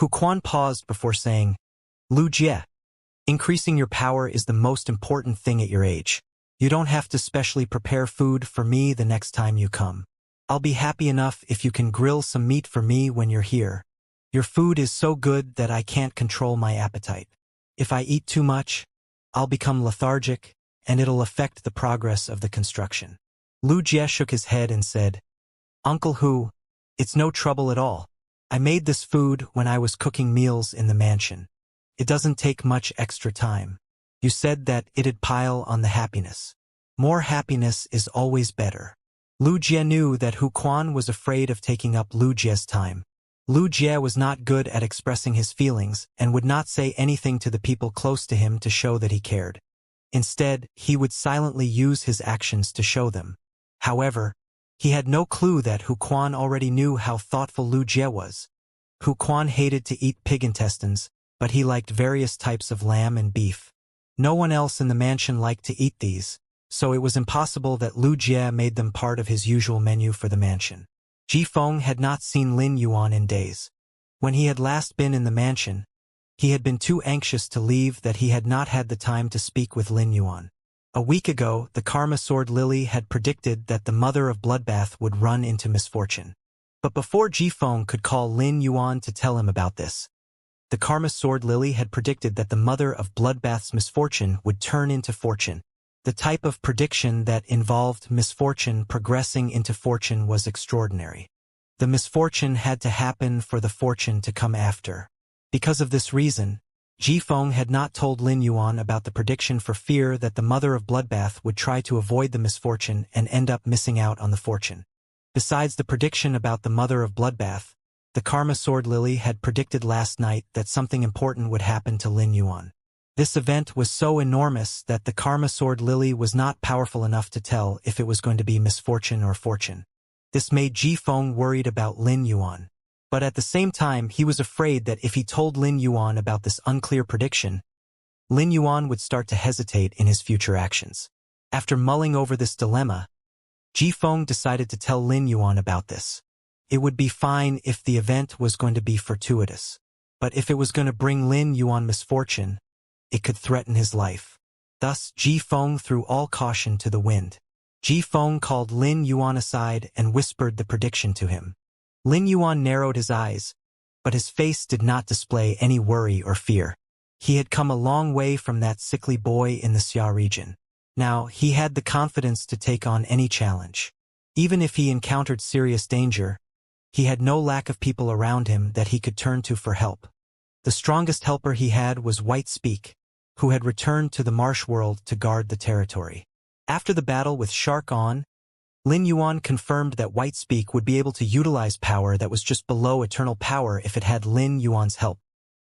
Hu Quan paused before saying, Lu Jie, increasing your power is the most important thing at your age. You don't have to specially prepare food for me the next time you come. I'll be happy enough if you can grill some meat for me when you're here. Your food is so good that I can't control my appetite. If I eat too much, I'll become lethargic, and it'll affect the progress of the construction. Lu Jie shook his head and said, Uncle Hu, it's no trouble at all. I made this food when I was cooking meals in the mansion. It doesn't take much extra time. You said that it'd pile on the happiness. More happiness is always better. Lu Jie knew that Hu Quan was afraid of taking up Lu Jie's time. Lu Jie was not good at expressing his feelings and would not say anything to the people close to him to show that he cared. Instead, he would silently use his actions to show them. However, he had no clue that Hu Quan already knew how thoughtful Lu Jie was. Hu Quan hated to eat pig intestines, but he liked various types of lamb and beef. No one else in the mansion liked to eat these, so it was impossible that Lu Jie made them part of his usual menu for the mansion. Ji Feng had not seen Lin Yuan in days. When he had last been in the mansion, he had been too anxious to leave that he had not had the time to speak with Lin Yuan. A week ago, the Karma Sword Lily had predicted that the mother of Bloodbath would run into misfortune. But before Ji Feng could call Lin Yuan to tell him about this, the Karma Sword Lily had predicted that the mother of Bloodbath's misfortune would turn into fortune. The type of prediction that involved misfortune progressing into fortune was extraordinary. The misfortune had to happen for the fortune to come after. Because of this reason, Ji Feng had not told Lin Yuan about the prediction for fear that the mother of Bloodbath would try to avoid the misfortune and end up missing out on the fortune. Besides the prediction about the mother of Bloodbath, the Karma Sword Lily had predicted last night that something important would happen to Lin Yuan. This event was so enormous that the Karma Sword Lily was not powerful enough to tell if it was going to be misfortune or fortune. This made Ji Feng worried about Lin Yuan. But at the same time, he was afraid that if he told Lin Yuan about this unclear prediction, Lin Yuan would start to hesitate in his future actions. After mulling over this dilemma, Ji Feng decided to tell Lin Yuan about this. It would be fine if the event was going to be fortuitous. But if it was going to bring Lin Yuan misfortune, it could threaten his life. Thus, Ji Feng threw all caution to the wind. Ji Feng called Lin Yuan aside and whispered the prediction to him. Lin Yuan narrowed his eyes, but his face did not display any worry or fear. He had come a long way from that sickly boy in the Xia region. Now, he had the confidence to take on any challenge. Even if he encountered serious danger, he had no lack of people around him that he could turn to for help. The strongest helper he had was White Speak, who had returned to the marsh world to guard the territory. After the battle with Shark On, Lin Yuan confirmed that White Speak would be able to utilize power that was just below eternal power if it had Lin Yuan's help.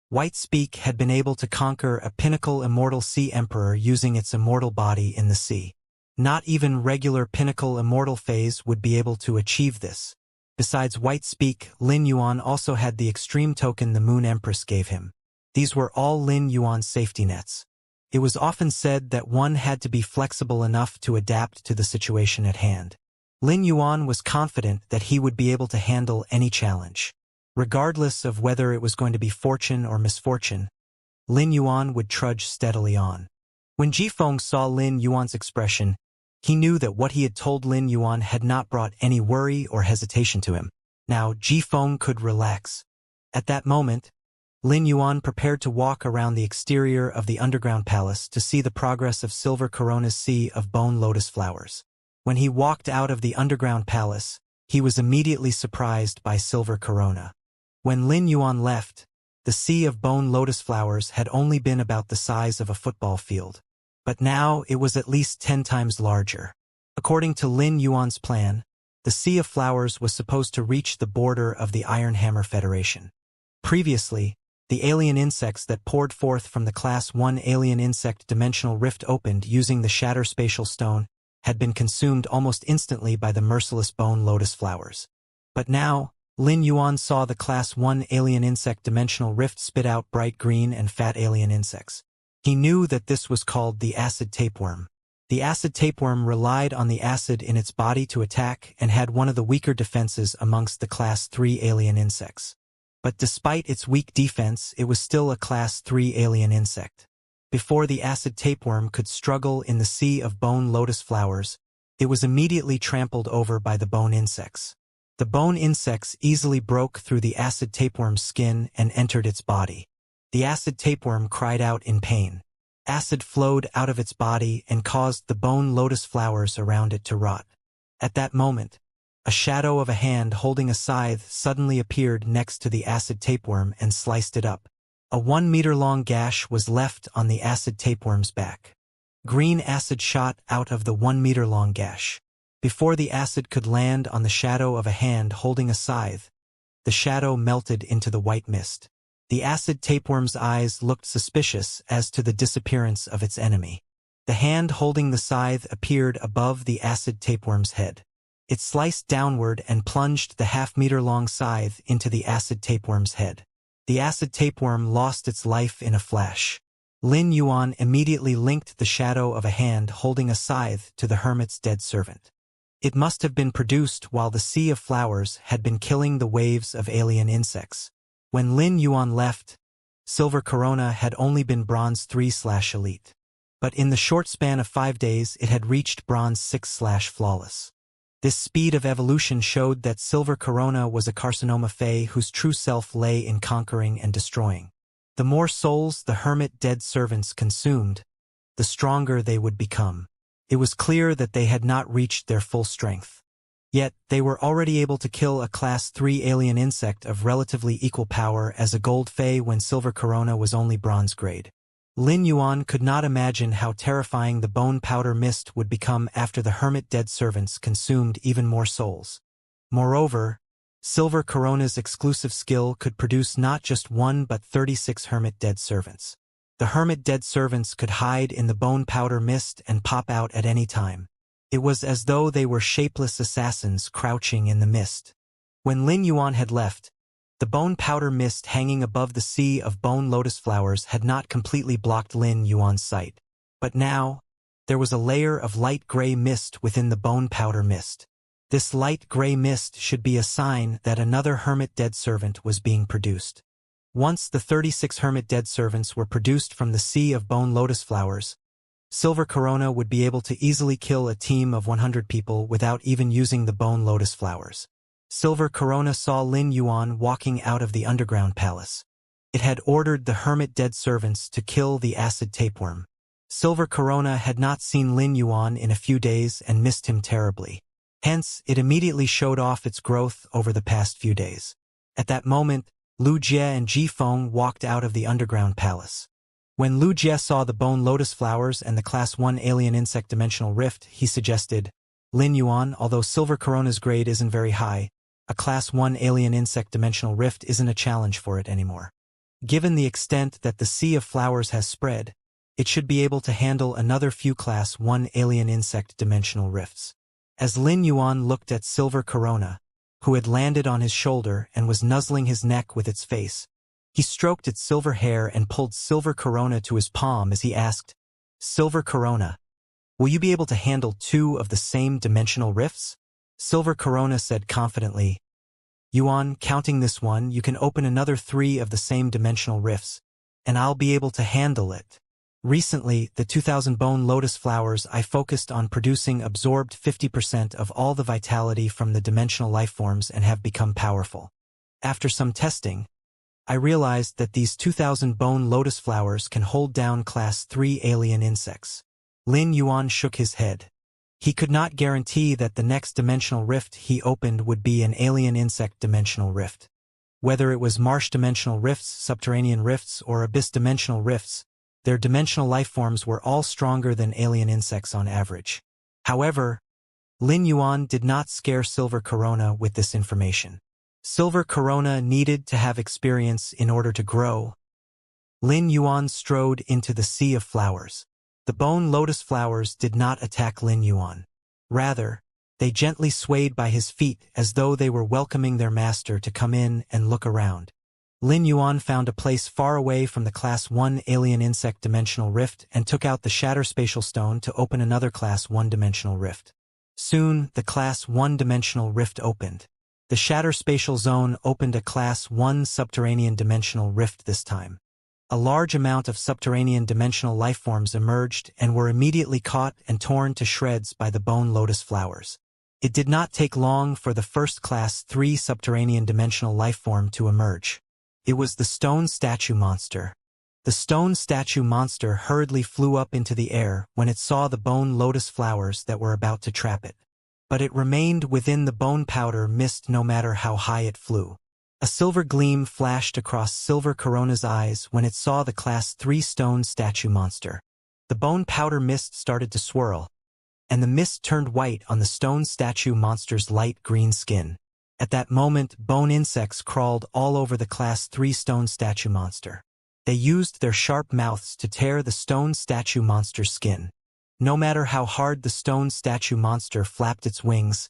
White Speak had been able to conquer a pinnacle immortal sea emperor using its immortal body in the sea. Not even regular pinnacle immortal phase would be able to achieve this. Besides White Speak, Lin Yuan also had the extreme token the Moon Empress gave him. These were all Lin Yuan's safety nets. It was often said that one had to be flexible enough to adapt to the situation at hand. Lin Yuan was confident that he would be able to handle any challenge. Regardless of whether it was going to be fortune or misfortune, Lin Yuan would trudge steadily on. When Ji Feng saw Lin Yuan's expression, he knew that what he had told Lin Yuan had not brought any worry or hesitation to him. Now Ji Feng could relax. At that moment, Lin Yuan prepared to walk around the exterior of the underground palace to see the progress of Silver Corona's sea of bone lotus flowers. When he walked out of the underground palace, he was immediately surprised by Silver Corona. When Lin Yuan left, the sea of bone lotus flowers had only been about the size of a football field. But now it was at least 10 times larger. According to Lin Yuan's plan, the Sea of Flowers was supposed to reach the border of the Iron Hammer Federation. Previously, the alien insects that poured forth from the Class 1 alien insect dimensional rift opened using the Shatter Spatial Stone had been consumed almost instantly by the merciless bone lotus flowers. But now, Lin Yuan saw the Class 1 alien insect dimensional rift spit out bright green and fat alien insects. He knew that this was called the acid tapeworm. The acid tapeworm relied on the acid in its body to attack and had one of the weaker defenses amongst the Class 3 alien insects. but despite its weak defense, it was still a Class 3 alien insect. Before the acid tapeworm could struggle in the sea of bone lotus flowers, it was immediately trampled over by the bone insects. The bone insects easily broke through the acid tapeworm's skin and entered its body. The acid tapeworm cried out in pain. Acid flowed out of its body and caused the bone lotus flowers around it to rot. At that moment, a shadow of a hand holding a scythe suddenly appeared next to the acid tapeworm and sliced it up. A 1-meter-long gash was left on the acid tapeworm's back. Green acid shot out of the 1-meter-long gash. Before the acid could land on the shadow of a hand holding a scythe, the shadow melted into the white mist. The acid tapeworm's eyes looked suspicious as to the disappearance of its enemy. The hand holding the scythe appeared above the acid tapeworm's head. It sliced downward and plunged the half-meter-long scythe into the acid tapeworm's head. The acid tapeworm lost its life in a flash. Lin Yuan immediately linked the shadow of a hand holding a scythe to the hermit's dead servant. It must have been produced while the sea of flowers had been killing the waves of alien insects. When Lin Yuan left, Silver Corona had only been Bronze 3/Elite. But in the short span of 5 days it had reached Bronze 6/Flawless. This speed of evolution showed that Silver Corona was a carcinoma fey whose true self lay in conquering and destroying. The more souls the hermit dead servants consumed, the stronger they would become. It was clear that they had not reached their full strength. Yet, they were already able to kill a Class 3 alien insect of relatively equal power as a gold fey when Silver Corona was only bronze grade. Lin Yuan could not imagine how terrifying the bone powder mist would become after the hermit dead servants consumed even more souls. Moreover, Silver Corona's exclusive skill could produce not just 1 but 36 hermit dead servants. The hermit dead servants could hide in the bone powder mist and pop out at any time. It was as though they were shapeless assassins crouching in the mist. When Lin Yuan had left, the bone powder mist hanging above the sea of bone lotus flowers had not completely blocked Lin Yuan's sight. But now, there was a layer of light gray mist within the bone powder mist. This light gray mist should be a sign that another hermit dead servant was being produced. Once the 36 hermit dead servants were produced from the sea of bone lotus flowers, Silver Corona would be able to easily kill a team of 100 people without even using the bone lotus flowers. Silver Corona saw Lin Yuan walking out of the underground palace. It had ordered the hermit dead servants to kill the acid tapeworm. Silver Corona had not seen Lin Yuan in a few days and missed him terribly. Hence, it immediately showed off its growth over the past few days. At that moment, Lu Jie and Ji Feng walked out of the underground palace. When Lu Jie saw the bone lotus flowers and the Class 1 alien insect dimensional rift, he suggested, Lin Yuan, although Silver Corona's grade isn't very high, a Class 1 alien insect dimensional rift isn't a challenge for it anymore. Given the extent that the sea of flowers has spread, it should be able to handle another few Class 1 alien insect dimensional rifts. As Lin Yuan looked at Silver Corona, who had landed on his shoulder and was nuzzling his neck with its face, he stroked its silver hair and pulled Silver Corona to his palm as he asked, Silver Corona, will you be able to handle 2 of the same dimensional rifts? Silver Corona said confidently, Yuan, counting this one, you can open another 3 of the same dimensional rifts, and I'll be able to handle it. Recently, the 2000 bone lotus flowers I focused on producing absorbed 50% of all the vitality from the dimensional lifeforms and have become powerful. After some testing, I realized that these 2000 bone lotus flowers can hold down Class 3 alien insects. Lin Yuan shook his head. He could not guarantee that the next dimensional rift he opened would be an alien insect dimensional rift. Whether it was marsh dimensional rifts, subterranean rifts, or abyss dimensional rifts, their dimensional lifeforms were all stronger than alien insects on average. However, Lin Yuan did not scare Silver Corona with this information. Silver Corona needed to have experience in order to grow. Lin Yuan strode into the sea of flowers. The bone lotus flowers did not attack Lin Yuan. Rather, they gently swayed by his feet as though they were welcoming their master to come in and look around. Lin Yuan found a place far away from the Class 1 alien insect dimensional rift and took out the Shatter Spatial Stone to open another Class 1 dimensional rift. Soon, the Class 1 dimensional rift opened. The Shatter Spatial Zone opened a Class 1 subterranean dimensional rift this time. A large amount of subterranean dimensional lifeforms emerged and were immediately caught and torn to shreds by the bone lotus flowers. It did not take long for the first Class 3 subterranean dimensional lifeform to emerge. It was the stone statue monster. The stone statue monster hurriedly flew up into the air when it saw the bone lotus flowers that were about to trap it. But it remained within the bone powder mist no matter how high it flew. A silver gleam flashed across Silver Corona's eyes when it saw the Class 3 stone statue monster. The bone powder mist started to swirl, and the mist turned white on the stone statue monster's light green skin. At that moment, bone insects crawled all over the Class 3 stone statue monster. They used their sharp mouths to tear the stone statue monster's skin. No matter how hard the stone statue monster flapped its wings,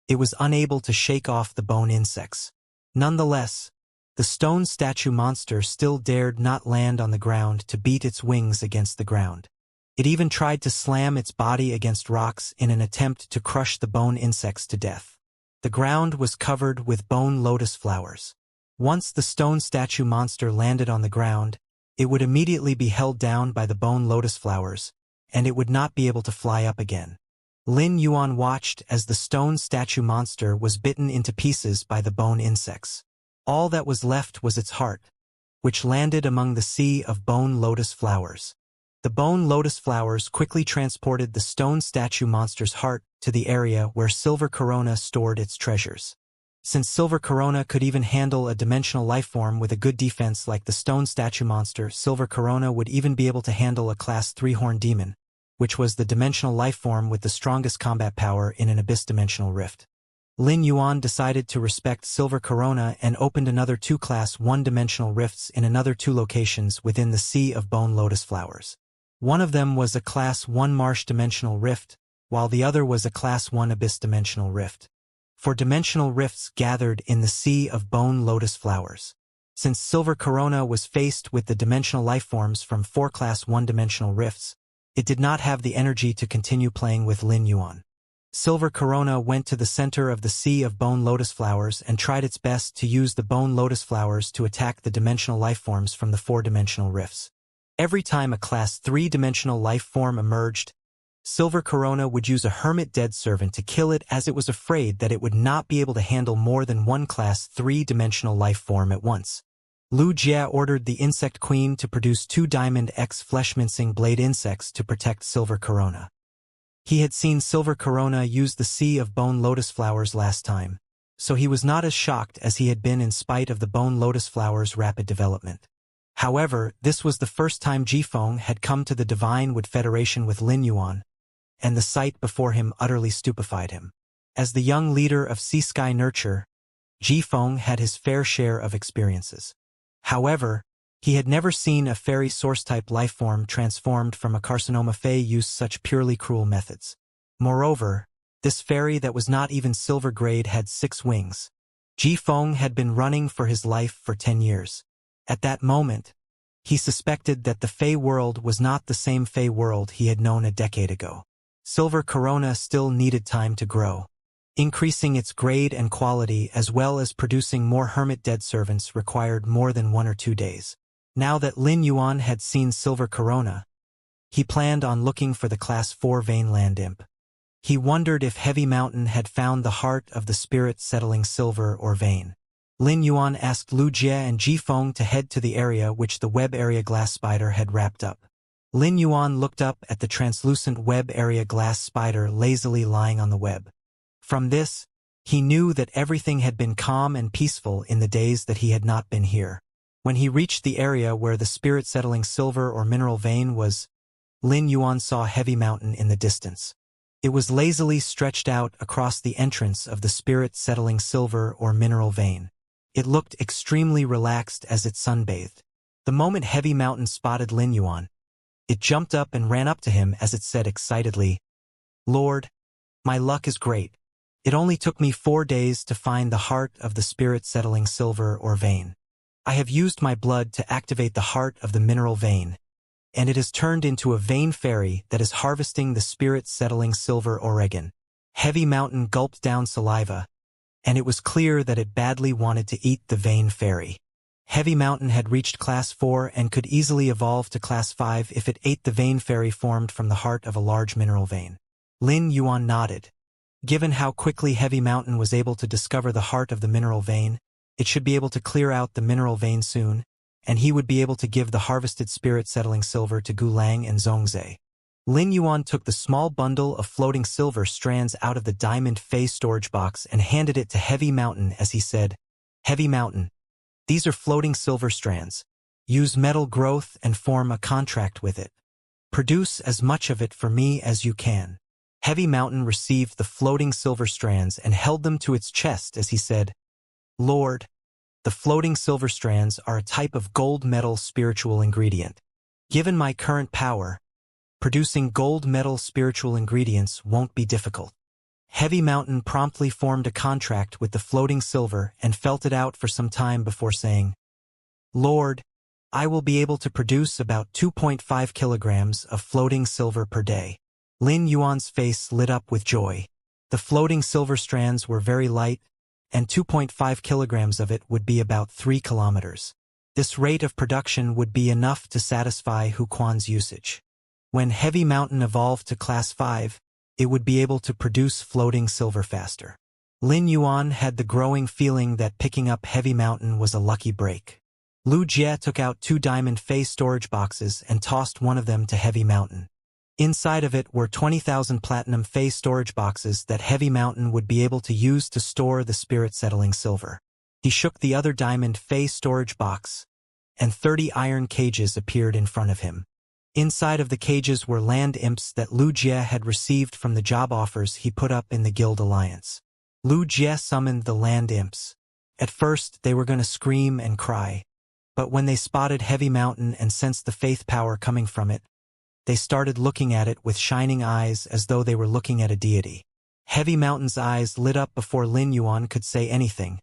it was unable to shake off the bone insects. Nonetheless, the stone statue monster still dared not land on the ground to beat its wings against the ground. It even tried to slam its body against rocks in an attempt to crush the bone insects to death. The ground was covered with bone lotus flowers. Once the stone statue monster landed on the ground, it would immediately be held down by the bone lotus flowers, and it would not be able to fly up again. Lin Yuan watched as the stone statue monster was bitten into pieces by the bone insects. All that was left was its heart, which landed among the sea of bone lotus flowers. The bone lotus flowers quickly transported the stone statue monster's heart to the area where Silver Corona stored its treasures. Since Silver Corona could even handle a dimensional lifeform with a good defense like the stone statue monster, Silver Corona would even be able to handle a Class 3 horned demon, which was the dimensional lifeform with the strongest combat power in an abyss dimensional rift. Lin Yuan decided to respect Silver Corona and opened another 2 Class 1 dimensional rifts in another 2 locations within the Sea of Bone Lotus Flowers. One of them was a Class 1 Marsh dimensional rift, while the other was a Class 1 Abyss dimensional rift. For dimensional rifts gathered in the Sea of Bone Lotus Flowers. Since Silver Corona was faced with the dimensional lifeforms from 4 Class 1 dimensional rifts, it did not have the energy to continue playing with Lin Yuan. Silver Corona went to the center of the Sea of Bone Lotus Flowers and tried its best to use the Bone Lotus Flowers to attack the dimensional lifeforms from the 4-dimensional rifts. Every time a Class 3-dimensional life form emerged, Silver Corona would use a Hermit Dead Servant to kill it, as it was afraid that it would not be able to handle more than one Class 3-dimensional life form at once. Lu Jie ordered the Insect Queen to produce 2 Diamond X flesh-mincing blade insects to protect Silver Corona. He had seen Silver Corona use the Sea of Bone Lotus Flowers last time, so he was not as shocked as he had been in spite of the Bone Lotus Flowers' rapid development. However, this was the first time Jifeng had come to the Divine Wood Federation with Lin Yuan, and the sight before him utterly stupefied him. As the young leader of Sea Sky Nurture, Jifeng had his fair share of experiences. However, he had never seen a fairy source-type lifeform transformed from a carcinoma fey use such purely cruel methods. Moreover, this fairy that was not even silver grade had 6 wings. Jifeng had been running for his life for 10 years. At that moment, he suspected that the Fey world was not the same Fey world he had known a decade ago. Silver Corona still needed time to grow. Increasing its grade and quality as well as producing more Hermit Dead Servants required more than 1 or 2 days. Now that Lin Yuan had seen Silver Corona, he planned on looking for the Class 4 Vein Land Imp. He wondered if Heavy Mountain had found the heart of the spirit settling silver or vein. Lin Yuan asked Lu Jie and Jifeng to head to the area which the web area glass spider had wrapped up. Lin Yuan looked up at the translucent web area glass spider lazily lying on the web. From this, he knew that everything had been calm and peaceful in the days that he had not been here. When he reached the area where the spirit settling silver or mineral vein was, Lin Yuan saw Heavy Mountain in the distance. It was lazily stretched out across the entrance of the spirit settling silver or mineral vein. It looked extremely relaxed as it sunbathed. The moment Heavy Mountain spotted Lin Yuan, it jumped up and ran up to him as it said excitedly, "Lord, my luck is great. It only took me 4 days to find the heart of the spirit settling silver or vein. I have used my blood to activate the heart of the mineral vein, and it has turned into a vein fairy that is harvesting the spirit settling silver Oregon." Heavy Mountain gulped down saliva, and it was clear that it badly wanted to eat the vein fairy. Heavy Mountain had reached Class 4 and could easily evolve to Class 5 if it ate the vein fairy formed from the heart of a large mineral vein. Lin Yuan nodded. Given how quickly Heavy Mountain was able to discover the heart of the mineral vein, it should be able to clear out the mineral vein soon, and he would be able to give the harvested spirit-settling silver to Gulang and Zhongzhe. Lin Yuan took the small bundle of floating silver strands out of the diamond phase storage box and handed it to Heavy Mountain as he said, "Heavy Mountain, these are floating silver strands. Use metal growth and form a contract with it. Produce as much of it for me as you can." Heavy Mountain received the floating silver strands and held them to its chest as he said, "Lord, the floating silver strands are a type of gold metal spiritual ingredient. Given my current power, producing gold metal spiritual ingredients won't be difficult." Heavy Mountain promptly formed a contract with the floating silver and felt it out for some time before saying, "Lord, I will be able to produce about 2.5 kilograms of floating silver per day." Lin Yuan's face lit up with joy. The floating silver strands were very light, and 2.5 kilograms of it would be about 3 kilometers. This rate of production would be enough to satisfy Hu Quan's usage. When Heavy Mountain evolved to Class 5, it would be able to produce floating silver faster. Lin Yuan had the growing feeling that picking up Heavy Mountain was a lucky break. Lu Jie took out 2 diamond phase storage boxes and tossed one of them to Heavy Mountain. Inside of it were 20,000 platinum phase storage boxes that Heavy Mountain would be able to use to store the spirit-settling silver. He shook the other diamond phase storage box, and 30 iron cages appeared in front of him. Inside of the cages were land imps that Lu Jie had received from the job offers he put up in the Guild Alliance. Lu Jie summoned the land imps. At first, they were going to scream and cry, but when they spotted Heavy Mountain and sensed the faith power coming from it, they started looking at it with shining eyes as though they were looking at a deity. Heavy Mountain's eyes lit up before Lin Yuan could say anything,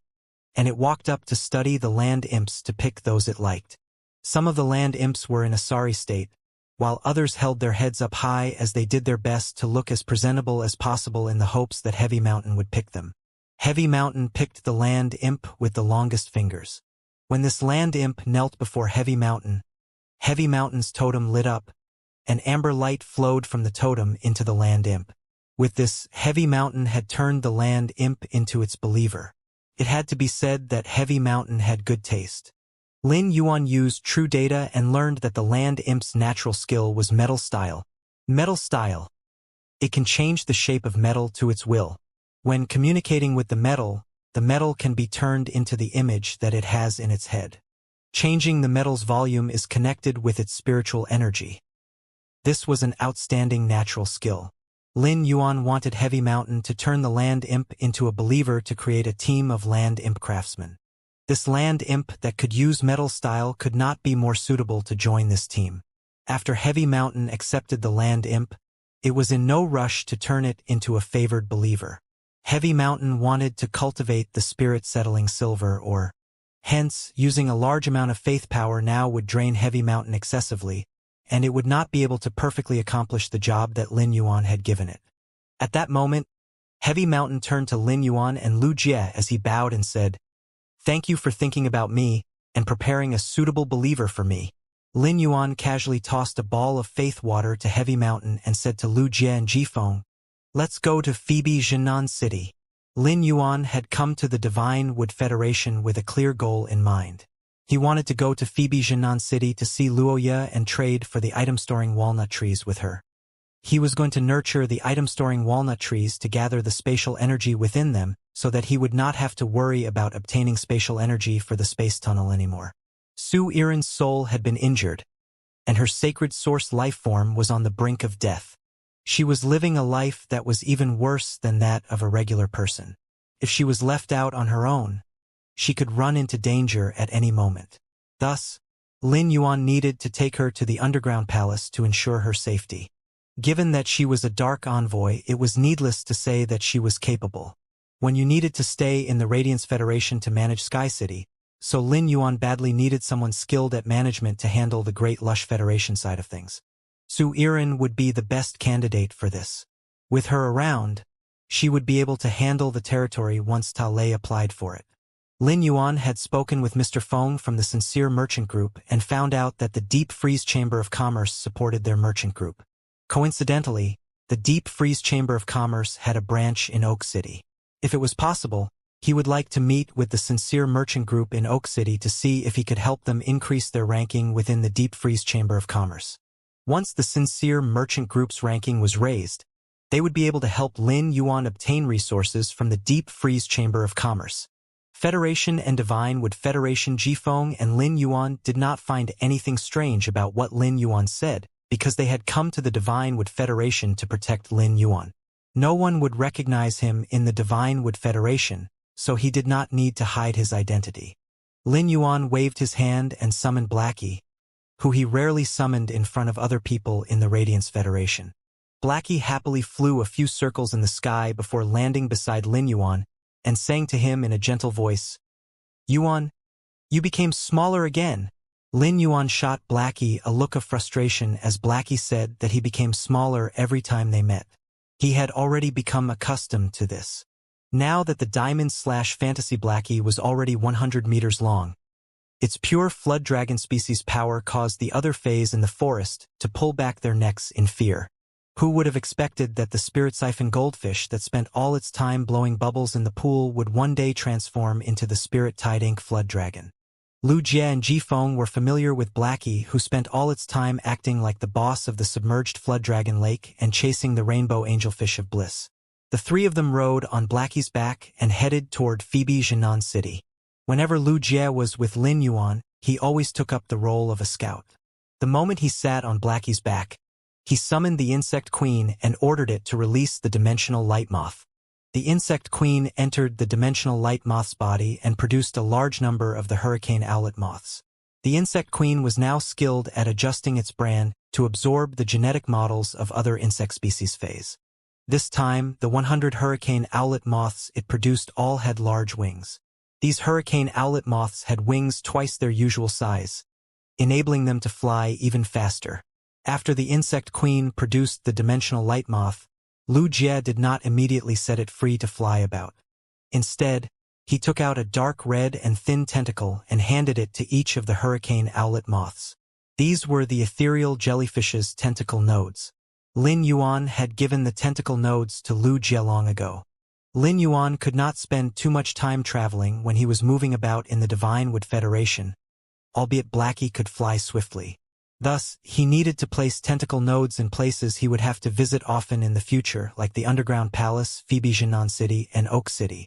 and it walked up to study the land imps to pick those it liked. Some of the land imps were in a sorry state, while others held their heads up high as they did their best to look as presentable as possible in the hopes that Heavy Mountain would pick them. Heavy Mountain picked the land imp with the longest fingers. When this land imp knelt before Heavy Mountain's totem lit up, and amber light flowed from the totem into the land imp. With this, Heavy Mountain had turned the land imp into its believer. It had to be said that Heavy Mountain had good taste. Lin Yuan used true data and learned that the land imp's natural skill was metal style. Metal style. It can change the shape of metal to its will. When communicating with the metal can be turned into the image that it has in its head. Changing the metal's volume is connected with its spiritual energy. This was an outstanding natural skill. Lin Yuan wanted Heavy Mountain to turn the land imp into a believer to create a team of land imp craftsmen. This land imp that could use metal style could not be more suitable to join this team. After Heavy Mountain accepted the land imp, it was in no rush to turn it into a favored believer. Heavy Mountain wanted to cultivate the spirit-settling silver or, hence, using a large amount of faith power now would drain Heavy Mountain excessively, and it would not be able to perfectly accomplish the job that Lin Yuan had given it. At that moment, Heavy Mountain turned to Lin Yuan and Lu Jie as he bowed and said, "Thank you for thinking about me and preparing a suitable believer for me." Lin Yuan casually tossed a ball of faith water to Heavy Mountain and said to Lu Jie and Jifeng, "Let's go to Phoebe Jinan City." Lin Yuan had come to the Divine Wood Federation with a clear goal in mind. He wanted to go to Phoebe Jinan City to see Luoye and trade for the item-storing walnut trees with her. He was going to nurture the item-storing walnut trees to gather the spatial energy within them so that he would not have to worry about obtaining spatial energy for the space tunnel anymore. Su Iran's soul had been injured, and her sacred source life form was on the brink of death. She was living a life that was even worse than that of a regular person. If she was left out on her own, she could run into danger at any moment. Thus, Lin Yuan needed to take her to the underground palace to ensure her safety. Given that she was a dark envoy, it was needless to say that she was capable. When you needed to stay in the Radiance Federation to manage Sky City, so Lin Yuan badly needed someone skilled at management to handle the Great Lush Federation side of things. Su Iran would be the best candidate for this. With her around, she would be able to handle the territory once Ta Lei applied for it. Lin Yuan had spoken with Mr. Feng from the Sincere Merchant Group and found out that the Deep Freeze Chamber of Commerce supported their merchant group. Coincidentally, the Deep Freeze Chamber of Commerce had a branch in Oak City. If it was possible, he would like to meet with the Sincere Merchant Group in Oak City to see if he could help them increase their ranking within the Deep Freeze Chamber of Commerce. Once the Sincere Merchant Group's ranking was raised, they would be able to help Lin Yuan obtain resources from the Deep Freeze Chamber of Commerce. Federation and Divine Wood Federation Jifeng and Lin Yuan did not find anything strange about what Lin Yuan said because they had come to the Divine Wood Federation to protect Lin Yuan. No one would recognize him in the Divine Wood Federation, so he did not need to hide his identity. Lin Yuan waved his hand and summoned Blackie, who he rarely summoned in front of other people in the Radiance Federation. Blackie happily flew a few circles in the sky before landing beside Lin Yuan and saying to him in a gentle voice, "Yuan, you became smaller again." Lin Yuan shot Blackie a look of frustration as Blackie said that he became smaller every time they met. He had already become accustomed to this. Now that the Diamond/Fantasy Blackie was already 100 meters long, its pure flood dragon species power caused the other phase in the forest to pull back their necks in fear. Who would have expected that the spirit siphon goldfish that spent all its time blowing bubbles in the pool would one day transform into the spirit tide ink flood dragon? Lu Jie and Jifeng were familiar with Blackie, who spent all its time acting like the boss of the submerged flood dragon lake and chasing the rainbow angelfish of bliss. The three of them rode on Blackie's back and headed toward Phoebe Jinan City. Whenever Lu Jie was with Lin Yuan, he always took up the role of a scout. The moment he sat on Blackie's back, he summoned the Insect Queen and ordered it to release the Dimensional Light Moth. The Insect Queen entered the Dimensional Light Moth's body and produced a large number of the Hurricane Owlet Moths. The Insect Queen was now skilled at adjusting its brand to absorb the genetic models of other insect species phase. This time, the 100 Hurricane Owlet Moths it produced all had large wings. These Hurricane Owlet Moths had wings twice their usual size, enabling them to fly even faster. After the Insect Queen produced the Dimensional Light Moth, Lu Jie did not immediately set it free to fly about. Instead, he took out a dark red and thin tentacle and handed it to each of the Hurricane Owlet Moths. These were the ethereal jellyfish's tentacle nodes. Lin Yuan had given the tentacle nodes to Lu Jie long ago. Lin Yuan could not spend too much time traveling when he was moving about in the Divine Wood Federation, albeit Blackie could fly swiftly. Thus, he needed to place tentacle nodes in places he would have to visit often in the future, like the Underground Palace, Phoebe Jinan City, and Oak City.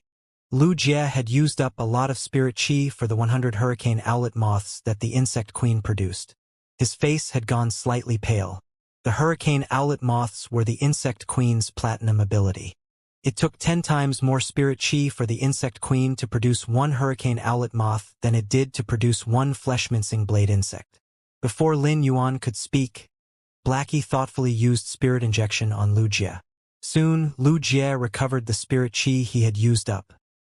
Lu Jie had used up a lot of spirit chi for the 100 Hurricane Owlet Moths that the Insect Queen produced. His face had gone slightly pale. The Hurricane Owlet Moths were the Insect Queen's platinum ability. It took 10 times more spirit chi for the Insect Queen to produce one Hurricane Owlet Moth than it did to produce one flesh-mincing blade insect. Before Lin Yuan could speak, Blackie thoughtfully used spirit injection on Lu Jie. Soon, Lu Jie recovered the spirit chi he had used up.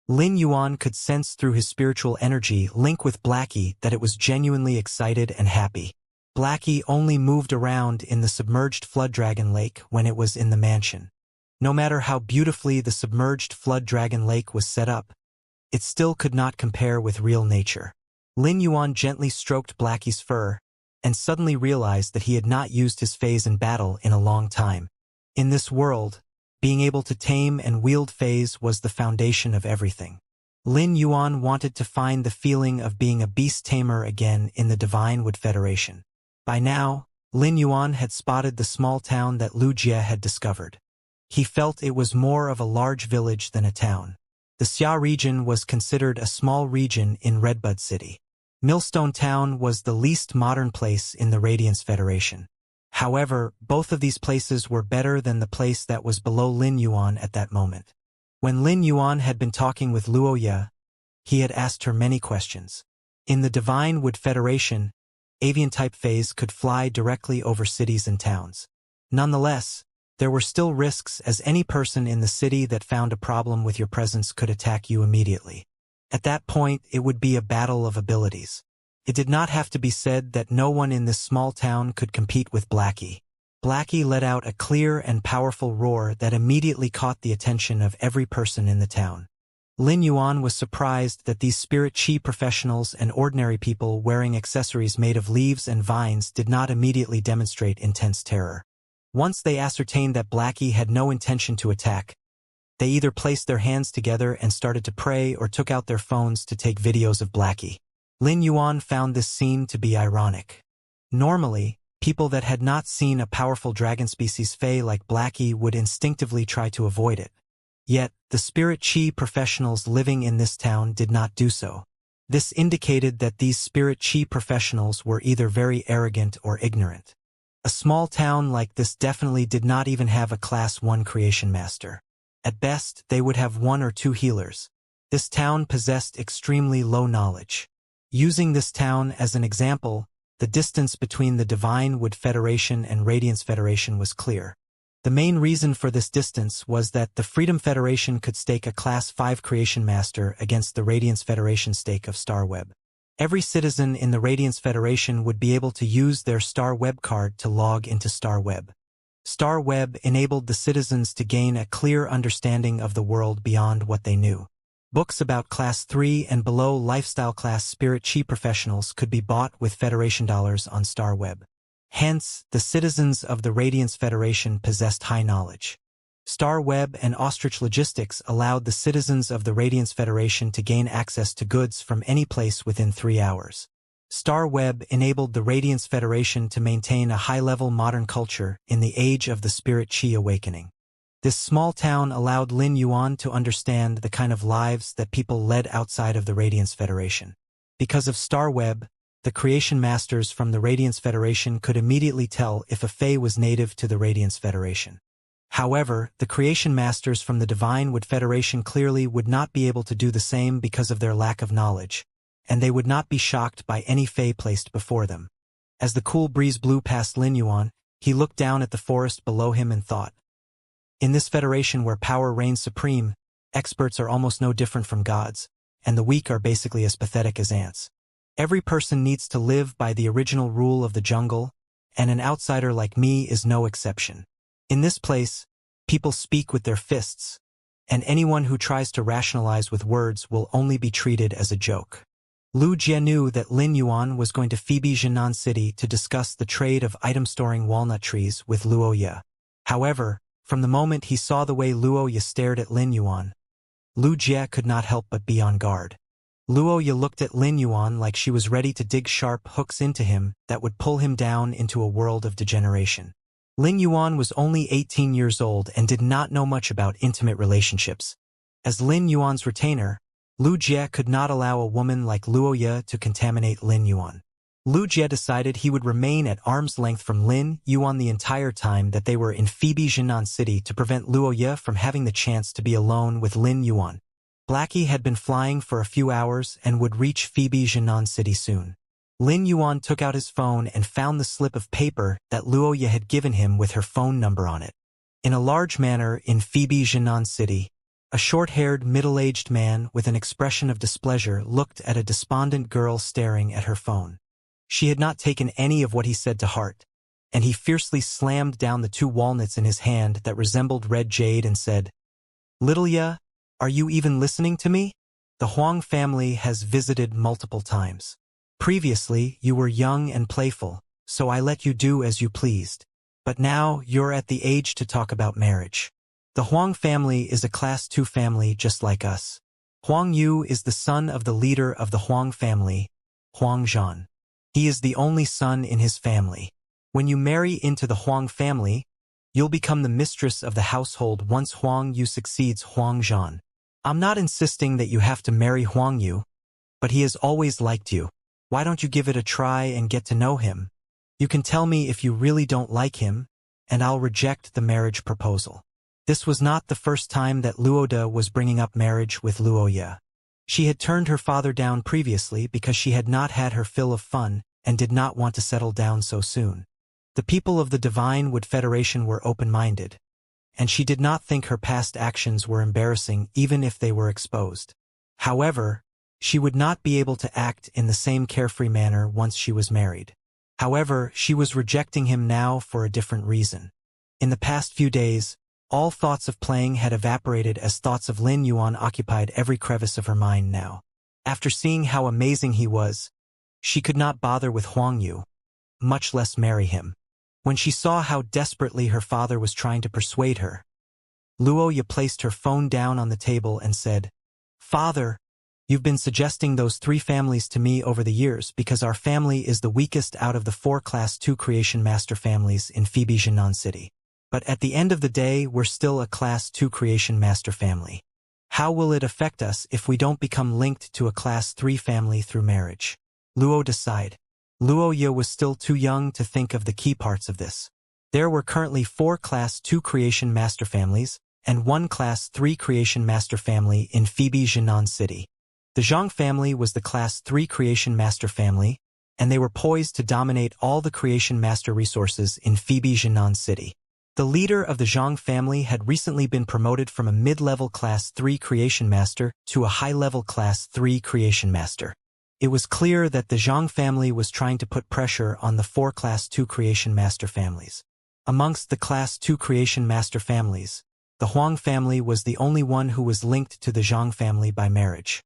Lin Yuan could sense through his spiritual energy link with Blackie that it was genuinely excited and happy. Blackie only moved around in the submerged flood dragon lake when it was in the mansion. No matter how beautifully the submerged flood dragon lake was set up, it still could not compare with real nature. Lin Yuan gently stroked Blackie's fur, and suddenly realized that he had not used his phase in battle in a long time. In this world, being able to tame and wield phase was the foundation of everything. Lin Yuan wanted to find the feeling of being a beast tamer again in the Divine Wood Federation. By now, Lin Yuan had spotted the small town that Lu Jie had discovered. He felt it was more of a large village than a town. The Xia region was considered a small region in Redbud City. Millstone Town was the least modern place in the Radiance Federation. However, both of these places were better than the place that was below Lin Yuan at that moment. When Lin Yuan had been talking with Luo Ye, he had asked her many questions. In the Divine Wood Federation, avian-type phase could fly directly over cities and towns. Nonetheless, there were still risks, as any person in the city that found a problem with your presence could attack you immediately. At that point, it would be a battle of abilities. It did not have to be said that no one in this small town could compete with Blackie. Blackie let out a clear and powerful roar that immediately caught the attention of every person in the town. Lin Yuan was surprised that these spirit chi professionals and ordinary people wearing accessories made of leaves and vines did not immediately demonstrate intense terror. Once they ascertained that Blackie had no intention to attack, they either placed their hands together and started to pray or took out their phones to take videos of Blackie. Lin Yuan found this scene to be ironic. Normally, people that had not seen a powerful dragon species fae like Blackie would instinctively try to avoid it. Yet, the spirit chi professionals living in this town did not do so. This indicated that these spirit chi professionals were either very arrogant or ignorant. A small town like this definitely did not even have a Class 1 creation master. At best, they would have 1 or 2 healers. This town possessed extremely low knowledge. Using this town as an example, the distance between the Divine Wood Federation and Radiance Federation was clear. The main reason for this distance was that the Freedom Federation could stake a Class 5 creation master against the Radiance Federation stake of Star Web. Every citizen in the Radiance Federation would be able to use their Star Web card to log into Star Web. Star Web enabled the citizens to gain a clear understanding of the world beyond what they knew. Books about Class 3 and below lifestyle class spirit chi professionals could be bought with Federation dollars on Star Web. Hence, the citizens of the Radiance Federation possessed high knowledge. Star Web and Ostrich Logistics allowed the citizens of the Radiance Federation to gain access to goods from any place within 3 hours. Star Web enabled the Radiance Federation to maintain a high-level modern culture in the age of the Spirit Chi awakening. This small town allowed Lin Yuan to understand the kind of lives that people led outside of the Radiance Federation. Because of Star Web, the creation masters from the Radiance Federation could immediately tell if a fae was native to the Radiance Federation. However, the creation masters from the Divine Wood Federation clearly would not be able to do the same because of their lack of knowledge, and they would not be shocked by any fae placed before them. As the cool breeze blew past Lin Yuan, he looked down at the forest below him and thought, in this federation where power reigns supreme, experts are almost no different from gods, and the weak are basically as pathetic as ants. Every person needs to live by the original rule of the jungle, and an outsider like me is no exception. In this place, people speak with their fists, and anyone who tries to rationalize with words will only be treated as a joke. Lu Jie knew that Lin Yuan was going to Phoebe Jinan City to discuss the trade of item-storing walnut trees with Luo Ye. However, from the moment he saw the way Luo Ye stared at Lin Yuan, Lu Jie could not help but be on guard. Luo Ye looked at Lin Yuan like she was ready to dig sharp hooks into him that would pull him down into a world of degeneration. Lin Yuan was only 18 years old and did not know much about intimate relationships. As Lin Yuan's retainer, Lu Jie could not allow a woman like Luo Ye to contaminate Lin Yuan. Lu Jie decided he would remain at arm's length from Lin Yuan the entire time that they were in Phoebe Jinan City to prevent Luo Ye from having the chance to be alone with Lin Yuan. Blackie had been flying for a few hours and would reach Phoebe Jinan City soon. Lin Yuan took out his phone and found the slip of paper that Luo Ye had given him with her phone number on it. In a large manor in Phoebe Jinan City, a short-haired, middle-aged man with an expression of displeasure looked at a despondent girl staring at her phone. She had not taken any of what he said to heart, and he fiercely slammed down the 2 walnuts in his hand that resembled red jade and said, "Little Ye, are you even listening to me? The Huang family has visited multiple times. Previously, you were young and playful, so I let you do as you pleased. But now, you're at the age to talk about marriage. The Huang family is a Class 2 family just like us. Huang Yu is the son of the leader of the Huang family, Huang Zhan. He is the only son in his family. When you marry into the Huang family, you'll become the mistress of the household once Huang Yu succeeds Huang Zhan. I'm not insisting that you have to marry Huang Yu, but he has always liked you. Why don't you give it a try and get to know him? You can tell me if you really don't like him, and I'll reject the marriage proposal." This was not the first time that Luo De was bringing up marriage with Luo Ye. She had turned her father down previously because she had not had her fill of fun and did not want to settle down so soon. The people of the Divine Wood Federation were open-minded, and she did not think her past actions were embarrassing even if they were exposed. However, she would not be able to act in the same carefree manner once she was married. However, she was rejecting him now for a different reason. In the past few days, all thoughts of playing had evaporated as thoughts of Lin Yuan occupied every crevice of her mind now. After seeing how amazing he was, she could not bother with Huang Yu, much less marry him. When she saw how desperately her father was trying to persuade her, Luoya placed her phone down on the table and said, "Father, you've been suggesting those 3 families to me over the years because our family is the weakest out of the 4 Class 2 Creation Master families in Phoebe Jinan City. But at the end of the day, we're still a Class 2 Creation Master family. How will it affect us if we don't become linked to a Class 3 family through marriage?" Luo decided. Luoya was still too young to think of the key parts of this. There were currently 4 Class 2 Creation Master families and 1 Class 3 Creation Master family in Phoebe Jinan City. The Zhang family was the Class 3 Creation Master family, and they were poised to dominate all the Creation Master resources in Phoebe Jinan City. The leader of the Zhang family had recently been promoted from a mid-level Class 3 Creation Master to a high-level Class 3 Creation Master. It was clear that the Zhang family was trying to put pressure on the 4 Class 2 Creation Master families. Amongst the Class 2 Creation Master families, the Huang family was the only one who was linked to the Zhang family by marriage.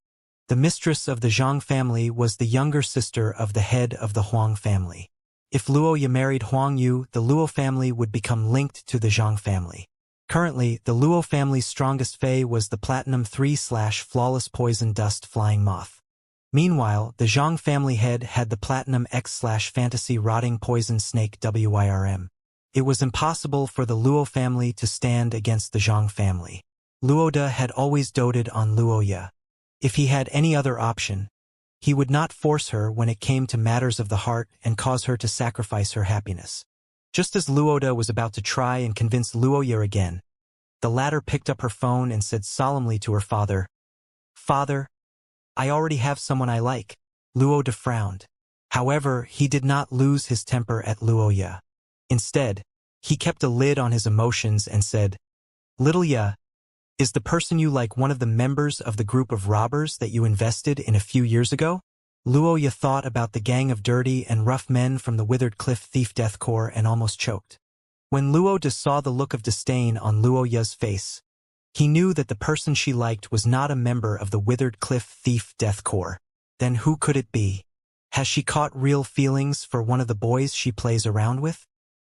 The mistress of the Zhang family was the younger sister of the head of the Huang family. If Luoya married Huang Yu, the Luo family would become linked to the Zhang family. Currently, the Luo family's strongest fae was the Platinum 3/Flawless Poison Dust Flying Moth. Meanwhile, the Zhang family head had the Platinum X/Fantasy Rotting Poison Snake Wyrm. It was impossible for the Luo family to stand against the Zhang family. Luoda had always doted on Luoya. If he had any other option, he would not force her when it came to matters of the heart and cause her to sacrifice her happiness. Just as Luoda was about to try and convince Luoya again, the latter picked up her phone and said solemnly to her father, "Father, I already have someone I like." Luoda frowned. However, he did not lose his temper at Luoya. Instead, he kept a lid on his emotions and said, "Little Ya, is the person you like one of the members of the group of robbers that you invested in a few years ago?" Luoya thought about the gang of dirty and rough men from the Withered Cliff Thief Death Corps and almost choked. When Luoda saw the look of disdain on Luoya's face, he knew that the person she liked was not a member of the Withered Cliff Thief Death Corps. Then who could it be? Has she caught real feelings for one of the boys she plays around with?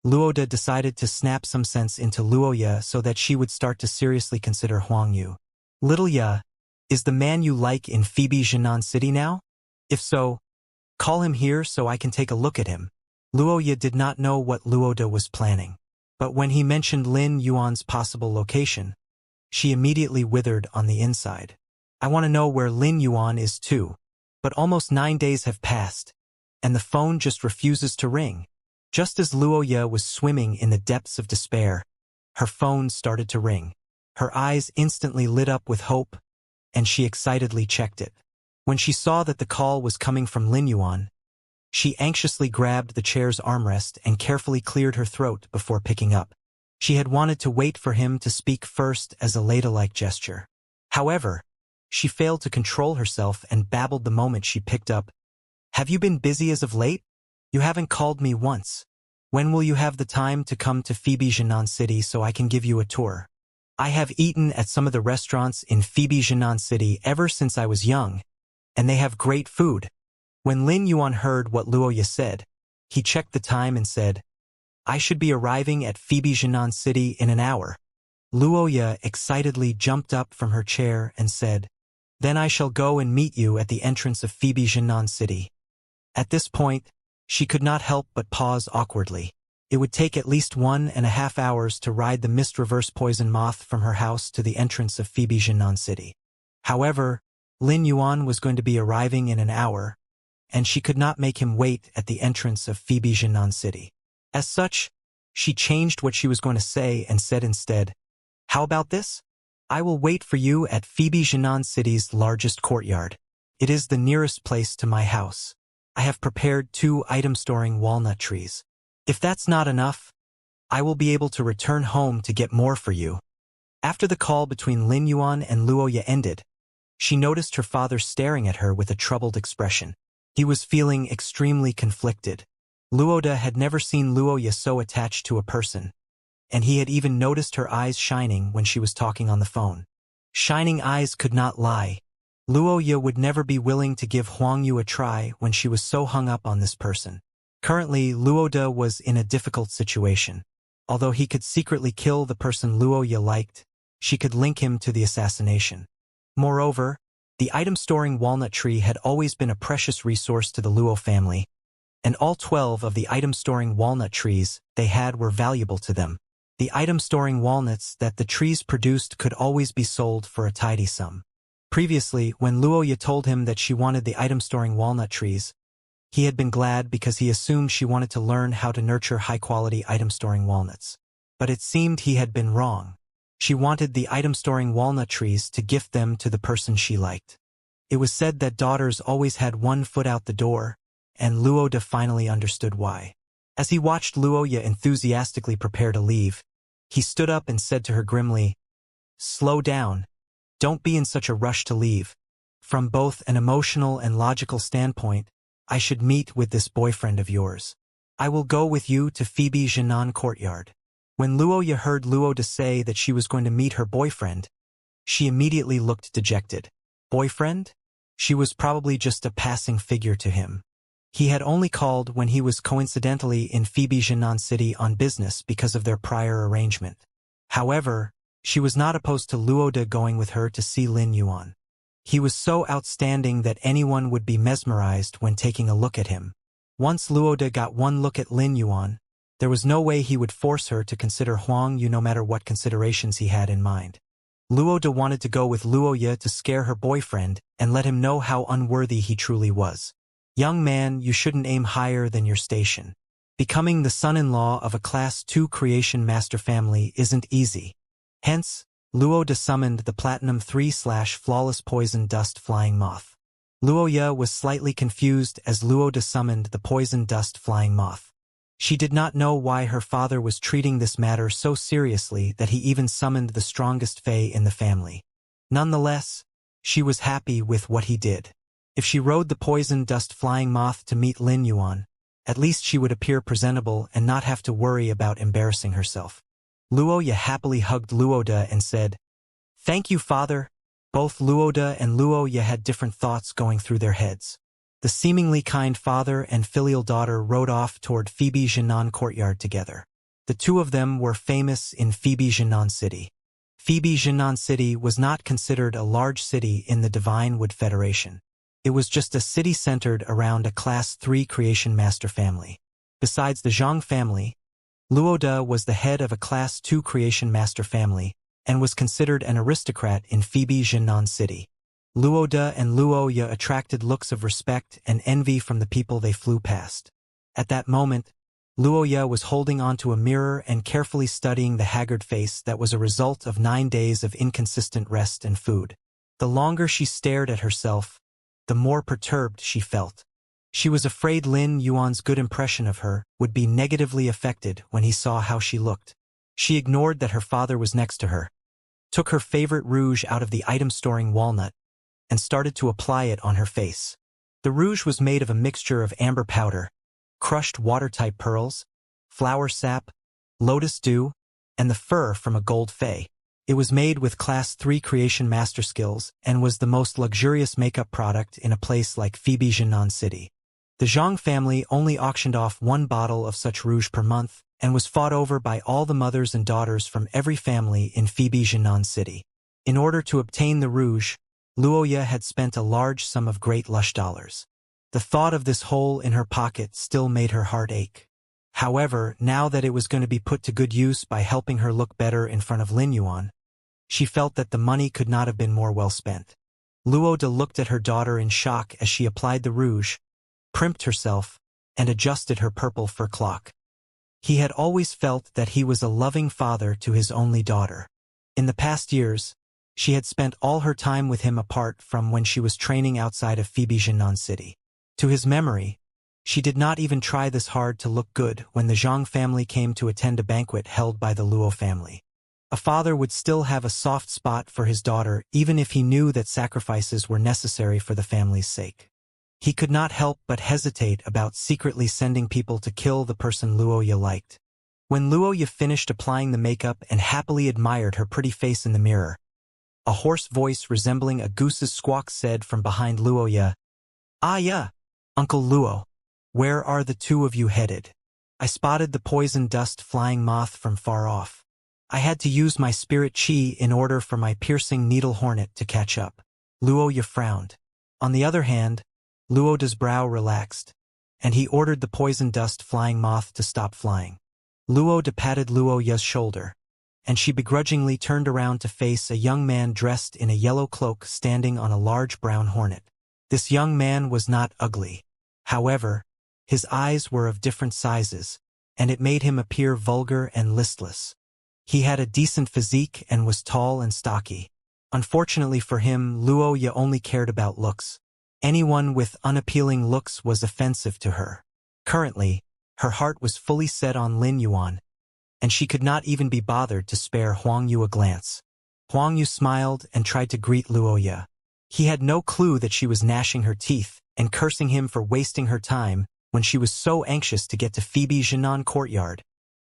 Luoda decided to snap some sense into Luoya so that she would start to seriously consider Huang Yu. "Little Ya, is the man you like in Phoebe Jinan City now? If so, call him here so I can take a look at him." Luoya did not know what Luoda was planning, but when he mentioned Lin Yuan's possible location, she immediately withered on the inside. "I want to know where Lin Yuan is too." But almost 9 days have passed, and the phone just refuses to ring. Just as Luoya was swimming in the depths of despair, her phone started to ring. Her eyes instantly lit up with hope, and she excitedly checked it. When she saw that the call was coming from Lin Yuan, she anxiously grabbed the chair's armrest and carefully cleared her throat before picking up. She had wanted to wait for him to speak first as a ladylike gesture. However, she failed to control herself and babbled the moment she picked up. "Have you been busy as of late? You haven't called me once. When will you have the time to come to Phoebe Jinan City so I can give you a tour? I have eaten at some of the restaurants in Phoebe Jinan City ever since I was young, and they have great food." When Lin Yuan heard what Luoya said, he checked the time and said, "I should be arriving at Phoebe Jinan City in an hour." Luoya excitedly jumped up from her chair and said, "Then I shall go and meet you at the entrance of Phoebe Jinan City." At this point, she could not help but pause awkwardly. It would take at least 1.5 hours to ride the mist reverse poison moth from her house to the entrance of Phoebe Jinan City. However, Lin Yuan was going to be arriving in an hour, and she could not make him wait at the entrance of Phoebe Jinan City. As such, she changed what she was going to say and said instead, "How about this? I will wait for you at Phoebe Jinan City's largest courtyard. It is the nearest place to my house. I have prepared 2 item-storing walnut trees. If that's not enough, I will be able to return home to get more for you." After the call between Lin Yuan and Luoya ended, she noticed her father staring at her with a troubled expression. He was feeling extremely conflicted. Luoda had never seen Luoya so attached to a person, and he had even noticed her eyes shining when she was talking on the phone. Shining eyes could not lie. Luoya would never be willing to give Huang Yu a try when she was so hung up on this person. Currently, Luoda was in a difficult situation. Although he could secretly kill the person Luoya liked, she could link him to the assassination. Moreover, the item-storing walnut tree had always been a precious resource to the Luo family, and all 12 of the item-storing walnut trees they had were valuable to them. The item-storing walnuts that the trees produced could always be sold for a tidy sum. Previously, when Luoya told him that she wanted the item-storing walnut trees, he had been glad because he assumed she wanted to learn how to nurture high-quality item-storing walnuts. But it seemed he had been wrong. She wanted the item-storing walnut trees to gift them to the person she liked. It was said that daughters always had one foot out the door, and Luoda finally understood why. As he watched Luoya enthusiastically prepare to leave, he stood up and said to her grimly, "Slow down. Don't be in such a rush to leave. From both an emotional and logical standpoint, I should meet with this boyfriend of yours. I will go with you to Phoebe Jinan courtyard." When Luoya heard Luoda say that she was going to meet her boyfriend, she immediately looked dejected. Boyfriend? She was probably just a passing figure to him. He had only called when he was coincidentally in Phoebe Jinan City on business because of their prior arrangement. However, she was not opposed to Luoda going with her to see Lin Yuan. He was so outstanding that anyone would be mesmerized when taking a look at him. Once Luoda got one look at Lin Yuan, there was no way he would force her to consider Huang Yu no matter what considerations he had in mind. Luoda wanted to go with Luoya to scare her boyfriend and let him know how unworthy he truly was. Young man, you shouldn't aim higher than your station. Becoming the son-in-law of a Class 2 creation master family isn't easy. Hence, Luoda summoned the Platinum 3/Flawless Poison Dust Flying Moth. Luoya was slightly confused as Luoda summoned the Poison Dust Flying Moth. She did not know why her father was treating this matter so seriously that he even summoned the strongest fae in the family. Nonetheless, she was happy with what he did. If she rode the Poison Dust Flying Moth to meet Lin Yuan, at least she would appear presentable and not have to worry about embarrassing herself. Luoya happily hugged Luoda and said, "Thank you, father." Both Luoda and Luoya had different thoughts going through their heads. The seemingly kind father and filial daughter rode off toward Phoebe Jinan courtyard together. The two of them were famous in Phoebe Jinan City. Phoebe Jinan City was not considered a large city in the Divine Wood Federation. It was just a city centered around a Class 3 creation master family. Besides the Zhang family, Luoda was the head of a Class 2 creation master family and was considered an aristocrat in Phoebe Jinan City. Luoda and Luoya attracted looks of respect and envy from the people they flew past. At that moment, Luoya was holding onto a mirror and carefully studying the haggard face that was a result of 9 days of inconsistent rest and food. The longer she stared at herself, the more perturbed she felt. She was afraid Lin Yuan's good impression of her would be negatively affected when he saw how she looked. She ignored that her father was next to her, took her favorite rouge out of the item-storing walnut, and started to apply it on her face. The rouge was made of a mixture of amber powder, crushed water-type pearls, flower sap, lotus dew, and the fur from a gold fae. It was made with Class 3 creation master skills and was the most luxurious makeup product in a place like Phoebe Jinan City. The Zhang family only auctioned off 1 bottle of such rouge per month and was fought over by all the mothers and daughters from every family in Phoebe Jinan City. In order to obtain the rouge, Luoya had spent a large sum of great lush dollars. The thought of this hole in her pocket still made her heart ache. However, now that it was going to be put to good use by helping her look better in front of Lin Yuan, she felt that the money could not have been more well spent. Luoda looked at her daughter in shock as she applied the rouge, primped herself, and adjusted her purple fur cloak. He had always felt that he was a loving father to his only daughter. In the past years, she had spent all her time with him apart from when she was training outside of Phoebe Jinan City. To his memory, she did not even try this hard to look good when the Zhang family came to attend a banquet held by the Luo family. A father would still have a soft spot for his daughter even if he knew that sacrifices were necessary for the family's sake. He could not help but hesitate about secretly sending people to kill the person Luoya liked. When Luoya finished applying the makeup and happily admired her pretty face in the mirror, a hoarse voice resembling a goose's squawk said from behind Luoya, "Ah yeah, Uncle Luo, where are the two of you headed? I spotted the poison dust flying moth from far off. I had to use my spirit chi in order for my piercing needle hornet to catch up." Luoya frowned. On the other hand, Luoda's brow relaxed, and he ordered the poison dust flying moth to stop flying. Luoda patted Luoya's shoulder, and she begrudgingly turned around to face a young man dressed in a yellow cloak standing on a large brown hornet. This young man was not ugly. However, his eyes were of different sizes, and it made him appear vulgar and listless. He had a decent physique and was tall and stocky. Unfortunately for him, Luoya only cared about looks. Anyone with unappealing looks was offensive to her. Currently, her heart was fully set on Lin Yuan, and she could not even be bothered to spare Huang Yu a glance. Huang Yu smiled and tried to greet Luoya. He had no clue that she was gnashing her teeth and cursing him for wasting her time when she was so anxious to get to Phoebe Jinan courtyard.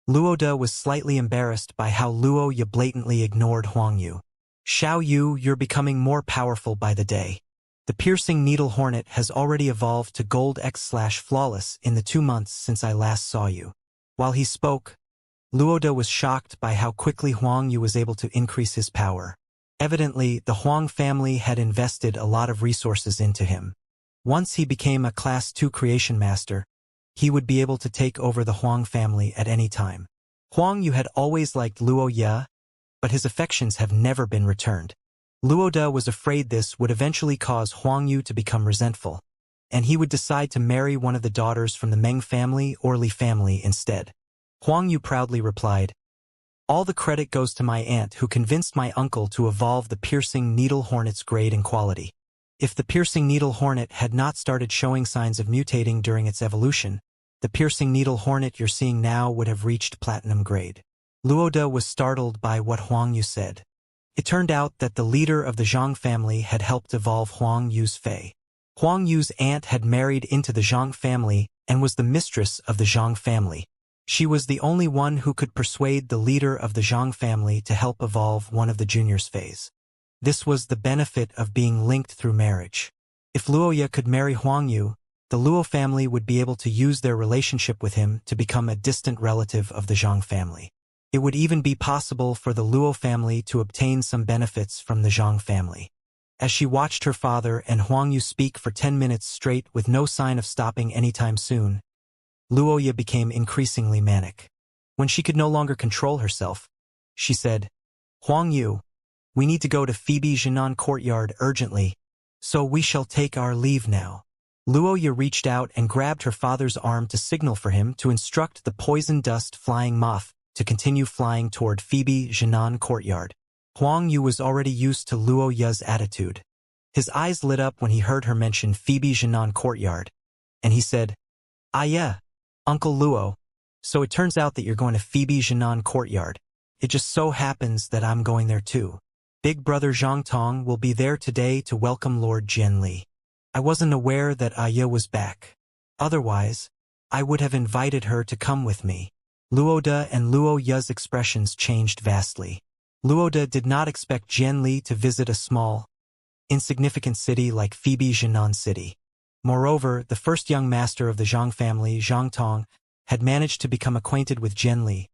Luoda was slightly embarrassed by how Luoya blatantly ignored Huang Yu. "Xiao Yu, you're becoming more powerful by the day. The piercing needle hornet has already evolved to Gold X/Flawless in the 2 months since I last saw you." While he spoke, Luoda was shocked by how quickly Huang Yu was able to increase his power. Evidently, the Huang family had invested a lot of resources into him. Once he became a Class 2 creation master, he would be able to take over the Huang family at any time. Huang Yu had always liked Luoya, but his affections have never been returned. Luoda was afraid this would eventually cause Huang Yu to become resentful, and he would decide to marry one of the daughters from the Meng family or Li family instead. Huang Yu proudly replied, "All the credit goes to my aunt who convinced my uncle to evolve the piercing needle hornet's grade and quality. If the piercing needle hornet had not started showing signs of mutating during its evolution, the piercing needle hornet you're seeing now would have reached platinum grade." Luoda was startled by what Huang Yu said. It turned out that the leader of the Zhang family had helped evolve Huang Yu's Fei. Huang Yu's aunt had married into the Zhang family and was the mistress of the Zhang family. She was the only one who could persuade the leader of the Zhang family to help evolve one of the junior's Feis. This was the benefit of being linked through marriage. If Luoya could marry Huang Yu, the Luo family would be able to use their relationship with him to become a distant relative of the Zhang family. It would even be possible for the Luo family to obtain some benefits from the Zhang family. As she watched her father and Huang Yu speak for 10 minutes straight with no sign of stopping anytime soon, Luoya became increasingly manic. When she could no longer control herself, she said, "Huang Yu, we need to go to Phoebe Jinan courtyard urgently, so we shall take our leave now." Luoya reached out and grabbed her father's arm to signal for him to instruct the poison dust flying moth to continue flying toward Phoebe Jinan courtyard. Huang Yu was already used to Luoya's attitude. His eyes lit up when he heard her mention Phoebe Jinan courtyard, and he said, "Ah yeah, Uncle Luo, so it turns out that you're going to Phoebe Jinan courtyard. It just so happens that I'm going there too. Big brother Zhang Tong will be there today to welcome Lord Jian Li. I wasn't aware that Aya was back. Otherwise, I would have invited her to come with me." Luoda and Luoya's expressions changed vastly. Luoda did not expect Jian Li to visit a small, insignificant city like Phoebe Jinan City. Moreover, the first young master of the Zhang family, Zhang Tong, had managed to become acquainted with Jian Li.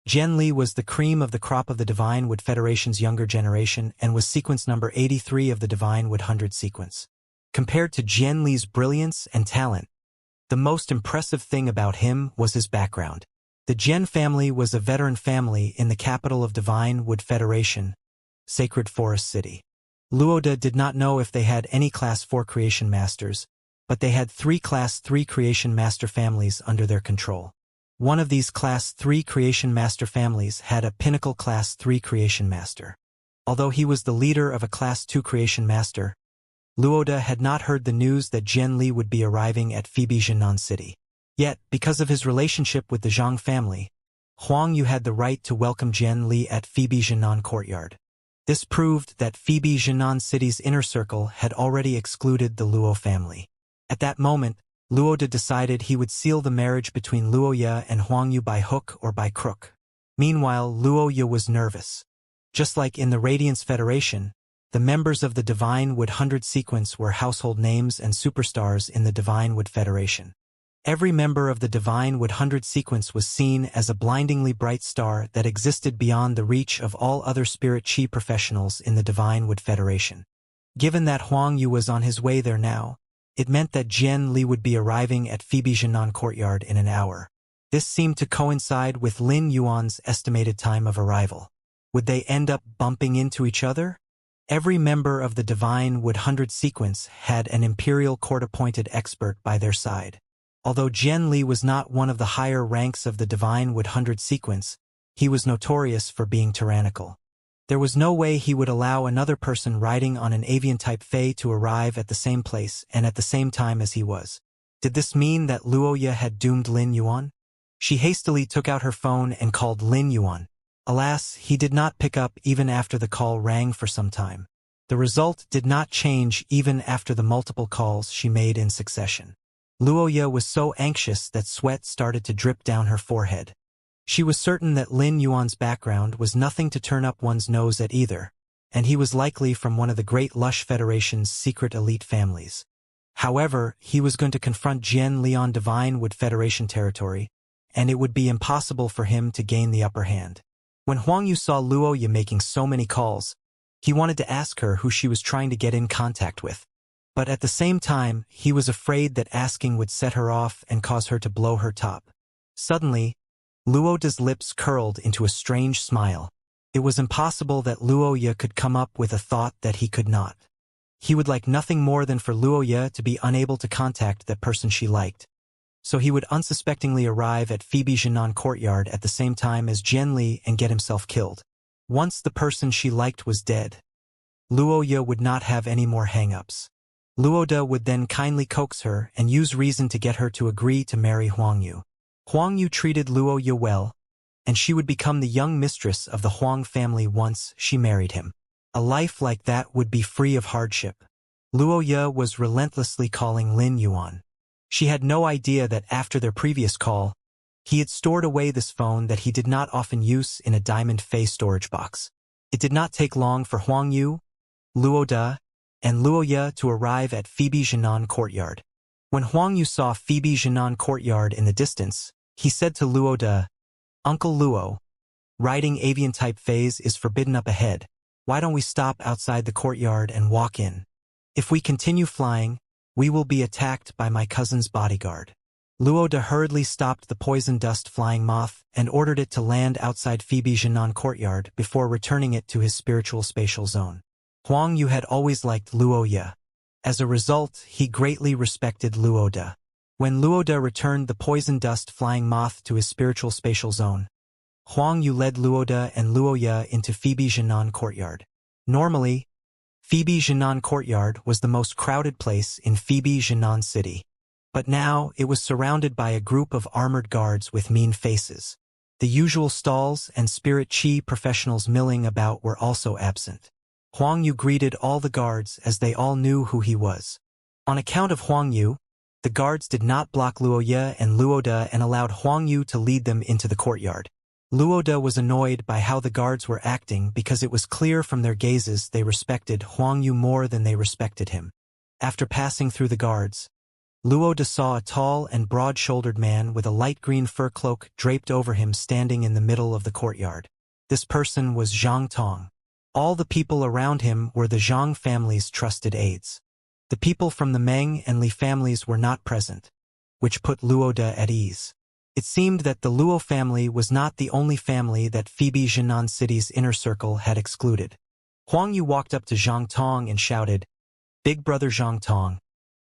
Jian Li was the cream of the crop of the Divine Wood Federation's younger generation and was sequence number 83 of the Divine Wood 100 sequence. Compared to Jian Li's brilliance and talent, the most impressive thing about him was his background. The Jian family was a veteran family in the capital of Divine Wood Federation, Sacred Forest City. Luoda did not know if they had any Class 4 creation masters, but they had 3 Class 3 creation master families under their control. One of these Class 3 creation master families had a pinnacle Class 3 creation master. Although he was the leader of a Class 2 creation master, Luoda had not heard the news that Jian Li would be arriving at Phoebe Jinan City. Yet, because of his relationship with the Zhang family, Huang Yu had the right to welcome Jian Li at Phoebe Jinan courtyard. This proved that Phoebe Jinan City's inner circle had already excluded the Luo family. At that moment, Luoda decided he would seal the marriage between Luoya and Huangyu by hook or by crook. Meanwhile, Luoya was nervous. Just like in the Radiance Federation, the members of the Divine Wood 100 sequence were household names and superstars in the Divine Wood Federation. Every member of the Divine Wood 100 sequence was seen as a blindingly bright star that existed beyond the reach of all other spirit chi professionals in the Divine Wood Federation. Given that Huang Yu was on his way there now, it meant that Jian Li would be arriving at Phoebe Jinan Courtyard in an hour. This seemed to coincide with Lin Yuan's estimated time of arrival. Would they end up bumping into each other? Every member of the Divine Wood 100 sequence had an imperial court-appointed expert by their side. Although Jian Li was not one of the higher ranks of the Divine Wood 100 sequence, he was notorious for being tyrannical. There was no way he would allow another person riding on an avian-type Fae to arrive at the same place and at the same time as he was. Did this mean that Luoya had doomed Lin Yuan? She hastily took out her phone and called Lin Yuan. Alas, he did not pick up even after the call rang for some time. The result did not change even after the multiple calls she made in succession. Luoya was so anxious that sweat started to drip down her forehead. She was certain that Lin Yuan's background was nothing to turn up one's nose at either, and he was likely from one of the great Lush Federation's secret elite families. However, he was going to confront Jian Li on Divine Wood Federation territory, and it would be impossible for him to gain the upper hand. When Huang Yu saw Luoya making so many calls, he wanted to ask her who she was trying to get in contact with. But at the same time, he was afraid that asking would set her off and cause her to blow her top. Suddenly, Luoda's lips curled into a strange smile. It was impossible that Luoya could come up with a thought that he could not. He would like nothing more than for Luoya to be unable to contact that person she liked. So he would unsuspectingly arrive at Phoebe Jinan Courtyard at the same time as Jian Li and get himself killed. Once the person she liked was dead, Luoya would not have any more hang-ups. Luoda would then kindly coax her and use reason to get her to agree to marry Huang Yu. Huang Yu treated Luoya well, and she would become the young mistress of the Huang family once she married him. A life like that would be free of hardship. Luoya was relentlessly calling Lin Yuan. She had no idea that after their previous call, he had stored away this phone that he did not often use in a diamond face storage box. It did not take long for Huang Yu, Luoda, and Luoya to arrive at Phoebe Jinan Courtyard. When Huang Yu saw Phoebe Jinan Courtyard in the distance, he said to Luoda, "Uncle Luo, riding avian-type phase is forbidden up ahead. Why don't we stop outside the courtyard and walk in? If we continue flying, we will be attacked by my cousin's bodyguard." Luoda hurriedly stopped the poison dust flying moth and ordered it to land outside Phoebe Jinan Courtyard before returning it to his spiritual spatial zone. Huang Yu had always liked Luoya. As a result, he greatly respected Luoda. When Luoda returned the poison dust flying moth to his spiritual spatial zone, Huang Yu led Luoda and Luoya into Phoebe Jinan Courtyard. Normally, Phoebe Jinan Courtyard was the most crowded place in Phoebe Jinan City. But now it was surrounded by a group of armored guards with mean faces. The usual stalls and spirit chi professionals milling about were also absent. Huang Yu greeted all the guards as they all knew who he was. On account of Huang Yu, the guards did not block Luoya and Luoda and allowed Huang Yu to lead them into the courtyard. Luoda was annoyed by how the guards were acting because it was clear from their gazes they respected Huang Yu more than they respected him. After passing through the guards, Luoda saw a tall and broad-shouldered man with a light green fur cloak draped over him standing in the middle of the courtyard. This person was Zhang Tong. All the people around him were the Zhang family's trusted aides. The people from the Meng and Li families were not present, which put Luoda at ease. It seemed that the Luo family was not the only family that Phoebe Jinan City's inner circle had excluded. Huang Yu walked up to Zhang Tong and shouted, "Big brother Zhang Tong,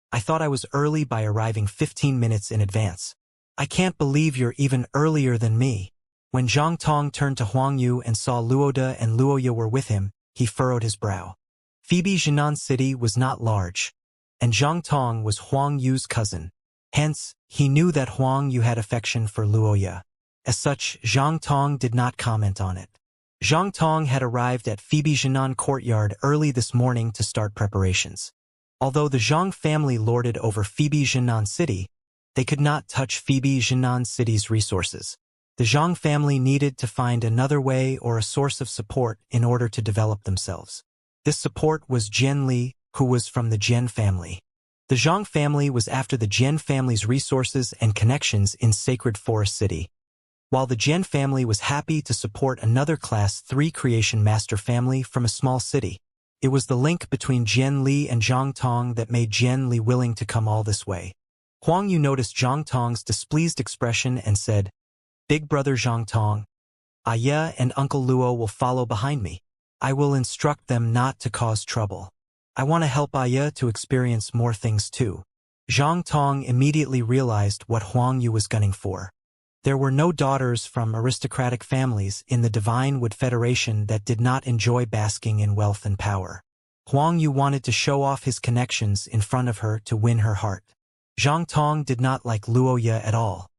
I thought I was early by arriving 15 minutes in advance. I can't believe you're even earlier than me." When Zhang Tong turned to Huang Yu and saw Luoda and Luoya were with him, he furrowed his brow. Phoebe Jinan City was not large, and Zhang Tong was Huang Yu's cousin. Hence, he knew that Huang Yu had affection for Luoya. As such, Zhang Tong did not comment on it. Zhang Tong had arrived at Phoebe Jinan Courtyard early this morning to start preparations. Although the Zhang family lorded over Phoebe Jinan City, they could not touch Phoebe Jinan City's resources. The Zhang family needed to find another way or a source of support in order to develop themselves. This support was Jian Li, who was from the Jian family. The Zhang family was after the Jian family's resources and connections in Sacred Forest City, while the Jian family was happy to support another Class 3 creation master family from a small city. It was the link between Jian Li and Zhang Tong that made Jian Li willing to come all this way. Huang Yu noticed Zhang Tong's displeased expression and said, "Big brother Zhang Tong, Aya and Uncle Luo will follow behind me. I will instruct them not to cause trouble. I want to help Aya to experience more things too." Zhang Tong immediately realized what Huang Yu was gunning for. There were no daughters from aristocratic families in the Divine Wood Federation that did not enjoy basking in wealth and power. Huang Yu wanted to show off his connections in front of her to win her heart. Zhang Tong did not like Luo Ye at all.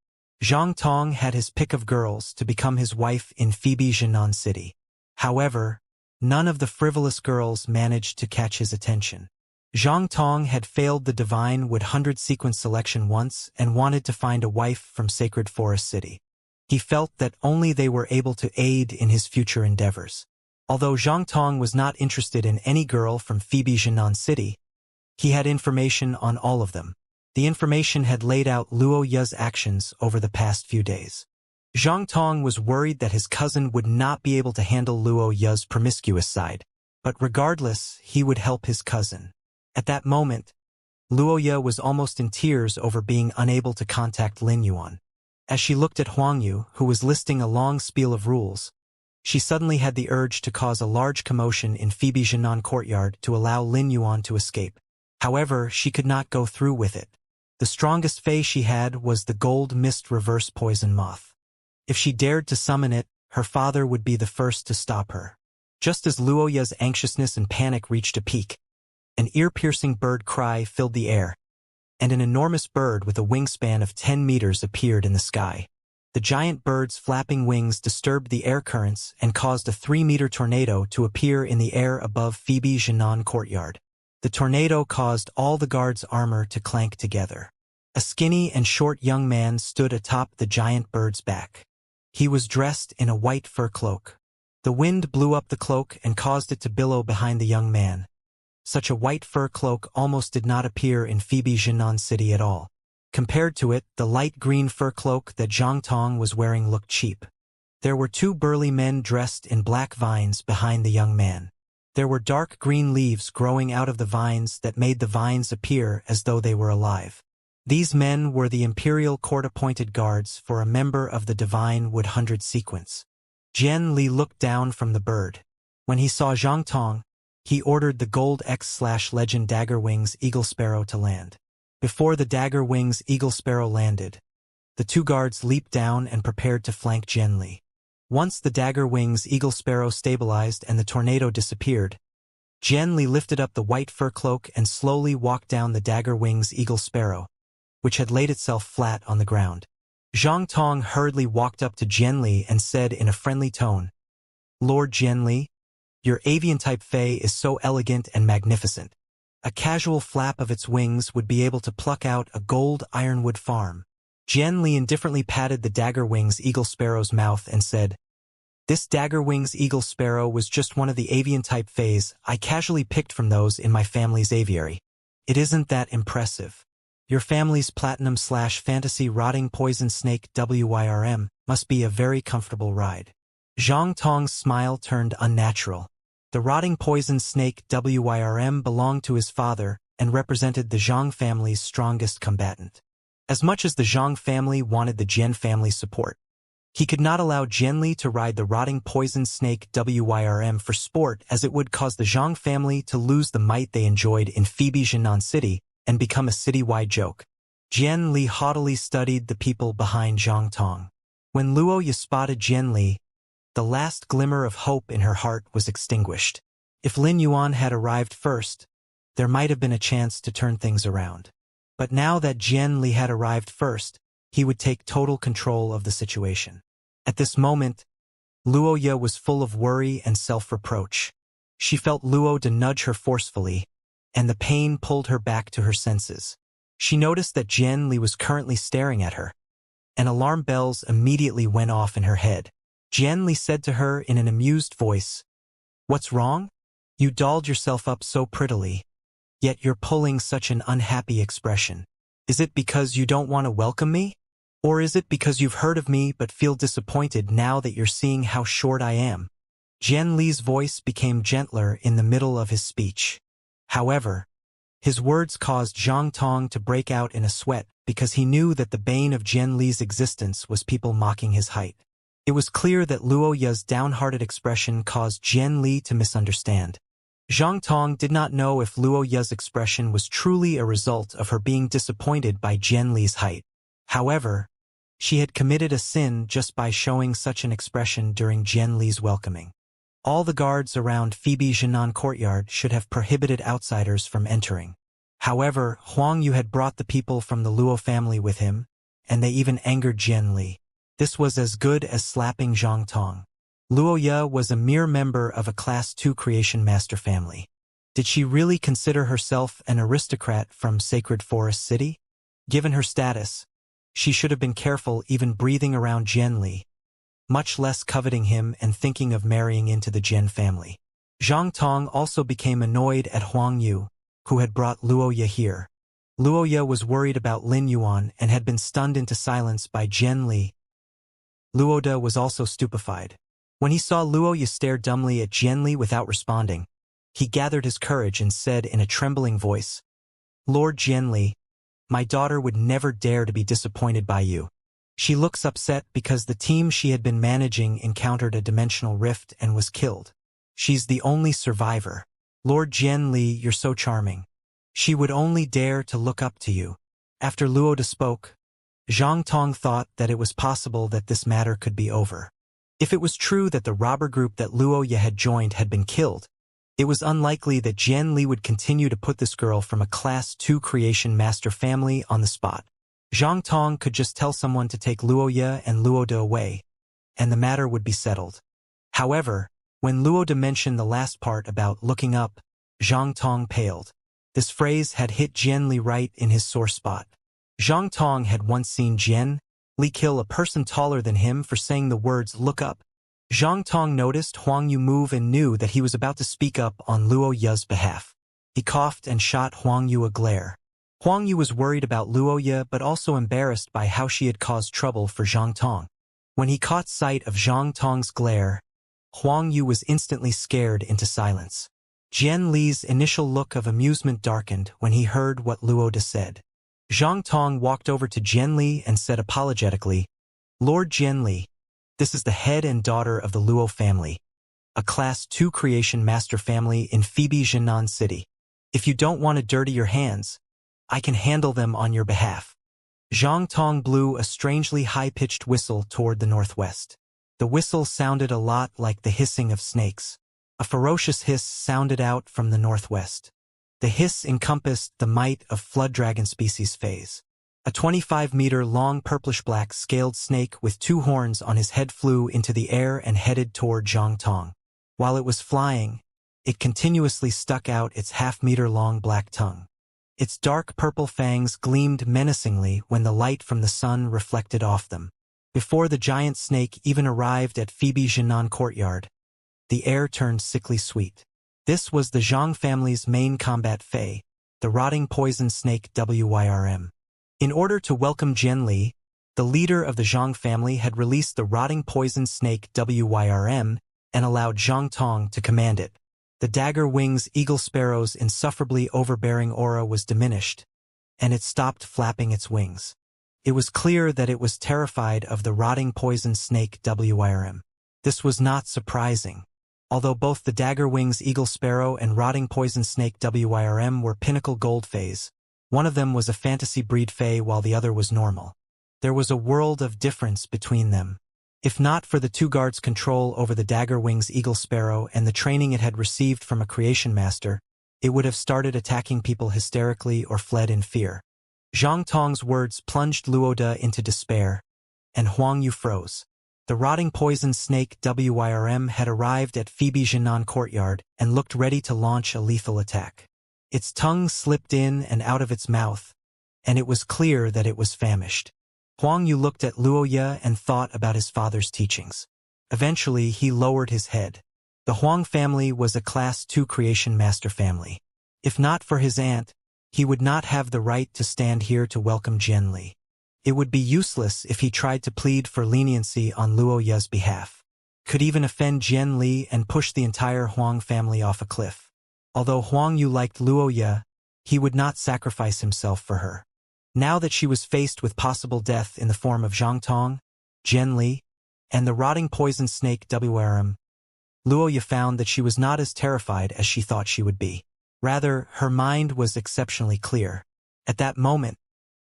Zhang Tong had his pick of girls to become his wife in Phoebe Jinan City. However, none of the frivolous girls managed to catch his attention. Zhang Tong had failed the Divine Wood 100 sequence selection once and wanted to find a wife from Sacred Forest City. He felt that only they were able to aid in his future endeavors. Although Zhang Tong was not interested in any girl from Phoebe Jinan City, he had information on all of them. The information had laid out Luo Ye's actions over the past few days. Zhang Tong was worried that his cousin would not be able to handle Luo Ye's promiscuous side, but regardless, he would help his cousin. At that moment, Luo Ye was almost in tears over being unable to contact Lin Yuan. As she looked at Huang Yu, who was listing a long spiel of rules, she suddenly had the urge to cause a large commotion in Phoebe Jinan courtyard to allow Lin Yuan to escape. However, she could not go through with it. The strongest fey she had was the gold mist reverse poison moth. If she dared to summon it, her father would be the first to stop her. Just as Luo Ye's anxiousness and panic reached a peak, an ear-piercing bird cry filled the air, and an enormous bird with a wingspan of 10 meters appeared in the sky. The giant bird's flapping wings disturbed the air currents and caused a 3-meter tornado to appear in the air above Phoebe Jinan courtyard. The tornado caused all the guards' armor to clank together. A skinny and short young man stood atop the giant bird's back. He was dressed in a white fur cloak. The wind blew up the cloak and caused it to billow behind the young man. Such a white fur cloak almost did not appear in Phoebe Jinan City at all. Compared to it, the light green fur cloak that Zhang Tong was wearing looked cheap. There were 2 burly men dressed in black vines behind the young man. There were dark green leaves growing out of the vines that made the vines appear as though they were alive. These men were the Imperial Court-appointed guards for a member of the Divine Wood 100 sequence. Jian Li looked down from the bird. When he saw Zhang Tong, he ordered the Gold X/Legend Dagger Wings Eagle Sparrow to land. Before the Dagger Wings Eagle Sparrow landed, the 2 guards leaped down and prepared to flank Jian Li. Once the Dagger Wings Eagle Sparrow stabilized and the tornado disappeared, Jian Li lifted up the white fur cloak and slowly walked down the Dagger Wings Eagle Sparrow, which had laid itself flat on the ground. Zhang Tong hurriedly walked up to Jian Li and said in a friendly tone, "Lord Jian Li, your avian-type fey is so elegant and magnificent. A casual flap of its wings would be able to pluck out a gold ironwood farm." Jian Li indifferently patted the Dagger Wings Eagle Sparrow's mouth and said, "This Dagger Wings Eagle Sparrow was just one of the avian-type fays I casually picked from those in my family's aviary. It isn't that impressive. Your family's platinum/fantasy rotting poison snake WYRM must be a very comfortable ride." Zhang Tong's smile turned unnatural. The rotting poison snake WYRM belonged to his father and represented the Zhang family's strongest combatant. As much as the Zhang family wanted the Jian family's support, he could not allow Jian Li to ride the rotting poison snake WYRM for sport, as it would cause the Zhang family to lose the might they enjoyed in Phoebe Jinan City and become a citywide joke. Jian Li haughtily studied the people behind Zhang Tong. When Luo Ye spotted Jian Li, the last glimmer of hope in her heart was extinguished. If Lin Yuan had arrived first, there might have been a chance to turn things around. But now that Jian Li had arrived first, he would take total control of the situation. At this moment, Luo Ye was full of worry and self-reproach. She felt Luo to nudge her forcefully, and the pain pulled her back to her senses. She noticed that Jian Li was currently staring at her, and alarm bells immediately went off in her head. Jian Li said to her in an amused voice, "What's wrong? You dolled yourself up so prettily, yet you're pulling such an unhappy expression. Is it because you don't want to welcome me? Or is it because you've heard of me but feel disappointed now that you're seeing how short I am?" Jian Li's voice became gentler in the middle of his speech. However, his words caused Zhang Tong to break out in a sweat because he knew that the bane of Jian Li's existence was people mocking his height. It was clear that Luo Ye's downhearted expression caused Jian Li to misunderstand. Zhang Tong did not know if Luo Ye's expression was truly a result of her being disappointed by Jian Li's height. However, she had committed a sin just by showing such an expression during Jian Li's welcoming. All the guards around Phoebe Jinan courtyard should have prohibited outsiders from entering. However, Huang Yu had brought the people from the Luo family with him, and they even angered Jian Li. This was as good as slapping Zhang Tong. Luo Ye was a mere member of a Class 2 Creation Master family. Did she really consider herself an aristocrat from Sacred Forest City? Given her status, she should have been careful even breathing around Jian Li, much less coveting him and thinking of marrying into the Jian family. Zhang Tong also became annoyed at Huang Yu, who had brought Luo Ye here. Luo Ye was worried about Lin Yuan and had been stunned into silence by Jian Li. Luo De was also stupefied. When he saw Luo Ye stare dumbly at Jian Li without responding, he gathered his courage and said in a trembling voice, "Lord Jian Li, my daughter would never dare to be disappointed by you. She looks upset because the team she had been managing encountered a dimensional rift and was killed. She's the only survivor. Lord Jian Li, you're so charming. She would only dare to look up to you." After Luo De spoke, Zhang Tong thought that it was possible that this matter could be over. If it was true that the robber group that Luo Ye had joined had been killed, it was unlikely that Jian Li would continue to put this girl from a Class 2 Creation Master family on the spot. Zhang Tong could just tell someone to take Luo Ye and Luo De away, and the matter would be settled. However, when Luo De mentioned the last part about looking up, Zhang Tong paled. This phrase had hit Jian Li right in his sore spot. Zhang Tong had once seen Jian Li kill a person taller than him for saying the words "look up." Zhang Tong noticed Huang Yu move and knew that he was about to speak up on Luo Ye's behalf. He coughed and shot Huang Yu a glare. Huang Yu was worried about Luo Ye but also embarrassed by how she had caused trouble for Zhang Tong. When he caught sight of Zhang Tong's glare, Huang Yu was instantly scared into silence. Jian Li's initial look of amusement darkened when he heard what Luo De said. Zhang Tong walked over to Jian Li and said apologetically, "Lord Jian Li, this is the head and daughter of the Luo family, a Class 2 Creation Master family in Phoebe Jinan City. If you don't want to dirty your hands, I can handle them on your behalf." Zhang Tong blew a strangely high-pitched whistle toward the northwest. The whistle sounded a lot like the hissing of snakes. A ferocious hiss sounded out from the northwest. The hiss encompassed the might of flood dragon species phase. A 25-meter-long purplish-black scaled snake with 2 horns on his head flew into the air and headed toward Zhang Tong. While it was flying, it continuously stuck out its half-meter-long black tongue. Its dark purple fangs gleamed menacingly when the light from the sun reflected off them. Before the giant snake even arrived at Phoebe Jinan courtyard, the air turned sickly sweet. This was the Zhang family's main combat fey, the rotting poison snake Wyrm. In order to welcome Jian Li, the leader of the Zhang family had released the rotting poison snake Wyrm and allowed Zhang Tong to command it. The dagger wings eagle sparrow's insufferably overbearing aura was diminished, and it stopped flapping its wings. It was clear that it was terrified of the rotting poison snake Wyrm. This was not surprising. Although both the dagger wings eagle sparrow and rotting poison snake Wyrm were pinnacle gold fays, one of them was a fantasy breed fey while the other was normal. There was a world of difference between them. If not for the 2 guards' control over the dagger wings eagle sparrow and the training it had received from a creation master, it would have started attacking people hysterically or fled in fear. Zhang Tong's words plunged Luo De into despair, and Huang Yu froze. The rotting poison snake Wyrm had arrived at Phoebe Jinan courtyard and looked ready to launch a lethal attack. Its tongue slipped in and out of its mouth, and it was clear that it was famished. Huang Yu looked at Luoya and thought about his father's teachings. Eventually, he lowered his head. The Huang family was a Class 2 creation master family. If not for his aunt, he would not have the right to stand here to welcome Jian Li. It would be useless if he tried to plead for leniency on Luoya's behalf. Could even offend Jian Li and push the entire Huang family off a cliff. Although Huang Yu liked Luoya, he would not sacrifice himself for her. Now that she was faced with possible death in the form of Zhang Tong, Jian Li, and the rotting poison snake Wrm, Luoya found that she was not as terrified as she thought she would be. Rather, her mind was exceptionally clear. At that moment,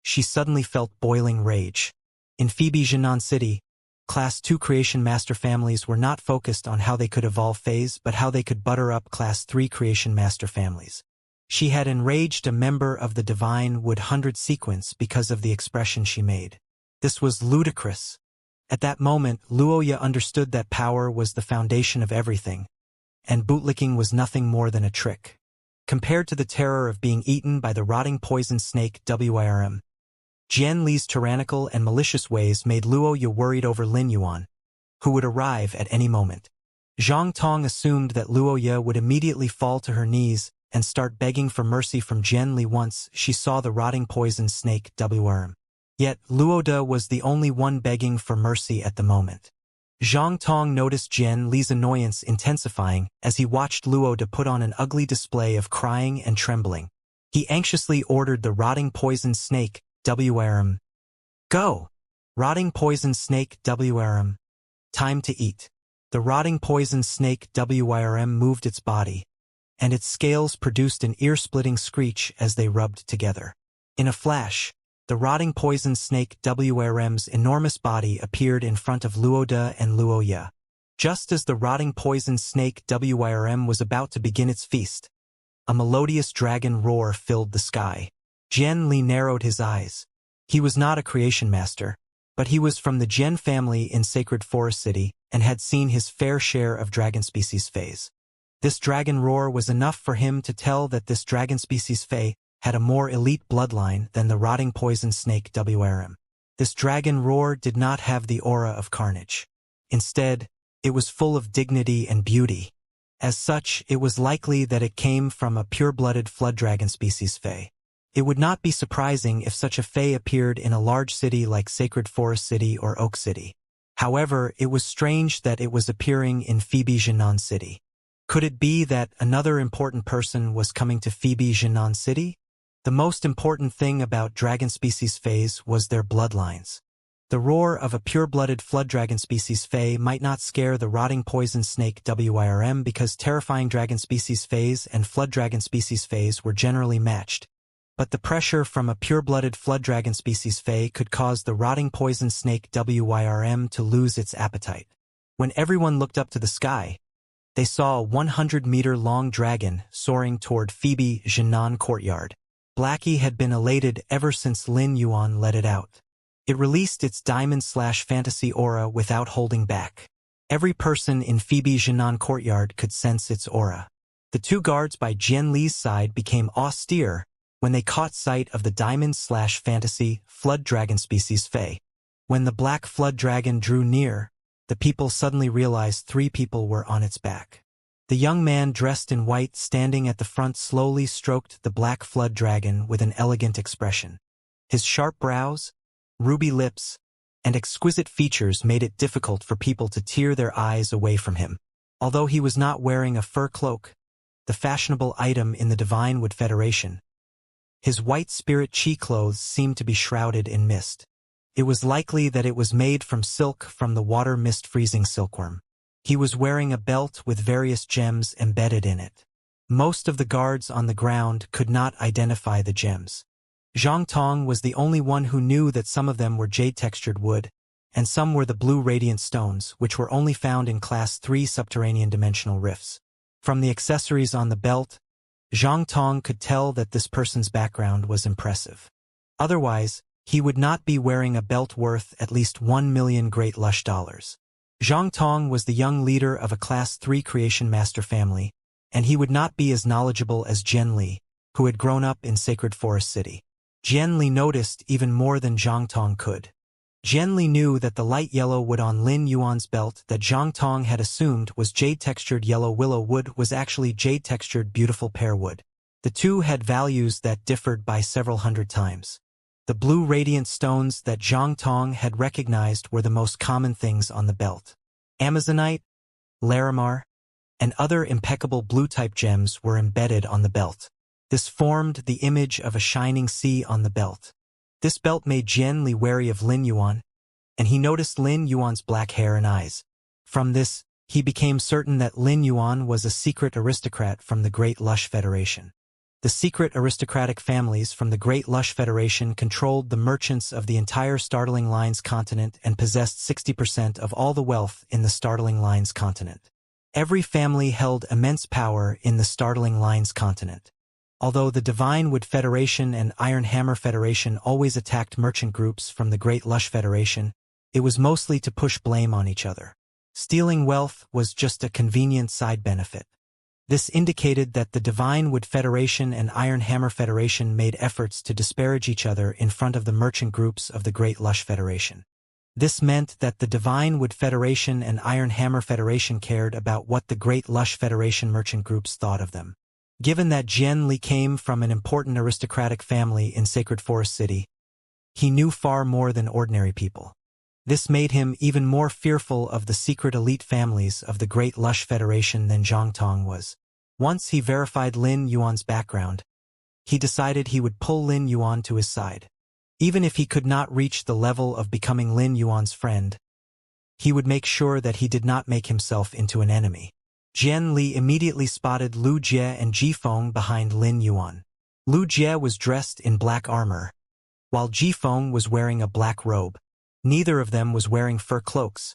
she suddenly felt boiling rage. In Phoebe Jinan City, Class 2 creation master families were not focused on how they could evolve phase but how they could butter up Class 3 creation master families. She had enraged a member of the Divine Wood 100 sequence because of the expression she made. This was ludicrous. At that moment, Luoya understood that power was the foundation of everything, and bootlicking was nothing more than a trick. Compared to the terror of being eaten by the rotting poison snake Wrm, Jian Li's tyrannical and malicious ways made Luoya worried over Lin Yuan, who would arrive at any moment. Zhang Tong assumed that Luoya would immediately fall to her knees and start begging for mercy from Jian Li once she saw the rotting poison snake Wrm. Yet, Luoda was the only one begging for mercy at the moment. Zhang Tong noticed Jian Li's annoyance intensifying as he watched Luoda put on an ugly display of crying and trembling. He anxiously ordered the rotting poison snake Wrm. Go! Rotting poison snake Wrm. Time to eat. The rotting poison snake Wrm moved its body, and its scales produced an ear-splitting screech as they rubbed together. In a flash, the rotting poison snake Wrm's enormous body appeared in front of Luoda and Luoya. Just as the rotting poison snake Wrm was about to begin its feast, a melodious dragon roar filled the sky. Jian Li narrowed his eyes. He was not a creation master, but he was from the Jian family in Sacred Forest City and had seen his fair share of dragon species phase. This dragon roar was enough for him to tell that this dragon species Fey had a more elite bloodline than the rotting poison snake Wrm. This dragon roar did not have the aura of carnage. Instead, it was full of dignity and beauty. As such, it was likely that it came from a pure-blooded flood dragon species Fey. It would not be surprising if such a Fey appeared in a large city like Sacred Forest City or Oak City. However, it was strange that it was appearing in Phoebe Jinan City. Could it be that another important person was coming to Phoebe Jinan City? The most important thing about dragon species Fays was their bloodlines. The roar of a pure-blooded flood dragon species Fey might not scare the rotting poison snake Wrm because terrifying dragon species Fays and flood dragon species Fays were generally matched. But the pressure from a pure-blooded flood dragon species Fey could cause the rotting poison snake Wrm to lose its appetite. When everyone looked up to the sky, they saw a 100-meter-long dragon soaring toward Phoebe Jinan courtyard. Blackie had been elated ever since Lin Yuan let it out. It released its diamond-slash-fantasy aura without holding back. Every person in Phoebe Jinan courtyard could sense its aura. The two guards by Jian Li's side became austere when they caught sight of the diamond-slash-fantasy flood dragon species Fey. When the black flood dragon drew near, the people suddenly realized 3 people were on its back. The young man dressed in white standing at the front slowly stroked the black flood dragon with an elegant expression. His sharp brows, ruby lips, and exquisite features made it difficult for people to tear their eyes away from him. Although he was not wearing a fur cloak, the fashionable item in the Divine Wood Federation, his white spirit chi clothes seemed to be shrouded in mist. It was likely that it was made from silk from the water mist freezing silkworm. He was wearing a belt with various gems embedded in it. Most of the guards on the ground could not identify the gems. Zhang Tong was the only one who knew that some of them were jade-textured wood, and some were the blue radiant stones, which were only found in Class 3 subterranean dimensional rifts. From the accessories on the belt, Zhang Tong could tell that this person's background was impressive. Otherwise, he would not be wearing a belt worth at least 1 million great lush dollars. Zhang Tong was the young leader of a Class 3 creation master family, and he would not be as knowledgeable as Jian Li, who had grown up in Sacred Forest City. Jian Li noticed even more than Zhang Tong could. Jian Li knew that the light yellow wood on Lin Yuan's belt that Zhang Tong had assumed was jade-textured yellow willow wood was actually jade-textured beautiful pear wood. The two had values that differed by several hundred times. The blue radiant stones that Zhang Tong had recognized were the most common things on the belt. Amazonite, Larimar, and other impeccable blue-type gems were embedded on the belt. This formed the image of a shining sea on the belt. This belt made Jian Li wary of Lin Yuan, and he noticed Lin Yuan's black hair and eyes. From this, he became certain that Lin Yuan was a secret aristocrat from the Great Lush Federation. The secret aristocratic families from the Great Lush Federation controlled the merchants of the entire Startling Lines continent and possessed 60% of all the wealth in the Startling Lines continent. Every family held immense power in the Startling Lines continent. Although the Divine Wood Federation and Iron Hammer Federation always attacked merchant groups from the Great Lush Federation, it was mostly to push blame on each other. Stealing wealth was just a convenient side benefit. This indicated that the Divine Wood Federation and Iron Hammer Federation made efforts to disparage each other in front of the merchant groups of the Great Lush Federation. This meant that the Divine Wood Federation and Iron Hammer Federation cared about what the Great Lush Federation merchant groups thought of them. Given that Jian Li came from an important aristocratic family in Sacred Forest City, he knew far more than ordinary people. This made him even more fearful of the secret elite families of the Great Lush Federation than Zhang Tong was. Once he verified Lin Yuan's background, he decided he would pull Lin Yuan to his side. Even if he could not reach the level of becoming Lin Yuan's friend, he would make sure that he did not make himself into an enemy. Jian Li immediately spotted Lu Jie and Ji Feng behind Lin Yuan. Lu Jie was dressed in black armor, while Ji Feng was wearing a black robe. Neither of them was wearing fur cloaks,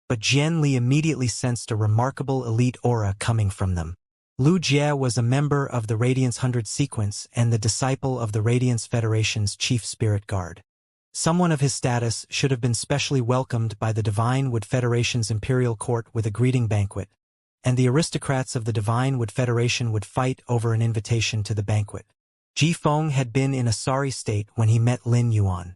but Jian Li immediately sensed a remarkable elite aura coming from them. Lu Jie was a member of the Radiance 100 sequence and the disciple of the Radiance Federation's chief spirit guard. Someone of his status should have been specially welcomed by the Divine Wood Federation's imperial court with a greeting banquet, and the aristocrats of the Divine Wood Federation would fight over an invitation to the banquet. Ji Feng had been in a sorry state when he met Lin Yuan.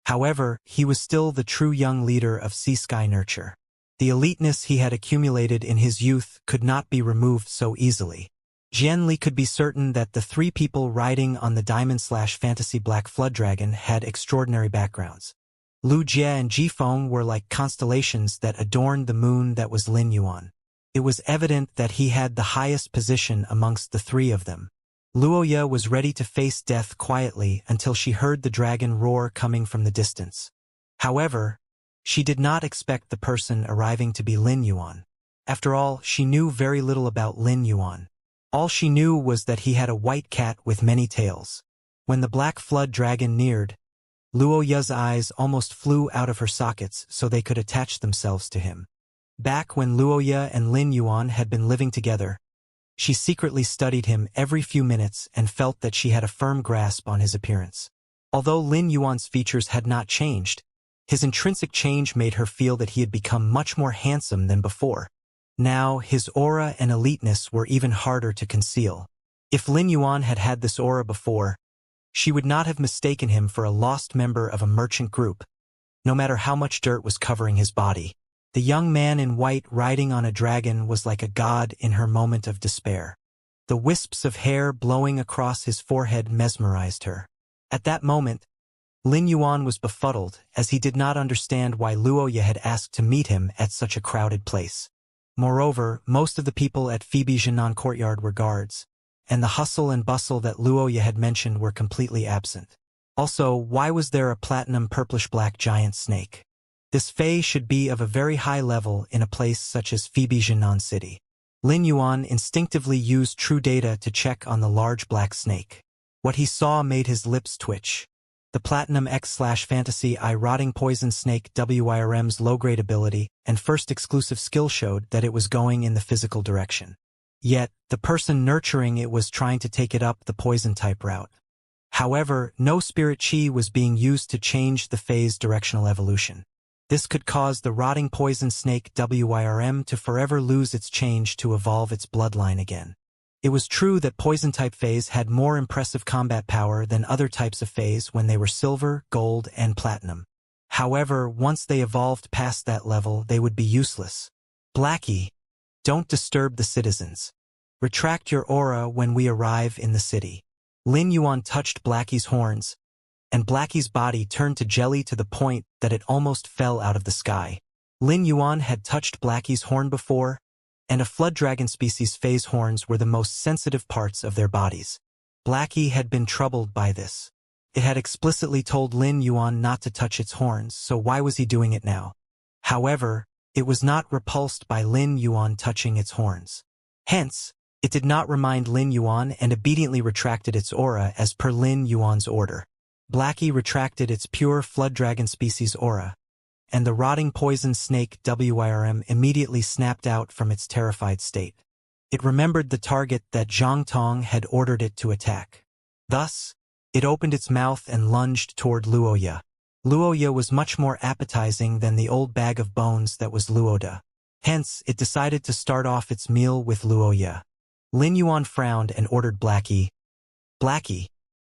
However, he was still the true young leader of Sea Sky Nurture. The eliteness he had accumulated in his youth could not be removed so easily. Jian Li could be certain that the three people riding on the Diamond/Fantasy Black Flood Dragon had extraordinary backgrounds. Lu Jie and Ji Feng were like constellations that adorned the moon that was Lin Yuan. It was evident that he had the highest position amongst the three of them. Luoya was ready to face death quietly until she heard the dragon roar coming from the distance. However, she did not expect the person arriving to be Lin Yuan. After all, she knew very little about Lin Yuan. All she knew was that he had a white cat with many tails. When the Black Flood Dragon neared, Luoya's eyes almost flew out of her sockets so they could attach themselves to him. Back when Luoya and Lin Yuan had been living together, she secretly studied him every few minutes and felt that she had a firm grasp on his appearance. Although Lin Yuan's features had not changed, his intrinsic change made her feel that he had become much more handsome than before. Now, his aura and eliteness were even harder to conceal. If Lin Yuan had had this aura before, she would not have mistaken him for a lost member of a merchant group, no matter how much dirt was covering his body. The young man in white riding on a dragon was like a god in her moment of despair. The wisps of hair blowing across his forehead mesmerized her. At that moment, Lin Yuan was befuddled, as he did not understand why Luoya had asked to meet him at such a crowded place. Moreover, most of the people at Phoebe Jinan Courtyard were guards, and the hustle and bustle that Luoya had mentioned were completely absent. Also, why was there a platinum purplish-black giant snake? This fae should be of a very high level in a place such as Phoebe Jinan City. Lin Yuan instinctively used true data to check on the large black snake. What he saw made his lips twitch. The Platinum X/Fantasy I Rotting Poison Snake WIRM's low-grade ability and first exclusive skill showed that it was going in the physical direction. Yet, the person nurturing it was trying to take it up the poison-type route. However, no spirit chi was being used to change the fae's directional evolution. This could cause the Rotting Poison Snake WIRM to forever lose its change to evolve its bloodline again. It was true that poison-type Fays had more impressive combat power than other types of Fays when they were silver, gold, and platinum. However, once they evolved past that level, they would be useless. Blackie, don't disturb the citizens. Retract your aura when we arrive in the city. Lin Yuan touched Blackie's horns, and Blackie's body turned to jelly to the point that it almost fell out of the sky. Lin Yuan had touched Blackie's horn before, and a flood dragon species Fae's horns were the most sensitive parts of their bodies. Blackie had been troubled by this. It had explicitly told Lin Yuan not to touch its horns, so why was he doing it now? However, it was not repulsed by Lin Yuan touching its horns. Hence, it did not remind Lin Yuan and obediently retracted its aura as per Lin Yuan's order. Blackie retracted its pure flood dragon species aura, and the rotting poison snake WIRM immediately snapped out from its terrified state. It remembered the target that Zhang Tong had ordered it to attack. Thus, it opened its mouth and lunged toward Luoya. Luoya was much more appetizing than the old bag of bones that was Luoda. Hence, it decided to start off its meal with Luoya. Lin Yuan frowned and ordered Blackie. Blackie,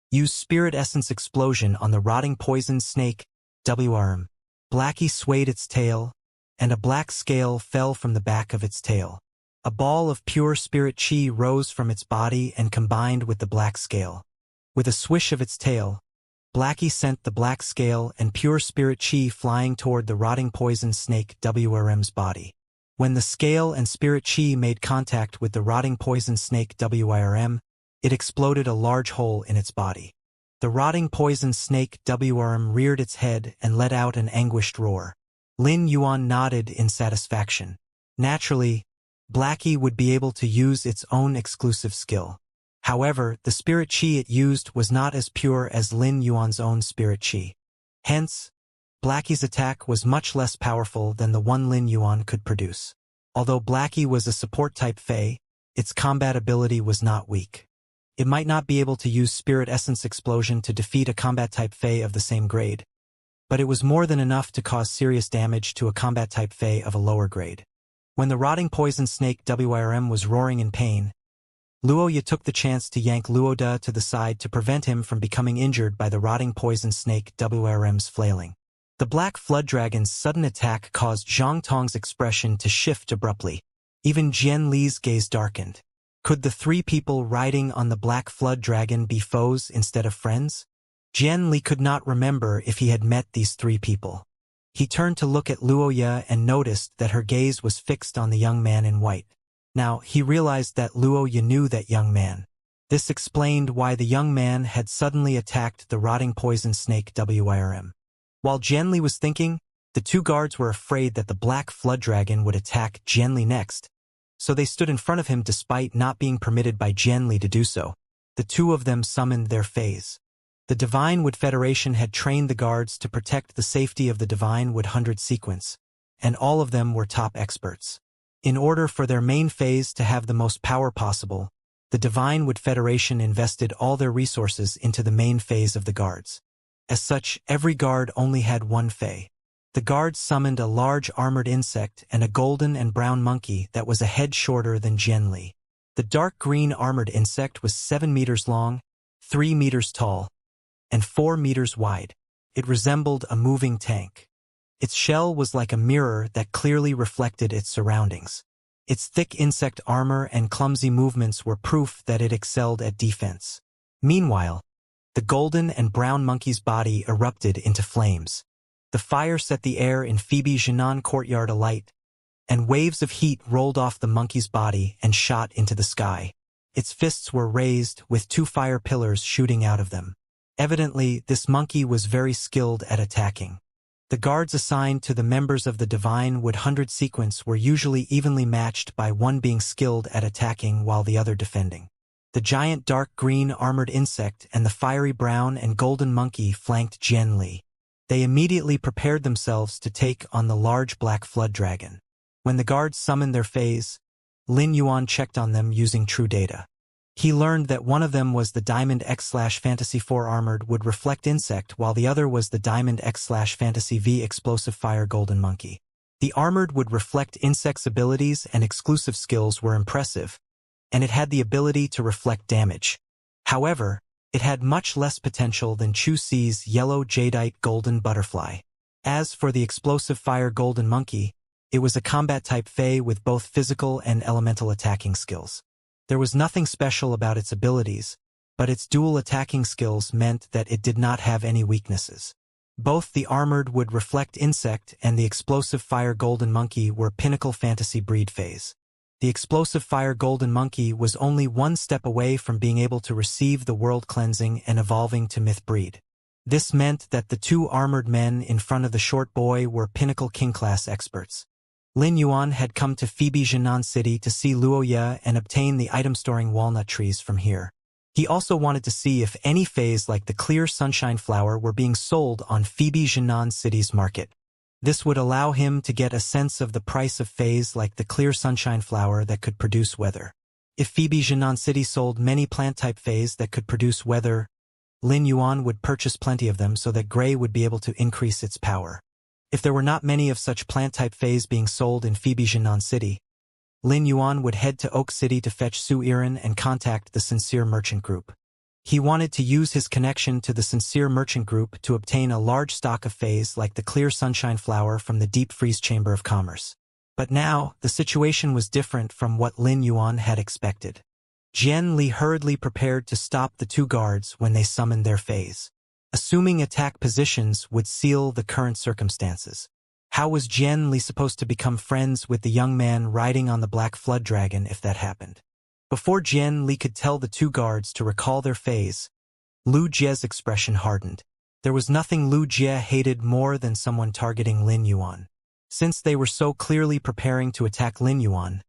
use Spirit Essence Explosion on the rotting poison snake WIRM. Blackie swayed its tail, and a black scale fell from the back of its tail. A ball of pure spirit chi rose from its body and combined with the black scale. With a swish of its tail, Blackie sent the black scale and pure spirit chi flying toward the rotting poison snake WIRM's body. When the scale and spirit chi made contact with the rotting poison snake WIRM, it exploded a large hole in its body. The rotting poison snake WIRM reared its head and let out an anguished roar. Lin Yuan nodded in satisfaction. Naturally, Blackie would be able to use its own exclusive skill. However, the spirit chi it used was not as pure as Lin Yuan's own spirit chi. Hence, Blackie's attack was much less powerful than the one Lin Yuan could produce. Although Blackie was a support-type Fae, its combat ability was not weak. It might not be able to use Spirit Essence Explosion to defeat a combat-type Fae of the same grade, but it was more than enough to cause serious damage to a combat-type Fae of a lower grade. When the rotting poison snake WIRM was roaring in pain, Luoya took the chance to yank Luoda to the side to prevent him from becoming injured by the rotting poison snake WIRM's flailing. The black flood dragon's sudden attack caused Zhang Tong's expression to shift abruptly. Even Jian Li's gaze darkened. Could the three people riding on the black flood dragon be foes instead of friends? Jian Li could not remember if he had met these three people. He turned to look at Luoya and noticed that her gaze was fixed on the young man in white. Now, he realized that Luoya knew that young man. This explained why the young man had suddenly attacked the rotting poison snake WIRM. While Jian Li was thinking, the two guards were afraid that the black flood dragon would attack Jian Li next, so they stood in front of him despite not being permitted by Jian Li to do so. The two of them summoned their Fays. The Divine Wood Federation had trained the guards to protect the safety of the Divine Wood 100 sequence, and all of them were top experts. In order for their main phase to have the most power possible, the Divine Wood Federation invested all their resources into the main phase of the guards. As such, every guard only had one Fae. The guards summoned a large armored insect and a golden and brown monkey that was a head shorter than Jian Li. The dark green armored insect was 7 meters long, 3 meters tall, and 4 meters wide. It resembled a moving tank. Its shell was like a mirror that clearly reflected its surroundings. Its thick insect armor and clumsy movements were proof that it excelled at defense. Meanwhile, the golden and brown monkey's body erupted into flames. The fire set the air in Phoebe Jinan courtyard alight, and waves of heat rolled off the monkey's body and shot into the sky. Its fists were raised, with 2 fire pillars shooting out of them. Evidently, this monkey was very skilled at attacking. The guards assigned to the members of the Divine Wood 100 sequence were usually evenly matched by one being skilled at attacking while the other defending. The giant dark green armored insect and the fiery brown and golden monkey flanked Jian Li. They immediately prepared themselves to take on the large black flood dragon. When the guards summoned their Fays, Lin Yuan checked on them using true data. He learned that one of them was the Diamond X/Fantasy 4 Armored Would Reflect Insect, while the other was the Diamond X/Fantasy V Explosive Fire Golden Monkey. The Armored Would Reflect Insect's abilities and exclusive skills were impressive, and it had the ability to reflect damage. However, it had much less potential than Chu Si's yellow jadeite golden butterfly. As for the explosive fire golden monkey, it was a combat-type Fae with both physical and elemental attacking skills. There was nothing special about its abilities, but its dual attacking skills meant that it did not have any weaknesses. Both the armored would reflect insect and the explosive fire golden monkey were pinnacle fantasy breed Faes. The explosive fire golden monkey was only one step away from being able to receive the world cleansing and evolving to myth breed. This meant that the two armored men in front of the short boy were pinnacle king-class experts. Lin Yuan had come to Phoebe Jinan City to see Luo Ye and obtain the item-storing walnut trees from here. He also wanted to see if any Faes like the clear sunshine flower were being sold on Phoebe Jinan City's market. This would allow him to get a sense of the price of Faes like the clear sunshine flower that could produce weather. If Phoebe Jinan City sold many plant-type Faes that could produce weather, Lin Yuan would purchase plenty of them so that Gray would be able to increase its power. If there were not many of such plant-type Faes being sold in Phoebe Jinan City, Lin Yuan would head to Oak City to fetch Su Iran and contact the Sincere Merchant Group. He wanted to use his connection to the Sincere Merchant Group to obtain a large stock of Faes like the clear sunshine flower from the Deep Freeze Chamber of Commerce. But now, the situation was different from what Lin Yuan had expected. Jian Li hurriedly prepared to stop the two guards when they summoned their Faes. Assuming attack positions would seal the current circumstances. How was Jian Li supposed to become friends with the young man riding on the Black Flood Dragon if that happened? Before Jian Li could tell the two guards to recall their Faes, Lu Jie's expression hardened. There was nothing Lu Jie hated more than someone targeting Lin Yuan. Since they were so clearly preparing to attack Lin Yuan,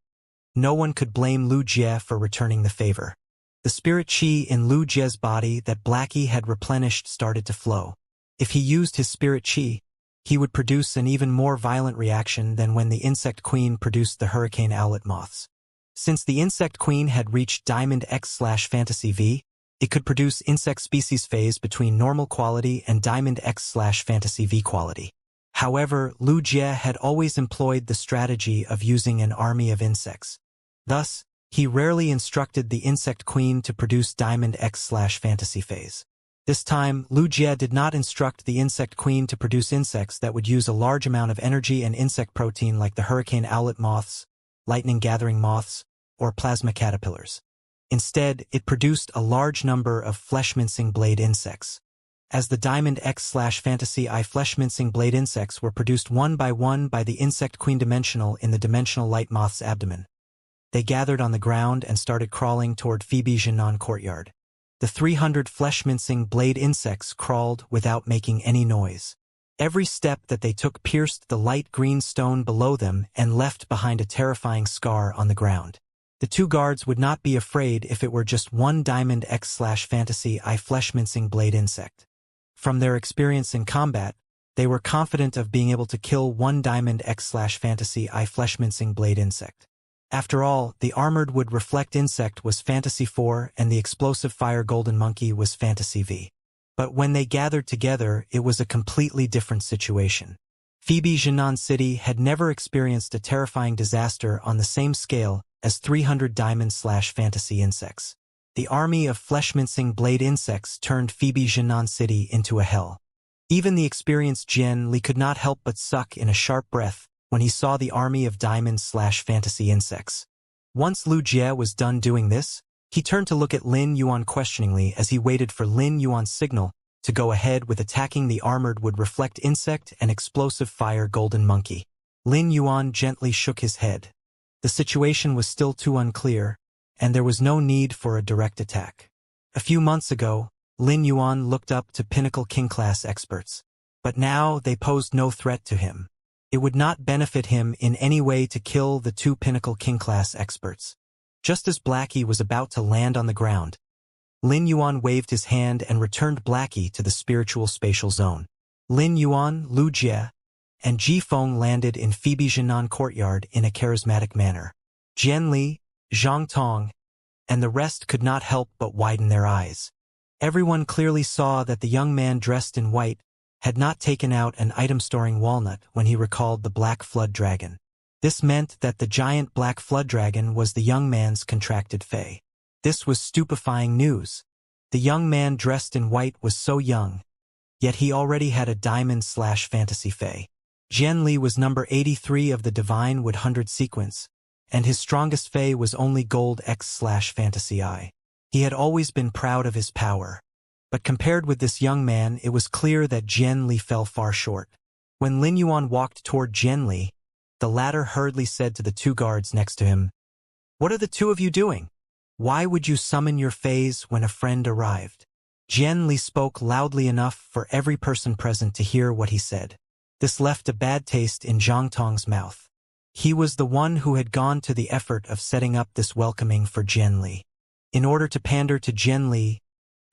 no one could blame Lu Jie for returning the favor. The spirit chi in Lu Jie's body that Blackie had replenished started to flow. If he used his spirit chi, he would produce an even more violent reaction than when the Insect Queen produced the Hurricane Owlet moths. Since the Insect Queen had reached Diamond X/Fantasy V, it could produce insect species phase between normal quality and Diamond X/Fantasy V quality. However, Lu Jie had always employed the strategy of using an army of insects. Thus, he rarely instructed the Insect Queen to produce Diamond X/Fantasy phase. This time, Lu Jie did not instruct the Insect Queen to produce insects that would use a large amount of energy and insect protein like the Hurricane Owlet moths, lightning gathering moths, or plasma caterpillars. Instead, it produced a large number of flesh-mincing blade insects. As the Diamond X/Fantasy I flesh-mincing blade insects were produced one by the Insect Queen Dimensional in the Dimensional Light Moth's abdomen, they gathered on the ground and started crawling toward Phoebe Jinan courtyard. The 300 flesh-mincing blade insects crawled without making any noise. Every step that they took pierced the light green stone below them and left behind a terrifying scar on the ground. The two guards would not be afraid if it were just one Diamond X/Fantasy I flesh-mincing blade insect. From their experience in combat, they were confident of being able to kill one Diamond X/Fantasy I flesh-mincing blade insect. After all, the armored would reflect insect was Fantasy 4 and the explosive fire golden monkey was Fantasy V. But when they gathered together, it was a completely different situation. Phoebe Jinan City had never experienced a terrifying disaster on the same scale as 300 Diamond/Fantasy insects. The army of flesh-mincing blade insects turned Phoebe Jinan City into a hell. Even the experienced Jian Li could not help but suck in a sharp breath when he saw the army of Diamond/Fantasy insects. Once Lu Jie was done doing this, he turned to look at Lin Yuan questioningly as he waited for Lin Yuan's signal to go ahead with attacking the armored would reflect insect and explosive fire golden monkey. Lin Yuan gently shook his head. The situation was still too unclear, and there was no need for a direct attack. A few months ago, Lin Yuan looked up to pinnacle king-class experts, but now they posed no threat to him. It would not benefit him in any way to kill the two pinnacle king-class experts. Just as Blackie was about to land on the ground, Lin Yuan waved his hand and returned Blackie to the spiritual spatial zone. Lin Yuan, Lu Jie, and Ji Feng landed in Phoebe Jinan courtyard in a charismatic manner. Jian Li, Zhang Tong, and the rest could not help but widen their eyes. Everyone clearly saw that the young man dressed in white had not taken out an item-storing walnut when he recalled the Black Flood Dragon. This meant that the giant black flood dragon was the young man's contracted fae. This was stupefying news. The young man dressed in white was so young, yet he already had a diamond/fantasy fae. Jian Li was number 83 of the Divine Wood 100 sequence, and his strongest fae was only gold X/fantasy I. He had always been proud of his power, but compared with this young man it was clear that Jian Li fell far short. When Lin Yuan walked toward Jian Li, the latter hurriedly said to the two guards next to him, "What are the two of you doing? Why would you summon your fays when a friend arrived?" Jian Li spoke loudly enough for every person present to hear what he said. This left a bad taste in Zhang Tong's mouth. He was the one who had gone to the effort of setting up this welcoming for Jian Li. In order to pander to Jian Li,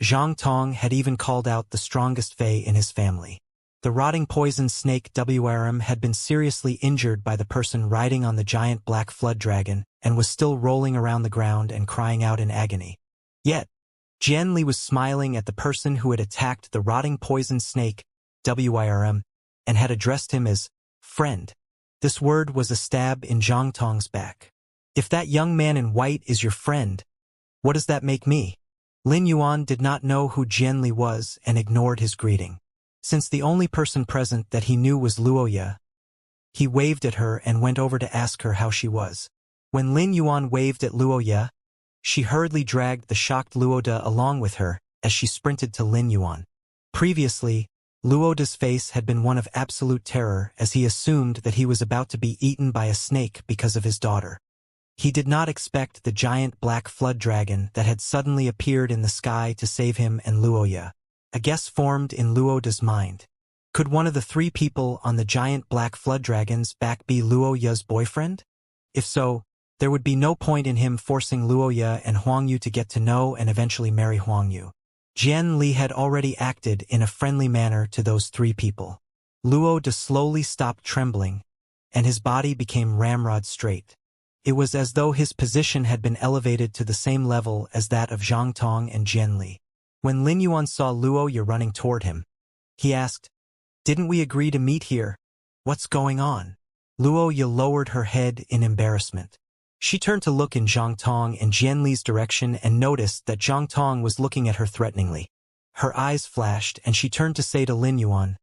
Zhang Tong had even called out the strongest fae in his family. The rotting poison snake WRM had been seriously injured by the person riding on the giant black flood dragon and was still rolling around the ground and crying out in agony. Yet, Jian Li was smiling at the person who had attacked the rotting poison snake WRM and had addressed him as friend. This word was a stab in Zhang Tong's back. If that young man in white is your friend, what does that make me? Lin Yuan did not know who Jian Li was and ignored his greeting. Since the only person present that he knew was Luoya, he waved at her and went over to ask her how she was. When Lin Yuan waved at Luoya, she hurriedly dragged the shocked Luoda along with her as she sprinted to Lin Yuan. Previously, Luoda's face had been one of absolute terror as he assumed that he was about to be eaten by a snake because of his daughter. He did not expect the giant black flood dragon that had suddenly appeared in the sky to save him and Luoya. A guess formed in Luoda's mind. Could one of the three people on the giant black flood dragon's back be Luoya's boyfriend? If so, there would be no point in him forcing Luoya and Huang Yu to get to know and eventually marry Huang Yu. Jian Li had already acted in a friendly manner to those three people. Luoda slowly stopped trembling, and his body became ramrod straight. It was as though his position had been elevated to the same level as that of Zhang Tong and Jian Li. When Lin Yuan saw Luoya running toward him, he asked, "Didn't we agree to meet here? What's going on?" Luoya lowered her head in embarrassment. She turned to look in Zhang Tong and Jian Li's direction and noticed that Zhang Tong was looking at her threateningly. Her eyes flashed and she turned to say to Lin Yuan,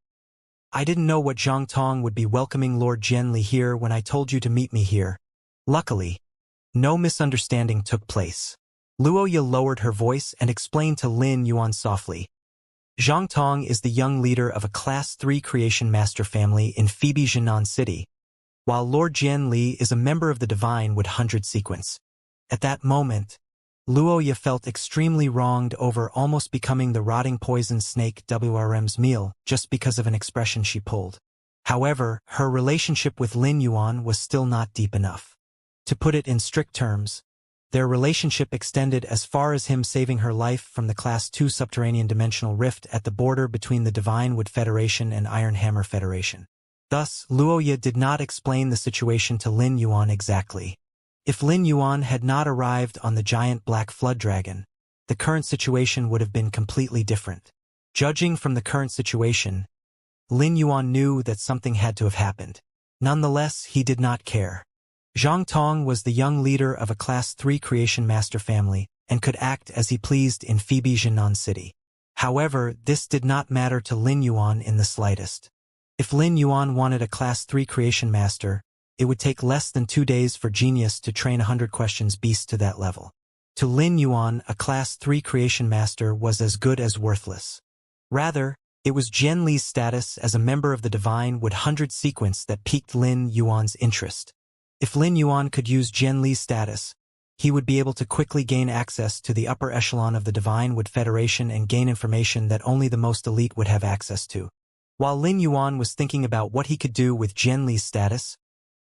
"I didn't know what Zhang Tong would be welcoming Lord Jian Li here when I told you to meet me here." Luckily, no misunderstanding took place. Luoya lowered her voice and explained to Lin Yuan softly, "Zhang Tong is the young leader of a Class 3 Creation Master family in Phoebe Jinan City, while Lord Jian Li is a member of the Divine Wood 100 sequence." At that moment, Luoya felt extremely wronged over almost becoming the rotting poison snake WRM's meal just because of an expression she pulled. However, her relationship with Lin Yuan was still not deep enough. To put it in strict terms, their relationship extended as far as him saving her life from the Class 2 subterranean dimensional rift at the border between the Divine Wood Federation and Iron Hammer Federation. Thus, Luoya did not explain the situation to Lin Yuan exactly. If Lin Yuan had not arrived on the giant black flood dragon, the current situation would have been completely different. Judging from the current situation, Lin Yuan knew that something had to have happened. Nonetheless, he did not care. Zhang Tong was the young leader of a Class 3 Creation Master family and could act as he pleased in Phoebe Jinan City. However, this did not matter to Lin Yuan in the slightest. If Lin Yuan wanted a Class 3 Creation Master, it would take less than 2 days for Genius to train 100 questions beast to that level. To Lin Yuan, a Class 3 Creation Master was as good as worthless. Rather, it was Jian Li's status as a member of the Divine Wood 100 sequence that piqued Lin Yuan's interest. If Lin Yuan could use Jian Li's status, he would be able to quickly gain access to the upper echelon of the Divine Wood Federation and gain information that only the most elite would have access to. While Lin Yuan was thinking about what he could do with Jian Li's status,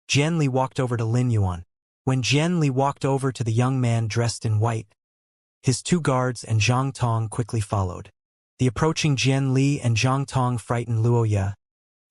Jian Li walked over to Lin Yuan. When Jian Li walked over to the young man dressed in white, his two guards and Zhang Tong quickly followed. The approaching Jian Li and Zhang Tong frightened Luoya,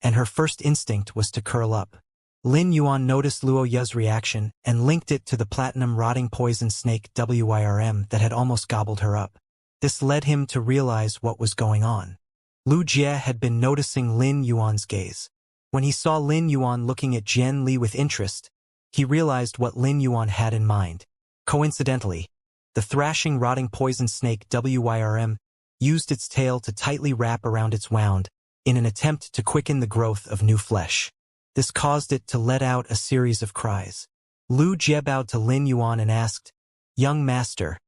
and her first instinct was to curl up. Lin Yuan noticed Luoya's reaction and linked it to the platinum rotting poison snake WIRM that had almost gobbled her up. This led him to realize what was going on. Lu Jie had been noticing Lin Yuan's gaze. When he saw Lin Yuan looking at Jian Li with interest, he realized what Lin Yuan had in mind. Coincidentally, the thrashing rotting poison snake WYRM used its tail to tightly wrap around its wound in an attempt to quicken the growth of new flesh. This caused it to let out a series of cries. Lu Jie bowed to Lin Yuan and asked, "Young master,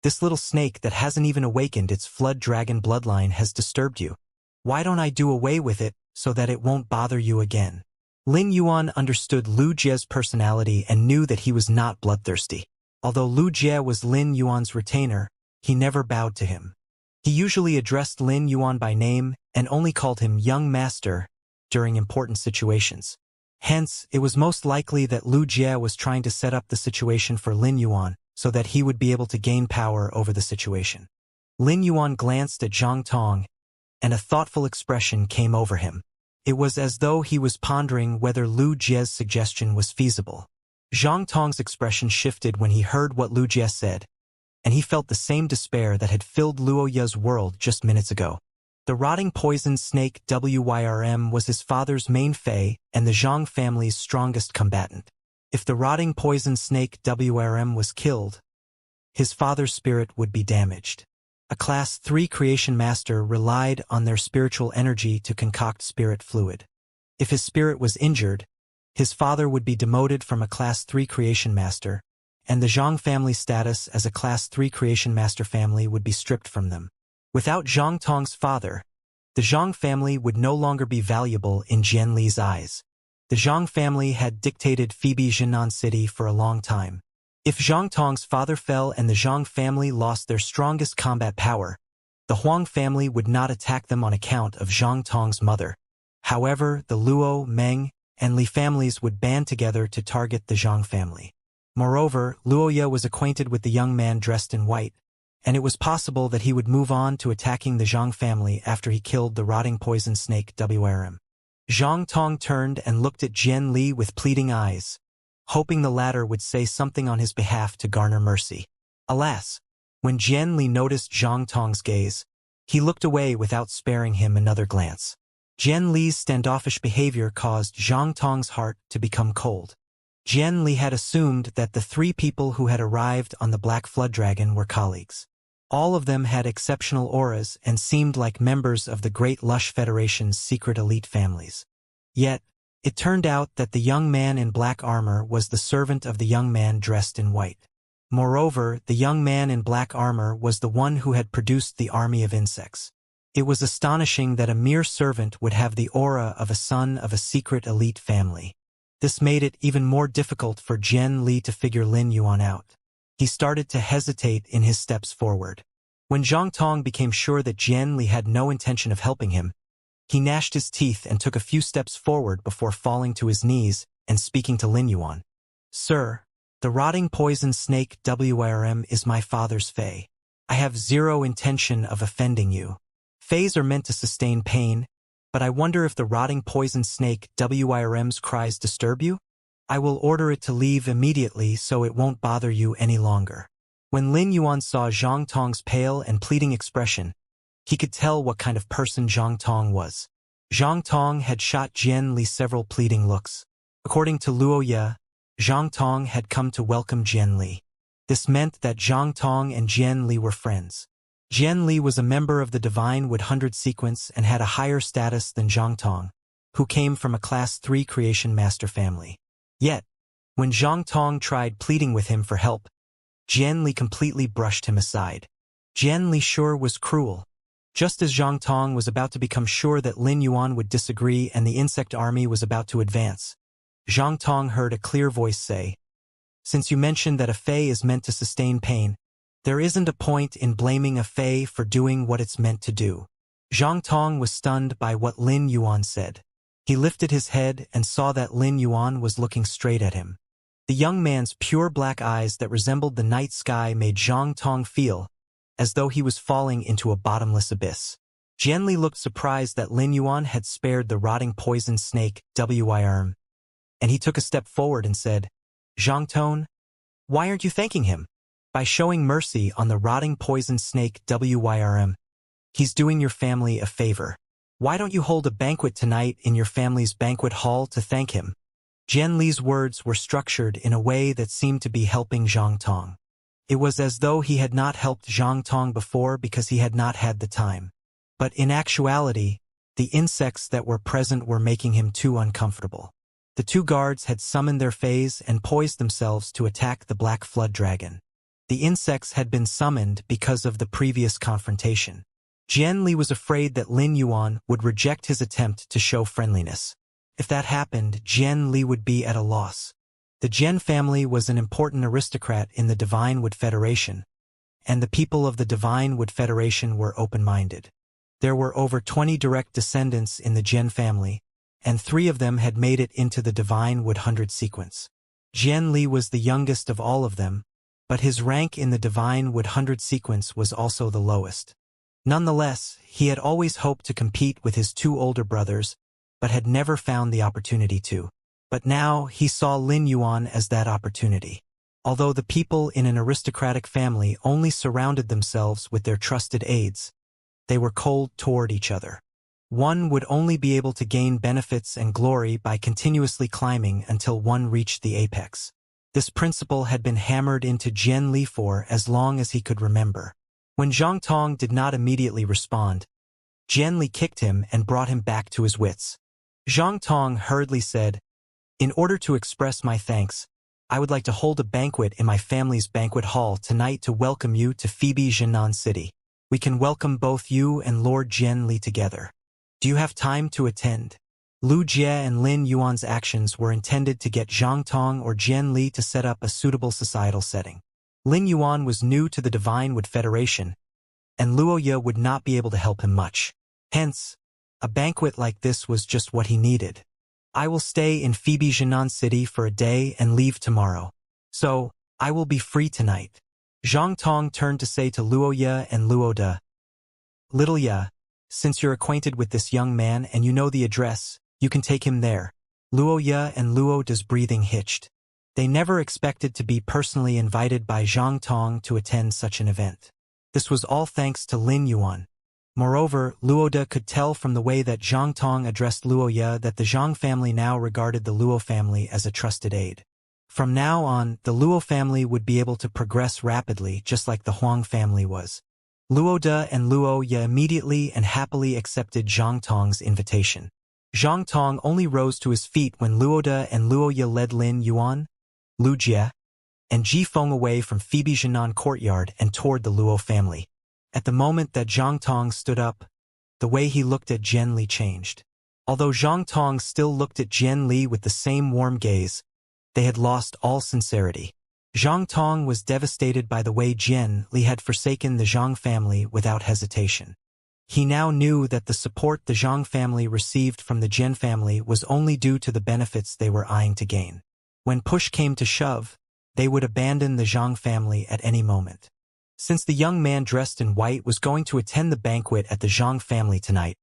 this little snake that hasn't even awakened its flood dragon bloodline has disturbed you. Why don't I do away with it so that it won't bother you again?" Lin Yuan understood Lu Jie's personality and knew that he was not bloodthirsty. Although Lu Jie was Lin Yuan's retainer, he never bowed to him. He usually addressed Lin Yuan by name and only called him young master during important situations. Hence, it was most likely that Lu Jie was trying to set up the situation for Lin Yuan so that he would be able to gain power over the situation. Lin Yuan glanced at Zhang Tong, and a thoughtful expression came over him. It was as though he was pondering whether Lu Jie's suggestion was feasible. Zhang Tong's expression shifted when he heard what Lu Jie said, and he felt the same despair that had filled Luo Ye's world just minutes ago. The rotting poison snake WYRM was his father's main fei and the Zhang family's strongest combatant. If the rotting poison snake WRM was killed, his father's spirit would be damaged. A Class 3 creation master relied on their spiritual energy to concoct spirit fluid. If his spirit was injured, his father would be demoted from a Class 3 creation master, and the Zhang family status as a Class 3 creation master family would be stripped from them. Without Zhang Tong's father, the Zhang family would no longer be valuable in Jian Li's eyes. The Zhang family had dictated Phoebe Jinan City for a long time. If Zhang Tong's father fell and the Zhang family lost their strongest combat power, the Huang family would not attack them on account of Zhang Tong's mother. However, the Luo, Meng, and Li families would band together to target the Zhang family. Moreover, Luo Ye was acquainted with the young man dressed in white, and it was possible that he would move on to attacking the Zhang family after he killed the rotting poison snake WRM. Zhang Tong turned and looked at Jian Li with pleading eyes, hoping the latter would say something on his behalf to garner mercy. Alas, when Jian Li noticed Zhang Tong's gaze, he looked away without sparing him another glance. Jian Li's standoffish behavior caused Zhang Tong's heart to become cold. Jian Li had assumed that the three people who had arrived on the Black Flood Dragon were colleagues. All of them had exceptional auras and seemed like members of the Great Lush Federation's secret elite families. Yet, it turned out that the young man in black armor was the servant of the young man dressed in white. Moreover, the young man in black armor was the one who had produced the army of insects. It was astonishing that a mere servant would have the aura of a son of a secret elite family. This made it even more difficult for Jian Li to figure Lin Yuan out. He started to hesitate in his steps forward. When Zhang Tong became sure that Jian Li had no intention of helping him, he gnashed his teeth and took a few steps forward before falling to his knees and speaking to Lin Yuan. "Sir, the rotting poison snake WRM is my father's fei. I have zero intention of offending you. Feis are meant to sustain pain, but I wonder if the rotting poison snake WRM's cries disturb you? I will order it to leave immediately so it won't bother you any longer." When Lin Yuan saw Zhang Tong's pale and pleading expression, he could tell what kind of person Zhang Tong was. Zhang Tong had shot Jian Li several pleading looks. According to Luo Ye, Zhang Tong had come to welcome Jian Li. This meant that Zhang Tong and Jian Li were friends. Jian Li was a member of the Divine Wood 100 sequence and had a higher status than Zhang Tong, who came from a Class 3 creation master family. Yet, when Zhang Tong tried pleading with him for help, Jian Li completely brushed him aside. Jian Li sure was cruel. Just as Zhang Tong was about to become sure that Lin Yuan would disagree and the insect army was about to advance, Zhang Tong heard a clear voice say, "Since you mentioned that a fei is meant to sustain pain, there isn't a point in blaming a fei for doing what it's meant to do." Zhang Tong was stunned by what Lin Yuan said. He lifted his head and saw that Lin Yuan was looking straight at him. The young man's pure black eyes that resembled the night sky made Zhang Tong feel as though he was falling into a bottomless abyss. Jian Li looked surprised that Lin Yuan had spared the rotting poison snake WIRM, and he took a step forward and said, "Zhang Tong, why aren't you thanking him? By showing mercy on the rotting poison snake WIRM, he's doing your family a favor. Why don't you hold a banquet tonight in your family's banquet hall to thank him?" Jian Li's words were structured in a way that seemed to be helping Zhang Tong. It was as though he had not helped Zhang Tong before because he had not had the time. But in actuality, the insects that were present were making him too uncomfortable. The two guards had summoned their fays and poised themselves to attack the Black Flood Dragon. The insects had been summoned because of the previous confrontation. Jian Li was afraid that Lin Yuan would reject his attempt to show friendliness. If that happened, Jian Li would be at a loss. The Jian family was an important aristocrat in the Divine Wood Federation, and the people of the Divine Wood Federation were open-minded. There were over 20 direct descendants in the Jian family, and 3 of them had made it into the Divine Wood 100 sequence. Jian Li was the youngest of all of them, but his rank in the Divine Wood 100 sequence was also the lowest. Nonetheless, he had always hoped to compete with his 2 older brothers, but had never found the opportunity to. But now he saw Lin Yuan as that opportunity. Although the people in an aristocratic family only surrounded themselves with their trusted aides, they were cold toward each other. One would only be able to gain benefits and glory by continuously climbing until one reached the apex. This principle had been hammered into Jian Li for as long as he could remember. When Zhang Tong did not immediately respond, Jian Li kicked him and brought him back to his wits. Zhang Tong hurriedly said, "In order to express my thanks, I would like to hold a banquet in my family's banquet hall tonight to welcome you to Phoebe Jinan City. We can welcome both you and Lord Jian Li together. Do you have time to attend?" Lu Jie and Lin Yuan's actions were intended to get Zhang Tong or Jian Li to set up a suitable societal setting. Lin Yuan was new to the Divine Wood Federation, and Luo Ye would not be able to help him much. Hence, a banquet like this was just what he needed. "I will stay in Phoebe Jinan City for a day and leave tomorrow. So, I will be free tonight." Zhang Tong turned to say to Luo Ye and Luo De, "Little Ye, since you're acquainted with this young man and you know the address, you can take him there." Luo Ye and Luo De's breathing hitched. They never expected to be personally invited by Zhang Tong to attend such an event. This was all thanks to Lin Yuan. Moreover, Luo De could tell from the way that Zhang Tong addressed Luo Ye that the Zhang family now regarded the Luo family as a trusted aide. From now on, the Luo family would be able to progress rapidly just like the Huang family was. Luo De and Luo Ye immediately and happily accepted Zhang Tong's invitation. Zhang Tong only rose to his feet when Luo De and Luo Ye led Lin Yuan, Lu Jie, and Ji Feng away from Phoebe Jinan courtyard and toward the Luo family. At the moment that Zhang Tong stood up, the way he looked at Jian Li changed. Although Zhang Tong still looked at Jian Li with the same warm gaze, they had lost all sincerity. Zhang Tong was devastated by the way Jian Li had forsaken the Zhang family without hesitation. He now knew that the support the Zhang family received from the Jian family was only due to the benefits they were eyeing to gain. When push came to shove, they would abandon the Zhang family at any moment. Since the young man dressed in white was going to attend the banquet at the Zhang family tonight,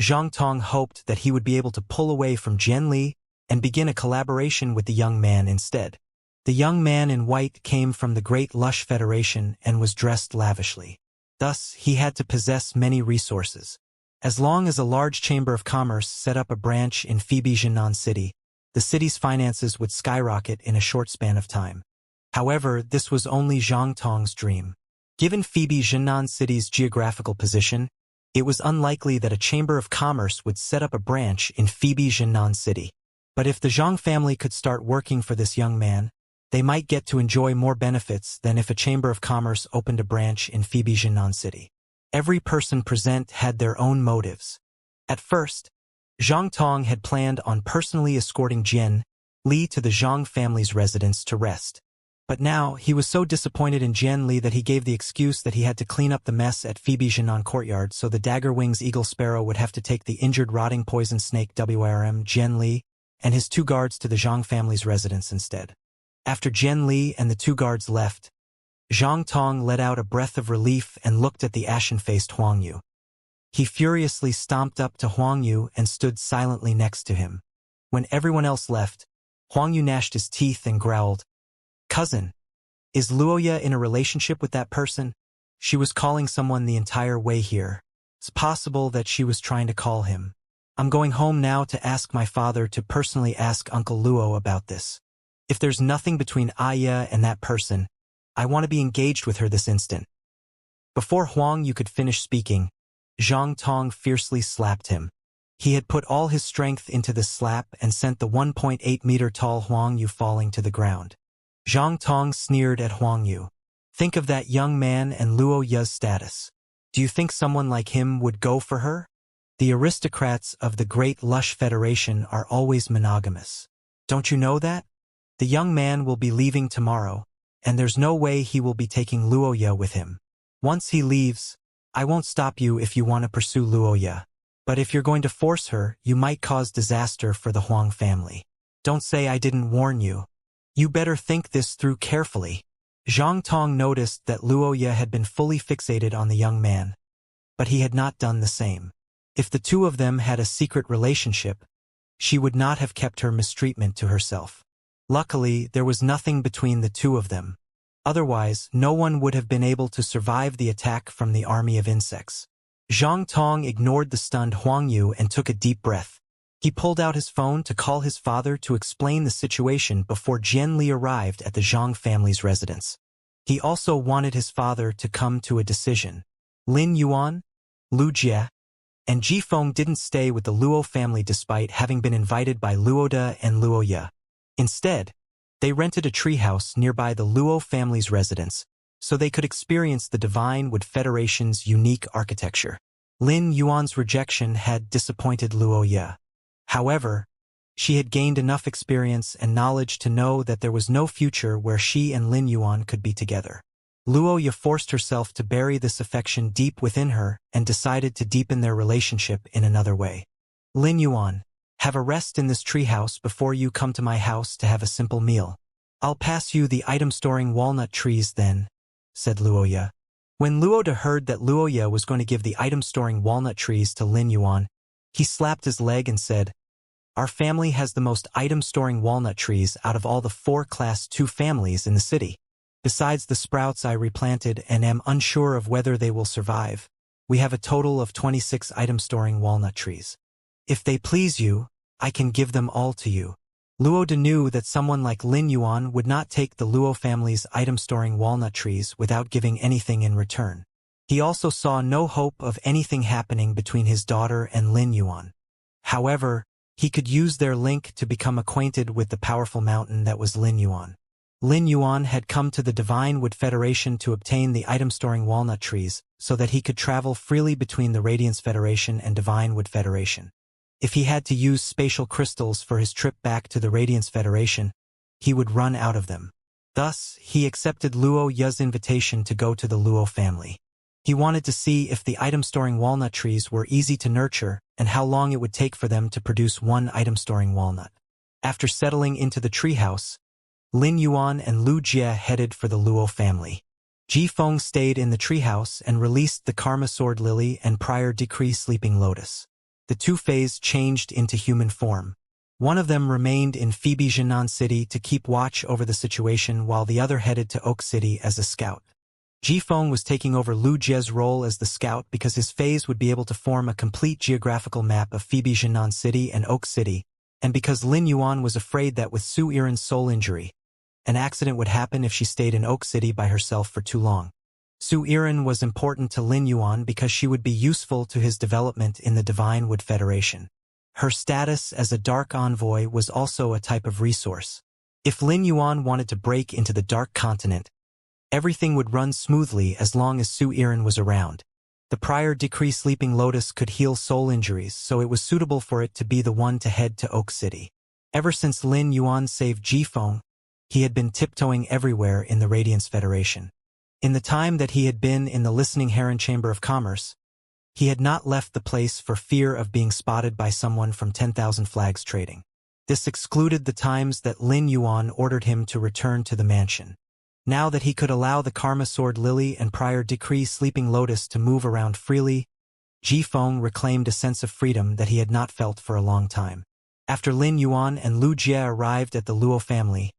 Zhang Tong hoped that he would be able to pull away from Jian Li and begin a collaboration with the young man instead. The young man in white came from the Great Lush Federation and was dressed lavishly. Thus, he had to possess many resources. As long as a large chamber of commerce set up a branch in Phoebe Jinan City, the city's finances would skyrocket in a short span of time. However, this was only Zhang Tong's dream. Given Phoebe Jinan City's geographical position, it was unlikely that a chamber of commerce would set up a branch in Phoebe Jinan City. But if the Zhang family could start working for this young man, they might get to enjoy more benefits than if a chamber of commerce opened a branch in Phoebe Jinan City. Every person present had their own motives. At first, Zhang Tong had planned on personally escorting Jian Li to the Zhang family's residence to rest. But now, he was so disappointed in Jian Li that he gave the excuse that he had to clean up the mess at Phoebe Jinan courtyard, so the Dagger Wings Eagle Sparrow would have to take the injured rotting poison snake WRM Jian Li and his 2 guards to the Zhang family's residence instead. After Jian Li and the 2 guards left, Zhang Tong let out a breath of relief and looked at the ashen-faced Huang Yu. He furiously stomped up to Huang Yu and stood silently next to him. When everyone else left, Huang Yu gnashed his teeth and growled, "Cousin, is Luo Ye in a relationship with that person?" She was calling someone the entire way here. It's possible that she was trying to call him. I'm going home now to ask my father to personally ask Uncle Luo about this. If there's nothing between Aya and that person, I want to be engaged with her this instant." Before Huang Yu could finish speaking, Zhang Tong fiercely slapped him. He had put all his strength into the slap and sent the 1.8-meter-tall Huang Yu falling to the ground. Zhang Tong sneered at Huang Yu. "Think of that young man and Luo Ye's status. Do you think someone like him would go for her? The aristocrats of the Great Lush Federation are always monogamous. Don't you know that? The young man will be leaving tomorrow, and there's no way he will be taking Luo Ye with him. Once he leaves, I won't stop you if you want to pursue Luo Ye. But if you're going to force her, you might cause disaster for the Huang family. Don't say I didn't warn you. You better think this through carefully." Zhang Tong noticed that Luo Ye had been fully fixated on the young man, but he had not done the same. If the two of them had a secret relationship, she would not have kept her mistreatment to herself. Luckily, there was nothing between the two of them. Otherwise, no one would have been able to survive the attack from the army of insects. Zhang Tong ignored the stunned Huang Yu and took a deep breath. He pulled out his phone to call his father to explain the situation before Jian Li arrived at the Zhang family's residence. He also wanted his father to come to a decision. Lin Yuan, Lu Jie, and Ji Feng didn't stay with the Luo family despite having been invited by Luo De and Luo Ye. Instead, they rented a treehouse nearby the Luo family's residence, so they could experience the Divine Wood Federation's unique architecture. Lin Yuan's rejection had disappointed Luo Ye. However, she had gained enough experience and knowledge to know that there was no future where she and Lin Yuan could be together. Luo Ye forced herself to bury this affection deep within her and decided to deepen their relationship in another way. "Lin Yuan, have a rest in this treehouse before you come to my house to have a simple meal. I'll pass you the item-storing walnut trees then," said Luo Ye. When Luo De heard that Luo Ye was going to give the item-storing walnut trees to Lin Yuan, he slapped his leg and said, "Our family has the most item-storing walnut trees out of all the 4 Class 2 families in the city. Besides the sprouts I replanted and am unsure of whether they will survive, we have a total of 26 item-storing walnut trees. If they please you, I can give them all to you." Luo De knew that someone like Lin Yuan would not take the Luo family's item-storing walnut trees without giving anything in return. He also saw no hope of anything happening between his daughter and Lin Yuan. However, he could use their link to become acquainted with the powerful mountain that was Lin Yuan. Lin Yuan had come to the Divine Wood Federation to obtain the item-storing walnut trees so that he could travel freely between the Radiance Federation and Divine Wood Federation. If he had to use spatial crystals for his trip back to the Radiance Federation, he would run out of them. Thus, he accepted Luo Ye's invitation to go to the Luo family. He wanted to see if the item-storing walnut trees were easy to nurture and how long it would take for them to produce one item-storing walnut. After settling into the treehouse, Lin Yuan and Lu Jie headed for the Luo family. Ji Feng stayed in the treehouse and released the Karma Sword Lily and Prior Decree Sleeping Lotus. The two Fays changed into human form. One of them remained in Phoebe Jinan City to keep watch over the situation while the other headed to Oak City as a scout. Ji Feng was taking over Lu Jie's role as the scout because his Fays would be able to form a complete geographical map of Phoebe Jinan City and Oak City, and because Lin Yuan was afraid that with Su Yiren's soul injury, an accident would happen if she stayed in Oak City by herself for too long. Su Yiren was important to Lin Yuan because she would be useful to his development in the Divine Wood Federation. Her status as a Dark Envoy was also a type of resource. If Lin Yuan wanted to break into the Dark Continent, everything would run smoothly as long as Su Yiren was around. The Prior Decree Sleeping Lotus could heal soul injuries, so it was suitable for it to be the one to head to Oak City. Ever since Lin Yuan saved Ji Feng, he had been tiptoeing everywhere in the Radiance Federation. In the time that he had been in the Listening Heron Chamber of Commerce, he had not left the place for fear of being spotted by someone from 10,000 Flags Trading. This excluded the times that Lin Yuan ordered him to return to the mansion. Now that he could allow the Karma Sword Lily and Prior Decree Sleeping Lotus to move around freely, Ji Feng reclaimed a sense of freedom that he had not felt for a long time. After Lin Yuan and Lu Jie arrived at the Luo family,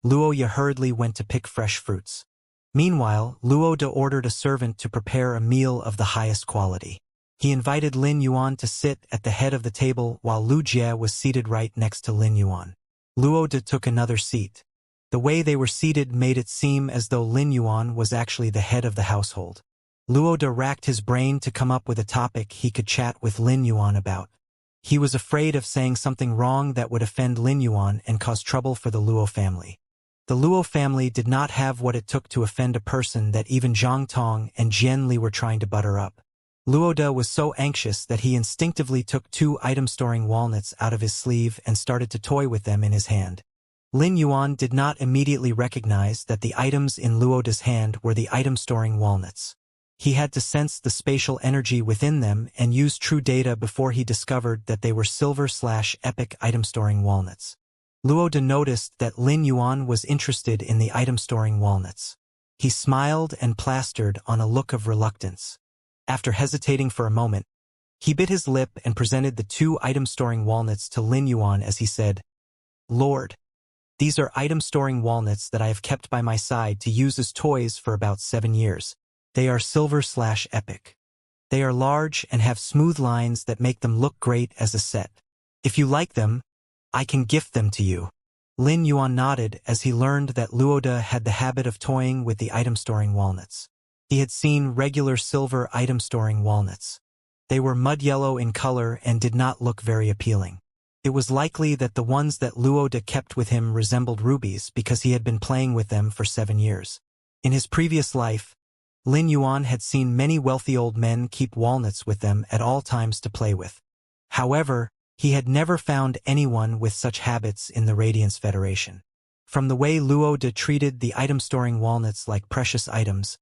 Luo Ye hurriedly went to pick fresh fruits. Meanwhile, Luo De ordered a servant to prepare a meal of the highest quality. He invited Lin Yuan to sit at the head of the table while Lu Jie was seated right next to Lin Yuan. Luo De took another seat. The way they were seated made it seem as though Lin Yuan was actually the head of the household. Luo De racked his brain to come up with a topic he could chat with Lin Yuan about. He was afraid of saying something wrong that would offend Lin Yuan and cause trouble for the Luo family. The Luo family did not have what it took to offend a person that even Zhang Tong and Jian Li were trying to butter up. Luo De was so anxious that he instinctively took 2 item-storing walnuts out of his sleeve and started to toy with them in his hand. Lin Yuan did not immediately recognize that the items in Luo De's hand were the item-storing walnuts. He had to sense the spatial energy within them and use true data before he discovered that they were silver/epic item-storing walnuts. Luo De noticed that Lin Yuan was interested in the item-storing walnuts. He smiled and plastered on a look of reluctance. After hesitating for a moment, he bit his lip and presented the 2 item-storing walnuts to Lin Yuan as he said, "Lord, these are item-storing walnuts that I have kept by my side to use as toys for about 7 years. They are silver/epic. They are large and have smooth lines that make them look great as a set. If you like them, I can gift them to you." Lin Yuan nodded as he learned that Luo De had the habit of toying with the item-storing walnuts. He had seen regular silver item-storing walnuts. They were mud yellow in color and did not look very appealing. It was likely that the ones that Luo De kept with him resembled rubies because he had been playing with them for 7 years. In his previous life, Lin Yuan had seen many wealthy old men keep walnuts with them at all times to play with. However, he had never found anyone with such habits in the Radiance Federation. From the way Luo De treated the item-storing walnuts like precious items,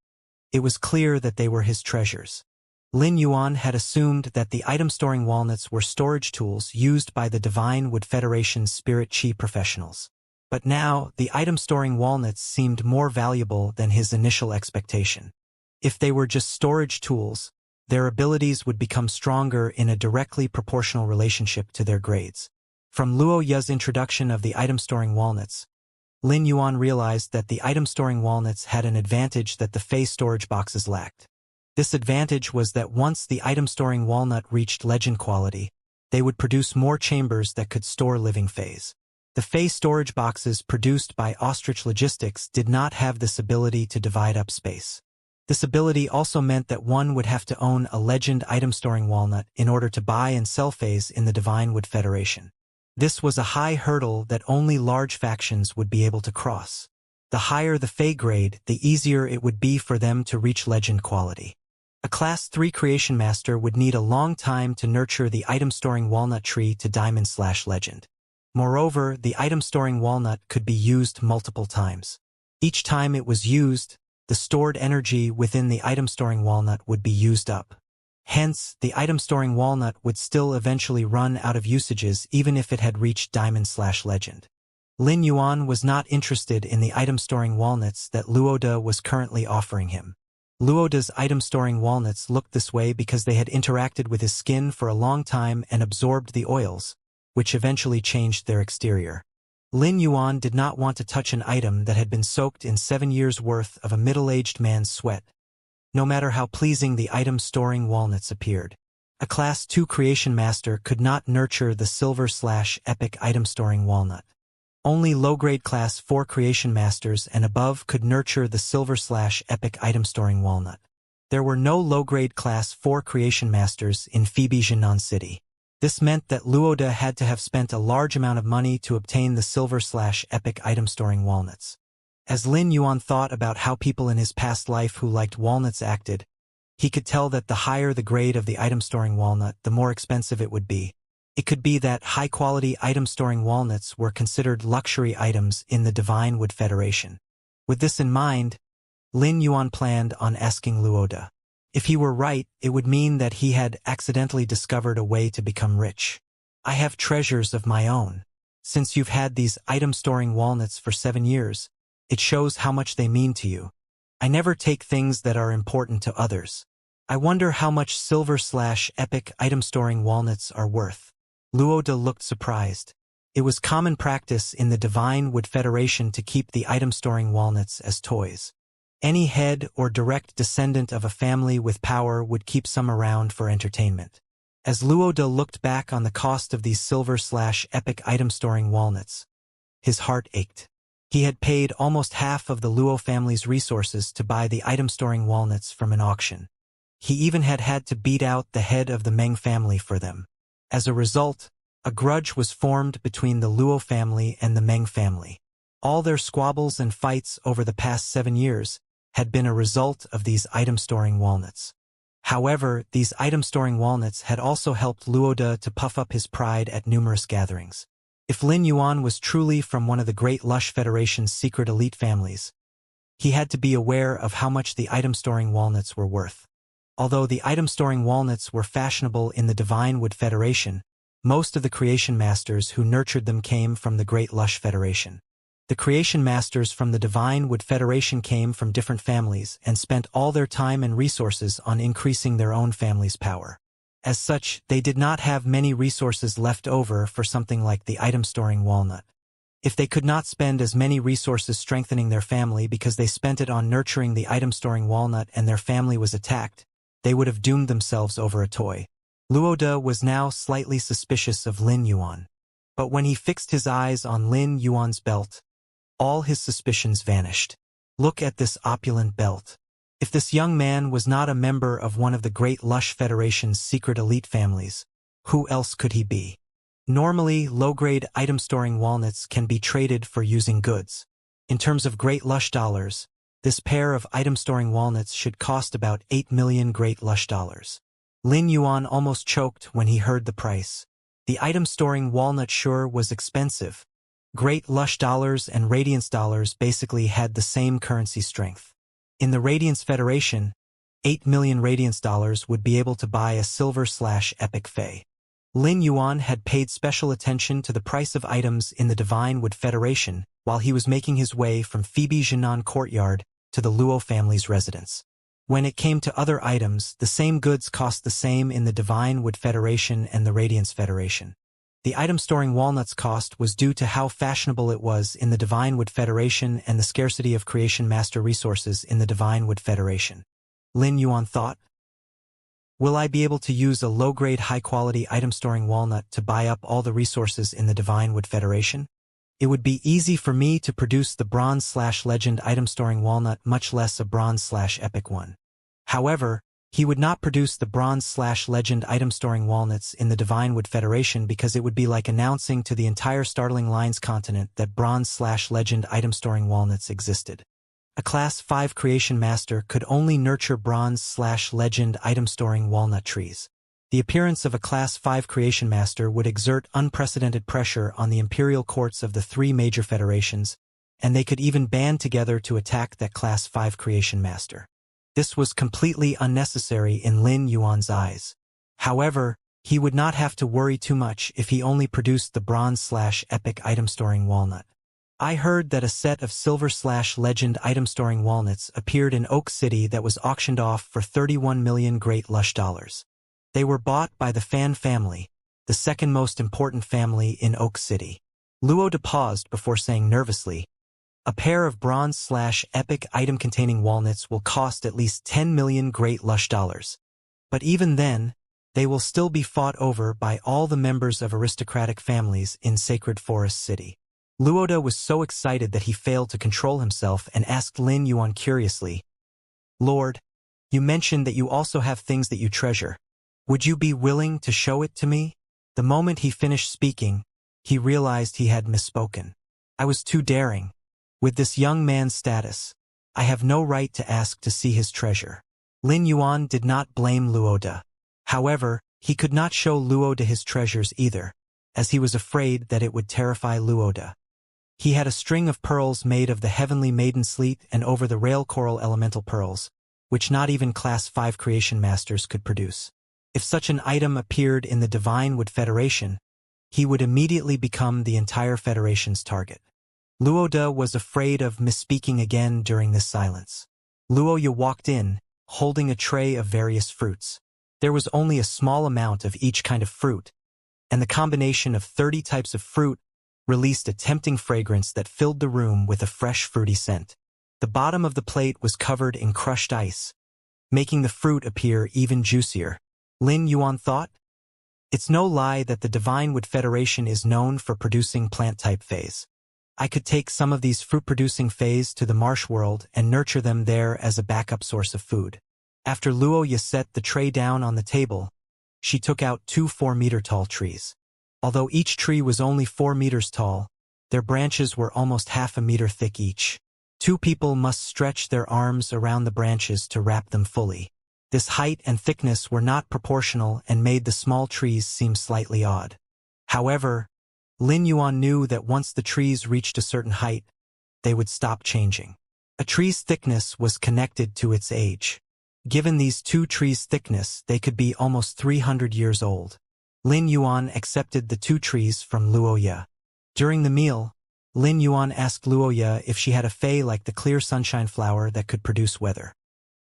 it was clear that they were his treasures. Lin Yuan had assumed that the item-storing walnuts were storage tools used by the Divine Wood Federation's spirit chi professionals. But now, the item-storing walnuts seemed more valuable than his initial expectation. If they were just storage tools, their abilities would become stronger in a directly proportional relationship to their grades. From Luo Ye's introduction of the item-storing walnuts, Lin Yuan realized that the item-storing walnuts had an advantage that the Fey storage boxes lacked. This advantage was that once the item-storing walnut reached legend quality, they would produce more chambers that could store living Feys. The Fey storage boxes produced by Ostrich Logistics did not have this ability to divide up space. This ability also meant that one would have to own a legend item-storing walnut in order to buy and sell Feys in the Divine Wood Federation. This was a high hurdle that only large factions would be able to cross. The higher the Fey grade, the easier it would be for them to reach legend quality. A Class 3 Creation Master would need a long time to nurture the item-storing walnut tree to Diamond/Legend. Moreover, the item-storing walnut could be used multiple times. Each time it was used, the stored energy within the item-storing walnut would be used up. Hence, the item-storing walnut would still eventually run out of usages even if it had reached Diamond/Legend. Lin Yuan was not interested in the item-storing walnuts that Luo De was currently offering him. Luo De's item-storing walnuts looked this way because they had interacted with his skin for a long time and absorbed the oils, which eventually changed their exterior. Lin Yuan did not want to touch an item that had been soaked in 7 years' worth of a middle-aged man's sweat, no matter how pleasing the item-storing walnuts appeared. A Class 2 Creation Master could not nurture the silver/epic item-storing walnut. Only low-grade Class 4 Creation Masters and above could nurture the silver/epic item-storing walnut. There were no low-grade Class 4 Creation Masters in Phoebe Jinan City. This meant that Luo De had to have spent a large amount of money to obtain the silver/epic item-storing walnuts. As Lin Yuan thought about how people in his past life who liked walnuts acted, he could tell that the higher the grade of the item-storing walnut, the more expensive it would be. It could be that high-quality item-storing walnuts were considered luxury items in the Divine Wood Federation. With this in mind, Lin Yuan planned on asking Luo De. If he were right, it would mean that he had accidentally discovered a way to become rich. "I have treasures of my own. Since you've had these item-storing walnuts for 7 years, it shows how much they mean to you. I never take things that are important to others. I wonder how much silver/epic item-storing walnuts are worth." Luo De looked surprised. It was common practice in the Divine Wood Federation to keep the item-storing walnuts as toys. Any head or direct descendant of a family with power would keep some around for entertainment. As Luoda looked back on the cost of these silver/epic item-storing walnuts, his heart ached. He had paid almost half of the Luo family's resources to buy the item-storing walnuts from an auction. He even had to beat out the head of the Meng family for them. As a result, a grudge was formed between the Luo family and the Meng family. All their squabbles and fights over the past 7 years had been a result of these item-storing walnuts. However, these item-storing walnuts had also helped Luoda to puff up his pride at numerous gatherings. If Lin Yuan was truly from one of the Great Lush Federation's secret elite families, he had to be aware of how much the item-storing walnuts were worth. Although the item-storing walnuts were fashionable in the Divine Wood Federation, most of the creation masters who nurtured them came from the Great Lush Federation. The creation masters from the Divine Wood Federation came from different families and spent all their time and resources on increasing their own family's power. As such, they did not have many resources left over for something like the item-storing walnut. If they could not spend as many resources strengthening their family because they spent it on nurturing the item-storing walnut and their family was attacked, they would have doomed themselves over a toy. Luoda was now slightly suspicious of Lin Yuan. But when he fixed his eyes on Lin Yuan's belt, all his suspicions vanished. Look at this opulent belt. If this young man was not a member of one of the Great Lush Federation's secret elite families, who else could he be? Normally, low-grade item-storing walnuts can be traded for using goods. In terms of Great Lush dollars, this pair of item-storing walnuts should cost about 8 million Great Lush dollars. Lin Yuan almost choked when he heard the price. The item-storing walnut sure was expensive. Great Lush dollars and Radiance dollars basically had the same currency strength. In the Radiance Federation, 8 million Radiance dollars would be able to buy a silver/epic Fey. Lin Yuan had paid special attention to the price of items in the Divine Wood Federation while he was making his way from Phoebe Jinan Courtyard to the Luo family's residence. When it came to other items, the same goods cost the same in the Divine Wood Federation and the Radiance Federation. The item-storing walnuts cost was due to how fashionable it was in the Divine Wood Federation and the scarcity of creation master resources in the Divine Wood Federation. Lin Yuan thought, will I be able to use a low-grade high-quality item-storing walnut to buy up all the resources in the Divine Wood Federation? It would be easy for me to produce the bronze/legend item-storing walnut, much less a bronze/epic one. However, he would not produce the bronze/legend item-storing walnuts in the Divine Wood Federation because it would be like announcing to the entire Startling Lines continent that bronze/legend item-storing walnuts existed. A Class 5 creation master could only nurture bronze/legend item-storing walnut trees. The appearance of a Class 5 creation master would exert unprecedented pressure on the imperial courts of the 3 major federations, and they could even band together to attack that Class 5 creation master. This was completely unnecessary in Lin Yuan's eyes. However, he would not have to worry too much if he only produced the bronze/epic item-storing walnut. I heard that a set of silver/legend item-storing walnuts appeared in Oak City that was auctioned off for 31 million Great Lush dollars. They were bought by the Fan family, the second most important family in Oak City. Luoda paused before saying nervously, a pair of bronze/epic item-containing walnuts will cost at least 10 million Great Lush dollars. But even then, they will still be fought over by all the members of aristocratic families in Sacred Forest City. Luoda was so excited that he failed to control himself and asked Lin Yuan curiously, Lord, you mentioned that you also have things that you treasure. Would you be willing to show it to me? The moment he finished speaking, he realized he had misspoken. I was too daring. With this young man's status, I have no right to ask to see his treasure. Lin Yuan did not blame Luoda. However, he could not show Luoda his treasures either, as he was afraid that it would terrify Luoda. He had a string of pearls made of the heavenly maiden sleet and over the rail coral elemental pearls, which not even Class 5 creation masters could produce. If such an item appeared in the Divine Wood Federation, he would immediately become the entire Federation's target. Luoda was afraid of misspeaking again during this silence. Luoya walked in, holding a tray of various fruits. There was only a small amount of each kind of fruit, and the combination of 30 types of fruit released a tempting fragrance that filled the room with a fresh fruity scent. The bottom of the plate was covered in crushed ice, making the fruit appear even juicier. Lin Yuan thought, "It's no lie that the Divine Wood Federation is known for producing plant-type phase. I could take some of these fruit-producing phase to the marsh world and nurture them there as a backup source of food." After Luo Ye set the tray down on the table, she took out 2 4-meter-tall trees. Although each tree was only 4 meters tall, their branches were almost half a meter thick each. 2 people must stretch their arms around the branches to wrap them fully. This height and thickness were not proportional and made the small trees seem slightly odd. However, Lin Yuan knew that once the trees reached a certain height, they would stop changing. A tree's thickness was connected to its age. Given these 2 trees' thickness, they could be almost 300 years old. Lin Yuan accepted the 2 trees from Luo Ye. During the meal, Lin Yuan asked Luo Ye if she had a fei like the clear sunshine flower that could produce weather.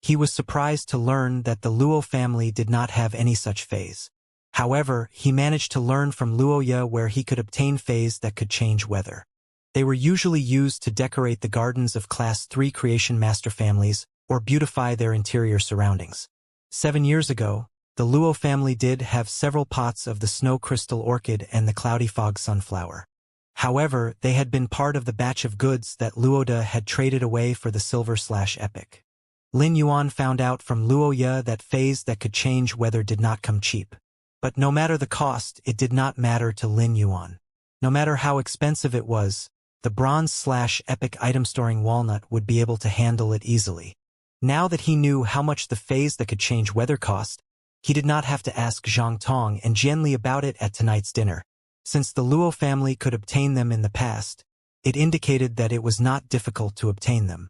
He was surprised to learn that the Luo family did not have any such feis. However, he managed to learn from Luo Ye where he could obtain feis that could change weather. They were usually used to decorate the gardens of Class 3 creation master families or beautify their interior surroundings. 7 years ago, the Luo family did have several pots of the snow crystal orchid and the cloudy fog sunflower. However, they had been part of the batch of goods that Luoda had traded away for the silver/epic. Lin Yuan found out from Luo Ye that feis that could change weather did not come cheap. But no matter the cost, it did not matter to Lin Yuan. No matter how expensive it was, the bronze/epic item-storing walnut would be able to handle it easily. Now that he knew how much the feis that could change weather cost, he did not have to ask Zhang Tong and Jianli about it at tonight's dinner. Since the Luo family could obtain them in the past, it indicated that it was not difficult to obtain them.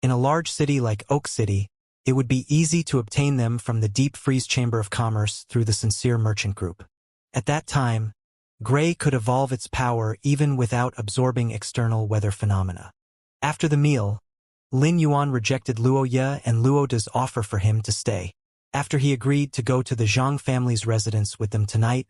In a large city like Oak City, it would be easy to obtain them from the Deep Freeze Chamber of Commerce through the Sincere Merchant Group. At that time, Gray could evolve its power even without absorbing external weather phenomena. After the meal, Lin Yuan rejected Luo Ye and Luoda's offer for him to stay. After he agreed to go to the Zhang family's residence with them tonight,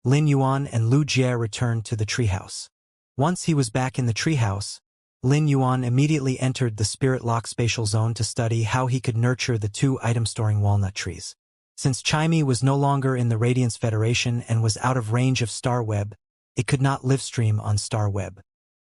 Lin Yuan and Lu Jie returned to the treehouse. Once he was back in the treehouse, Lin Yuan immediately entered the Spirit Lock spatial zone to study how he could nurture the 2 item-storing walnut trees. Since Chimey was no longer in the Radiance Federation and was out of range of Starweb, it could not livestream on Starweb.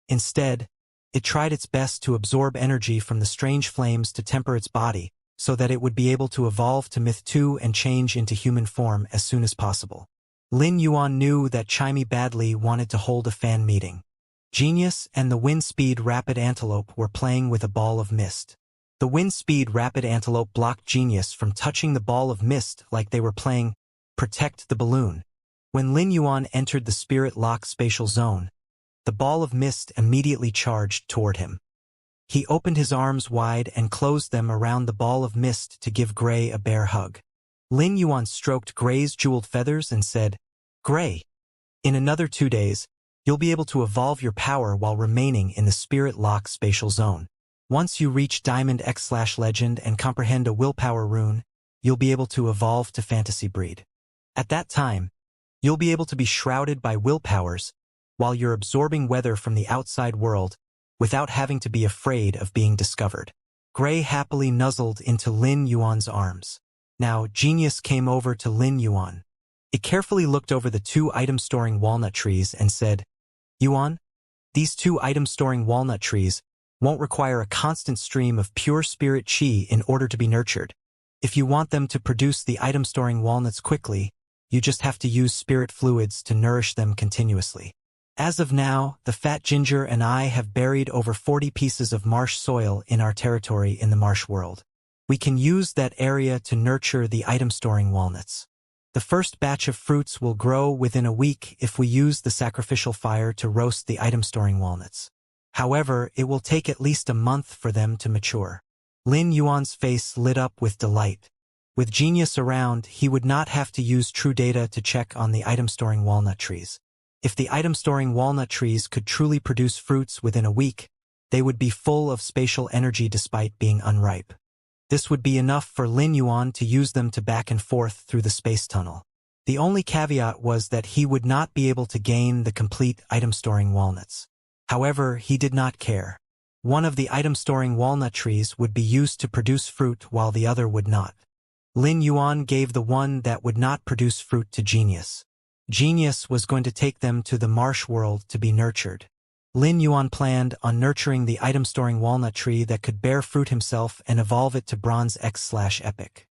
Instead, it tried its best to absorb energy from the strange flames to temper its body, so that it would be able to evolve to Myth 2 and change into human form as soon as possible. Lin Yuan knew that Chimey badly wanted to hold a fan meeting. Genius and the Wind-Speed Rapid Antelope were playing with a ball of mist. The Wind-Speed Rapid Antelope blocked Genius from touching the ball of mist like they were playing Protect the Balloon. When Lin Yuan entered the Spirit Lock spatial zone, the ball of mist immediately charged toward him. He opened his arms wide and closed them around the ball of mist to give Gray a bear hug. Lin Yuan stroked Gray's jeweled feathers and said, "Gray, in another 2 days, you'll be able to evolve your power while remaining in the Spirit Lock spatial zone. Once you reach Diamond X/Legend and comprehend a willpower rune, you'll be able to evolve to Fantasy Breed. At that time, you'll be able to be shrouded by willpowers while you're absorbing weather from the outside world without having to be afraid of being discovered." Gray happily nuzzled into Lin Yuan's arms. Now, Genius came over to Lin Yuan. It carefully looked over the 2 item-storing walnut trees and said, "Yuan, these 2 item-storing walnut trees won't require a constant stream of pure spirit chi in order to be nurtured. If you want them to produce the item-storing walnuts quickly, you just have to use spirit fluids to nourish them continuously. As of now, the Fat Ginger and I have buried over 40 pieces of marsh soil in our territory in the marsh world. We can use that area to nurture the item-storing walnuts. The first batch of fruits will grow within a week if we use the sacrificial fire to roast the item-storing walnuts. However, it will take at least a month for them to mature." Lin Yuan's face lit up with delight. With Genius around, he would not have to use true data to check on the item-storing walnut trees. If the item-storing walnut trees could truly produce fruits within a week, they would be full of spatial energy despite being unripe. This would be enough for Lin Yuan to use them to back and forth through the space tunnel. The only caveat was that he would not be able to gain the complete item-storing walnuts. However, he did not care. One of the item-storing walnut trees would be used to produce fruit while the other would not. Lin Yuan gave the one that would not produce fruit to Genius. Genius was going to take them to the marsh world to be nurtured. Lin Yuan planned on nurturing the item-storing walnut tree that could bear fruit himself and evolve it to Bronze X/Epic.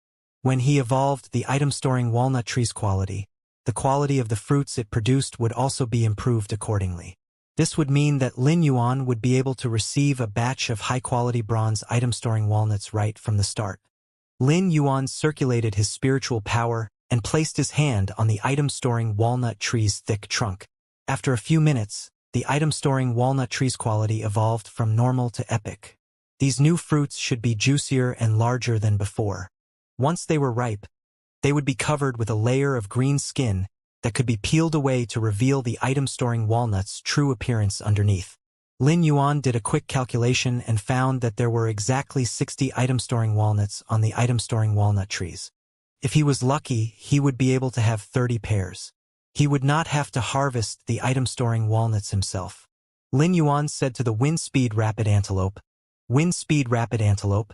When he evolved the item-storing walnut tree's quality, the quality of the fruits it produced would also be improved accordingly. This would mean that Lin Yuan would be able to receive a batch of high-quality bronze item-storing walnuts right from the start. Lin Yuan circulated his spiritual power and placed his hand on the item-storing walnut tree's thick trunk. After a few minutes, the item-storing walnut tree's quality evolved from normal to epic. These new fruits should be juicier and larger than before. Once they were ripe, they would be covered with a layer of green skin that could be peeled away to reveal the item-storing walnut's true appearance underneath. Lin Yuan did a quick calculation and found that there were exactly 60 item-storing walnuts on the item-storing walnut trees. If he was lucky, he would be able to have 30 pairs. He would not have to harvest the item-storing walnuts himself. Lin Yuan said to the wind-speed rapid antelope, "Wind-speed rapid antelope,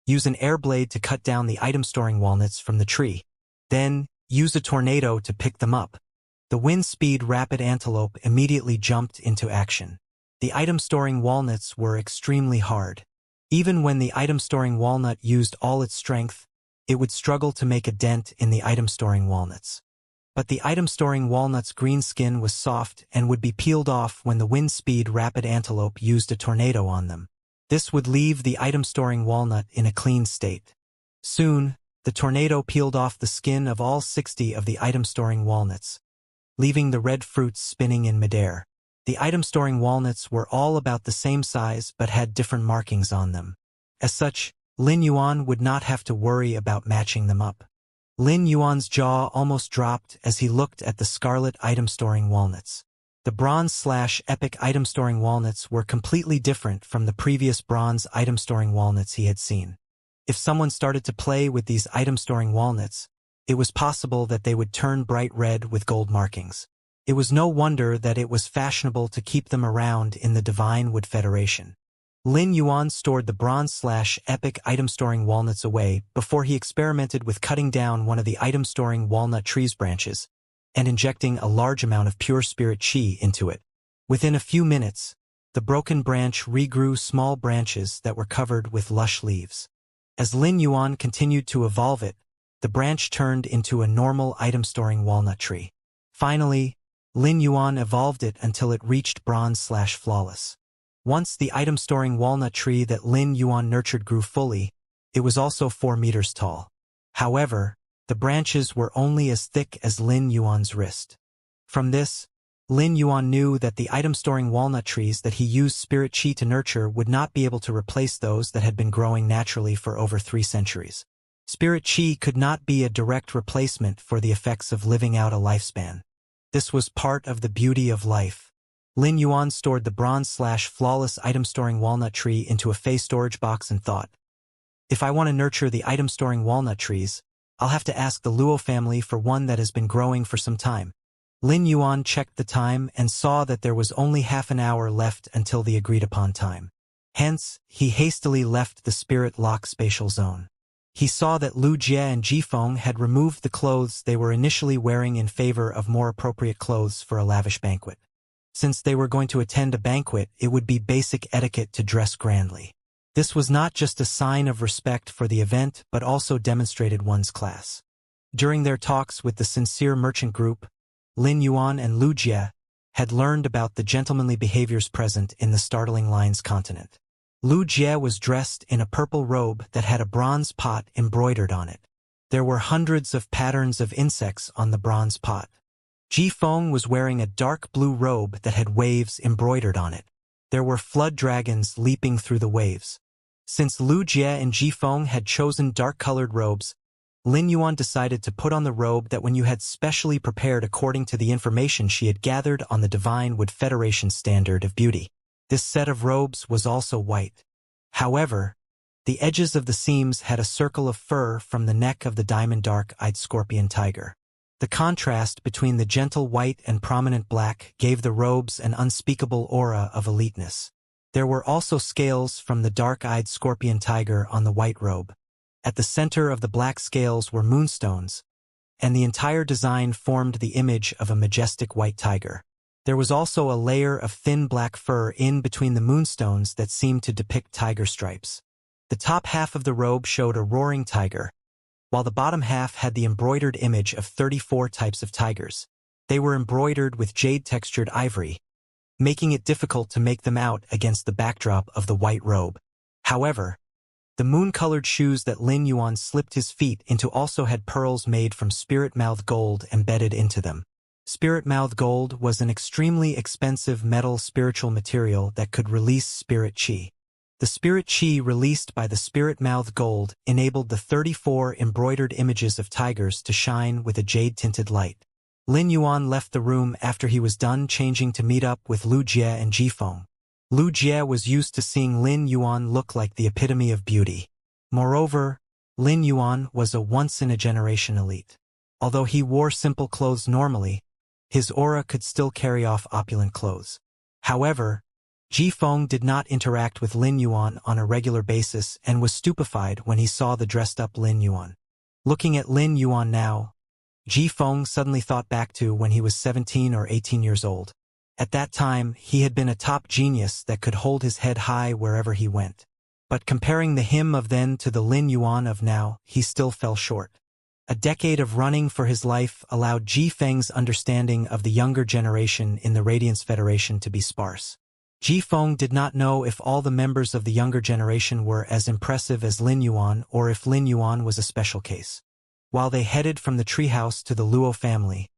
use an air blade to cut down the item-storing walnuts from the tree. Then, use a tornado to pick them up." The wind-speed rapid antelope immediately jumped into action. The item-storing walnuts were extremely hard. Even when the item-storing walnut used all its strength, it would struggle to make a dent in the item-storing walnuts. But the item-storing walnut's green skin was soft and would be peeled off when the wind-speed rapid antelope used a tornado on them. This would leave the item-storing walnut in a clean state. Soon, the tornado peeled off the skin of all 60 of the item-storing walnuts, leaving the red fruits spinning in midair. The item-storing walnuts were all about the same size but had different markings on them. As such, Lin Yuan would not have to worry about matching them up. Lin Yuan's jaw almost dropped as he looked at the scarlet item-storing walnuts. The Bronze/Epic item-storing walnuts were completely different from the previous bronze item-storing walnuts he had seen. If someone started to play with these item-storing walnuts, it was possible that they would turn bright red with gold markings. It was no wonder that it was fashionable to keep them around in the Divine Wood Federation. Lin Yuan stored the Bronze/Epic item-storing walnuts away before he experimented with cutting down one of the item-storing walnut tree's branches and injecting a large amount of pure spirit chi into it. Within a few minutes, the broken branch regrew small branches that were covered with lush leaves. As Lin Yuan continued to evolve it, the branch turned into a normal item-storing walnut tree. Finally, Lin Yuan evolved it until it reached bronze/flawless. Once the item-storing walnut tree that Lin Yuan nurtured grew fully, it was also 4 meters tall. However, the branches were only as thick as Lin Yuan's wrist. From this, Lin Yuan knew that the item-storing walnut trees that he used spirit chi to nurture would not be able to replace those that had been growing naturally for over 3 centuries. Spirit chi could not be a direct replacement for the effects of living out a lifespan. This was part of the beauty of life. Lin Yuan stored the bronze/flawless item-storing walnut tree into a face storage box and thought, "If I want to nurture the item-storing walnut trees, I'll have to ask the Luo family for one that has been growing for some time." Lin Yuan checked the time and saw that there was only half an hour left until the agreed-upon time. Hence, he hastily left the spirit lock spatial zone. He saw that Lu Jie and Jifeng had removed the clothes they were initially wearing in favor of more appropriate clothes for a lavish banquet. Since they were going to attend a banquet, it would be basic etiquette to dress grandly. This was not just a sign of respect for the event, but also demonstrated one's class. During their talks with the Sincere Merchant Group, Lin Yuan and Lu Jie had learned about the gentlemanly behaviors present in the Startling Lines continent. Lu Jie was dressed in a purple robe that had a bronze pot embroidered on it. There were hundreds of patterns of insects on the bronze pot. Jifeng was wearing a dark blue robe that had waves embroidered on it. There were flood dragons leaping through the waves. Since Lu Jie and Jifeng had chosen dark-colored robes, Lin Yuan decided to put on the robe that Wen Yu had specially prepared according to the information she had gathered on the Divine Wood Federation standard of beauty. This set of robes was also white. However, the edges of the seams had a circle of fur from the neck of the diamond dark-eyed scorpion tiger. The contrast between the gentle white and prominent black gave the robes an unspeakable aura of eliteness. There were also scales from the dark-eyed scorpion tiger on the white robe. At the center of the black scales were moonstones, and the entire design formed the image of a majestic white tiger. There was also a layer of thin black fur in between the moonstones that seemed to depict tiger stripes. The top half of the robe showed a roaring tiger, while the bottom half had the embroidered image of 34 types of tigers. They were embroidered with jade-textured ivory, making it difficult to make them out against the backdrop of the white robe. However, the moon-colored shoes that Lin Yuan slipped his feet into also had pearls made from spirit-mouthed gold embedded into them. Spirit-mouthed gold was an extremely expensive metal spiritual material that could release spirit chi. The spirit chi released by the spirit-mouthed gold enabled the 34 embroidered images of tigers to shine with a jade-tinted light. Lin Yuan left the room after he was done changing to meet up with Lu Jie and Jifeng. Lu Jie was used to seeing Lin Yuan look like the epitome of beauty. Moreover, Lin Yuan was a once-in-a-generation elite. Although he wore simple clothes normally, his aura could still carry off opulent clothes. However, Jifeng did not interact with Lin Yuan on a regular basis and was stupefied when he saw the dressed-up Lin Yuan. Looking at Lin Yuan now, Jifeng suddenly thought back to when he was 17 or 18 years old. At that time, he had been a top genius that could hold his head high wherever he went. But comparing the him of then to the Lin Yuan of now, he still fell short. A decade of running for his life allowed Jifeng's understanding of the younger generation in the Radiance Federation to be sparse. Jifeng did not know if all the members of the younger generation were as impressive as Lin Yuan or if Lin Yuan was a special case. While they headed from the treehouse to the Luo family,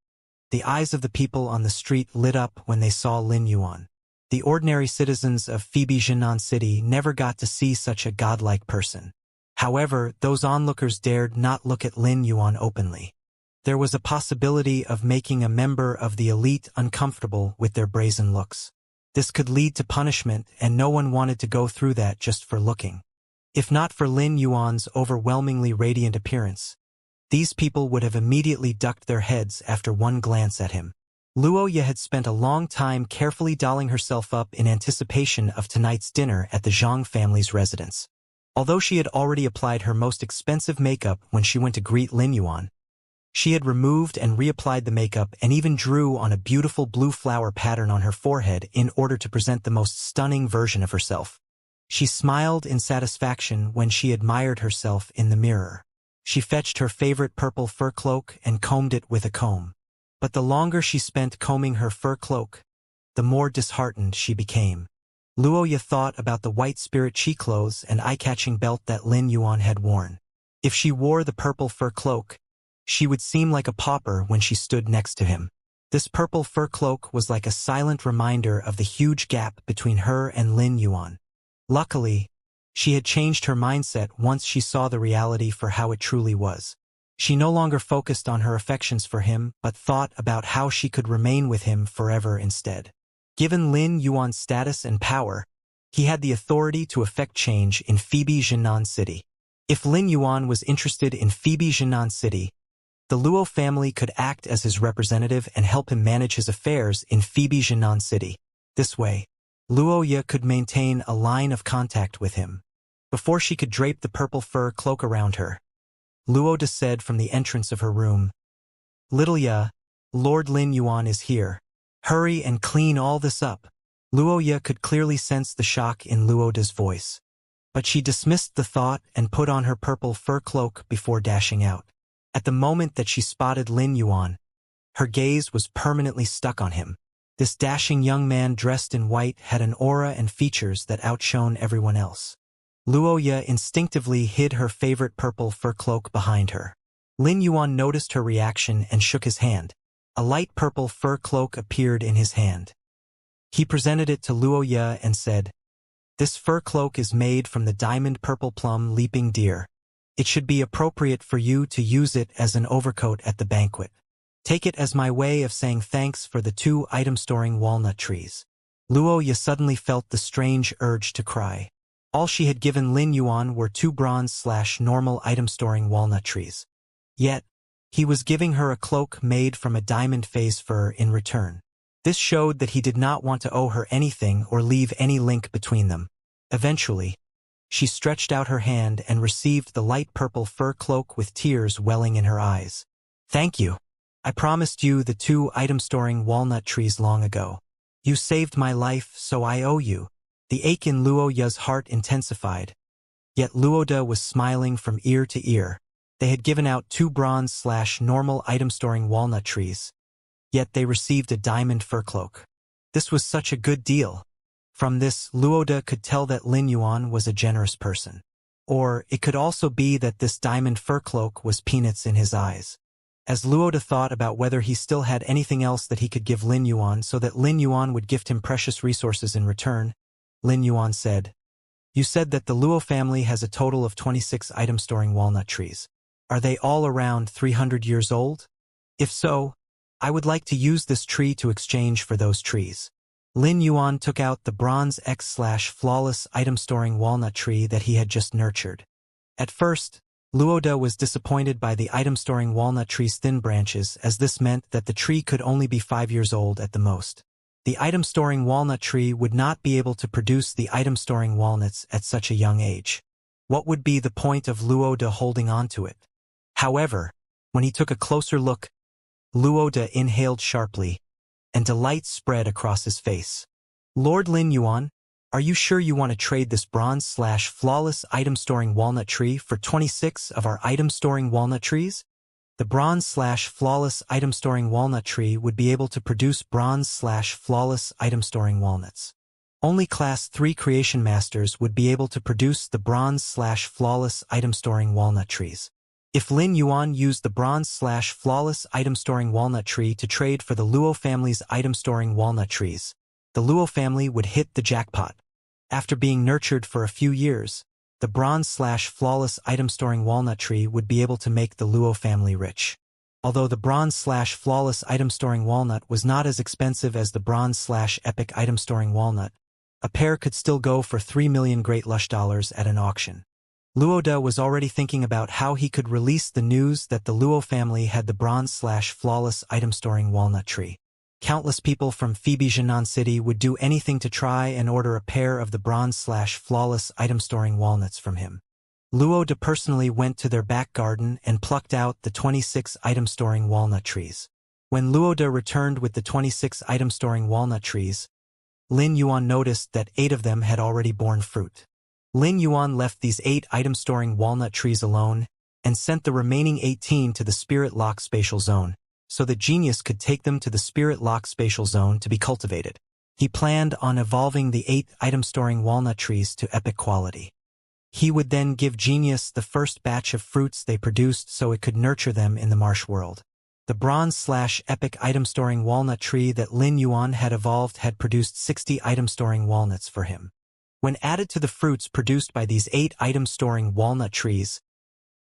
the eyes of the people on the street lit up when they saw Lin Yuan. The ordinary citizens of Phoebe Jinan City never got to see such a godlike person. However, those onlookers dared not look at Lin Yuan openly. There was a possibility of making a member of the elite uncomfortable with their brazen looks. This could lead to punishment, and no one wanted to go through that just for looking. If not for Lin Yuan's overwhelmingly radiant appearance, these people would have immediately ducked their heads after one glance at him. Luo Ye had spent a long time carefully dolling herself up in anticipation of tonight's dinner at the Zhang family's residence. Although she had already applied her most expensive makeup when she went to greet Lin Yuan, she had removed and reapplied the makeup and even drew on a beautiful blue flower pattern on her forehead in order to present the most stunning version of herself. She smiled in satisfaction when she admired herself in the mirror. She fetched her favorite purple fur cloak and combed it with a comb. But the longer she spent combing her fur cloak, the more disheartened she became. Luo Ye thought about the white spirit chi clothes and eye-catching belt that Lin Yuan had worn. If she wore the purple fur cloak, she would seem like a pauper when she stood next to him. This purple fur cloak was like a silent reminder of the huge gap between her and Lin Yuan. Luckily, she had changed her mindset once she saw the reality for how it truly was. She no longer focused on her affections for him, but thought about how she could remain with him forever instead. Given Lin Yuan's status and power, he had the authority to effect change in Phoebe Jinan City. If Lin Yuan was interested in Phoebe Jinan City, the Luo family could act as his representative and help him manage his affairs in Phoebe Jinan City. This way, Luo Ye could maintain a line of contact with him. Before she could drape the purple fur cloak around her, Luo De said from the entrance of her room, "Little Ye, Lord Lin Yuan is here. Hurry and clean all this up." Luo Ye could clearly sense the shock in Luo De's voice, but she dismissed the thought and put on her purple fur cloak before dashing out. At the moment that she spotted Lin Yuan, her gaze was permanently stuck on him. This dashing young man dressed in white had an aura and features that outshone everyone else. Luo Ye instinctively hid her favorite purple fur cloak behind her. Lin Yuan noticed her reaction and shook his hand. A light purple fur cloak appeared in his hand. He presented it to Luo Ye and said, "This fur cloak is made from the diamond purple plum leaping deer. It should be appropriate for you to use it as an overcoat at the banquet. Take it as my way of saying thanks for the 2 item-storing walnut trees." Luo Ye suddenly felt the strange urge to cry. All she had given Lin Yuan were 2 bronze/normal item-storing walnut trees. Yet, he was giving her a cloak made from a diamond phase fur in return. This showed that he did not want to owe her anything or leave any link between them. Eventually, she stretched out her hand and received the light purple fur cloak with tears welling in her eyes. Thank you. I promised you the 2 item-storing walnut trees long ago. You saved my life, so I owe you. The ache in Luo Ya's heart intensified. Yet Luoda was smiling from ear to ear. They had given out 2 bronze/normal item-storing walnut trees. Yet they received a diamond fur cloak. This was such a good deal. From this, Luoda could tell that Lin Yuan was a generous person. Or it could also be that this diamond fur cloak was peanuts in his eyes. As Luoda thought about whether he still had anything else that he could give Lin Yuan so that Lin Yuan would gift him precious resources in return, Lin Yuan said, "You said that the Luo family has a total of 26 item-storing walnut trees. Are they all around 300 years old? If so, I would like to use this tree to exchange for those trees." Lin Yuan took out the bronze X/flawless item-storing walnut tree that he had just nurtured. At first, Luoda was disappointed by the item-storing walnut tree's thin branches, as this meant that the tree could only be 5 years old at the most. The item-storing walnut tree would not be able to produce the item-storing walnuts at such a young age. What would be the point of Luoda holding on to it? However, when he took a closer look, Luoda inhaled sharply, and delight spread across his face. "Lord Lin Yuan, are you sure you want to trade this bronze/flawless item-storing walnut tree for 26 of our item-storing walnut trees?" The bronze/flawless item-storing walnut tree would be able to produce bronze/flawless item-storing walnuts. Only Class 3 creation masters would be able to produce the bronze/flawless item-storing walnut trees. If Lin Yuan used the bronze/flawless item-storing walnut tree to trade for the Luo family's item-storing walnut trees, the Luo family would hit the jackpot. After being nurtured for a few years, the bronze/flawless item-storing walnut tree would be able to make the Luo family rich. Although the bronze/flawless item-storing walnut was not as expensive as the bronze/epic item-storing walnut, a pair could still go for 3 million Great Lush dollars at an auction. Luoda was already thinking about how he could release the news that the Luo family had the bronze/flawless item-storing walnut tree. Countless people from Jinan City would do anything to try and order a pair of the bronze/flawless item-storing walnuts from him. Luoda personally went to their back garden and plucked out the 26 item-storing walnut trees. When Luoda returned with the 26 item-storing walnut trees, Lin Yuan noticed that 8 of them had already borne fruit. Lin Yuan left these 8 item-storing walnut trees alone and sent the remaining 18 to the Spirit Lock Spatial Zone, so that Genius could take them to the Spirit Lock Spatial Zone to be cultivated. He planned on evolving the 8 item-storing walnut trees to epic quality. He would then give Genius the first batch of fruits they produced so it could nurture them in the marsh world. The bronze/epic item-storing walnut tree that Lin Yuan had evolved had produced 60 item-storing walnuts for him. When added to the fruits produced by these 8 item-storing walnut trees,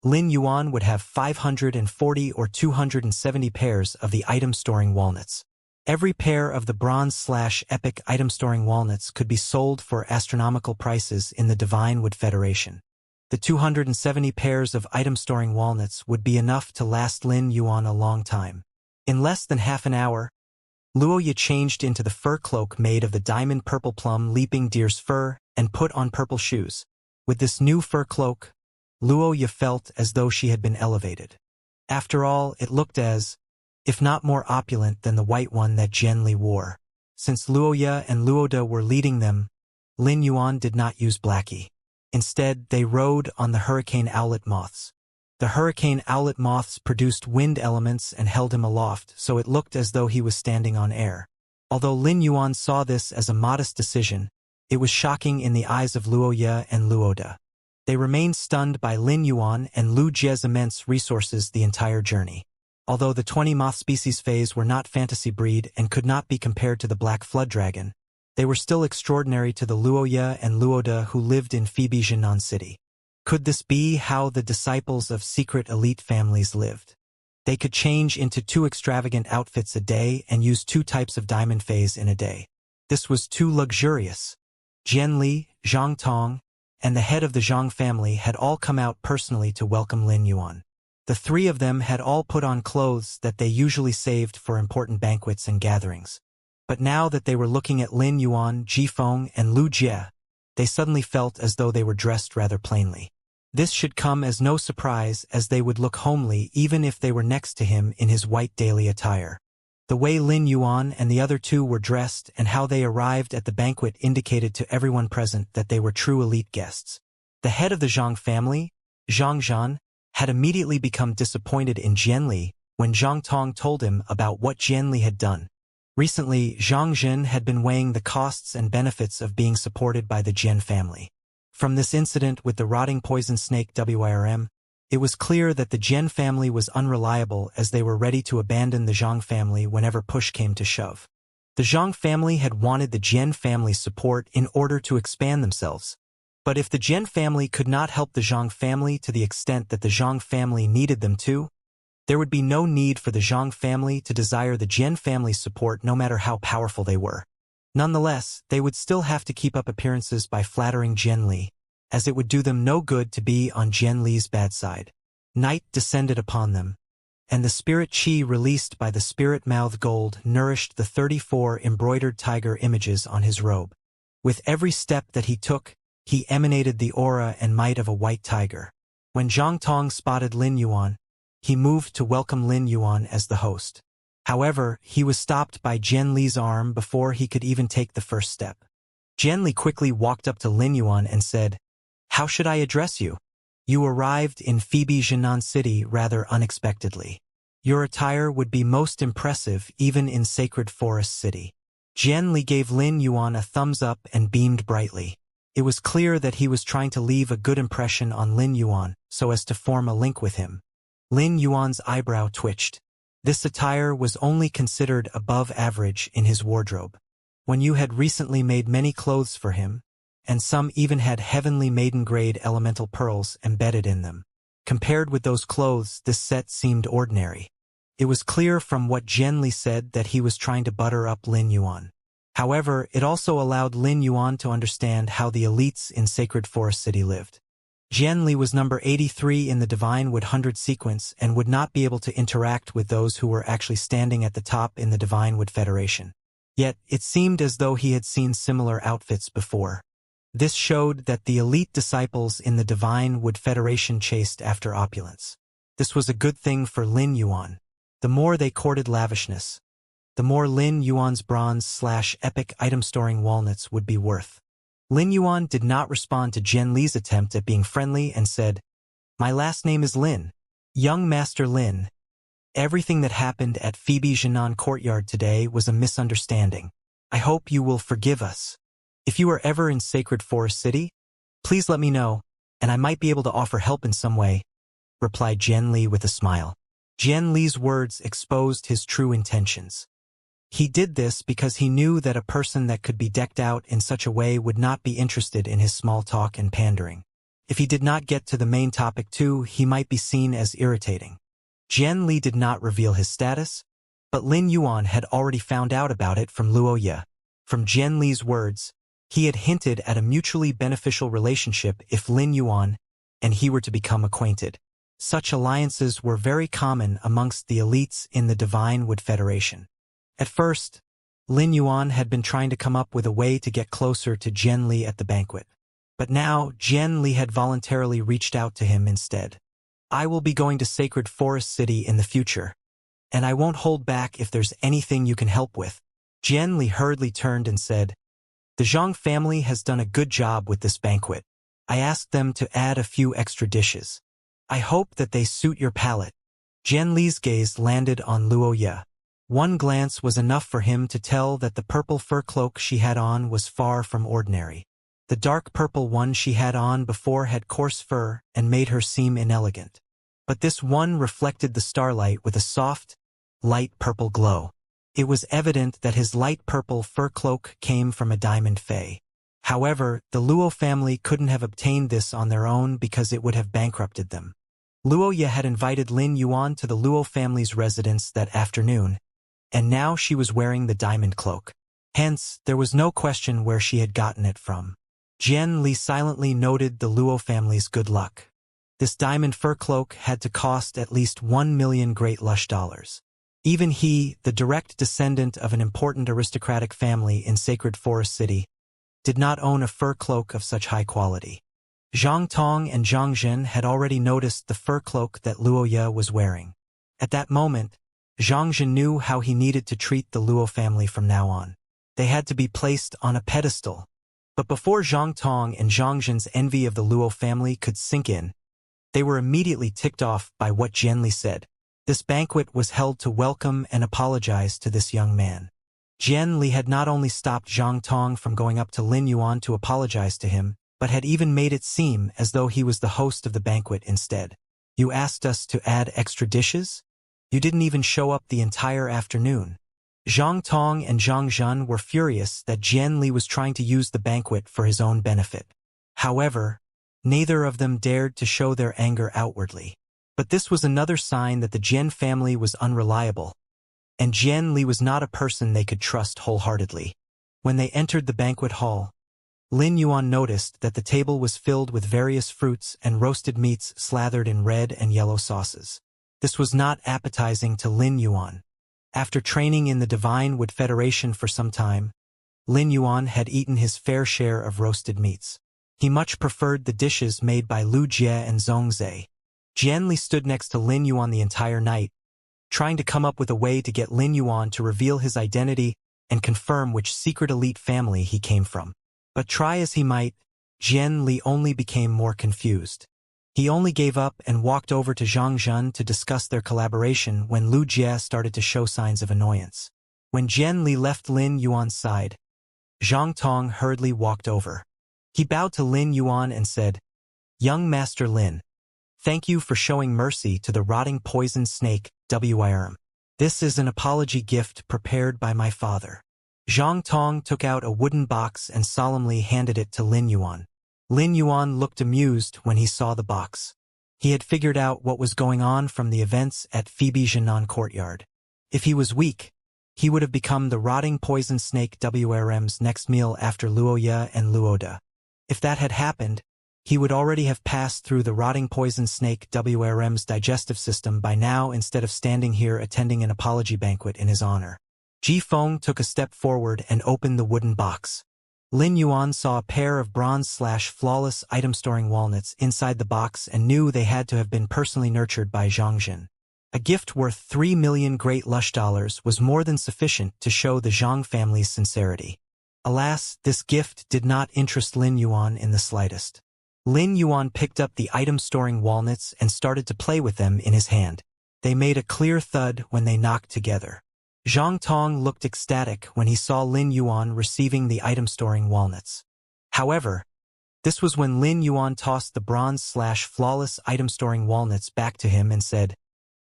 Lin Yuan would have 540 or 270 pairs of the item-storing walnuts. Every pair of the bronze/epic item-storing walnuts could be sold for astronomical prices in the Divine Wood Federation. The 270 pairs of item-storing walnuts would be enough to last Lin Yuan a long time. In less than half an hour, Luoya changed into the fur cloak made of the diamond purple plum leaping deer's fur and put on purple shoes. With this new fur cloak, Luoya felt as though she had been elevated. After all, it looked as, if not more opulent than the white one that Jian Li wore. Since Luoya and Luoda were leading them, Lin Yuan did not use Blackie. Instead, they rode on the hurricane owlet moths. The hurricane owlet moths produced wind elements and held him aloft, so it looked as though he was standing on air. Although Lin Yuan saw this as a modest decision, it was shocking in the eyes of Luoya and Luoda. They remained stunned by Lin Yuan and Lu Jie's immense resources the entire journey. Although the 20 moth species phase were not fantasy breed and could not be compared to the black flood dragon, they were still extraordinary to the Luoya and Luoda who lived in Jinan City. Could this be how the disciples of secret elite families lived? They could change into 2 extravagant outfits a day and use 2 types of diamond phase in a day. This was too luxurious. Jian Li, Zhang Tong, and the head of the Zhang family had all come out personally to welcome Lin Yuan. The 3 of them had all put on clothes that they usually saved for important banquets and gatherings. But now that they were looking at Lin Yuan, Jifeng, and Lu Jie, they suddenly felt as though they were dressed rather plainly. This should come as no surprise, as they would look homely even if they were next to him in his white daily attire. The way Lin Yuan and the other two were dressed and how they arrived at the banquet indicated to everyone present that they were true elite guests. The head of the Zhang family, Zhang Zhan, had immediately become disappointed in Jianli when Zhang Tong told him about what Jianli had done. Recently, Zhang Jin had been weighing the costs and benefits of being supported by the Jian family. From this incident with the rotting poison snake WIRM, it was clear that the Jian family was unreliable, as they were ready to abandon the Zhang family whenever push came to shove. The Zhang family had wanted the Jian family's support in order to expand themselves. But if the Jian family could not help the Zhang family to the extent that the Zhang family needed them to, there would be no need for the Zhang family to desire the Jian family's support no matter how powerful they were. Nonetheless, they would still have to keep up appearances by flattering Jianli, as it would do them no good to be on Jianli's bad side. Night descended upon them, and the spirit chi released by the spirit-mouthed gold nourished the 34 embroidered tiger images on his robe. With every step that he took, he emanated the aura and might of a white tiger. When Zhang Tong spotted Lin Yuan, he moved to welcome Lin Yuan as the host. However, he was stopped by Jianli's arm before he could even take the first step. Jianli quickly walked up to Lin Yuan and said, "How should I address you? You arrived in Phoebe Jinan City rather unexpectedly. Your attire would be most impressive even in Sacred Forest City." Jianli gave Lin Yuan a thumbs up and beamed brightly. It was clear that he was trying to leave a good impression on Lin Yuan so as to form a link with him. Lin Yuan's eyebrow twitched. This attire was only considered above average in his wardrobe. When you had recently made many clothes for him, and some even had heavenly maiden-grade elemental pearls embedded in them. Compared with those clothes, this set seemed ordinary. It was clear from what Jianli said that he was trying to butter up Lin Yuan. However, it also allowed Lin Yuan to understand how the elites in Sacred Forest City lived. Jianli was number 83 in the Divine Wood 100 sequence and would not be able to interact with those who were actually standing at the top in the Divine Wood Federation. Yet, it seemed as though he had seen similar outfits before. This showed that the elite disciples in the Divine Wood Federation chased after opulence. This was a good thing for Lin Yuan. The more they courted lavishness, the more Lin Yuan's bronze/epic item-storing walnuts would be worth. Lin Yuan did not respond to Jianli's attempt at being friendly and said, "My last name is Lin. Young Master Lin. Everything that happened at Phoebe Jinan Courtyard today was a misunderstanding. I hope you will forgive us. If you are ever in Sacred Forest City, please let me know, and I might be able to offer help in some way," replied Jianli with a smile. Jianli's words exposed his true intentions. He did this because he knew that a person that could be decked out in such a way would not be interested in his small talk and pandering. If he did not get to the main topic too, he might be seen as irritating. Jianli did not reveal his status, but Lin Yuan had already found out about it from Luo Ye. From Jianli's words, he had hinted at a mutually beneficial relationship if Lin Yuan and he were to become acquainted. Such alliances were very common amongst the elites in the Divine Wood Federation. At first, Lin Yuan had been trying to come up with a way to get closer to Jianli at the banquet. But now, Jianli had voluntarily reached out to him instead. "I will be going to Sacred Forest City in the future, and I won't hold back if there's anything you can help with." Jianli hurriedly turned and said, "The Zhang family has done a good job with this banquet. I asked them to add a few extra dishes. I hope that they suit your palate." Jianli's gaze landed on Luo Ye. One glance was enough for him to tell that the purple fur cloak she had on was far from ordinary. The dark purple one she had on before had coarse fur and made her seem inelegant. But this one reflected the starlight with a soft, light purple glow. It was evident that his light purple fur cloak came from a diamond fae. However, the Luo family couldn't have obtained this on their own because it would have bankrupted them. Luo Ye had invited Lin Yuan to the Luo family's residence that afternoon, and now she was wearing the diamond cloak. Hence, there was no question where she had gotten it from. Jianli silently noted the Luo family's good luck. This diamond fur cloak had to cost at least 1 million great lush dollars. Even he, the direct descendant of an important aristocratic family in Sacred Forest City, did not own a fur cloak of such high quality. Zhang Tong and Zhang Jin had already noticed the fur cloak that Luo Ye was wearing. At that moment, Zhang Jin knew how he needed to treat the Luo family from now on. They had to be placed on a pedestal. But before Zhang Tong and Zhang Jin's envy of the Luo family could sink in, they were immediately ticked off by what Jianli said. This banquet was held to welcome and apologize to this young man. Jianli had not only stopped Zhang Tong from going up to Lin Yuan to apologize to him, but had even made it seem as though he was the host of the banquet instead. You asked us to add extra dishes? You didn't even show up the entire afternoon. Zhang Tong and Zhang Jun were furious that Jianli was trying to use the banquet for his own benefit. However, neither of them dared to show their anger outwardly. But this was another sign that the Jian family was unreliable, and Jianli was not a person they could trust wholeheartedly. When they entered the banquet hall, Lin Yuan noticed that the table was filled with various fruits and roasted meats slathered in red and yellow sauces. This was not appetizing to Lin Yuan. After training in the Divine Wood Federation for some time, Lin Yuan had eaten his fair share of roasted meats. He much preferred the dishes made by Lu Jie and Zhong Zhe. Jianli stood next to Lin Yuan the entire night, trying to come up with a way to get Lin Yuan to reveal his identity and confirm which secret elite family he came from. But try as he might, Jianli only became more confused. He only gave up and walked over to Zhang Jun to discuss their collaboration when Lu Jie started to show signs of annoyance. When Jianli left Lin Yuan's side, Zhang Tong hurriedly walked over. He bowed to Lin Yuan and said, "Young Master Lin, thank you for showing mercy to the rotting poison snake, WIRM. This is an apology gift prepared by my father." Zhang Tong took out a wooden box and solemnly handed it to Lin Yuan. Lin Yuan looked amused when he saw the box. He had figured out what was going on from the events at Phoebe Jinan Courtyard. If he was weak, he would have become the rotting poison snake WRM's next meal after Luo Ye and Luoda. If that had happened, he would already have passed through the rotting poison snake WRM's digestive system by now instead of standing here attending an apology banquet in his honor. Ji Feng took a step forward and opened the wooden box. Lin Yuan saw a pair of bronze/flawless item-storing walnuts inside the box and knew they had to have been personally nurtured by Zhang Jin. A gift worth 3 million great lush dollars was more than sufficient to show the Zhang family's sincerity. Alas, this gift did not interest Lin Yuan in the slightest. Lin Yuan picked up the item-storing walnuts and started to play with them in his hand. They made a clear thud when they knocked together. Zhang Tong looked ecstatic when he saw Lin Yuan receiving the item-storing walnuts. However, this was when Lin Yuan tossed the bronze/flawless item-storing walnuts back to him and said,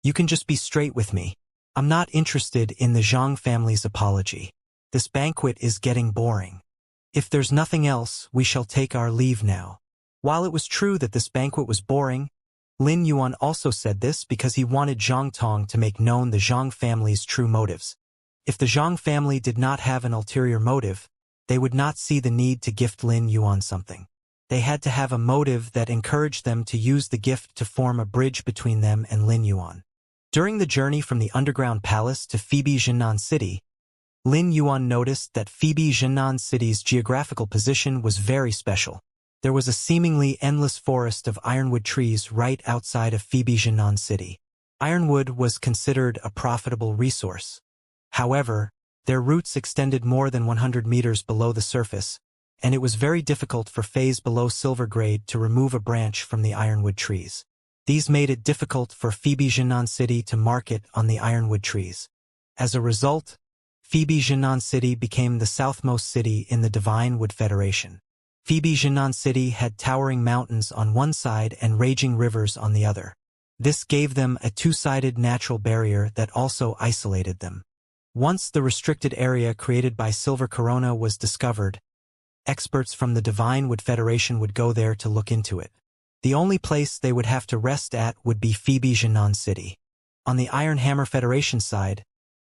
"You can just be straight with me. I'm not interested in the Zhang family's apology. This banquet is getting boring. If there's nothing else, we shall take our leave now." While it was true that this banquet was boring, Lin Yuan also said this because he wanted Zhang Tong to make known the Zhang family's true motives. If the Zhang family did not have an ulterior motive, they would not see the need to gift Lin Yuan something. They had to have a motive that encouraged them to use the gift to form a bridge between them and Lin Yuan. During the journey from the underground palace to Phoebe Jinan City, Lin Yuan noticed that Phoebe Jinan City's geographical position was very special. There was a seemingly endless forest of ironwood trees right outside of Phoebe Jinan City. Ironwood was considered a profitable resource. However, their roots extended more than 100 meters below the surface, and it was very difficult for phase below silver grade to remove a branch from the ironwood trees. These made it difficult for Phoebe Jinan City to market on the ironwood trees. As a result, Phoebe Jinan City became the southmost city in the Divine Wood Federation. Phoebe Jinan City had towering mountains on one side and raging rivers on the other. This gave them a two-sided natural barrier that also isolated them. Once the restricted area created by Silver Corona was discovered, experts from the Divine Wood Federation would go there to look into it. The only place they would have to rest at would be Phoebe Jinan City. On the Iron Hammer Federation side,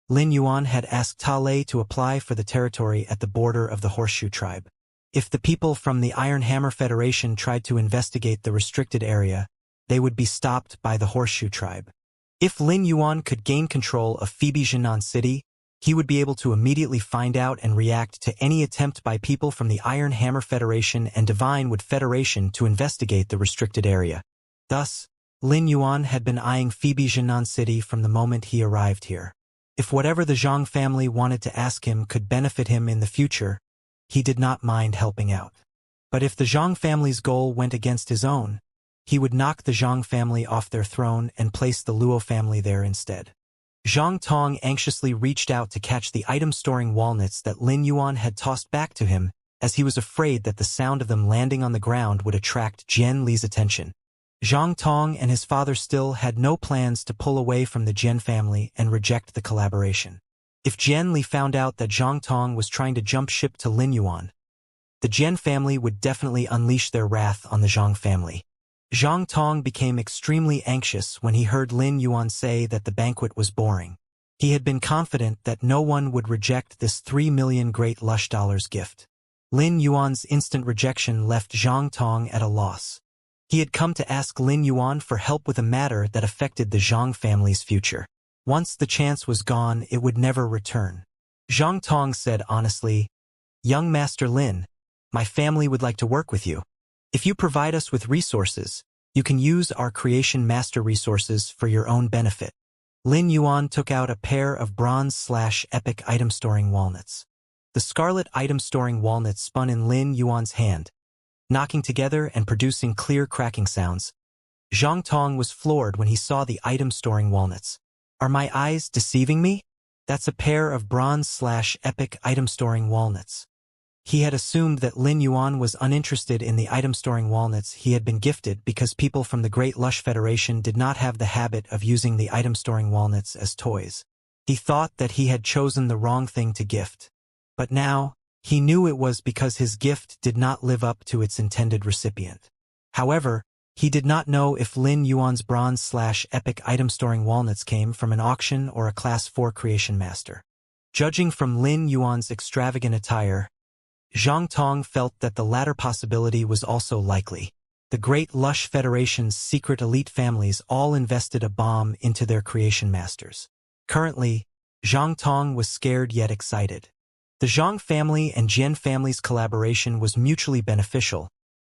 Lin Yuan had asked Ta Lei to apply for the territory at the border of the Horseshoe Tribe. If the people from the Iron Hammer Federation tried to investigate the restricted area, they would be stopped by the Horseshoe Tribe. If Lin Yuan could gain control of Phoebe Jinan City, he would be able to immediately find out and react to any attempt by people from the Iron Hammer Federation and Divine Wood Federation to investigate the restricted area. Thus, Lin Yuan had been eyeing Phoebe Jinan City from the moment he arrived here. If whatever the Zhang family wanted to ask him could benefit him in the future, he did not mind helping out. But if the Zhang family's goal went against his own, he would knock the Zhang family off their throne and place the Luo family there instead. Zhang Tong anxiously reached out to catch the item-storing walnuts that Lin Yuan had tossed back to him, as he was afraid that the sound of them landing on the ground would attract Jian Li's attention. Zhang Tong and his father still had no plans to pull away from the Jian family and reject the collaboration. If Jian Li found out that Zhang Tong was trying to jump ship to Lin Yuan, the Jian family would definitely unleash their wrath on the Zhang family. Zhang Tong became extremely anxious when he heard Lin Yuan say that the banquet was boring. He had been confident that no one would reject this 3 million great lush dollars gift. Lin Yuan's instant rejection left Zhang Tong at a loss. He had come to ask Lin Yuan for help with a matter that affected the Zhang family's future. Once the chance was gone, it would never return. Zhang Tong said honestly, "Young Master Lin, my family would like to work with you. If you provide us with resources, you can use our Creation Master resources for your own benefit." Lin Yuan took out a pair of bronze/epic item-storing walnuts. The scarlet item-storing walnuts spun in Lin Yuan's hand, knocking together and producing clear cracking sounds. Zhang Tong was floored when he saw the item-storing walnuts. "Are my eyes deceiving me? That's a pair of bronze/epic item-storing walnuts." He had assumed that Lin Yuan was uninterested in the item-storing walnuts he had been gifted because people from the Great Lush Federation did not have the habit of using the item-storing walnuts as toys. He thought that he had chosen the wrong thing to gift. But now, he knew it was because his gift did not live up to its intended recipient. However, he did not know if Lin Yuan's bronze/epic item-storing walnuts came from an auction or a Class 4 Creation Master. Judging from Lin Yuan's extravagant attire, Zhang Tong felt that the latter possibility was also likely. The Great Lush Federation's secret elite families all invested a bomb into their Creation Masters. Currently, Zhang Tong was scared yet excited. The Zhang family and Jian family's collaboration was mutually beneficial,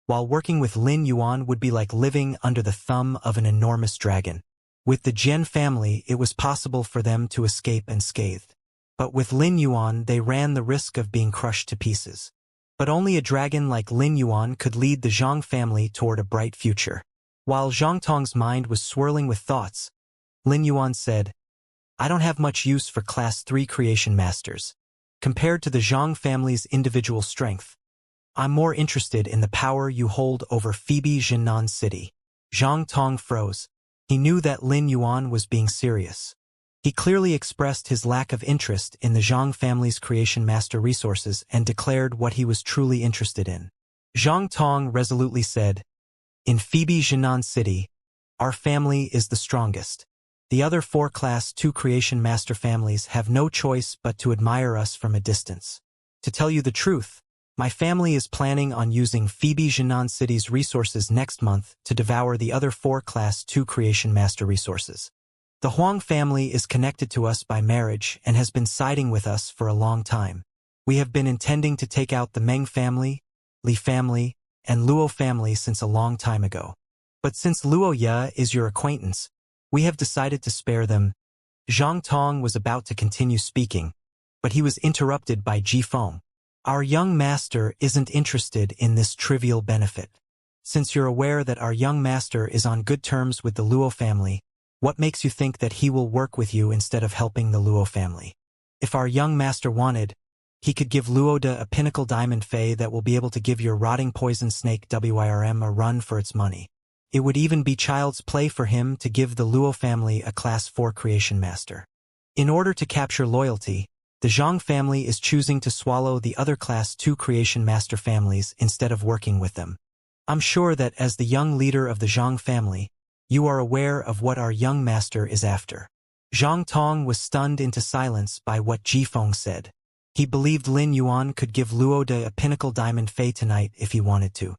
while working with Lin Yuan would be like living under the thumb of an enormous dragon. With the Jian family, it was possible for them to escape unscathed. But with Lin Yuan, they ran the risk of being crushed to pieces. But only a dragon like Lin Yuan could lead the Zhang family toward a bright future. While Zhang Tong's mind was swirling with thoughts, Lin Yuan said, "I don't have much use for Class 3 Creation Masters. Compared to the Zhang family's individual strength, I'm more interested in the power you hold over Phoebe Jinan City." Zhang Tong froze. He knew that Lin Yuan was being serious. He clearly expressed his lack of interest in the Zhang family's Creation Master resources and declared what he was truly interested in. Zhang Tong resolutely said, "In Phoebe Jinan City, our family is the strongest. The other 4 Class 2 Creation Master families have no choice but to admire us from a distance. To tell you the truth, my family is planning on using Phoebe Jinan City's resources next month to devour the other 4 Class 2 Creation Master resources. The Huang family is connected to us by marriage and has been siding with us for a long time. We have been intending to take out the Meng family, Li family, and Luo family since a long time ago. But since Luo Ye is your acquaintance, we have decided to spare them." Zhang Tong was about to continue speaking, but he was interrupted by Ji Feng. "Our young master isn't interested in this trivial benefit. Since you're aware that our young master is on good terms with the Luo family, what makes you think that he will work with you instead of helping the Luo family? If our young master wanted, he could give Luoda a pinnacle diamond fey that will be able to give your rotting poison snake WIRM a run for its money. It would even be child's play for him to give the Luo family a Class 4 Creation Master. In order to capture loyalty, the Zhang family is choosing to swallow the other Class 2 Creation Master families instead of working with them. I'm sure that as the young leader of the Zhang family, you are aware of what our young master is after." Zhang Tong was stunned into silence by what Ji Feng said. He believed Lin Yuan could give Luoda a pinnacle diamond fey tonight if he wanted to.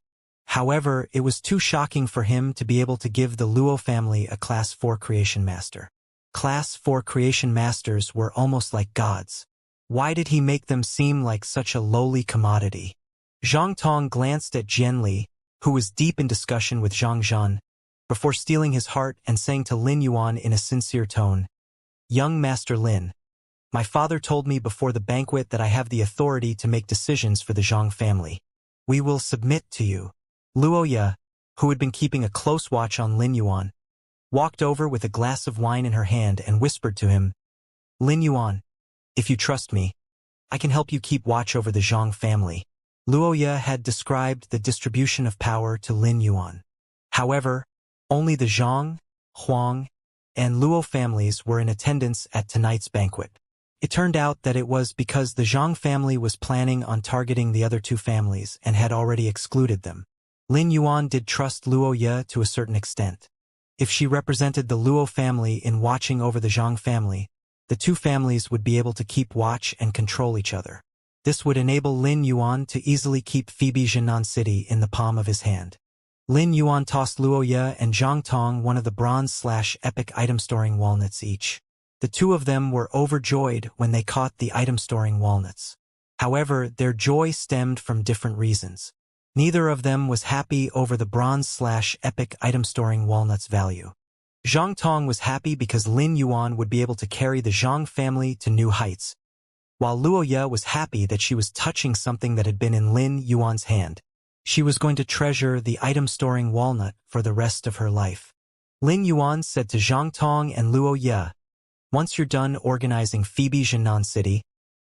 However, it was too shocking for him to be able to give the Luo family a Class 4 Creation Master. Class 4 creation masters were almost like gods. Why did he make them seem like such a lowly commodity? Zhang Tong glanced at Jian Li, who was deep in discussion with Zhang Zhan, before stealing his heart and saying to Lin Yuan in a sincere tone, "Young Master Lin, my father told me before the banquet that I have the authority to make decisions for the Zhang family. We will submit to you." Luo Ye, who had been keeping a close watch on Lin Yuan, walked over with a glass of wine in her hand and whispered to him, "Lin Yuan, if you trust me, I can help you keep watch over the Zhang family." Luo Ye had described the distribution of power to Lin Yuan. However, only the Zhang, Huang, and Luo families were in attendance at tonight's banquet. It turned out that it was because the Zhang family was planning on targeting the other two families and had already excluded them. Lin Yuan did trust Luo Ye to a certain extent. If she represented the Luo family in watching over the Zhang family, the two families would be able to keep watch and control each other. This would enable Lin Yuan to easily keep Phoebe Jinan City in the palm of his hand. Lin Yuan tossed Luo Ye and Zhang Tong one of the bronze/epic item-storing walnuts each. The two of them were overjoyed when they caught the item-storing walnuts. However, their joy stemmed from different reasons. Neither of them was happy over the bronze/epic item-storing walnuts value. Zhang Tong was happy because Lin Yuan would be able to carry the Zhang family to new heights, while Luo Ye was happy that she was touching something that had been in Lin Yuan's hand. She was going to treasure the item-storing walnut for the rest of her life. Lin Yuan said to Zhang Tong and Luo Ye, "Once you're done organizing Phoebe Jinan City,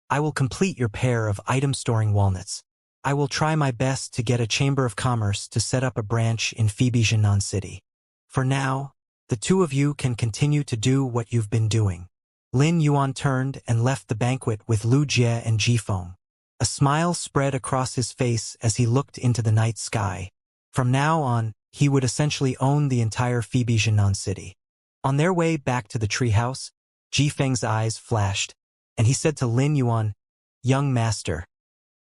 I will complete your pair of item-storing walnuts. I will try my best to get a Chamber of Commerce to set up a branch in Phoebe Jinan City. For now, the two of you can continue to do what you've been doing." Lin Yuan turned and left the banquet with Lu Jie and Ji Feng. A smile spread across his face as he looked into the night sky. From now on, he would essentially own the entire Phoebe Jinan City. On their way back to the treehouse, Ji Feng's eyes flashed, and he said to Lin Yuan, "Young master,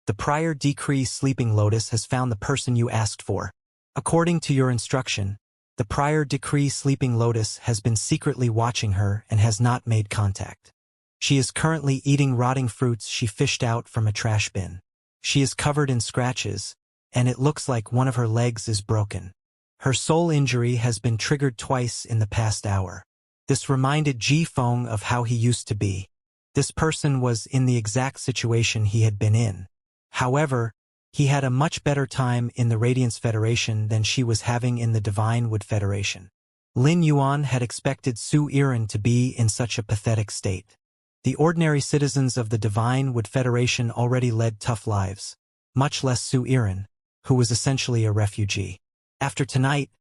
the prior decree Sleeping Lotus has found the person you asked for. According to your instruction, the prior decree Sleeping Lotus has been secretly watching her and has not made contact. She is currently eating rotting fruits she fished out from a trash bin. She is covered in scratches, and it looks like one of her legs is broken. Her sole injury has been triggered twice in the past hour." This reminded Ji Feng of how he used to be. This person was in the exact situation he had been in. However, he had a much better time in the Radiance Federation than she was having in the Divine Wood Federation. Lin Yuan had expected Su Iren to be in such a pathetic state. The ordinary citizens of the Divine Wood Federation already led tough lives, much less Su Iren, who was essentially a refugee. After tonight,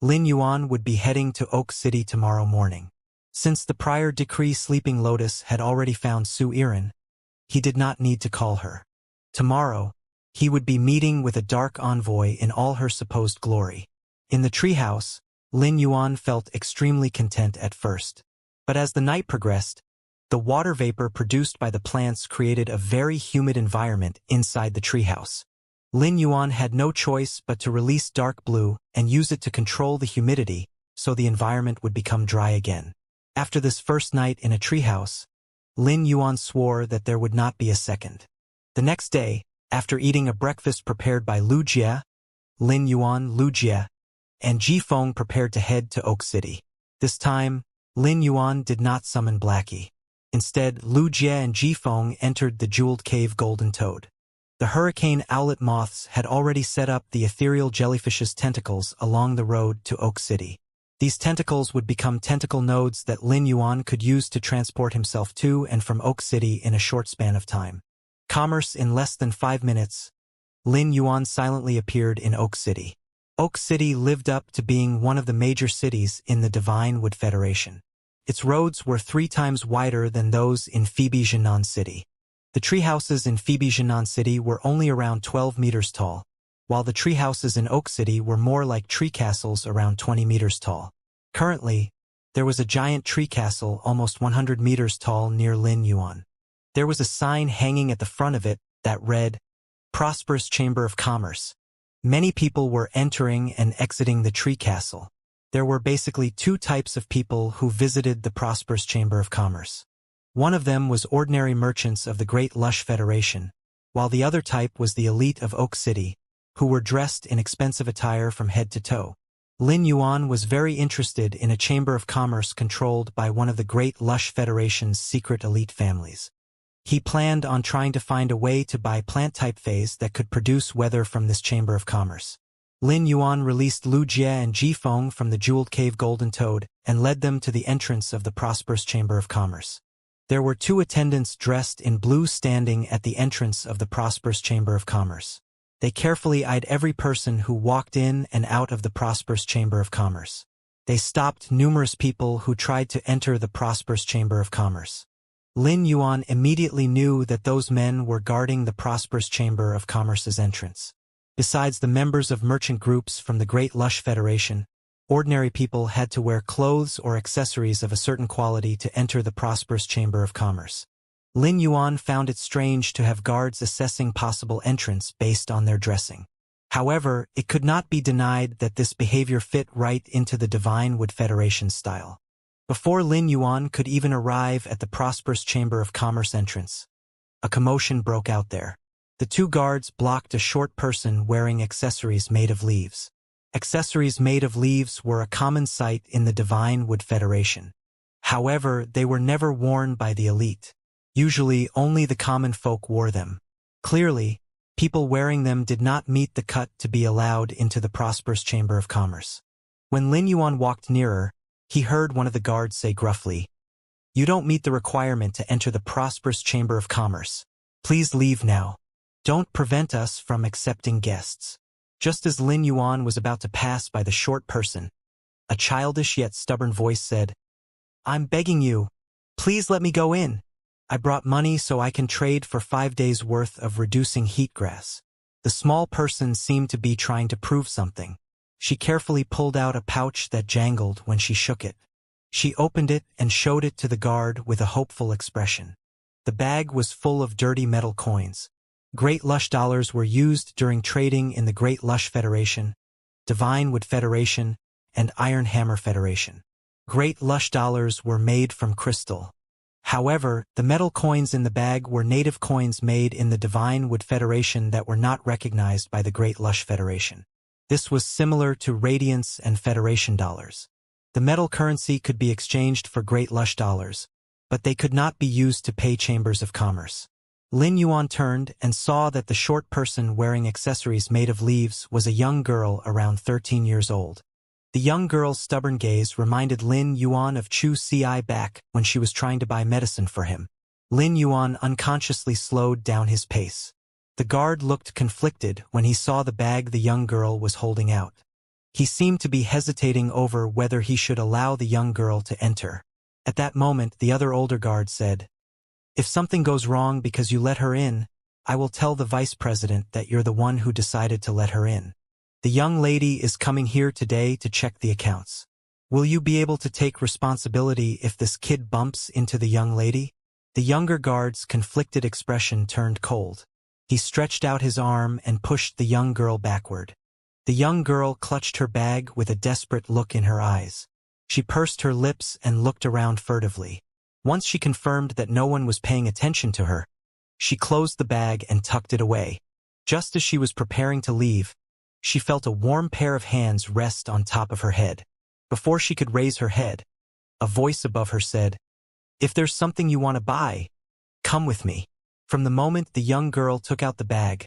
Lin Yuan would be heading to Oak City tomorrow morning. Since the prior decree Sleeping Lotus had already found Su Iren, he did not need to call her. Tomorrow, he would be meeting with a dark envoy in all her supposed glory. In the treehouse, Lin Yuan felt extremely content at first. But as the night progressed, the water vapor produced by the plants created a very humid environment inside the treehouse. Lin Yuan had no choice but to release dark blue and use it to control the humidity so the environment would become dry again. After this first night in a treehouse, Lin Yuan swore that there would not be a second. The next day, after eating a breakfast prepared by Lu Jie, Lin Yuan, Lu Jie, and Ji Feng prepared to head to Oak City. This time, Lin Yuan did not summon Blackie. Instead, Lu Jie and Ji Feng entered the jeweled cave Golden Toad. The hurricane owlet moths had already set up the ethereal jellyfish's tentacles along the road to Oak City. These tentacles would become tentacle nodes that Lin Yuan could use to transport himself to and from Oak City in a short span of time. Commerce in less than 5 minutes, Lin Yuan silently appeared in Oak City. Oak City lived up to being one of the major cities in the Divine Wood Federation. Its roads were 3 times wider than those in Phoebe Jinan City. The treehouses in Phoebe Jinan City were only around 12 meters tall, while the treehouses in Oak City were more like tree castles around 20 meters tall. Currently, there was a giant tree castle almost 100 meters tall near Lin Yuan. There was a sign hanging at the front of it that read, "Prosperous Chamber of Commerce." Many people were entering and exiting the tree castle. There were basically two types of people who visited the prosperous Chamber of Commerce. One of them was ordinary merchants of the Great Lush Federation, while the other type was the elite of Oak City, who were dressed in expensive attire from head to toe. Lin Yuan was very interested in a chamber of commerce controlled by one of the Great Lush Federation's secret elite families. He planned on trying to find a way to buy plant type phase that could produce weather from this chamber of commerce. Lin Yuan released Lu Jie and Ji Feng from the jeweled cave Golden Toad and led them to the entrance of the prosperous chamber of commerce. There were two attendants dressed in blue standing at the entrance of the prosperous chamber of commerce. They carefully eyed every person who walked in and out of the prosperous chamber of commerce. They stopped numerous people who tried to enter the prosperous chamber of commerce. Lin Yuan immediately knew that those men were guarding the prosperous chamber of commerce's entrance. Besides the members of merchant groups from the Great Lush Federation, ordinary people had to wear clothes or accessories of a certain quality to enter the prosperous chamber of commerce. Lin Yuan found it strange to have guards assessing possible entrants based on their dressing. However, it could not be denied that this behavior fit right into the Divine Wood Federation style. Before Lin Yuan could even arrive at the prosperous chamber of commerce entrance, a commotion broke out there. The two guards blocked a short person wearing accessories made of leaves. Accessories made of leaves were a common sight in the Divine Wood Federation. However, they were never worn by the elite. Usually, only the common folk wore them. Clearly, people wearing them did not meet the cut to be allowed into the prosperous chamber of commerce. When Lin Yuan walked nearer, he heard one of the guards say gruffly, "You don't meet the requirement to enter the prosperous chamber of commerce. Please leave now. Don't prevent us from accepting guests." Just as Lin Yuan was about to pass by the short person, a childish yet stubborn voice said, "I'm begging you. Please let me go in. I brought money so I can trade for 5 days' worth of reducing heat grass." The small person seemed to be trying to prove something. She carefully pulled out a pouch that jangled when she shook it. She opened it and showed it to the guard with a hopeful expression. The bag was full of dirty metal coins. Great Lush dollars were used during trading in the Great Lush Federation, Divine Wood Federation, and Iron Hammer Federation. Great Lush dollars were made from crystal. However, the metal coins in the bag were native coins made in the Divine Wood Federation that were not recognized by the Great Lush Federation. This was similar to Radiance and Federation dollars. The metal currency could be exchanged for Great Lush dollars, but they could not be used to pay chambers of commerce. Lin Yuan turned and saw that the short person wearing accessories made of leaves was a young girl around 13 years old. The young girl's stubborn gaze reminded Lin Yuan of Chu Ci back when she was trying to buy medicine for him. Lin Yuan unconsciously slowed down his pace. The guard looked conflicted when he saw the bag the young girl was holding out. He seemed to be hesitating over whether he should allow the young girl to enter. At that moment, the other older guard said, "If something goes wrong because you let her in, I will tell the vice president that you're the one who decided to let her in. The young lady is coming here today to check the accounts. Will you be able to take responsibility if this kid bumps into the young lady?" The younger guard's conflicted expression turned cold. He stretched out his arm and pushed the young girl backward. The young girl clutched her bag with a desperate look in her eyes. She pursed her lips and looked around furtively. Once she confirmed that no one was paying attention to her, she closed the bag and tucked it away. Just as she was preparing to leave, she felt a warm pair of hands rest on top of her head. Before she could raise her head, a voice above her said, "If there's something you want to buy, come with me." From the moment the young girl took out the bag,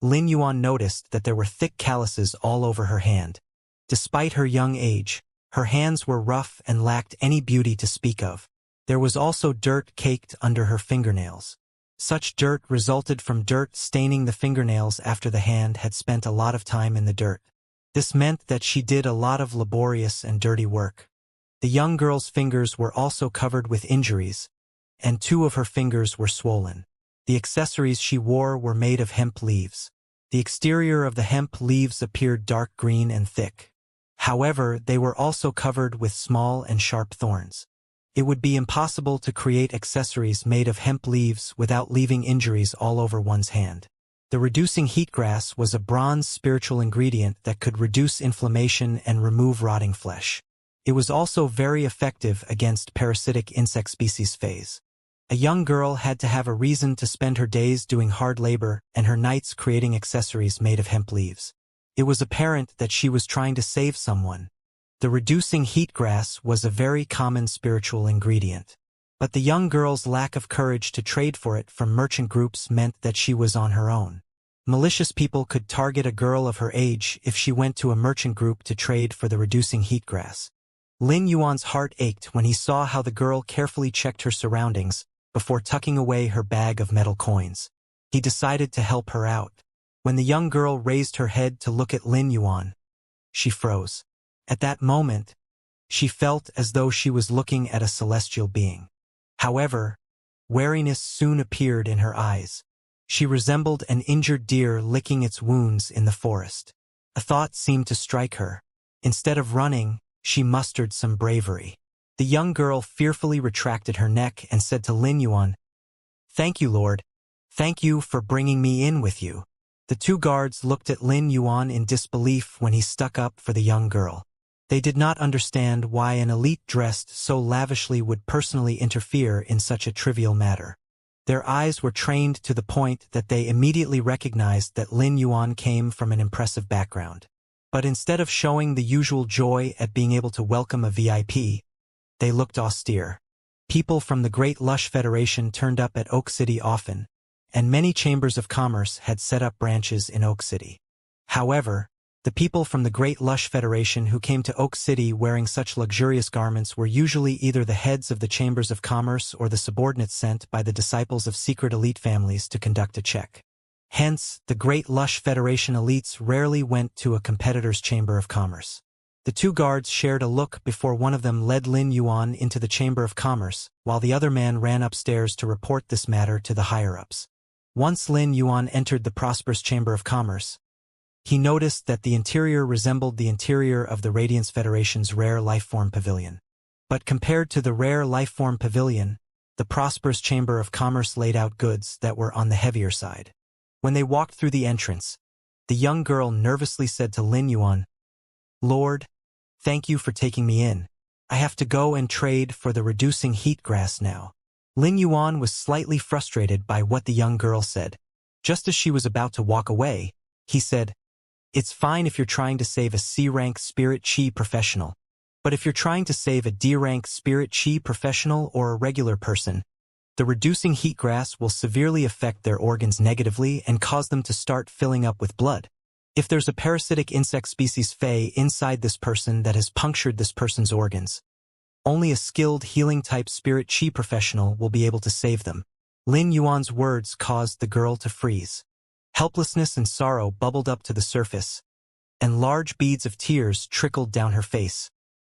Lin Yuan noticed that there were thick calluses all over her hand. Despite her young age, her hands were rough and lacked any beauty to speak of. There was also dirt caked under her fingernails. Such dirt resulted from dirt staining the fingernails after the hand had spent a lot of time in the dirt. This meant that she did a lot of laborious and dirty work. The young girl's fingers were also covered with injuries, and 2 of her fingers were swollen. The accessories she wore were made of hemp leaves. The exterior of the hemp leaves appeared dark green and thick. However, they were also covered with small and sharp thorns. It would be impossible to create accessories made of hemp leaves without leaving injuries all over one's hand. The reducing heat grass was a bronze spiritual ingredient that could reduce inflammation and remove rotting flesh. It was also very effective against parasitic insect species phase. A young girl had to have a reason to spend her days doing hard labor and her nights creating accessories made of hemp leaves. It was apparent that she was trying to save someone. The reducing heat grass was a very common spiritual ingredient. But the young girl's lack of courage to trade for it from merchant groups meant that she was on her own. Malicious people could target a girl of her age if she went to a merchant group to trade for the reducing heat grass. Lin Yuan's heart ached when he saw how the girl carefully checked her surroundings before tucking away her bag of metal coins. He decided to help her out. When the young girl raised her head to look at Lin Yuan, she froze. At that moment, she felt as though she was looking at a celestial being. However, wariness soon appeared in her eyes. She resembled an injured deer licking its wounds in the forest. A thought seemed to strike her. Instead of running, she mustered some bravery. The young girl fearfully retracted her neck and said to Lin Yuan, "Thank you, Lord. Thank you for bringing me in with you." The two guards looked at Lin Yuan in disbelief when he stuck up for the young girl. They did not understand why an elite dressed so lavishly would personally interfere in such a trivial matter. Their eyes were trained to the point that they immediately recognized that Lin Yuan came from an impressive background. But instead of showing the usual joy at being able to welcome a VIP, they looked austere. People from the Great Lush Federation turned up at Oak City often, and many chambers of commerce had set up branches in Oak City. However, the people from the Great Lush Federation who came to Oak City wearing such luxurious garments were usually either the heads of the chambers of commerce or the subordinates sent by the disciples of secret elite families to conduct a check. Hence, the Great Lush Federation elites rarely went to a competitor's chamber of commerce. The two guards shared a look before one of them led Lin Yuan into the chamber of commerce, while the other man ran upstairs to report this matter to the higher-ups. Once Lin Yuan entered the prosperous chamber of commerce, he noticed that the interior resembled the interior of the Radiance Federation's Rare Lifeform Pavilion. But compared to the Rare Lifeform Pavilion, the prosperous chamber of commerce laid out goods that were on the heavier side. When they walked through the entrance, the young girl nervously said to Lin Yuan, "Lord, thank you for taking me in. I have to go and trade for the reducing heat grass now." Lin Yuan was slightly frustrated by what the young girl said. Just as she was about to walk away, he said, "It's fine if you're trying to save a C-rank spirit chi professional. But if you're trying to save a D-rank spirit chi professional or a regular person, the reducing heat grass will severely affect their organs negatively and cause them to start filling up with blood. If there's a parasitic insect species Fey inside this person that has punctured this person's organs, only a skilled healing-type spirit chi professional will be able to save them." Lin Yuan's words caused the girl to freeze. Helplessness and sorrow bubbled up to the surface, and large beads of tears trickled down her face,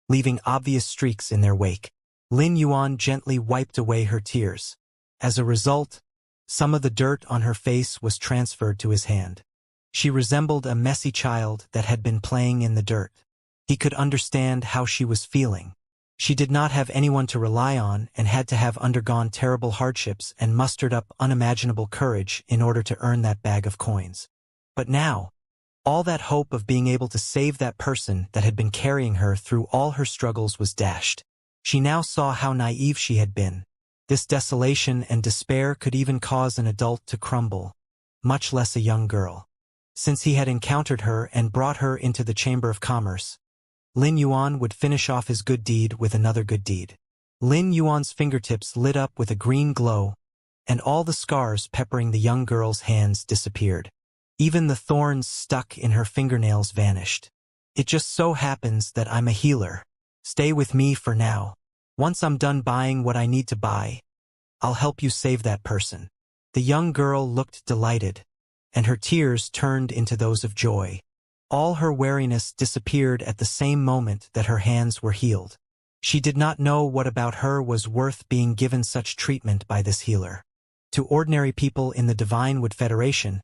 leaving obvious streaks in their wake. Lin Yuan gently wiped away her tears. As a result, some of the dirt on her face was transferred to his hand. She resembled a messy child that had been playing in the dirt. He could understand how she was feeling. She did not have anyone to rely on and had to have undergone terrible hardships and mustered up unimaginable courage in order to earn that bag of coins. But now, all that hope of being able to save that person that had been carrying her through all her struggles was dashed. She now saw how naive she had been. This desolation and despair could even cause an adult to crumble, much less a young girl. Since he had encountered her and brought her into the Chamber of Commerce, Lin Yuan would finish off his good deed with another good deed. Lin Yuan's fingertips lit up with a green glow, and all the scars peppering the young girl's hands disappeared. Even the thorns stuck in her fingernails vanished. "It just so happens that I'm a healer. Stay with me for now. Once I'm done buying what I need to buy, I'll help you save that person." The young girl looked delighted, and her tears turned into those of joy. All her wariness disappeared at the same moment that her hands were healed. She did not know what about her was worth being given such treatment by this healer. To ordinary people in the Divine Wood Federation,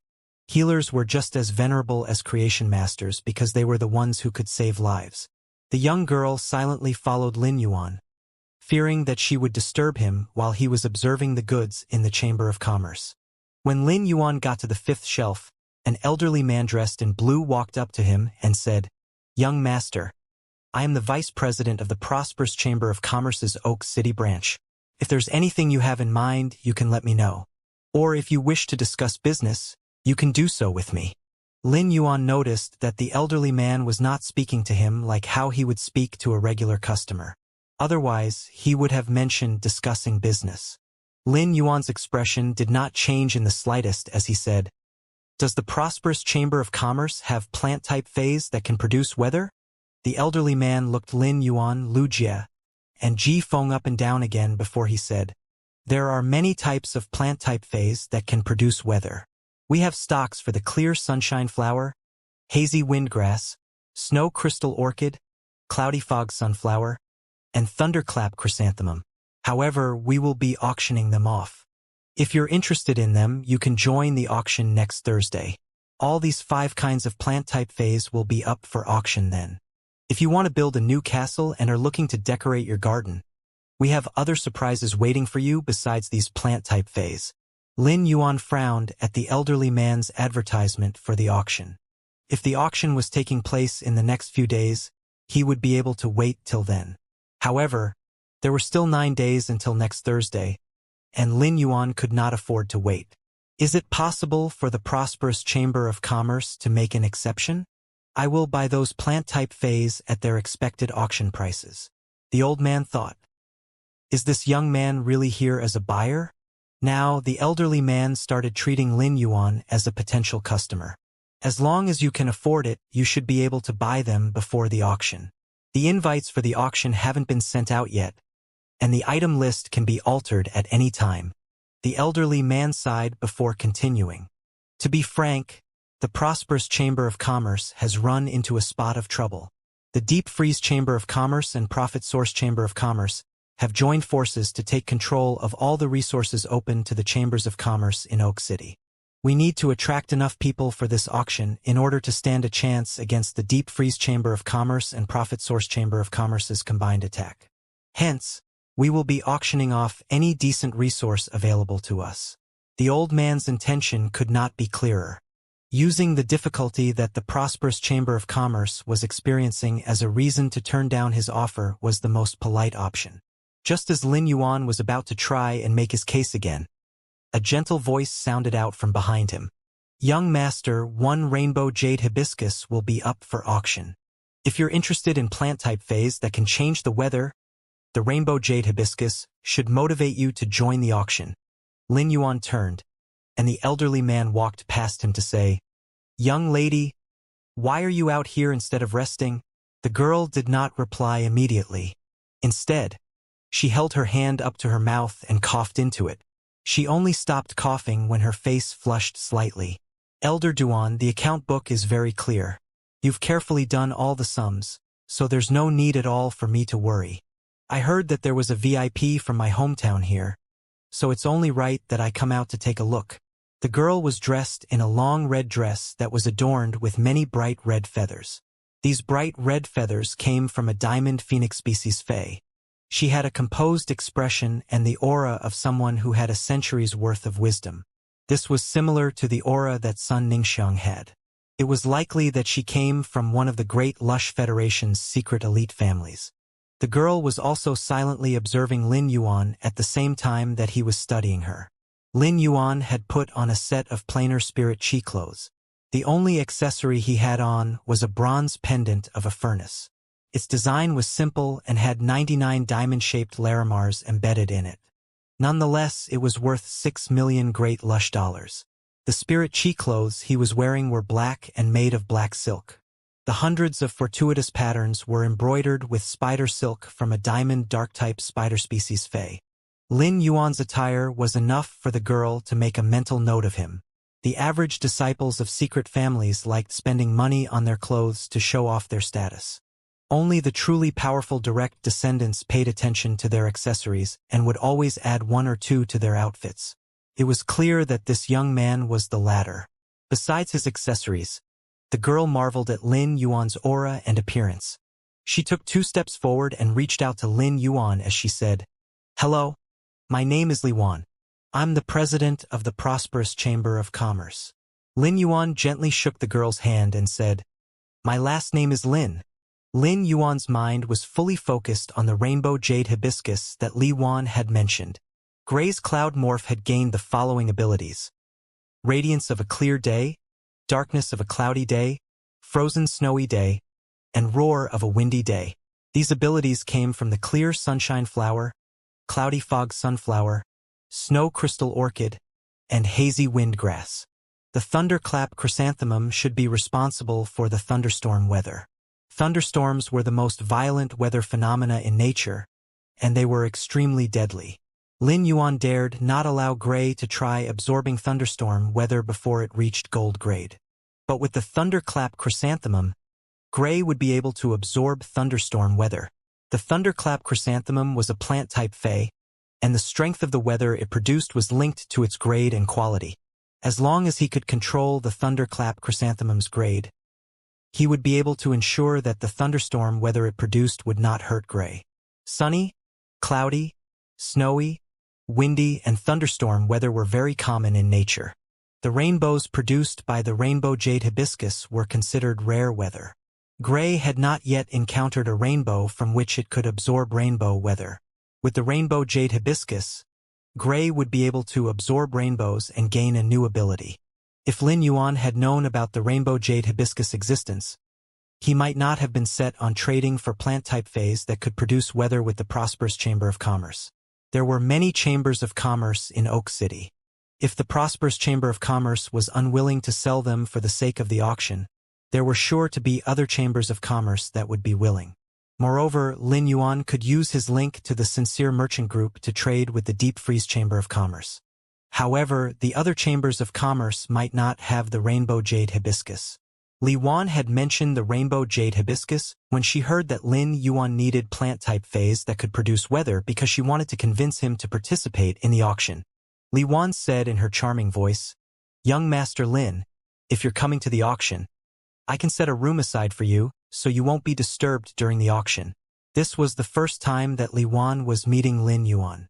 healers were just as venerable as creation masters because they were the ones who could save lives. The young girl silently followed Lin Yuan, fearing that she would disturb him while he was observing the goods in the Chamber of Commerce. When Lin Yuan got to the fifth shelf, an elderly man dressed in blue walked up to him and said, "Young master, I am the vice president of the Prosperous Chamber of Commerce's Oak City branch. If there's anything you have in mind, you can let me know. Or if you wish to discuss business, you can do so with me." Lin Yuan noticed that the elderly man was not speaking to him like how he would speak to a regular customer. Otherwise, he would have mentioned discussing business. Lin Yuan's expression did not change in the slightest as he said, "Does the Prosperous Chamber of Commerce have plant-type phase that can produce weather?" The elderly man looked Lin Yuan, Lu Jie, and Ji Feng up and down again before he said, "There are many types of plant-type phase that can produce weather. We have stocks for the clear sunshine flower, hazy windgrass, snow crystal orchid, cloudy fog sunflower, and thunderclap chrysanthemum. However, we will be auctioning them off. If you're interested in them, you can join the auction next Thursday. All these 5 kinds of plant-type phase will be up for auction then. If you want to build a new castle and are looking to decorate your garden, we have other surprises waiting for you besides these plant-type phase." Lin Yuan frowned at the elderly man's advertisement for the auction. If the auction was taking place in the next few days, he would be able to wait till then. However, there were still 9 days until next Thursday, and Lin Yuan could not afford to wait. Is it possible for the Prosperous Chamber of Commerce to make an exception? I will buy those plant-type phase at their expected auction prices. The old man thought. Is this young man really here as a buyer? Now, the elderly man started treating Lin Yuan as a potential customer. As long as you can afford it, you should be able to buy them before the auction. The invites for the auction haven't been sent out yet, and the item list can be altered at any time. The elderly man sighed before continuing. To be frank, the Prosperous Chamber of Commerce has run into a spot of trouble. The Deep Freeze Chamber of Commerce and Profit Source Chamber of Commerce have joined forces to take control of all the resources open to the Chambers of Commerce in Oak City. We need to attract enough people for this auction in order to stand a chance against the Deep Freeze Chamber of Commerce and Profit Source Chamber of Commerce's combined attack. Hence, we will be auctioning off any decent resource available to us. The old man's intention could not be clearer. Using the difficulty that the Prosperous Chamber of Commerce was experiencing as a reason to turn down his offer was the most polite option. Just as Lin Yuan was about to try and make his case again, a gentle voice sounded out from behind him. "Young master, 1 rainbow jade hibiscus will be up for auction. If you're interested in plant-type phase that can change the weather, the rainbow jade hibiscus should motivate you to join the auction." Lin Yuan turned, and the elderly man walked past him to say, "Young lady, why are you out here instead of resting?" The girl did not reply immediately. Instead, she held her hand up to her mouth and coughed into it. She only stopped coughing when her face flushed slightly. "Elder Duan, the account book is very clear. You've carefully done all the sums, so there's no need at all for me to worry. I heard that there was a VIP from my hometown here, so it's only right that I come out to take a look." The girl was dressed in a long red dress that was adorned with many bright red feathers. These bright red feathers came from a diamond phoenix species fae. She had a composed expression and the aura of someone who had a century's worth of wisdom. This was similar to the aura that Sun Ningxiang had. It was likely that she came from one of the great Lush Federation's secret elite families. The girl was also silently observing Lin Yuan at the same time that he was studying her. Lin Yuan had put on a set of plainer spirit chi clothes. The only accessory he had on was a bronze pendant of a furnace. Its design was simple and had 99 diamond-shaped larimars embedded in it. Nonetheless, it was worth 6 million great lush dollars. The spirit chi clothes he was wearing were black and made of black silk. The hundreds of fortuitous patterns were embroidered with spider silk from a diamond dark-type spider species fae. Lin Yuan's attire was enough for the girl to make a mental note of him. The average disciples of secret families liked spending money on their clothes to show off their status. Only the truly powerful direct descendants paid attention to their accessories and would always add 1 or 2 to their outfits. It was clear that this young man was the latter. Besides his accessories, the girl marveled at Lin Yuan's aura and appearance. She took 2 steps forward and reached out to Lin Yuan as she said, "Hello. My name is Li Wan. I'm the president of the Prosperous Chamber of Commerce. Lin Yuan gently shook the girl's hand and said, My last name is Lin. Lin Yuan's mind was fully focused on the rainbow jade hibiscus that Li Wan had mentioned. Gray's cloud morph had gained the following abilities: radiance of a clear day, darkness of a cloudy day, frozen snowy day, and roar of a windy day. These abilities came from the clear sunshine flower, cloudy fog sunflower, snow crystal orchid, and hazy wind grass. The thunderclap chrysanthemum should be responsible for the thunderstorm weather. Thunderstorms were the most violent weather phenomena in nature, and they were extremely deadly. Lin Yuan dared not allow Gray to try absorbing thunderstorm weather before it reached gold grade. But with the thunderclap chrysanthemum, Gray would be able to absorb thunderstorm weather. The thunderclap chrysanthemum was a plant-type fey, and the strength of the weather it produced was linked to its grade and quality. As long as he could control the thunderclap chrysanthemum's grade, he would be able to ensure that the thunderstorm weather it produced would not hurt Gray. Sunny, cloudy, snowy, windy, and thunderstorm weather were very common in nature. The rainbows produced by the rainbow jade hibiscus were considered rare weather. Gray had not yet encountered a rainbow from which it could absorb rainbow weather. With the rainbow jade hibiscus, Gray would be able to absorb rainbows and gain a new ability. If Lin Yuan had known about the rainbow jade hibiscus existence, he might not have been set on trading for plant-type fays that could produce weather with the Prosperous Chamber of Commerce. There were many chambers of commerce in Oak City. If the Prosperous Chamber of Commerce was unwilling to sell them for the sake of the auction, there were sure to be other chambers of commerce that would be willing. Moreover, Lin Yuan could use his link to the Sincere Merchant Group to trade with the Deep Freeze Chamber of Commerce. However, the other chambers of commerce might not have the rainbow jade hibiscus. Li Wan had mentioned the rainbow jade hibiscus when she heard that Lin Yuan needed plant-type fays that could produce weather because she wanted to convince him to participate in the auction. Li Wan said in her charming voice, Young Master Lin, if you're coming to the auction, I can set a room aside for you, so you won't be disturbed during the auction. This was the first time that Li Wan was meeting Lin Yuan.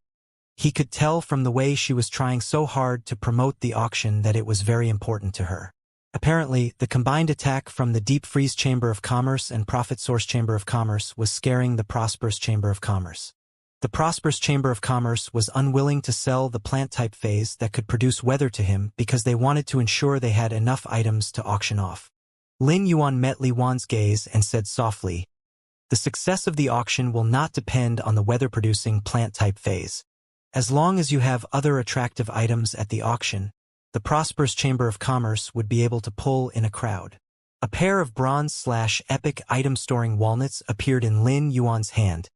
He could tell from the way she was trying so hard to promote the auction that it was very important to her. Apparently, the combined attack from the Deep Freeze Chamber of Commerce and Profit Source Chamber of Commerce was scaring the Prosperous Chamber of Commerce. The Prosperous Chamber of Commerce was unwilling to sell the plant-type phase that could produce weather to him because they wanted to ensure they had enough items to auction off. Lin Yuan met Li Wan's gaze and said softly, The success of the auction will not depend on the weather-producing plant-type phase. As long as you have other attractive items at the auction, the Prosperous Chamber of Commerce would be able to pull in a crowd. A pair of bronze/epic item-storing walnuts appeared in Lin Yuan's hand,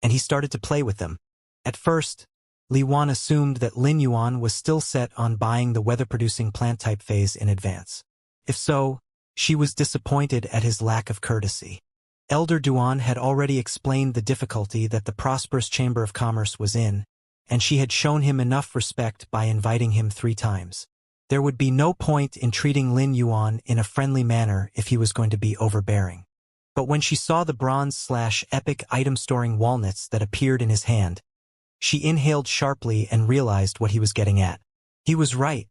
and he started to play with them. At first, Li Wan assumed that Lin Yuan was still set on buying the weather-producing plant-type phase in advance. If so, she was disappointed at his lack of courtesy. Elder Duan had already explained the difficulty that the Prosperous Chamber of Commerce was in, and she had shown him enough respect by inviting him 3 times. There would be no point in treating Lin Yuan in a friendly manner if he was going to be overbearing. But when she saw the bronze/epic item-storing walnuts that appeared in his hand, she inhaled sharply and realized what he was getting at. He was right.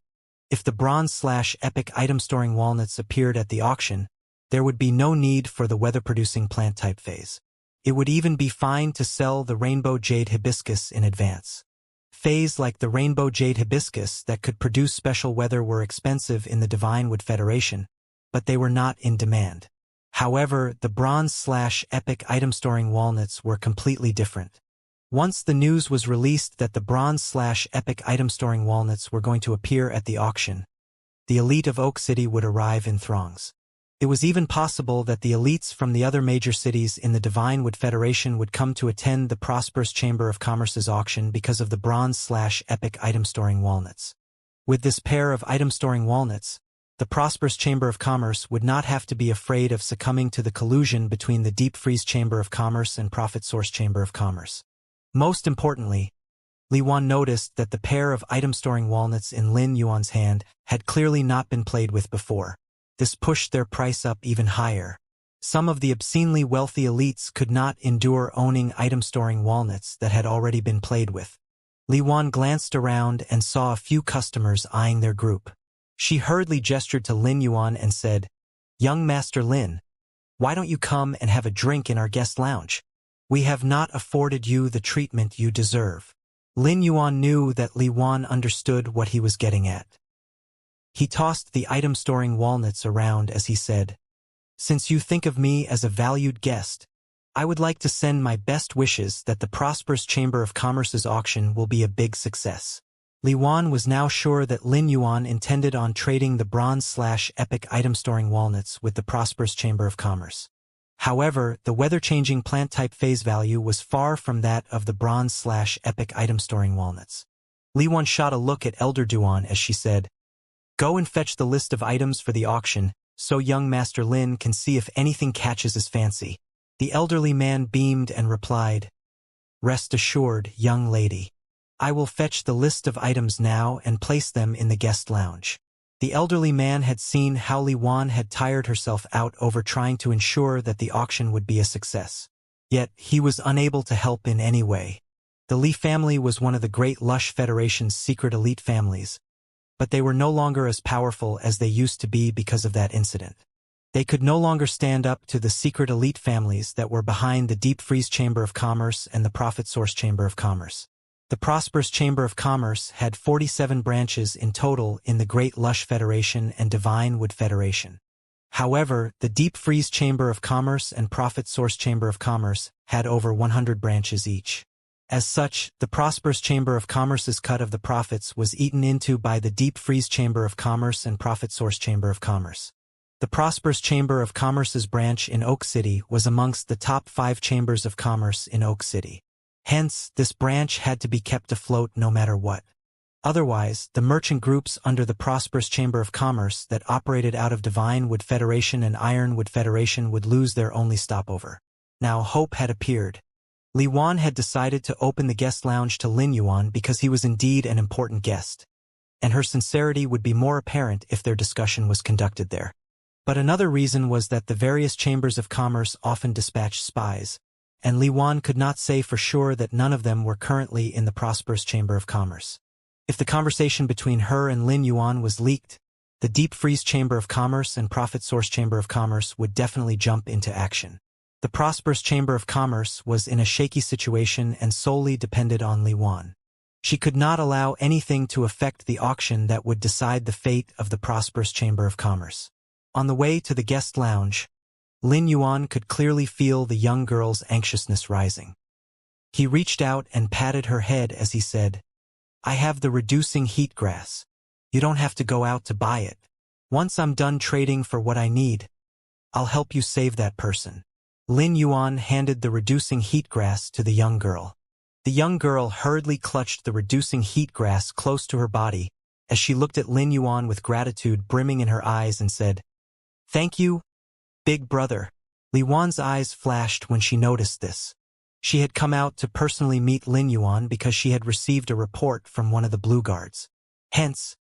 If the bronze/epic item-storing walnuts appeared at the auction, there would be no need for the weather-producing plant-type phase. It would even be fine to sell the rainbow jade hibiscus in advance. Fays like the rainbow jade hibiscus that could produce special weather were expensive in the Divine Wood Federation, but they were not in demand. However, the bronze/epic item-storing walnuts were completely different. Once the news was released that the bronze/epic item-storing walnuts were going to appear at the auction, the elite of Oak City would arrive in throngs. It was even possible that the elites from the other major cities in the Divine Wood Federation would come to attend the Prosperous Chamber of Commerce's auction because of the bronze/epic item-storing walnuts. With this pair of item-storing walnuts, the Prosperous Chamber of Commerce would not have to be afraid of succumbing to the collusion between the Deep Freeze Chamber of Commerce and Profit Source Chamber of Commerce. Most importantly, Li Wan noticed that the pair of item-storing walnuts in Lin Yuan's hand had clearly not been played with before. This pushed their price up even higher. Some of the obscenely wealthy elites could not endure owning item-storing walnuts that had already been played with. Li Wan glanced around and saw a few customers eyeing their group. She hurriedly gestured to Lin Yuan and said, "Young Master Lin, why don't you come and have a drink in our guest lounge? We have not afforded you the treatment you deserve." Lin Yuan knew that Li Wan understood what he was getting at. He tossed the item-storing walnuts around as he said, "Since you think of me as a valued guest, I would like to send my best wishes that the prosperous Chamber of Commerce's auction will be a big success." Li Wan was now sure that Lin Yuan intended on trading the bronze/epic item-storing walnuts with the prosperous Chamber of Commerce. However, the weather-changing plant-type phase value was far from that of the bronze/epic item-storing walnuts. Li Wan shot a look at Elder Duan as she said, "Go and fetch the list of items for the auction, so young Master Lin can see if anything catches his fancy." The elderly man beamed and replied, "Rest assured, young lady. I will fetch the list of items now and place them in the guest lounge." The elderly man had seen how Li Wan had tired herself out over trying to ensure that the auction would be a success. Yet, he was unable to help in any way. The Li family was one of the great Lush Federation's secret elite families, but they were no longer as powerful as they used to be because of that incident. They could no longer stand up to the secret elite families that were behind the Deep Freeze Chamber of Commerce and the Profit Source Chamber of Commerce. The Prosperous Chamber of Commerce had 47 branches in total in the Great Lush Federation and Divine Wood Federation. However, the Deep Freeze Chamber of Commerce and Profit Source Chamber of Commerce had over 100 branches each. As such, the Prosperous Chamber of Commerce's cut of the profits was eaten into by the Deep Freeze Chamber of Commerce and Profit Source Chamber of Commerce. The Prosperous Chamber of Commerce's branch in Oak City was amongst the top 5 chambers of commerce in Oak City. Hence, this branch had to be kept afloat no matter what. Otherwise, the merchant groups under the Prosperous Chamber of Commerce that operated out of Divine Wood Federation and Iron Wood Federation would lose their only stopover. Now hope had appeared. Li Wan had decided to open the guest lounge to Lin Yuan because he was indeed an important guest, and her sincerity would be more apparent if their discussion was conducted there. But another reason was that the various chambers of commerce often dispatched spies, and Li Wan could not say for sure that none of them were currently in the Prosperous Chamber of Commerce. If the conversation between her and Lin Yuan was leaked, the Deep Freeze Chamber of Commerce and Profit Source Chamber of Commerce would definitely jump into action. The Prosperous Chamber of Commerce was in a shaky situation and solely depended on Li Wan. She could not allow anything to affect the auction that would decide the fate of the Prosperous Chamber of Commerce. On the way to the guest lounge, Lin Yuan could clearly feel the young girl's anxiousness rising. He reached out and patted her head as he said, "I have the reducing heat grass. You don't have to go out to buy it. Once I'm done trading for what I need, I'll help you save that person." Lin Yuan handed the reducing heat grass to the young girl. The young girl hurriedly clutched the reducing heat grass close to her body as she looked at Lin Yuan with gratitude brimming in her eyes and said, "Thank you, big brother." Li Wan's eyes flashed when she noticed this. She had come out to personally meet Lin Yuan because she had received a report from one of the Blue Guards. Hence,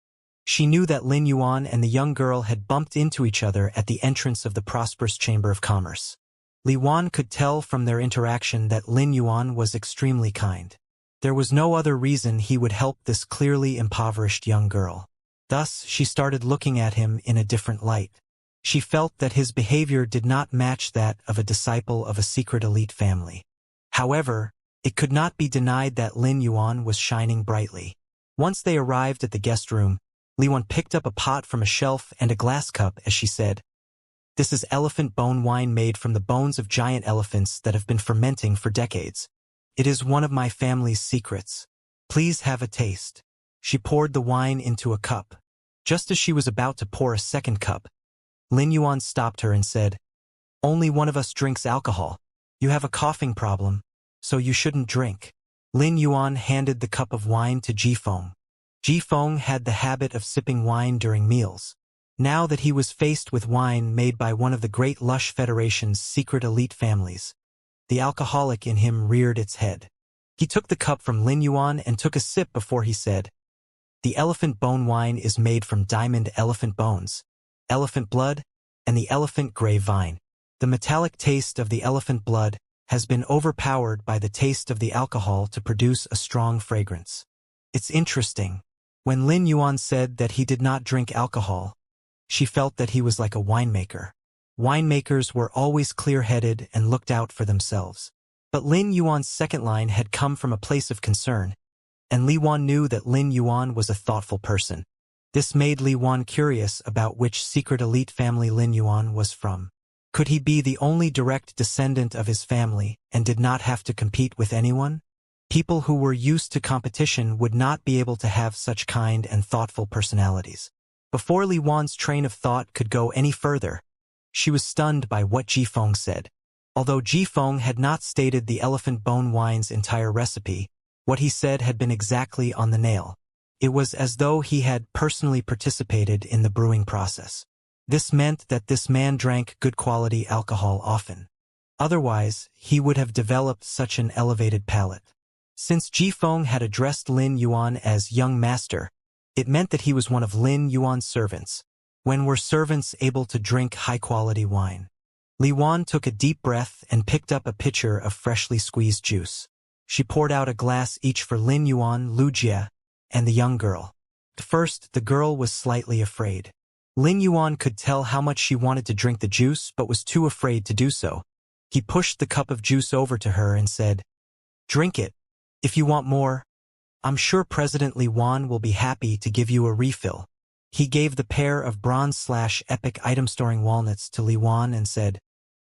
she knew that Lin Yuan and the young girl had bumped into each other at the entrance of the Prosperous Chamber of Commerce. Li Wan could tell from their interaction that Lin Yuan was extremely kind. There was no other reason he would help this clearly impoverished young girl. Thus, she started looking at him in a different light. She felt that his behavior did not match that of a disciple of a secret elite family. However, it could not be denied that Lin Yuan was shining brightly. Once they arrived at the guest room, Li Wan picked up a pot from a shelf and a glass cup as she said, "This is elephant bone wine made from the bones of giant elephants that have been fermenting for decades. It is one of my family's secrets. Please have a taste." She poured the wine into a cup. Just as she was about to pour a second cup, Lin Yuan stopped her and said, "Only one of us drinks alcohol. You have a coughing problem, so you shouldn't drink." Lin Yuan handed the cup of wine to Jifeng. Jifeng had the habit of sipping wine during meals. Now that he was faced with wine made by one of the Great Lush Federation's secret elite families, the alcoholic in him reared its head. He took the cup from Lin Yuan and took a sip before he said, "The elephant bone wine is made from diamond elephant bones, elephant blood, and the elephant gray vine. The metallic taste of the elephant blood has been overpowered by the taste of the alcohol to produce a strong fragrance. It's interesting. When Lin Yuan said that he did not drink alcohol, she felt that he was like a winemaker. Winemakers were always clear-headed and looked out for themselves. But Lin Yuan's second line had come from a place of concern, and Li Wan knew that Lin Yuan was a thoughtful person. This made Li Wan curious about which secret elite family Lin Yuan was from. Could he be the only direct descendant of his family and did not have to compete with anyone? People who were used to competition would not be able to have such kind and thoughtful personalities. Before Li Wan's train of thought could go any further, she was stunned by what Ji Feng said. Although Ji Feng had not stated the elephant bone wine's entire recipe, what he said had been exactly on the nail. It was as though he had personally participated in the brewing process. This meant that this man drank good quality alcohol often. Otherwise, he would have developed such an elevated palate. Since Ji Feng had addressed Lin Yuan as young master, it meant that he was one of Lin Yuan's servants. When were servants able to drink high-quality wine? Li Wan took a deep breath and picked up a pitcher of freshly squeezed juice. She poured out a glass each for Lin Yuan, Lu Jie, and the young girl. At first, the girl was slightly afraid. Lin Yuan could tell how much she wanted to drink the juice but was too afraid to do so. He pushed the cup of juice over to her and said, "Drink it. If you want more, I'm sure President Li Wan will be happy to give you a refill." He gave the pair of bronze/epic item-storing walnuts to Li Wan and said,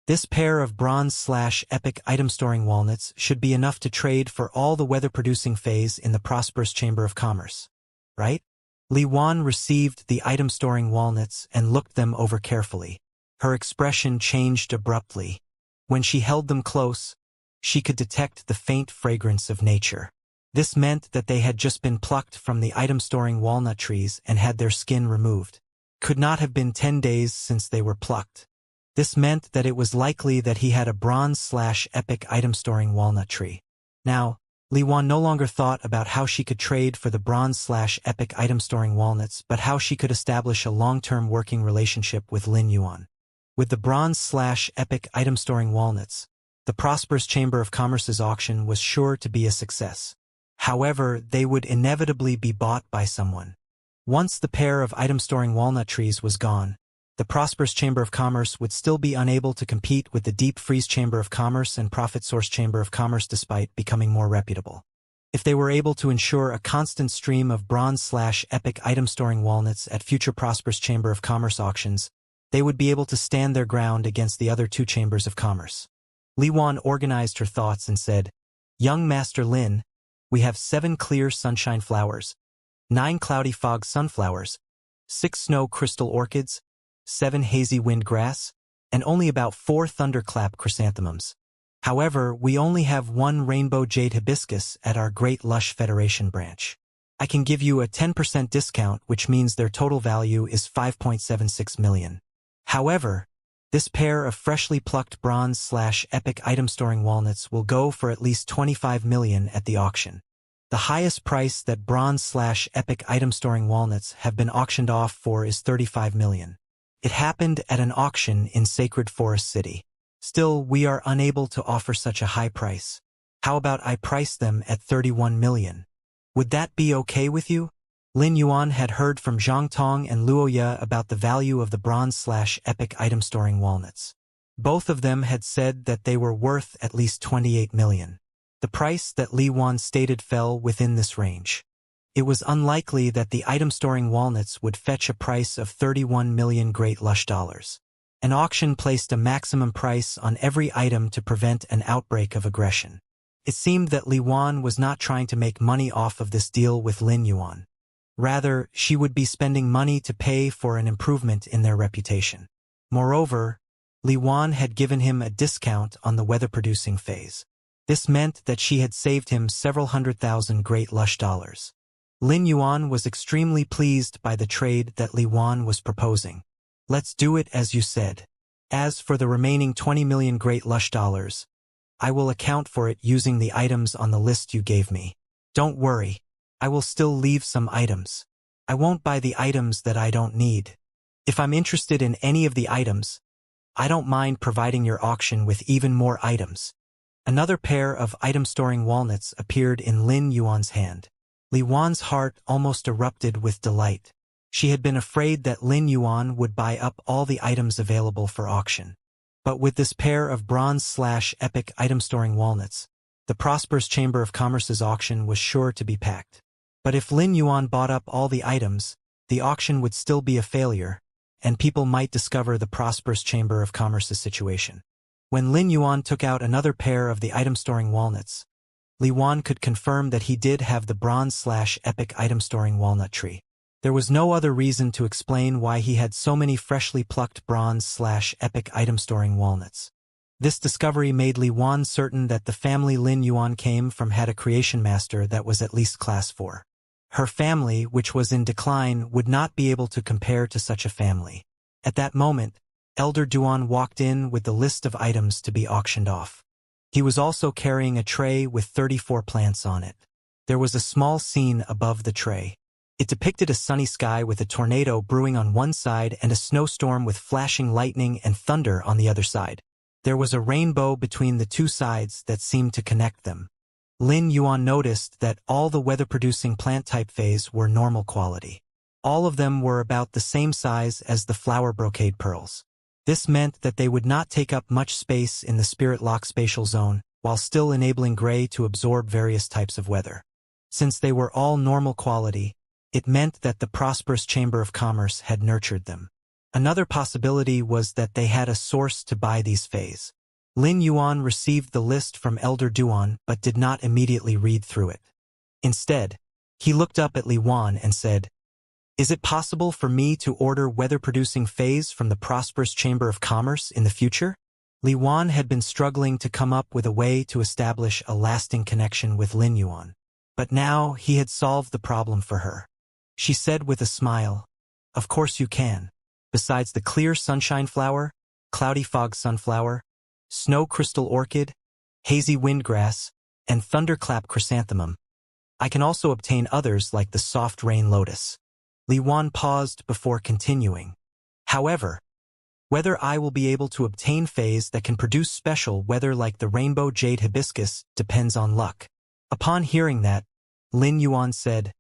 "This pair of bronze/epic item-storing walnuts should be enough to trade for all the weather-producing phase in the prosperous Chamber of Commerce. Right?" Li Wan received the item-storing walnuts and looked them over carefully. Her expression changed abruptly. When she held them close, she could detect the faint fragrance of nature. This meant that they had just been plucked from the item-storing walnut trees and had their skin removed. Could not have been 10 days since they were plucked. This meant that it was likely that he had a bronze/epic item-storing walnut tree. Now, Li Wan no longer thought about how she could trade for the bronze/epic item-storing walnuts but how she could establish a long-term working relationship with Lin Yuan. With the bronze/epic item-storing walnuts, the prosperous Chamber of Commerce's auction was sure to be a success. However, they would inevitably be bought by someone. Once the pair of item-storing walnut trees was gone, the prosperous Chamber of Commerce would still be unable to compete with the Deep Freeze Chamber of Commerce and Profit Source Chamber of Commerce despite becoming more reputable. If they were able to ensure a constant stream of bronze/epic item-storing walnuts at future prosperous Chamber of Commerce auctions, they would be able to stand their ground against the other two chambers of commerce. Li Wan organized her thoughts and said, "Young Master Lin, we have 7 clear sunshine flowers, 9 cloudy fog sunflowers, 6 snow crystal orchids, 7 hazy wind grass, and only about 4 thunderclap chrysanthemums. However, we only have 1 rainbow jade hibiscus at our Great Lush Federation branch. I can give you a 10% discount, which means their total value is 5.76 million. However, this pair of freshly plucked bronze/epic item-storing walnuts will go for at least 25 million at the auction. The highest price that bronze/epic item-storing walnuts have been auctioned off for is 35 million. It happened at an auction in Sacred Forest City. Still, we are unable to offer such a high price. How about I price them at 31 million? Would that be okay with you?" Lin Yuan had heard from Zhang Tong and Luo Ye about the value of the bronze/epic item-storing walnuts. Both of them had said that they were worth at least 28 million. The price that Li Wan stated fell within this range. It was unlikely that the item-storing walnuts would fetch a price of 31 million Great Lush dollars. An auction placed a maximum price on every item to prevent an outbreak of aggression. It seemed that Li Wan was not trying to make money off of this deal with Lin Yuan. Rather, she would be spending money to pay for an improvement in their reputation. Moreover, Li Wan had given him a discount on the weather-producing phase. This meant that she had saved him several 100,000 Great Lush dollars. Lin Yuan was extremely pleased by the trade that Li Wan was proposing. "Let's do it as you said. As for the remaining 20 million Great Lush dollars, I will account for it using the items on the list you gave me. Don't worry. I will still leave some items. I won't buy the items that I don't need. If I'm interested in any of the items, I don't mind providing your auction with even more items. Another pair of item-storing walnuts appeared in Lin Yuan's hand. Li Wan's heart almost erupted with delight. She had been afraid that Lin Yuan would buy up all the items available for auction. But with this pair of bronze/epic item-storing walnuts, the prosperous Chamber of Commerce's auction was sure to be packed. But if Lin Yuan bought up all the items, the auction would still be a failure, and people might discover the prosperous Chamber of Commerce's situation. When Lin Yuan took out another pair of the item-storing walnuts, Li Wan could confirm that he did have the bronze/epic item-storing walnut tree. There was no other reason to explain why he had so many freshly plucked bronze/epic item-storing walnuts. This discovery made Li Wan certain that the family Lin Yuan came from had a creation master that was at least class 4. Her family, which was in decline, would not be able to compare to such a family. At that moment, Elder Duan walked in with the list of items to be auctioned off. He was also carrying a tray with 34 plants on it. There was a small scene above the tray. It depicted a sunny sky with a tornado brewing on one side and a snowstorm with flashing lightning and thunder on the other side. There was a rainbow between the two sides that seemed to connect them. Lin Yuan noticed that all the weather-producing plant type phase were normal quality. All of them were about the same size as the flower brocade pearls. This meant that they would not take up much space in the spirit lock spatial zone, while still enabling Gray to absorb various types of weather. Since they were all normal quality, it meant that the prosperous Chamber of Commerce had nurtured them. Another possibility was that they had a source to buy these phase. Lin Yuan received the list from Elder Duan but did not immediately read through it. Instead, he looked up at Li Wan and said, "Is it possible for me to order weather-producing phase from the prosperous Chamber of Commerce in the future?" Li Wan had been struggling to come up with a way to establish a lasting connection with Lin Yuan. But now he had solved the problem for her. She said with a smile, "Of course you can. Besides the clear sunshine flower, cloudy fog sunflower, snow crystal orchid, hazy windgrass, and thunderclap chrysanthemum, I can also obtain others like the soft rain lotus." Li Wan paused before continuing. "However, whether I will be able to obtain phase that can produce special weather like the rainbow jade hibiscus depends on luck." Upon hearing that, Lin Yuan said,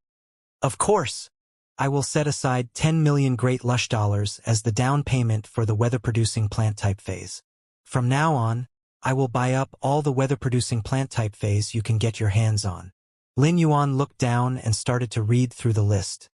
"Of course, I will set aside 10 million great lush dollars as the down payment for the weather-producing plant type phase. From now on, I will buy up all the weather-producing plant type phase you can get your hands on." Lin Yuan looked down and started to read through the list.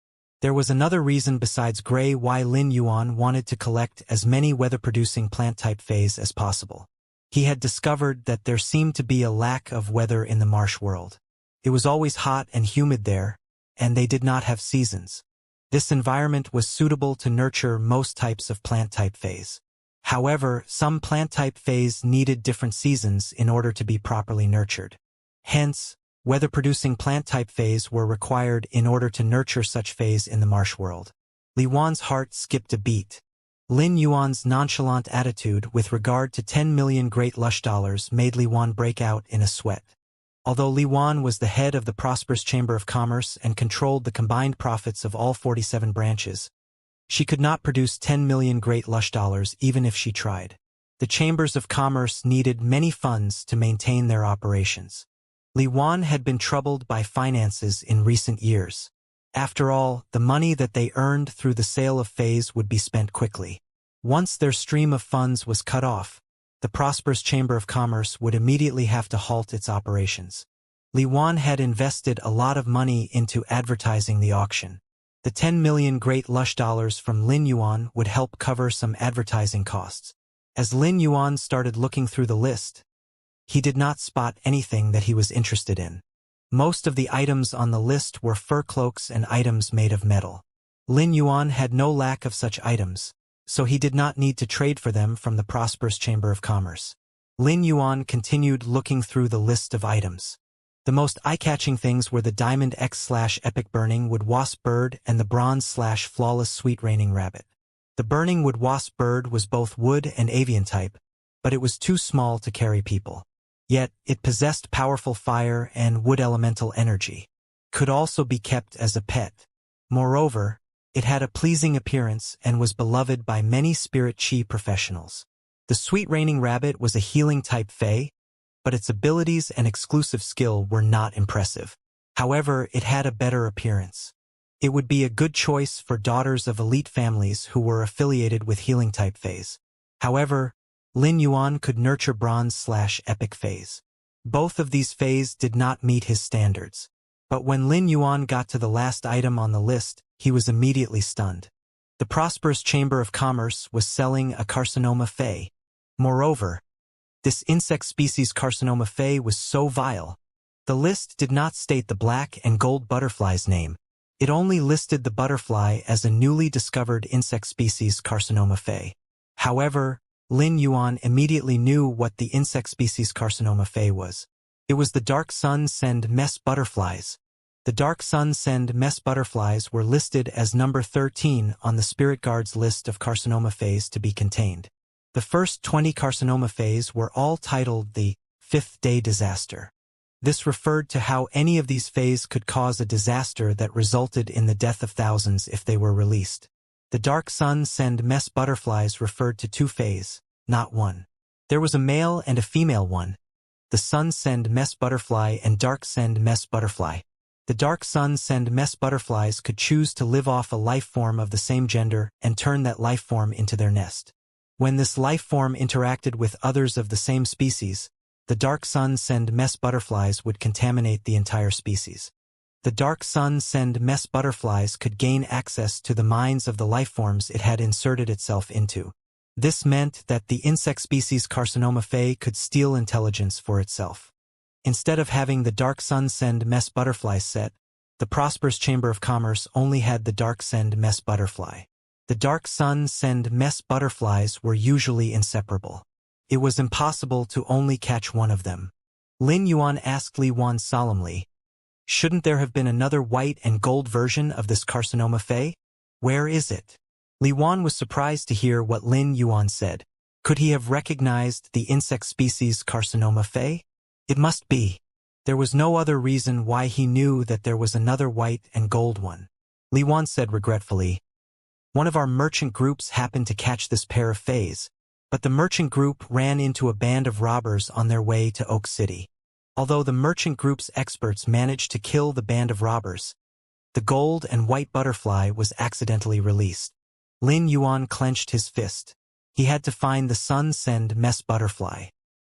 There was another reason besides Gray why Lin Yuan wanted to collect as many weather-producing plant type phase as possible. He had discovered that there seemed to be a lack of weather in the marsh world. It was always hot and humid there, and they did not have seasons. This environment was suitable to nurture most types of plant type phase. However, some plant type phase needed different seasons in order to be properly nurtured. Hence, weather-producing plant type phase were required in order to nurture such phase in the marsh world. Li Wan's heart skipped a beat. Lin Yuan's nonchalant attitude with regard to 10 million great lush dollars made Li Wan break out in a sweat. Although Li Wan was the head of the prosperous Chamber of Commerce and controlled the combined profits of all 47 branches, she could not produce 10 million great lush dollars even if she tried. The Chambers of Commerce needed many funds to maintain their operations. Li Wan had been troubled by finances in recent years. After all, the money that they earned through the sale of phase would be spent quickly. Once their stream of funds was cut off, the prosperous Chamber of Commerce would immediately have to halt its operations. Li Wan had invested a lot of money into advertising the auction. The 10 million great lush dollars from Lin Yuan would help cover some advertising costs. As Lin Yuan started looking through the list, he did not spot anything that he was interested in. Most of the items on the list were fur cloaks and items made of metal. Lin Yuan had no lack of such items, so he did not need to trade for them from the prosperous Chamber of Commerce. Lin Yuan continued looking through the list of items. The most eye-catching things were the Diamond X/Epic Burning Wood Wasp Bird and the Bronze/Flawless Sweet Raining Rabbit. The Burning Wood Wasp Bird was both wood and avian type, but it was too small to carry people. Yet, it possessed powerful fire and wood elemental energy. Could also be kept as a pet. Moreover, it had a pleasing appearance and was beloved by many spirit chi professionals. The Sweet Raining Rabbit was a healing type fae, but its abilities and exclusive skill were not impressive. However, it had a better appearance. It would be a good choice for daughters of elite families who were affiliated with healing-type phase. However, Lin Yuan could nurture bronze/epic phase. Both of these phase did not meet his standards. But when Lin Yuan got to the last item on the list, he was immediately stunned. The prosperous Chamber of Commerce was selling a carcinoma fay. Moreover, this insect species carcinoma fay was so vile. The list did not state the black and gold butterfly's name. It only listed the butterfly as a newly discovered insect species carcinoma fay. However, Lin Yuan immediately knew what the insect species carcinoma fay was. It was the dark sun send mess butterflies. The dark sun send mess butterflies were listed as number 13 on the Spirit Guard's list of carcinoma fays to be contained. The first 20 carcinoma fays were all titled the Fifth Day Disaster. This referred to how any of these fays could cause a disaster that resulted in the death of thousands if they were released. The dark sun send mess butterflies referred to two fays, not one. There was a male and a female one. The sun send mess butterfly and dark send mess butterfly. The dark sun send mess butterflies could choose to live off a life form of the same gender and turn that life form into their nest. When this life form interacted with others of the same species, the dark sun send mess butterflies would contaminate the entire species. The dark sun send mess butterflies could gain access to the minds of the life forms it had inserted itself into. This meant that the insect species carcinoma fay could steal intelligence for itself. Instead of having the dark sun send mess butterfly set, the prosperous Chamber of Commerce only had the dark send mess butterfly. The dark sun send mess butterflies were usually inseparable. It was impossible to only catch one of them. Lin Yuan asked Li Wan solemnly, "Shouldn't there have been another white and gold version of this carcinoma fay? Where is it?" Li Wan was surprised to hear what Lin Yuan said. Could he have recognized the insect species carcinoma fay? It must be. There was no other reason why he knew that there was another white and gold one. Li Wan said regretfully, "One of our merchant groups happened to catch this pair of fays, but the merchant group ran into a band of robbers on their way to Oak City. Although the merchant group's experts managed to kill the band of robbers, the gold and white butterfly was accidentally released." Lin Yuan clenched his fist. He had to find the sun send mess butterfly.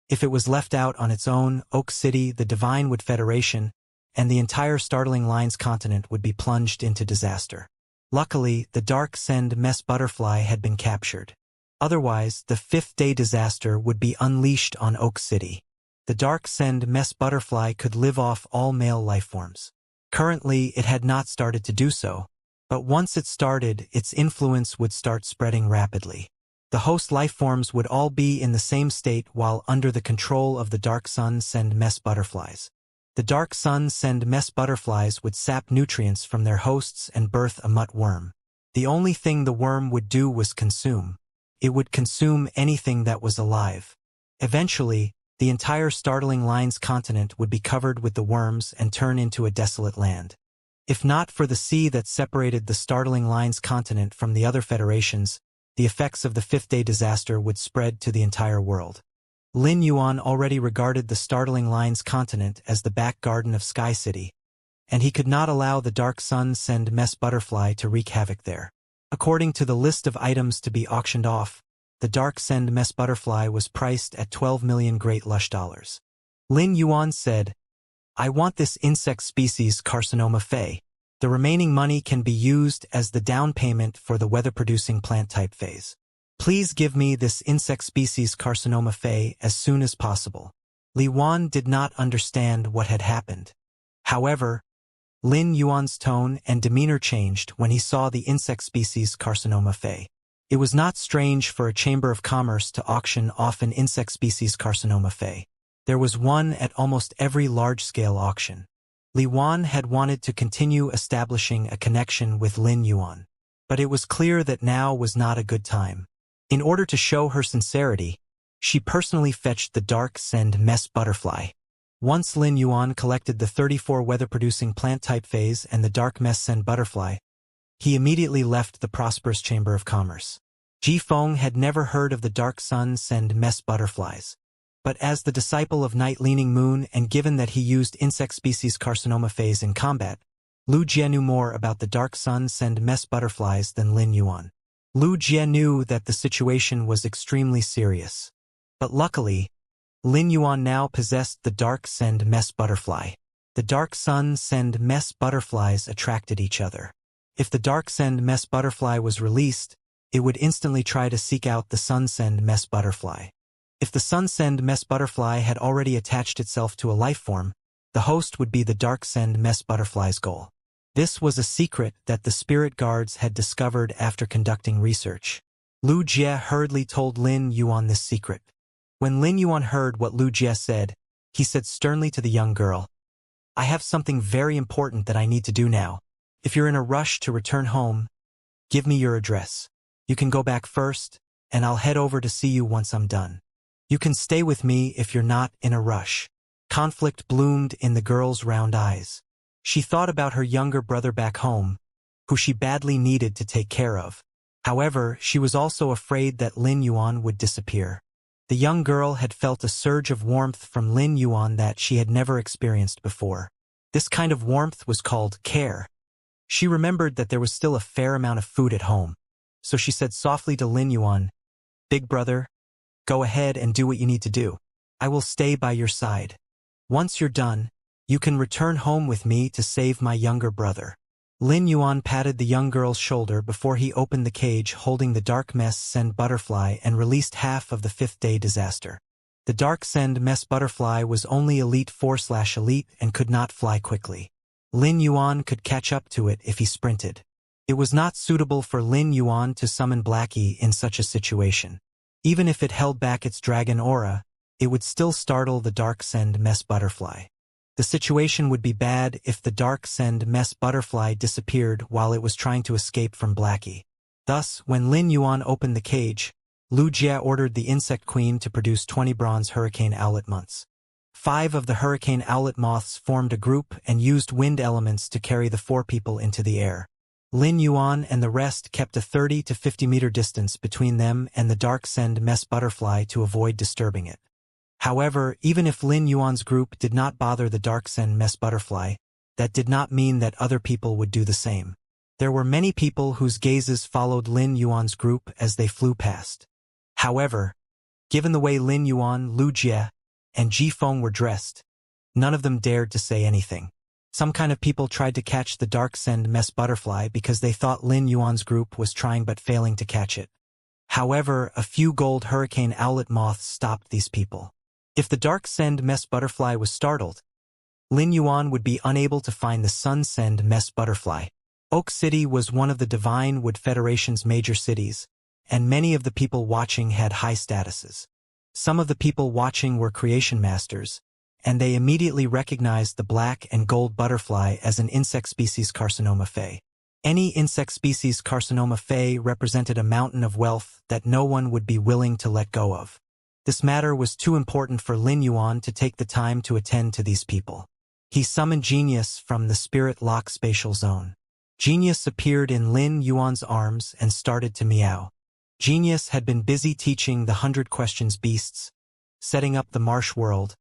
If it was left out on its own, Oak City, the Divinewood Federation, and the entire Startling Lines continent would be plunged into disaster. Luckily, the dark send mess butterfly had been captured. Otherwise, the Fifth Day disaster would be unleashed on Oak City. The dark send mess butterfly could live off all male life forms. Currently, it had not started to do so, but once it started, its influence would start spreading rapidly. The host life forms would all be in the same state while under the control of the dark sun send mess butterflies. The dark sun send mess butterflies would sap nutrients from their hosts and birth a mutt worm. The only thing the worm would do was consume. It would consume anything that was alive. Eventually, the entire Startling Lines continent would be covered with the worms and turn into a desolate land. If not for the sea that separated the Startling Lines continent from the other federations, the effects of the Fifth Day disaster would spread to the entire world. Lin Yuan already regarded the Startling Lines continent as the back garden of Sky City, and he could not allow the dark sun send mess butterfly to wreak havoc there. According to the list of items to be auctioned off, the dark send mess butterfly was priced at 12 million great lush dollars. Lin Yuan said, "I want this insect species carcinoma fay. The remaining money can be used as the down payment for the weather-producing plant type phase. Please give me this insect species carcinoma fay as soon as possible." Li Wan did not understand what had happened. However, Lin Yuan's tone and demeanor changed when he saw the insect species carcinoma fay. It was not strange for a Chamber of Commerce to auction off an insect species carcinoma fay. There was one at almost every large-scale auction. Li Wan had wanted to continue establishing a connection with Lin Yuan, but it was clear that now was not a good time. In order to show her sincerity, she personally fetched the dark send mess butterfly. Once Lin Yuan collected the 34 weather-producing plant type phase and the dark mess send butterfly, he immediately left the prosperous Chamber of Commerce. Ji Feng had never heard of the dark sun send mess butterflies. But as the disciple of Night-Leaning Moon and given that he used insect species carcinoma phase in combat, Lu Jie knew more about the dark sun send mess butterflies than Lin Yuan. Lu Jie knew that the situation was extremely serious. But luckily, Lin Yuan now possessed the dark send mess butterfly. The dark sun send mess butterflies attracted each other. If the dark send mess butterfly was released, it would instantly try to seek out the sun send mess butterfly. If the sun send mess butterfly had already attached itself to a life form, the host would be the dark send mess butterfly's goal. This was a secret that the spirit guards had discovered after conducting research. Lu Jie hurriedly told Lin Yuan this secret. When Lin Yuan heard what Lu Jie said, he said sternly to the young girl, "I have something very important that I need to do now. If you're in a rush to return home, give me your address. You can go back first, and I'll head over to see you once I'm done. You can stay with me if you're not in a rush." Conflict bloomed in the girl's round eyes. She thought about her younger brother back home, who she badly needed to take care of. However, she was also afraid that Lin Yuan would disappear. The young girl had felt a surge of warmth from Lin Yuan that she had never experienced before. This kind of warmth was called care. She remembered that there was still a fair amount of food at home, so she said softly to Lin Yuan, "Big brother, go ahead and do what you need to do. I will stay by your side. Once you're done, you can return home with me to save my younger brother." Lin Yuan patted the young girl's shoulder before he opened the cage holding the dark mess send butterfly and released half of the fifth day disaster. The dark send mess butterfly was only Elite 4/Elite and could not fly quickly. Lin Yuan could catch up to it if he sprinted. It was not suitable for Lin Yuan to summon Blackie in such a situation. Even if it held back its dragon aura, it would still startle the dark send mess butterfly. The situation would be bad if the dark send mess butterfly disappeared while it was trying to escape from Blackie. Thus, when Lin Yuan opened the cage, Lu Jie ordered the insect queen to produce 20 bronze hurricane owlet moths. 5 of the hurricane owlet moths formed a group and used wind elements to carry the 4 people into the air. Lin Yuan and the rest kept a 30 to 50 meter distance between them and the dark send mess butterfly to avoid disturbing it. However, even if Lin Yuan's group did not bother the dark send mess butterfly, that did not mean that other people would do the same. There were many people whose gazes followed Lin Yuan's group as they flew past. However, given the way Lin Yuan, Lu Jie, and Ji Feng were dressed, none of them dared to say anything. Some kind of people tried to catch the dark send mess butterfly because they thought Lin Yuan's group was trying but failing to catch it. However, a few gold hurricane owlet moths stopped these people. If the dark send mess butterfly was startled, Lin Yuan would be unable to find the sun send mess butterfly. Oak City was one of the Divine Wood Federation's major cities, and many of the people watching had high statuses. Some of the people watching were creation masters, and they immediately recognized the black and gold butterfly as an insect species carcinoma fae. Any insect species carcinoma fae represented a mountain of wealth that no one would be willing to let go of. This matter was too important for Lin Yuan to take the time to attend to these people. He summoned Genius from the spirit lock spatial zone. Genius appeared in Lin Yuan's arms and started to meow. Genius had been busy teaching the 100 Questions beasts, setting up the marsh world,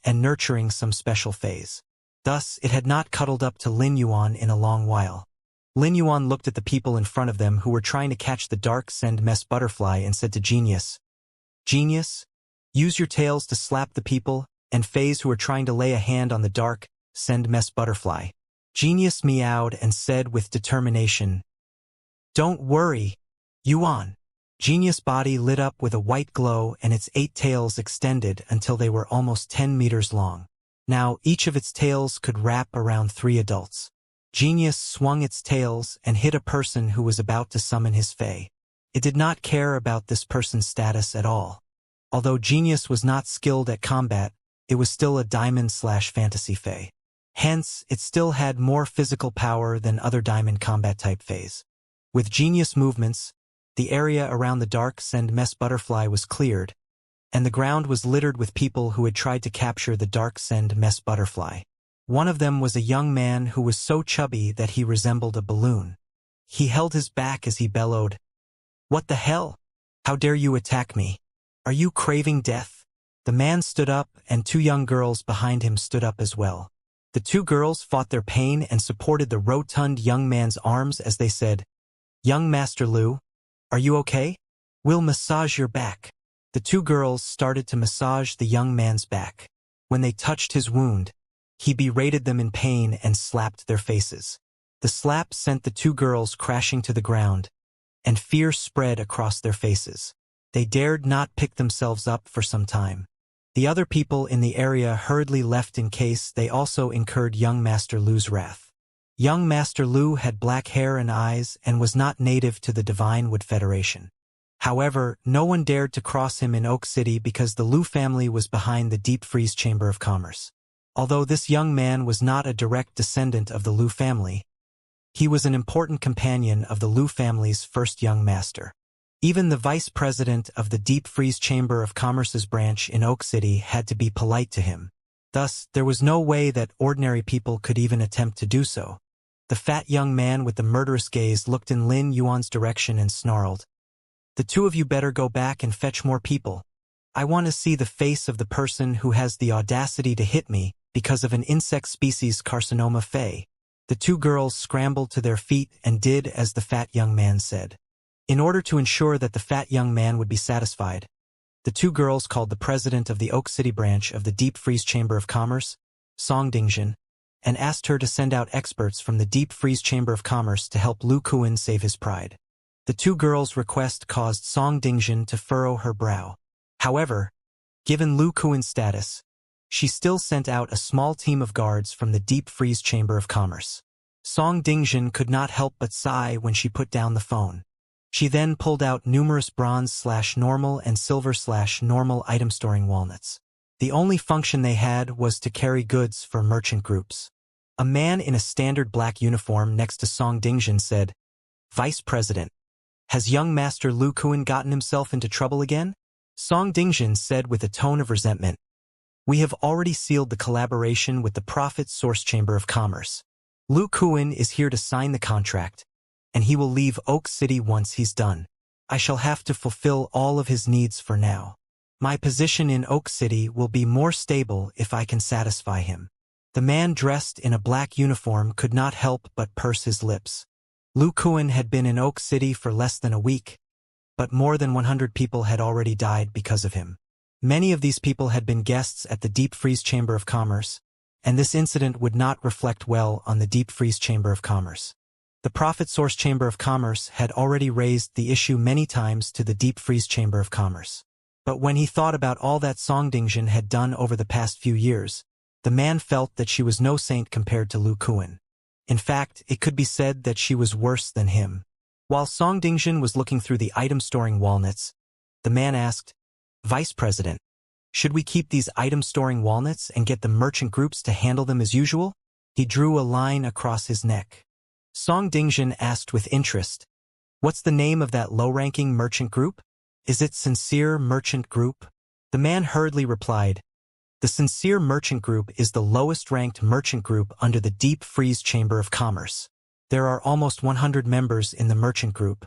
and nurturing some special phase. Thus, it had not cuddled up to Lin Yuan in a long while. Lin Yuan looked at the people in front of them who were trying to catch the dark send mess butterfly and said to Genius, "Genius, use your tails to slap the people and phase who are trying to lay a hand on the dark send mess butterfly." Genius meowed and said with determination, "Don't worry, Yuan." Genius' body lit up with a white glow and its 8 tails extended until they were almost 10 meters long. Now each of its tails could wrap around 3 adults. Genius swung its tails and hit a person who was about to summon his fae. It did not care about this person's status at all. Although Genius was not skilled at combat, it was still a diamond/fantasy fae. Hence, it still had more physical power than other diamond combat type faes. With Genius movements, the area around the dark send mess butterfly was cleared, and the ground was littered with people who had tried to capture the dark send mess butterfly. One of them was a young man who was so chubby that he resembled a balloon. He held his back as he bellowed, "What the hell? How dare you attack me? Are you craving death? The man stood up, and two young girls behind him stood up as well. The two girls fought their pain and supported the rotund young man's arms as they said, "Young Master Lu, are you okay? We'll massage your back." The two girls started to massage the young man's back. When they touched his wound, he berated them in pain and slapped their faces. The slap sent the two girls crashing to the ground, and fear spread across their faces. They dared not pick themselves up for some time. The other people in the area hurriedly left in case they also incurred young Master Lu's wrath. Young Master Lu had black hair and eyes and was not native to the Divine Wood Federation. However, no one dared to cross him in Oak City because the Lu family was behind the Deep Freeze Chamber of Commerce. Although this young man was not a direct descendant of the Lu family, he was an important companion of the Lu family's first young master. Even the vice president of the Deep Freeze Chamber of Commerce's branch in Oak City had to be polite to him. Thus, there was no way that ordinary people could even attempt to do so. The fat young man with the murderous gaze looked in Lin Yuan's direction and snarled, "The two of you better go back and fetch more people. I want to see the face of the person who has the audacity to hit me because of an insect species carcinoma Fey." The two girls scrambled to their feet and did as the fat young man said. In order to ensure that the fat young man would be satisfied, the two girls called the president of the Oak City branch of the Deep Freeze Chamber of Commerce, Song Dingjin, and asked her to send out experts from the Deep Freeze Chamber of Commerce to help Lu Kuan save his pride. The two girls' request caused Song Dingjin to furrow her brow. However, given Lu Kuan's status, she still sent out a small team of guards from the Deep Freeze Chamber of Commerce. Song Dingjin could not help but sigh when she put down the phone. She then pulled out numerous bronze/normal and silver/normal item storing walnuts. The only function they had was to carry goods for merchant groups. A man in a standard black uniform next to Song Dingjin said, "Vice President, has young Master Lu Kuan gotten himself into trouble again?" Song Dingjin said with a tone of resentment, "We have already sealed the collaboration with the Profit Source Chamber of Commerce. Lu Kuan is here to sign the contract, and he will leave Oak City once he's done. I shall have to fulfill all of his needs for now. My position in Oak City will be more stable if I can satisfy him." The man dressed in a black uniform could not help but purse his lips. Lu Kuan had been in Oak City for less than a week, but more than 100 people had already died because of him. Many of these people had been guests at the Deep Freeze Chamber of Commerce, and this incident would not reflect well on the Deep Freeze Chamber of Commerce. The Profit Source Chamber of Commerce had already raised the issue many times to the Deep Freeze Chamber of Commerce. But when he thought about all that Song Dingjin had done over the past few years, the man felt that she was no saint compared to Lu Kuan. In fact, it could be said that she was worse than him. While Song Dingjin was looking through the item-storing walnuts, the man asked, "Vice President, should we keep these item-storing walnuts and get the merchant groups to handle them as usual?" He drew a line across his neck. Song Dingjin asked with interest, "What's the name of that low-ranking merchant group? Is it Sincere Merchant Group?" The man hurriedly replied, "The Sincere Merchant Group is the lowest-ranked merchant group under the Deep Freeze Chamber of Commerce. There are almost 100 members in the merchant group,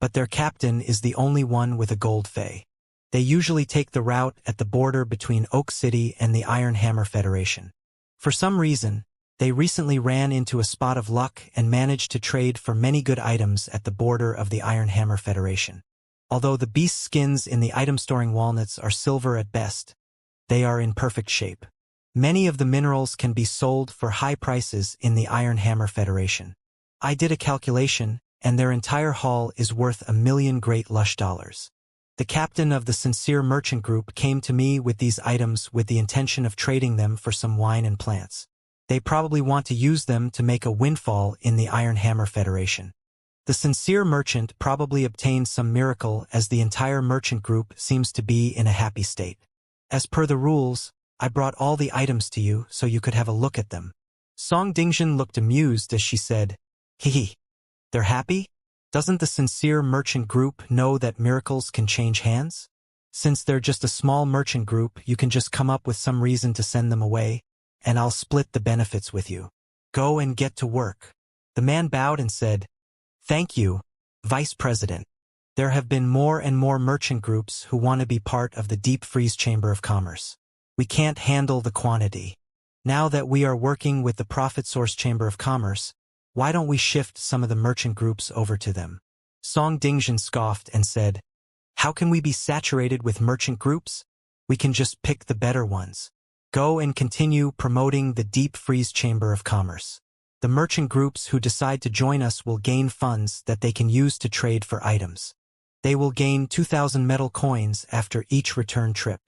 but their captain is the only one with a gold fey. They usually take the route at the border between Oak City and the Iron Hammer Federation. For some reason, they recently ran into a spot of luck and managed to trade for many good items at the border of the Iron Hammer Federation. Although the beast skins in the item-storing walnuts are silver at best, they are in perfect shape. Many of the minerals can be sold for high prices in the Iron Hammer Federation. I did a calculation, and their entire haul is worth $1 million great lush dollars. The captain of the Sincere Merchant Group came to me with these items with the intention of trading them for some wine and plants. They probably want to use them to make a windfall in the Iron Hammer Federation. The Sincere Merchant probably obtained some miracle as the entire merchant group seems to be in a happy state. As per the rules, I brought all the items to you so you could have a look at them." Song Dingjin looked amused as she said, "Hee. They're happy? Doesn't the Sincere Merchant Group know that miracles can change hands? Since they're just a small merchant group, you can just come up with some reason to send them away, and I'll split the benefits with you. Go and get to work." The man bowed and said, "Thank you, Vice President." There have been more and more merchant groups who want to be part of the deep freeze chamber of commerce. We can't handle the quantity. Now that we are working with the profit source chamber of commerce, why don't we shift some of the merchant groups over to them? Song Dingjin scoffed and said, how can we be saturated with merchant groups? We can just pick the better ones. Go and continue promoting the deep freeze chamber of commerce. The merchant groups who decide to join us will gain funds that they can use to trade for items. They will gain 2,000 metal coins after each return trip.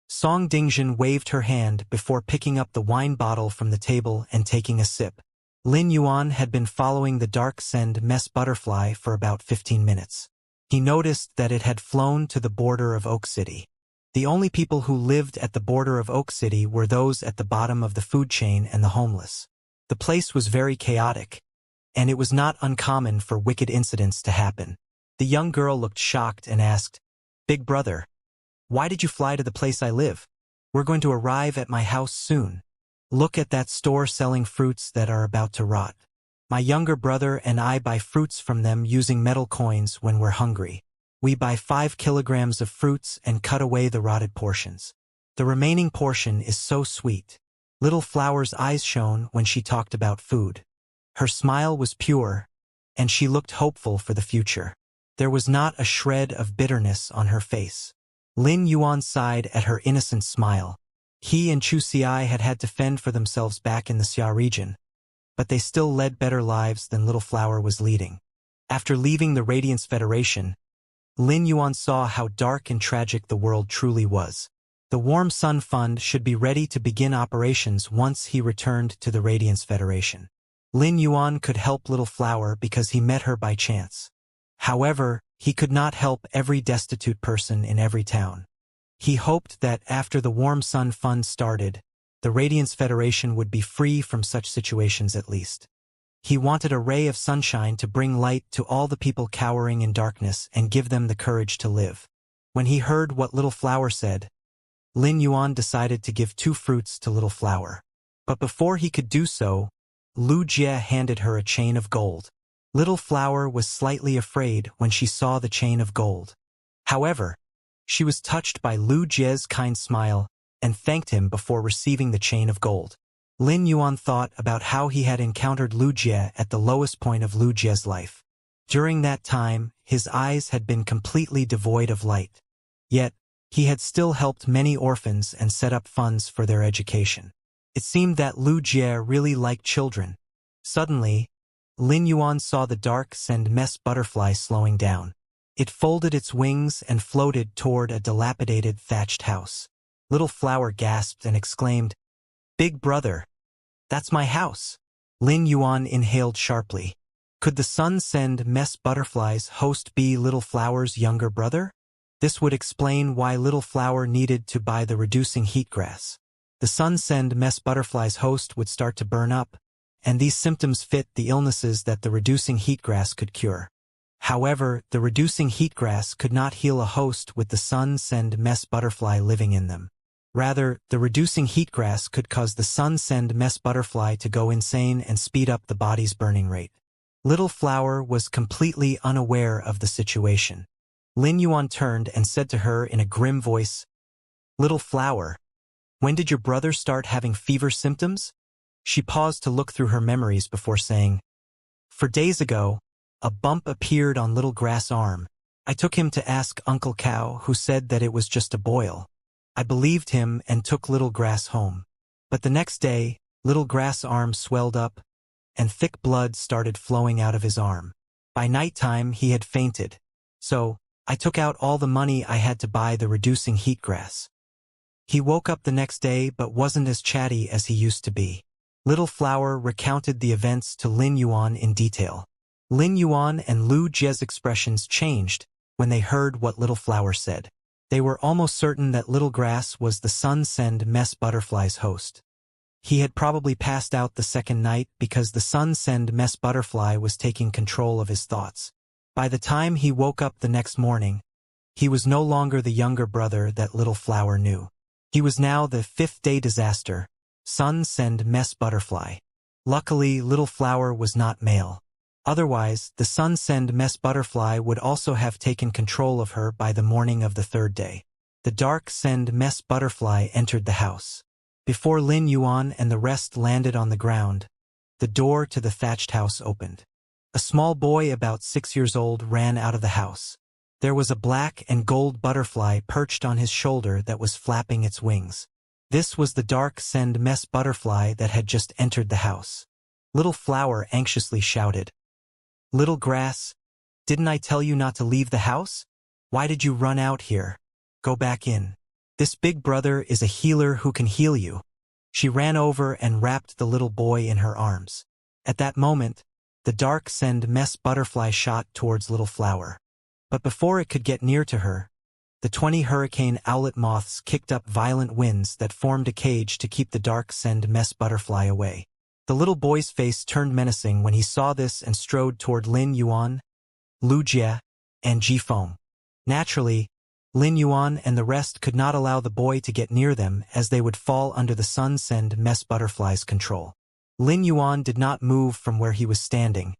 Song Dingjin waved her hand before picking up the wine bottle from the table and taking a sip. Lin Yuan had been following the dark send mess butterfly for about 15 minutes. He noticed that it had flown to the border of Oak City. The only people who lived at the border of Oak City were those at the bottom of the food chain and the homeless. The place was very chaotic, and it was not uncommon for wicked incidents to happen. The young girl looked shocked and asked, Big brother, why did you fly to the place I live? We're going to arrive at my house soon. Look at that store selling fruits that are about to rot. My younger brother and I buy fruits from them using metal coins when we're hungry. We buy 5 kilograms of fruits and cut away the rotted portions. The remaining portion is so sweet. Little Flower's eyes shone when she talked about food. Her smile was pure, and she looked hopeful for the future. There was not a shred of bitterness on her face. Lin Yuan sighed at her innocent smile. He and Chu Xiai had to fend for themselves back in the Xia region, but they still led better lives than Little Flower was leading. After leaving the Radiance Federation, Lin Yuan saw how dark and tragic the world truly was. The Warm Sun Fund should be ready to begin operations once he returned to the Radiance Federation. Lin Yuan could help Little Flower because he met her by chance. However, he could not help every destitute person in every town. He hoped that after the Warm Sun Fund started, the Radiance Federation would be free from such situations at least. He wanted a ray of sunshine to bring light to all the people cowering in darkness and give them the courage to live. When he heard what Little Flower said, Lin Yuan decided to give 2 fruits to Little Flower. But before he could do so, Lu Jie handed her a chain of gold. Little Flower was slightly afraid when she saw the chain of gold. However, she was touched by Lu Jie's kind smile and thanked him before receiving the chain of gold. Lin Yuan thought about how he had encountered Lu Jie at the lowest point of Lu Jie's life. During that time, his eyes had been completely devoid of light. Yet, he had still helped many orphans and set up funds for their education. It seemed that Lu Jie really liked children. Suddenly, Lin Yuan saw the dark send mess butterfly slowing down. It folded its wings and floated toward a dilapidated thatched house. Little Flower gasped and exclaimed, Big brother, that's my house. Lin Yuan inhaled sharply. Could the sun send mess butterfly's host be Little Flower's younger brother? This would explain why Little Flower needed to buy the reducing heat grass. The sun send mess butterfly's host would start to burn up, and these symptoms fit the illnesses that the reducing heat grass could cure. However, the reducing heat grass could not heal a host with the sun send mess butterfly living in them. Rather, the reducing heat grass could cause the sun send mess butterfly to go insane and speed up the body's burning rate. Little Flower was completely unaware of the situation. Lin Yuan turned and said to her in a grim voice, Little Flower, when did your brother start having fever symptoms? She paused to look through her memories before saying, For days ago, a bump appeared on Little Grass arm. I took him to ask Uncle Cow, who said that it was just a boil. I believed him and took Little Grass home. But the next day, Little Grass arm swelled up, and thick blood started flowing out of his arm. By nighttime, he had fainted. So, I took out all the money I had to buy the reducing heat grass. He woke up the next day but wasn't as chatty as he used to be. Little Flower recounted the events to Lin Yuan in detail. Lin Yuan and Lu Jie's expressions changed when they heard what Little Flower said. They were almost certain that Little Grass was the sun send mess butterfly's host. He had probably passed out the second night because the sun send mess butterfly was taking control of his thoughts. By the time he woke up the next morning, he was no longer the younger brother that Little Flower knew. He was now the 5th-day disaster, sun send mess butterfly. Luckily, Little Flower was not male. Otherwise, the sun-send mess butterfly would also have taken control of her by the morning of the third day. The dark send mess butterfly entered the house. Before Lin Yuan and the rest landed on the ground, the door to the thatched house opened. A small boy about 6 years old ran out of the house. There was a black and gold butterfly perched on his shoulder that was flapping its wings. This was the dark send mess butterfly that had just entered the house. Little Flower anxiously shouted, "Little Grass, didn't I tell you not to leave the house? Why did you run out here? Go back in. This big brother is a healer who can heal you." She ran over and wrapped the little boy in her arms. At that moment, the dark send mess butterfly shot towards Little Flower. But before it could get near to her, the 20 hurricane owlet moths kicked up violent winds that formed a cage to keep the dark send mess butterfly away. The little boy's face turned menacing when he saw this and strode toward Lin Yuan, Lu Jie, and Ji Feng. Naturally, Lin Yuan and the rest could not allow the boy to get near them as they would fall under the sun send mess butterfly's control. Lin Yuan did not move from where he was standing,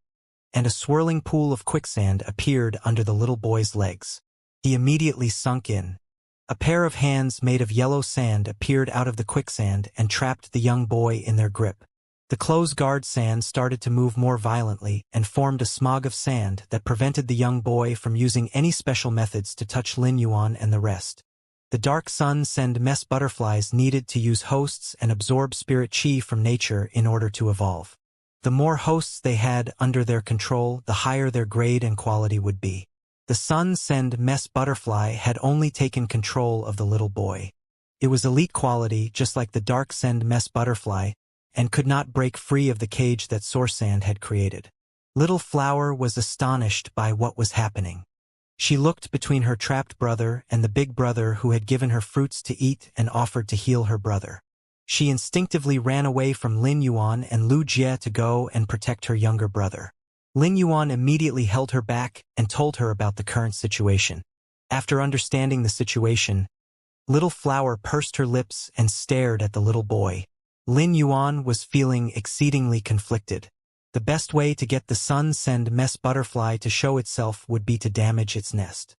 and a swirling pool of quicksand appeared under the little boy's legs. He immediately sunk in. A pair of hands made of yellow sand appeared out of the quicksand and trapped the young boy in their grip. The close guard sand started to move more violently and formed a smog of sand that prevented the young boy from using any special methods to touch Lin Yuan and the rest. The dark sun send mess butterflies needed to use hosts and absorb spirit chi from nature in order to evolve. The more hosts they had under their control, the higher their grade and quality would be. The sun send mess butterfly had only taken control of the little boy. It was elite quality, just like the dark send mess butterfly, and could not break free of the cage that Sorsand had created. Little Flower was astonished by what was happening. She looked between her trapped brother and the big brother who had given her fruits to eat and offered to heal her brother. She instinctively ran away from Lin Yuan and Lu Jie to go and protect her younger brother. Lin Yuan immediately held her back and told her about the current situation. After understanding the situation, Little Flower pursed her lips and stared at the little boy. Lin Yuan was feeling exceedingly conflicted. The best way to get the sun send mess butterfly to show itself would be to damage its nest.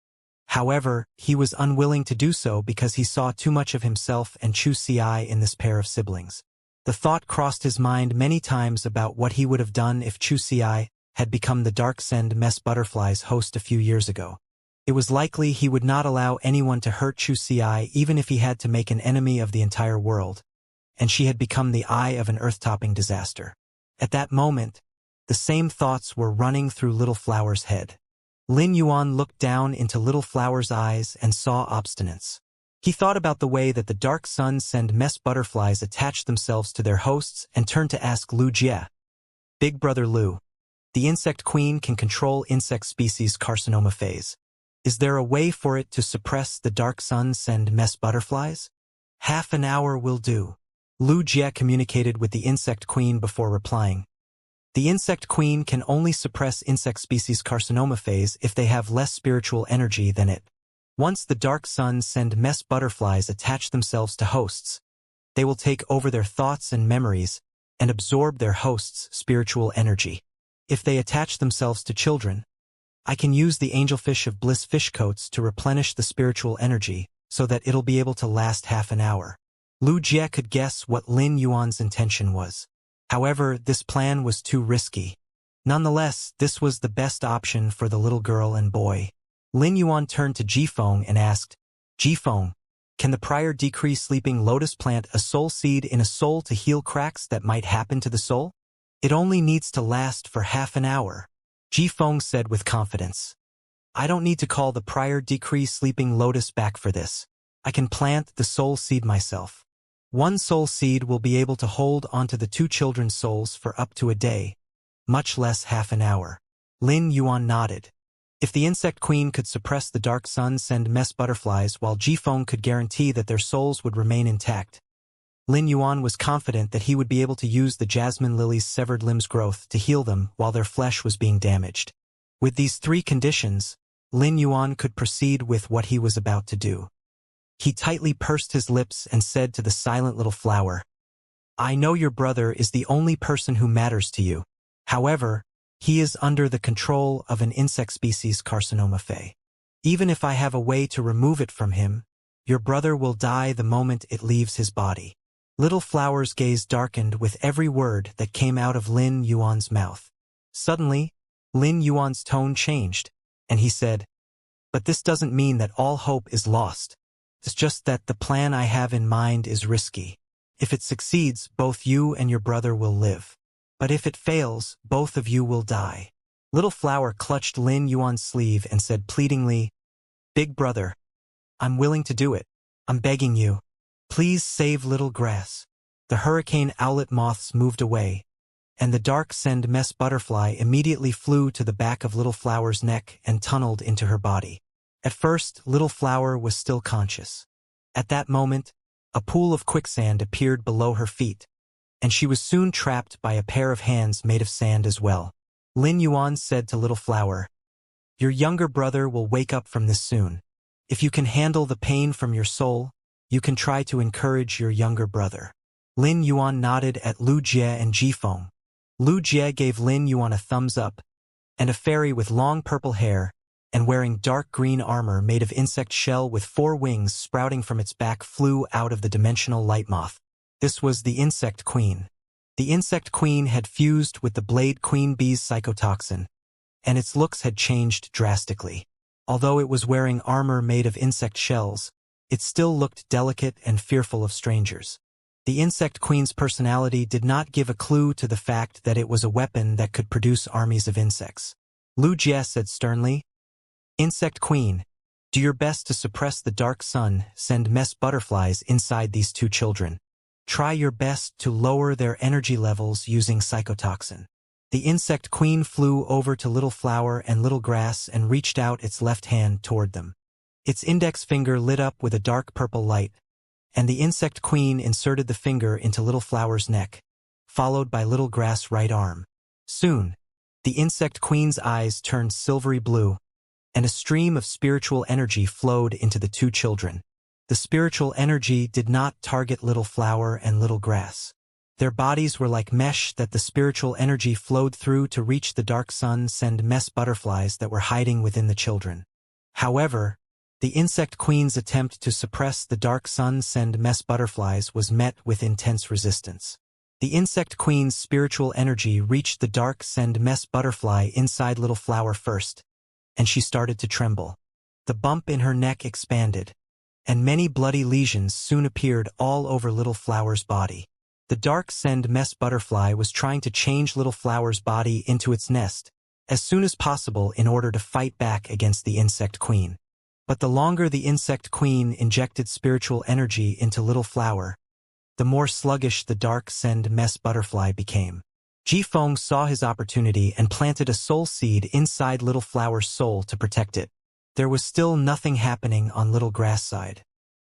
However, he was unwilling to do so because he saw too much of himself and Chu Ci in this pair of siblings. The thought crossed his mind many times about what he would have done if Chu Ci had become the dark send mess butterfly's host a few years ago. It was likely he would not allow anyone to hurt Chu Ci even if he had to make an enemy of the entire world, and she had become the eye of an earth-topping disaster. At that moment, the same thoughts were running through Little Flower's head. Lin Yuan looked down into Little Flower's eyes and saw obstinance. He thought about the way that the dark sun send mess butterflies attached themselves to their hosts and turned to ask Lu Jie, "Big brother Lu, the insect queen can control insect species carcinoma phase. Is there a way for it to suppress the dark sun send mess butterflies?" "Half an hour will do." Lu Jie communicated with the insect queen before replying. The insect queen can only suppress insect species carcinoma phase if they have less spiritual energy than it. Once the dark sun send mess butterflies attach themselves to hosts, they will take over their thoughts and memories and absorb their hosts' spiritual energy. If they attach themselves to children, I can use the angelfish of bliss fish coats to replenish the spiritual energy so that it'll be able to last half an hour. Lu Jie could guess what Lin Yuan's intention was. However, this plan was too risky. Nonetheless, this was the best option for the little girl and boy. Lin Yuan turned to Ji Feng and asked, "Ji Feng, can the prior decree sleeping lotus plant a soul seed in a soul to heal cracks that might happen to the soul? It only needs to last for half an hour." Ji Feng said with confidence, "I don't need to call the prior decree sleeping lotus back for this. I can plant the soul seed myself. One soul seed will be able to hold onto the two children's souls for up to a day, much less half an hour." Lin Yuan nodded. If the insect queen could suppress the dark sun send mess butterflies while Ji Feng could guarantee that their souls would remain intact, Lin Yuan was confident that he would be able to use the jasmine lily's severed limbs growth to heal them while their flesh was being damaged. With these three conditions, Lin Yuan could proceed with what he was about to do. He tightly pursed his lips and said to the silent little flower, "I know your brother is the only person who matters to you. However, He is under the control of an insect species carcinoma Fey. Even if I have a way to remove it from him, your brother will die the moment it leaves his body. Little Flower's gaze darkened with every word that came out of Lin Yuan's mouth. Suddenly, Lin Yuan's tone changed, and he said, "But this doesn't mean that all hope is lost. It's just that the plan I have in mind is risky. If it succeeds, both you and your brother will live. But if it fails, both of you will die." Little Flower clutched Lin Yuan's sleeve and said pleadingly, "Big brother, I'm willing to do it. I'm begging you. Please save Little Grass." The hurricane owlet moths moved away, and the dark send mess butterfly immediately flew to the back of Little Flower's neck and tunneled into her body. At first, Little Flower was still conscious. At that moment, a pool of quicksand appeared below her feet, and she was soon trapped by a pair of hands made of sand as well. Lin Yuan said to Little Flower, "Your younger brother will wake up from this soon. If you can handle the pain from your soul, you can try to encourage your younger brother." Lin Yuan nodded at Lu Jie and Jifeng. Lu Jie gave Lin Yuan a thumbs up, and a fairy with long purple hair and wearing dark green armor made of insect shell with 4 wings sprouting from its back flew out of the dimensional light moth. This was the Insect Queen. The Insect Queen had fused with the Blade Queen Bee's psychotoxin, and its looks had changed drastically. Although it was wearing armor made of insect shells, it still looked delicate and fearful of strangers. The Insect Queen's personality did not give a clue to the fact that it was a weapon that could produce armies of insects. Lu Jie said sternly, "Insect Queen, do your best to suppress the dark sun, send mess butterflies inside these 2 children. Try your best to lower their energy levels using psychotoxin." The Insect Queen flew over to Little Flower and Little Grass and reached out its left hand toward them. Its index finger lit up with a dark purple light, and the Insect Queen inserted the finger into Little Flower's neck, followed by Little Grass' right arm. Soon, the Insect Queen's eyes turned silvery blue, and a stream of spiritual energy flowed into the 2 children. The spiritual energy did not target Little Flower and Little Grass. Their bodies were like mesh that the spiritual energy flowed through to reach the dark sun send mess butterflies that were hiding within the children. However, the Insect Queen's attempt to suppress the dark sun send mess butterflies was met with intense resistance. The Insect Queen's spiritual energy reached the dark send mess butterfly inside Little Flower first, and she started to tremble. The bump in her neck expanded, and many bloody lesions soon appeared all over Little Flower's body. The dark send mess butterfly was trying to change Little Flower's body into its nest as soon as possible in order to fight back against the Insect Queen. But the longer the Insect Queen injected spiritual energy into Little Flower, the more sluggish the dark send mess butterfly became. Jifeng saw his opportunity and planted a soul seed inside Little Flower's soul to protect it. There was still nothing happening on Little Grass' side.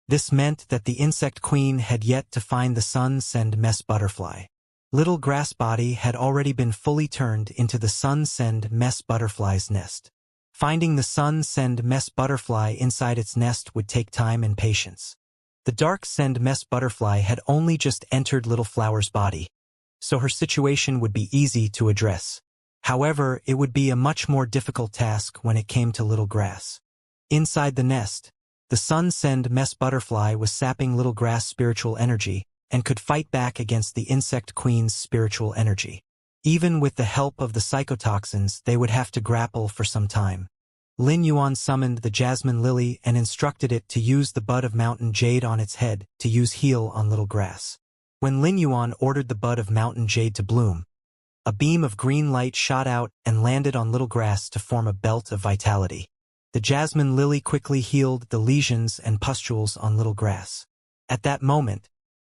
This meant that the Insect Queen had yet to find the sun send mess butterfly. Little Grass body had already been fully turned into the sun send mess butterfly's nest. Finding the sun send mess butterfly inside its nest would take time and patience. The dark send mess butterfly had only just entered Little Flower's body, so her situation would be easy to address. However, it would be a much more difficult task when it came to Little Grass. Inside the nest, the sun send mess butterfly was sapping Little Grass' spiritual energy and could fight back against the Insect Queen's spiritual energy. Even with the help of the psychotoxins, they would have to grapple for some time. Lin Yuan summoned the jasmine lily and instructed it to use the bud of mountain jade on its head to use heal on Little Grass. When Lin Yuan ordered the bud of mountain jade to bloom, a beam of green light shot out and landed on Little Grass to form a belt of vitality. The jasmine lily quickly healed the lesions and pustules on Little Grass. At that moment,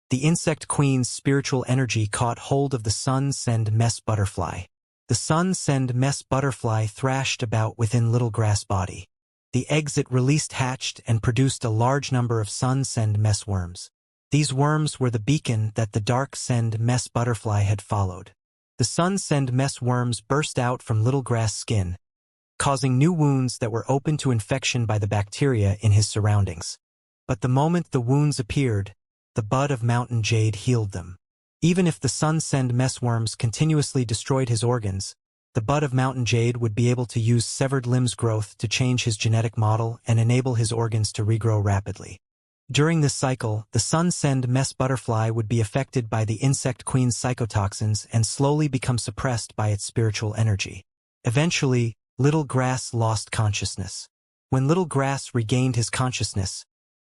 the Insect Queen's spiritual energy caught hold of the sun send mess butterfly. The sun send mess butterfly thrashed about within Little Grass body. The eggs it released hatched and produced a large number of sun send mess worms. These worms were the beacon that the dark send mess butterfly had followed. The sun send mess worms burst out from Little Grass skin, causing new wounds that were open to infection by the bacteria in his surroundings. But the moment the wounds appeared, the bud of mountain jade healed them. Even if the sun send mess worms continuously destroyed his organs, The bud of mountain jade would be able to use severed limbs growth to change his genetic model and enable his organs to regrow rapidly. During this cycle, the sun-send mess butterfly would be affected by the insect queen's psychotoxins and slowly become suppressed by its spiritual energy. Eventually, Little Grass lost consciousness. When Little Grass regained his consciousness,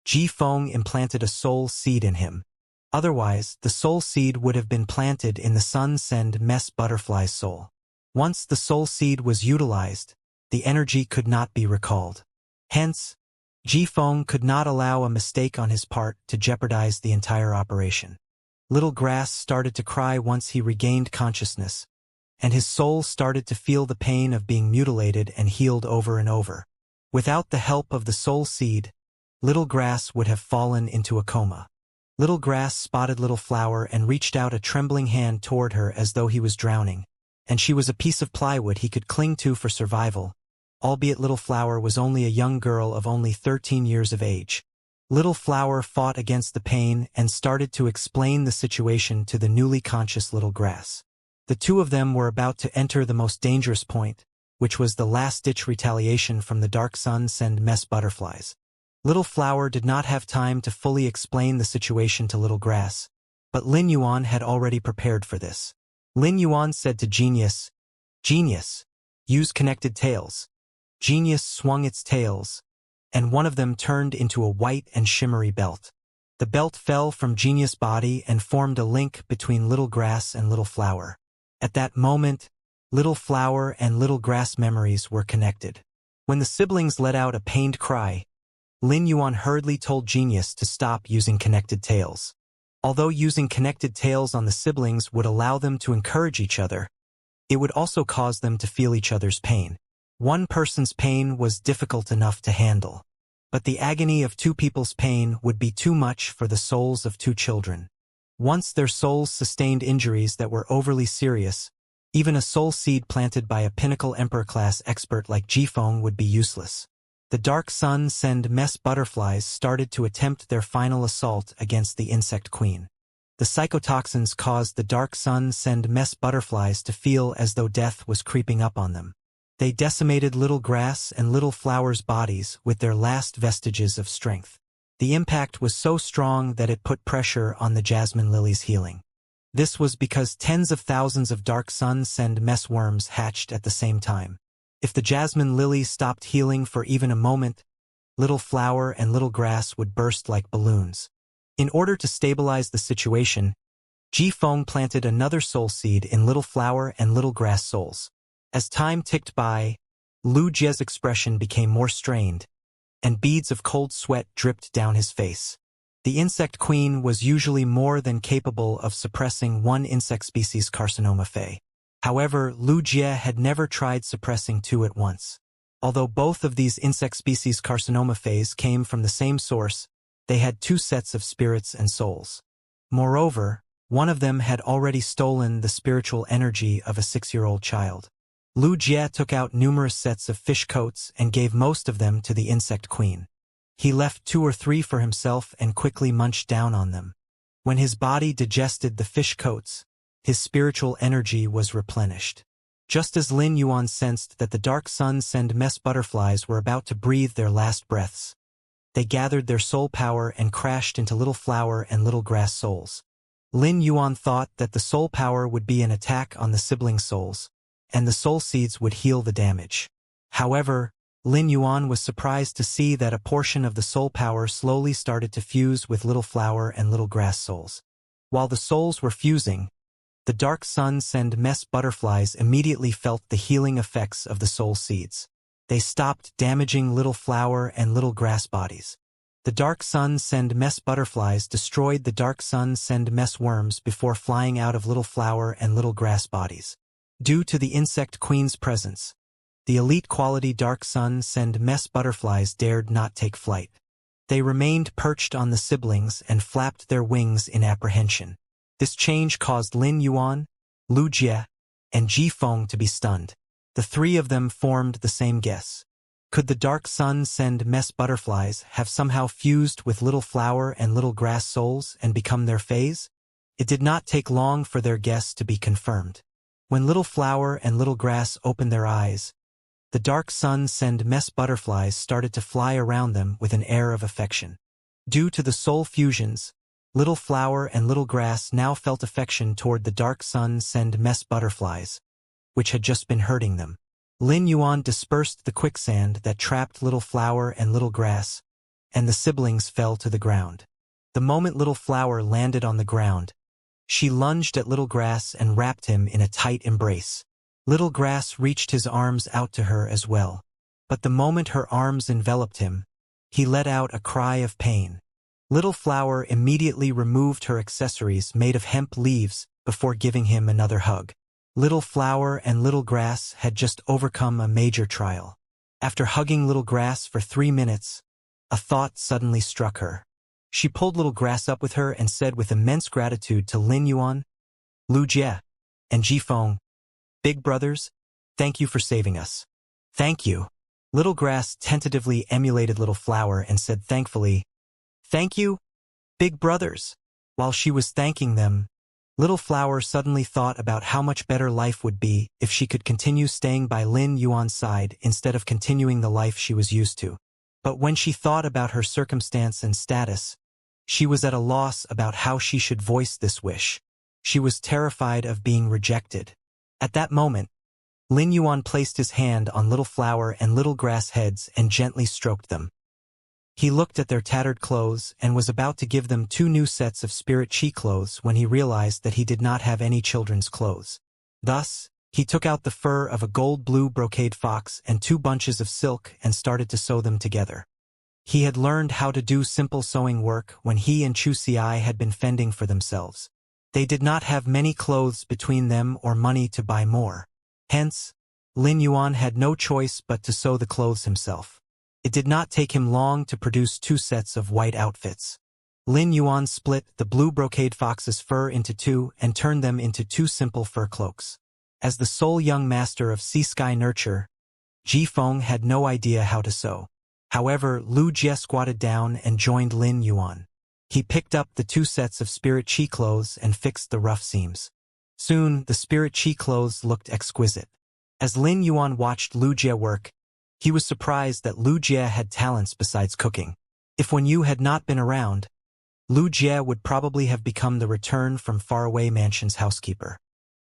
Ji Feng implanted a soul seed in him. Otherwise, the soul seed would have been planted in the sun-send mess butterfly's soul. Once the soul seed was utilized, the energy could not be recalled. Hence, Ji Feng could not allow a mistake on his part to jeopardize the entire operation. Little Grass started to cry once he regained consciousness, and his soul started to feel the pain of being mutilated and healed over and over. Without the help of the soul seed, Little Grass would have fallen into a coma. Little Grass spotted Little Flower and reached out a trembling hand toward her as though he was drowning, and she was a piece of plywood he could cling to for survival, albeit Little Flower was only a young girl of only 13 years of age. Little Flower fought against the pain and started to explain the situation to the newly conscious Little Grass. The two of them were about to enter the most dangerous point, which was the last-ditch retaliation from the dark sun-send mess butterflies. Little Flower did not have time to fully explain the situation to Little Grass, but Lin Yuan had already prepared for this. Lin Yuan said to Genius, "Genius, use connected tails." Genius swung its tails, and one of them turned into a white and shimmery belt. The belt fell from Genius' body and formed a link between Little Grass and Little Flower. At that moment, Little Flower and Little Grass memories were connected. When the siblings let out a pained cry, Lin Yuan hurriedly told Genius to stop using connected tails. Although using connected tails on the siblings would allow them to encourage each other, it would also cause them to feel each other's pain. One person's pain was difficult enough to handle, but the agony of two people's pain would be too much for the souls of two children. Once their souls sustained injuries that were overly serious, even a soul seed planted by a pinnacle emperor-class expert like Ji Feng would be useless. The dark sun-send mess butterflies started to attempt their final assault against the insect queen. The psychotoxins caused the dark sun-send mess butterflies to feel as though death was creeping up on them. They decimated Little Grass and Little Flower's bodies with their last vestiges of strength. The impact was so strong that it put pressure on the jasmine lily's healing. This was because tens of thousands of dark sun-send mess worms hatched at the same time. If the jasmine lily stopped healing for even a moment, Little Flower and Little Grass would burst like balloons. In order to stabilize the situation, Ji Feng planted another soul seed in Little Flower and Little Grass souls. As time ticked by, Lu Jie's expression became more strained, and beads of cold sweat dripped down his face. The insect queen was usually more than capable of suppressing one insect species carcinoma Fey. However, Lu Jie had never tried suppressing two at once. Although both of these insect species carcinoma Feys came from the same source, they had two sets of spirits and souls. Moreover, one of them had already stolen the spiritual energy of a 6-year-old child. Lu Jie took out numerous sets of fish coats and gave most of them to the insect queen. He left 2 or 3 for himself and quickly munched down on them. When his body digested the fish coats, his spiritual energy was replenished. Just as Lin Yuan sensed that the dark sun-send mess butterflies were about to breathe their last breaths, they gathered their soul power and crashed into Little Flower and Little Grass souls. Lin Yuan thought that the soul power would be an attack on the sibling souls, and the soul seeds would heal the damage. However, Lin Yuan was surprised to see that a portion of the soul power slowly started to fuse with Little Flower and Little Grass souls. While the souls were fusing, the dark sun-send mess butterflies immediately felt the healing effects of the soul seeds. They stopped damaging Little Flower and Little Grass bodies. The dark sun-send mess butterflies destroyed the dark sun-send mess worms before flying out of Little Flower and Little Grass bodies. Due to the insect queen's presence, the elite quality dark sun-send mess butterflies dared not take flight. They remained perched on the siblings and flapped their wings in apprehension. This change caused Lin Yuan, Lu Jie, and Ji Feng to be stunned. The 3 of them formed the same guess. Could the dark sun-send mess butterflies have somehow fused with Little Flower and Little Grass souls and become their Fays? It did not take long for their guess to be confirmed. When little flower and little grass opened their eyes, the dark sun send mess butterflies started to fly around them with an air of affection. Due to the soul fusions, little flower and little grass now felt affection toward the dark sun send mess butterflies, which had just been hurting them. Lin Yuan dispersed the quicksand that trapped little flower and little grass, and the siblings fell to the ground. The moment little flower landed on the ground, she lunged at little grass and wrapped him in a tight embrace. Little grass reached his arms out to her as well. But the moment her arms enveloped him, he let out a cry of pain. Little flower immediately removed her accessories made of hemp leaves before giving him another hug. Little flower and little grass had just overcome a major trial. After hugging little grass for 3 minutes, a thought suddenly struck her. She pulled little grass up with her and said with immense gratitude to Lin Yuan, Lu Jie, and Ji Feng, "Big brothers, thank you for saving us." "Thank you." Little grass tentatively emulated little flower and said thankfully, "Thank you, big brothers." While she was thanking them, little flower suddenly thought about how much better life would be if she could continue staying by Lin Yuan's side instead of continuing the life she was used to. But when she thought about her circumstance and status, she was at a loss about how she should voice this wish. She was terrified of being rejected. At that moment, Lin Yuan placed his hand on little flower and little grass heads and gently stroked them. He looked at their tattered clothes and was about to give them 2 new sets of spirit chi clothes when he realized that he did not have any children's clothes. Thus, he took out the fur of a gold-blue brocade fox and 2 bunches of silk and started to sew them together. He had learned how to do simple sewing work when he and Chu Xiai had been fending for themselves. They did not have many clothes between them or money to buy more. Hence, Lin Yuan had no choice but to sew the clothes himself. It did not take him long to produce 2 sets of white outfits. Lin Yuan split the blue brocade fox's fur into 2 and turned them into 2 simple fur cloaks. As the sole young master of Sea Sky Nurture, Ji Feng had no idea how to sew. However, Lu Jie squatted down and joined Lin Yuan. He picked up the 2 sets of spirit chi clothes and fixed the rough seams. Soon, the spirit chi clothes looked exquisite. As Lin Yuan watched Lu Jie work, he was surprised that Lu Jie had talents besides cooking. If when Yu had not been around, Lu Jie would probably have become the return from faraway mansion's housekeeper.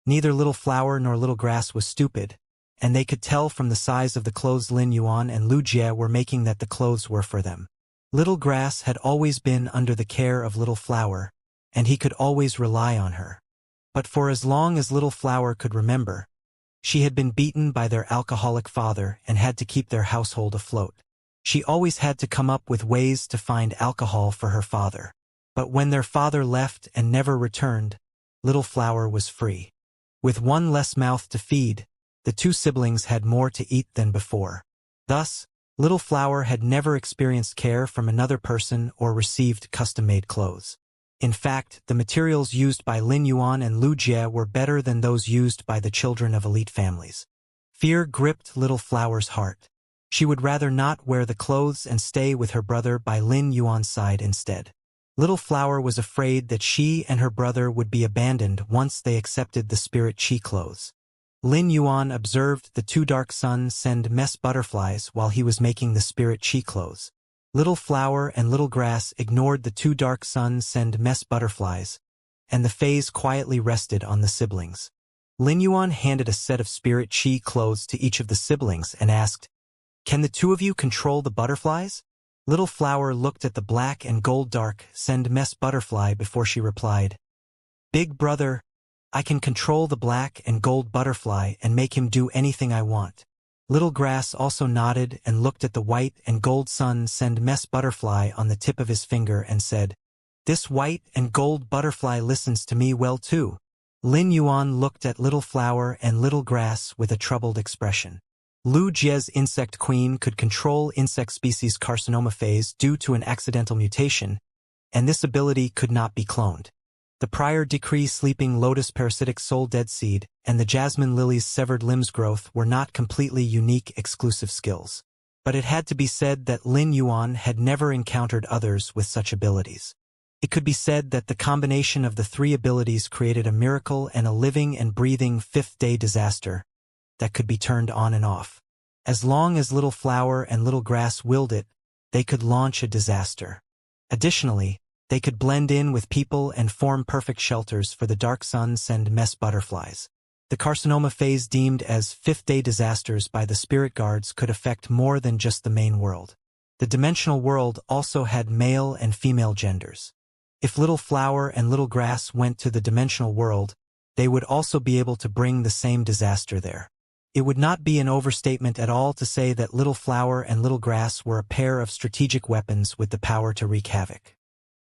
Neither little flower nor little grass was stupid, and they could tell from the size of the clothes Lin Yuan and Lu Jie were making that the clothes were for them. Little grass had always been under the care of little flower, and he could always rely on her. But for as long as little flower could remember, she had been beaten by their alcoholic father and had to keep their household afloat. She always had to come up with ways to find alcohol for her father. But when their father left and never returned, little flower was free. With 1 less mouth to feed, the 2 siblings had more to eat than before. Thus, little flower had never experienced care from another person or received custom-made clothes. In fact, the materials used by Lin Yuan and Lu Jie were better than those used by the children of elite families. Fear gripped little flower's heart. She would rather not wear the clothes and stay with her brother by Lin Yuan's side instead. Little flower was afraid that she and her brother would be abandoned once they accepted the spirit chi clothes. Lin Yuan observed the 2 dark sun send mess butterflies while he was making the spirit chi clothes. Little flower and little grass ignored the 2 dark sun send mess butterflies, and the phase quietly rested on the siblings. Lin Yuan handed a set of spirit chi clothes to each of the siblings and asked, "Can the 2 of you control the butterflies?" Little flower looked at the black and gold dark send mess butterfly before she replied, "Big brother, I can control the black and gold butterfly and make him do anything I want." Little grass also nodded and looked at the white and gold sun send mess butterfly on the tip of his finger and said, "This white and gold butterfly listens to me well too." Lin Yuan looked at little flower and little grass with a troubled expression. Lu Jie's insect queen could control insect species carcinoma phase due to an accidental mutation, and this ability could not be cloned. The prior decree sleeping lotus parasitic soul dead seed and the jasmine lily's severed limbs growth were not completely unique exclusive skills. But it had to be said that Lin Yuan had never encountered others with such abilities. It could be said that the combination of the three abilities created a miracle and a living and breathing fifth-day disaster that could be turned on and off. As long as Little Flower and Little Grass willed it, they could launch a disaster. Additionally, they could blend in with people and form perfect shelters for the dark suns and mess butterflies. The carcinoma phase deemed as fifth-day disasters by the spirit guards could affect more than just the main world. The dimensional world also had male and female genders. If Little Flower and Little Grass went to the dimensional world, they would also be able to bring the same disaster there. It would not be an overstatement at all to say that Little Flower and Little Grass were a pair of strategic weapons with the power to wreak havoc.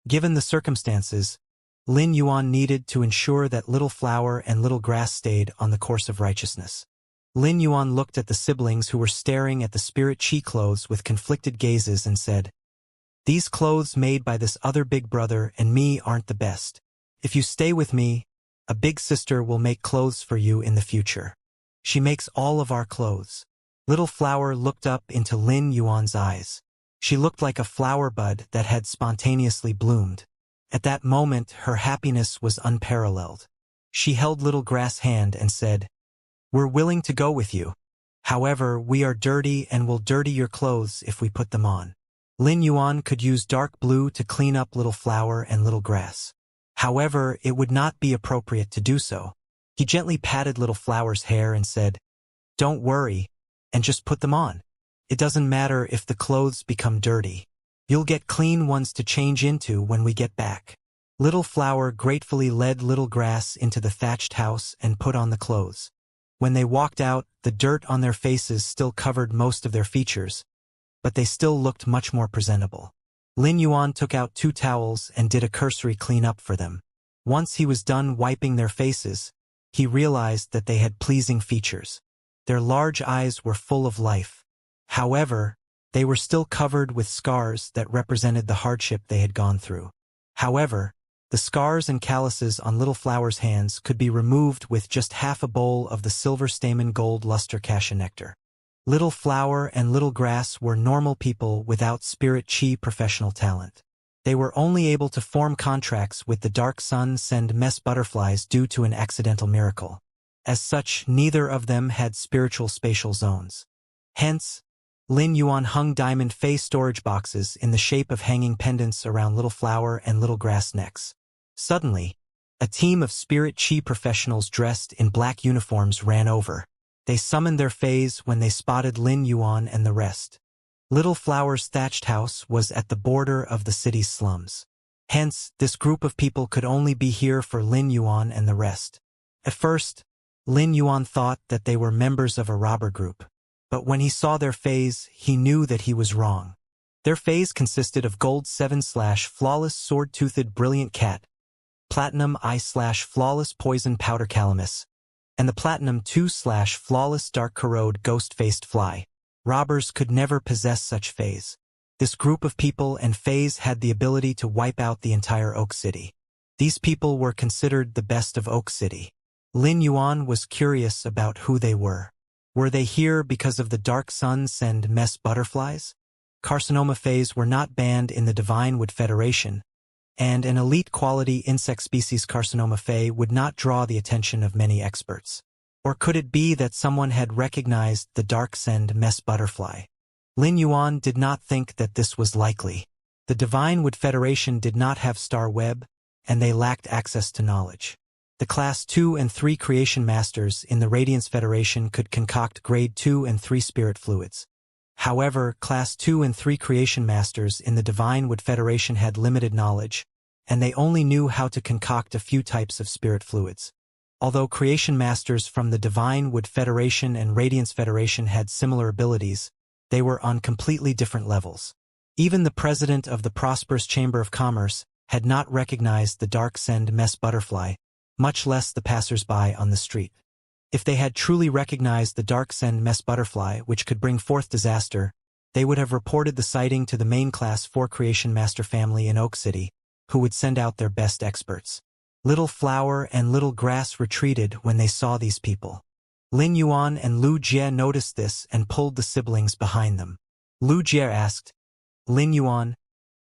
Given the circumstances, Lin Yuan needed to ensure that Little Flower and Little Grass stayed on the course of righteousness. Lin Yuan looked at the siblings who were staring at the spirit chi clothes with conflicted gazes and said, "These clothes made by this other big brother and me aren't the best. If you stay with me, a big sister will make clothes for you in the future. She makes all of our clothes." Little Flower looked up into Lin Yuan's eyes. She looked like a flower bud that had spontaneously bloomed. At that moment, her happiness was unparalleled. She held Little Grass' hand and said, "We're willing to go with you. However, we are dirty and will dirty your clothes if we put them on." Lin Yuan could use dark blue to clean up Little Flower and Little Grass. However, it would not be appropriate to do so. He gently patted Little Flower's hair and said, "Don't worry, and just put them on. It doesn't matter if the clothes become dirty. You'll get clean ones to change into when we get back." Little Flower gratefully led Little Grass into the thatched house and put on the clothes. When they walked out, the dirt on their faces still covered most of their features, but they still looked much more presentable. Lin Yuan took out 2 towels and did a cursory cleanup for them. Once he was done wiping their faces, he realized that they had pleasing features. Their large eyes were full of life. However, they were still covered with scars that represented the hardship they had gone through. However, the scars and calluses on Little Flower's hands could be removed with just half a bowl of the silver stamen gold luster cassia nectar. Little Flower and Little Grass were normal people without spirit chi professional talent. They were only able to form contracts with the dark sun send mess butterflies due to an accidental miracle. As such, neither of them had spiritual spatial zones. Hence, Lin Yuan hung diamond face storage boxes in the shape of hanging pendants around Little Flower and Little Grass necks. Suddenly, a team of spirit chi professionals dressed in black uniforms ran over. They summoned their fays when they spotted Lin Yuan and the rest. Little Flower's thatched house was at the border of the city's slums. Hence, this group of people could only be here for Lin Yuan and the rest. At first, Lin Yuan thought that they were members of a robber group. But when he saw their fays, he knew that he was wrong. Their fays consisted of Gold 7/Flawless Sword-Toothed Brilliant Cat, Platinum I/Flawless Poison Powder Calamus, and the Platinum 2/Flawless Dark Corrode Ghost-Faced Fly. Robbers could never possess such fays. This group of people and fays had the ability to wipe out the entire Oak City. These people were considered the best of Oak City. Lin Yuan was curious about who they were. Were they here because of the dark sun send mess butterflies? Carcinoma fays were not banned in the Divine Wood Federation, and an elite quality insect species carcinoma fae would not draw the attention of many experts. Or could it be that someone had recognized the dark send mess butterfly? Lin Yuan did not think that this was likely. The Divine Wood Federation did not have Star Web, and they lacked access to knowledge. The Class 2 and 3 Creation Masters in the Radiance Federation could concoct Grade 2 and 3 Spirit Fluids. However, Class 2 and 3 Creation Masters in the Divine Wood Federation had limited knowledge, and they only knew how to concoct a few types of Spirit Fluids. Although Creation Masters from the Divine Wood Federation and Radiance Federation had similar abilities, they were on completely different levels. Even the president of the Prosperous Chamber of Commerce had not recognized the dark send mess butterfly, much less the passers-by on the street. If they had truly recognized the dark send mess butterfly, which could bring forth disaster, they would have reported the sighting to the main Class 4 Creation Master family in Oak City, who would send out their best experts. Little Flower and Little Grass retreated when they saw these people. Lin Yuan and Lu Jie noticed this and pulled the siblings behind them. Lu Jie asked, "Lin Yuan,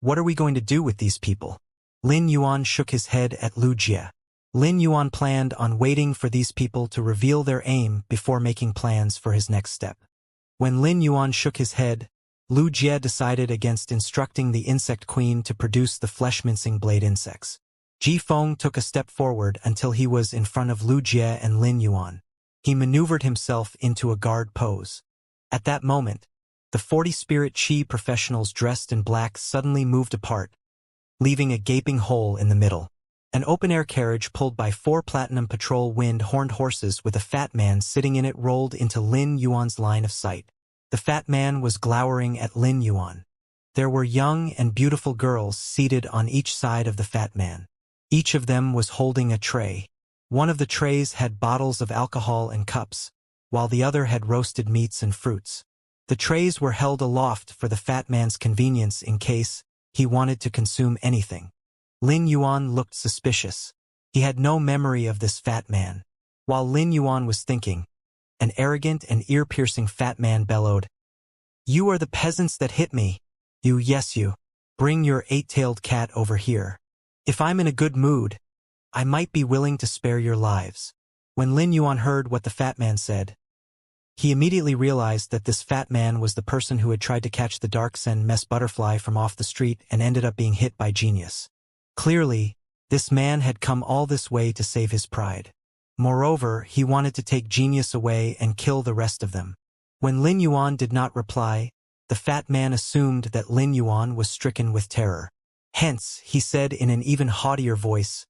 what are we going to do with these people?" Lin Yuan shook his head at Lu Jie. Lin Yuan planned on waiting for these people to reveal their aim before making plans for his next step. When Lin Yuan shook his head, Lu Jie decided against instructing the insect queen to produce the flesh-mincing blade insects. Ji Feng took a step forward until he was in front of Lu Jie and Lin Yuan. He maneuvered himself into a guard pose. At that moment, the 40 spirit Qi professionals dressed in black suddenly moved apart, leaving a gaping hole in the middle. An open-air carriage pulled by 4 Platinum Patrol Wind-horned horses with a fat man sitting in it rolled into Lin Yuan's line of sight. The fat man was glowering at Lin Yuan. There were young and beautiful girls seated on each side of the fat man. Each of them was holding a tray. One of the trays had bottles of alcohol and cups, while the other had roasted meats and fruits. The trays were held aloft for the fat man's convenience in case he wanted to consume anything. Lin Yuan looked suspicious. He had no memory of this fat man. While Lin Yuan was thinking, an arrogant and ear-piercing fat man bellowed, "You are the peasants that hit me. Yes you. Bring your 8-tailed cat over here. If I'm in a good mood, I might be willing to spare your lives." When Lin Yuan heard what the fat man said, he immediately realized that this fat man was the person who had tried to catch the dark sen mess butterfly from off the street and ended up being hit by Genius. Clearly, this man had come all this way to save his pride. Moreover, he wanted to take Genius away and kill the rest of them. When Lin Yuan did not reply, the fat man assumed that Lin Yuan was stricken with terror. Hence, he said in an even haughtier voice,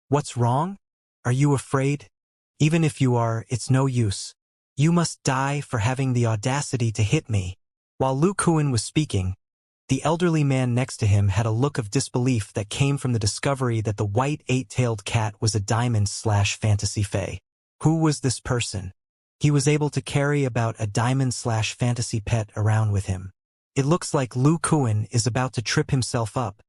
"What's wrong? Are you afraid? Even if you are, it's no use. You must die for having the audacity to hit me." While Lu Kuan was speaking, the elderly man next to him had a look of disbelief that came from the discovery that the white 8-tailed cat was a diamond/fantasy fae. Who was this person? He was able to carry about a diamond/fantasy pet around with him. It looks like Lu Kuan is about to trip himself up.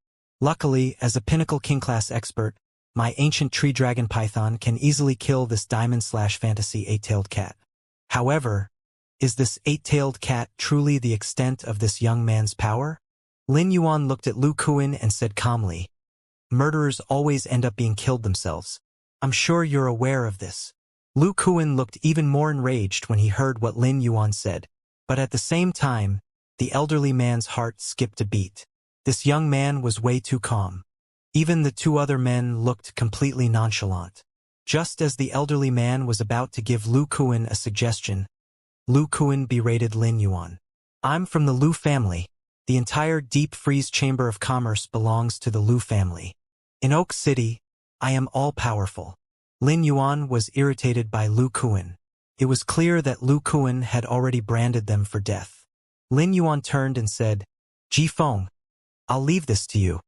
Luckily, as a Pinnacle King-class expert, my ancient tree dragon python can easily kill this diamond/fantasy 8-tailed cat. However, is this 8-tailed cat truly the extent of this young man's power? Lin Yuan looked at Lu Kuan and said calmly, "Murderers always end up being killed themselves. I'm sure you're aware of this." Lu Kuan looked even more enraged when he heard what Lin Yuan said, but at the same time, the elderly man's heart skipped a beat. This young man was way too calm. Even the 2 other men looked completely nonchalant. Just as the elderly man was about to give Lu Kuan a suggestion, Lu Kuan berated Lin Yuan. "I'm from the Lu family. The entire deep freeze chamber of commerce belongs to the Lu family. In Oak City, I am all-powerful." Lin Yuan was irritated by Lu Kuan. It was clear that Lu Kuan had already branded them for death. Lin Yuan turned and said, "Ji Feng, I'll leave this to you.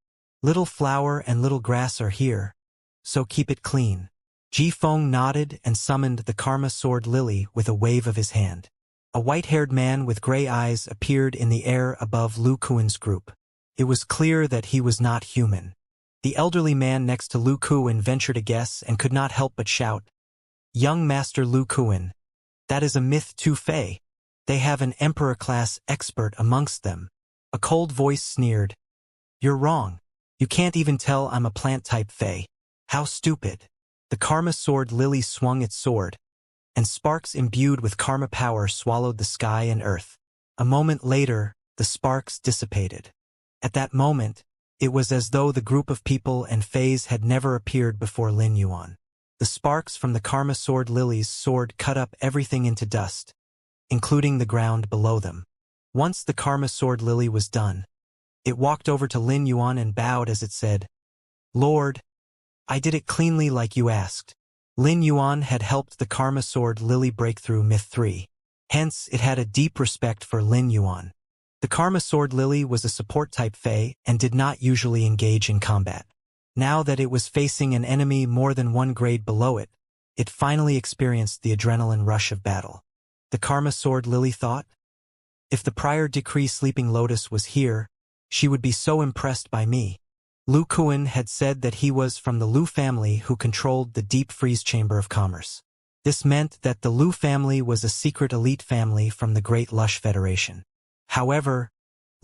Little flower and little grass are here, so keep it clean." Ji Feng nodded and summoned the Karma Sword Lily with a wave of his hand. A white-haired man with gray eyes appeared in the air above Lu Kuan's group. It was clear that he was not human. The elderly man next to Lu Kuan ventured a guess and could not help but shout, "Young Master Lu Kuan, that is a myth too fey. They have an Emperor-class expert amongst them." A cold voice sneered, "You're wrong. You can't even tell I'm a plant-type fey. How stupid." The Karma Sword Lily swung its sword, and sparks imbued with karma power swallowed the sky and earth. A moment later, the sparks dissipated. At that moment, it was as though the group of people and fays had never appeared before Lin Yuan. The sparks from the Karma Sword Lily's sword cut up everything into dust, including the ground below them. Once the Karma Sword Lily was done, it walked over to Lin Yuan and bowed as it said, "Lord, I did it cleanly like you asked." Lin Yuan had helped the Karma Sword Lily break through Myth 3. Hence, it had a deep respect for Lin Yuan. The Karma Sword Lily was a support-type fae and did not usually engage in combat. Now that it was facing an enemy more than 1 grade below it, it finally experienced the adrenaline rush of battle. The Karma Sword Lily thought, "If the prior decree Sleeping Lotus was here, she would be so impressed by me." Lu Kuan had said that he was from the Lu family who controlled the Deep Freeze Chamber of Commerce. This meant that the Lu family was a secret elite family from the Great Lush Federation. However,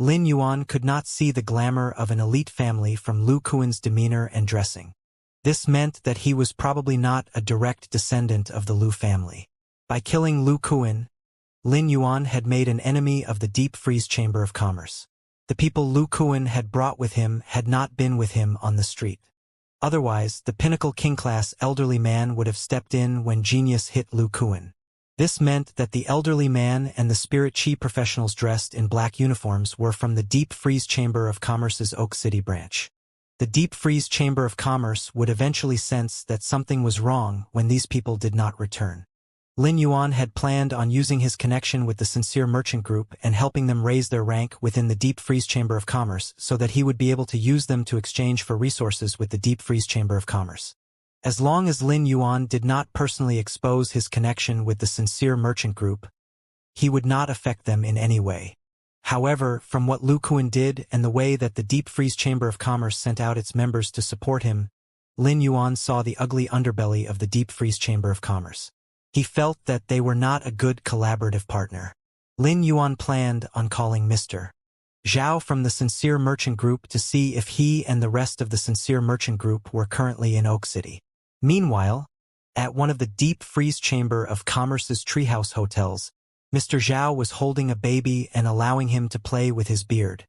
Lin Yuan could not see the glamour of an elite family from Lu Kuan's demeanor and dressing. This meant that he was probably not a direct descendant of the Lu family. By killing Lu Kuan, Lin Yuan had made an enemy of the deep freeze chamber of commerce. The people Lu Kuan had brought with him had not been with him on the street. Otherwise, the pinnacle king-class elderly man would have stepped in when genius hit Lu Kuan. This meant that the elderly man and the spirit chi professionals dressed in black uniforms were from the Deep Freeze Chamber of Commerce's Oak City branch. The Deep Freeze Chamber of Commerce would eventually sense that something was wrong when these people did not return. Lin Yuan had planned on using his connection with the Sincere Merchant Group and helping them raise their rank within the Deep Freeze Chamber of Commerce so that he would be able to use them to exchange for resources with the Deep Freeze Chamber of Commerce. As long as Lin Yuan did not personally expose his connection with the Sincere Merchant Group, he would not affect them in any way. However, from what Lu Kuan did and the way that the Deep Freeze Chamber of Commerce sent out its members to support him, Lin Yuan saw the ugly underbelly of the Deep Freeze Chamber of Commerce. He felt that they were not a good collaborative partner. Lin Yuan planned on calling Mr. Zhao from the Sincere Merchant Group to see if he and the rest of the Sincere Merchant Group were currently in Oak City. Meanwhile, at one of the Deep Freeze Chamber of Commerce's treehouse hotels, Mr. Zhao was holding a baby and allowing him to play with his beard.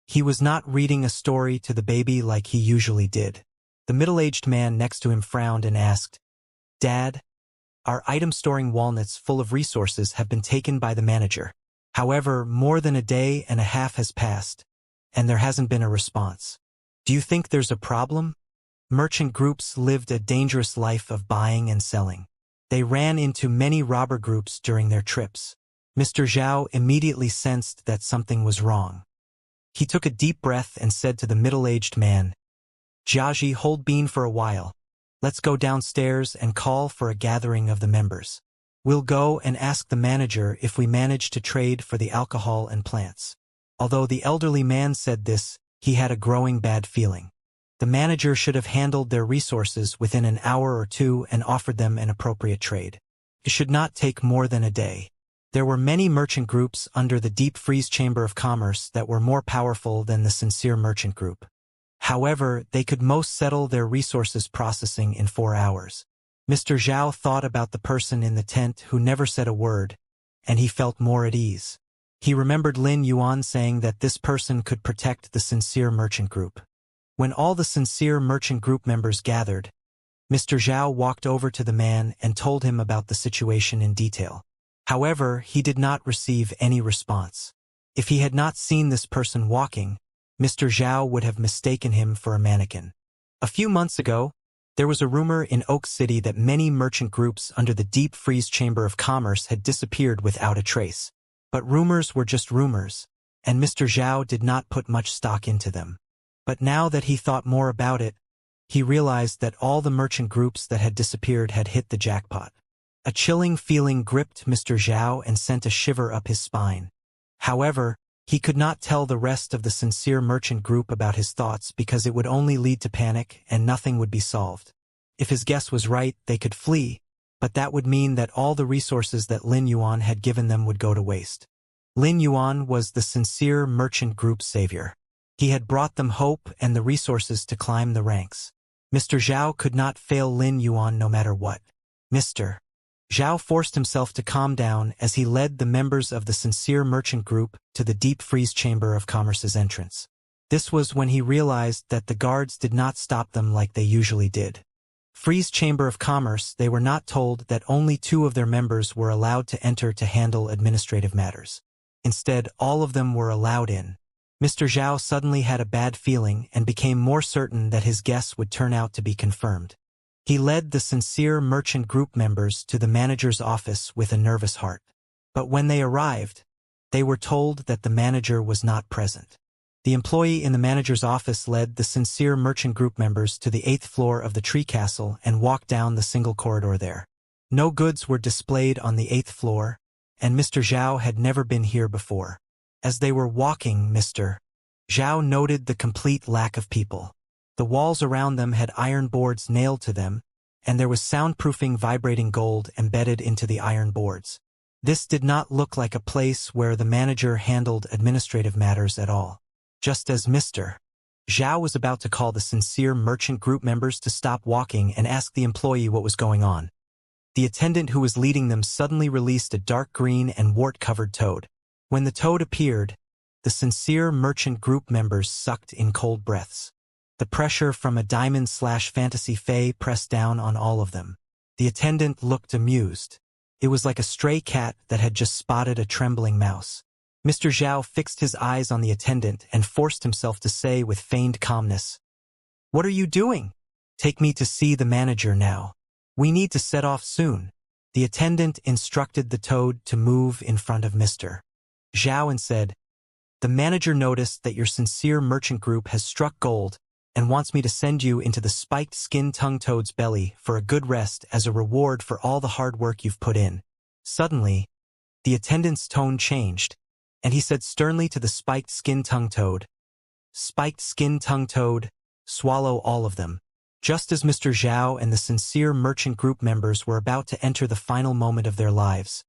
He was not reading a story to the baby like he usually did. The middle-aged man next to him frowned and asked, "Dad, our item storing walnuts full of resources have been taken by the manager. However, more than a day and a half has passed, and there hasn't been a response. Do you think there's a problem?" Merchant groups lived a dangerous life of buying and selling. They ran into many robber groups during their trips. Mr. Zhao immediately sensed that something was wrong. He took a deep breath and said to the middle-aged man, "Jiaji, hold Bean for a while. Let's go downstairs and call for a gathering of the members. We'll go and ask the manager if we manage to trade for the alcohol and plants." Although the elderly man said this, he had a growing bad feeling. The manager should have handled their resources within an hour or two and offered them an appropriate trade. It should not take more than a day. There were many merchant groups under the Deep Freeze Chamber of Commerce that were more powerful than the Sincere Merchant Group. However, they could most settle their resources processing in 4 hours. Mr. Zhao thought about the person in the tent who never said a word, and he felt more at ease. He remembered Lin Yuan saying that this person could protect the Sincere Merchant Group. When all the Sincere Merchant Group members gathered, Mr. Zhao walked over to the man and told him about the situation in detail. However, he did not receive any response. If he had not seen this person walking, Mr. Zhao would have mistaken him for a mannequin. A few months ago, there was a rumor in Oak City that many merchant groups under the Deep Freeze Chamber of Commerce had disappeared without a trace. But rumors were just rumors, and Mr. Zhao did not put much stock into them. But now that he thought more about it, he realized that all the merchant groups that had disappeared had hit the jackpot. A chilling feeling gripped Mr. Zhao and sent a shiver up his spine. However, he could not tell the rest of the Sincere Merchant Group about his thoughts because it would only lead to panic and nothing would be solved. If his guess was right, they could flee, but that would mean that all the resources that Lin Yuan had given them would go to waste. Lin Yuan was the Sincere Merchant Group's savior. He had brought them hope and the resources to climb the ranks. Mr. Zhao could not fail Lin Yuan no matter what. Mr. Zhao forced himself to calm down as he led the members of the Sincere Merchant Group to the Deep Freeze Chamber of Commerce's entrance. This was when he realized that the guards did not stop them like they usually did. Freeze Chamber of Commerce, they were not told that only 2 of their members were allowed to enter to handle administrative matters. Instead, all of them were allowed in. Mr. Zhao suddenly had a bad feeling and became more certain that his guess would turn out to be confirmed. He led the Sincere Merchant Group members to the manager's office with a nervous heart. But when they arrived, they were told that the manager was not present. The employee in the manager's office led the Sincere Merchant Group members to the 8th floor of the tree castle and walked down the single corridor there. No goods were displayed on the 8th floor, and Mr. Zhao had never been here before. As they were walking, Mr. Zhao noted the complete lack of people. The walls around them had iron boards nailed to them, and there was soundproofing vibrating gold embedded into the iron boards. This did not look like a place where the manager handled administrative matters at all. Just as Mr. Zhao was about to call the sincere merchant group members to stop walking and ask the employee what was going on, the attendant who was leading them suddenly released a dark green and wart-covered toad. When the toad appeared, the sincere merchant group members sucked in cold breaths. The pressure from a diamond/fantasy fae pressed down on all of them. The attendant looked amused. It was like a stray cat that had just spotted a trembling mouse. Mr. Zhao fixed his eyes on the attendant and forced himself to say with feigned calmness, "What are you doing? Take me to see the manager now. We need to set off soon." The attendant instructed the toad to move in front of Mr. Zhao and said, "The manager noticed that your sincere merchant group has struck gold and wants me to send you into the spiked skin tongue toad's belly for a good rest as a reward for all the hard work you've put in." Suddenly, the attendant's tone changed, and he said sternly to the spiked skin tongue toad, "Spiked skin tongue toad, swallow all of them." Just as Mr. Zhao and the sincere merchant group members were about to enter the final moment of their lives,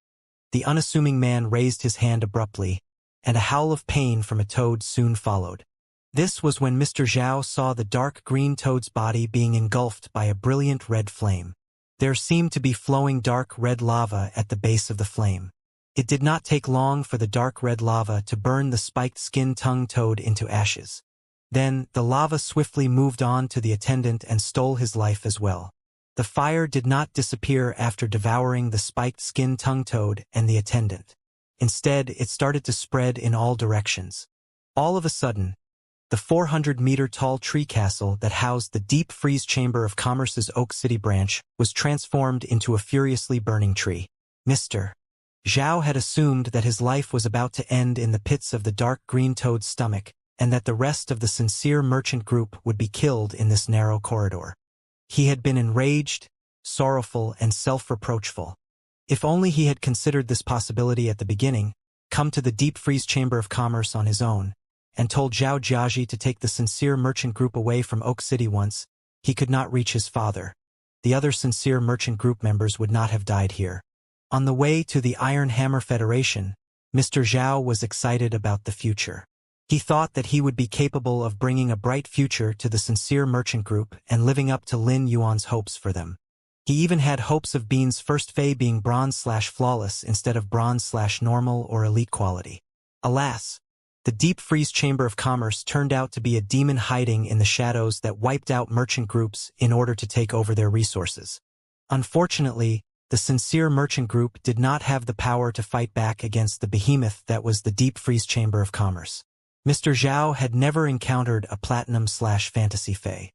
the unassuming man raised his hand abruptly, and a howl of pain from a toad soon followed. This was when Mr. Zhao saw the dark green toad's body being engulfed by a brilliant red flame. There seemed to be flowing dark red lava at the base of the flame. It did not take long for the dark red lava to burn the spiked skin tongue toad into ashes. Then, the lava swiftly moved on to the attendant and stole his life as well. The fire did not disappear after devouring the spiked skin tongue toad and the attendant. Instead, it started to spread in all directions. All of a sudden, the 400-meter-tall tree castle that housed the Deep Freeze Chamber of Commerce's Oak City branch was transformed into a furiously burning tree. Mr. Zhao had assumed that his life was about to end in the pits of the dark green toad's stomach, and that the rest of the sincere merchant group would be killed in this narrow corridor. He had been enraged, sorrowful, and self-reproachful. If only he had considered this possibility at the beginning, come to the Deep Freeze Chamber of Commerce on his own, and told Zhao Jiaji to take the sincere merchant group away from Oak City once, he could not reach his father. The other sincere merchant group members would not have died here. On the way to the Iron Hammer Federation, Mr. Zhao was excited about the future. He thought that he would be capable of bringing a bright future to the sincere merchant group and living up to Lin Yuan's hopes for them. He even had hopes of Bean's first Fae being bronze/flawless instead of bronze/normal or elite quality. Alas, the Deep Freeze Chamber of Commerce turned out to be a demon hiding in the shadows that wiped out merchant groups in order to take over their resources. Unfortunately, the sincere merchant group did not have the power to fight back against the behemoth that was the Deep Freeze Chamber of Commerce. Mr. Zhao had never encountered a platinum/fantasy fae.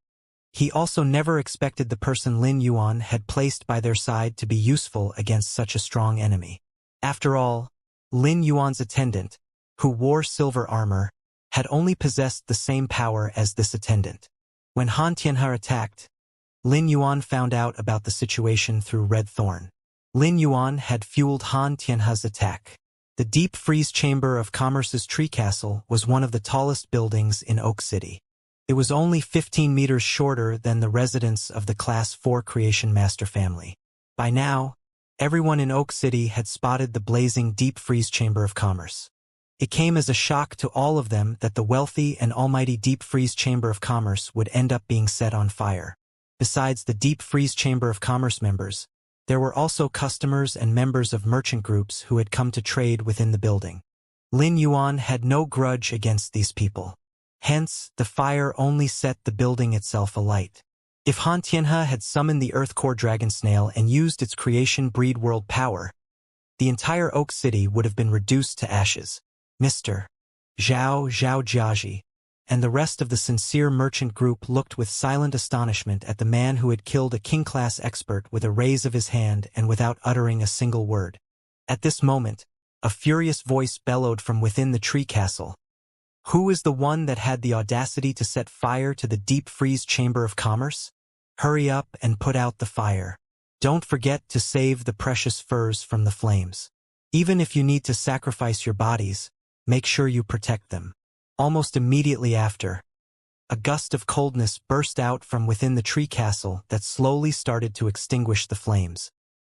He also never expected the person Lin Yuan had placed by their side to be useful against such a strong enemy. After all, Lin Yuan's attendant, who wore silver armor, had only possessed the same power as this attendant. When Han Tianhe attacked, Lin Yuan found out about the situation through Red Thorn. Lin Yuan had fueled Han Tianhe's attack. The Deep Freeze Chamber of Commerce's tree castle was one of the tallest buildings in Oak City. It was only 15 meters shorter than the residence of the Class 4 Creation Master family. By now, everyone in Oak City had spotted the blazing Deep Freeze Chamber of Commerce. It came as a shock to all of them that the wealthy and almighty Deep Freeze Chamber of Commerce would end up being set on fire. Besides the Deep Freeze Chamber of Commerce members, there were also customers and members of merchant groups who had come to trade within the building. Lin Yuan had no grudge against these people. Hence, the fire only set the building itself alight. If Han Tianhe had summoned the Earth Core Dragon Snail and used its creation breed world power, the entire Oak City would have been reduced to ashes. Mr. Zhao Jiaji and the rest of the sincere merchant group looked with silent astonishment at the man who had killed a king-class expert with a raise of his hand and without uttering a single word. At this moment, a furious voice bellowed from within the tree castle. "Who is the one that had the audacity to set fire to the Deep Freeze Chamber of Commerce? Hurry up and put out the fire. Don't forget to save the precious furs from the flames. Even if you need to sacrifice your bodies, make sure you protect them." Almost immediately after, a gust of coldness burst out from within the tree castle that slowly started to extinguish the flames.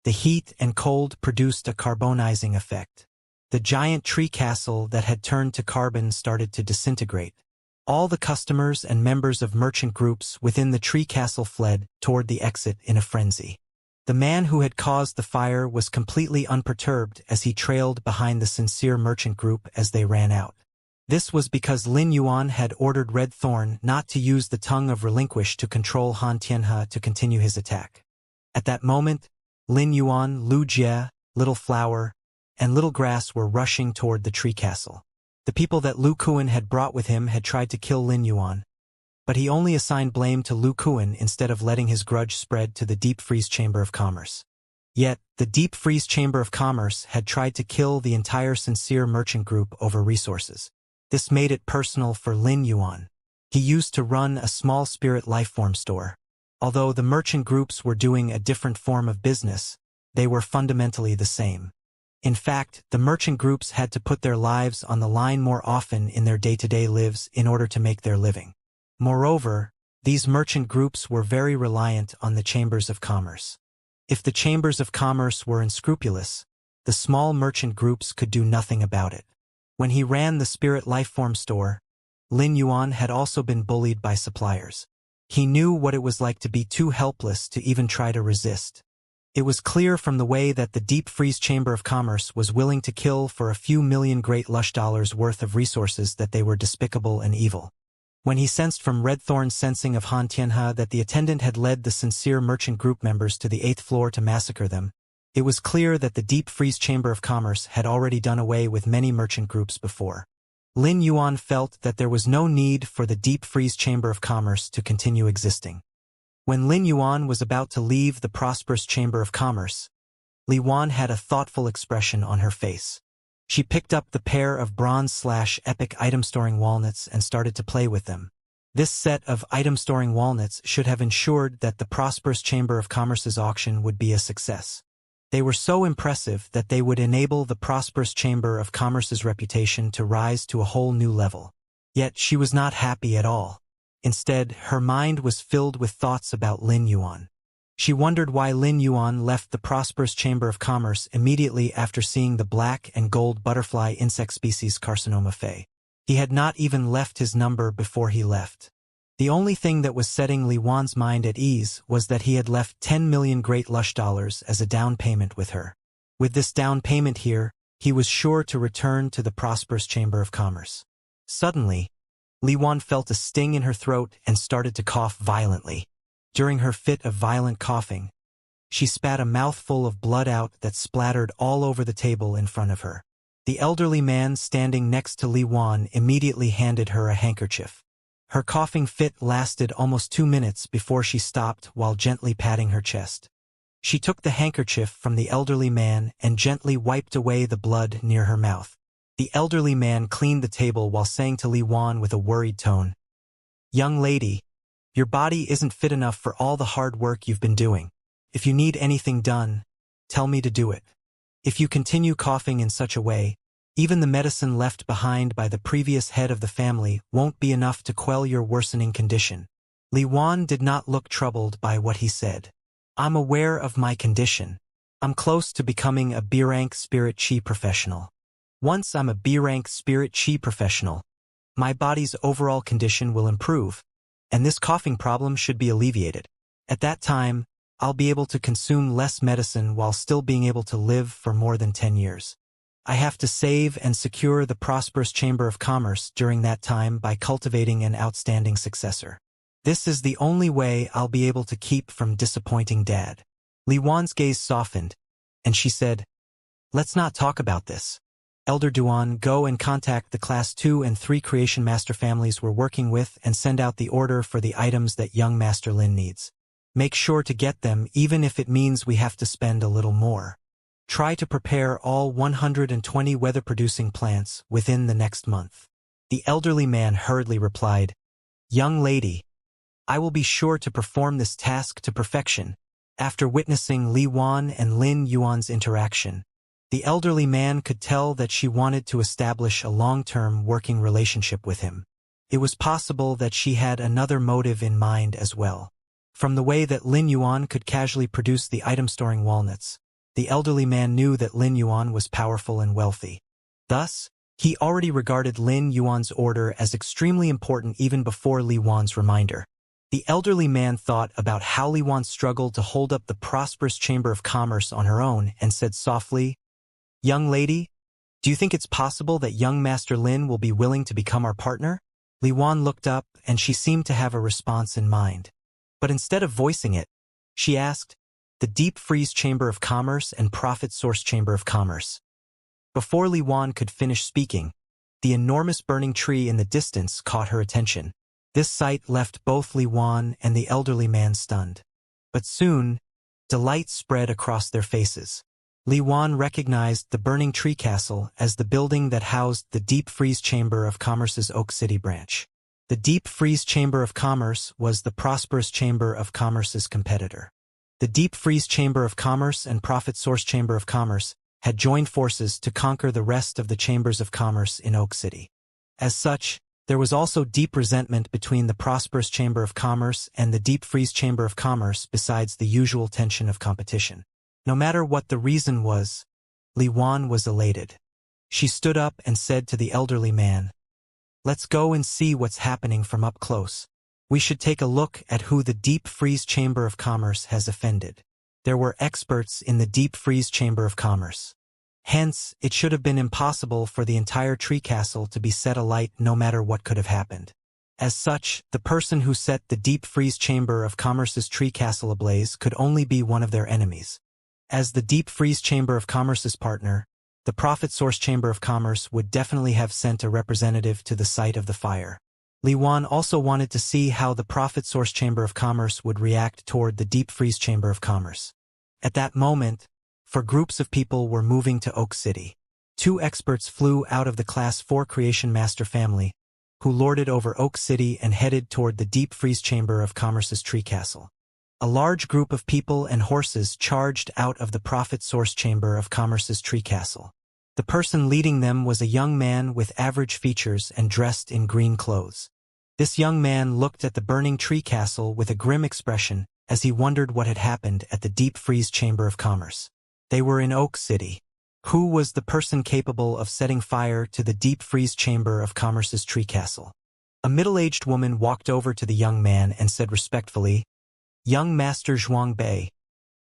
The heat and cold produced a carbonizing effect. The giant tree castle that had turned to carbon started to disintegrate. All the customers and members of merchant groups within the tree castle fled toward the exit in a frenzy. The man who had caused the fire was completely unperturbed as he trailed behind the sincere merchant group as they ran out. This was because Lin Yuan had ordered Red Thorn not to use the tongue of relinquish to control Han Tianhe to continue his attack. At that moment, Lin Yuan, Lu Jie, Little Flower, and Little Grass were rushing toward the tree castle. The people that Lu Kuan had brought with him had tried to kill Lin Yuan, but he only assigned blame to Lu Kuan instead of letting his grudge spread to the Deep Freeze Chamber of Commerce. Yet, the Deep Freeze Chamber of Commerce had tried to kill the entire sincere merchant group over resources. This made it personal for Lin Yuan. He used to run a small spirit lifeform store. Although the merchant groups were doing a different form of business, they were fundamentally the same. In fact, the merchant groups had to put their lives on the line more often in their day-to-day lives in order to make their living. Moreover, these merchant groups were very reliant on the chambers of commerce. If the chambers of commerce were unscrupulous, the small merchant groups could do nothing about it. When he ran the spirit lifeform store, Lin Yuan had also been bullied by suppliers. He knew what it was like to be too helpless to even try to resist. It was clear from the way that the Deep Freeze Chamber of Commerce was willing to kill for a few million great lush dollars worth of resources that they were despicable and evil. When he sensed from Red Thorn's sensing of Han Tianhe that the attendant had led the sincere merchant group members to the 8th floor to massacre them, it was clear that the Deep Freeze Chamber of Commerce had already done away with many merchant groups before. Lin Yuan felt that there was no need for the Deep Freeze Chamber of Commerce to continue existing. When Lin Yuan was about to leave the prosperous Chamber of Commerce, Li Wan had a thoughtful expression on her face. She picked up the pair of bronze/epic item-storing walnuts and started to play with them. This set of item-storing walnuts should have ensured that the prosperous Chamber of Commerce's auction would be a success. They were so impressive that they would enable the prosperous Chamber of Commerce's reputation to rise to a whole new level. Yet she was not happy at all. Instead, her mind was filled with thoughts about Lin Yuan. She wondered why Lin Yuan left the prosperous Chamber of Commerce immediately after seeing the black and gold butterfly insect species Carcinoma Fay. He had not even left his number before he left. The only thing that was setting Li Wan's mind at ease was that he had left 10 million great lush dollars as a down payment with her. With this down payment here, he was sure to return to the prosperous Chamber of Commerce. Suddenly, Li Wan felt a sting in her throat and started to cough violently. During her fit of violent coughing, she spat a mouthful of blood out that splattered all over the table in front of her. The elderly man standing next to Li Wan immediately handed her a handkerchief. Her coughing fit lasted almost 2 minutes before she stopped while gently patting her chest. She took the handkerchief from the elderly man and gently wiped away the blood near her mouth. The elderly man cleaned the table while saying to Li Wan with a worried tone, "Young lady, your body isn't fit enough for all the hard work you've been doing. If you need anything done, tell me to do it. If you continue coughing in such a way, even the medicine left behind by the previous head of the family won't be enough to quell your worsening condition." Li Wan did not look troubled by what he said. "I'm aware of my condition. I'm close to becoming a B-rank spirit chi professional. Once I'm a B-rank spirit chi professional, my body's overall condition will improve, and this coughing problem should be alleviated. At that time, I'll be able to consume less medicine while still being able to live for more than 10 years. I have to save and secure the prosperous Chamber of Commerce during that time by cultivating an outstanding successor. This is the only way I'll be able to keep from disappointing Dad." Li Wan's gaze softened, and she said, "Let's not talk about this. Elder Duan, go and contact the Class 2 and 3 Creation Master families we're working with and send out the order for the items that young Master Lin needs. Make sure to get them even if it means we have to spend a little more. Try to prepare all 120 weather-producing plants within the next month." The elderly man hurriedly replied, "Young lady, I will be sure to perform this task to perfection." After witnessing Li Wan and Lin Yuan's interaction, the elderly man could tell that she wanted to establish a long-term working relationship with him. It was possible that she had another motive in mind as well. From the way that Lin Yuan could casually produce the item-storing walnuts, the elderly man knew that Lin Yuan was powerful and wealthy. Thus, he already regarded Lin Yuan's order as extremely important even before Li Wan's reminder. The elderly man thought about how Li Wan struggled to hold up the prosperous Chamber of Commerce on her own and said softly, "Young lady, do you think it's possible that young Master Lin will be willing to become our partner?" Li Wan looked up and she seemed to have a response in mind. But instead of voicing it, she asked, "The Deep Freeze Chamber of Commerce and Profit Source Chamber of Commerce." Before Li Wan could finish speaking, the enormous burning tree in the distance caught her attention. This sight left both Li Wan and the elderly man stunned. But soon, delight spread across their faces. Li Wan recognized the burning tree castle as the building that housed the Deep Freeze Chamber of Commerce's Oak City branch. The Deep Freeze Chamber of Commerce was the prosperous Chamber of Commerce's competitor. The Deep Freeze Chamber of Commerce and Profit Source Chamber of Commerce had joined forces to conquer the rest of the chambers of commerce in Oak City. As such, there was also deep resentment between the prosperous Chamber of Commerce and the Deep Freeze Chamber of Commerce besides the usual tension of competition. No matter what the reason was, Li Wan was elated. She stood up and said to the elderly man, "Let's go and see what's happening from up close. We should take a look at who the Deep Freeze Chamber of Commerce has offended." There were experts in the Deep Freeze Chamber of Commerce. Hence, it should have been impossible for the entire tree castle to be set alight no matter what could have happened. As such, the person who set the Deep Freeze Chamber of Commerce's tree castle ablaze could only be one of their enemies. As the Deep Freeze Chamber of Commerce's partner, the Profit Source Chamber of Commerce would definitely have sent a representative to the site of the fire. Li Wan also wanted to see how the Profit Source Chamber of Commerce would react toward the Deep Freeze Chamber of Commerce. At that moment, for groups of people were moving to Oak City. 2 experts flew out of the Class 4 Creation Master family, who lorded over Oak City and headed toward the Deep Freeze Chamber of Commerce's tree castle. A large group of people and horses charged out of the Profit Source Chamber of Commerce's tree castle. The person leading them was a young man with average features and dressed in green clothes. This young man looked at the burning tree castle with a grim expression as he wondered what had happened at the Deep Freeze Chamber of Commerce. They were in Oak City. Who was the person capable of setting fire to the Deep Freeze Chamber of Commerce's tree castle? A middle-aged woman walked over to the young man and said respectfully, "Young Master Zhuang Bei,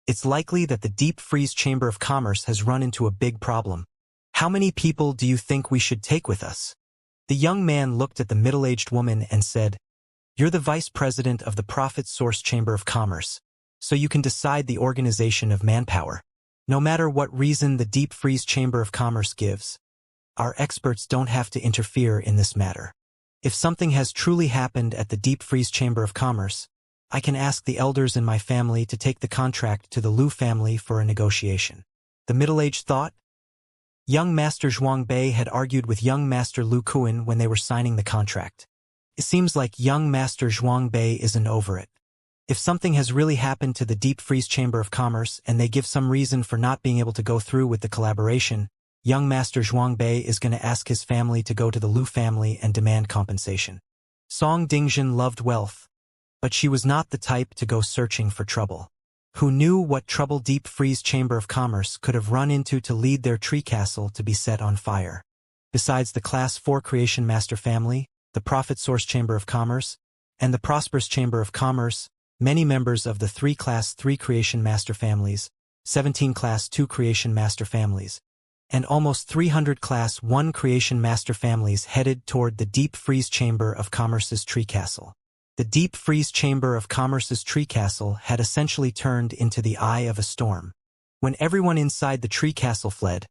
it's likely that the Deep Freeze Chamber of Commerce has run into a big problem. How many people do you think we should take with us?" The young man looked at the middle-aged woman and said, "You're the vice president of the Profit Source Chamber of Commerce, so you can decide the organization of manpower. No matter what reason the Deep Freeze Chamber of Commerce gives, our experts don't have to interfere in this matter. If something has truly happened at the Deep Freeze Chamber of Commerce, I can ask the elders in my family to take the contract to the Lu family for a negotiation." The middle-aged thought. Young Master Zhuang Bei had argued with young Master Lu Kuan when they were signing the contract. It seems like young Master Zhuang Bei isn't over it. If something has really happened to the Deep Freeze Chamber of Commerce and they give some reason for not being able to go through with the collaboration, young Master Zhuang Bei is going to ask his family to go to the Lu family and demand compensation. Song Dingjin loved wealth, but she was not the type to go searching for trouble. Who knew what trouble Deep Freeze Chamber of Commerce could have run into to lead their tree castle to be set on fire? Besides the Class 4 Creation Master family, the Profit Source Chamber of Commerce, and the Prosperous Chamber of Commerce, many members of the 3 Class 3 Creation Master families, 17 Class 2 Creation Master families, and almost 300 Class 1 Creation Master families headed toward the Deep Freeze Chamber of Commerce's tree castle. The Deep Freeze Chamber of Commerce's tree castle had essentially turned into the eye of a storm. When everyone inside the tree castle fled,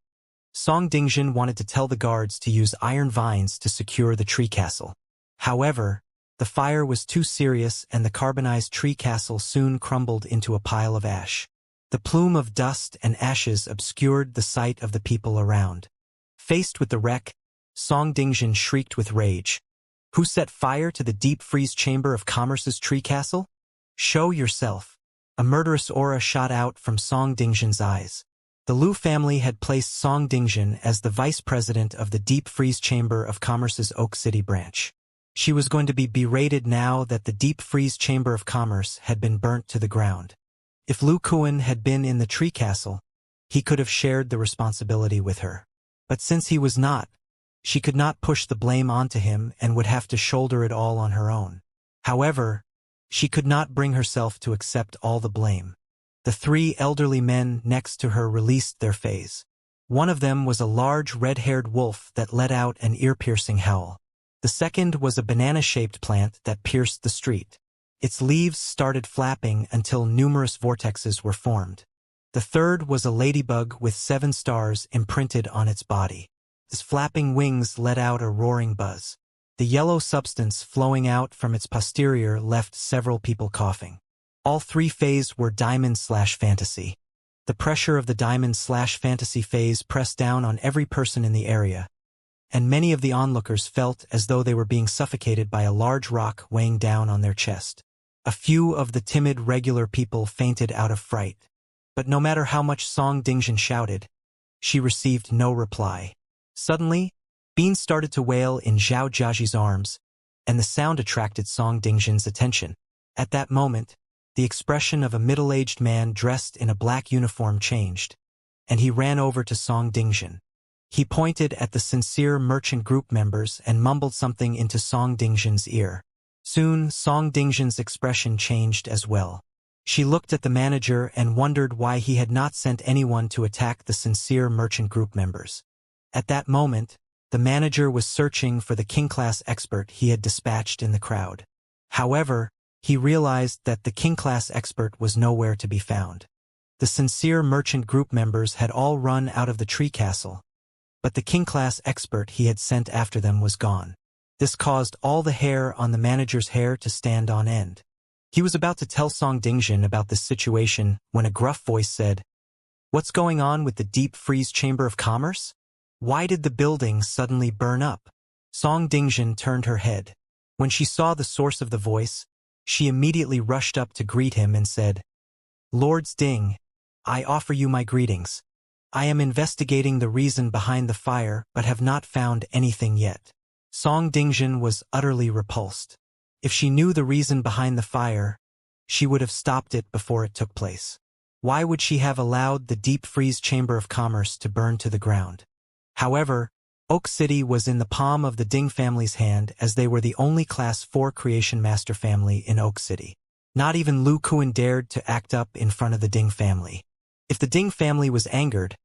Song Dingjin wanted to tell the guards to use iron vines to secure the tree castle. However, the fire was too serious and the carbonized tree castle soon crumbled into a pile of ash. The plume of dust and ashes obscured the sight of the people around. Faced with the wreck, Song Dingjin shrieked with rage. "Who set fire to the Deep Freeze Chamber of Commerce's tree castle? Show yourself." A murderous aura shot out from Song Dingjin's eyes. The Lu family had placed Song Dingjin as the vice president of the Deep Freeze Chamber of Commerce's Oak City branch. She was going to be berated now that the Deep Freeze Chamber of Commerce had been burnt to the ground. If Lu Kuan had been in the tree castle, he could have shared the responsibility with her. But since he was not, she could not push the blame onto him and would have to shoulder it all on her own. However, she could not bring herself to accept all the blame. The three elderly men next to her released their fays. One of them was a large red-haired wolf that let out an ear-piercing howl. The second was a banana-shaped plant that pierced the street. Its leaves started flapping until numerous vortexes were formed. The third was a ladybug with 7 stars imprinted on its body. Its flapping wings let out a roaring buzz. The yellow substance flowing out from its posterior left several people coughing. All 3 phases were diamond/fantasy. The pressure of the diamond/fantasy phase pressed down on every person in the area, and many of the onlookers felt as though they were being suffocated by a large rock weighing down on their chest. A few of the timid regular people fainted out of fright. But no matter how much Song Dingjin shouted, she received no reply. Suddenly, Bean started to wail in Zhao Jiaji's arms, and the sound attracted Song Dingjin's attention. At that moment, the expression of a middle-aged man dressed in a black uniform changed, and he ran over to Song Dingjin. He pointed at the sincere merchant group members and mumbled something into Song Dingjin's ear. Soon, Song Dingjin's expression changed as well. She looked at the manager and wondered why he had not sent anyone to attack the sincere merchant group members. At that moment, the manager was searching for the king-class expert he had dispatched in the crowd. However, he realized that the king-class expert was nowhere to be found. The sincere merchant group members had all run out of the tree castle, but the king-class expert he had sent after them was gone. This caused all the hair on the manager's hair to stand on end. He was about to tell Song Dingjin about this situation when a gruff voice said, "What's going on with the deep freeze chamber of commerce? Why did the building suddenly burn up?" Song Dingjin turned her head. When she saw the source of the voice, she immediately rushed up to greet him and said, "Lords Ding, I offer you my greetings. I am investigating the reason behind the fire but have not found anything yet." Song Dingjin was utterly repulsed. If she knew the reason behind the fire, she would have stopped it before it took place. Why would she have allowed the deep freeze chamber of commerce to burn to the ground? However, Oak City was in the palm of the Ding family's hand as they were the only Class 4 Creation Master family in Oak City. Not even Lu Kuan dared to act up in front of the Ding family. If the Ding family was angered,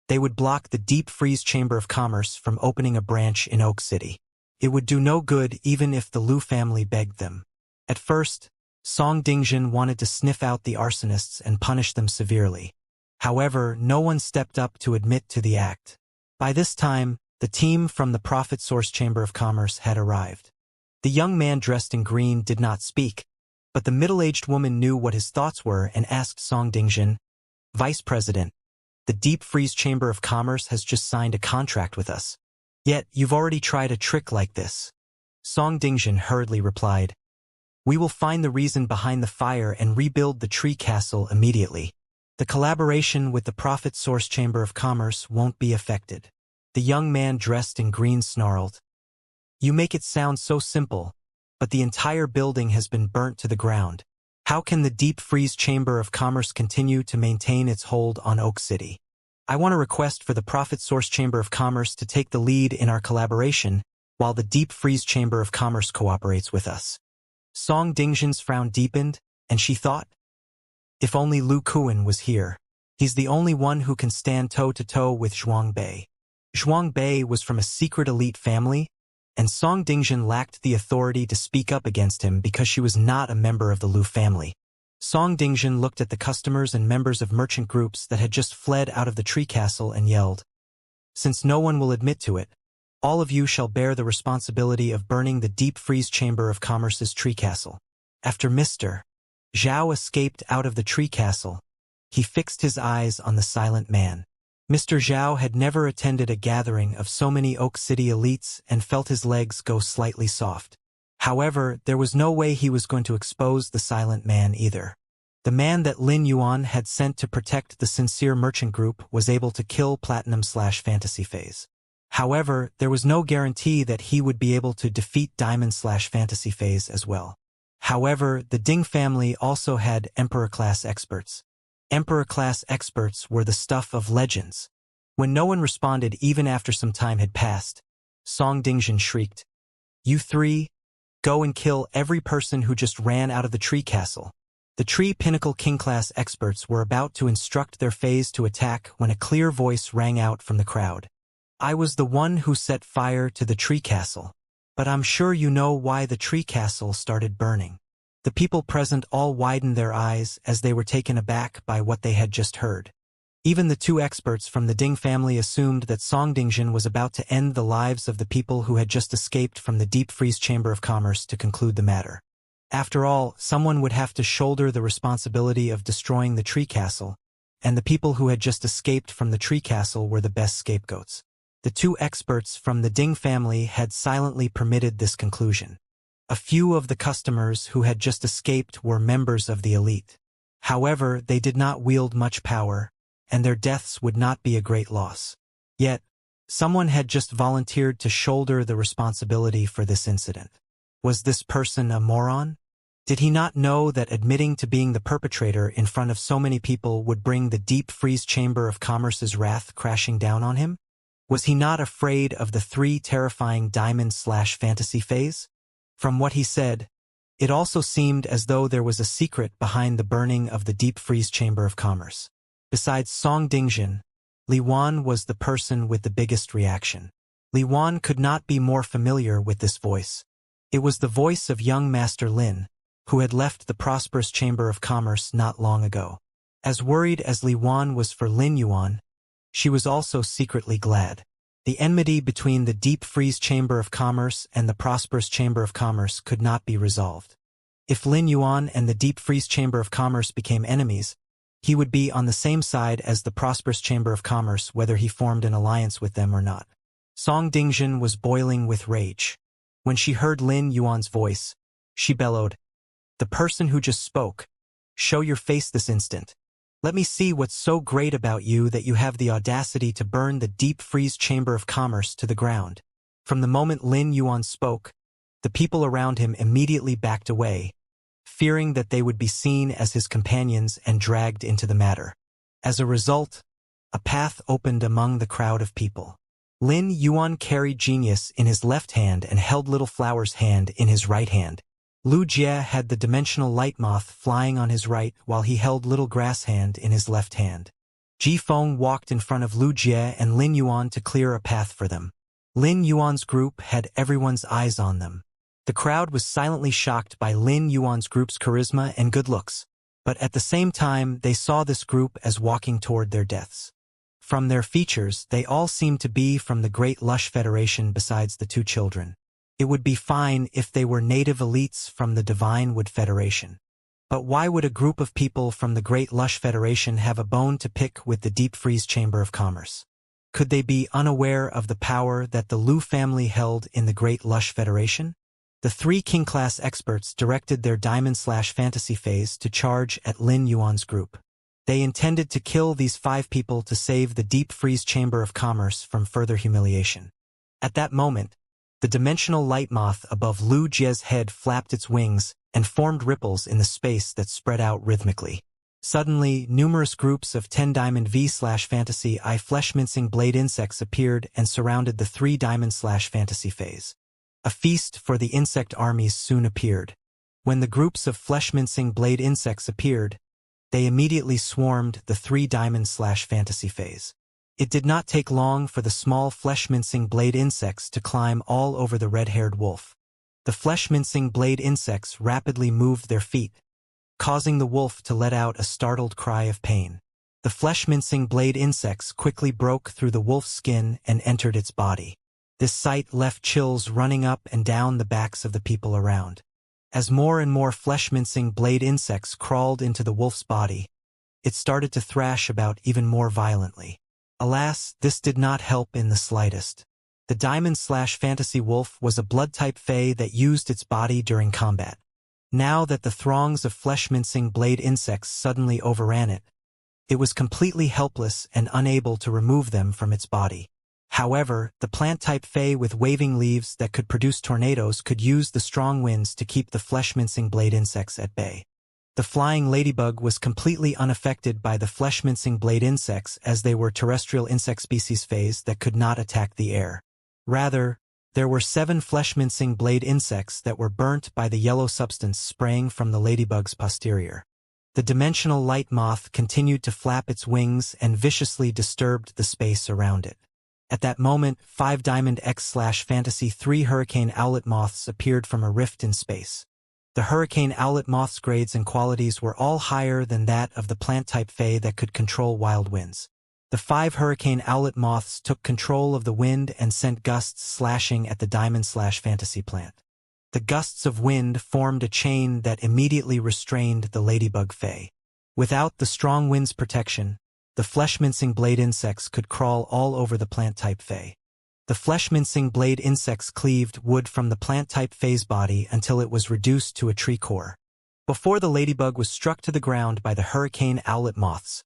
they would block the deep freeze chamber of commerce from opening a branch in Oak City. It would do no good even if the Lu family begged them. At first, Song Dingjin wanted to sniff out the arsonists and punish them severely. However, no one stepped up to admit to the act. By this time, the team from the Profit Source Chamber of Commerce had arrived. The young man dressed in green did not speak, but the middle-aged woman knew what his thoughts were and asked Song Dingjin, "Vice President, the Deep Freeze Chamber of Commerce has just signed a contract with us. Yet, you've already tried a trick like this." Song Dingjin hurriedly replied, "We will find the reason behind the fire and rebuild the tree castle immediately. The collaboration with the Profit Source Chamber of Commerce won't be affected." The young man dressed in green snarled, "You make it sound so simple, but the entire building has been burnt to the ground. How can the Deep Freeze Chamber of Commerce continue to maintain its hold on Oak City? I want to request for the Profit Source Chamber of Commerce to take the lead in our collaboration, while the Deep Freeze Chamber of Commerce cooperates with us." Song Dingjin's frown deepened, and she thought, if only Lu Kuan was here. He's the only one who can stand toe-to-toe with Zhuang Bei. Zhuang Bei was from a secret elite family, and Song Dingjin lacked the authority to speak up against him because she was not a member of the Lu family. Song Dingjin looked at the customers and members of merchant groups that had just fled out of the tree castle and yelled, "Since no one will admit to it, all of you shall bear the responsibility of burning the Deep Freeze Chamber of Commerce's tree castle." After Mr. Zhao escaped out of the tree castle, he fixed his eyes on the silent man. Mr. Zhao had never attended a gathering of so many Oak City elites and felt his legs go slightly soft. However, there was no way he was going to expose the silent man either. The man that Lin Yuan had sent to protect the sincere merchant group was able to kill Platinum/Fantasy Phase. However, there was no guarantee that he would be able to defeat Diamond/Fantasy Phase as well. However, the Ding family also had Emperor-class experts. Emperor-class experts were the stuff of legends. When no one responded even after some time had passed, Song Dingjin shrieked, "You three, go and kill every person who just ran out of the tree castle." The tree pinnacle king-class experts were about to instruct their phase to attack when a clear voice rang out from the crowd. "I was the one who set fire to the tree castle. But I'm sure you know why the tree castle started burning." The people present all widened their eyes as they were taken aback by what they had just heard. Even the two experts from the Ding family assumed that Song Dingjin was about to end the lives of the people who had just escaped from the deep freeze chamber of commerce to conclude the matter. After all, someone would have to shoulder the responsibility of destroying the tree castle, and the people who had just escaped from the tree castle were the best scapegoats. The two experts from the Ding family had silently permitted this conclusion. A few of the customers who had just escaped were members of the elite. However, they did not wield much power, and their deaths would not be a great loss. Yet, someone had just volunteered to shoulder the responsibility for this incident. Was this person a moron? Did he not know that admitting to being the perpetrator in front of so many people would bring the deep freeze chamber of commerce's wrath crashing down on him? Was he not afraid of the three terrifying diamond/fantasy phase? From what he said, it also seemed as though there was a secret behind the burning of the deep freeze chamber of commerce. Besides Song Dingjin, Li Wan was the person with the biggest reaction. Li Wan could not be more familiar with this voice. It was the voice of young Master Lin, who had left the prosperous chamber of commerce not long ago. As worried as Li Wan was for Lin Yuan, she was also secretly glad. The enmity between the deep freeze chamber of commerce and the prosperous chamber of commerce could not be resolved. If Lin Yuan and the deep freeze chamber of commerce became enemies, he would be on the same side as the prosperous chamber of commerce whether he formed an alliance with them or not. Song Dingjin was boiling with rage. When she heard Lin Yuan's voice, she bellowed, "The person who just spoke, show your face this instant. Let me see what's so great about you that you have the audacity to burn the deep freeze chamber of commerce to the ground." From the moment Lin Yuan spoke, the people around him immediately backed away, fearing that they would be seen as his companions and dragged into the matter. As a result, a path opened among the crowd of people. Lin Yuan carried Genius in his left hand and held Little Flower's hand in his right hand. Lu Jie had the dimensional light moth flying on his right while he held Little Grass Hand in his left hand. Ji Feng walked in front of Lu Jie and Lin Yuan to clear a path for them. Lin Yuan's group had everyone's eyes on them. The crowd was silently shocked by Lin Yuan's group's charisma and good looks, but at the same time they saw this group as walking toward their deaths. From their features, they all seemed to be from the Great Lush Federation besides the two children. It would be fine if they were native elites from the Divine Wood Federation. But why would a group of people from the Great Lush Federation have a bone to pick with the Deep Freeze Chamber of Commerce? Could they be unaware of the power that the Lu family held in the Great Lush Federation? The three king-class experts directed their diamond/fantasy phase to charge at Lin Yuan's group. They intended to kill these 5 people to save the Deep Freeze Chamber of Commerce from further humiliation. At that moment, the dimensional light moth above Lu Jie's head flapped its wings and formed ripples in the space that spread out rhythmically. Suddenly, numerous groups of 10 Diamond V/Fantasy I flesh-mincing blade insects appeared and surrounded the 3 Diamond/Fantasy phase. A feast for the insect armies soon appeared. When the groups of flesh-mincing blade insects appeared, they immediately swarmed the 3 Diamond/Fantasy phase. It did not take long for the small flesh-mincing blade insects to climb all over the red-haired wolf. The flesh-mincing blade insects rapidly moved their feet, causing the wolf to let out a startled cry of pain. The flesh-mincing blade insects quickly broke through the wolf's skin and entered its body. This sight left chills running up and down the backs of the people around. As more and more flesh-mincing blade insects crawled into the wolf's body, it started to thrash about even more violently. Alas, this did not help in the slightest. The Diamond/Fantasy wolf was a blood-type fae that used its body during combat. Now that the throngs of flesh-mincing blade insects suddenly overran it, it was completely helpless and unable to remove them from its body. However, the plant-type fae with waving leaves that could produce tornadoes could use the strong winds to keep the flesh-mincing blade insects at bay. The flying ladybug was completely unaffected by the flesh-mincing blade insects, as they were terrestrial insect species phase that could not attack the air. Rather, there were 7 flesh-mincing blade insects that were burnt by the yellow substance spraying from the ladybug's posterior. The dimensional light moth continued to flap its wings and viciously disturbed the space around it. At that moment, 5 Diamond X/Fantasy 3 Hurricane Owlet moths appeared from a rift in space. The Hurricane Owlet moth's grades and qualities were all higher than that of the plant-type fae that could control wild winds. The 5 Hurricane Owlet moths took control of the wind and sent gusts slashing at the Diamond/Fantasy plant. The gusts of wind formed a chain that immediately restrained the ladybug fae. Without the strong wind's protection, the flesh-mincing blade insects could crawl all over the plant-type fae. The flesh-mincing blade insects cleaved wood from the plant-type fae's body until it was reduced to a tree core. Before the ladybug was struck to the ground by the Hurricane Owlet moths,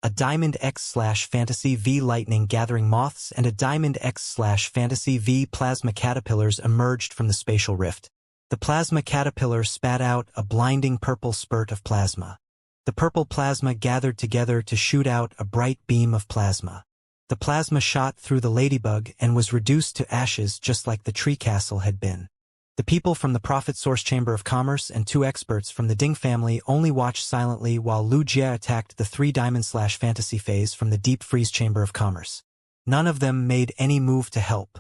a Diamond X/Fantasy V lightning gathering moths and a Diamond X/Fantasy V plasma caterpillars emerged from the spatial rift. The plasma caterpillar spat out a blinding purple spurt of plasma. The purple plasma gathered together to shoot out a bright beam of plasma. The plasma shot through the ladybug and was reduced to ashes just like the tree castle had been. The people from the Profit Source Chamber of Commerce and 2 experts from the Ding family only watched silently while Lu Jie attacked the 3 Diamond/Fantasy phase from the Deep Freeze Chamber of Commerce. None of them made any move to help.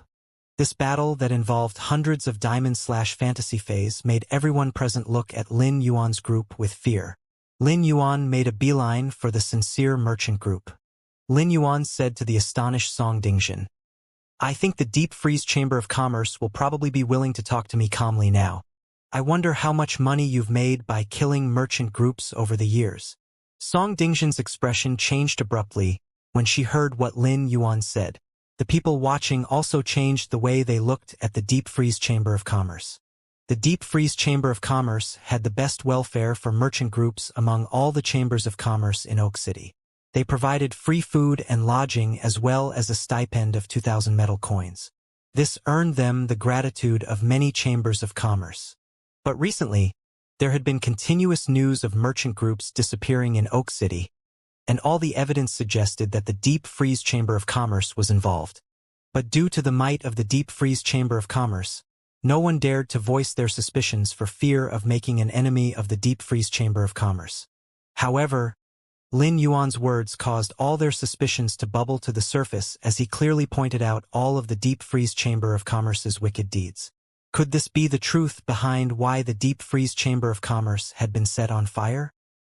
This battle that involved hundreds of Diamond/Fantasy phase made everyone present look at Lin Yuan's group with fear. Lin Yuan made a beeline for the Sincere Merchant group. Lin Yuan said to the astonished Song Dingjin, "I think the Deep Freeze Chamber of Commerce will probably be willing to talk to me calmly now. I wonder how much money you've made by killing merchant groups over the years." Song Dingjin's expression changed abruptly when she heard what Lin Yuan said. The people watching also changed the way they looked at the Deep Freeze Chamber of Commerce. The Deep Freeze Chamber of Commerce had the best welfare for merchant groups among all the chambers of commerce in Oak City. They provided free food and lodging as well as a stipend of 2,000 metal coins. This earned them the gratitude of many chambers of commerce. But recently, there had been continuous news of merchant groups disappearing in Oak City, and all the evidence suggested that the Deep Freeze Chamber of Commerce was involved. But due to the might of the Deep Freeze Chamber of Commerce, no one dared to voice their suspicions for fear of making an enemy of the Deep Freeze Chamber of Commerce. However, Lin Yuan's words caused all their suspicions to bubble to the surface as he clearly pointed out all of the Deep Freeze Chamber of Commerce's wicked deeds. Could this be the truth behind why the Deep Freeze Chamber of Commerce had been set on fire?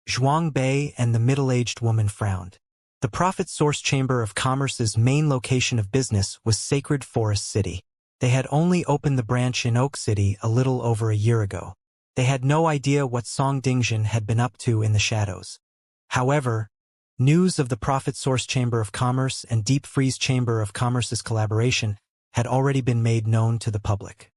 Zhuang Bei and the middle-aged woman frowned. The Profit Source Chamber of Commerce's main location of business was Sacred Forest City. They had only opened the branch in Oak City a little over a year ago. They had no idea what Song Dingjin had been up to in the shadows. However, news of the Profit Source Chamber of Commerce and Deep Freeze Chamber of Commerce's collaboration had already been made known to the public.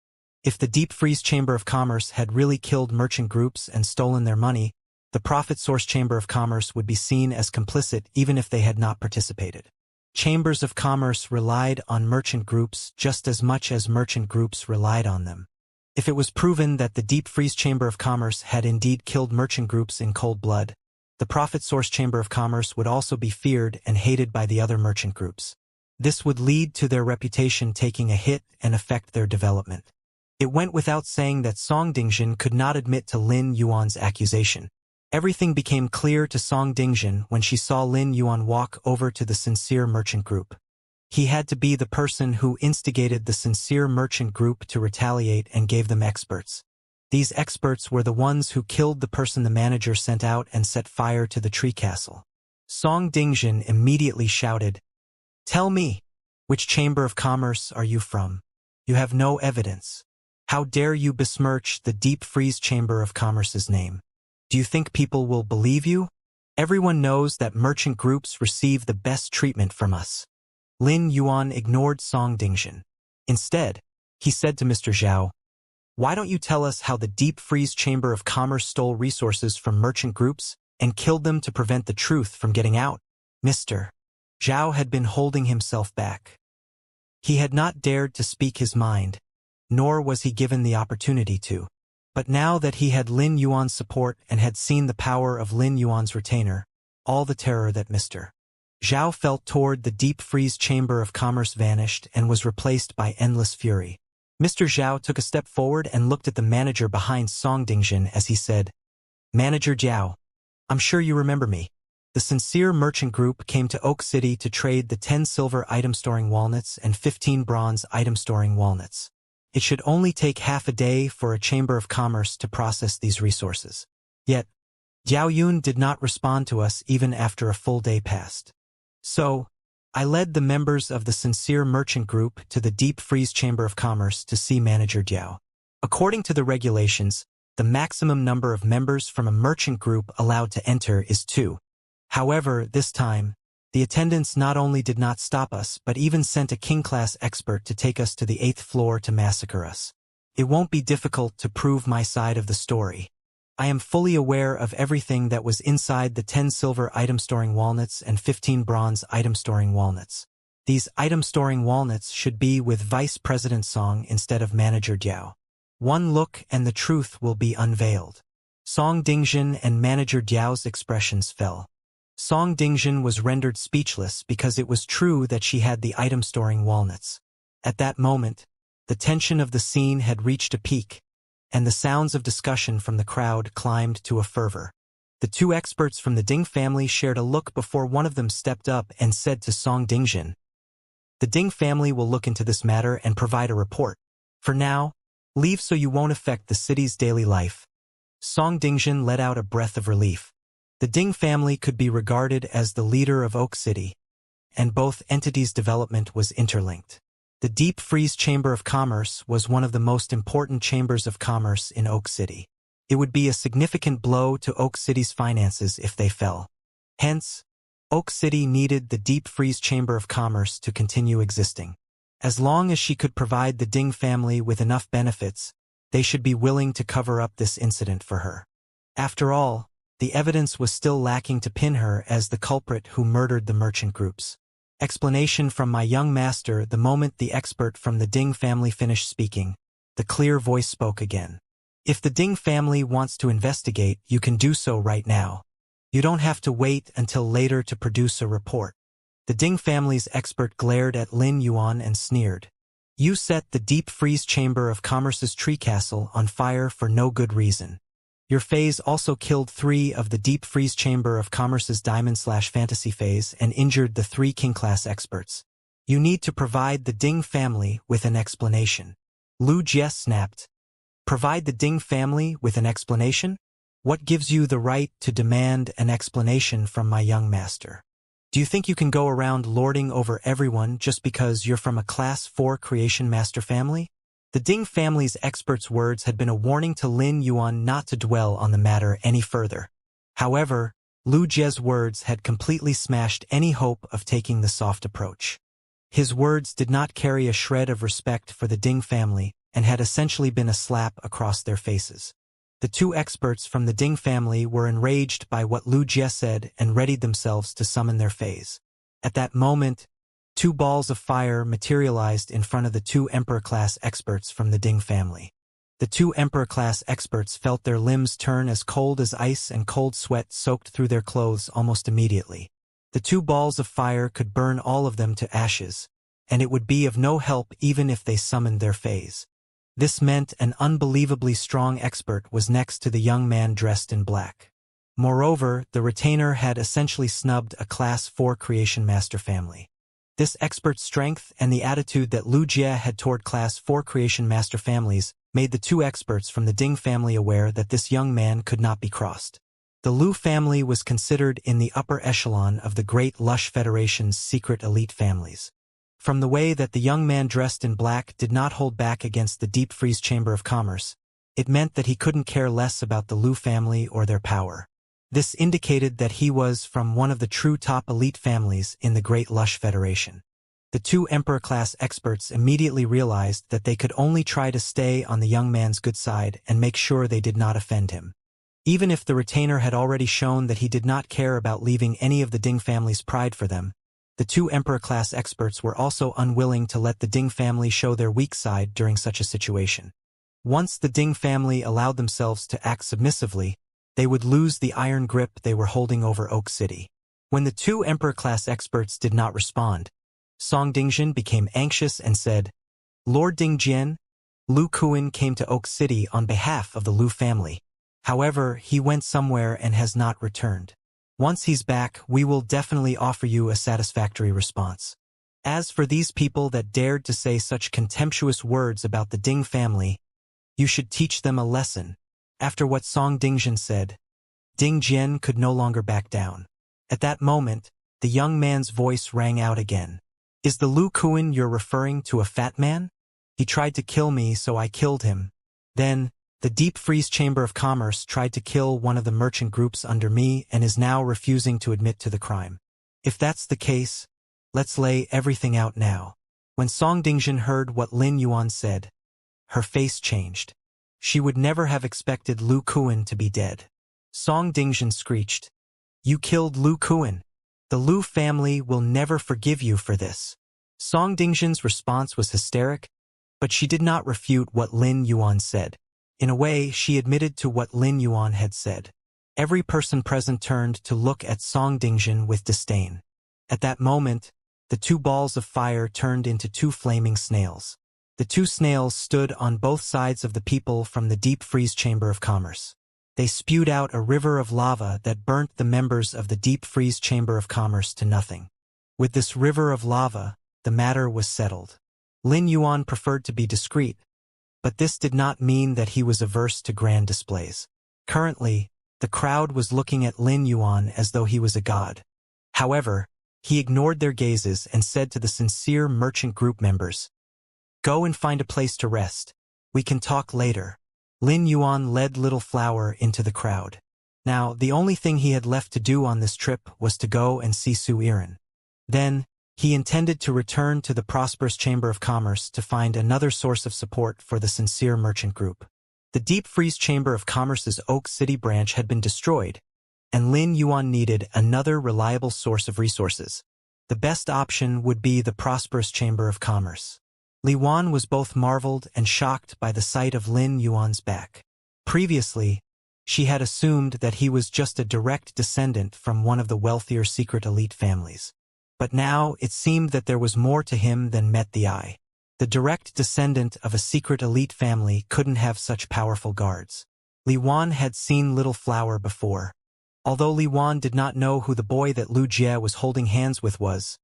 If the Deep Freeze Chamber of Commerce had really killed merchant groups and stolen their money, the Profit Source Chamber of Commerce would be seen as complicit even if they had not participated. Chambers of commerce relied on merchant groups just as much as merchant groups relied on them. If it was proven that the Deep Freeze Chamber of Commerce had indeed killed merchant groups in cold blood, the Profit Source Chamber of Commerce would also be feared and hated by the other merchant groups. This would lead to their reputation taking a hit and affect their development. It went without saying that Song Dingjin could not admit to Lin Yuan's accusation. Everything became clear to Song Dingjin when she saw Lin Yuan walk over to the Sincere Merchant Group. He had to be the person who instigated the Sincere Merchant Group to retaliate and gave them experts. These experts were the ones who killed the person the manager sent out and set fire to the tree castle. Song Dingjin immediately shouted, "Tell me, which chamber of commerce are you from? You have no evidence. How dare you besmirch the Deep Freeze Chamber of Commerce's name? Do you think people will believe you? Everyone knows that merchant groups receive the best treatment from us." Lin Yuan ignored Song Dingjin. Instead, he said to Mr. Zhao, "Why don't you tell us how the Deep Freeze Chamber of Commerce stole resources from merchant groups and killed them to prevent the truth from getting out?" Mr. Zhao had been holding himself back. He had not dared to speak his mind, nor was he given the opportunity to. But now that he had Lin Yuan's support and had seen the power of Lin Yuan's retainer, all the terror that Mr. Zhao felt toward the deep freeze chamber of commerce vanished and was replaced by endless fury. Mr. Zhao took a step forward and looked at the manager behind Song Dingjin as he said, "Manager Zhao, I'm sure you remember me. The Sincere Merchant Group came to Oak City to trade the 10 silver item-storing walnuts and 15 bronze item-storing walnuts. It should only take half a day for a chamber of commerce to process these resources. Yet, Jiao Yun did not respond to us even after a full day passed. So, I led the members of the Sincere Merchant Group to the Deep Freeze Chamber of Commerce to see Manager Jiao. According to the regulations, the maximum number of members from a merchant group allowed to enter is 2. However, this time, the attendants not only did not stop us but even sent a king-class expert to take us to the 8th floor to massacre us. It won't be difficult to prove my side of the story. I am fully aware of everything that was inside the 10 silver item-storing walnuts and 15 bronze item-storing walnuts. These item-storing walnuts should be with Vice President Song instead of Manager Jiao. One look and the truth will be unveiled." Song Dingjin and Manager Jiao's expressions fell. Song Dingjin was rendered speechless because it was true that she had the item-storing walnuts. At that moment, the tension of the scene had reached a peak, and the sounds of discussion from the crowd climbed to a fervor. The 2 experts from the Ding family shared a look before one of them stepped up and said to Song Dingjin, "The Ding family will look into this matter and provide a report. For now, leave so you won't affect the city's daily life." Song Dingjin let out a breath of relief. The Ding family could be regarded as the leader of Oak City, and both entities' development was interlinked. The Deep Freeze Chamber of Commerce was one of the most important chambers of commerce in Oak City. It would be a significant blow to Oak City's finances if they fell. Hence, Oak City needed the Deep Freeze Chamber of Commerce to continue existing. As long as she could provide the Ding family with enough benefits, they should be willing to cover up this incident for her. After all, the evidence was still lacking to pin her as the culprit who murdered the merchant groups. Explanation from my young master. The moment the expert from the Ding family finished speaking, the clear voice spoke again. "If the Ding family wants to investigate, you can do so right now. You don't have to wait until later to produce a report." The Ding family's expert glared at Lin Yuan and sneered. "You set the Deep Freeze Chamber of Commerce's tree castle on fire for no good reason. Your phase also killed 3 of the Deep Freeze Chamber of Commerce's Diamond/Fantasy phase and injured the 3 King-class experts. You need to provide the Ding family with an explanation." Lu Jie snapped. "Provide the Ding family with an explanation? What gives you the right to demand an explanation from my young master? Do you think you can go around lording over everyone just because you're from a Class 4 Creation Master family?" The Ding family's experts' words had been a warning to Lin Yuan not to dwell on the matter any further. However, Lu Jie's words had completely smashed any hope of taking the soft approach. His words did not carry a shred of respect for the Ding family and had essentially been a slap across their faces. The 2 experts from the Ding family were enraged by what Lu Jie said and readied themselves to summon their phase. At that moment, 2 balls of fire materialized in front of the 2 Emperor-class experts from the Ding family. The 2 Emperor-class experts felt their limbs turn as cold as ice and cold sweat soaked through their clothes almost immediately. The 2 balls of fire could burn all of them to ashes, and it would be of no help even if they summoned their phase. This meant an unbelievably strong expert was next to the young man dressed in black. Moreover, the retainer had essentially snubbed a Class 4 Creation Master family. This expert's strength and the attitude that Lu Jie had toward Class 4 Creation Master families made the 2 experts from the Ding family aware that this young man could not be crossed. The Lu family was considered in the upper echelon of the Great Lush Federation's secret elite families. From the way that the young man dressed in black did not hold back against the Deep Freeze Chamber of Commerce, it meant that he couldn't care less about the Lu family or their power. This indicated that he was from one of the true top elite families in the Great Lush Federation. The 2 Emperor-class experts immediately realized that they could only try to stay on the young man's good side and make sure they did not offend him. Even if the retainer had already shown that he did not care about leaving any of the Ding family's pride for them, the 2 Emperor-class experts were also unwilling to let the Ding family show their weak side during such a situation. Once the Ding family allowed themselves to act submissively, they would lose the iron grip they were holding over Oak City. When the two Emperor-class experts did not respond, Song Dingjin became anxious and said, "Lord Dingjian, Lu Kuan came to Oak City on behalf of the Lu family. However, he went somewhere and has not returned. Once he's back, we will definitely offer you a satisfactory response. As for these people that dared to say such contemptuous words about the Ding family, you should teach them a lesson." After what Song Dingjin said, Ding Jian could no longer back down. At that moment, the young man's voice rang out again. "Is the Lu Kuan you're referring to a fat man? He tried to kill me, so I killed him. Then, the Deep Freeze Chamber of Commerce tried to kill one of the merchant groups under me and is now refusing to admit to the crime. If that's the case, let's lay everything out now." When Song Dingjin heard what Lin Yuan said, her face changed. She would never have expected Lu Kuan to be dead. Song Dingjin screeched, "You killed Lu Kuan. The Lu family will never forgive you for this." Song Dingjin's response was hysteric, but she did not refute what Lin Yuan said. In a way, she admitted to what Lin Yuan had said. Every person present turned to look at Song Dingjin with disdain. At that moment, the two balls of fire turned into two flaming snails. The two snails stood on both sides of the people from the Deep Freeze Chamber of Commerce. They spewed out a river of lava that burnt the members of the Deep Freeze Chamber of Commerce to nothing. With this river of lava, the matter was settled. Lin Yuan preferred to be discreet, but this did not mean that he was averse to grand displays. Currently, the crowd was looking at Lin Yuan as though he was a god. However, he ignored their gazes and said to the sincere merchant group members, "Go and find a place to rest. We can talk later." Lin Yuan led Little Flower into the crowd. Now, the only thing he had left to do on this trip was to go and see Su Iren. Then, he intended to return to the prosperous Chamber of Commerce to find another source of support for the sincere merchant group. The Deep Freeze Chamber of Commerce's Oak City branch had been destroyed, and Lin Yuan needed another reliable source of resources. The best option would be the prosperous Chamber of Commerce. Li Wan was both marveled and shocked by the sight of Lin Yuan's back. Previously, she had assumed that he was just a direct descendant from one of the wealthier secret elite families. But now it seemed that there was more to him than met the eye. The direct descendant of a secret elite family couldn't have such powerful guards. Li Wan had seen Little Flower before. Although Li Wan did not know who the boy that Lu Jie was holding hands with was,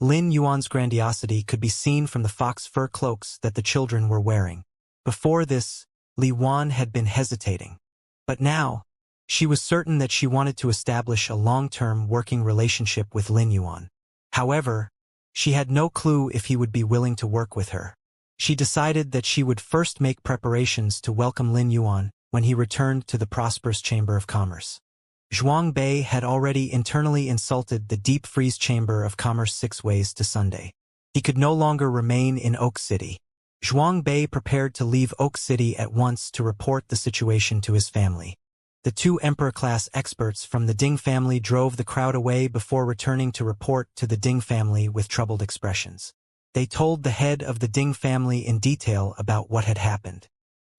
Lin Yuan's grandiosity could be seen from the fox fur cloaks that the children were wearing. Before this, Li Wan had been hesitating. But now, she was certain that she wanted to establish a long-term working relationship with Lin Yuan. However, she had no clue if he would be willing to work with her. She decided that she would first make preparations to welcome Lin Yuan when he returned to the prosperous Chamber of Commerce. Zhuang Bei had already internally insulted the Deep Freeze Chamber of Commerce 6 ways to Sunday. He could no longer remain in Oak City. Zhuang Bei prepared to leave Oak City at once to report the situation to his family. The two Emperor-class experts from the Ding family drove the crowd away before returning to report to the Ding family with troubled expressions. They told the head of the Ding family in detail about what had happened.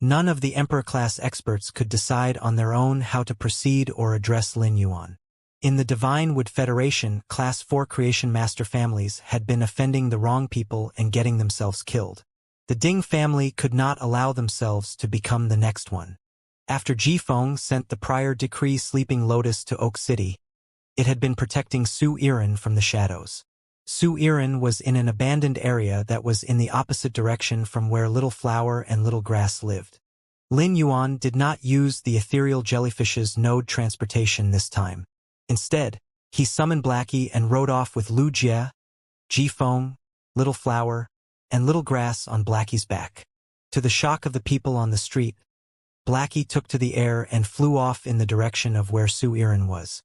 None of the Emperor-class experts could decide on their own how to proceed or address Lin Yuan. In the Divine Wood Federation, Class 4 Creation Master families had been offending the wrong people and getting themselves killed. The Ding family could not allow themselves to become the next one. After Jifeng sent the prior decree Sleeping Lotus to Oak City, it had been protecting Su Iren from the shadows. Su Iren was in an abandoned area that was in the opposite direction from where Little Flower and Little Grass lived. Lin Yuan did not use the ethereal jellyfish's node transportation this time. Instead, he summoned Blackie and rode off with Lu Jie, Jifeng, Little Flower, and Little Grass on Blackie's back. To the shock of the people on the street, Blackie took to the air and flew off in the direction of where Su Iren was.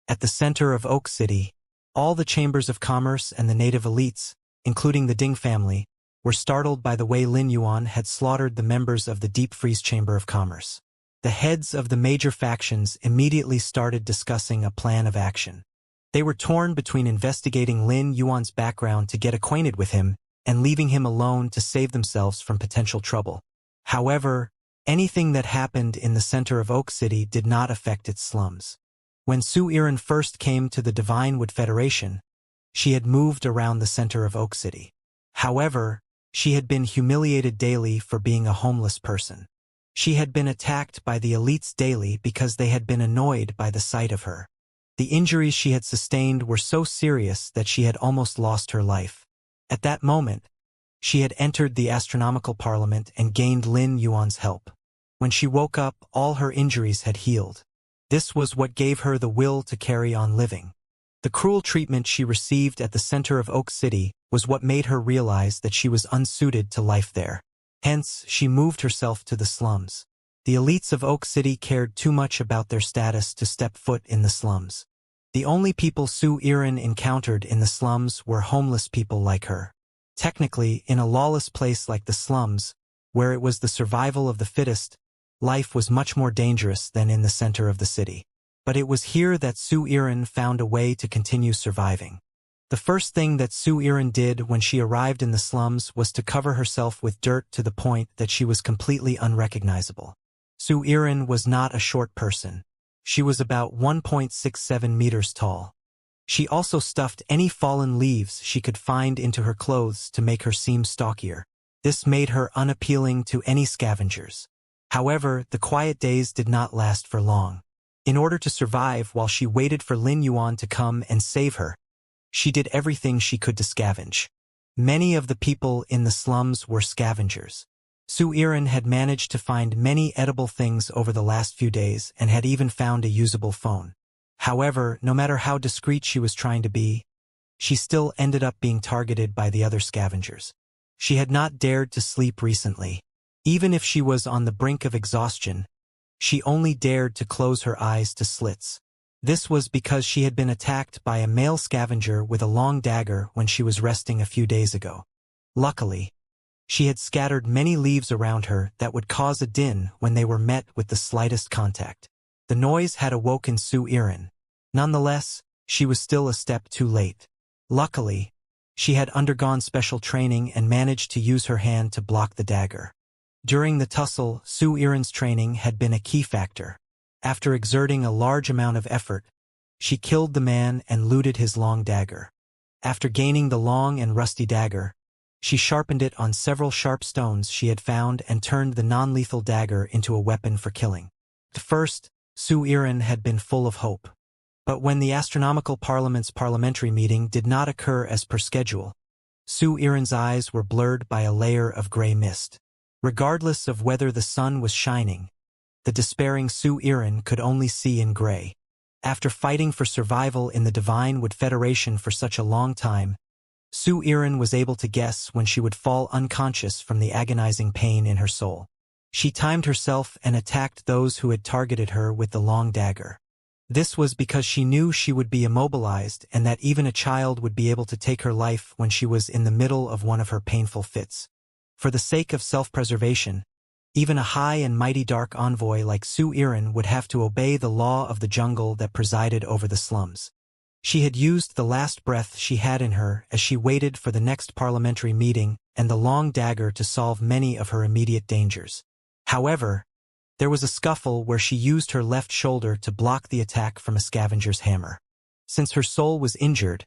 At the center of Oak City, all the chambers of commerce and the native elites, including the Ding family, were startled by the way Lin Yuan had slaughtered the members of the Deep Freeze Chamber of Commerce. The heads of the major factions immediately started discussing a plan of action. They were torn between investigating Lin Yuan's background to get acquainted with him and leaving him alone to save themselves from potential trouble. However, anything that happened in the center of Oak City did not affect its slums. When Su Irin first came to the Divinewood Federation, she had moved around the center of Oak City. However, she had been humiliated daily for being a homeless person. She had been attacked by the elites daily because they had been annoyed by the sight of her. The injuries she had sustained were so serious that she had almost lost her life. At that moment, she had entered the astronomical parliament and gained Lin Yuan's help. When she woke up, all her injuries had healed. This was what gave her the will to carry on living. The cruel treatment she received at the center of Oak City was what made her realize that she was unsuited to life there. Hence, she moved herself to the slums. The elites of Oak City cared too much about their status to step foot in the slums. The only people Su Irin encountered in the slums were homeless people like her. Technically, in a lawless place like the slums, where it was the survival of the fittest, life was much more dangerous than in the center of the city. But it was here that Su Irin found a way to continue surviving. The first thing that Su Irin did when she arrived in the slums was to cover herself with dirt to the point that she was completely unrecognizable. Su Irin was not a short person. She was about 1.67 meters tall. She also stuffed any fallen leaves she could find into her clothes to make her seem stockier. This made her unappealing to any scavengers. However, the quiet days did not last for long. In order to survive while she waited for Lin Yuan to come and save her, she did everything she could to scavenge. Many of the people in the slums were scavengers. Su Irin had managed to find many edible things over the last few days and had even found a usable phone. However, no matter how discreet she was trying to be, she still ended up being targeted by the other scavengers. She had not dared to sleep recently. Even if she was on the brink of exhaustion, she only dared to close her eyes to slits. This was because she had been attacked by a male scavenger with a long dagger when she was resting a few days ago. Luckily, she had scattered many leaves around her that would cause a din when they were met with the slightest contact. The noise had awoken Su Irin. Nonetheless, she was still a step too late. Luckily, she had undergone special training and managed to use her hand to block the dagger. During the tussle, Su Irin's training had been a key factor. After exerting a large amount of effort, she killed the man and looted his long dagger. After gaining the long and rusty dagger, she sharpened it on several sharp stones she had found and turned the non-lethal dagger into a weapon for killing. At first, Su Irin had been full of hope. But when the Astronomical Parliament's parliamentary meeting did not occur as per schedule, Su Irin's eyes were blurred by a layer of gray mist. Regardless of whether the sun was shining, the despairing Su Irin could only see in gray. After fighting for survival in the Divinewood Federation for such a long time, Su Irin was able to guess when she would fall unconscious from the agonizing pain in her soul. She timed herself and attacked those who had targeted her with the long dagger. This was because she knew she would be immobilized and that even a child would be able to take her life when she was in the middle of one of her painful fits. For the sake of self-preservation, even a high and mighty dark envoy like Su Irin would have to obey the law of the jungle that presided over the slums. She had used the last breath she had in her as she waited for the next parliamentary meeting and the long dagger to solve many of her immediate dangers. However, there was a scuffle where she used her left shoulder to block the attack from a scavenger's hammer. Since her soul was injured,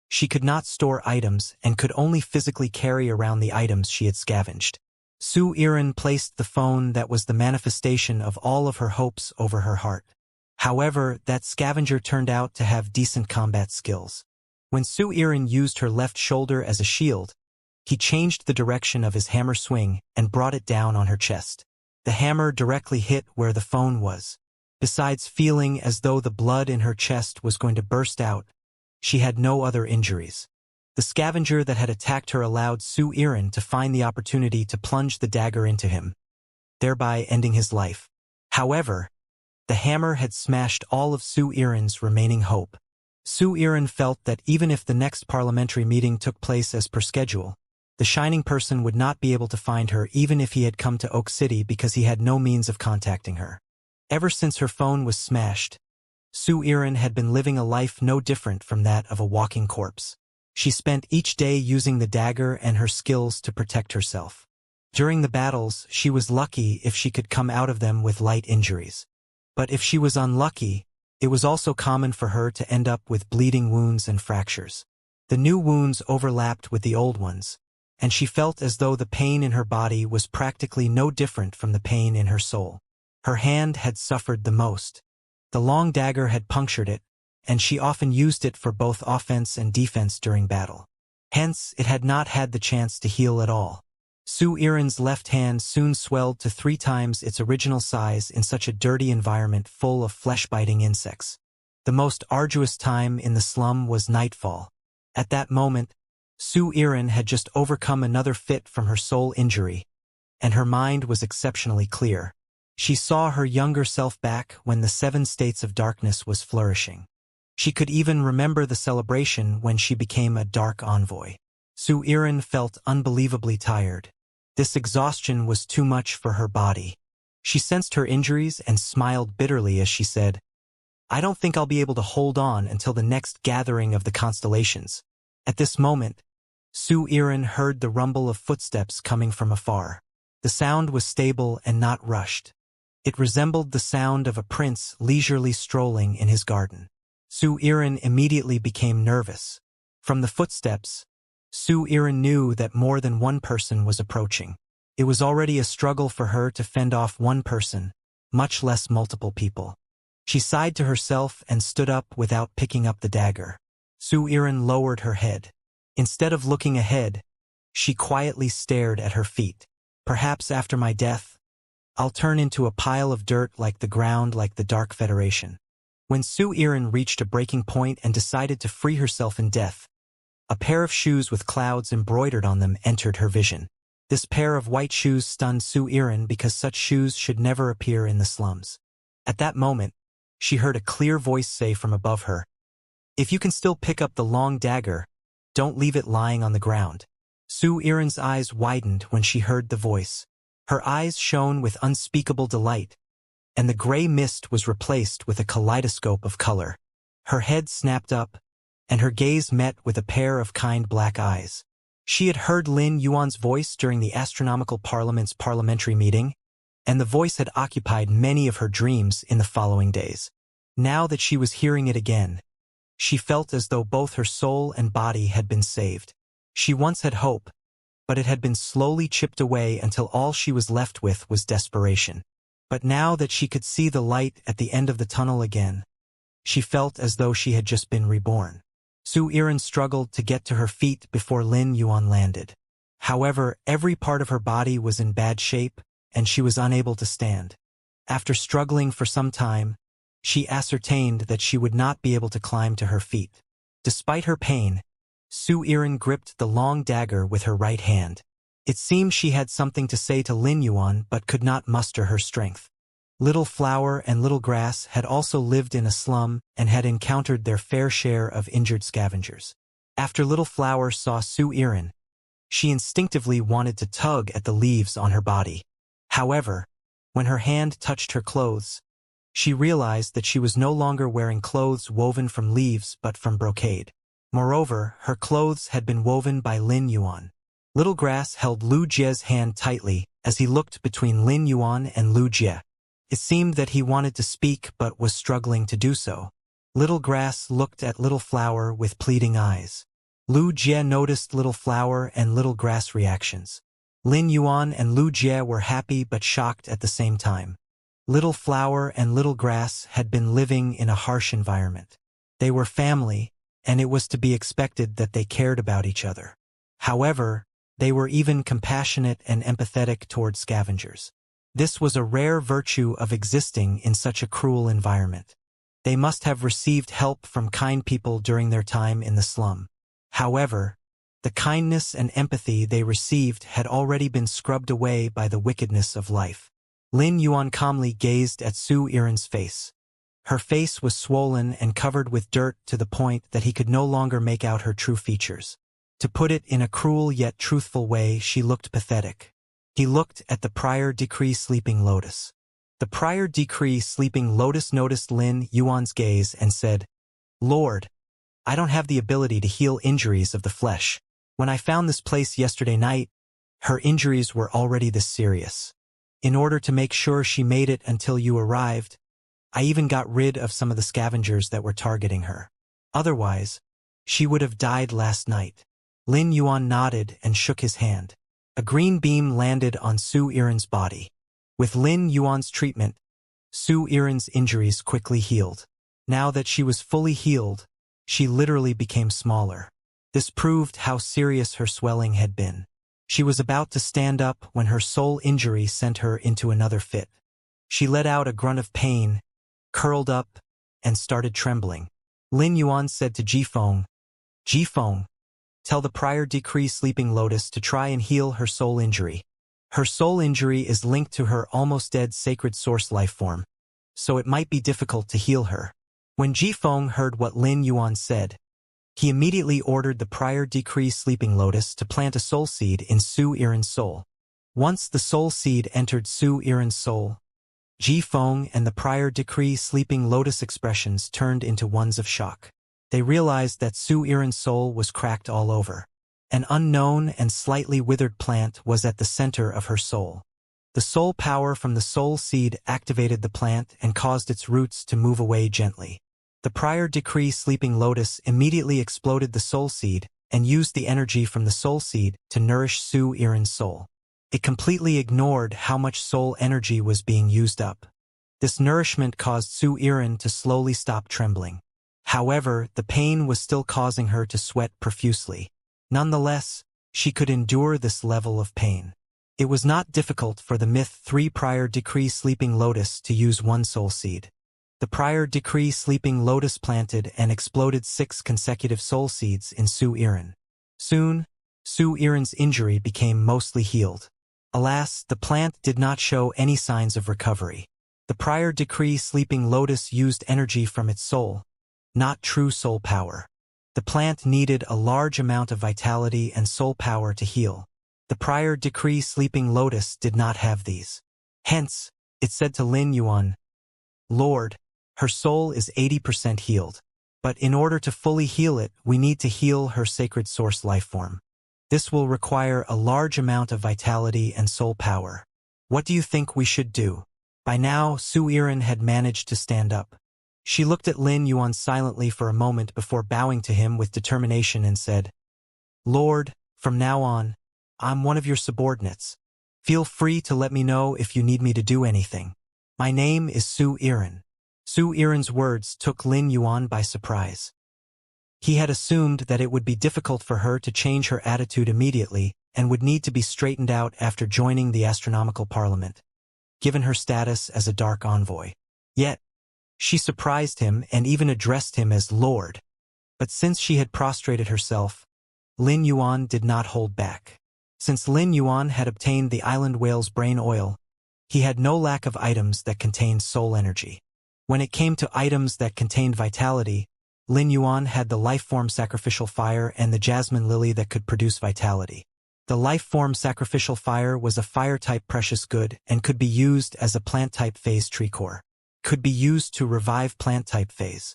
she could not store items and could only physically carry around the items she had scavenged. Su Irin placed the phone that was the manifestation of all of her hopes over her heart. However, that scavenger turned out to have decent combat skills. When Su Irin used her left shoulder as a shield, he changed the direction of his hammer swing and brought it down on her chest. The hammer directly hit where the phone was. Besides feeling as though the blood in her chest was going to burst out, she had no other injuries. The scavenger that had attacked her allowed Su Irin to find the opportunity to plunge the dagger into him, thereby ending his life. However, the hammer had smashed all of Su Irin's remaining hope. Su Irin felt that even if the next parliamentary meeting took place as per schedule, the Shining Person would not be able to find her even if he had come to Oak City because he had no means of contacting her. Ever since her phone was smashed, Su Irin had been living a life no different from that of a walking corpse. She spent each day using the dagger and her skills to protect herself. During the battles, she was lucky if she could come out of them with light injuries. But if she was unlucky, it was also common for her to end up with bleeding wounds and fractures. The new wounds overlapped with the old ones, and she felt as though the pain in her body was practically no different from the pain in her soul. Her hand had suffered the most. The long dagger had punctured it, and she often used it for both offense and defense during battle. Hence, it had not had the chance to heal at all. Su Iren's left hand soon swelled to 3 times its original size in such a dirty environment full of flesh-biting insects. The most arduous time in the slum was nightfall. At that moment, Su Iren had just overcome another fit from her soul injury, and her mind was exceptionally clear. She saw her younger self back when the 7 states of darkness was flourishing. She could even remember the celebration when she became a dark envoy. Su Iren felt unbelievably tired. This exhaustion was too much for her body. She sensed her injuries and smiled bitterly as she said, "I don't think I'll be able to hold on until the next gathering of the constellations." At this moment, Su Iren heard the rumble of footsteps coming from afar. The sound was stable and not rushed. It resembled the sound of a prince leisurely strolling in his garden. Su Iren immediately became nervous. From the footsteps, Su Iren knew that more than one person was approaching. It was already a struggle for her to fend off one person, much less multiple people. She sighed to herself and stood up without picking up the dagger. Su Iren lowered her head. Instead of looking ahead, she quietly stared at her feet. "Perhaps after my death, I'll turn into a pile of dirt like the ground, like the Dark Federation." When Su Iren reached a breaking point and decided to free herself in death, a pair of shoes with clouds embroidered on them entered her vision. This pair of white shoes stunned Su Iren because such shoes should never appear in the slums. At that moment, she heard a clear voice say from above her, "If you can still pick up the long dagger, don't leave it lying on the ground." Su Iren's eyes widened when she heard the voice. Her eyes shone with unspeakable delight, and the gray mist was replaced with a kaleidoscope of color. Her head snapped up, and her gaze met with a pair of kind black eyes. She had heard Lin Yuan's voice during the Astronomical Parliament's parliamentary meeting, and the voice had occupied many of her dreams in the following days. Now that she was hearing it again, she felt as though both her soul and body had been saved. She once had hope, but it had been slowly chipped away until all she was left with was desperation. But now that she could see the light at the end of the tunnel again, she felt as though she had just been reborn. Su Iren struggled to get to her feet before Lin Yuan landed. However, every part of her body was in bad shape, and she was unable to stand. After struggling for some time, she ascertained that she would not be able to climb to her feet. Despite her pain, Su Iren gripped the long dagger with her right hand. It seemed she had something to say to Lin Yuan but could not muster her strength. Little Flower and Little Grass had also lived in a slum and had encountered their fair share of injured scavengers. After Little Flower saw Su Iren, she instinctively wanted to tug at the leaves on her body. However, when her hand touched her clothes, she realized that she was no longer wearing clothes woven from leaves but from brocade. Moreover, her clothes had been woven by Lin Yuan. Little Grass held Lu Jie's hand tightly as he looked between Lin Yuan and Lu Jie. It seemed that he wanted to speak but was struggling to do so. Little Grass looked at Little Flower with pleading eyes. Lu Jie noticed Little Flower and Little Grass reactions. Lin Yuan and Lu Jie were happy but shocked at the same time. Little Flower and Little Grass had been living in a harsh environment. They were family, and it was to be expected that they cared about each other. However, they were even compassionate and empathetic toward scavengers. This was a rare virtue of existing in such a cruel environment. They must have received help from kind people during their time in the slum. However, the kindness and empathy they received had already been scrubbed away by the wickedness of life. Lin Yuan calmly gazed at Su Iren's face. Her face was swollen and covered with dirt to the point that he could no longer make out her true features. To put it in a cruel yet truthful way, she looked pathetic. He looked at the prior decree Sleeping Lotus. The prior decree Sleeping Lotus noticed Lin Yuan's gaze and said, "Lord, I don't have the ability to heal injuries of the flesh. When I found this place yesterday night, Her injuries were already this serious. In order to make sure she made it until you arrived, I even got rid of some of the scavengers that were targeting her. Otherwise, she would have died last night. Lin Yuan nodded and shook his hand. A green beam landed on Su Iren's body. With Lin Yuan's treatment, Su Iren's injuries quickly healed. Now that she was fully healed, she literally became smaller. This proved how serious her swelling had been. She was about to stand up when her soul injury sent her into another fit. She let out a grunt of pain, curled up, and started trembling. Lin Yuan said to Jifeng, "Jifeng, tell the prior decree Sleeping Lotus to try and heal her soul injury. Her soul injury is linked to her almost dead sacred source life form, so it might be difficult to heal her." When Jifeng heard what Lin Yuan said, he immediately ordered the prior decree Sleeping Lotus to plant a soul seed in Su Iren's soul. Once the soul seed entered Su Iren's soul, Jifeng and the prior decree Sleeping Lotus expressions turned into ones of shock. They realized that Su Iren's soul was cracked all over. An unknown and slightly withered plant was at the center of her soul. The soul power from the soul seed activated the plant and caused its roots to move away gently. The prior decree Sleeping Lotus immediately exploded the soul seed and used the energy from the soul seed to nourish Su Iren's soul. It completely ignored how much soul energy was being used up. This nourishment caused Su Iren to slowly stop trembling. However, the pain was still causing her to sweat profusely. Nonetheless, she could endure this level of pain. It was not difficult for the Myth 3 prior decree Sleeping Lotus to use one soul seed. The prior decree Sleeping Lotus planted and exploded 6 consecutive soul seeds in Su Iren. Soon, Su Iren's injury became mostly healed. Alas, the plant did not show any signs of recovery. The prior decree Sleeping Lotus used energy from its soul, not true soul power. The plant needed a large amount of vitality and soul power to heal. The prior decree Sleeping Lotus did not have these. Hence, it said to Lin Yuan, "Lord, her soul is 80% healed. But in order to fully heal it, we need to heal her sacred source life form. This will require a large amount of vitality and soul power. What do you think we should do?" By now, Su Iren had managed to stand up. She looked at Lin Yuan silently for a moment before bowing to him with determination and said, "Lord, from now on, I'm one of your subordinates. Feel free to let me know if you need me to do anything. My name is Su Iren." Su Iren's words took Lin Yuan by surprise. He had assumed that it would be difficult for her to change her attitude immediately and would need to be straightened out after joining the astronomical parliament, given her status as a dark envoy. Yet, she surprised him and even addressed him as Lord. But since she had prostrated herself, Lin Yuan did not hold back. Since Lin Yuan had obtained the island whale's brain oil, he had no lack of items that contained soul energy. When it came to items that contained vitality, Lin Yuan had the life-form sacrificial fire and the jasmine lily that could produce vitality. The life-form sacrificial fire was a fire-type precious good and could be used as a plant-type phase tree core. Could be used to revive plant-type phase.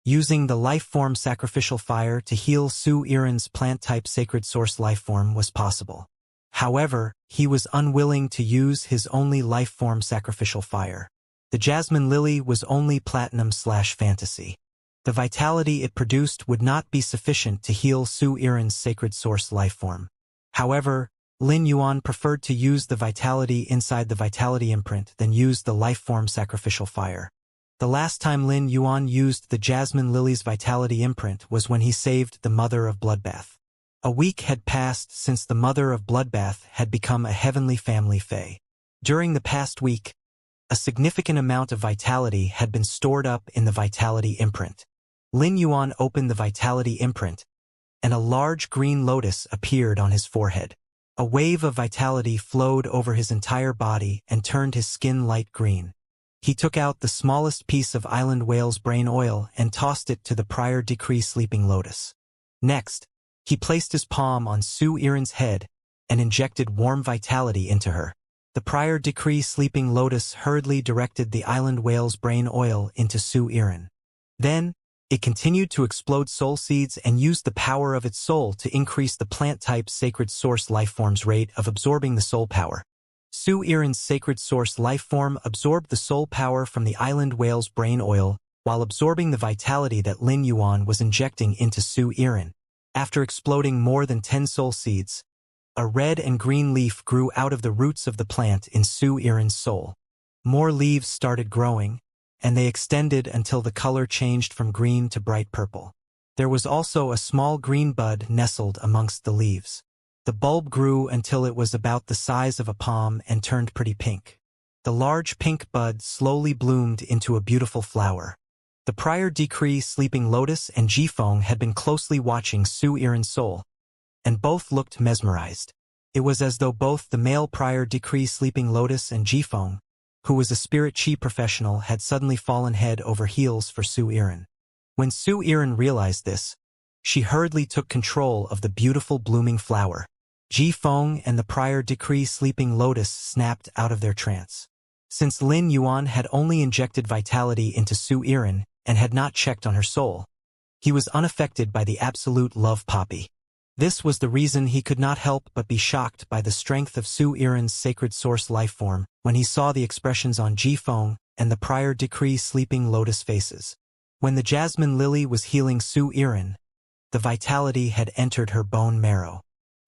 Using the life-form sacrificial fire to heal Su Iren's plant-type sacred source life-form was possible. However, he was unwilling to use his only life-form sacrificial fire. The jasmine lily was only platinum/fantasy. The vitality it produced would not be sufficient to heal Su Iren's sacred source lifeform. However, Lin Yuan preferred to use the vitality inside the vitality imprint than use the lifeform sacrificial fire. The last time Lin Yuan used the jasmine lily's vitality imprint was when he saved the Mother of Bloodbath. A week had passed since the Mother of Bloodbath had become a heavenly family fae. During the past week, a significant amount of vitality had been stored up in the vitality imprint. Lin Yuan opened the vitality imprint, and a large green lotus appeared on his forehead. A wave of vitality flowed over his entire body and turned his skin light green. He took out the smallest piece of island whale's brain oil and tossed it to the prior decree Sleeping Lotus. Next, he placed his palm on Su Iren's head and injected warm vitality into her. The prior decree Sleeping Lotus hurriedly directed the island whale's brain oil into Su Iren. Then, It continued to explode soul seeds and used the power of its soul to increase the plant-type sacred source lifeform's rate of absorbing the soul power. Su Irin's sacred source lifeform absorbed the soul power from the island whale's brain oil, while absorbing the vitality that Lin Yuan was injecting into Su Irin. After exploding more than 10 soul seeds, a red and green leaf grew out of the roots of the plant in Su Irin's soul. More leaves started growing, and they extended until the color changed from green to bright purple. There was also a small green bud nestled amongst the leaves. The bulb grew until it was about the size of a palm and turned pretty pink. The large pink bud slowly bloomed into a beautiful flower. The prior decree Sleeping Lotus and Jifeng had been closely watching Su Irin's soul, and both looked mesmerized. It was as though both the male prior decree Sleeping Lotus and Jifeng, who was a spirit chi professional, had suddenly fallen head over heels for Su Irin. When Su Irin realized this, she hurriedly took control of the beautiful blooming flower. Jifeng and the prior decree Sleeping Lotus snapped out of their trance. Since Lin Yuan had only injected vitality into Su Irin and had not checked on her soul, he was unaffected by the absolute love poppy. This was the reason he could not help but be shocked by the strength of Su Irin's sacred source lifeform when he saw the expressions on Jifeng and the prior decree Sleeping Lotus faces. When the jasmine lily was healing Su Irin, the vitality had entered her bone marrow.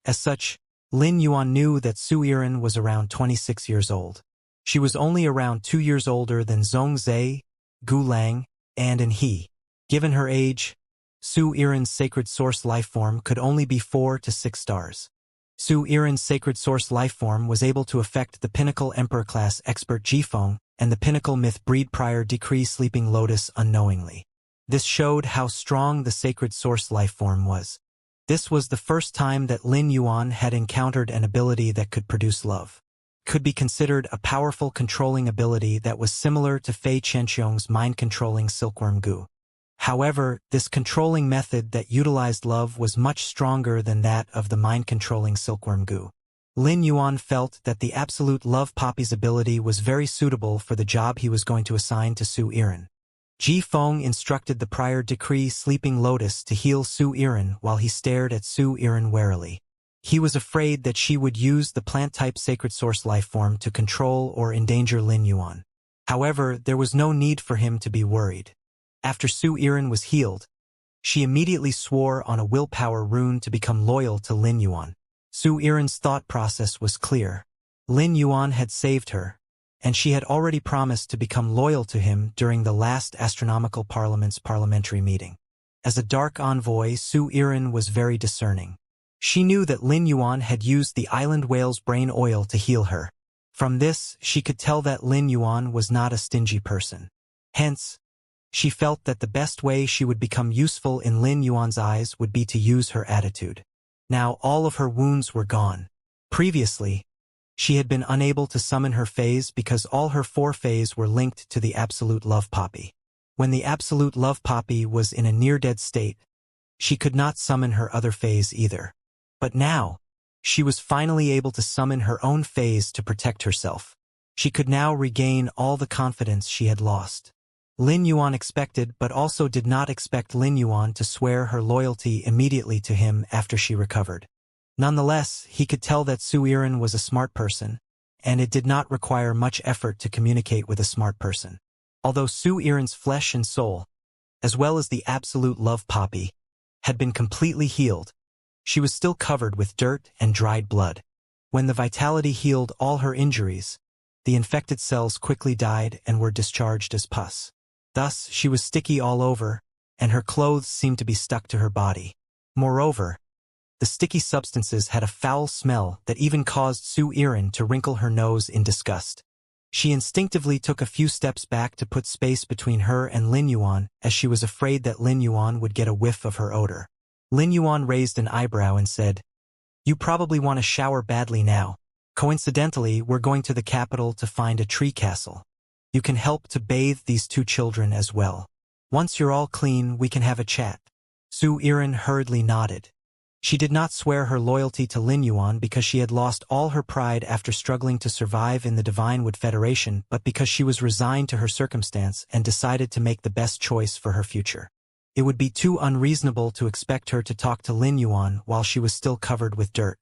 As such, Lin Yuan knew that Su Irin was around 26 years old. She was only around 2 years older than Zhong Zhe, Gu Lang, and He. Given her age, Su Irin's sacred source lifeform could only be 4 to 6 stars. Su Irin's sacred source lifeform was able to affect the pinnacle Emperor class expert Jifeng and the pinnacle myth breed prior decree Sleeping Lotus unknowingly. This showed how strong the sacred source lifeform was. This was the first time that Lin Yuan had encountered an ability that could produce love. Could be considered a powerful controlling ability that was similar to Fei Qianxiong's mind-controlling silkworm goo. However, this controlling method that utilized love was much stronger than that of the mind-controlling silkworm goo. Lin Yuan felt that the absolute love poppy's ability was very suitable for the job he was going to assign to Su Irin. Jifeng instructed the prior decree Sleeping Lotus to heal Su Irin while he stared at Su Irin warily. He was afraid that she would use the plant-type sacred source lifeform to control or endanger Lin Yuan. However, there was no need for him to be worried. After Su Irin was healed, she immediately swore on a willpower rune to become loyal to Lin Yuan. Su Irin's thought process was clear. Lin Yuan had saved her, and she had already promised to become loyal to him during the last Astronomical Parliament's parliamentary meeting. As a dark envoy, Su Irin was very discerning. She knew that Lin Yuan had used the island whale's brain oil to heal her. From this, she could tell that Lin Yuan was not a stingy person. Hence, she felt that the best way she would become useful in Lin Yuan's eyes would be to use her attitude. Now all of her wounds were gone. Previously, she had been unable to summon her phase because all her 4 phases were linked to the absolute love poppy. When the absolute love poppy was in a near-dead state, she could not summon her other phase either. But now, she was finally able to summon her own phase to protect herself. She could now regain all the confidence she had lost. Lin Yuan expected but also did not expect Lin Yuan to swear her loyalty immediately to him after she recovered. Nonetheless, he could tell that Su Irin was a smart person, and it did not require much effort to communicate with a smart person. Although Su Irin's flesh and soul, as well as the absolute love poppy, had been completely healed, she was still covered with dirt and dried blood. When the vitality healed all her injuries, the infected cells quickly died and were discharged as pus. Thus, she was sticky all over, and her clothes seemed to be stuck to her body. Moreover, the sticky substances had a foul smell that even caused Su Irin to wrinkle her nose in disgust. She instinctively took a few steps back to put space between her and Lin Yuan, as she was afraid that Lin Yuan would get a whiff of her odor. Lin Yuan raised an eyebrow and said, "You probably want to shower badly now. Coincidentally, we're going to the capital to find a tree castle. You can help to bathe these 2 children as well. Once you're all clean, we can have a chat." Su Irin hurriedly nodded. She did not swear her loyalty to Lin Yuan because she had lost all her pride after struggling to survive in the Divine Wood Federation, but because she was resigned to her circumstance and decided to make the best choice for her future. It would be too unreasonable to expect her to talk to Lin Yuan while she was still covered with dirt.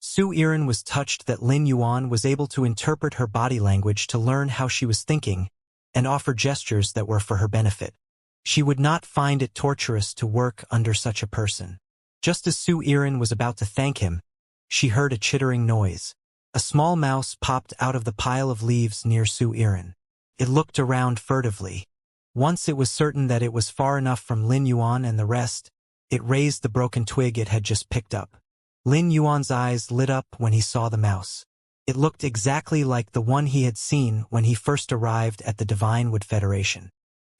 Su Yiren was touched that Lin Yuan was able to interpret her body language to learn how she was thinking and offer gestures that were for her benefit. She would not find it torturous to work under such a person. Just as Su Yiren was about to thank him, she heard a chittering noise. A small mouse popped out of the pile of leaves near Su Yiren. It looked around furtively. Once it was certain that it was far enough from Lin Yuan and the rest, it raised the broken twig it had just picked up. Lin Yuan's eyes lit up when he saw the mouse. It looked exactly like the one he had seen when he first arrived at the Divine Wood Federation.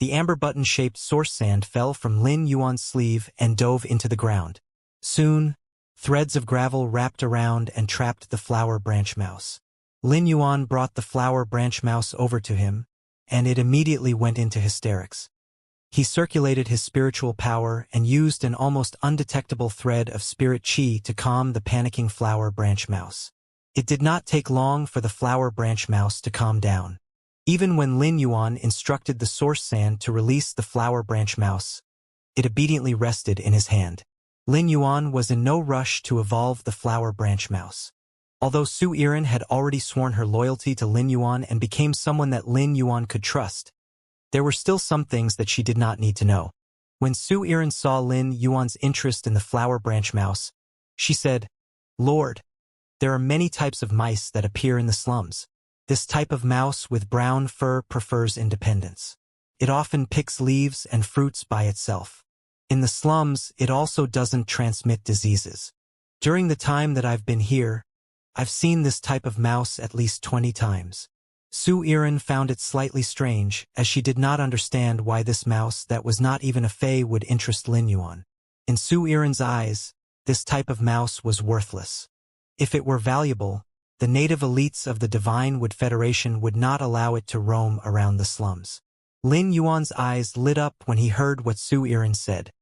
The amber button-shaped source sand fell from Lin Yuan's sleeve and dove into the ground. Soon, threads of gravel wrapped around and trapped the flower branch mouse. Lin Yuan brought the flower branch mouse over to him, and it immediately went into hysterics. He circulated his spiritual power and used an almost undetectable thread of spirit qi to calm the panicking flower branch mouse. It did not take long for the flower branch mouse to calm down. Even when Lin Yuan instructed the source sand to release the flower branch mouse, it obediently rested in his hand. Lin Yuan was in no rush to evolve the flower branch mouse. Although Su Yiren had already sworn her loyalty to Lin Yuan and became someone that Lin Yuan could trust, there were still some things that she did not need to know. When Su Yiren saw Lin Yuan's interest in the flower branch mouse, she said, "Lord, there are many types of mice that appear in the slums. This type of mouse with brown fur prefers independence. It often picks leaves and fruits by itself. In the slums, it also doesn't transmit diseases. During the time that I've been here, I've seen this type of mouse at least 20 times. Su Yiren found it slightly strange, as she did not understand why this mouse that was not even a fey would interest Lin Yuan. In Su Yiren's eyes, this type of mouse was worthless. If it were valuable, the native elites of the Divine Wood Federation would not allow it to roam around the slums. Lin Yuan's eyes lit up when he heard what Su Yiren said.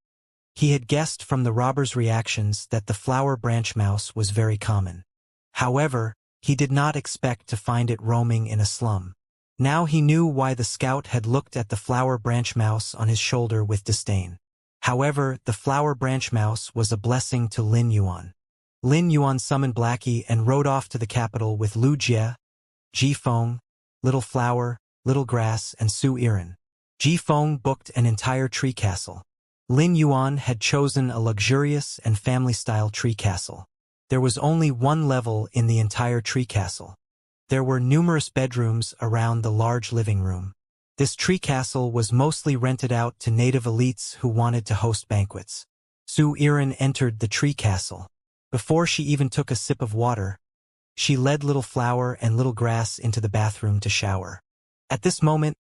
He had guessed from the robber's reactions that the flower branch mouse was very common. However, he did not expect to find it roaming in a slum. Now he knew why the scout had looked at the flower branch mouse on his shoulder with disdain. However, the flower branch mouse was a blessing to Lin Yuan. Lin Yuan summoned Blackie and rode off to the capital with Lu Jie, Ji Feng, Little Flower, Little Grass, and Su Yiren. Ji Feng booked an entire tree castle. Lin Yuan had chosen a luxurious and family-style tree castle. There was only one level in the entire tree castle. There were numerous bedrooms around the large living room. This tree castle was mostly rented out to native elites who wanted to host banquets. Su Yiren entered the tree castle. Before she even took a sip of water, she led Little Flower and Little Grass into the bathroom to shower. At this moment,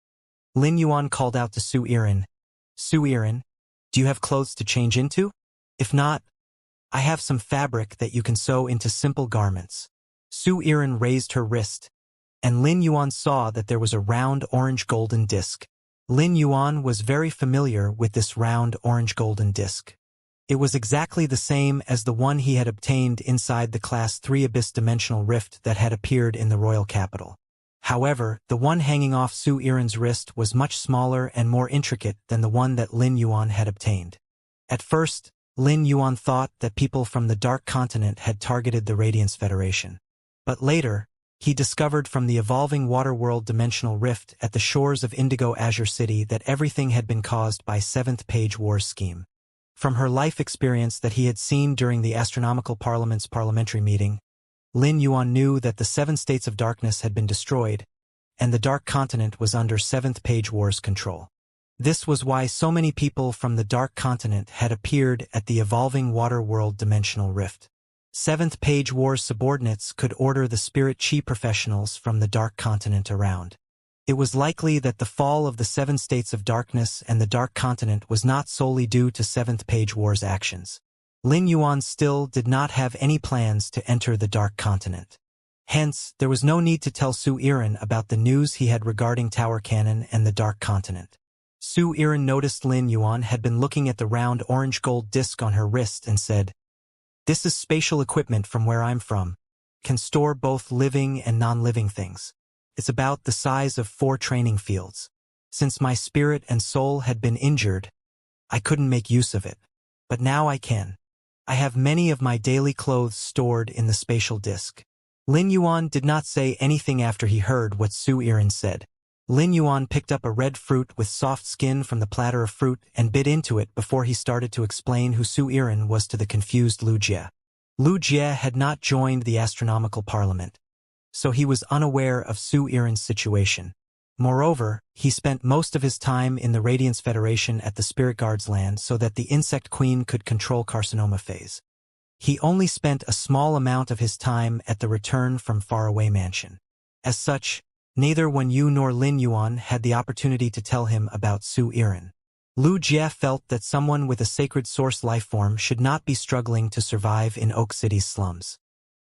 Lin Yuan called out to Su Yiren, "Su Yiren, do you have clothes to change into? If not, I have some fabric that you can sew into simple garments." Su Yiren raised her wrist, and Lin Yuan saw that there was a round orange-golden disc. Lin Yuan was very familiar with this round orange-golden disc. It was exactly the same as the one he had obtained inside the Class 3 Abyss Dimensional Rift that had appeared in the royal capital. However, the one hanging off Su Yiren's wrist was much smaller and more intricate than the one that Lin Yuan had obtained. At first, Lin Yuan thought that people from the Dark Continent had targeted the Radiance Federation. But later, he discovered from the evolving Waterworld Dimensional Rift at the shores of Indigo Azure City that everything had been caused by Seventh Page War's scheme. From her life experience that he had seen during the Astronomical Parliament's parliamentary meeting, Lin Yuan knew that the 7 states of darkness had been destroyed, and the Dark Continent was under Seventh Page War's control. This was why so many people from the Dark Continent had appeared at the evolving Waterworld Dimensional Rift. Seventh Page War's subordinates could order the Spirit Chi professionals from the Dark Continent around. It was likely that the fall of the 7 states of darkness and the Dark Continent was not solely due to Seventh Page War's actions. Lin Yuan still did not have any plans to enter the Dark Continent. Hence, there was no need to tell Su Yiren about the news he had regarding Tower Cannon and the Dark Continent. Su Yiren noticed Lin Yuan had been looking at the round orange-gold disc on her wrist and said, "This is spatial equipment from where I'm from. Can store both living and non-living things. It's about the size of 4 training fields. Since my spirit and soul had been injured, I couldn't make use of it. But now I can. I have many of my daily clothes stored in the spatial disk. Lin Yuan did not say anything after he heard what Su Iren said. Lin Yuan picked up a red fruit with soft skin from the platter of fruit and bit into it before he started to explain who Su Iren was to the confused Lu Jie. Lu Jie had not joined the astronomical parliament, so he was unaware of Su Iren's situation. Moreover, he spent most of his time in the Radiance Federation at the Spirit Guard's land so that the Insect Queen could control carcinoma phase. He only spent a small amount of his time at the Return from Faraway Mansion. As such, neither Wen Yu nor Lin Yuan had the opportunity to tell him about Su Iren. Lu Jie felt that someone with a sacred source lifeform should not be struggling to survive in Oak City's slums.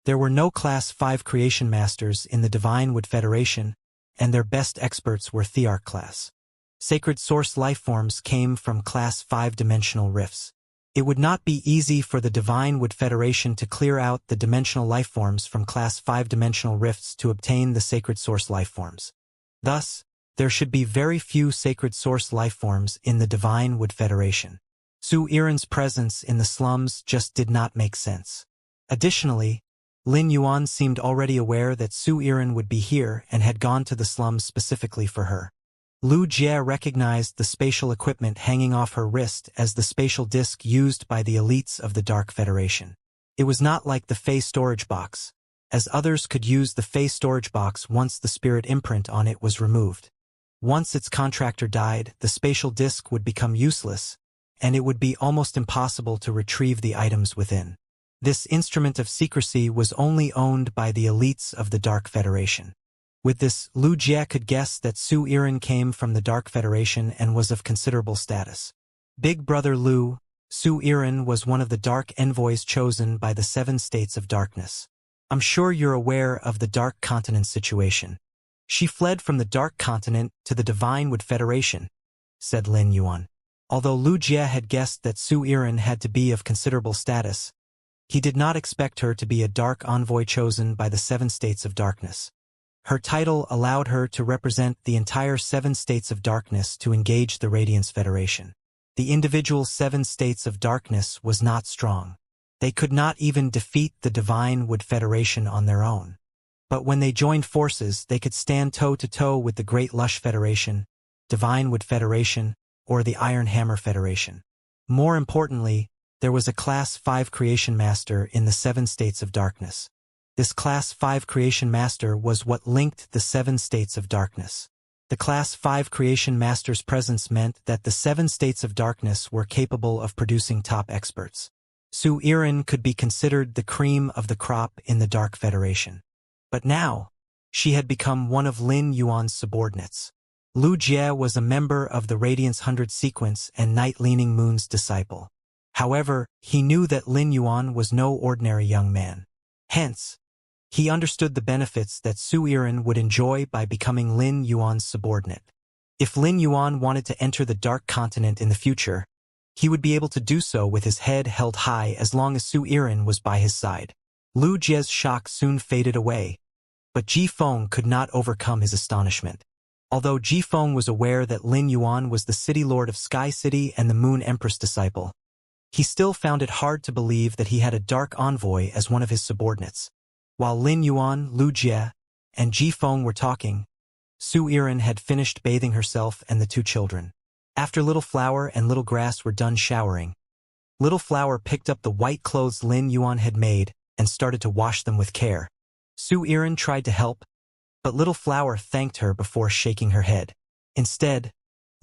There were no Class 5 creation masters in the Divine Wood Federation, and their best experts were Thearch class. Sacred source lifeforms came from Class 5-dimensional rifts. It would not be easy for the Divine Wood Federation to clear out the dimensional lifeforms from Class 5-dimensional rifts to obtain the sacred source lifeforms. Thus, there should be very few sacred source lifeforms in the Divine Wood Federation. Su Iren's presence in the slums just did not make sense. Additionally, Lin Yuan seemed already aware that Su Iren would be here and had gone to the slums specifically for her. Lu Jie recognized the spatial equipment hanging off her wrist as the spatial disk used by the elites of the Dark Federation. It was not like the Fey storage box, as others could use the Fey storage box once the spirit imprint on it was removed. Once its contractor died, the spatial disk would become useless, and it would be almost impossible to retrieve the items within. This instrument of secrecy was only owned by the elites of the Dark Federation. With this, Lu Jie could guess that Su Iren came from the Dark Federation and was of considerable status. Big Brother Lu, Su Iren was one of the Dark Envoys chosen by the 7 States of Darkness. I'm sure you're aware of the Dark Continent situation. She fled from the Dark Continent to the Divine Wood Federation, said Lin Yuan. Although Lu Jie had guessed that Su Iren had to be of considerable status, he did not expect her to be a Dark Envoy chosen by the 7 States of Darkness. Her title allowed her to represent the entire 7 States of Darkness to engage the Radiance Federation. The individual 7 States of Darkness was not strong. They could not even defeat the Divine Wood Federation on their own. But when they joined forces, they could stand toe-to-toe with the Great Lush Federation, Divine Wood Federation, or the Iron Hammer Federation. More importantly, there was a Class 5 Creation Master in the 7 States of Darkness. This Class 5 Creation Master was what linked the 7 States of Darkness. The Class 5 Creation Master's presence meant that the 7 States of Darkness were capable of producing top experts. Su Iren could be considered the cream of the crop in the Dark Federation. But now, she had become one of Lin Yuan's subordinates. Lu Jie was a member of the Radiance 100 Sequence and Night-Leaning Moon's disciple. However, he knew that Lin Yuan was no ordinary young man. Hence, he understood the benefits that Su Iren would enjoy by becoming Lin Yuan's subordinate. If Lin Yuan wanted to enter the Dark Continent in the future, he would be able to do so with his head held high as long as Su Iren was by his side. Lu Jie's shock soon faded away, but Ji Feng could not overcome his astonishment. Although Ji Feng was aware that Lin Yuan was the City Lord of Sky City and the Moon Empress disciple, he still found it hard to believe that he had a Dark Envoy as one of his subordinates. While Lin Yuan, Lu Jie, and Ji Feng were talking, Su Iren had finished bathing herself and the 2 children. After Little Flower and Little Grass were done showering, Little Flower picked up the white clothes Lin Yuan had made and started to wash them with care. Su Iren tried to help, but Little Flower thanked her before shaking her head. Instead,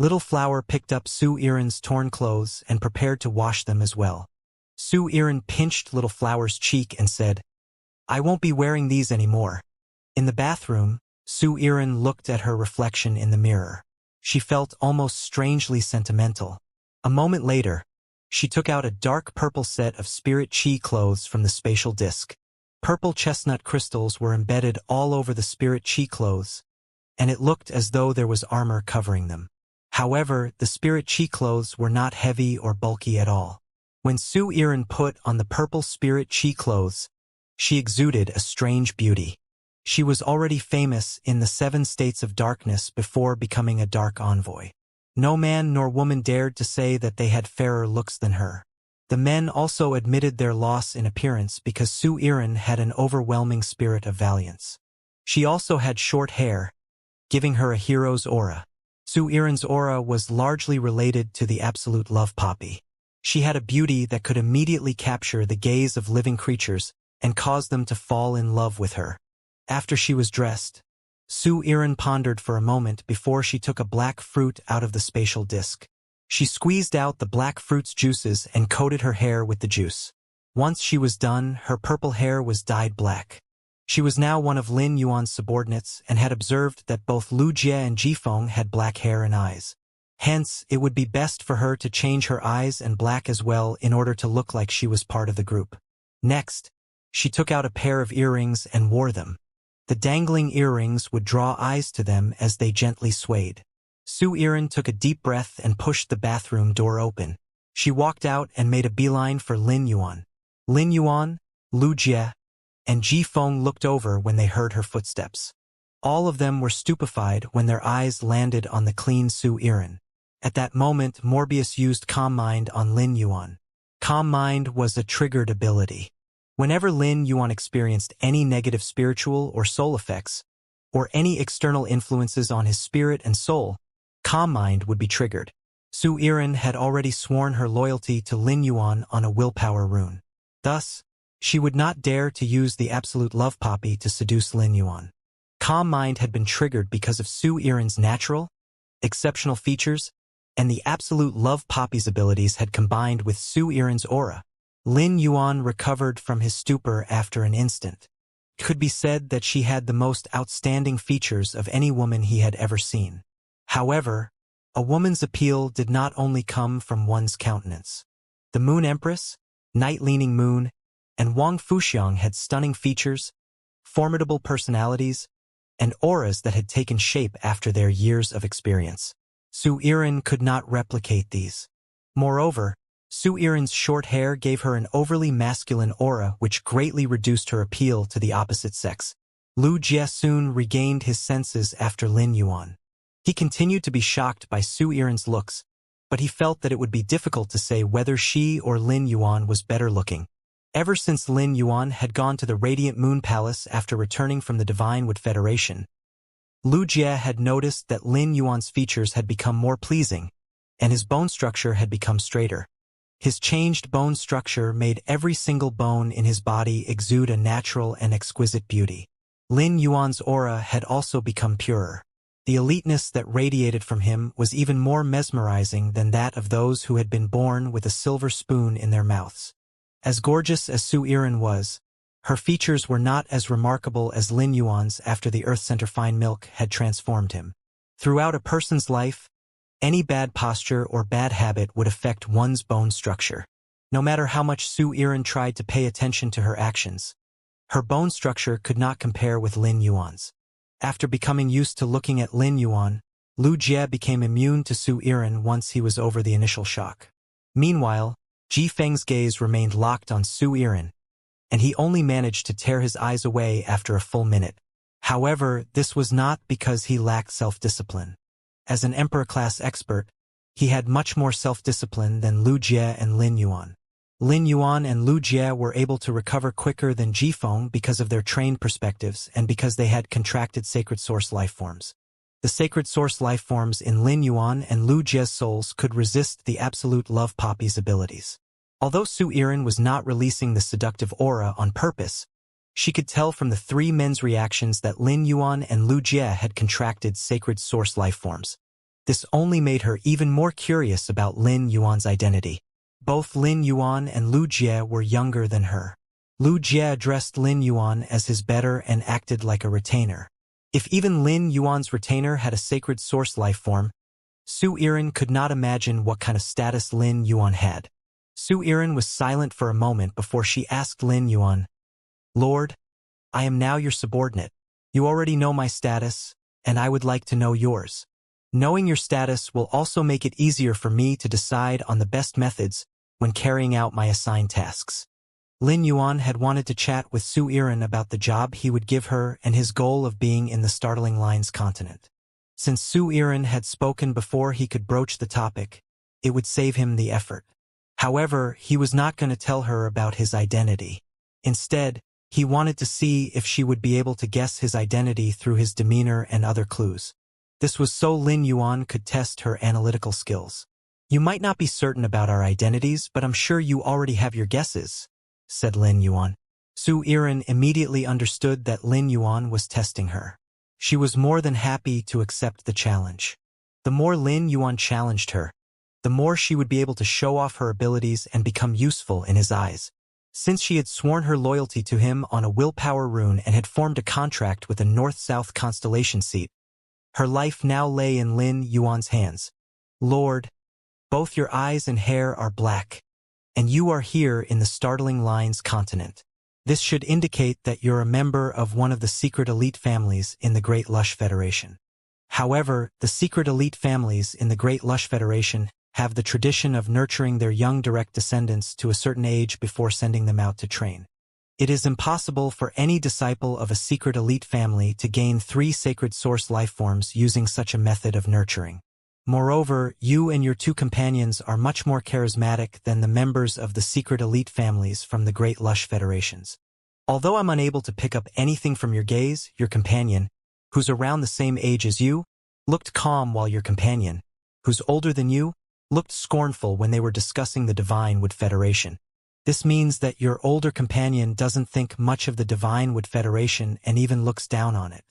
Little Flower picked up Su Iren's torn clothes and prepared to wash them as well. Su Iren pinched Little Flower's cheek and said, "I won't be wearing these anymore." In the bathroom, Su Iren looked at her reflection in the mirror. She felt almost strangely sentimental. A moment later, she took out a dark purple set of Spirit Chi clothes from the spatial disc. Purple chestnut crystals were embedded all over the Spirit Chi clothes, and it looked as though there was armor covering them. However, the Spirit Chi clothes were not heavy or bulky at all. When Su Iren put on the purple Spirit Chi clothes, she exuded a strange beauty. She was already famous in the 7 States of Darkness before becoming a Dark Envoy. No man nor woman dared to say that they had fairer looks than her. The men also admitted their loss in appearance because Su Iren had an overwhelming spirit of valiance. She also had short hair, giving her a hero's aura. Su Iren's aura was largely related to the absolute love poppy. She had a beauty that could immediately capture the gaze of living creatures and cause them to fall in love with her. After she was dressed, Su Iren pondered for a moment before she took a black fruit out of the spatial disc. She squeezed out the black fruit's juices and coated her hair with the juice. Once she was done, her purple hair was dyed black. She was now one of Lin Yuan's subordinates and had observed that both Lu Jie and Jifeng had black hair and eyes. Hence, it would be best for her to change her eyes and black as well in order to look like she was part of the group. Next, she took out a pair of earrings and wore them. The dangling earrings would draw eyes to them as they gently swayed. Su Iren took a deep breath and pushed the bathroom door open. She walked out and made a beeline for Lin Yuan. Lin Yuan, Lu Jie, and Jifeng looked over when they heard her footsteps. All of them were stupefied when their eyes landed on the clean Su Iren. At that moment, Morbius used Calm Mind on Lin Yuan. Calm Mind was a triggered ability. Whenever Lin Yuan experienced any negative spiritual or soul effects, or any external influences on his spirit and soul, Calm Mind would be triggered. Su Iren had already sworn her loyalty to Lin Yuan on a willpower rune. Thus, she would not dare to use the absolute love poppy to seduce Lin Yuan. Calm Mind had been triggered because of Su Iren's natural, exceptional features, and the absolute love poppy's abilities had combined with Su Iren's aura. Lin Yuan recovered from his stupor after an instant. It could be said that she had the most outstanding features of any woman he had ever seen. However, a woman's appeal did not only come from one's countenance. The Moon Empress, Night-Leaning Moon, and Wang Fuxiang had stunning features, formidable personalities, and auras that had taken shape after their years of experience. Su Iren could not replicate these. Moreover, Su Iren's short hair gave her an overly masculine aura which greatly reduced her appeal to the opposite sex. Lu Jie soon regained his senses after Lin Yuan. He continued to be shocked by Su Iren's looks, but he felt that it would be difficult to say whether she or Lin Yuan was better looking. Ever since Lin Yuan had gone to the Radiant Moon Palace after returning from the Divine Wood Federation, Lu Jie had noticed that Lin Yuan's features had become more pleasing, and his bone structure had become straighter. His changed bone structure made every single bone in his body exude a natural and exquisite beauty. Lin Yuan's aura had also become purer. The eliteness that radiated from him was even more mesmerizing than that of those who had been born with a silver spoon in their mouths. As gorgeous as Su Iren was, her features were not as remarkable as Lin Yuan's after the Earth Center Fine Milk had transformed him. Throughout a person's life, any bad posture or bad habit would affect one's bone structure. No matter how much Su Iren tried to pay attention to her actions, her bone structure could not compare with Lin Yuan's. After becoming used to looking at Lin Yuan, Lu Jie became immune to Su Iren once he was over the initial shock. Meanwhile, Jifeng's gaze remained locked on Su Iren, and he only managed to tear his eyes away after a full minute. However, this was not because he lacked self-discipline. As an Emperor-class expert, he had much more self-discipline than Lu Jie and Lin Yuan. Lin Yuan and Lu Jie were able to recover quicker than Jifeng because of their trained perspectives and because they had contracted sacred source lifeforms. The sacred source lifeforms in Lin Yuan and Lu Jie's souls could resist the absolute love poppy's abilities. Although Su Iren was not releasing the seductive aura on purpose, she could tell from the three men's reactions that Lin Yuan and Lu Jie had contracted sacred source lifeforms. This only made her even more curious about Lin Yuan's identity. Both Lin Yuan and Lu Jie were younger than her. Lu Jie addressed Lin Yuan as his better and acted like a retainer. If even Lin Yuan's retainer had a sacred source lifeform, Su Iren could not imagine what kind of status Lin Yuan had. Su Iren was silent for a moment before she asked Lin Yuan, "Lord, I am now your subordinate. You already know my status, and I would like to know yours. Knowing your status will also make it easier for me to decide on the best methods when carrying out my assigned tasks." Lin Yuan had wanted to chat with Su Iren about the job he would give her and his goal of being in the Startling Lines continent. Since Su Iran had spoken before he could broach the topic, it would save him the effort. However, he was not going to tell her about his identity. Instead, he wanted to see if she would be able to guess his identity through his demeanor and other clues. This was so Lin Yuan could test her analytical skills. "You might not be certain about our identities, but I'm sure you already have your guesses," said Lin Yuan. Su Iran immediately understood that Lin Yuan was testing her. She was more than happy to accept the challenge. The more Lin Yuan challenged her, the more she would be able to show off her abilities and become useful in his eyes. Since she had sworn her loyalty to him on a willpower rune and had formed a contract with a north-south constellation seat, her life now lay in Lin Yuan's hands. "Lord, both your eyes and hair are black, and you are here in the startling lines continent. This should indicate that you're a member of one of the secret elite families in the Great Lush Federation." However, the secret elite families in the Great Lush Federation have the tradition of nurturing their young direct descendants to a certain age before sending them out to train. It is impossible for any disciple of a secret elite family to gain 3 sacred source lifeforms using such a method of nurturing. Moreover, you and your 2 companions are much more charismatic than the members of the secret elite families from the Great Lush Federations. Although I'm unable to pick up anything from your gaze, your companion, who's around the same age as you, looked calm, while your companion, who's older than you, looked scornful when they were discussing the Divine Wood Federation. This means that your older companion doesn't think much of the Divine Wood Federation and even looks down on it.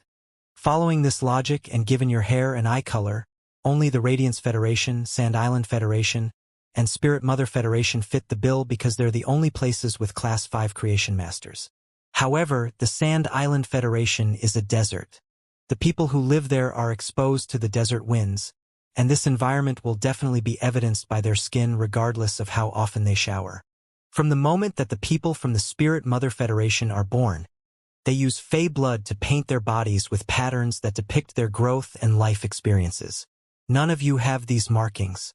Following this logic, and given your hair and eye color, only the Radiance Federation, Sand Island Federation, and Spirit Mother Federation fit the bill because they're the only places with Class 5 Creation Masters. However, the Sand Island Federation is a desert. The people who live there are exposed to the desert winds, and this environment will definitely be evidenced by their skin regardless of how often they shower. From the moment that the people from the Spirit Mother Federation are born, they use Fey blood to paint their bodies with patterns that depict their growth and life experiences. None of you have these markings.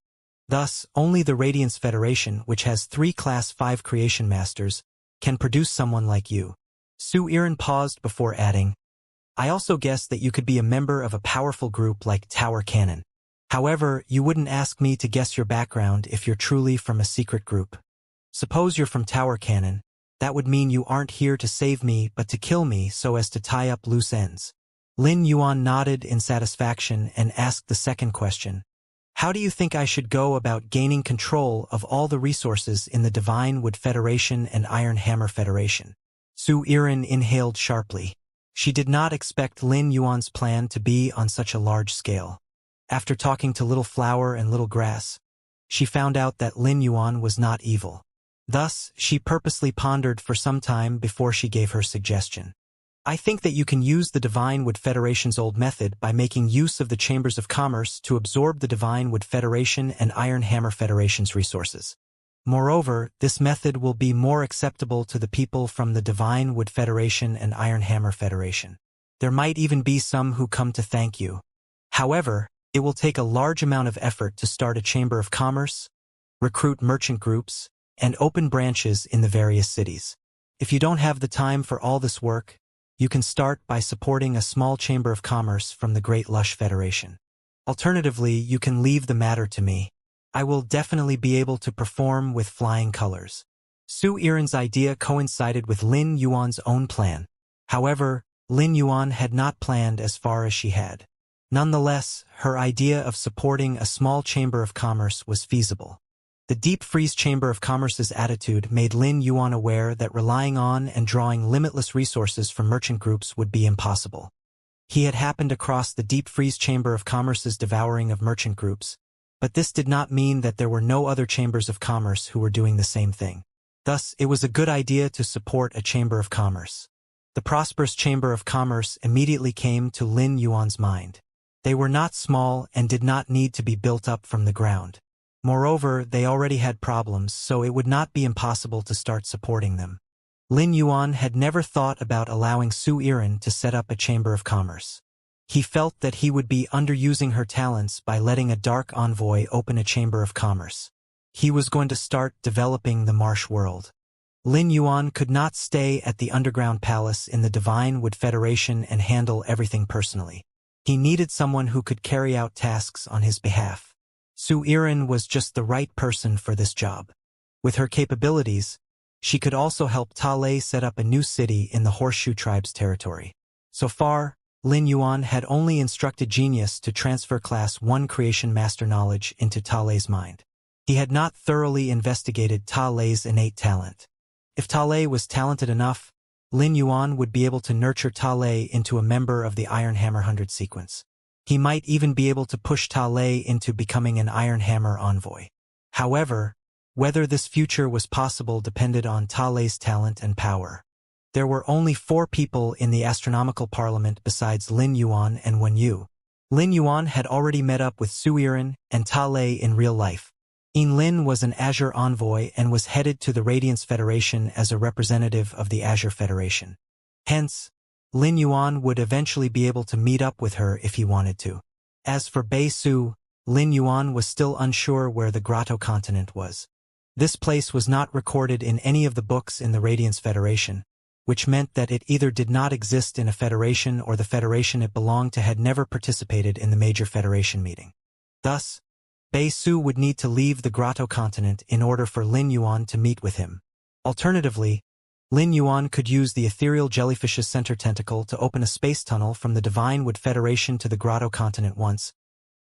Thus, only the Radiance Federation, which has 3 Class 5 Creation Masters, can produce someone like you. Su Iran paused before adding, "I also guess that you could be a member of a powerful group like Tower Cannon. However, you wouldn't ask me to guess your background if you're truly from a secret group. Suppose you're from Tower Cannon, that would mean you aren't here to save me but to kill me so as to tie up loose ends." Lin Yuan nodded in satisfaction and asked the second question. "How do you think I should go about gaining control of all the resources in the Divine Wood Federation and Iron Hammer Federation?" Su Iran inhaled sharply. She did not expect Lin Yuan's plan to be on such a large scale. After talking to Little Flower and Little Grass, she found out that Lin Yuan was not evil. Thus, she purposely pondered for some time before she gave her suggestion. "I think that you can use the Divine Wood Federation's old method by making use of the Chambers of Commerce to absorb the Divine Wood Federation and Iron Hammer Federation's resources. Moreover, this method will be more acceptable to the people from the Divine Wood Federation and Iron Hammer Federation. There might even be some who come to thank you. However, it will take a large amount of effort to start a Chamber of Commerce, recruit merchant groups, and open branches in the various cities. If you don't have the time for all this work, you can start by supporting a small Chamber of Commerce from the Great Lush Federation. Alternatively, you can leave the matter to me. I will definitely be able to perform with flying colors." Su Iran's idea coincided with Lin Yuan's own plan. However, Lin Yuan had not planned as far as she had. Nonetheless, her idea of supporting a small Chamber of Commerce was feasible. The Deep Freeze Chamber of Commerce's attitude made Lin Yuan aware that relying on and drawing limitless resources from merchant groups would be impossible. He had happened across the Deep Freeze Chamber of Commerce's devouring of merchant groups, but this did not mean that there were no other chambers of commerce who were doing the same thing. Thus, it was a good idea to support a Chamber of Commerce. The prosperous Chamber of Commerce immediately came to Lin Yuan's mind. They were not small and did not need to be built up from the ground. Moreover, they already had problems, so it would not be impossible to start supporting them. Lin Yuan had never thought about allowing Su Iran to set up a Chamber of Commerce. He felt that he would be underusing her talents by letting a dark envoy open a Chamber of Commerce. He was going to start developing the Marsh world. Lin Yuan could not stay at the underground palace in the Divine Wood Federation and handle everything personally. He needed someone who could carry out tasks on his behalf. Su Irin was just the right person for this job. With her capabilities, she could also help Ta Lei set up a new city in the Horseshoe Tribe's territory. So far, Lin Yuan had only instructed Genius to transfer Class 1 Creation Master knowledge into Ta Lei's mind. He had not thoroughly investigated Ta Lei's innate talent. If Ta Lei was talented enough, Lin Yuan would be able to nurture Ta Lei into a member of the Iron Hammer 100 sequence. He might even be able to push Ta Lei into becoming an Iron Hammer envoy. However, whether this future was possible depended on Ta Lei's talent and power. There were only 4 people in the astronomical parliament besides Lin Yuan and Wen Yu. Lin Yuan had already met up with Su Irin and Ta Lei in real life. Lin was an Azure envoy and was headed to the Radiance Federation as a representative of the Azure Federation. Hence, Lin Yuan would eventually be able to meet up with her if he wanted to. As for Bei Su, Lin Yuan was still unsure where the Grotto continent was. This place was not recorded in any of the books in the Radiance Federation, which meant that it either did not exist in a federation or the federation it belonged to had never participated in the major federation meeting. Thus, Bei Su would need to leave the Grotto continent in order for Lin Yuan to meet with him. Alternatively, Lin Yuan could use the ethereal jellyfish's center tentacle to open a space tunnel from the Divine Wood Federation to the Grotto continent once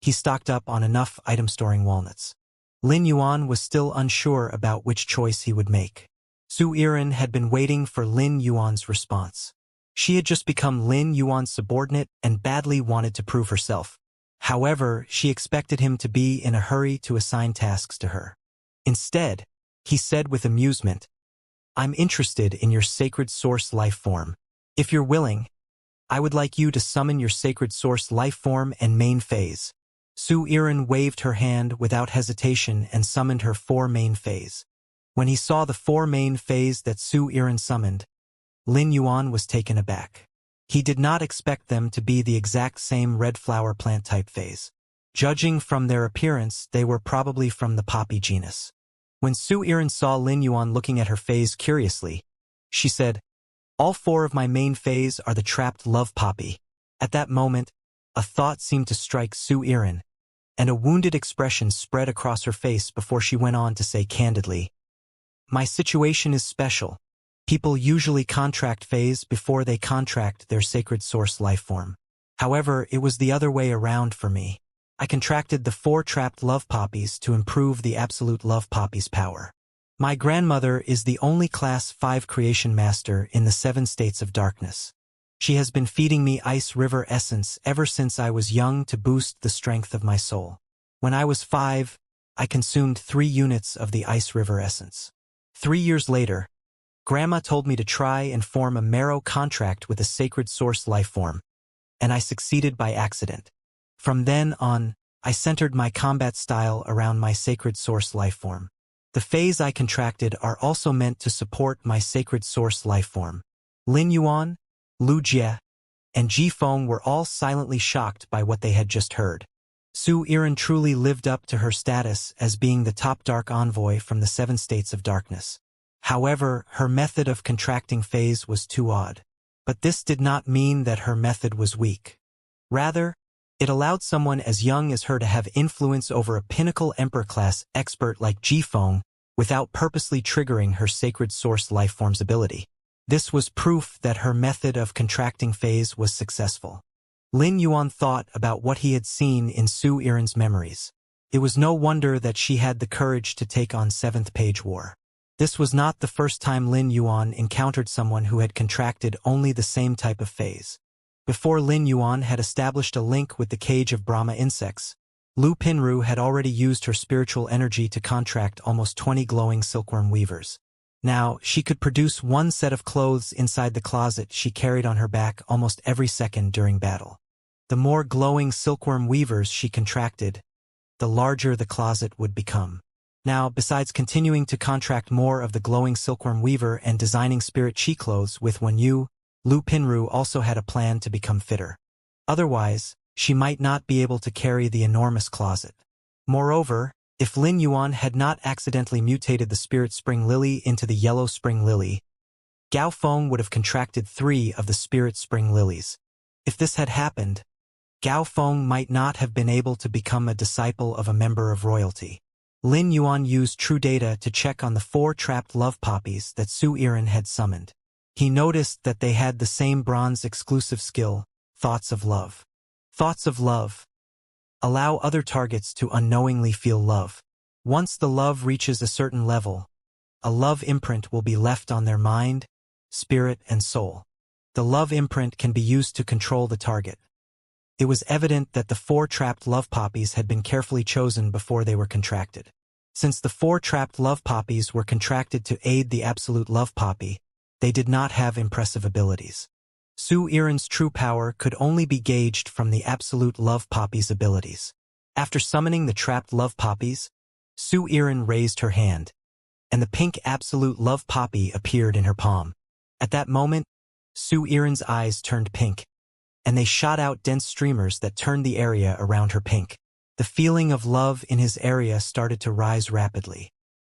he stocked up on enough item-storing walnuts. Lin Yuan was still unsure about which choice he would make. Su Irin had been waiting for Lin Yuan's response. She had just become Lin Yuan's subordinate and badly wanted to prove herself. However, she expected him to be in a hurry to assign tasks to her. Instead, he said with amusement, "I'm interested in your sacred source life form. If you're willing, I would like you to summon your sacred source life form and main phase." Su Irin waved her hand without hesitation and summoned her 4 main phase. When he saw the 4 main phase that Su Irin summoned, Lin Yuan was taken aback. He did not expect them to be the exact same red flower plant type phase. Judging from their appearance, they were probably from the poppy genus. When Su Irin saw Lin Yuan looking at her phase curiously, she said, "All 4 of my main phase are the trapped love poppy." At that moment, a thought seemed to strike Su Irin, and a wounded expression spread across her face before she went on to say candidly, "My situation is special. People usually contract phase before they contract their sacred source life form. However, it was the other way around for me. I contracted the 4 trapped love poppies to improve the absolute love poppy's power. My grandmother is the only Class 5 creation master in the 7 states of darkness. She has been feeding me Ice River Essence ever since I was young to boost the strength of my soul. When I was 5, I consumed 3 units of the Ice River Essence. 3 years later, Grandma told me to try and form a marrow contract with a sacred source life form, and I succeeded by accident. From then on, I centered my combat style around my sacred source life form. The phase I contracted are also meant to support my sacred source life form." Lin Yuan, Lu Jie, and Ji Feng were all silently shocked by what they had just heard. Su Irin truly lived up to her status as being the top dark envoy from the 7 states of darkness. However, her method of contracting phase was too odd. But this did not mean that her method was weak. Rather, it allowed someone as young as her to have influence over a pinnacle Emperor-class expert like Ji Feng without purposely triggering her sacred source lifeform's ability. This was proof that her method of contracting phase was successful. Lin Yuan thought about what he had seen in Su Irin's memories. It was no wonder that she had the courage to take on 7th Page War. This was not the first time Lin Yuan encountered someone who had contracted only the same type of phase. Before Lin Yuan had established a link with the cage of Brahma insects, Lu Pinru had already used her spiritual energy to contract almost 20 glowing silkworm weavers. Now, she could produce 1 set of clothes inside the closet she carried on her back almost every second during battle. The more glowing silkworm weavers she contracted, the larger the closet would become. Now, besides continuing to contract more of the glowing silkworm weaver and designing spirit chi clothes with Wen Yu, Lu Pinru also had a plan to become fitter. Otherwise, she might not be able to carry the enormous closet. Moreover, if Lin Yuan had not accidentally mutated the Spirit Spring Lily into the Yellow Spring Lily, Gao Feng would have contracted 3 of the Spirit Spring Lilies. If this had happened, Gao Feng might not have been able to become a disciple of a member of royalty. Lin Yuan used true data to check on the 4 trapped love poppies that Su Yiren had summoned. He noticed that they had the same bronze exclusive skill, Thoughts of Love. Thoughts of Love allow other targets to unknowingly feel love. Once the love reaches a certain level, a love imprint will be left on their mind, spirit, and soul. The love imprint can be used to control the target. It was evident that the 4 trapped love poppies had been carefully chosen before they were contracted. Since the 4 trapped love poppies were contracted to aid the absolute love poppy, they did not have impressive abilities. Su Yiren's true power could only be gauged from the absolute love poppy's abilities. After summoning the trapped love poppies, Su Yiren raised her hand, and the pink absolute love poppy appeared in her palm. At that moment, Su Yiren's eyes turned pink, and they shot out dense streamers that turned the area around her pink. The feeling of love in his area started to rise rapidly.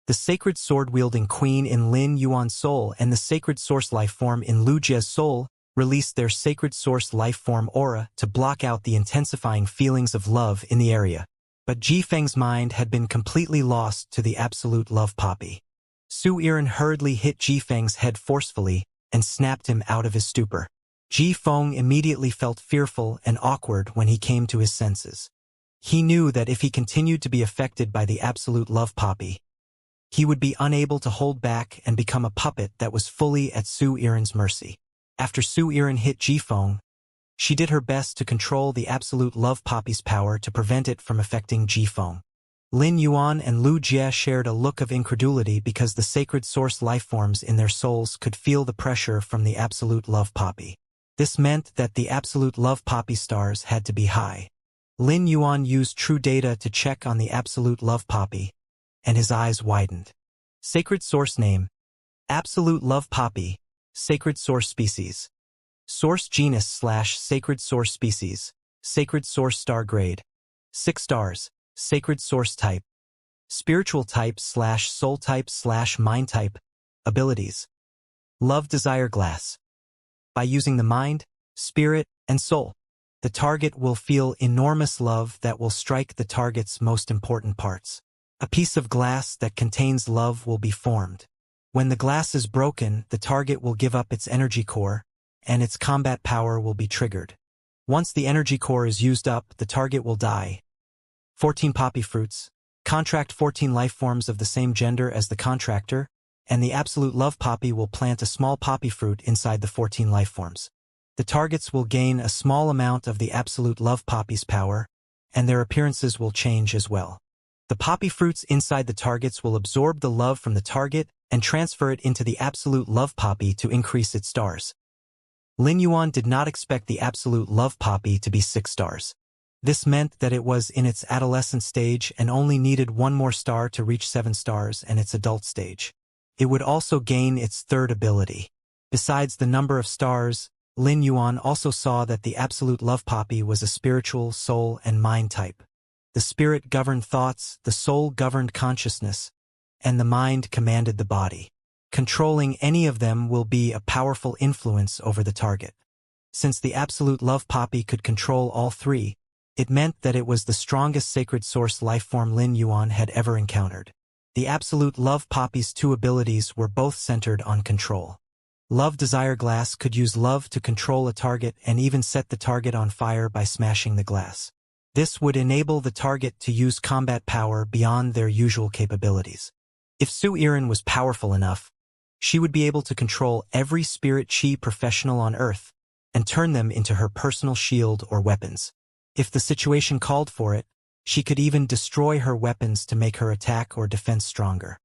The sacred sword-wielding queen in Lin Yuan's soul and the sacred source life form in Lu Jie's soul released their sacred source life form aura to block out the intensifying feelings of love in the area. But Ji Feng's mind had been completely lost to the absolute love poppy. Su Yiren hurriedly hit Ji Feng's head forcefully and snapped him out of his stupor. Ji Feng immediately felt fearful and awkward when he came to his senses. He knew that if he continued to be affected by the absolute love poppy, he would be unable to hold back and become a puppet that was fully at Su Yiren's mercy. After Su Yiren hit Ji Feng, she did her best to control the absolute love poppy's power to prevent it from affecting Ji Feng. Lin Yuan and Lu Jie shared a look of incredulity because the sacred source lifeforms in their souls could feel the pressure from the absolute love poppy. This meant that the absolute love poppy stars had to be high. Lin Yuan used true data to check on the absolute love poppy, and his eyes widened. Sacred source name: Absolute love poppy, sacred source species. Source genus / sacred source species, sacred source star grade. 6 stars, sacred source type. Spiritual type / soul type / mind type. Abilities: Love desire glass. By using the mind, spirit, and soul, the target will feel enormous love that will strike the target's most important parts. A piece of glass that contains love will be formed. When the glass is broken, the target will give up its energy core, and its combat power will be triggered. Once the energy core is used up, the target will die. 14 poppy fruits. Contract 14 life forms of the same gender as the contractor, and the absolute love poppy will plant a small poppy fruit inside the 14 life forms. The targets will gain a small amount of the absolute love poppy's power, and their appearances will change as well. The poppy fruits inside the targets will absorb the love from the target and transfer it into the absolute love poppy to increase its stars. Lin Yuan did not expect the absolute love poppy to be 6 stars. This meant that it was in its adolescent stage and only needed 1 more star to reach 7 stars and its adult stage. It would also gain its third ability. Besides the number of stars, Lin Yuan also saw that the absolute love poppy was a spiritual, soul, and mind type. The spirit governed thoughts, the soul governed consciousness, and the mind commanded the body. Controlling any of them will be a powerful influence over the target. Since the absolute love poppy could control all 3, it meant that it was the strongest sacred source lifeform Lin Yuan had ever encountered. The absolute love poppy's 2 abilities were both centered on control. Love desire glass could use love to control a target and even set the target on fire by smashing the glass. This would enable the target to use combat power beyond their usual capabilities. If Su Yiren was powerful enough, she would be able to control every spirit chi professional on Earth and turn them into her personal shield or weapons. If the situation called for it, she could even destroy her weapons to make her attack or defense stronger.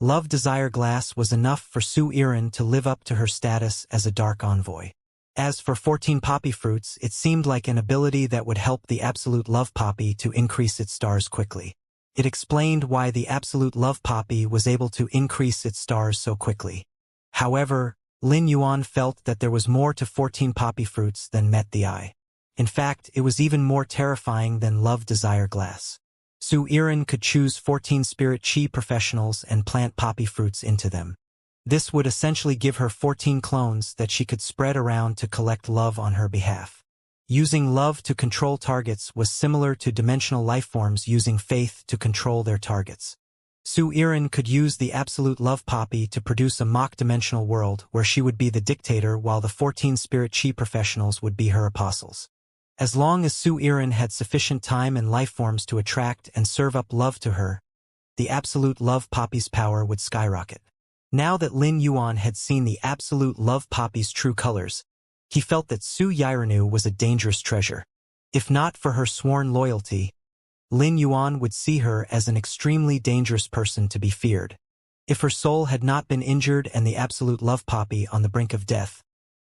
Love desire glass was enough for Su Yiren to live up to her status as a dark envoy. As for 14 poppy fruits, it seemed like an ability that would help the absolute love poppy to increase its stars quickly. It explained why the absolute love poppy was able to increase its stars so quickly. However, Lin Yuan felt that there was more to 14 poppy fruits than met the eye. In fact, it was even more terrifying than love desire glass. Su Yiren could choose 14 spirit chi professionals and plant poppy fruits into them. This would essentially give her 14 clones that she could spread around to collect love on her behalf. Using love to control targets was similar to dimensional lifeforms using faith to control their targets. Su Irin could use the absolute love poppy to produce a mock-dimensional world where she would be the dictator while the 14 spirit chi professionals would be her apostles. As long as Su Irin had sufficient time and lifeforms to attract and serve up love to her, the absolute love poppy's power would skyrocket. Now that Lin Yuan had seen the absolute love poppy's true colors, he felt that Su Yiranu was a dangerous treasure. If not for her sworn loyalty, Lin Yuan would see her as an extremely dangerous person to be feared. If her soul had not been injured and the absolute love poppy on the brink of death,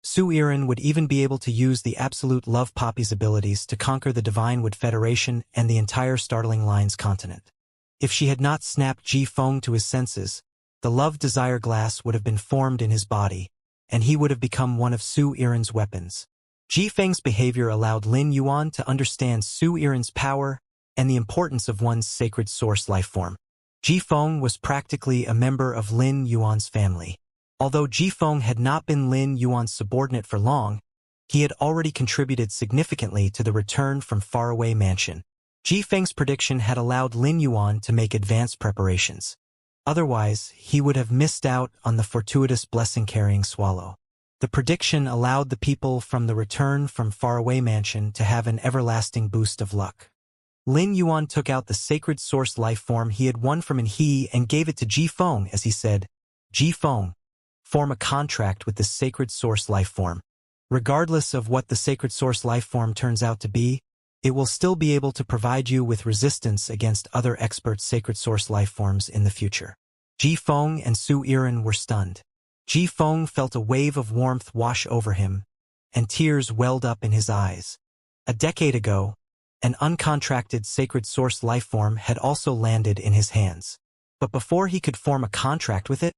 Su Irin would even be able to use the absolute love poppy's abilities to conquer the Divine Wood Federation and the entire Startling Lines continent. If she had not snapped Ji Feng to his senses, the love desire glass would have been formed in his body, and he would have become one of Su Irin's weapons. Ji Feng's behavior allowed Lin Yuan to understand Su Irin's power and the importance of one's sacred source lifeform. Ji Feng was practically a member of Lin Yuan's family. Although Ji Feng had not been Lin Yuan's subordinate for long, he had already contributed significantly to the return from faraway mansion. Ji Feng's prediction had allowed Lin Yuan to make advanced preparations. Otherwise, he would have missed out on the fortuitous blessing-carrying swallow. The prediction allowed the people from the return from faraway mansion to have an everlasting boost of luck. Lin Yuan took out the sacred source lifeform he had won from He and gave it to Ji Feng as he said, "Ji Feng, form a contract with the sacred source lifeform. Regardless of what the sacred source lifeform turns out to be, it will still be able to provide you with resistance against other expert sacred source lifeforms in the future." Ji Feng and Su Irin were stunned. Ji Feng felt a wave of warmth wash over him, and tears welled up in his eyes. A decade ago, an uncontracted sacred source lifeform had also landed in his hands. But before he could form a contract with it,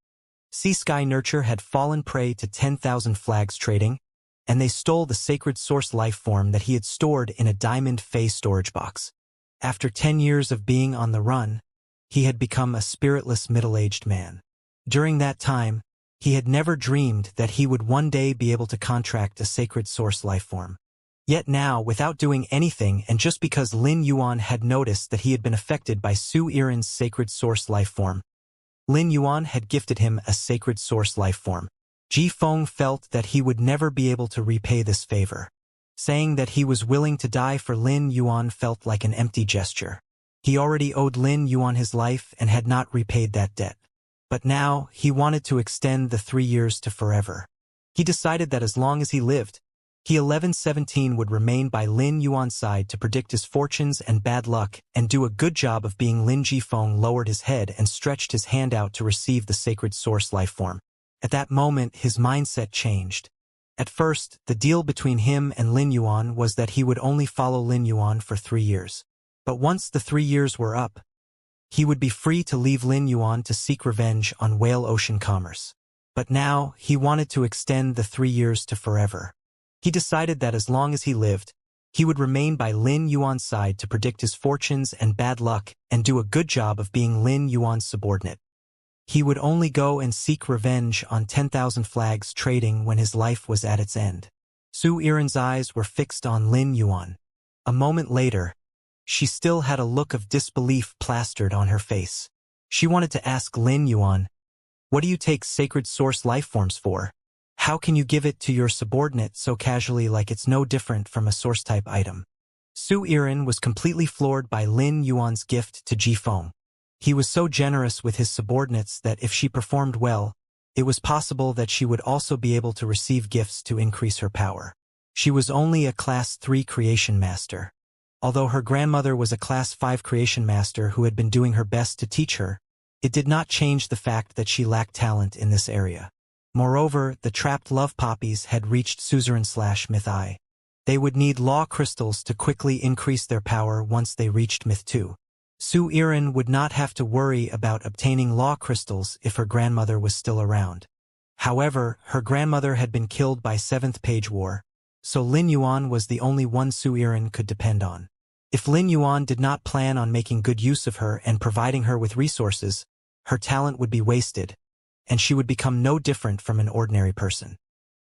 Sea Sky Nurture had fallen prey to 10,000 flags trading, and they stole the sacred source lifeform that he had stored in a diamond Fey storage box. After 10 years of being on the run, he had become a spiritless middle-aged man. During that time, he had never dreamed that he would one day be able to contract a sacred source lifeform. Yet now, without doing anything and just because Lin Yuan had noticed that he had been affected by Su Irin's sacred source lifeform, Lin Yuan had gifted him a sacred source lifeform. Ji Feng felt that he would never be able to repay this favor. Saying that he was willing to die for Lin Yuan felt like an empty gesture. He already owed Lin Yuan his life and had not repaid that debt. But now, he wanted to extend the 3 years to forever. He decided that as long as he lived, he 1117 would remain by Lin Yuan's side to predict his fortunes and bad luck and do a good job of being Lin Ji Feng lowered his head and stretched his hand out to receive the sacred source lifeform. At that moment, his mindset changed. At first, the deal between him and Lin Yuan was that he would only follow Lin Yuan for 3 years. But once the 3 years were up, he would be free to leave Lin Yuan to seek revenge on Whale Ocean Commerce. But now, he wanted to extend the 3 years to forever. He decided that as long as he lived, he would remain by Lin Yuan's side to predict his fortunes and bad luck and do a good job of being Lin Yuan's subordinate. He would only go and seek revenge on 10,000 flags trading when his life was at its end. Su Irin's eyes were fixed on Lin Yuan. A moment later, she still had a look of disbelief plastered on her face. She wanted to ask Lin Yuan, "What do you take sacred source lifeforms for? How can you give it to your subordinate so casually like it's no different from a source-type item?" Su Irin was completely floored by Lin Yuan's gift to Ji Feng. He was so generous with his subordinates that if she performed well, it was possible that she would also be able to receive gifts to increase her power. She was only a Class 3 creation master. Although her grandmother was a Class 5 creation master who had been doing her best to teach her, it did not change the fact that she lacked talent in this area. Moreover, the trapped love poppies had reached Suzerain/Myth I. They would need law crystals to quickly increase their power once they reached Myth II. Su Irin would not have to worry about obtaining law crystals if her grandmother was still around. However, her grandmother had been killed by 7th Page War, so Lin Yuan was the only one Su Irin could depend on. If Lin Yuan did not plan on making good use of her and providing her with resources, her talent would be wasted, and she would become no different from an ordinary person.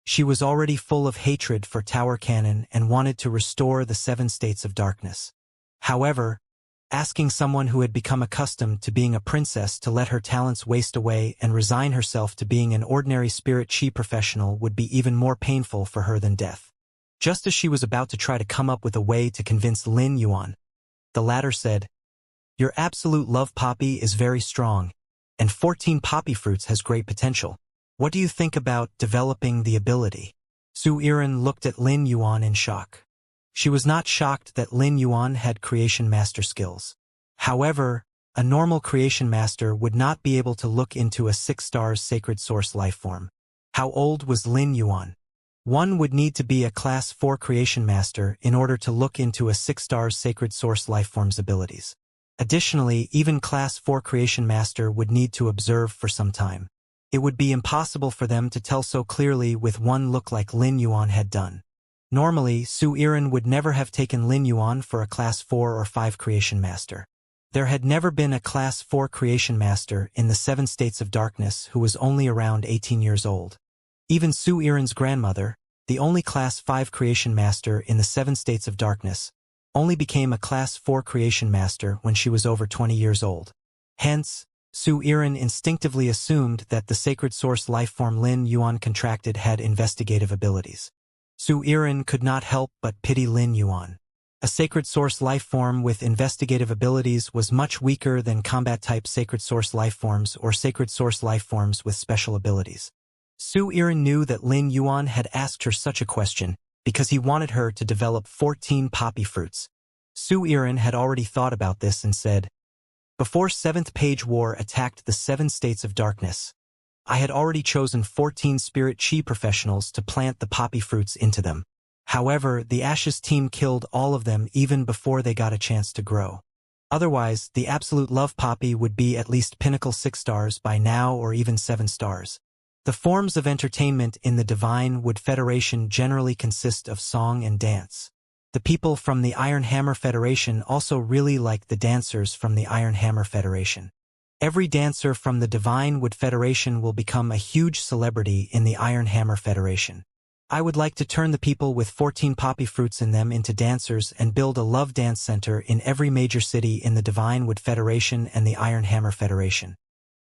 She was already full of hatred for Tower Cannon and wanted to restore the 7 states of darkness. However, asking someone who had become accustomed to being a princess to let her talents waste away and resign herself to being an ordinary spirit chi professional would be even more painful for her than death. Just as she was about to try to come up with a way to convince Lin Yuan, the latter said, "Your absolute love poppy is very strong, and 14 poppy fruits has great potential. What do you think about developing the ability?" Su Yiren looked at Lin Yuan in shock. She was not shocked that Lin Yuan had creation master skills. However, a normal creation master would not be able to look into a 6 stars sacred source lifeform. How old was Lin Yuan? One would need to be a Class 4 creation master in order to look into a 6 stars sacred source lifeform's abilities. Additionally, even Class 4 creation master would need to observe for some time. It would be impossible for them to tell so clearly with one look like Lin Yuan had done. Normally, Su Yiren would never have taken Lin Yuan for a Class 4 or 5 creation master. There had never been a Class 4 creation master in the 7 states of darkness who was only around 18 years old. Even Su Yiren's grandmother, the only Class 5 creation master in the 7 states of darkness, only became a Class 4 creation master when she was over 20 years old. Hence, Su Yiren instinctively assumed that the sacred source lifeform Lin Yuan contracted had investigative abilities. Su Yiren could not help but pity Lin Yuan. A sacred source lifeform with investigative abilities was much weaker than combat-type sacred source lifeforms or sacred source lifeforms with special abilities. Su Yiren knew that Lin Yuan had asked her such a question because he wanted her to develop 14 poppy fruits. Su Yiren had already thought about this and said, "Before 7th Page War attacked the 7 states of darkness, I had already chosen 14 spirit chi professionals to plant the poppy fruits into them. However, the Ashes team killed all of them even before they got a chance to grow. Otherwise, the absolute love poppy would be at least pinnacle 6 stars by now or even 7 stars. The forms of entertainment in the Divine Wood Federation generally consist of song and dance. The people from the Iron Hammer Federation also really like the dancers from the Iron Hammer Federation. Every dancer from the Divine Wood Federation will become a huge celebrity in the Iron Hammer Federation. I would like to turn the people with 14 poppy fruits in them into dancers and build a love dance center in every major city in the Divine Wood Federation and the Iron Hammer Federation.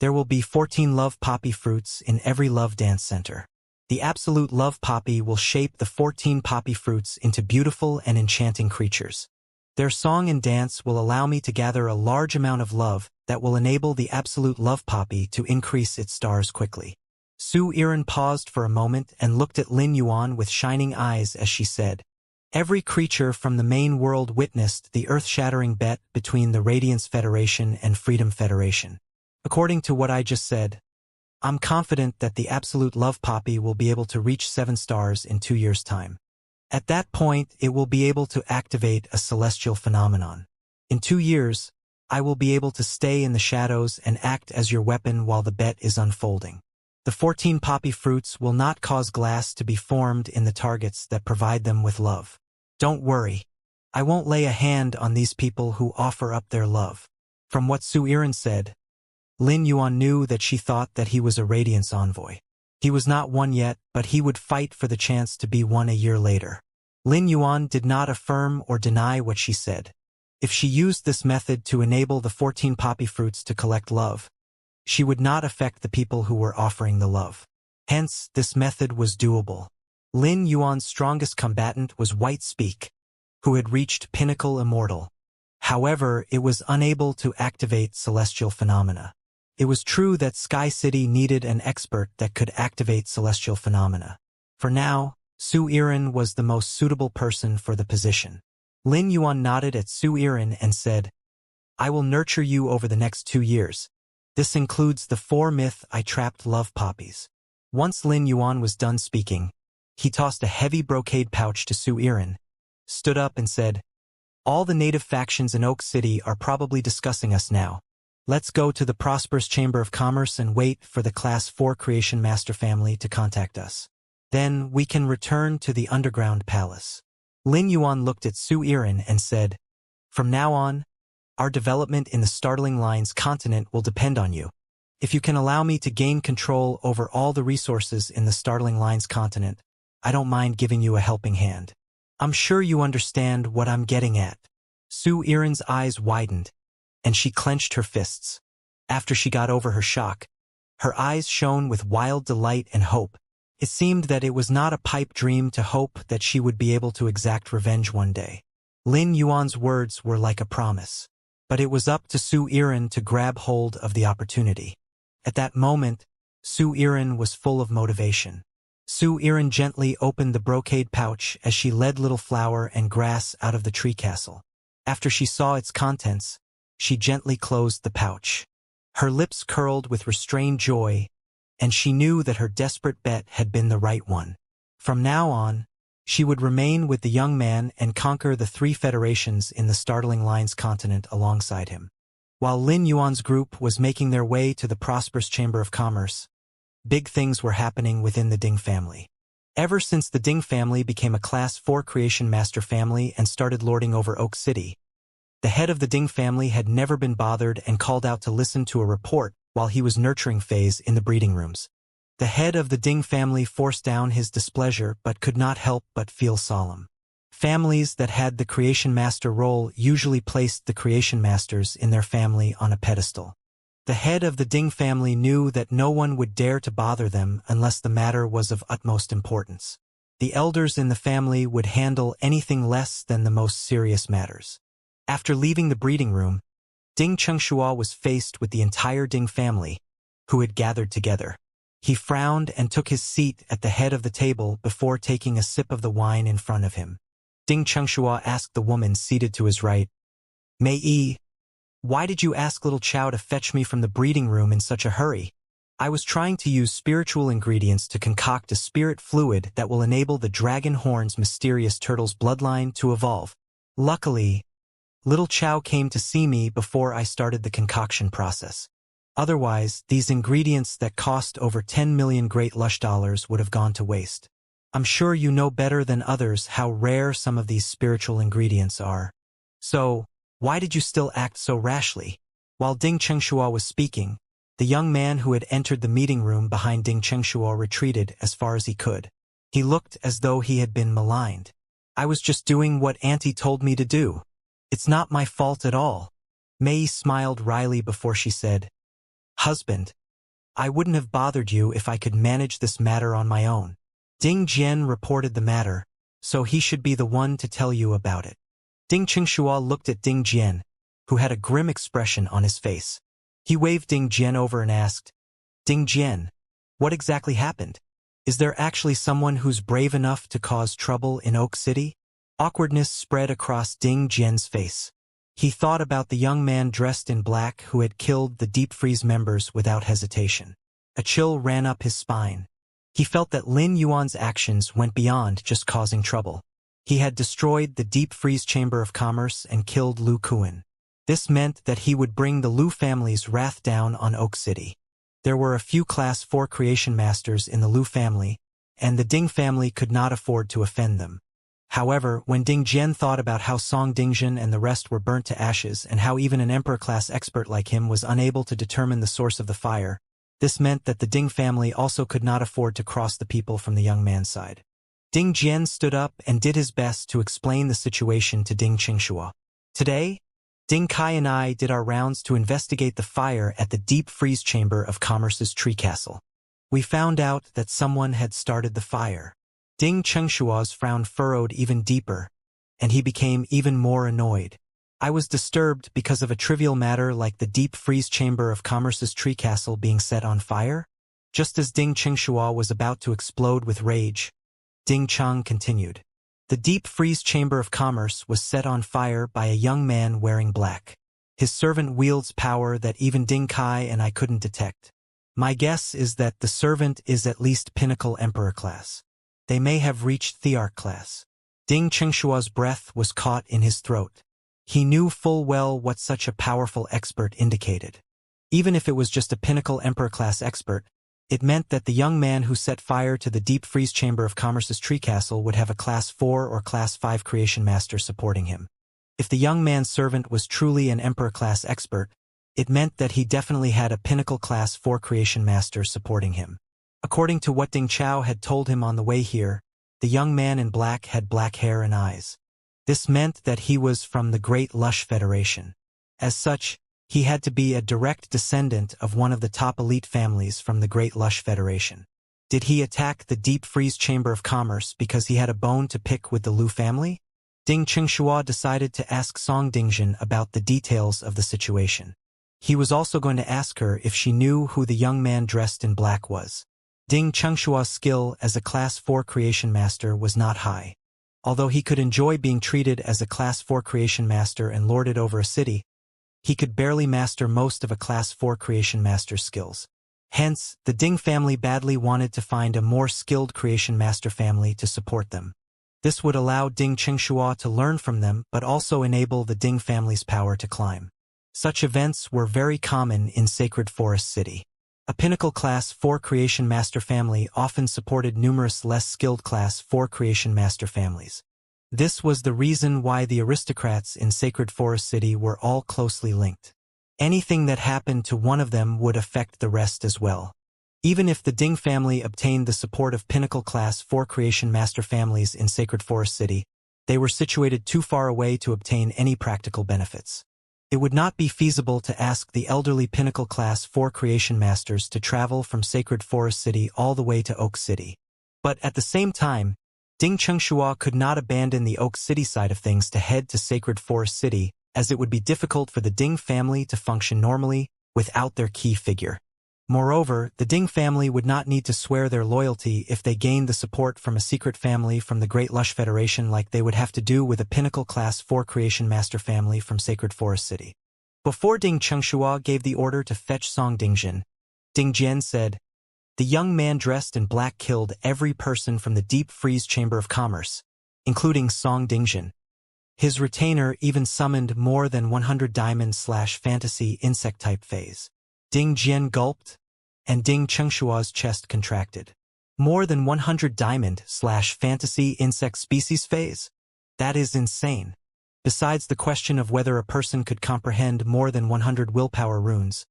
There will be 14 love poppy fruits in every love dance center. The absolute love poppy will shape the 14 poppy fruits into beautiful and enchanting creatures. Their song and dance will allow me to gather a large amount of love that will enable the absolute love poppy to increase its stars quickly." Su Yiren paused for a moment and looked at Lin Yuan with shining eyes as she said, "Every creature from the main world witnessed the earth-shattering bet between the Radiance Federation and Freedom Federation. According to what I just said, I'm confident that the absolute love poppy will be able to reach 7 stars in 2 years' time. At that point, it will be able to activate a celestial phenomenon. In 2 years, I will be able to stay in the shadows and act as your weapon while the bet is unfolding. The 14 poppy fruits will not cause glass to be formed in the targets that provide them with love. Don't worry. I won't lay a hand on these people who offer up their love." From what Su Yiren said, Lin Yuan knew that she thought that he was a Radiance envoy. He was not one yet, but he would fight for the chance to be one a year later. Lin Yuan did not affirm or deny what she said. If she used this method to enable the 14 poppy fruits to collect love, she would not affect the people who were offering the love. Hence, this method was doable. Lin Yuan's strongest combatant was White Speak, who had reached pinnacle Immortal. However, it was unable to activate celestial phenomena. It was true that Sky City needed an expert that could activate celestial phenomena. For now, Su Yiren was the most suitable person for the position. Lin Yuan nodded at Su Yiren and said, "I will nurture you over the next 2 years. This includes the 4 myth I trapped love poppies." Once Lin Yuan was done speaking, he tossed a heavy brocade pouch to Su Yiren, stood up and said, "All the native factions in Oak City are probably discussing us now. Let's go to the Prosperous Chamber of Commerce and wait for the Class 4 Creation Master family to contact us. Then we can return to the Underground Palace." Lin Yuan looked at Su Yiren and said, "From now on, our development in the Startling Lines continent will depend on you. If you can allow me to gain control over all the resources in the Startling Lines continent, I don't mind giving you a helping hand. I'm sure you understand what I'm getting at. Su Iren's eyes widened, and she clenched her fists. After she got over her shock, her eyes shone with wild delight and hope. It seemed that it was not a pipe dream to hope that she would be able to exact revenge one day. Lin Yuan's words were like a promise. But it was up to Su Iren to grab hold of the opportunity. At that moment, Su Iren was full of motivation. Su Iren gently opened the brocade pouch as she led Little Flower and Grass out of the tree castle. After she saw its contents, she gently closed the pouch. Her lips curled with restrained joy, and she knew that her desperate bet had been the right one. From now on, she would remain with the young man and conquer the 3 federations in the Startling Lines continent alongside him. While Lin Yuan's group was making their way to the prosperous Chamber of Commerce, big things were happening within the Ding family. Ever since the Ding family became a Class 4 Creation Master family and started lording over Oak City, the head of the Ding family had never been bothered and called out to listen to a report while he was nurturing phase in the breeding rooms. The head of the Ding family forced down his displeasure but could not help but feel solemn. Families that had the Creation Master role usually placed the Creation Masters in their family on a pedestal. The head of the Ding family knew that no one would dare to bother them unless the matter was of utmost importance. The elders in the family would handle anything less than the most serious matters. After leaving the breeding room, Ding Chengshua was faced with the entire Ding family, who had gathered together. He frowned and took his seat at the head of the table before taking a sip of the wine in front of him. Ding Chengshua asked the woman seated to his right, "Mei Yi, why did you ask little Chow to fetch me from the breeding room in such a hurry?" "I was trying to use spiritual ingredients to concoct a spirit fluid that will enable the dragon horn's mysterious turtle's bloodline to evolve. Luckily, little Chow came to see me before I started the concoction process. Otherwise, these ingredients that cost over 10 million Great Lush dollars would have gone to waste. I'm sure you know better than others how rare some of these spiritual ingredients are. So, why did you still act so rashly?" While Ding Chengshua was speaking, the young man who had entered the meeting room behind Ding Chengshua retreated as far as he could. He looked as though he had been maligned. "I was just doing what Auntie told me to do. It's not my fault at all." Mei smiled wryly before she said, "Husband, I wouldn't have bothered you if I could manage this matter on my own. Ding Jian reported the matter, so he should be the one to tell you about it." Ding Chengshua looked at Ding Jian, who had a grim expression on his face. He waved Ding Jian over and asked, "Ding Jian, what exactly happened? Is there actually someone who's brave enough to cause trouble in Oak City?" Awkwardness spread across Ding Jian's face. He thought about the young man dressed in black who had killed the Deep Freeze members without hesitation. A chill ran up his spine. He felt that Lin Yuan's actions went beyond just causing trouble. He had destroyed the Deep Freeze Chamber of Commerce and killed Lu Kuan. This meant that he would bring the Lu family's wrath down on Oak City. There were a few Class 4 Creation Masters in the Lu family, and the Ding family could not afford to offend them. However, when Ding Jian thought about how Song Dingzhen and the rest were burnt to ashes and how even an Emperor-class expert like him was unable to determine the source of the fire, this meant that the Ding family also could not afford to cross the people from the young man's side. Ding Jian stood up and did his best to explain the situation to Ding Chengshua. "Today, Ding Kai and I did our rounds to investigate the fire at the Deep Freeze Chamber of Commerce's Tree Castle. We found out that someone had started the fire." Ding Chengshua's frown furrowed even deeper, and he became even more annoyed. "I was disturbed because of a trivial matter like the Deep Freeze Chamber of Commerce's tree castle being set on fire?" Just as Ding Chengshua was about to explode with rage, Ding Chang continued. "The Deep Freeze Chamber of Commerce was set on fire by a young man wearing black. His servant wields power that even Ding Kai and I couldn't detect. My guess is that the servant is at least Pinnacle Emperor class. They may have reached Thearch class." Ding Chengshua's breath was caught in his throat. He knew full well what such a powerful expert indicated. Even if it was just a Pinnacle Emperor class expert, it meant that the young man who set fire to the Deep Freeze Chamber of Commerce's tree castle would have a Class 4 or Class 5 Creation Master supporting him. If the young man's servant was truly an Emperor class expert, it meant that he definitely had a Pinnacle Class 4 Creation Master supporting him. According to what Ding Chao had told him on the way here, The young man in black had black hair and eyes. This meant that he was from the Great Lush Federation. As such, he had to be a direct descendant of one of the top elite families from the Great Lush Federation. Did he attack the Deep Freeze Chamber of Commerce because he had a bone to pick with the Lu family? Ding Qingxua decided to ask Song Dingjin about the details of the situation. He was also going to ask her if she knew who the young man dressed in black was. Ding Qingshua's skill as a Class 4 Creation Master was not high. Although he could enjoy being treated as a Class 4 Creation Master and lorded over a city, he could barely master most of a Class 4 Creation Master's skills. Hence, the Ding family badly wanted to find a more skilled Creation Master family to support them. This would allow Ding Qingxua to learn from them but also enable the Ding family's power to climb. Such events were very common in Sacred Forest City. A pinnacle Class 4 Creation Master family often supported numerous less skilled Class 4 Creation Master families. This was the reason why the aristocrats in Sacred Forest City were all closely linked. Anything that happened to one of them would affect the rest as well. Even if the Ding family obtained the support of pinnacle Class 4 Creation Master families in Sacred Forest City, they were situated too far away to obtain any practical benefits. It would not be feasible to ask the elderly pinnacle Class 4 Creation Masters to travel from Sacred Forest City all the way to Oak City. But at the same time, Ding Qingxua could not abandon the Oak City side of things to head to Sacred Forest City, as it would be difficult for the Ding family to function normally without their key figure. Moreover, the Ding family would not need to swear their loyalty if they gained the support from a secret family from the Great Lush Federation like they would have to do with a pinnacle Class 4 Creation Master family from Sacred Forest City. Before Ding Qingxua gave the order to fetch Song Dingjin, Ding Jian said, "The young man dressed in black killed every person from the Deep Freeze Chamber of Commerce, including Song Dingjin. His retainer even summoned more than 100 diamond/fantasy insect-type phase." Ding Jian gulped, and Ding Qingshua's chest contracted. More than 100 diamond/fantasy insect species phase? That is insane. Besides the question of whether a person could comprehend more than 100 willpower runes,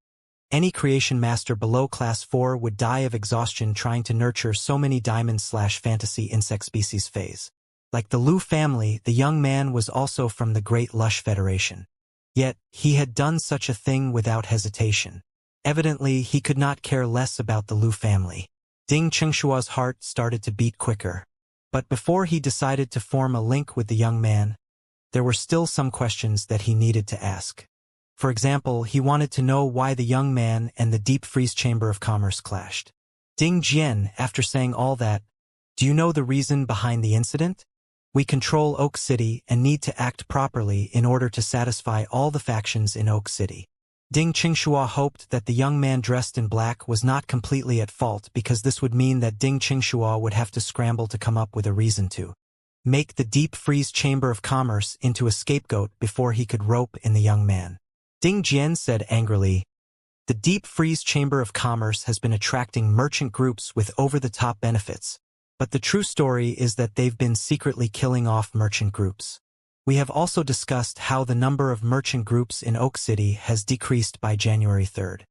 any creation master below Class 4 would die of exhaustion trying to nurture so many diamond/fantasy insect species phase. Like the Lu family, the young man was also from the Great Lush Federation. Yet, he had done such a thing without hesitation. Evidently, he could not care less about the Lu family. Ding Qingshua's heart started to beat quicker. But before he decided to form a link with the young man, there were still some questions that he needed to ask. For example, he wanted to know why the young man and the Deep Freeze Chamber of Commerce clashed. Ding Jian, after saying all that, "Do you know the reason behind the incident? We control Oak City and need to act properly in order to satisfy all the factions in Oak City." Ding Qingxua hoped that the young man dressed in black was not completely at fault because this would mean that Ding Qingxua would have to scramble to come up with a reason to make the Deep Freeze Chamber of Commerce into a scapegoat before he could rope in the young man. Ding Jian said angrily, "The Deep Freeze Chamber of Commerce has been attracting merchant groups with over-the-top benefits, but the true story is that they've been secretly killing off merchant groups. We have also discussed how the number of merchant groups in Oak City has decreased by January 3rd.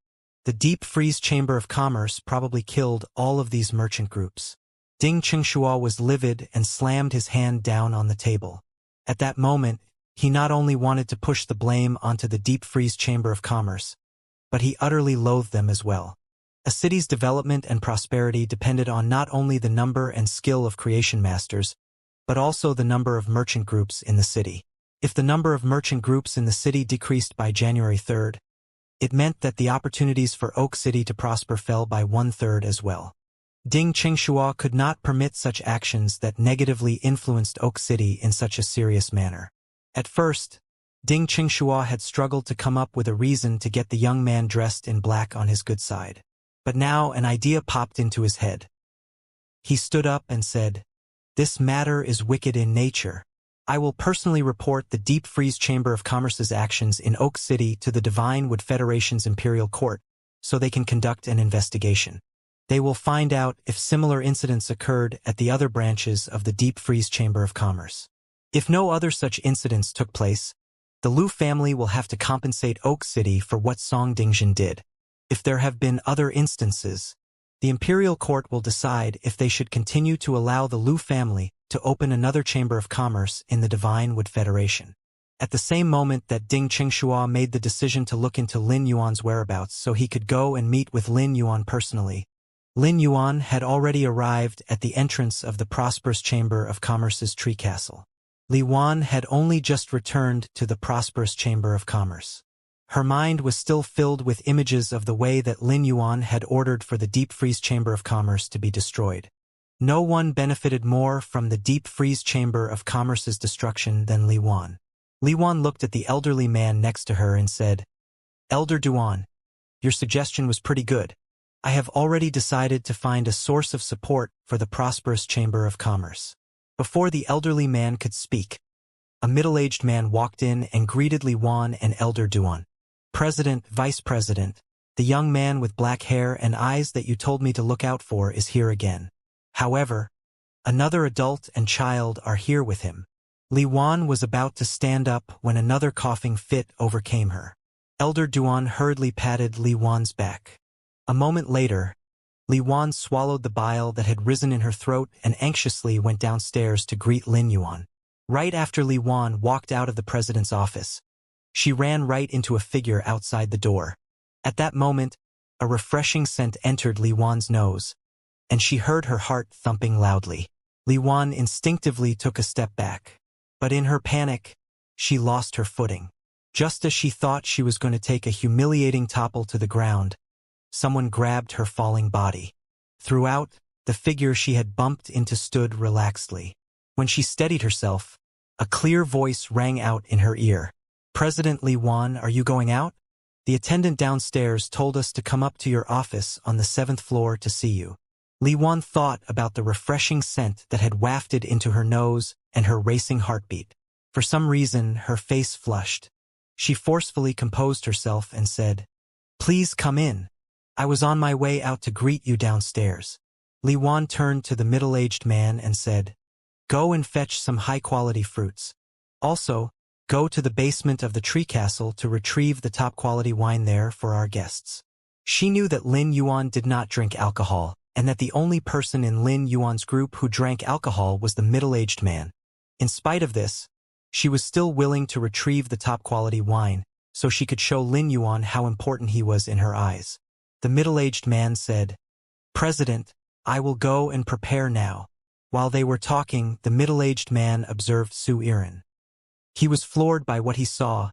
The Deep Freeze Chamber of Commerce probably killed all of these merchant groups." Ding Qingxua was livid and slammed his hand down on the table. At that moment, he not only wanted to push the blame onto the Deep Freeze Chamber of Commerce, but he utterly loathed them as well. A city's development and prosperity depended on not only the number and skill of creation masters, but also the number of merchant groups in the city. If the number of merchant groups in the city decreased by January 3rd, it meant that the opportunities for Oak City to prosper fell by 1/3 as well. Ding Qingxua could not permit such actions that negatively influenced Oak City in such a serious manner. At first, Ding Qingxua had struggled to come up with a reason to get the young man dressed in black on his good side. But now an idea popped into his head. He stood up and said, "This matter is wicked in nature. I will personally report the Deep Freeze Chamber of Commerce's actions in Oak City to the Divine Wood Federation's Imperial Court, so they can conduct an investigation. They will find out if similar incidents occurred at the other branches of the Deep Freeze Chamber of Commerce. If no other such incidents took place, the Lu family will have to compensate Oak City for what Song Dingjin did. If there have been other instances, The imperial court will decide if they should continue to allow the Lu family to open another chamber of commerce in the Divine Wood Federation. At the same moment that Ding Qingxua made the decision to look into Lin Yuan's whereabouts so he could go and meet with Lin Yuan personally, Lin Yuan had already arrived at the entrance of the prosperous Chamber of Commerce's tree castle. Li Wan had only just returned to the prosperous Chamber of Commerce. Her mind was still filled with images of the way that Lin Yuan had ordered for the deep freeze Chamber of Commerce to be destroyed. No one benefited more from the deep freeze Chamber of Commerce's destruction than Li Wan. Li Wan looked at the elderly man next to her and said, "Elder Duan, your suggestion was pretty good. I have already decided to find a source of support for the prosperous Chamber of Commerce." Before the elderly man could speak, a middle-aged man walked in and greeted Li Wan and Elder Duan. "President, Vice President, the young man with black hair and eyes that you told me to look out for is here again. However, another adult and child are here with him." Li Wan was about to stand up when another coughing fit overcame her. Elder Duan hurriedly patted Li Wan's back. A moment later, Li Wan swallowed the bile that had risen in her throat and anxiously went downstairs to greet Lin Yuan. Right after Li Wan walked out of the president's office, she ran right into a figure outside the door. At that moment, a refreshing scent entered Li Wan's nose, and she heard her heart thumping loudly. Li Wan instinctively took a step back. But in her panic, she lost her footing. Just as she thought she was going to take a humiliating topple to the ground, someone grabbed her falling body. Throughout, the figure she had bumped into stood relaxedly. When she steadied herself, a clear voice rang out in her ear. "President Li Wan, are you going out? The attendant downstairs told us to come up to your office on the 7th floor to see you." Li Wan thought about the refreshing scent that had wafted into her nose and her racing heartbeat. For some reason, her face flushed. She forcefully composed herself and said, "Please come in. I was on my way out to greet you downstairs." Li Wan turned to the middle-aged man and said, "Go and fetch some high-quality fruits. Also, go to the basement of the tree castle to retrieve the top-quality wine there for our guests." She knew that Lin Yuan did not drink alcohol, and that the only person in Lin Yuan's group who drank alcohol was the middle-aged man. In spite of this, she was still willing to retrieve the top-quality wine, so she could show Lin Yuan how important he was in her eyes. The middle-aged man said, "President, I will go and prepare now." While they were talking, the middle-aged man observed Su Iren. He was floored by what he saw,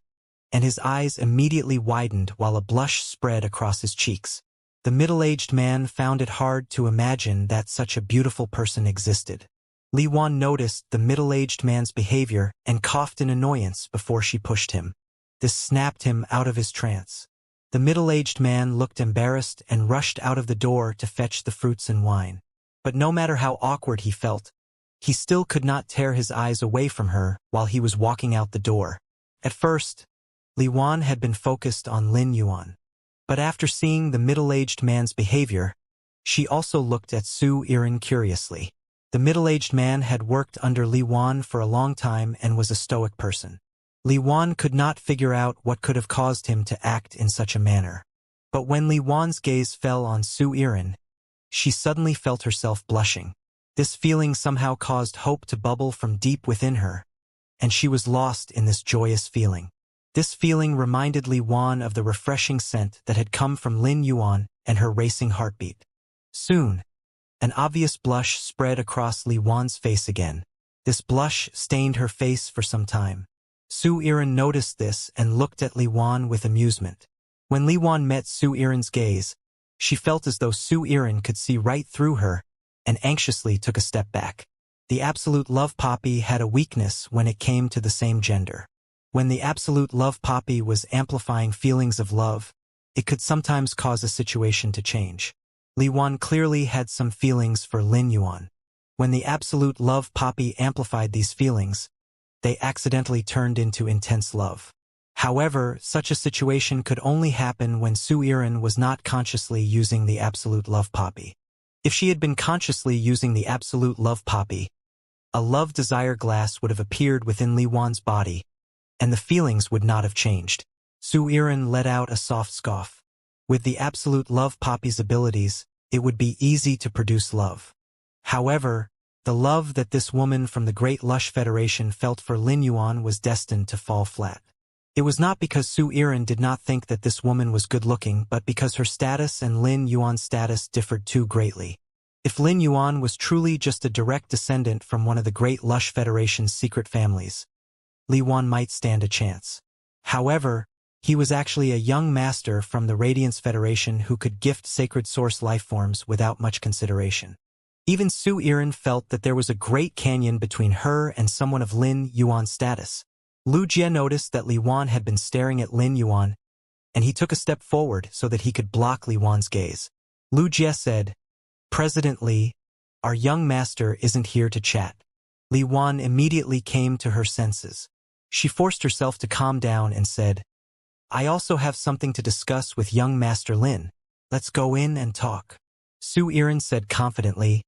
and his eyes immediately widened while a blush spread across his cheeks. The middle-aged man found it hard to imagine that such a beautiful person existed. Li Wan noticed the middle-aged man's behavior and coughed in annoyance before she pushed him. This snapped him out of his trance. The middle-aged man looked embarrassed and rushed out of the door to fetch the fruits and wine. But no matter how awkward he felt, he still could not tear his eyes away from her while he was walking out the door. At first, Li Wan had been focused on Lin Yuan. But after seeing the middle-aged man's behavior, she also looked at Su Iren curiously. The middle-aged man had worked under Li Wan for a long time and was a stoic person. Li Wan could not figure out what could have caused him to act in such a manner. But when Li Wan's gaze fell on Su Iren, she suddenly felt herself blushing. This feeling somehow caused hope to bubble from deep within her, and she was lost in this joyous feeling. This feeling reminded Li Wan of the refreshing scent that had come from Lin Yuan and her racing heartbeat. Soon, an obvious blush spread across Li Wan's face again. This blush stained her face for some time. Su Iren noticed this and looked at Li Wan with amusement. When Li Wan met Su Iren's gaze, she felt as though Su Iren could see right through her and anxiously took a step back. The absolute love poppy had a weakness when it came to the same gender. When the absolute love poppy was amplifying feelings of love, it could sometimes cause a situation to change. Li Wan clearly had some feelings for Lin Yuan. When the absolute love poppy amplified these feelings, they accidentally turned into intense love. However, such a situation could only happen when Su Iren was not consciously using the absolute love poppy. If she had been consciously using the absolute love poppy, a love desire glass would have appeared within Li Wan's body, and the feelings would not have changed. Su Iren let out a soft scoff. With the absolute love poppy's abilities, it would be easy to produce love. However, the love that this woman from the Great Lush Federation felt for Lin Yuan was destined to fall flat. It was not because Su Yiren did not think that this woman was good-looking, but because her status and Lin Yuan's status differed too greatly. If Lin Yuan was truly just a direct descendant from one of the Great Lush Federation's secret families, Li Yuan might stand a chance. However, he was actually a young master from the Radiance Federation who could gift sacred source lifeforms without much consideration. Even Su Yiren felt that there was a great canyon between her and someone of Lin Yuan's status. Lu Jie noticed that Li Yuan had been staring at Lin Yuan, and he took a step forward so that he could block Li Yuan's gaze. Lu Jie said, "President Li, our young master isn't here to chat." Li Yuan immediately came to her senses. She forced herself to calm down and said, "I also have something to discuss with young Master Lin. Let's go in and talk." Su Yiren said confidently,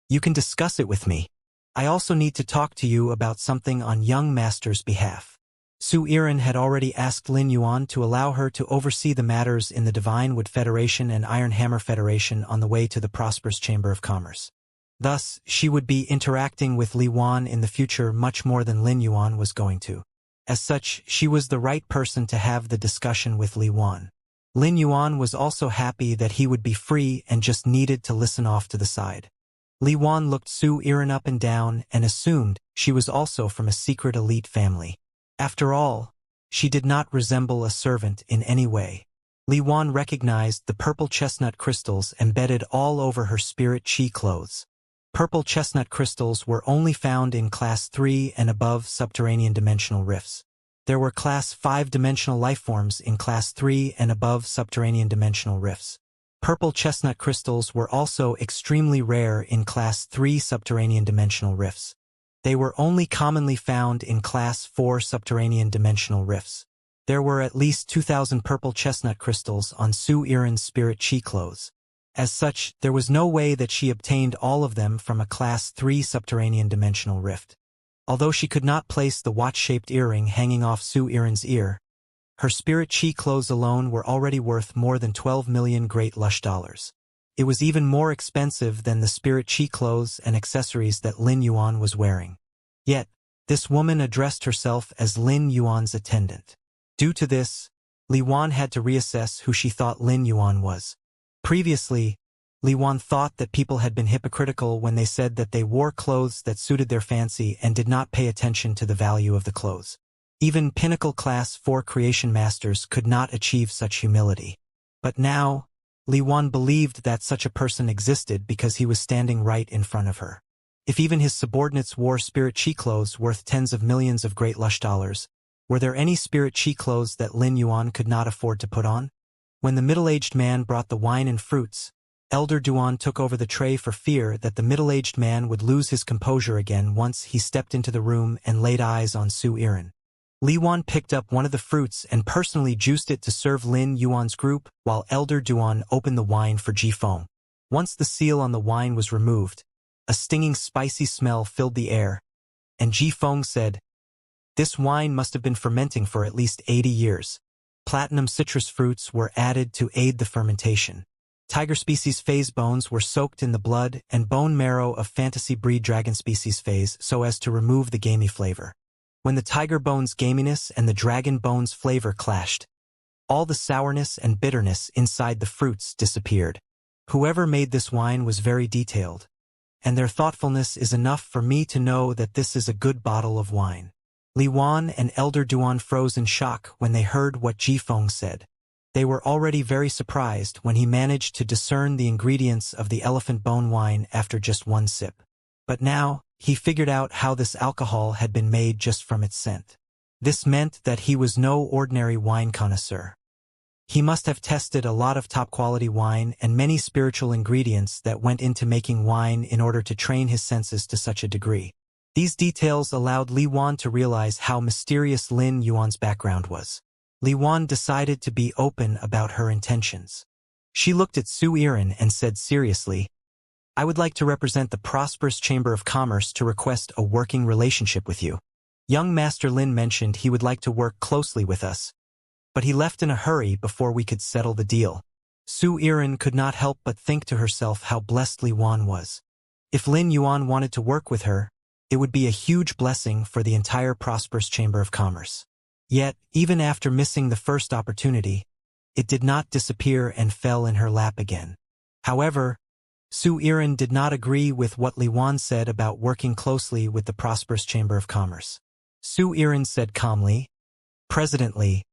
"You can discuss it with me. I also need to talk to you about something on young master's behalf." Su Yiren had already asked Lin Yuan to allow her to oversee the matters in the Divine Wood Federation and Iron Hammer Federation on the way to the prosperous Chamber of Commerce. Thus, she would be interacting with Li Yuan in the future much more than Lin Yuan was going to. As such, she was the right person to have the discussion with Li Yuan. Lin Yuan was also happy that he would be free and just needed to listen off to the side. Li Yuan looked Su Yiren up and down and assumed she was also from a secret elite family. After all, she did not resemble a servant in any way. Li Yuan recognized the purple chestnut crystals embedded all over her spirit chi clothes. Purple chestnut crystals were only found in Class 3 and above subterranean dimensional rifts. There were Class 5 dimensional lifeforms in Class 3 and above subterranean dimensional rifts. Purple chestnut crystals were also extremely rare in Class 3 subterranean dimensional rifts. They were only commonly found in Class 4 subterranean dimensional rifts. There were at least 2,000 purple chestnut crystals on Su Yiren's spirit chi clothes. As such, there was no way that she obtained all of them from a Class 3 subterranean dimensional rift. Although she could not place the watch-shaped earring hanging off Su Yiren's ear, her spirit chi clothes alone were already worth more than 12 million Great Lush dollars. It was even more expensive than the spirit chi clothes and accessories that Lin Yuan was wearing. Yet, this woman addressed herself as Lin Yuan's attendant. Due to this, Li Yuan had to reassess who she thought Lin Yuan was. Previously, Li Yuan thought that people had been hypocritical when they said that they wore clothes that suited their fancy and did not pay attention to the value of the clothes. Even Pinnacle Class 4 creation masters could not achieve such humility. But now, Li Yuan believed that such a person existed because he was standing right in front of her. If even his subordinates wore spirit chi clothes worth tens of millions of Great Lush dollars, were there any spirit chi clothes that Lin Yuan could not afford to put on? When the middle-aged man brought the wine and fruits, Elder Duan took over the tray for fear that the middle-aged man would lose his composure again once he stepped into the room and laid eyes on Su Yiren. Li Yuan picked up one of the fruits and personally juiced it to serve Lin Yuan's group, while Elder Duan opened the wine for Ji Feng. Once the seal on the wine was removed, a stinging spicy smell filled the air, and Ji Feng said, "This wine must have been fermenting for at least 80 years. Platinum citrus fruits were added to aid the fermentation. Tiger species phase bones were soaked in the blood and bone marrow of fantasy breed dragon species phase so as to remove the gamey flavor. When the tiger bones gaminess and the dragon bones flavor clashed, all the sourness and bitterness inside the fruits disappeared. Whoever made this wine was very detailed, and their thoughtfulness is enough for me to know that this is a good bottle of wine." Li Yuan and Elder Duan froze in shock when they heard what Ji Feng said. They were already very surprised when he managed to discern the ingredients of the elephant bone wine after just one sip. But now, he figured out how this alcohol had been made just from its scent. This meant that he was no ordinary wine connoisseur. He must have tested a lot of top-quality wine and many spiritual ingredients that went into making wine in order to train his senses to such a degree. These details allowed Li Yuan to realize how mysterious Lin Yuan's background was. Li Yuan decided to be open about her intentions. She looked at Su Yiren and said seriously, "I would like to represent the prosperous Chamber of Commerce to request a working relationship with you. Young Master Lin mentioned he would like to work closely with us, but he left in a hurry before we could settle the deal. Su Iren could not help but think to herself how blessed Li Yuan was. If Lin Yuan wanted to work with her, it would be a huge blessing for the entire prosperous Chamber of Commerce. Yet, even after missing the first opportunity, it did not disappear and fell in her lap again. However, Su Iren did not agree with what Li Yuan said about working closely with the prosperous Chamber of Commerce. Su Iren said calmly, "President Li,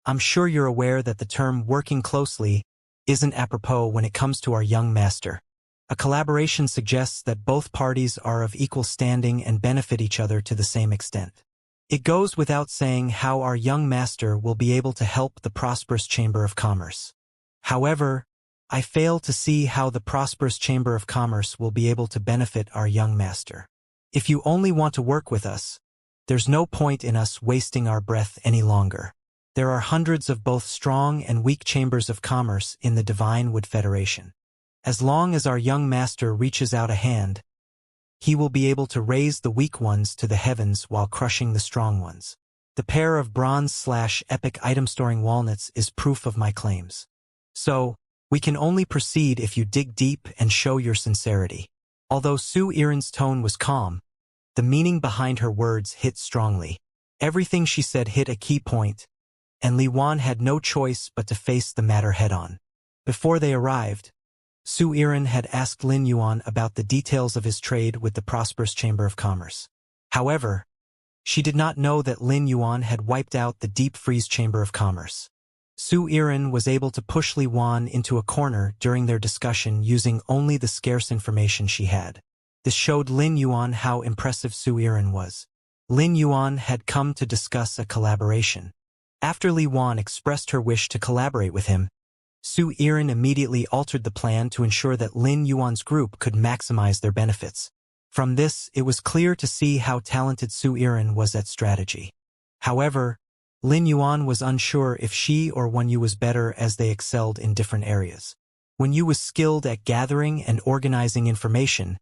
I'm sure you're aware that the term working closely isn't apropos when it comes to our young master. A collaboration suggests that both parties are of equal standing and benefit each other to the same extent. It goes without saying how our young master will be able to help the prosperous Chamber of Commerce. However, I fail to see how the prosperous Chamber of Commerce will be able to benefit our young master. If you only want to work with us, there's no point in us wasting our breath any longer. There are hundreds of both strong and weak chambers of commerce in the Divine Wood Federation. As long as our young master reaches out a hand, he will be able to raise the weak ones to the heavens while crushing the strong ones. The pair of bronze/epic item-storing walnuts is proof of my claims. So, we can only proceed if you dig deep and show your sincerity." Although Su Iren's tone was calm, the meaning behind her words hit strongly. Everything she said hit a key point, and Li Yuan had no choice but to face the matter head-on. Before they arrived, Su Iren had asked Lin Yuan about the details of his trade with the prosperous Chamber of Commerce. However, she did not know that Lin Yuan had wiped out the deep freeze Chamber of Commerce. Su Iren was able to push Li Yuan into a corner during their discussion using only the scarce information she had. This showed Lin Yuan how impressive Su Iren was. Lin Yuan had come to discuss a collaboration. After Li Yuan expressed her wish to collaborate with him, Su Iren immediately altered the plan to ensure that Lin Yuan's group could maximize their benefits. From this, it was clear to see how talented Su Iren was at strategy. However, Lin Yuan was unsure if she or Wen Yu was better, as they excelled in different areas. Wen Yu was skilled at gathering and organizing information,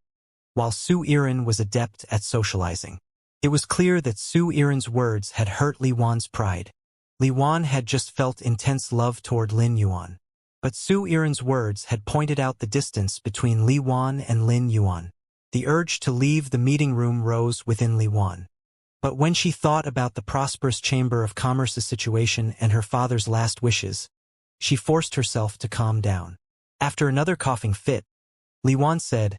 while Su Iren was adept at socializing. It was clear that Su Iren's words had hurt Li Yuan's pride. Li Yuan had just felt intense love toward Lin Yuan. But Su Iren's words had pointed out the distance between Li Yuan and Lin Yuan. The urge to leave the meeting room rose within Li Yuan. But when she thought about the prosperous Chamber of Commerce's situation and her father's last wishes, she forced herself to calm down. After another coughing fit, Li Yuan said,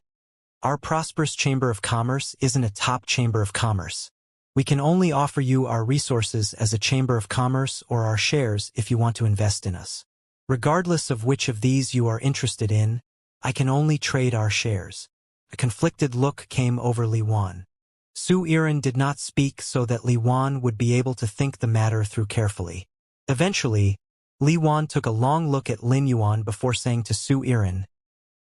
"Our prosperous Chamber of Commerce isn't a top chamber of commerce. We can only offer you our resources as a chamber of commerce or our shares if you want to invest in us. Regardless of which of these you are interested in, I can only trade our shares." A conflicted look came over Li Yuan. Su Iren did not speak so that Li Yuan would be able to think the matter through carefully. Eventually, Li Yuan took a long look at Lin Yuan before saying to Su Iren,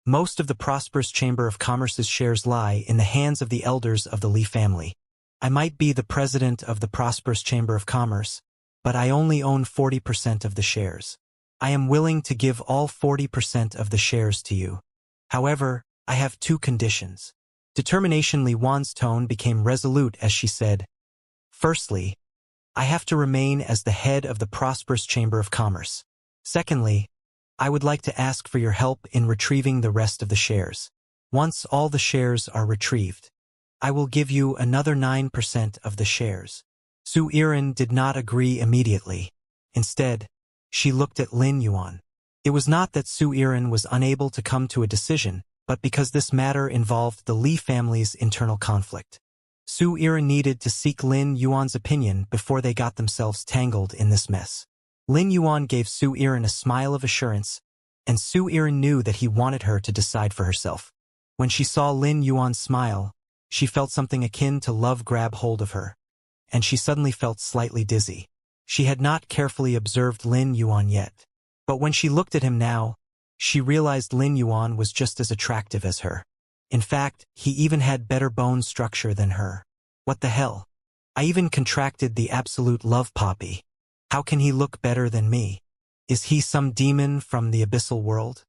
"Most of the prosperous Chamber of Commerce's shares lie in the hands of the elders of the Li family. I might be the president of the prosperous Chamber of Commerce, but I only own 40% of the shares. I am willing to give all 40% of the shares to you. However, I have two conditions." Determination. Li Yuan's tone became resolute as she said, "Firstly, I have to remain as the head of the prosperous Chamber of Commerce. Secondly, I would like to ask for your help in retrieving the rest of the shares. Once all the shares are retrieved, I will give you another 9% of the shares." Su Iren did not agree immediately. Instead, she looked at Lin Yuan. It was not that Su Iren was unable to come to a decision, but because this matter involved the Li family's internal conflict. Su Iren needed to seek Lin Yuan's opinion before they got themselves tangled in this mess. Lin Yuan gave Su Iren a smile of assurance, and Su Iren knew that he wanted her to decide for herself. When she saw Lin Yuan smile, she felt something akin to love grab hold of her, and she suddenly felt slightly dizzy. She had not carefully observed Lin Yuan yet, but when she looked at him now, she realized Lin Yuan was just as attractive as her. In fact, he even had better bone structure than her. What the hell? I even contracted the absolute love poppy. How can he look better than me? Is he some demon from the abyssal world?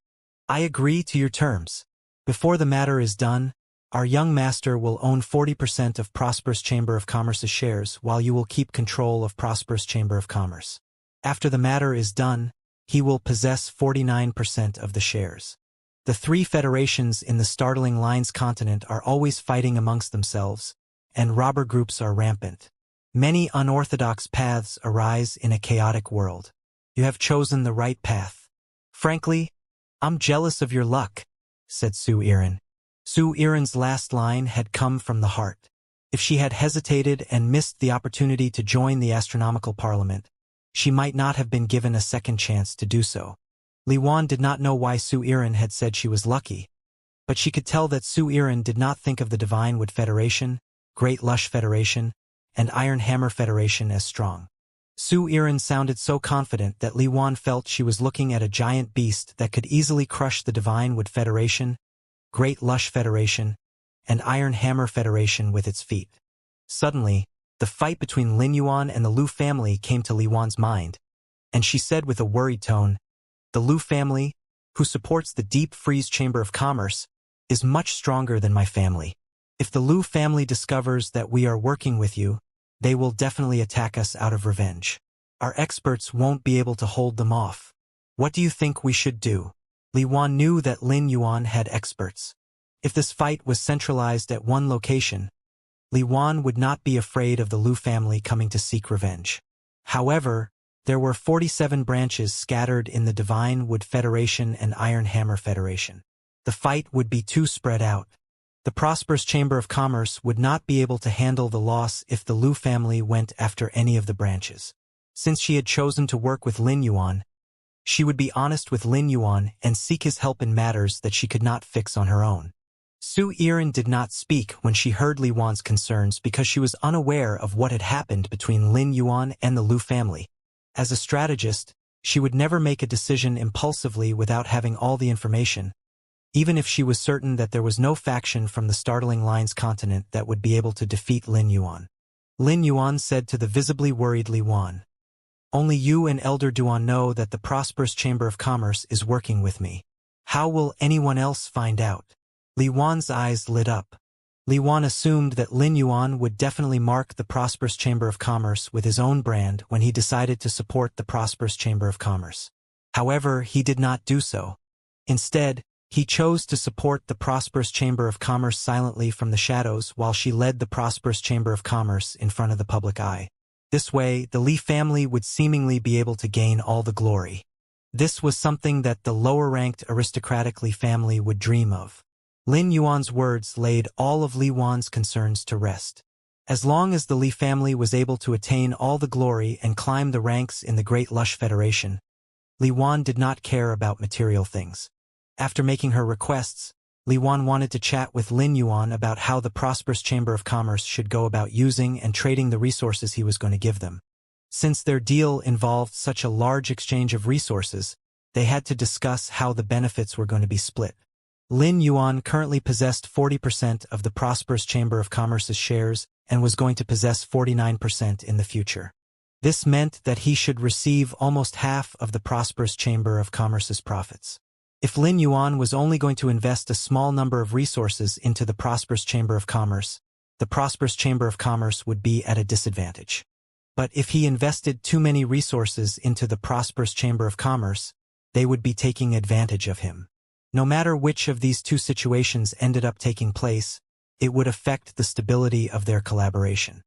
I agree to your terms. Before the matter is done, our young master will own 40% of Prosperous Chamber of Commerce's shares, while you will keep control of Prosperous Chamber of Commerce. After the matter is done, he will possess 49% of the shares. The three federations in the startling lines continent are always fighting amongst themselves, and robber groups are rampant. Many unorthodox paths arise in a chaotic world. You have chosen the right path. Frankly, I'm jealous of your luck, said Su Iran. Su Iran's last line had come from the heart. If she had hesitated and missed the opportunity to join the astronomical parliament, she might not have been given a second chance to do so. Li Wan did not know why Su Iran had said she was lucky, but she could tell that Su Iran did not think of the Divine Wood Federation, Great Lush Federation, and Iron Hammer Federation as strong. Su Iran sounded so confident that Li Wan felt she was looking at a giant beast that could easily crush the Divine Wood Federation, Great Lush Federation, and Iron Hammer Federation with its feet. Suddenly, the fight between Lin Yuan and the Lu family came to Li Wan's mind, and she said with a worried tone, "The Lu family, who supports the Deep Freeze Chamber of Commerce, is much stronger than my family. If the Lu family discovers that we are working with you, they will definitely attack us out of revenge. Our experts won't be able to hold them off. What do you think we should do?" Li Wan knew that Lin Yuan had experts. If this fight was centralized at one location, Li Wan would not be afraid of the Lu family coming to seek revenge. However, there were 47 branches scattered in the Divine Wood Federation and Iron Hammer Federation. The fight would be too spread out. The prosperous Chamber of Commerce would not be able to handle the loss if the Lu family went after any of the branches. Since she had chosen to work with Lin Yuan, she would be honest with Lin Yuan and seek his help in matters that she could not fix on her own. Su Iran did not speak when she heard Li Wan's concerns because she was unaware of what had happened between Lin Yuan and the Lu family. As a strategist, she would never make a decision impulsively without having all the information, even if she was certain that there was no faction from the startling lines continent that would be able to defeat Lin Yuan. Lin Yuan said to the visibly worried Li Wan, "Only you and Elder Duan know that the prosperous Chamber of Commerce is working with me. How will anyone else find out?" Li Wan's eyes lit up. Li Wan assumed that Lin Yuan would definitely mark the prosperous Chamber of Commerce with his own brand when he decided to support the prosperous Chamber of Commerce. However, he did not do so. Instead, he chose to support the prosperous Chamber of Commerce silently from the shadows while she led the prosperous Chamber of Commerce in front of the public eye. This way, the Li family would seemingly be able to gain all the glory. This was something that the lower-ranked aristocratic Li family would dream of. Lin Yuan's words laid all of Li Wan's concerns to rest. As long as the Li family was able to attain all the glory and climb the ranks in the Great Lush Federation, Li Wan did not care about material things. After making her requests, Li Wan wanted to chat with Lin Yuan about how the prosperous Chamber of Commerce should go about using and trading the resources he was going to give them. Since their deal involved such a large exchange of resources, they had to discuss how the benefits were going to be split. Lin Yuan currently possessed 40% of the prosperous Chamber of Commerce's shares and was going to possess 49% in the future. This meant that he should receive almost half of the prosperous Chamber of Commerce's profits. If Lin Yuan was only going to invest a small number of resources into the prosperous Chamber of Commerce, the prosperous Chamber of Commerce would be at a disadvantage. But if he invested too many resources into the prosperous Chamber of Commerce, they would be taking advantage of him. No matter which of these two situations ended up taking place, it would affect the stability of their collaboration.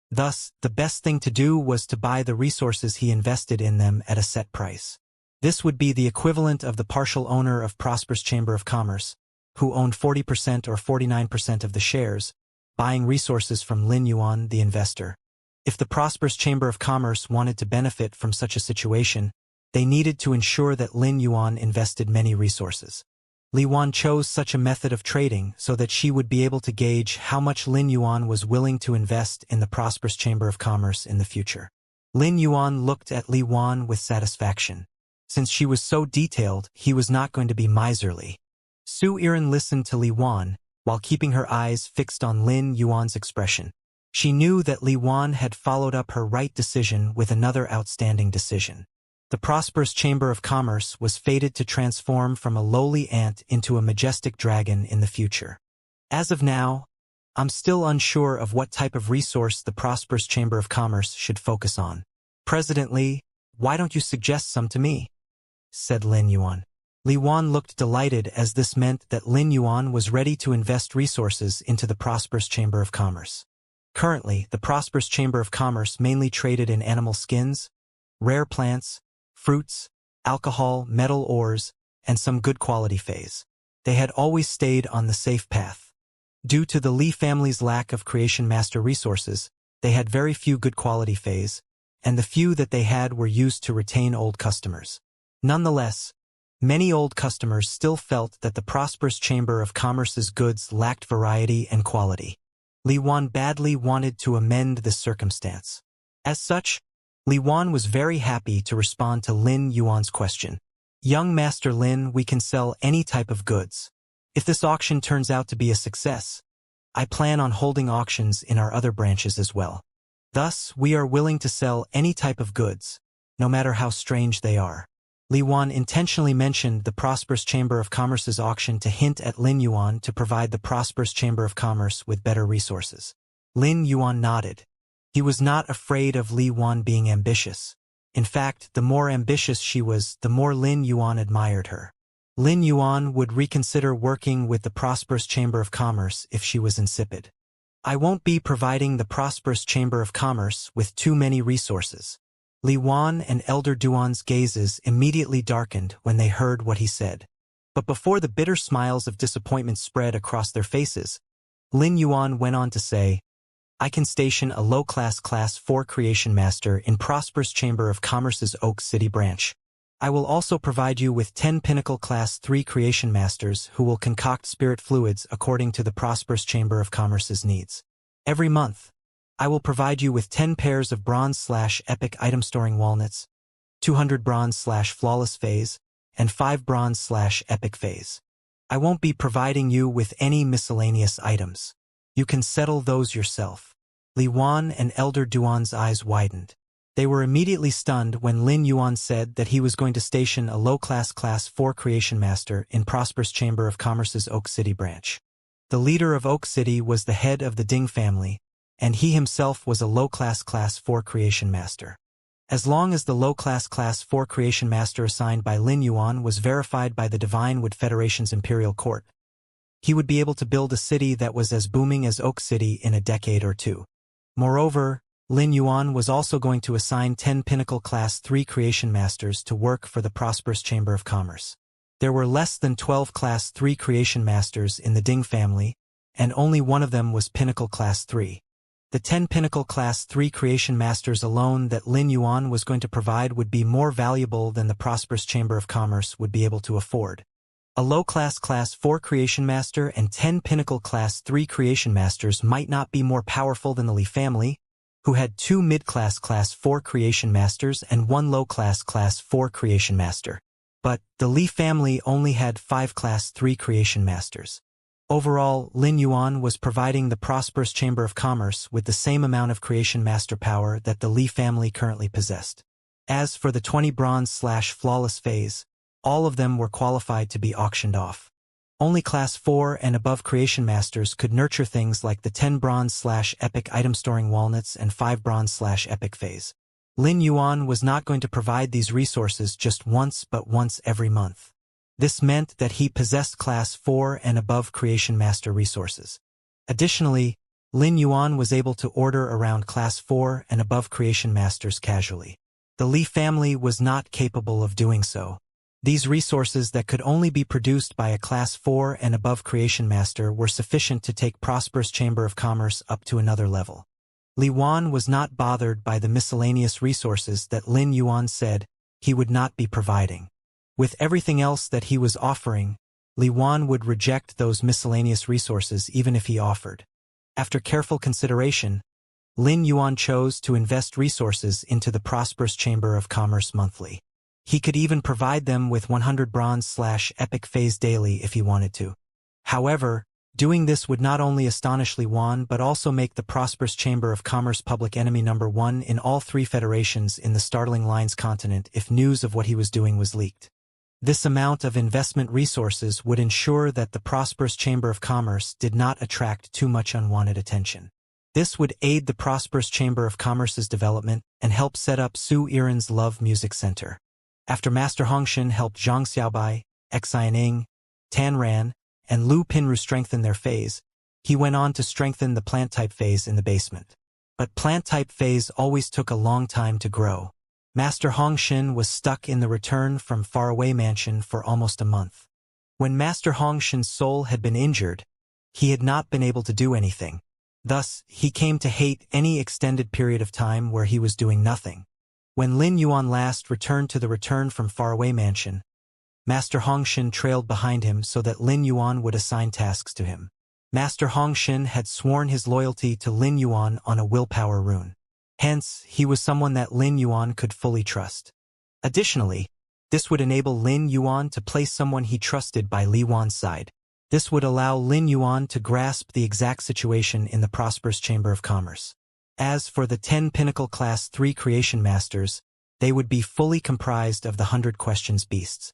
Thus, the best thing to do was to buy the resources he invested in them at a set price. This would be the equivalent of the partial owner of Prosperous Chamber of Commerce, who owned 40% or 49% of the shares, buying resources from Lin Yuan, the investor. If the Prosperous Chamber of Commerce wanted to benefit from such a situation, they needed to ensure that Lin Yuan invested many resources. Li Wan chose such a method of trading so that she would be able to gauge how much Lin Yuan was willing to invest in the prosperous Chamber of Commerce in the future. Lin Yuan looked at Li Wan with satisfaction. Since she was so detailed, he was not going to be miserly. Su Iran listened to Li Wan, while keeping her eyes fixed on Lin Yuan's expression. She knew that Li Wan had followed up her right decision with another outstanding decision. The prosperous Chamber of Commerce was fated to transform from a lowly ant into a majestic dragon in the future. As of now, I'm still unsure of what type of resource the prosperous Chamber of Commerce should focus on. President Li, why don't you suggest some to me? said Lin Yuan. Li Wan looked delighted as this meant that Lin Yuan was ready to invest resources into the Prosperous Chamber of Commerce. Currently, the Prosperous Chamber of Commerce mainly traded in animal skins, rare plants, fruits, alcohol, metal ores, and some good quality phase. They had always stayed on the safe path. Due to the Li family's lack of creation master resources, they had very few good quality phase, and the few that they had were used to retain old customers. Nonetheless, many old customers still felt that the Prosperous Chamber of Commerce's goods lacked variety and quality. Li Wan badly wanted to amend this circumstance. As such, Li Wan was very happy to respond to Lin Yuan's question. Young Master Lin, we can sell any type of goods. If this auction turns out to be a success, I plan on holding auctions in our other branches as well. Thus, we are willing to sell any type of goods, no matter how strange they are. Li Wan intentionally mentioned the Prosperous Chamber of Commerce's auction to hint at Lin Yuan to provide the Prosperous Chamber of Commerce with better resources. Lin Yuan nodded. He was not afraid of Li Wan being ambitious. In fact, the more ambitious she was, the more Lin Yuan admired her. Lin Yuan would reconsider working with the Prosperous Chamber of Commerce if she was insipid. I won't be providing the Prosperous Chamber of Commerce with too many resources. Li Wan and Elder Duan's gazes immediately darkened when they heard what he said. But before the bitter smiles of disappointment spread across their faces, Lin Yuan went on to say, I can station a low-class Class 4 Creation Master in Prosperous Chamber of Commerce's Oak City branch. I will also provide you with 10 Pinnacle Class 3 Creation Masters who will concoct spirit fluids according to the Prosperous Chamber of Commerce's needs. Every month, I will provide you with 10 pairs of Bronze/Epic item-storing walnuts, 200 Bronze/Flawless phase, and 5 Bronze/Epic phase. I won't be providing you with any miscellaneous items. You can settle those yourself. Li Wan and Elder Duan's eyes widened. They were immediately stunned when Lin Yuan said that he was going to station a low-class Class 4 Creation Master in Prosperous Chamber of Commerce's Oak City branch. The leader of Oak City was the head of the Ding family, and he himself was a low-class Class 4 Creation Master. As long as the low-class Class 4 Creation Master assigned by Lin Yuan was verified by the Divine Wood Federation's Imperial Court, he would be able to build a city that was as booming as Oak City in a decade or two. Moreover, Lin Yuan was also going to assign 10 Pinnacle Class 3 Creation Masters to work for the Prosperous Chamber of Commerce. There were less than 12 Class 3 Creation Masters in the Ding family, and only one of them was Pinnacle Class 3. The 10 Pinnacle Class 3 Creation Masters alone that Lin Yuan was going to provide would be more valuable than the Prosperous Chamber of Commerce would be able to afford. A low-class Class 4 Creation Master and 10 Pinnacle Class 3 Creation Masters might not be more powerful than the Li family, who had 2 mid-class Class 4 Creation Masters and 1 low-class Class 4 Creation Master. But the Li family only had 5 Class 3 Creation Masters. Overall, Lin Yuan was providing the Prosperous Chamber of Commerce with the same amount of Creation Master power that the Li family currently possessed. As for the 20 Bronze/Flawless phase, all of them were qualified to be auctioned off. Only Class 4 and above Creation Masters could nurture things like the 10 Bronze/Epic item-storing walnuts and 5 Bronze/Epic phase. Lin Yuan was not going to provide these resources just once but once every month. This meant that he possessed Class 4 and above Creation Master resources. Additionally, Lin Yuan was able to order around Class 4 and above Creation Masters casually. The Li family was not capable of doing so. These resources that could only be produced by a Class 4 and above Creation Master were sufficient to take Prosperous Chamber of Commerce up to another level. Li Wan was not bothered by the miscellaneous resources that Lin Yuan said he would not be providing. With everything else that he was offering, Li Wan would reject those miscellaneous resources even if he offered. After careful consideration, Lin Yuan chose to invest resources into the Prosperous Chamber of Commerce monthly. He could even provide them with 100 Bronze/Epic phase daily if he wanted to. However, doing this would not only astonish Li Wan but also make the Prosperous Chamber of Commerce public enemy number 1 in all 3 federations in the Startling Lines continent if news of what he was doing was leaked. This amount of investment resources would ensure that the Prosperous Chamber of Commerce did not attract too much unwanted attention. This would aid the Prosperous Chamber of Commerce's development and help set up Su Iran's Love Music Center. After Master Hongshan helped Zhang Xiaobai, Xianing, Tan Ran, and Lu Pinru strengthen their phase, he went on to strengthen the plant-type phase in the basement. But plant-type phase always took a long time to grow. Master Hongshan was stuck in the return from faraway mansion for almost a month. When Master Hongshan's soul had been injured, he had not been able to do anything. Thus, he came to hate any extended period of time where he was doing nothing. When Lin Yuan last returned to the return from faraway mansion, Master Hongshan trailed behind him so that Lin Yuan would assign tasks to him. Master Hongshan had sworn his loyalty to Lin Yuan on a willpower rune. Hence, he was someone that Lin Yuan could fully trust. Additionally, this would enable Lin Yuan to place someone he trusted by Li Wan's side. This would allow Lin Yuan to grasp the exact situation in the prosperous Chamber of Commerce. As for the 10 Pinnacle Class 3 Creation Masters, they would be fully comprised of the 100 Questions Beasts.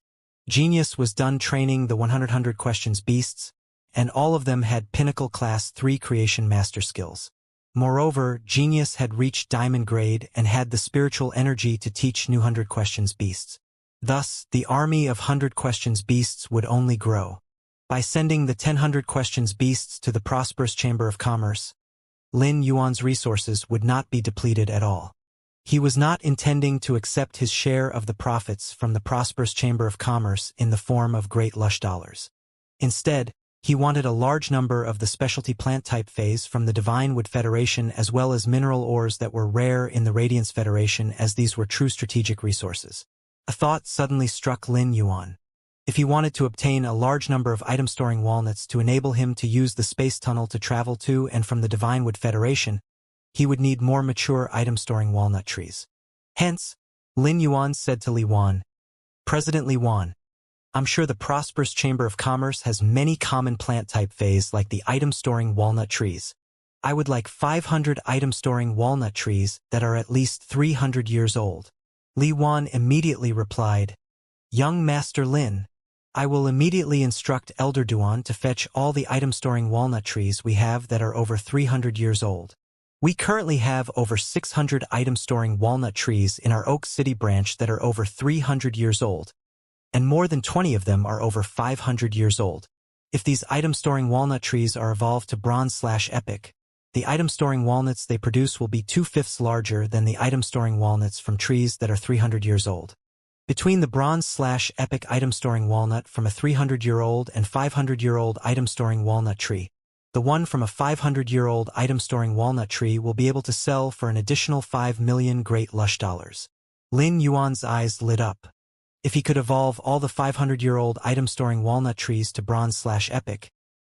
Genius was done training the 100 Questions Beasts, and all of them had Pinnacle Class 3 Creation Master skills. Moreover, Genius had reached Diamond grade and had the spiritual energy to teach new 100 Questions Beasts. Thus, the army of 100 Questions Beasts would only grow. By sending the 100 Questions Beasts to the prosperous Chamber of Commerce, Lin Yuan's resources would not be depleted at all. He was not intending to accept his share of the profits from the prosperous Chamber of Commerce in the form of great lush dollars. Instead, he wanted a large number of the specialty plant-type phase from the Divine Wood Federation as well as mineral ores that were rare in the Radiance Federation, as these were true strategic resources. A thought suddenly struck Lin Yuan. If he wanted to obtain a large number of item-storing walnuts to enable him to use the space tunnel to travel to and from the Divine Wood Federation, he would need more mature item-storing walnut trees. Hence, Lin Yuan said to Li Wan, "President Li Wan, I'm sure the prosperous Chamber of Commerce has many common plant-type phase like the item-storing walnut trees. I would like 500 item-storing walnut trees that are at least 300 years old." Li Wan immediately replied, "Young Master Lin, I will immediately instruct Elder Duan to fetch all the item-storing walnut trees we have that are over 300 years old. We currently have over 600 item-storing walnut trees in our Oak City branch that are over 300 years old, and more than 20 of them are over 500 years old. If these item-storing walnut trees are evolved to bronze/epic, the item-storing walnuts they produce will be 2/5 larger than the item-storing walnuts from trees that are 300 years old. Between the bronze/epic item-storing walnut from a 300-year-old and 500-year-old item-storing walnut tree, the one from a 500-year-old item-storing walnut tree will be able to sell for an additional 5 million great lush dollars." Lin Yuan's eyes lit up. If he could evolve all the 500-year-old item-storing walnut trees to bronze/epic,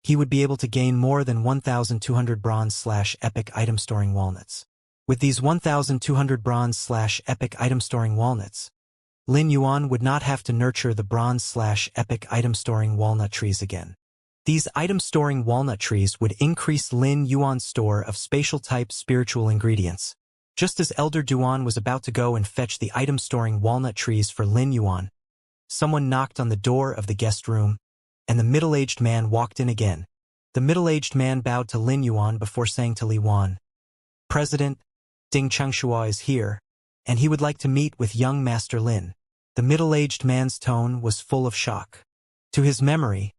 he would be able to gain more than 1,200 bronze/epic item-storing walnuts. With these 1,200 bronze/epic item-storing walnuts, Lin Yuan would not have to nurture the bronze/epic item-storing walnut trees again. These item-storing walnut trees would increase Lin Yuan's store of spatial-type spiritual ingredients. Just as Elder Duan was about to go and fetch the item-storing walnut trees for Lin Yuan, someone knocked on the door of the guest room, and the middle-aged man walked in again. The middle-aged man bowed to Lin Yuan before saying to Li Wan, "President, Ding Chengshua is here, and he would like to meet with young Master Lin." The middle-aged man's tone was full of shock. To his memory,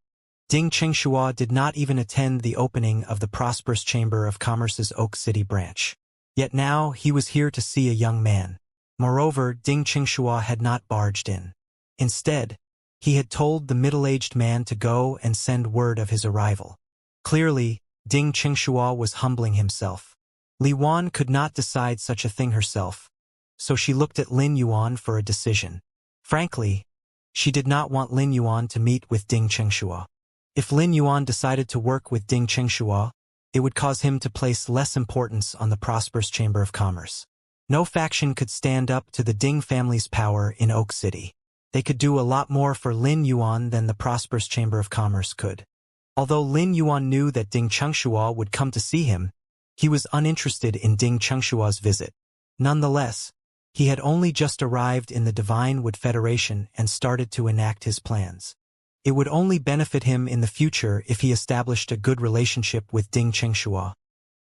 Ding Chengshua did not even attend the opening of the prosperous Chamber of Commerce's Oak City branch. Yet now he was here to see a young man. Moreover, Ding Chengshua had not barged in. Instead, he had told the middle-aged man to go and send word of his arrival. Clearly, Ding Chengshua was humbling himself. Li Wan could not decide such a thing herself, so she looked at Lin Yuan for a decision. Frankly, she did not want Lin Yuan to meet with Ding Chengshua. If Lin Yuan decided to work with Ding Chengshua, it would cause him to place less importance on the prosperous Chamber of Commerce. No faction could stand up to the Ding family's power in Oak City. They could do a lot more for Lin Yuan than the prosperous Chamber of Commerce could. Although Lin Yuan knew that Ding Chengshuo would come to see him, he was uninterested in Ding Chengshuo's visit. Nonetheless, he had only just arrived in the Divine Wood Federation and started to enact his plans. It would only benefit him in the future if he established a good relationship with Ding Chengshuo,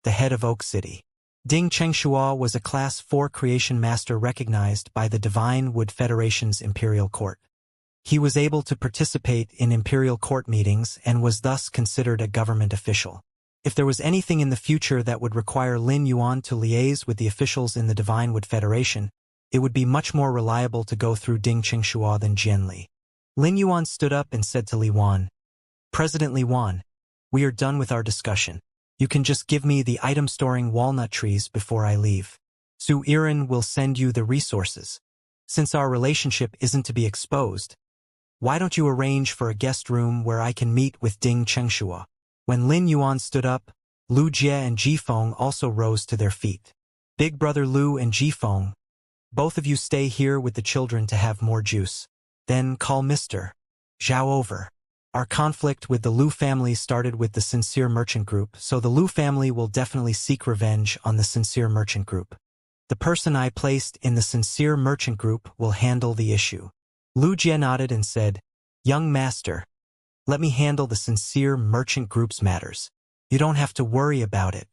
the head of Oak City. Ding Chengshua was a Class 4 creation master recognized by the Divine Wood Federation's Imperial Court. He was able to participate in Imperial Court meetings and was thus considered a government official. If there was anything in the future that would require Lin Yuan to liaise with the officials in the Divine Wood Federation, it would be much more reliable to go through Ding Chengshua than Jian Li. Lin Yuan stood up and said to Li Wan, "President Li Wan, we are done with our discussion. You can just give me the item storing walnut trees before I leave. Su Iren will send you the resources. Since our relationship isn't to be exposed, why don't you arrange for a guest room where I can meet with Ding Chengshua?" When Lin Yuan stood up, Lu Jie and Ji Feng also rose to their feet. "Big brother Lu and Ji Feng, both of you stay here with the children to have more juice. Then call Mr. Zhao over. Our conflict with the Lu family started with the Sincere Merchant Group, so the Lu family will definitely seek revenge on the Sincere Merchant Group. The person I placed in the Sincere Merchant Group will handle the issue." Lu Jie nodded and said, "Young master, let me handle the Sincere Merchant Group's matters. You don't have to worry about it.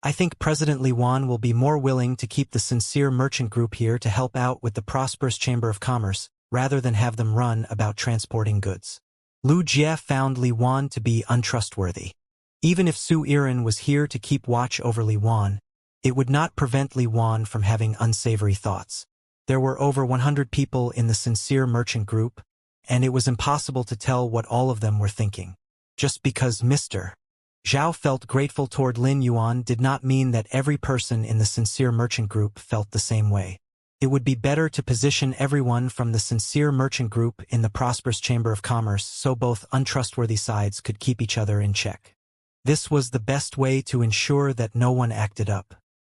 I think President Li Wan will be more willing to keep the Sincere Merchant Group here to help out with the prosperous Chamber of Commerce, rather than have them run about transporting goods." Lu Jie found Li Wan to be untrustworthy. Even if Su Iren was here to keep watch over Li Wan, it would not prevent Li Wan from having unsavory thoughts. There were over 100 people in the Sincere Merchant Group, and it was impossible to tell what all of them were thinking. Just because Mr. Zhao felt grateful toward Lin Yuan did not mean that every person in the Sincere Merchant Group felt the same way. It would be better to position everyone from the Sincere Merchant Group in the prosperous Chamber of Commerce so both untrustworthy sides could keep each other in check. This was the best way to ensure that no one acted up.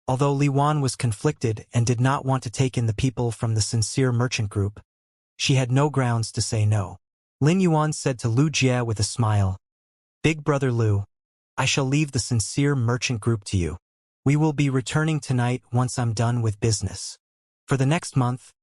Although Li Wan was conflicted and did not want to take in the people from the Sincere Merchant Group, she had no grounds to say no. Lin Yuan said to Lu Jie with a smile, "Big brother Lu, I shall leave the Sincere Merchant Group to you. We will be returning tonight once I'm done with business. For the next month,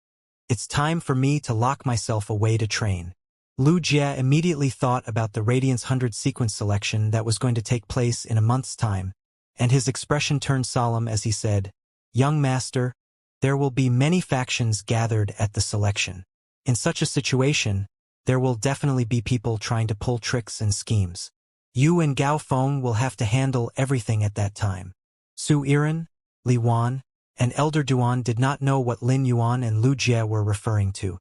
it's time for me to lock myself away to train." Lu Jie immediately thought about the Radiance 100 sequence selection that was going to take place in a month's time, and his expression turned solemn as he said, "Young master, there will be many factions gathered at the selection. In such a situation, there will definitely be people trying to pull tricks and schemes. You and Gao Feng will have to handle everything at that time." Su Iren, Li Wan, and Elder Duan did not know what Lin Yuan and Lu Jie were referring to.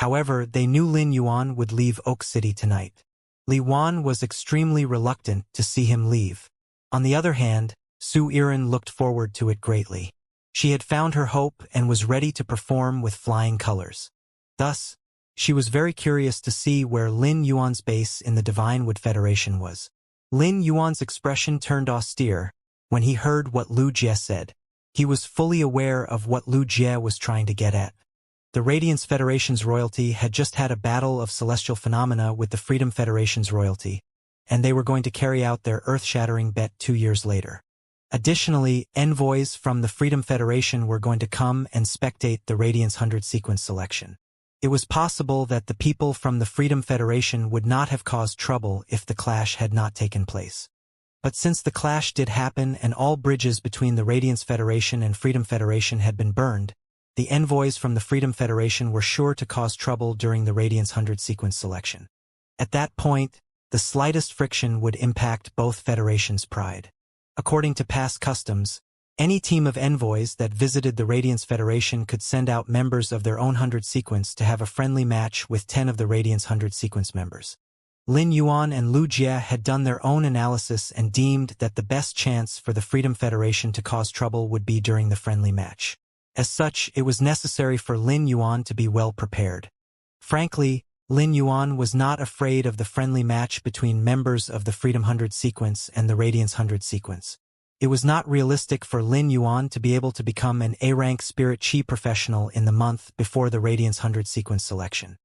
However, they knew Lin Yuan would leave Oak City tonight. Li Wan was extremely reluctant to see him leave. On the other hand, Su Iren looked forward to it greatly. She had found her hope and was ready to perform with flying colors. Thus, she was very curious to see where Lin Yuan's base in the Divine Wood Federation was. Lin Yuan's expression turned austere when he heard what Lu Jie said. He was fully aware of what Lu Jie was trying to get at. The Radiance Federation's royalty had just had a battle of celestial phenomena with the Freedom Federation's royalty, and they were going to carry out their earth-shattering bet 2 years later. Additionally, envoys from the Freedom Federation were going to come and spectate the Radiance 100 sequence selection. It was possible that the people from the Freedom Federation would not have caused trouble if the clash had not taken place. But since the clash did happen and all bridges between the Radiance Federation and Freedom Federation had been burned, the envoys from the Freedom Federation were sure to cause trouble during the Radiance 100 sequence selection. At that point, the slightest friction would impact both federations' pride. According to past customs, any team of envoys that visited the Radiance Federation could send out members of their own 100 sequence to have a friendly match with 10 of the Radiance 100 sequence members. Lin Yuan and Lu Jie had done their own analysis and deemed that the best chance for the Freedom Federation to cause trouble would be during the friendly match. As such, it was necessary for Lin Yuan to be well prepared. Frankly, Lin Yuan was not afraid of the friendly match between members of the Freedom 100 sequence and the Radiance 100 sequence. It was not realistic for Lin Yuan to be able to become an A-rank Spirit Chi professional in the month before the Radiance 100 sequence selection.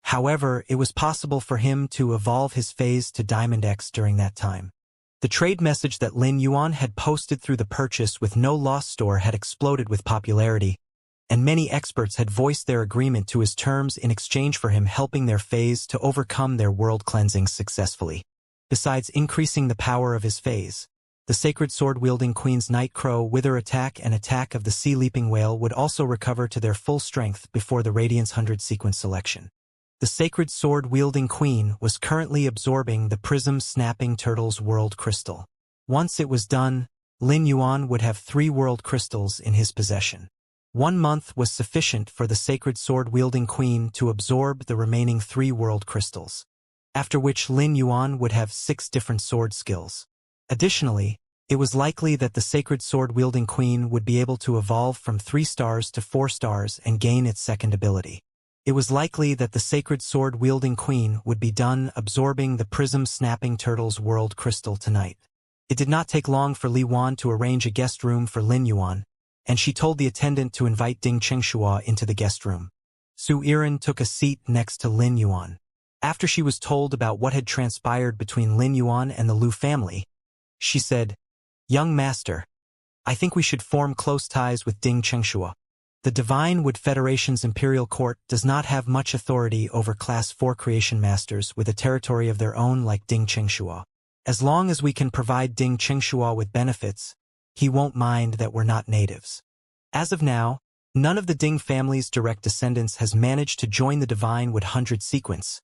However, it was possible for him to evolve his phase to Diamond X during that time. The trade message that Lin Yuan had posted through the Purchase with No Loss store had exploded with popularity, and many experts had voiced their agreement to his terms in exchange for him helping their phase to overcome their world cleansing successfully. Besides increasing the power of his phase, The sacred sword-wielding Queen's Night Crow Wither attack and attack of the Sea-Leaping Whale would also recover to their full strength before the Radiance 100 sequence selection. The sacred sword-wielding Queen was currently absorbing the Prism-Snapping Turtle's World Crystal. Once it was done, Lin Yuan would have 3 World Crystals in his possession. 1 month was sufficient for the sacred sword-wielding Queen to absorb the remaining 3 World Crystals, after which Lin Yuan would have 6 different sword skills. Additionally, it was likely that the sacred sword-wielding Queen would be able to evolve from 3 stars to 4 stars and gain its second ability. It was likely that the sacred sword-wielding Queen would be done absorbing the Prism-Snapping Turtle's World Crystal tonight. It did not take long for Li Wan to arrange a guest room for Lin Yuan, and she told the attendant to invite Ding Chengshua into the guest room. Su Yiren took a seat next to Lin Yuan. After she was told about what had transpired between Lin Yuan and the Lu family, she said, "Young master, I think we should form close ties with Ding Chengshua. The Divine Wood Federation's Imperial Court does not have much authority over Class 4 creation masters with a territory of their own like Ding Chengshua. As long as we can provide Ding Chengshua with benefits, he won't mind that we're not natives." As of now, none of the Ding family's direct descendants has managed to join the Divine Wood 100 sequence,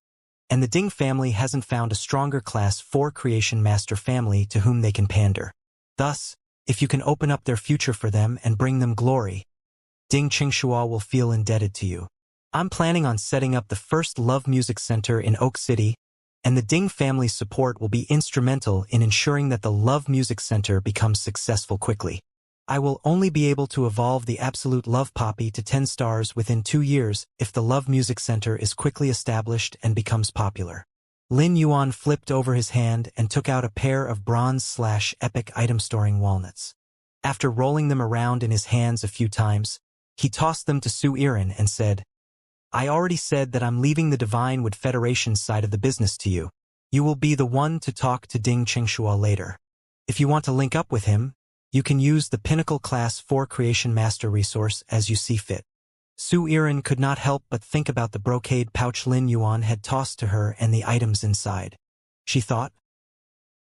and the Ding family hasn't found a stronger Class 4 creation master family to whom they can pander. Thus, if you can open up their future for them and bring them glory, Ding Chengshua will feel indebted to you. I'm planning on setting up the first Love Music Center in Oak City, and the Ding family's support will be instrumental in ensuring that the Love Music Center becomes successful quickly. I will only be able to evolve the Absolute Love Poppy to 10 stars within 2 years if the Love Music Center is quickly established and becomes popular. Lin Yuan flipped over his hand and took out a pair of bronze/epic item-storing walnuts. After rolling them around in his hands a few times, he tossed them to Su Yiren and said, "I already said that I'm leaving the Divine Wood Federation's side of the business to you. You will be the one to talk to Ding Chengshua later. If you want to link up with him, you can use the Pinnacle Class 4 Creation Master resource as you see fit." Su Yiren could not help but think about the brocade pouch Lin Yuan had tossed to her and the items inside. She thought,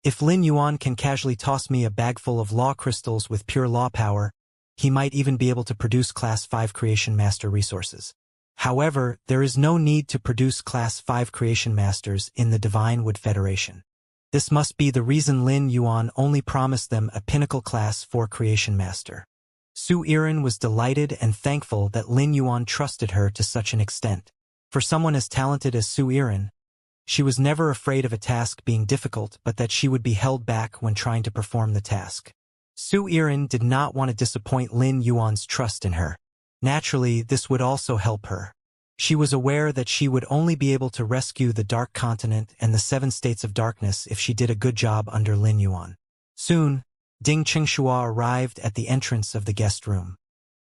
if Lin Yuan can casually toss me a bag full of law crystals with pure law power, he might even be able to produce Class 5 Creation Master resources. However, there is no need to produce Class 5 Creation Masters in the Divine Wood Federation. This must be the reason Lin Yuan only promised them a Pinnacle Class 4 Creation Master. Su Yiren was delighted and thankful that Lin Yuan trusted her to such an extent. For someone as talented as Su Yiren, she was never afraid of a task being difficult but that she would be held back when trying to perform the task. Su Yiren did not want to disappoint Lin Yuan's trust in her. Naturally, this would also help her. She was aware that she would only be able to rescue the Dark Continent and the 7 States of Darkness if she did a good job under Lin Yuan. Soon, Ding Chengshua arrived at the entrance of the guest room.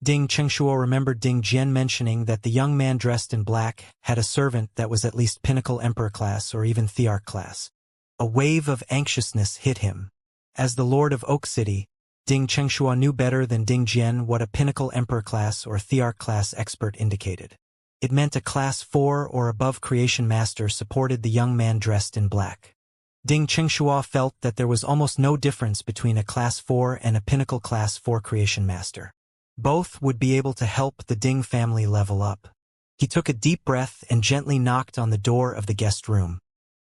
Ding Chengshua remembered Ding Jian mentioning that the young man dressed in black had a servant that was at least Pinnacle Emperor class or even Thearch class. A wave of anxiousness hit him. As the Lord of Oak City, Ding Chengshua knew better than Ding Jian what a Pinnacle Emperor class or Thearch class expert indicated. It meant a Class 4 or above Creation Master supported the young man dressed in black. Ding Chengshua felt that there was almost no difference between a Class 4 and a Pinnacle Class 4 Creation Master. Both would be able to help the Ding family level up. He took a deep breath and gently knocked on the door of the guest room.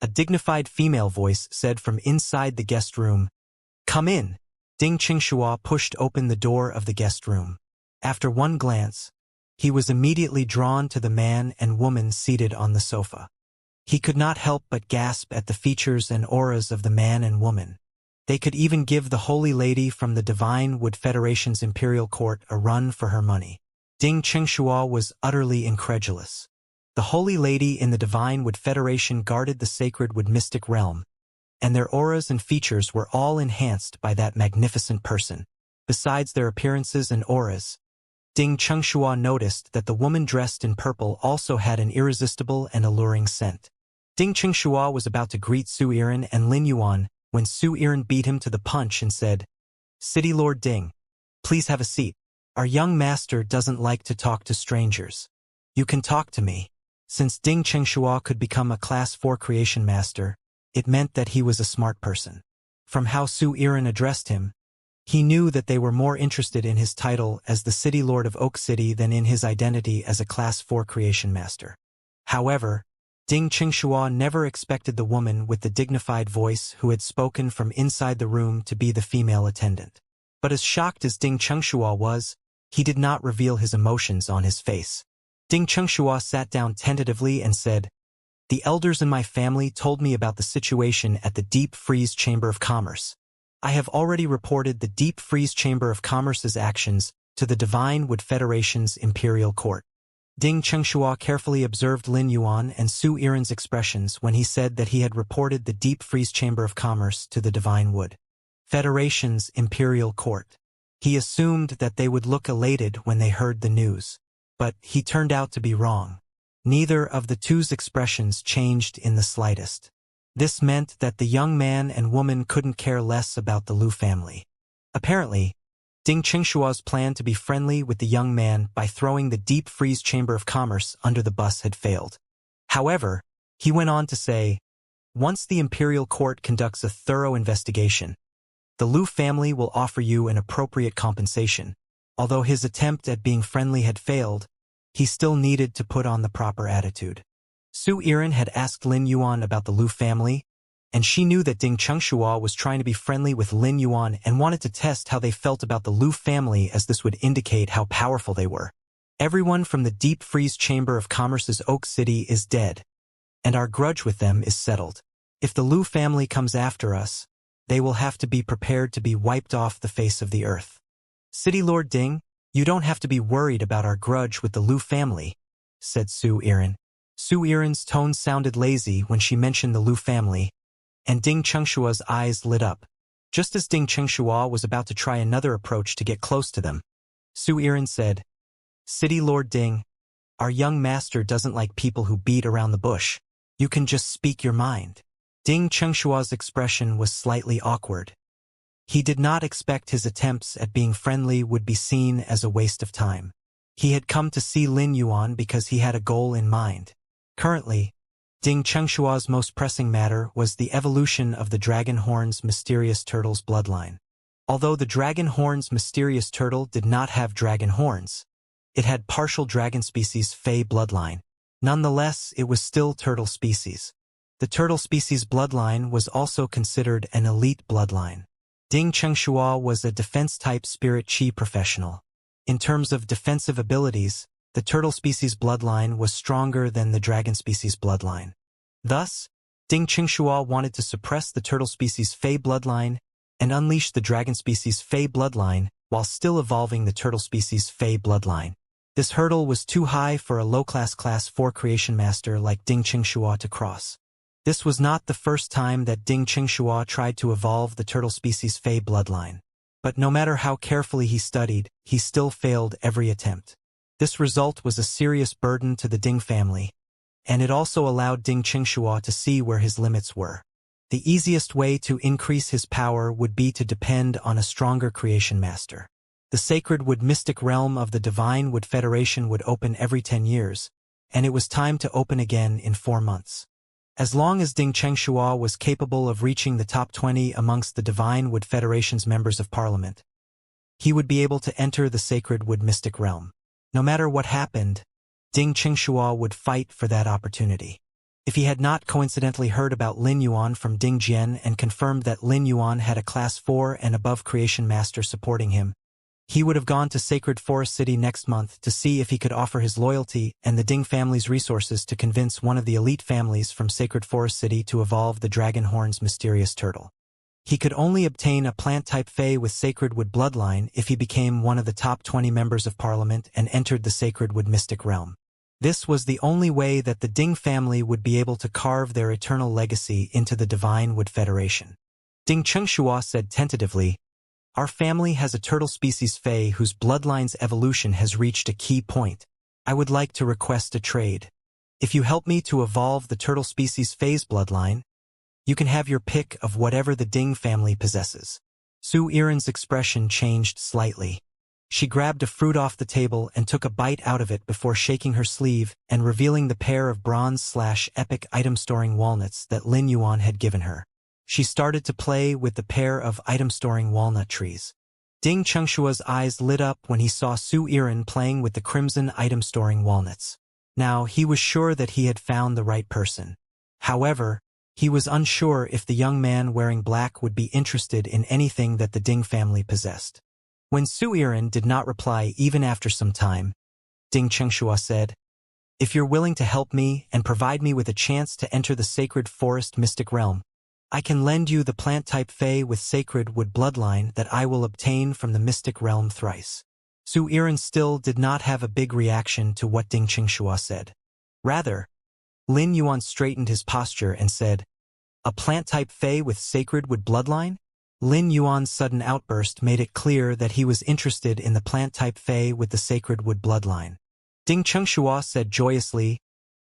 A dignified female voice said from inside the guest room, "Come in." Ding Chengshua pushed open the door of the guest room. After one glance, he was immediately drawn to the man and woman seated on the sofa. He could not help but gasp at the features and auras of the man and woman. They could even give the Holy Lady from the Divine Wood Federation's Imperial Court a run for her money. Ding Chengshua was utterly incredulous. The Holy Lady in the Divine Wood Federation guarded the sacred wood mystic realm, and their auras and features were all enhanced by that magnificent person. Besides their appearances and auras, Ding Chengshua noticed that the woman dressed in purple also had an irresistible and alluring scent. Ding Chengshua was about to greet Su Yiren and Lin Yuan when Su Yiren beat him to the punch and said, "City Lord Ding, please have a seat. Our young master doesn't like to talk to strangers. You can talk to me." Since Ding Chengshua could become a Class 4 Creation Master, it meant that he was a smart person. From how Su Iran addressed him, he knew that they were more interested in his title as the City Lord of Oak City than in his identity as a Class 4 creation master. However, Ding Qingxua never expected the woman with the dignified voice who had spoken from inside the room to be the female attendant. But as shocked as Ding Qingxua was, he did not reveal his emotions on his face. Ding Qingxua sat down tentatively and said, "The elders in my family told me about the situation at the Deep Freeze Chamber of Commerce. I have already reported the Deep Freeze Chamber of Commerce's actions to the Divine Wood Federation's Imperial Court." Ding Qingxua carefully observed Lin Yuan and Su Iran's expressions when he said that he had reported the Deep Freeze Chamber of Commerce to the Divine Wood Federation's Imperial Court. He assumed that they would look elated when they heard the news, but he turned out to be wrong. Neither of the two's expressions changed in the slightest. This meant that the young man and woman couldn't care less about the Lu family. Apparently, Ding Qingxua's plan to be friendly with the young man by throwing the Deep Freeze Chamber of Commerce under the bus had failed. However, he went on to say, "Once the Imperial Court conducts a thorough investigation, the Lu family will offer you an appropriate compensation." Although his attempt at being friendly had failed, he still needed to put on the proper attitude. Su Iran had asked Lin Yuan about the Lu family, and she knew that Ding Qingxua was trying to be friendly with Lin Yuan and wanted to test how they felt about the Lu family, as this would indicate how powerful they were. "Everyone from the Deep Freeze Chamber of Commerce's Oak City is dead, and our grudge with them is settled. If the Lu family comes after us, they will have to be prepared to be wiped off the face of the earth. City Lord Ding, you don't have to be worried about our grudge with the Lu family," said Su Iran. Su Iran's tone sounded lazy when she mentioned the Lu family, and Ding Qingxua's eyes lit up. Just as Ding Qingxua was about to try another approach to get close to them, Su Iran said, "City Lord Ding, our young master doesn't like people who beat around the bush. You can just speak your mind." Ding Qingxua's expression was slightly awkward. He did not expect his attempts at being friendly would be seen as a waste of time. He had come to see Lin Yuan because he had a goal in mind. Currently, Ding Qingxua's most pressing matter was the evolution of the Dragon Horn's mysterious turtle's bloodline. Although the Dragon Horn's mysterious turtle did not have dragon horns, it had partial dragon species Fey bloodline. Nonetheless, it was still turtle species. The turtle species bloodline was also considered an elite bloodline. Ding Qingxua was a defense-type spirit chi professional. In terms of defensive abilities, the turtle species bloodline was stronger than the dragon species bloodline. Thus, Ding Qingxua wanted to suppress the turtle species Fey bloodline and unleash the dragon species Fey bloodline while still evolving the turtle species Fey bloodline. This hurdle was too high for a low-class Class 4 creation master like Ding Qingxua to cross. This was not the first time that Ding Qingxua tried to evolve the turtle species Fey bloodline. But no matter how carefully he studied, he still failed every attempt. This result was a serious burden to the Ding family, and it also allowed Ding Qingxua to see where his limits were. The easiest way to increase his power would be to depend on a stronger creation master. The sacred wood mystic realm of the Divine Wood Federation would open every 10 years, and it was time to open again in 4 months. As long as Ding Qingxua was capable of reaching the top 20 amongst the Divine Wood Federation's members of parliament, he would be able to enter the sacred wood mystic realm. No matter what happened, Ding Qingxua would fight for that opportunity. If he had not coincidentally heard about Lin Yuan from Ding Jian and confirmed that Lin Yuan had a Class 4 and above creation master supporting him, he would have gone to Sacred Forest City next month to see if he could offer his loyalty and the Ding family's resources to convince one of the elite families from Sacred Forest City to evolve the Dragon Horn's mysterious turtle. He could only obtain a plant-type Fey with Sacred Wood bloodline if he became one of the top 20 members of parliament and entered the Sacred Wood mystic realm. This was the only way that the Ding family would be able to carve their eternal legacy into the Divine Wood Federation. Ding Qingxua said tentatively, "Our family has a turtle species Fey whose bloodline's evolution has reached a key point. I would like to request a trade. If you help me to evolve the turtle species Fey's bloodline, you can have your pick of whatever the Ding family possesses." Su Iran's expression changed slightly. She grabbed a fruit off the table and took a bite out of it before shaking her sleeve and revealing the pair of bronze/epic item-storing walnuts that Lin Yuan had given her. she started to play with the pair of item-storing walnut trees. Ding Chengshua's eyes lit up when he saw Su Yiren playing with the crimson item-storing walnuts. Now, he was sure that he had found the right person. However, he was unsure if the young man wearing black would be interested in anything that the Ding family possessed. When Su Yiren did not reply even after some time, Ding Chengshua said, "If you're willing to help me and provide me with a chance to enter the sacred forest mystic realm, I can lend you the plant-type Fae with sacred wood bloodline that I will obtain from the mystic realm thrice." Su Yiren still did not have a big reaction to what Ding Chengshua said. Rather, Lin Yuan straightened his posture and said, "A plant-type Fae with sacred wood bloodline?" Lin Yuan's sudden outburst made it clear that he was interested in the plant-type Fae with the sacred wood bloodline. Ding Chengshua said joyously,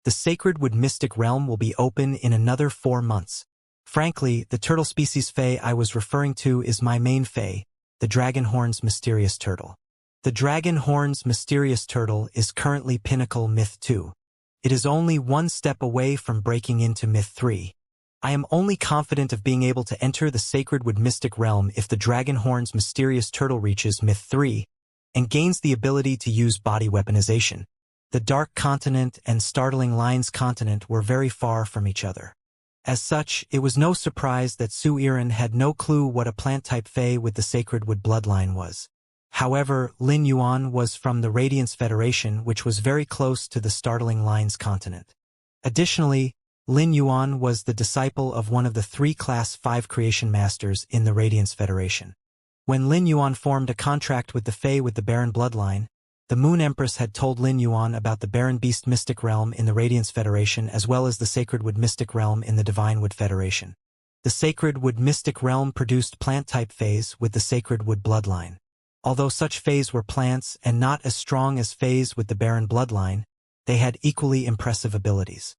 "The sacred wood mystic realm will be open in another 4 months. Frankly, the turtle species Fae I was referring to is my main Fae, the Dragonhorn's mysterious turtle. The Dragonhorn's mysterious turtle is currently Pinnacle Myth 2. It is only 1 step away from breaking into Myth 3. I am only confident of being able to enter the sacred wood mystic realm if the Dragonhorn's mysterious turtle reaches Myth 3 and gains the ability to use body weaponization." The Dark Continent and Startling Lines Continent were very far from each other. As such, it was no surprise that Su Yiren had no clue what a plant-type Fae with the sacred wood bloodline was. However, Lin Yuan was from the Radiance Federation, which was very close to the Startling Lines Continent. Additionally, Lin Yuan was the disciple of one of the 3 Class 5 creation masters in the Radiance Federation. When Lin Yuan formed a contract with the Fae with the Baron bloodline, the Moon Empress had told Lin Yuan about the Baron Beast Mystic Realm in the Radiance Federation as well as the Sacred Wood Mystic Realm in the Divine Wood Federation. The Sacred Wood Mystic Realm produced plant-type Faes with the Sacred Wood bloodline. Although such Faes were plants and not as strong as Faes with the Baron bloodline, they had equally impressive abilities.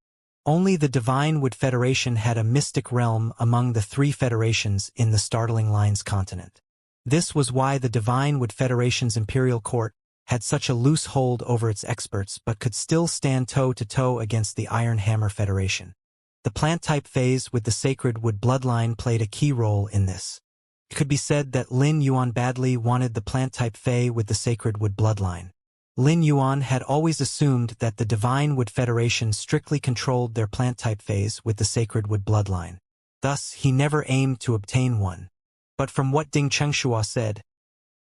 Only the Divine Wood Federation had a mystic realm among the 3 federations in the Startling Lines continent. This was why the Divine Wood Federation's Imperial Court had such a loose hold over its experts but could still stand toe-to-toe against the Iron Hammer Federation. The plant-type phase with the Sacred Wood bloodline played a key role in this. It could be said that Lin Yuan badly wanted the plant-type Fae with the Sacred Wood bloodline. Lin Yuan had always assumed that the Divine Wood Federation strictly controlled their plant-type phase with the Sacred Wood bloodline. Thus, he never aimed to obtain one. But from what Ding Chengshua said,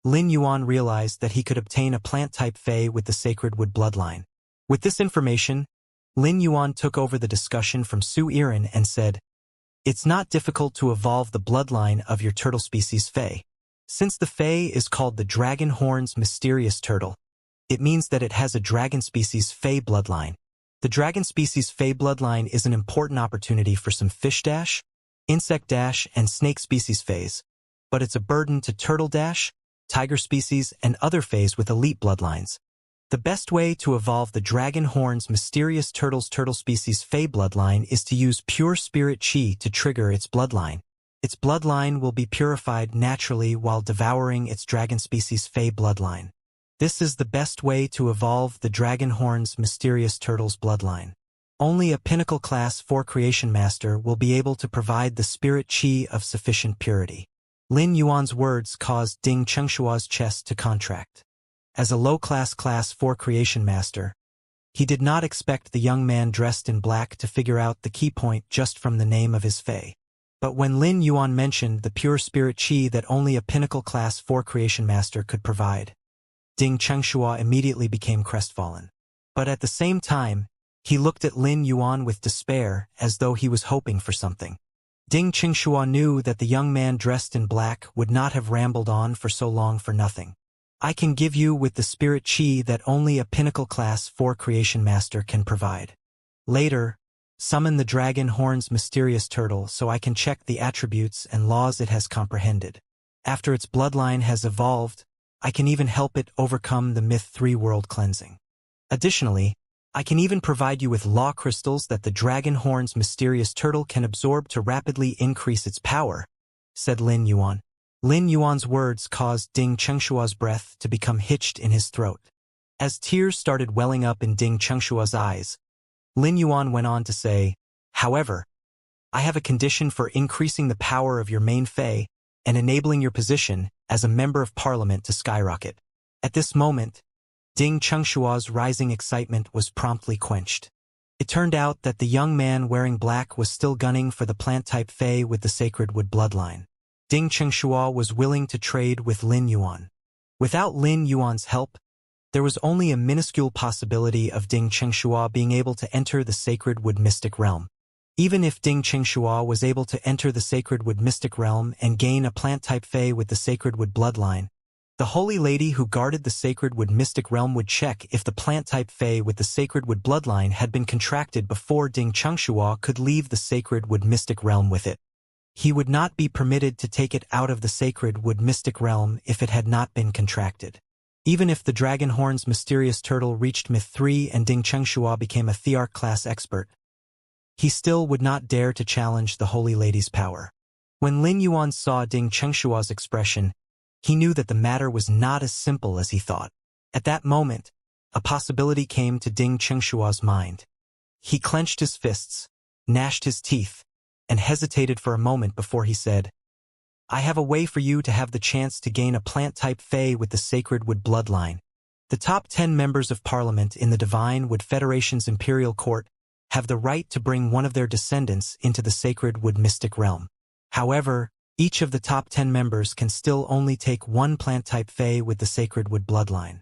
Lin Yuan realized that he could obtain a plant-type Fae with the Sacred Wood bloodline. With this information, Lin Yuan took over the discussion from Su Yiren and said, "It's not difficult to evolve the bloodline of your turtle species Fae. Since the Fae is called the Dragonhorn's mysterious turtle, it means that it has a dragon species Fae bloodline. The dragon species Fae bloodline is an important opportunity for some fish dash, insect dash, and snake species Faes, but it's a burden to turtle dash, tiger species, and other Faes with elite bloodlines. The best way to evolve the Dragonhorn's mysterious turtle species Fae bloodline is to use pure spirit chi to trigger its bloodline. Its bloodline will be purified naturally while devouring its dragon species Fae bloodline. This is the best way to evolve the Dragonhorn's mysterious turtle's bloodline. Only a Pinnacle Class 4 Creation Master will be able to provide the spirit chi of sufficient purity." Lin Yuan's words caused Ding Chengshua's chest to contract. As a low-class Class 4 Creation Master, he did not expect the young man dressed in black to figure out the key point just from the name of his Fae. But when Lin Yuan mentioned the pure spirit chi that only a Pinnacle Class 4 Creation Master could provide, Ding Chengshua immediately became crestfallen. But at the same time, he looked at Lin Yuan with despair as though he was hoping for something. Ding Chengshua knew that the young man dressed in black would not have rambled on for so long for nothing. "I can give you with the spirit chi that only a Pinnacle Class 4 Creation Master can provide. Later, summon the Dragonhorn's mysterious turtle so I can check the attributes and laws it has comprehended. After its bloodline has evolved, I can even help it overcome the Myth 3 world cleansing. Additionally, I can even provide you with law crystals that the Dragonhorn's mysterious turtle can absorb to rapidly increase its power," said Lin Yuan. Lin Yuan's words caused Ding Chengshua's breath to become hitched in his throat. As tears started welling up in Ding Chengshua's eyes, Lin Yuan went on to say, "However, I have a condition for increasing the power of your main Fae and enabling your position as a member of parliament to skyrocket. At this moment, Ding Chengshua's rising excitement was promptly quenched. It turned out that the young man wearing black was still gunning for the plant-type Fae with the sacred wood bloodline. Ding Chengshua was willing to trade with Lin Yuan. Without Lin Yuan's help, there was only a minuscule possibility of Ding Chengshua being able to enter the sacred wood mystic realm. Even if Ding Chengshua was able to enter the sacred wood mystic realm and gain a plant-type Fae with the sacred wood bloodline, the holy lady who guarded the sacred wood mystic realm would check if the plant-type Fae with the sacred wood bloodline had been contracted before Ding Chengshua could leave the sacred wood mystic realm with it. He would not be permitted to take it out of the sacred wood mystic realm if it had not been contracted. Even if the Dragon Horn's mysterious turtle reached Myth 3 and Ding Chengshua became a Thearch class expert, he still would not dare to challenge the holy lady's power. When Lin Yuan saw Ding Chengshua's expression, he knew that the matter was not as simple as he thought. At that moment, a possibility came to Ding Chengshua's mind. He clenched his fists, gnashed his teeth, and hesitated for a moment before he said, I have a way for you to have the chance to gain a plant-type Fae with the sacred wood bloodline. The top 10 members of parliament in the Divine Wood Federation's imperial court have the right to bring one of their descendants into the sacred wood mystic realm. However, each of the top 10 members can still only take one plant-type Fae with the sacred wood bloodline.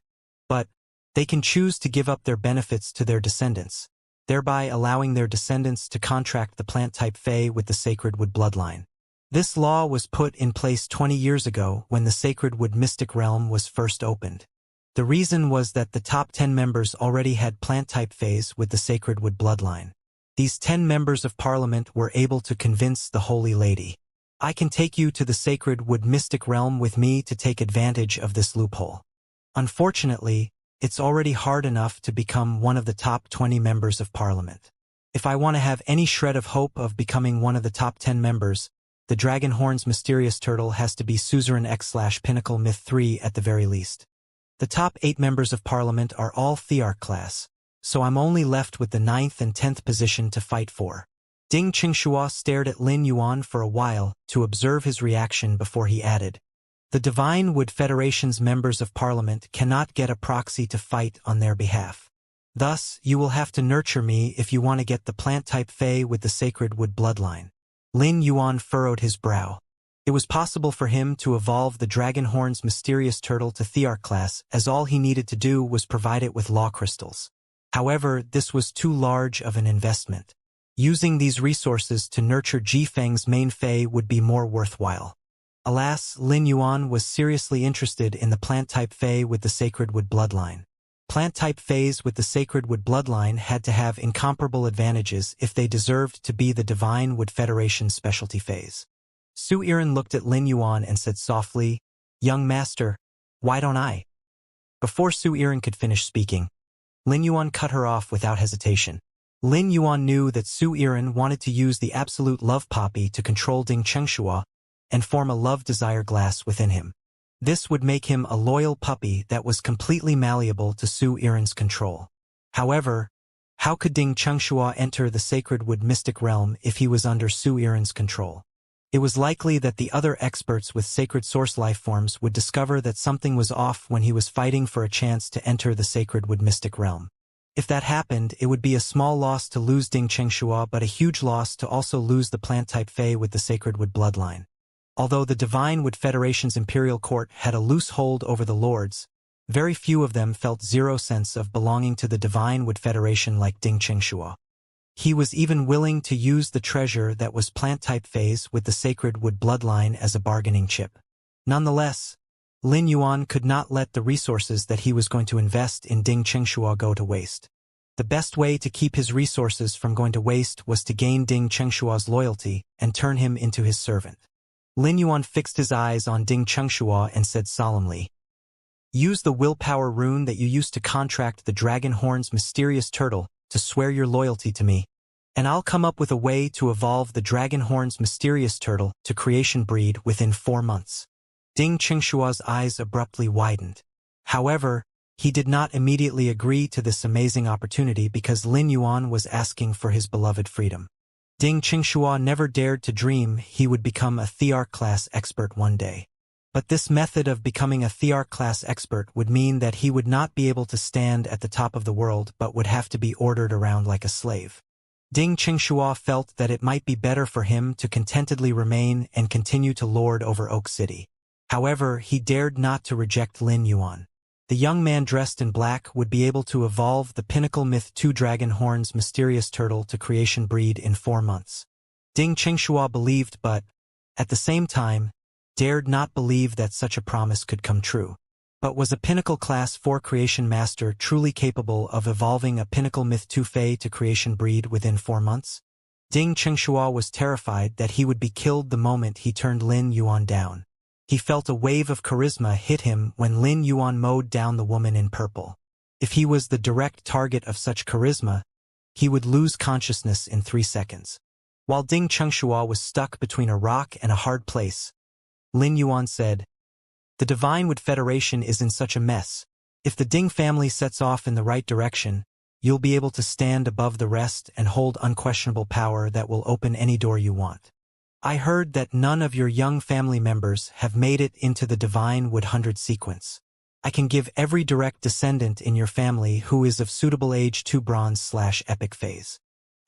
But they can choose to give up their benefits to their descendants, thereby allowing their descendants to contract the plant-type Fae with the sacred wood bloodline. This law was put in place 20 years ago when the sacred wood mystic realm was first opened. The reason was that the top 10 members already had plant-type Faes with the sacred wood bloodline. These 10 members of parliament were able to convince the holy lady, I can take you to the sacred wood mystic realm with me to take advantage of this loophole. Unfortunately, it's already hard enough to become one of the top 20 members of parliament. If I want to have any shred of hope of becoming one of the top 10 members, the Dragon Horn's mysterious turtle has to be Suzerain X/Pinnacle Myth 3 at the very least. The top 8 members of parliament are all Thearch class, so I'm only left with the 9th and 10th position to fight for. Ding Chengshua stared at Lin Yuan for a while to observe his reaction before he added, The Divine Wood Federation's members of parliament cannot get a proxy to fight on their behalf. Thus, you will have to nurture me if you want to get the plant-type Fae with the sacred wood bloodline. Lin Yuan furrowed his brow. It was possible for him to evolve the Dragon Horn's mysterious turtle to Thearch class, as all he needed to do was provide it with law crystals. However, this was too large of an investment. Using these resources to nurture Jifeng's main Fae would be more worthwhile. Alas, Lin Yuan was seriously interested in the plant-type Fae with the sacred wood bloodline. Plant-type Faes with the sacred wood bloodline had to have incomparable advantages if they deserved to be the Divine Wood Federation's specialty Faes. Su Iren looked at Lin Yuan and said softly, Young master, why don't I? Before Su Iren could finish speaking, Lin Yuan cut her off without hesitation. Lin Yuan knew that Su Iren wanted to use the absolute love poppy to control Ding Chengshua and form a love-desire glass within him. This would make him a loyal puppy that was completely malleable to Su Iren's control. However, how could Ding Chengshua enter the sacred wood mystic realm if he was under Su Iren's control? It was likely that the other experts with sacred source lifeforms would discover that something was off when he was fighting for a chance to enter the sacred wood mystic realm. If that happened, it would be a small loss to lose Ding Chengshua but a huge loss to also lose the plant-type Fae with the sacred wood bloodline. Although the Divine Wood Federation's imperial court had a loose hold over the lords, very few of them felt zero sense of belonging to the Divine Wood Federation like Ding Chengshua. He was even willing to use the treasure that was plant-type Faes with the sacred wood bloodline as a bargaining chip. Nonetheless, Lin Yuan could not let the resources that he was going to invest in Ding Chengshua go to waste. The best way to keep his resources from going to waste was to gain Ding Chengshua's loyalty and turn him into his servant. Lin Yuan fixed his eyes on Ding Chengshua and said solemnly, Use the willpower rune that you used to contract the Dragon Horn's mysterious turtle to swear your loyalty to me, and I'll come up with a way to evolve the Dragon Horn's mysterious turtle to creation breed within 4 months. Ding Chengshua's eyes abruptly widened. However, he did not immediately agree to this amazing opportunity because Lin Yuan was asking for his beloved freedom. Ding Qingxua never dared to dream he would become a Thearch class expert one day. But this method of becoming a Thearch class expert would mean that he would not be able to stand at the top of the world but would have to be ordered around like a slave. Ding Qingxua felt that it might be better for him to contentedly remain and continue to lord over Oak City. However, he dared not to reject Lin Yuan. The young man dressed in black would be able to evolve the Pinnacle Myth 2 Dragon Horn's mysterious turtle to creation breed in 4 months. Ding Qingxua believed but, at the same time, dared not believe that such a promise could come true. But was a Pinnacle Class 4 creation master truly capable of evolving a Pinnacle Myth 2 Fae to creation breed within 4 months? Ding Qingxua was terrified that he would be killed the moment he turned Lin Yuan down. He felt a wave of charisma hit him when Lin Yuan mowed down the woman in purple. If he was the direct target of such charisma, he would lose consciousness in 3 seconds. While Ding Qingxua was stuck between a rock and a hard place, Lin Yuan said, "The Divine Wood Federation is in such a mess. If the Ding family sets off in the right direction, you'll be able to stand above the rest and hold unquestionable power that will open any door you want. I heard that none of your young family members have made it into the Divine Wood 100 sequence. I can give every direct descendant in your family who is of suitable age 2 bronze/epic phase.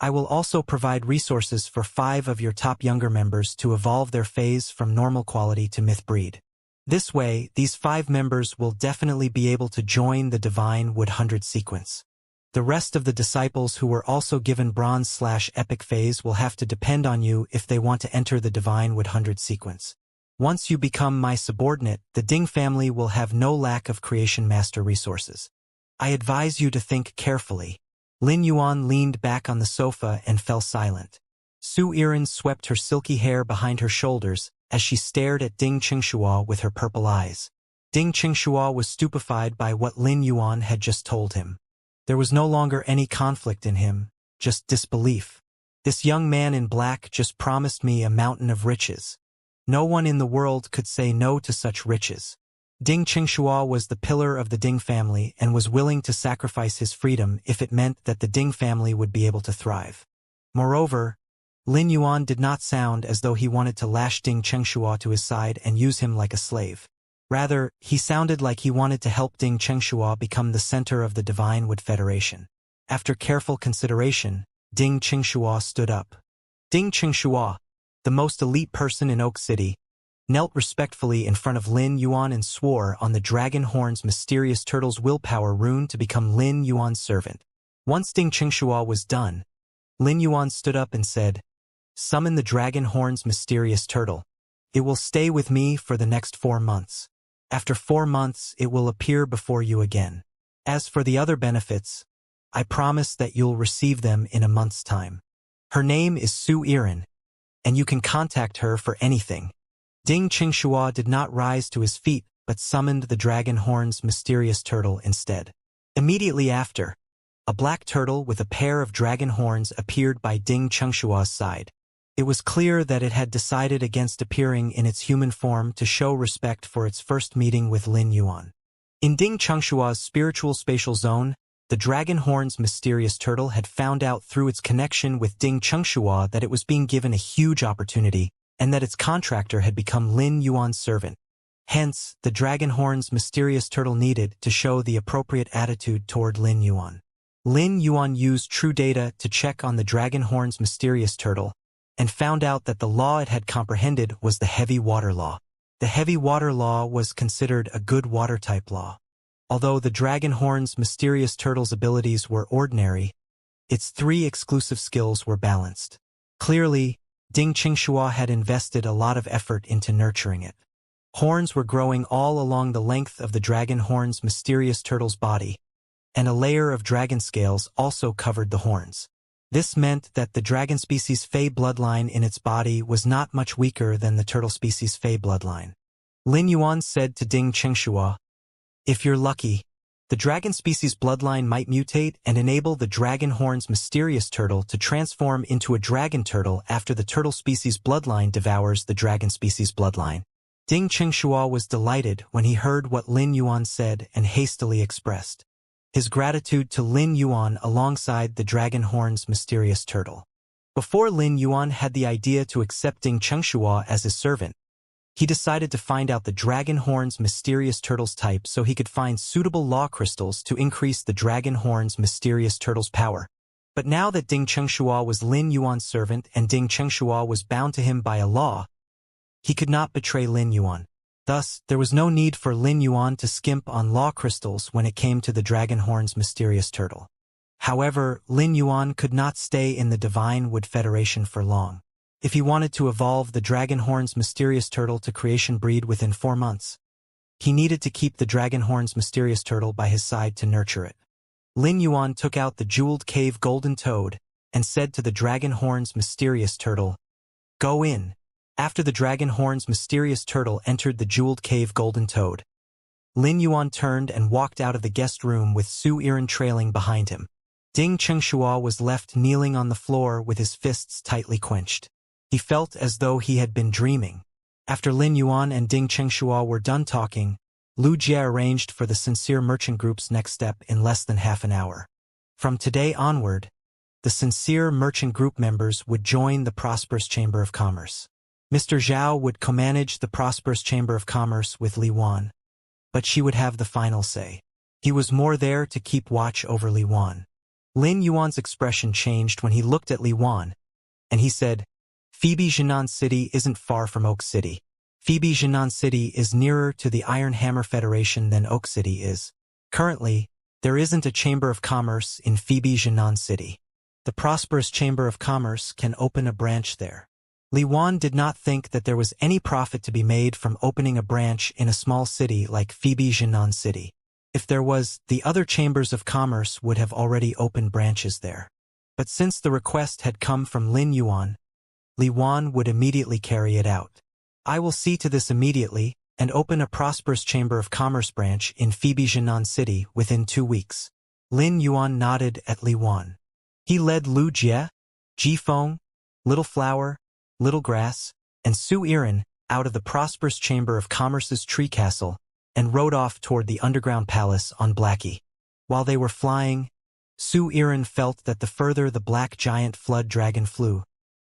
I will also provide resources for 5 of your top younger members to evolve their phase from normal quality to myth breed. This way, these 5 members will definitely be able to join the Divine Wood 100 sequence. The rest of the disciples who were also given bronze/epic phase will have to depend on you if they want to enter the Divine Wood 100 sequence. Once you become my subordinate, the Ding family will have no lack of creation master resources. I advise you to think carefully." Lin Yuan leaned back on the sofa and fell silent. Su Yiren swept her silky hair behind her shoulders as she stared at Ding Qingxua with her purple eyes. Ding Qingxua was stupefied by what Lin Yuan had just told him. There was no longer any conflict in him, just disbelief. This young man in black just promised me a mountain of riches. No one in the world could say no to such riches. Ding Qingxua was the pillar of the Ding family and was willing to sacrifice his freedom if it meant that the Ding family would be able to thrive. Moreover, Lin Yuan did not sound as though he wanted to lash Ding Qingxua to his side and use him like a slave. Rather, he sounded like he wanted to help Ding Qingxua become the center of the Divine Wood Federation. After careful consideration, Ding Qingxua stood up. Ding Qingxua, the most elite person in Oak City, knelt respectfully in front of Lin Yuan and swore on the Dragon Horn's mysterious turtle's willpower rune to become Lin Yuan's servant. Once Ding Qingxua was done, Lin Yuan stood up and said, "Summon the Dragon Horn's mysterious turtle. It will stay with me for the next 4 months. After 4 months, it will appear before you again. As for the other benefits, I promise that you'll receive them in a month's time. Her name is Su Yiren, and you can contact her for anything." Ding Qingxua did not rise to his feet, but summoned the Dragon Horn's mysterious turtle instead. Immediately after, a black turtle with a pair of dragon horns appeared by Ding Qingxua's side. It was clear that it had decided against appearing in its human form to show respect for its first meeting with Lin Yuan. In Ding Qingshua's spiritual spatial zone, the Dragon Horn's mysterious turtle had found out through its connection with Ding Qingxua that it was being given a huge opportunity and that its contractor had become Lin Yuan's servant. Hence, the Dragon Horn's mysterious turtle needed to show the appropriate attitude toward Lin Yuan. Lin Yuan used true data to check on the Dragon Horn's mysterious turtle, and found out that the law it had comprehended was the Heavy Water Law. The Heavy Water Law was considered a good water-type law. Although the Dragon Horn's mysterious turtle's abilities were ordinary, its 3 exclusive skills were balanced. Clearly, Ding Qingxua had invested a lot of effort into nurturing it. Horns were growing all along the length of the Dragon Horn's mysterious turtle's body, and a layer of dragon scales also covered the horns. This meant that the dragon species Fey bloodline in its body was not much weaker than the turtle species Fey bloodline. Lin Yuan said to Ding Qingxua, "If you're lucky, the dragon species bloodline might mutate and enable the Dragon Horn's mysterious turtle to transform into a dragon turtle after the turtle species bloodline devours the dragon species bloodline." Ding Qingxua was delighted when he heard what Lin Yuan said and hastily expressed his gratitude to Lin Yuan alongside the Dragon Horn's mysterious turtle. Before Lin Yuan had the idea to accept Ding Chengshua as his servant, he decided to find out the dragon horn's mysterious turtle's type so he could find suitable law crystals to increase the dragon horn's mysterious turtle's power. But now that Ding Chengshua was Lin Yuan's servant and Ding Chengshua was bound to him by a law, he could not betray Lin Yuan. Thus, there was no need for Lin Yuan to skimp on law crystals when it came to the dragon horn's mysterious turtle. However, Lin Yuan could not stay in the Divine Wood Federation for long. If he wanted to evolve the dragon horn's mysterious turtle to creation breed within 4 months, he needed to keep the dragon horn's mysterious turtle by his side to nurture it. Lin Yuan took out the jeweled cave golden toad and said to the dragon horn's mysterious turtle, "Go in." After the dragon horn's mysterious turtle entered the jeweled cave golden toad, Lin Yuan turned and walked out of the guest room with Su Yiren trailing behind him. Ding Chengshua was left kneeling on the floor with his fists tightly clenched. He felt as though he had been dreaming. After Lin Yuan and Ding Chengshua were done talking, Lu Jie arranged for the Sincere Merchant Group's next step in less than half an hour. From today onward, the Sincere Merchant Group members would join the Prosperous Chamber of Commerce. Mr. Zhao would co-manage the Prosperous Chamber of Commerce with Li Wan, but she would have the final say. He was more there to keep watch over Li Wan. Lin Yuan's expression changed when he looked at Li Wan, and he said, "Phoebe Jinan City isn't far from Oak City. Phoebe Jinan City is nearer to the Iron Hammer Federation than Oak City is. Currently, there isn't a Chamber of Commerce in Phoebe Jinan City. The Prosperous Chamber of Commerce can open a branch there." Li Wan did not think that there was any profit to be made from opening a branch in a small city like Phoebe Jinan City. If there was, the other chambers of commerce would have already opened branches there. But since the request had come from Lin Yuan, Li Wan would immediately carry it out. "I will see to this immediately and open a Prosperous Chamber of Commerce branch in Phoebe Jinan City within 2 weeks." Lin Yuan nodded at Li Wan. He led Lu Jie, Jifeng, Little Flower, Little Grass, and Su Yiren out of the Prosperous Chamber of Commerce's tree castle and rode off toward the underground palace on Blackie. While they were flying, Su Yiren felt that the further the black giant flood dragon flew,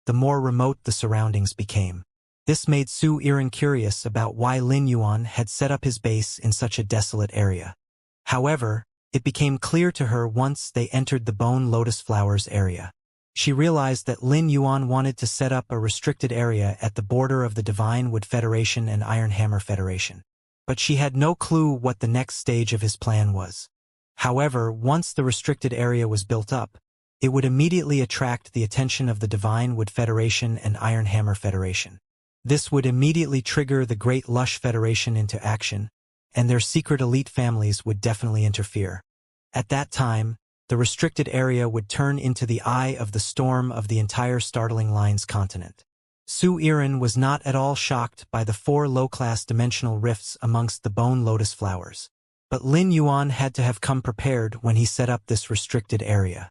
the more remote the surroundings became. This made Su Yiren curious about why Lin Yuan had set up his base in such a desolate area. However, it became clear to her once they entered the Bone Lotus Flowers area. She realized that Lin Yuan wanted to set up a restricted area at the border of the Divine Wood Federation and Iron Hammer Federation. But she had no clue what the next stage of his plan was. However, once the restricted area was built up, it would immediately attract the attention of the Divine Wood Federation and Iron Hammer Federation. This would immediately trigger the Great Lush Federation into action, and their secret elite families would definitely interfere. At that time, the restricted area would turn into the eye of the storm of the entire Startling Lines continent. Su Yiren was not at all shocked by the 4 low-class dimensional rifts amongst the Bone Lotus Flowers. But Lin Yuan had to have come prepared when he set up this restricted area.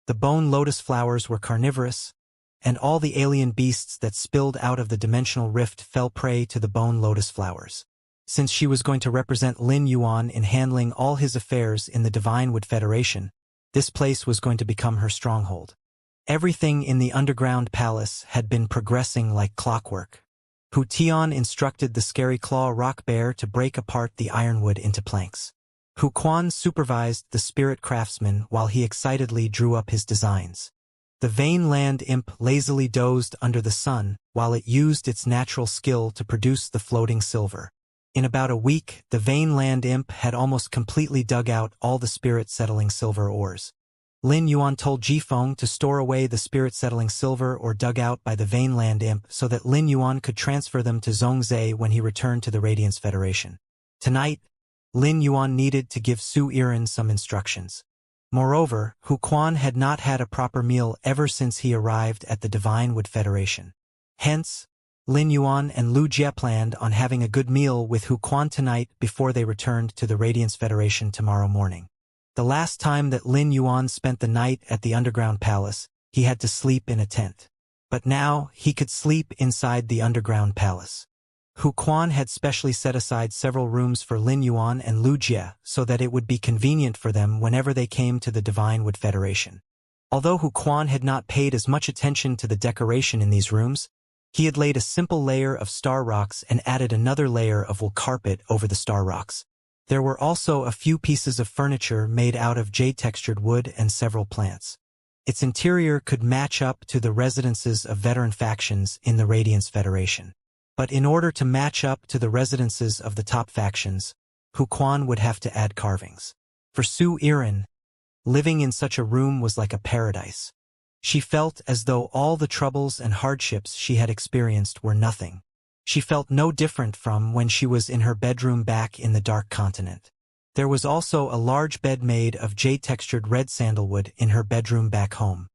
The Bone Lotus Flowers were carnivorous, and all the alien beasts that spilled out of the dimensional rift fell prey to the Bone Lotus Flowers. Since she was going to represent Lin Yuan in handling all his affairs in the Divine Wood Federation, this place was going to become her stronghold. Everything in the underground palace had been progressing like clockwork. Hu Tian instructed the Scary Claw Rock Bear to break apart the ironwood into planks. Hu Quan supervised the spirit craftsman while he excitedly drew up his designs. The Vain Land Imp lazily dozed under the sun while it used its natural skill to produce the floating silver. In about a week, the Vain Land Imp had almost completely dug out all the spirit-settling silver ores. Lin Yuan told Jifeng to store away the spirit-settling silver ore dug out by the Vain Land Imp so that Lin Yuan could transfer them to Zhongzhe when he returned to the Radiance Federation. Tonight, Lin Yuan needed to give Su Yiren some instructions. Moreover, Hu Quan had not had a proper meal ever since he arrived at the Divine Wood Federation. Hence, Lin Yuan and Lu Jie planned on having a good meal with Hu Quan tonight before they returned to the Radiance Federation tomorrow morning. The last time that Lin Yuan spent the night at the underground palace, he had to sleep in a tent. But now, he could sleep inside the underground palace. Hu Quan had specially set aside several rooms for Lin Yuan and Lu Jie so that it would be convenient for them whenever they came to the Divine Wood Federation. Although Huquan had not paid as much attention to the decoration in these rooms, he had laid a simple layer of star rocks and added another layer of wool carpet over the star rocks. There were also a few pieces of furniture made out of jade-textured wood and several plants. Its interior could match up to the residences of veteran factions in the Radiance Federation. But in order to match up to the residences of the top factions, Huquan would have to add carvings. For Su Irin, living in such a room was like a paradise. She felt as though all the troubles and hardships she had experienced were nothing. She felt no different from when she was in her bedroom back in the Dark Continent. There was also a large bed made of jade-textured red sandalwood in her bedroom back home.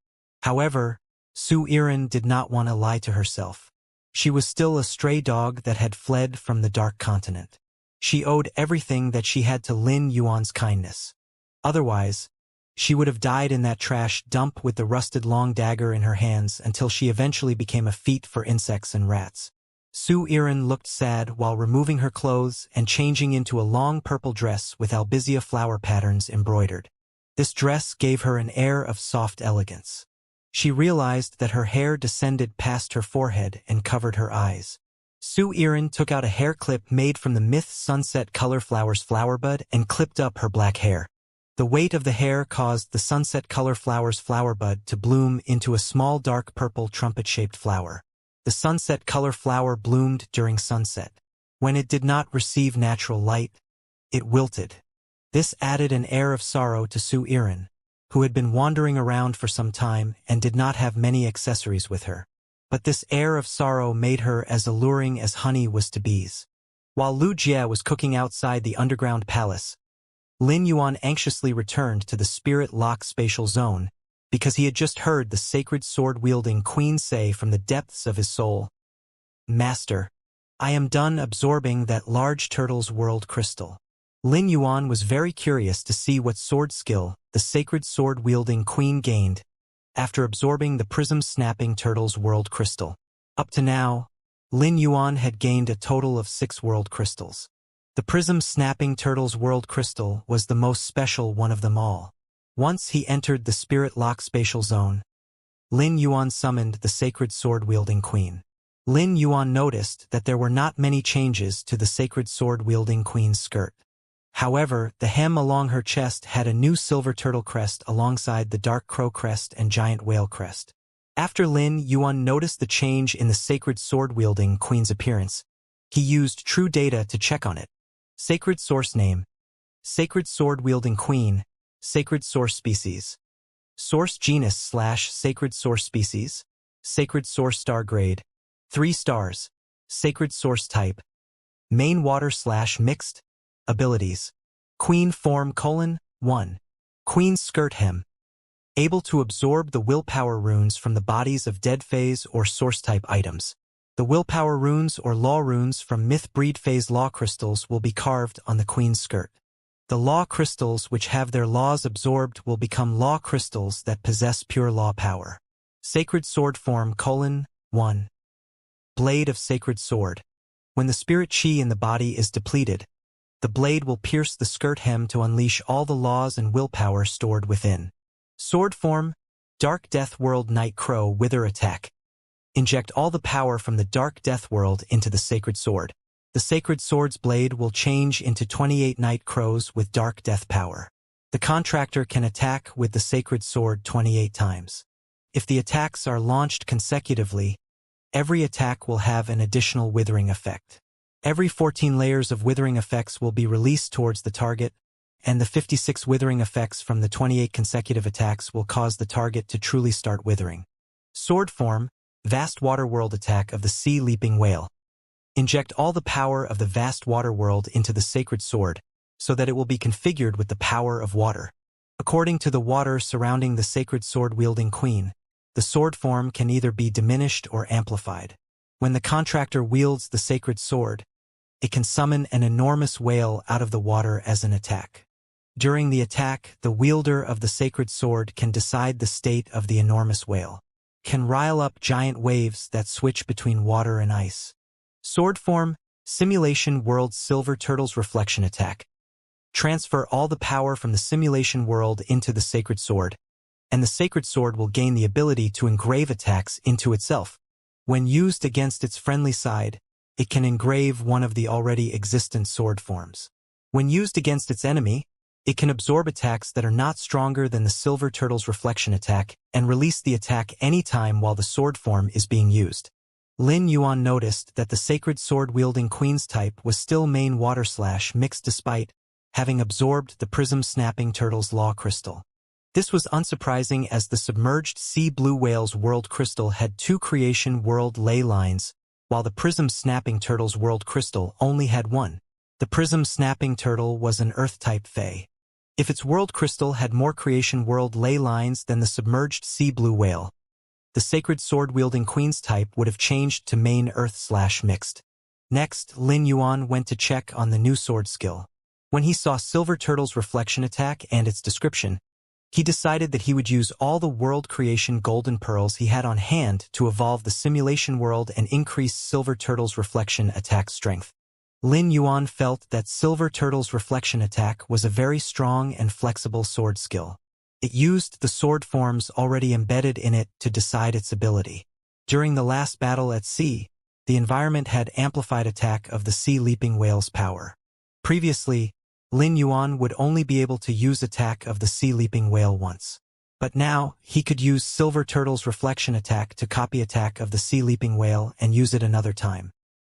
However, Su Irin did not want to lie to herself. She was still a stray dog that had fled from the Dark Continent. She owed everything that she had to Lin Yuan's kindness. Otherwise, she would have died in that trash dump with the rusted long dagger in her hands until she eventually became a feast for insects and rats. Su Irin looked sad while removing her clothes and changing into a long purple dress with albizia flower patterns embroidered. This dress gave her an air of soft elegance. She realized that her hair descended past her forehead and covered her eyes. Su Irin took out a hair clip made from the Myth Sunset Color Flowers flower bud and clipped up her black hair. The weight of the hair caused the Sunset Color Flowers flower bud to bloom into a small dark purple trumpet-shaped flower. The sunset color flower bloomed during sunset. When it did not receive natural light, it wilted. This added an air of sorrow to Su Irin, who had been wandering around for some time and did not have many accessories with her. But this air of sorrow made her as alluring as honey was to bees. While Lu Jie was cooking outside the underground palace, Lin Yuan anxiously returned to the spirit-locked spatial zone because he had just heard the sacred sword-wielding queen say from the depths of his soul, "Master, I am done absorbing that large turtle's world crystal." Lin Yuan was very curious to see what sword skill the sacred sword-wielding queen gained after absorbing the prism-snapping turtle's world crystal. Up to now, Lin Yuan had gained a total of 6 world crystals. The prism-snapping turtle's world crystal was the most special one of them all. Once he entered the spirit-locked spatial zone, Lin Yuan summoned the sacred sword-wielding queen. Lin Yuan noticed that there were not many changes to the sacred sword-wielding queen's skirt. However, the hem along her chest had a new silver turtle crest alongside the dark crow crest and giant whale crest. After Lin Yuan noticed the change in the sacred sword-wielding queen's appearance, he used true data to check on it. Sacred source name, sacred sword-wielding queen, sacred source species. Source genus / sacred source species, sacred source star grade, 3 stars, sacred source type, main water / mixed, abilities. Queen form : 1. Queen skirt hem. Able to absorb the willpower runes from the bodies of dead phase or source type items. The willpower runes or law runes from myth breed phase law crystals will be carved on the queen's skirt. The law crystals which have their laws absorbed will become law crystals that possess pure law power. Sacred sword form : 1. Blade of sacred sword. When the spirit chi in the body is depleted, the blade will pierce the skirt hem to unleash all the laws and willpower stored within. Sword form: Dark Death World Night Crow Wither attack. Inject all the power from the Dark Death World into the sacred sword. The sacred sword's blade will change into 28 night crows with dark death power. The contractor can attack with the sacred sword 28 times. If the attacks are launched consecutively, every attack will have an additional withering effect. Every 14 layers of withering effects will be released towards the target, and the 56 withering effects from the 28 consecutive attacks will cause the target to truly start withering. Sword form: Vast Water World attack of the Sea Leaping Whale. Inject all the power of the vast water world into the sacred sword, so that it will be configured with the power of water. According to the water surrounding the sacred sword-wielding queen, the sword form can either be diminished or amplified. When the contractor wields the sacred sword, it can summon an enormous whale out of the water as an attack. During the attack, the wielder of the sacred sword can decide the state of the enormous whale. Can rile up giant waves that switch between water and ice. Sword form: Simulation World Silver Turtle's Reflection attack. Transfer all the power from the simulation world into the sacred sword. and the sacred sword will gain the ability to engrave attacks into itself. When used against its friendly side, it can engrave one of the already existent sword forms. When used against its enemy, it can absorb attacks that are not stronger than the silver turtle's reflection attack and release the attack anytime while the sword form is being used. Lin Yuan noticed that the sacred sword-wielding queen's type was still main water/mixed despite having absorbed the prism-snapping turtle's law crystal. This was unsurprising as the submerged sea blue whale's world crystal had 2 creation world ley lines, while the prism-snapping turtle's world crystal only had 1. The prism-snapping turtle was an earth-type fae. If its world crystal had more creation world ley lines than the submerged sea blue whale, the sacred sword-wielding queen's type would have changed to main earth/mixed. Next, Lin Yuan went to check on the new sword skill. When he saw Silver Turtle's reflection attack and its description, he decided that he would use all the world creation golden pearls he had on hand to evolve the simulation world and increase Silver Turtle's reflection attack strength. Lin Yuan felt that Silver Turtle's reflection attack was a very strong and flexible sword skill. It used the sword forms already embedded in it to decide its ability. During the last battle at sea, the environment had amplified attack of the sea-leaping whale's power. Previously, Lin Yuan would only be able to use attack of the sea-leaping whale once. But now, he could use Silver Turtle's reflection attack to copy attack of the sea-leaping whale and use it another time.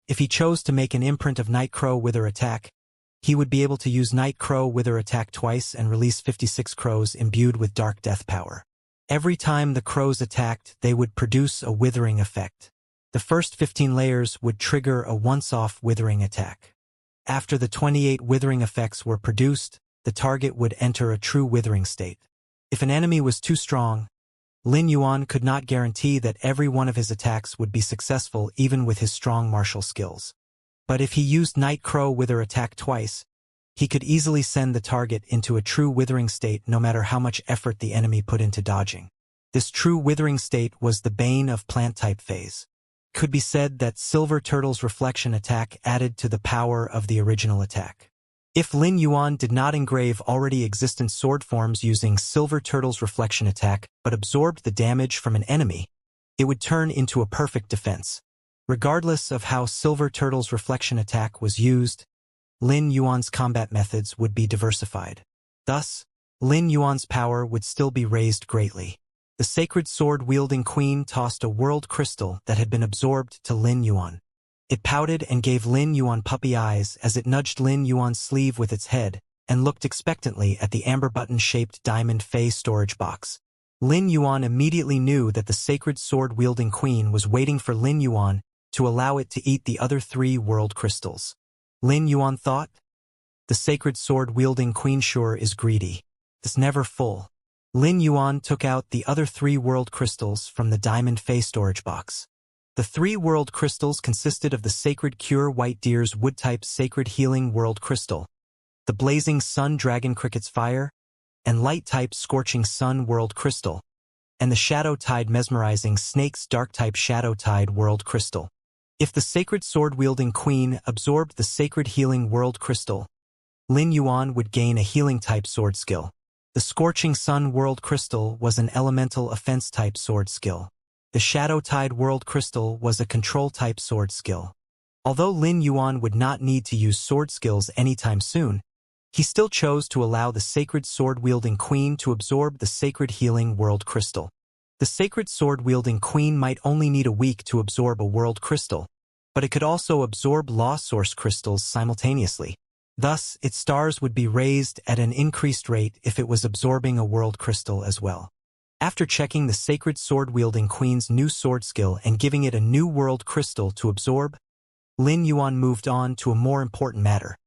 If he chose to make an imprint of Night Crow Wither attack, he would be able to use Night Crow Wither attack twice and release 56 crows imbued with Dark Death power. Every time the crows attacked, they would produce a withering effect. The first 15 layers would trigger a once-off withering attack. After the 28 withering effects were produced, the target would enter a true withering state. If an enemy was too strong, Lin Yuan could not guarantee that every one of his attacks would be successful even with his strong martial skills. But if he used Night Crow Wither attack twice, he could easily send the target into a true withering state no matter how much effort the enemy put into dodging. This true withering state was the bane of plant-type phase. It could be said that Silver Turtle's reflection attack added to the power of the original attack. If Lin Yuan did not engrave already existent sword forms using Silver Turtle's reflection attack but absorbed the damage from an enemy, it would turn into a perfect defense. Regardless of how Silver Turtle's reflection attack was used, Lin Yuan's combat methods would be diversified. Thus, Lin Yuan's power would still be raised greatly. The sacred sword-wielding queen tossed a world crystal that had been absorbed to Lin Yuan. It pouted and gave Lin Yuan puppy eyes as it nudged Lin Yuan's sleeve with its head and looked expectantly at the amber button-shaped diamond fey storage box. Lin Yuan immediately knew that the sacred sword-wielding queen was waiting for Lin Yuan to allow it to eat the other 3 world crystals. Lin Yuan thought, the sacred sword-wielding queen sure is greedy. It's never full. Lin Yuan took out the other 3 world crystals from the diamond fey storage box. The 3 world crystals consisted of the sacred cure white deer's wood-type sacred healing world crystal, the blazing sun dragon cricket's fire, and light-type scorching sun world crystal, and the shadow-tide mesmerizing snake's dark-type shadow-tide world crystal. If the sacred sword-wielding queen absorbed the sacred healing world crystal, Lin Yuan would gain a healing-type sword skill. The scorching sun world crystal was an elemental offense-type sword skill. The shadow-tide world crystal was a control-type sword skill. Although Lin Yuan would not need to use sword skills anytime soon, he still chose to allow the sacred sword-wielding queen to absorb the sacred healing world crystal. The sacred sword-wielding queen might only need a week to absorb a world crystal, but it could also absorb law source crystals simultaneously. Thus, its stars would be raised at an increased rate if it was absorbing a world crystal as well. After checking the sacred sword-wielding queen's new sword skill and giving it a new world crystal to absorb, Lin Yuan moved on to a more important matter.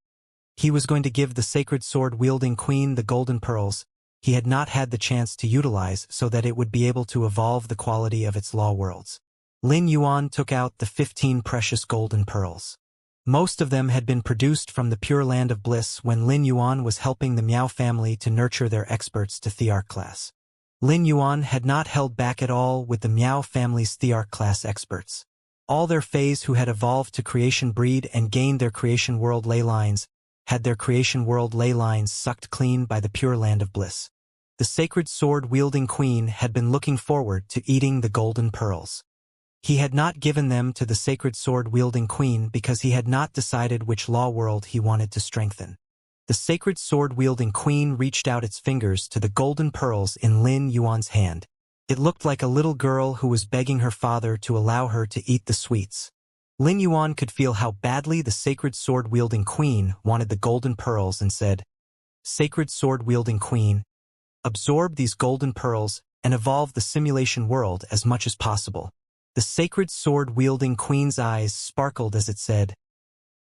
He was going to give the sacred sword-wielding queen the golden pearls he had not had the chance to utilize so that it would be able to evolve the quality of its law worlds. Lin Yuan took out the 15 precious golden pearls. Most of them had been produced from the Pure Land of Bliss when Lin Yuan was helping the Miao family to nurture their experts to Thearch class. Lin Yuan had not held back at all with the Miao family's Thearch class experts. All their fays who had evolved to creation breed and gained their creation world ley lines had their creation world ley lines sucked clean by the Pure Land of Bliss. The sacred sword-wielding queen had been looking forward to eating the golden pearls. He had not given them to the sacred sword-wielding queen because he had not decided which law world he wanted to strengthen. The sacred sword-wielding queen reached out its fingers to the golden pearls in Lin Yuan's hand. It looked like a little girl who was begging her father to allow her to eat the sweets. Lin Yuan could feel how badly the sacred sword-wielding queen wanted the golden pearls and said, "Sacred sword-wielding queen, absorb these golden pearls and evolve the simulation world as much as possible." The sacred sword-wielding queen's eyes sparkled as it said,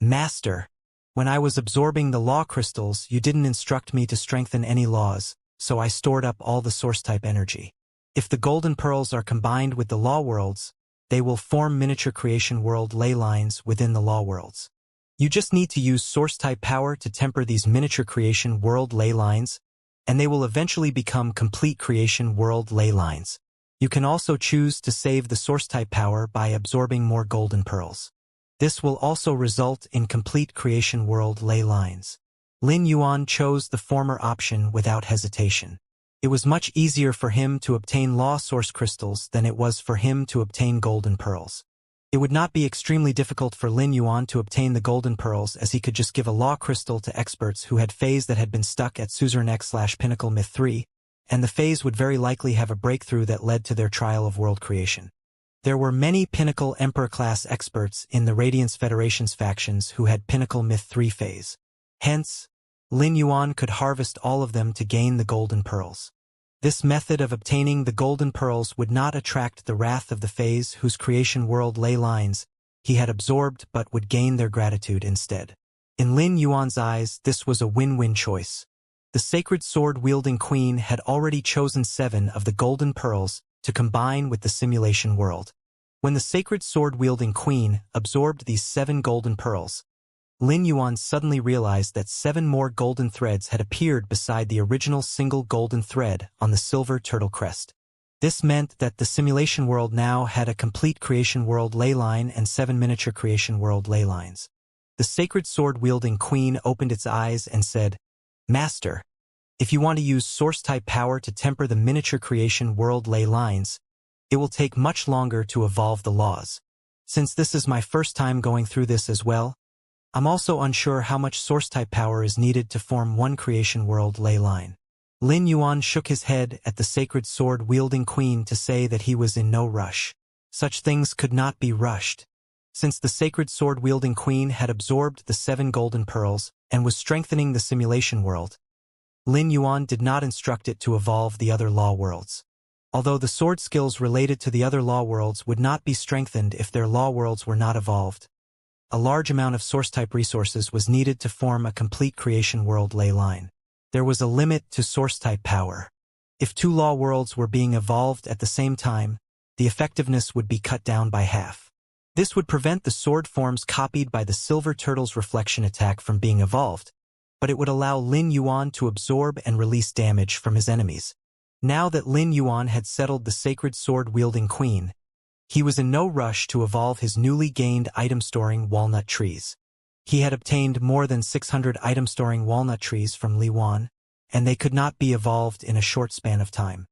"Master, when I was absorbing the law crystals, you didn't instruct me to strengthen any laws, so I stored up all the source-type energy. If the golden pearls are combined with the law worlds, they will form miniature creation world ley lines within the law worlds. You just need to use source-type power to temper these miniature creation world ley lines, and they will eventually become complete creation world ley lines. You can also choose to save the source-type power by absorbing more golden pearls. This will also result in complete creation world ley lines." Lin Yuan chose the former option without hesitation. It was much easier for him to obtain law source crystals than it was for him to obtain golden pearls. It would not be extremely difficult for Lin Yuan to obtain the golden pearls, as he could just give a law crystal to experts who had phase that had been stuck at Suzerain/Pinnacle Myth 3, and the phase would very likely have a breakthrough that led to their trial of world creation. There were many Pinnacle Emperor-class experts in the Radiance Federation's factions who had Pinnacle Myth 3 phase. Hence, Lin Yuan could harvest all of them to gain the golden pearls. This method of obtaining the golden pearls would not attract the wrath of the phase whose creation world ley lines he had absorbed, but would gain their gratitude instead. In Lin Yuan's eyes, this was a win-win choice. The sacred sword-wielding queen had already chosen 7 of the golden pearls to combine with the simulation world. When the sacred sword-wielding queen absorbed these 7 golden pearls, Lin Yuan suddenly realized that 7 more golden threads had appeared beside the original single golden thread on the silver turtle crest. This meant that the simulation world now had a complete creation world ley line and 7 miniature creation world ley lines. The sacred sword-wielding queen opened its eyes and said, "Master, if you want to use source-type power to temper the miniature creation world ley lines, it will take much longer to evolve the laws. Since this is my first time going through this as well, I'm also unsure how much source-type power is needed to form one creation world ley line." Lin Yuan shook his head at the sacred sword-wielding queen to say that he was in no rush. Such things could not be rushed. Since the sacred sword-wielding queen had absorbed the 7 golden pearls and was strengthening the simulation world, Lin Yuan did not instruct it to evolve the other law worlds. Although the sword skills related to the other law worlds would not be strengthened if their law worlds were not evolved, a large amount of source-type resources was needed to form a complete creation world ley line. There was a limit to source-type power. If 2 law worlds were being evolved at the same time, the effectiveness would be cut down by half. This would prevent the sword forms copied by the silver turtle's reflection attack from being evolved, but it would allow Lin Yuan to absorb and release damage from his enemies. Now that Lin Yuan had settled the sacred sword-wielding queen, he was in no rush to evolve his newly gained item-storing walnut trees. He had obtained more than 600 item-storing walnut trees from Li Wan, and they could not be evolved in a short span of time.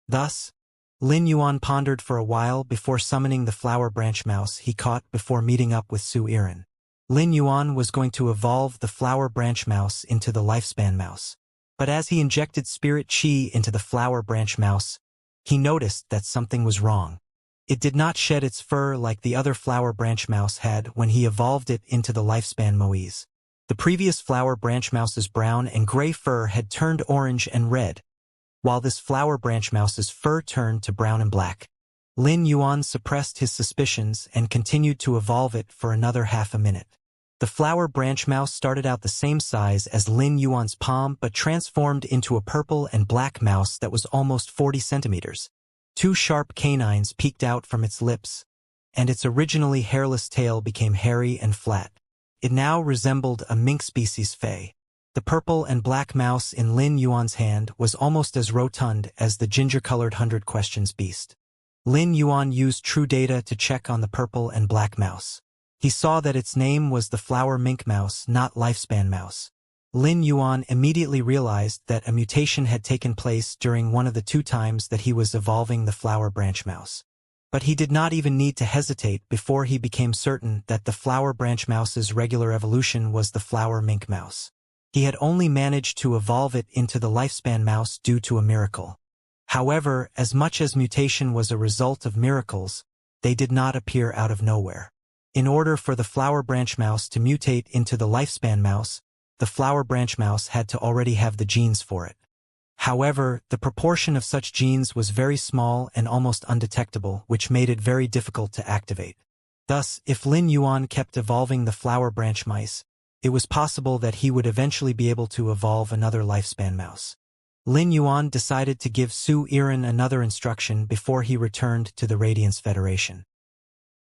Thus, Lin Yuan pondered for a while before summoning the flower branch mouse he caught before meeting up with Su Iren. Lin Yuan was going to evolve the flower branch mouse into the lifespan mouse. But as he injected spirit chi into the flower branch mouse, he noticed that something was wrong. It did not shed its fur like the other flower branch mouse had when he evolved it into the lifespan moise. The previous flower branch mouse's brown and gray fur had turned orange and red, while this flower branch mouse's fur turned to brown and black. Lin Yuan suppressed his suspicions and continued to evolve it for another half a minute. The flower branch mouse started out the same size as Lin Yuan's palm but transformed into a purple and black mouse that was almost 40 centimeters. 2 sharp canines peeked out from its lips, and its originally hairless tail became hairy and flat. It now resembled a mink species fey. The purple and black mouse in Lin Yuan's hand was almost as rotund as the ginger-colored 100 Questions beast. Lin Yuan used true data to check on the purple and black mouse. He saw that its name was the flower mink mouse, not lifespan mouse. Lin Yuan immediately realized that a mutation had taken place during one of the 2 times that he was evolving the flower branch mouse. But he did not even need to hesitate before he became certain that the flower branch mouse's regular evolution was the flower mink mouse. He had only managed to evolve it into the lifespan mouse due to a miracle. However, as much as mutation was a result of miracles, they did not appear out of nowhere. In order for the flower branch mouse to mutate into the lifespan mouse, the flower branch mouse had to already have the genes for it. However, the proportion of such genes was very small and almost undetectable, which made it very difficult to activate. Thus, if Lin Yuan kept evolving the flower branch mice, it was possible that he would eventually be able to evolve another lifespan mouse. Lin Yuan decided to give Su Yiren another instruction before he returned to the Radiance Federation.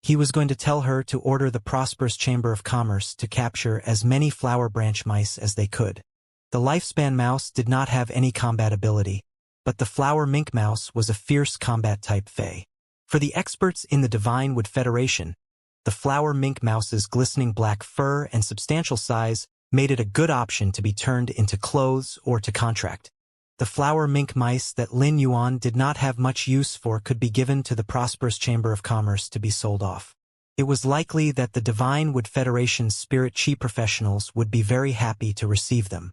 He was going to tell her to order the prosperous Chamber of Commerce to capture as many flower branch mice as they could. The lifespan mouse did not have any combat ability, but the flower mink mouse was a fierce combat type Fae. For the experts in the Divine Wood Federation, the flower mink mouse's glistening black fur and substantial size made it a good option to be turned into clothes or to contract. The flower mink mice that Lin Yuan did not have much use for could be given to the prosperous Chamber of Commerce to be sold off. It was likely that the Divine Wood Federation's spirit chi professionals would be very happy to receive them.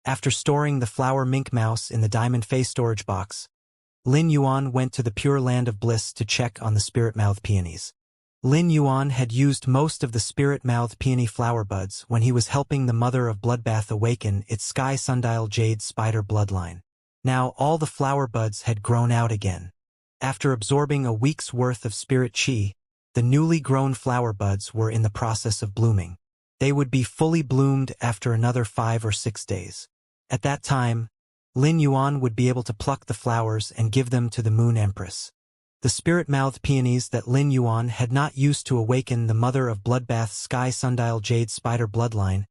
After storing the flower mink mouse in the diamond face storage box, Lin Yuan went to the Pure Land of Bliss to check on the spirit-mouthed peonies. Lin Yuan had used most of the spirit-mouthed peony flower buds when he was helping the Mother of Bloodbath awaken its Sky Sundial Jade Spider bloodline. Now all the flower buds had grown out again. After absorbing a week's worth of spirit chi, the newly grown flower buds were in the process of blooming. They would be fully bloomed after another 5 or 6 days. At that time, Lin Yuan would be able to pluck the flowers and give them to the Moon Empress. The spirit-mouthed peonies that Lin Yuan had not used to awaken the Mother of Bloodbath's Sky Sundial Jade Spider bloodline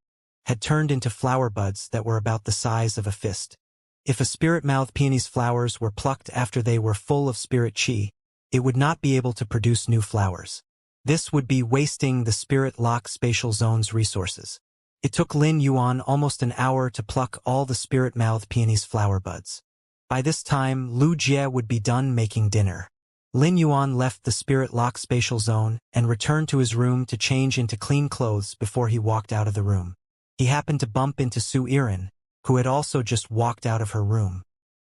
had turned into flower buds that were about the size of a fist. If a spirit-mouthed peony's flowers were plucked after they were full of spirit chi, it would not be able to produce new flowers. This would be wasting the spirit-lock spatial zone's resources. It took Lin Yuan almost an hour to pluck all the spirit-mouthed peony's flower buds. By this time, Lu Jie would be done making dinner. Lin Yuan left the spirit-lock spatial zone and returned to his room to change into clean clothes before he walked out of the room. He happened to bump into Su Yiren, who had also just walked out of her room.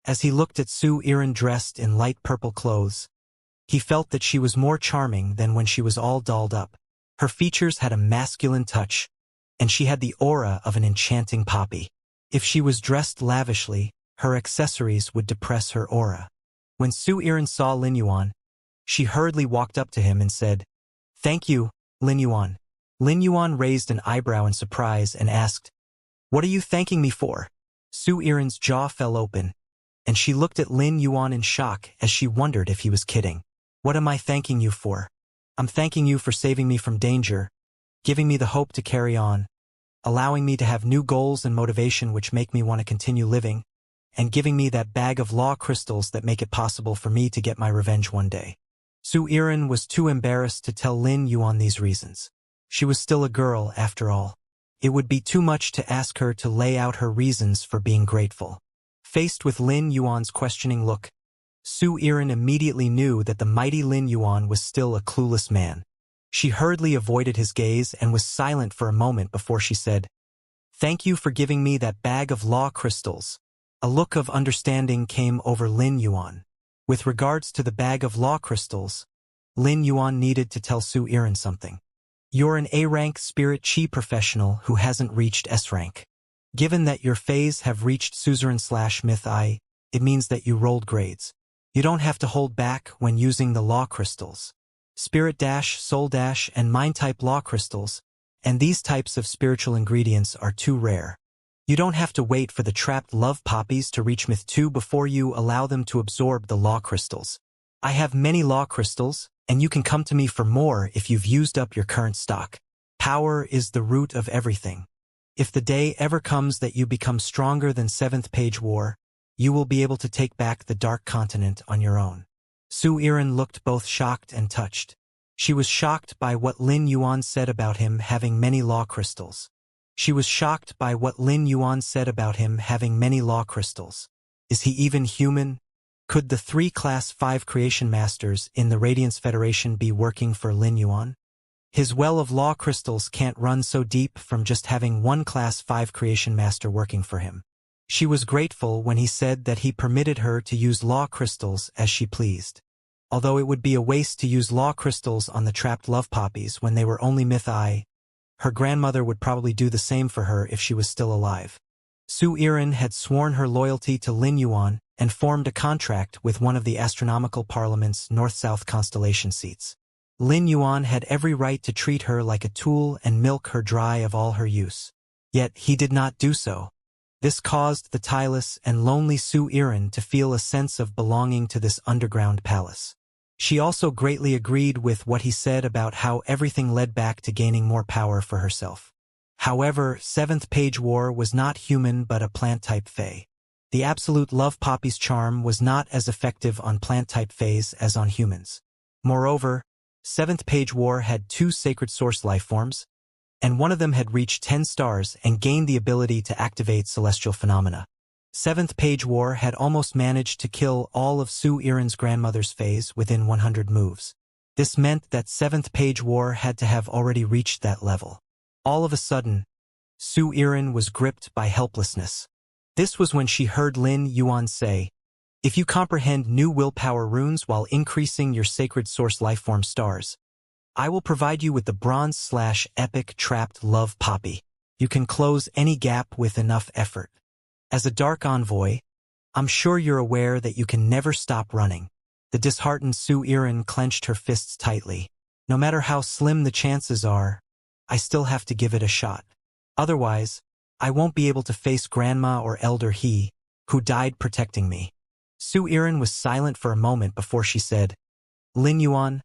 As he looked at Su Yiren dressed in light purple clothes, he felt that she was more charming than when she was all dolled up. Her features had a masculine touch, and she had the aura of an enchanting poppy. If she was dressed lavishly, her accessories would depress her aura. When Su Yiren saw Lin Yuan, she hurriedly walked up to him and said, "Thank you, Lin Yuan." Lin Yuan raised an eyebrow in surprise and asked, "What are you thanking me for?" Su Yiren's jaw fell open, and she looked at Lin Yuan in shock as she wondered if he was kidding. "What am I thanking you for?" "I'm thanking you for saving me from danger, giving me the hope to carry on, allowing me to have new goals and motivation which make me want to continue living, and giving me that bag of law crystals that make it possible for me to get my revenge one day." Su Yiren was too embarrassed to tell Lin Yuan these reasons. She was still a girl, after all. It would be too much to ask her to lay out her reasons for being grateful. Faced with Lin Yuan's questioning look, Su Yiren immediately knew that the mighty Lin Yuan was still a clueless man. She hurriedly avoided his gaze and was silent for a moment before she said, "Thank you for giving me that bag of law crystals." A look of understanding came over Lin Yuan. With regards to the bag of law crystals, Lin Yuan needed to tell Su Yiren something. "You're an A-rank spirit chi professional who hasn't reached S-rank. Given that your phase have reached Suzerain/Myth I, it means that you rolled grades. You don't have to hold back when using the law crystals. Spirit Dash, Soul Dash, and Mind Type law crystals, and these types of spiritual ingredients are too rare. You don't have to wait for the trapped love poppies to reach Myth 2 before you allow them to absorb the law crystals. I have many law crystals, and you can come to me for more if you've used up your current stock. Power is the root of everything. If the day ever comes that you become stronger than 7th Page War, you will be able to take back the Dark Continent on your own." Su Yiren looked both shocked and touched. She was shocked by what Lin Yuan said about him having many law crystals. She was shocked by what Lin Yuan said about him having many law crystals. Is he even human? Could the 3 Class 5 creation masters in the Radiance Federation be working for Lin Yuan? His well of law crystals can't run so deep from just having one Class 5 creation master working for him. She was grateful when he said that he permitted her to use law crystals as she pleased. Although it would be a waste to use law crystals on the trapped love poppies when they were only myth-I, her grandmother would probably do the same for her if she was still alive. Su Iren had sworn her loyalty to Lin Yuan and formed a contract with one of the astronomical parliament's north-south constellation seats. Lin Yuan had every right to treat her like a tool and milk her dry of all her use. Yet he did not do so. This caused the tireless and lonely Su Iren to feel a sense of belonging to this underground palace. She also greatly agreed with what he said about how everything led back to gaining more power for herself. However, 7th Page War was not human but a plant-type fae. The absolute love poppy's charm was not as effective on plant-type faes as on humans. Moreover, 7th Page War had 2 sacred source lifeforms, and one of them had reached 10 stars and gained the ability to activate celestial phenomena. 7th Page War had almost managed to kill all of Su Iren's grandmother's faes within 100 moves. This meant that 7th Page War had to have already reached that level. All of a sudden, Su Iren was gripped by helplessness. This was when she heard Lin Yuan say, "If you comprehend new willpower runes while increasing your sacred source lifeform stars, I will provide you with the bronze/epic trapped love poppy. You can close any gap with enough effort. As a dark envoy, I'm sure you're aware that you can never stop running." The disheartened Su Iren clenched her fists tightly. No matter how slim the chances are, I still have to give it a shot. Otherwise, I won't be able to face Grandma or Elder He, who died protecting me. Su Iren was silent for a moment before she said, "Lin Yuan,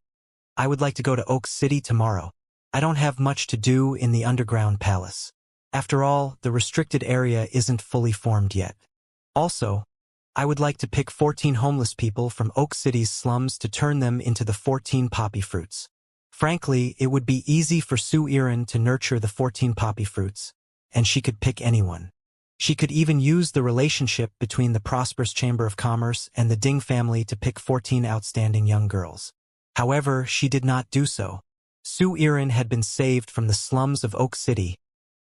I would like to go to Oak City tomorrow. I don't have much to do in the underground palace. After all, the restricted area isn't fully formed yet. Also, I would like to pick 14 homeless people from Oak City's slums to turn them into the 14 poppy fruits." Frankly, it would be easy for Su Iren to nurture the 14 poppy fruits, and she could pick anyone. She could even use the relationship between the prosperous Chamber of Commerce and the Ding family to pick 14 outstanding young girls. However, she did not do so. Su Iren had been saved from the slums of Oak City,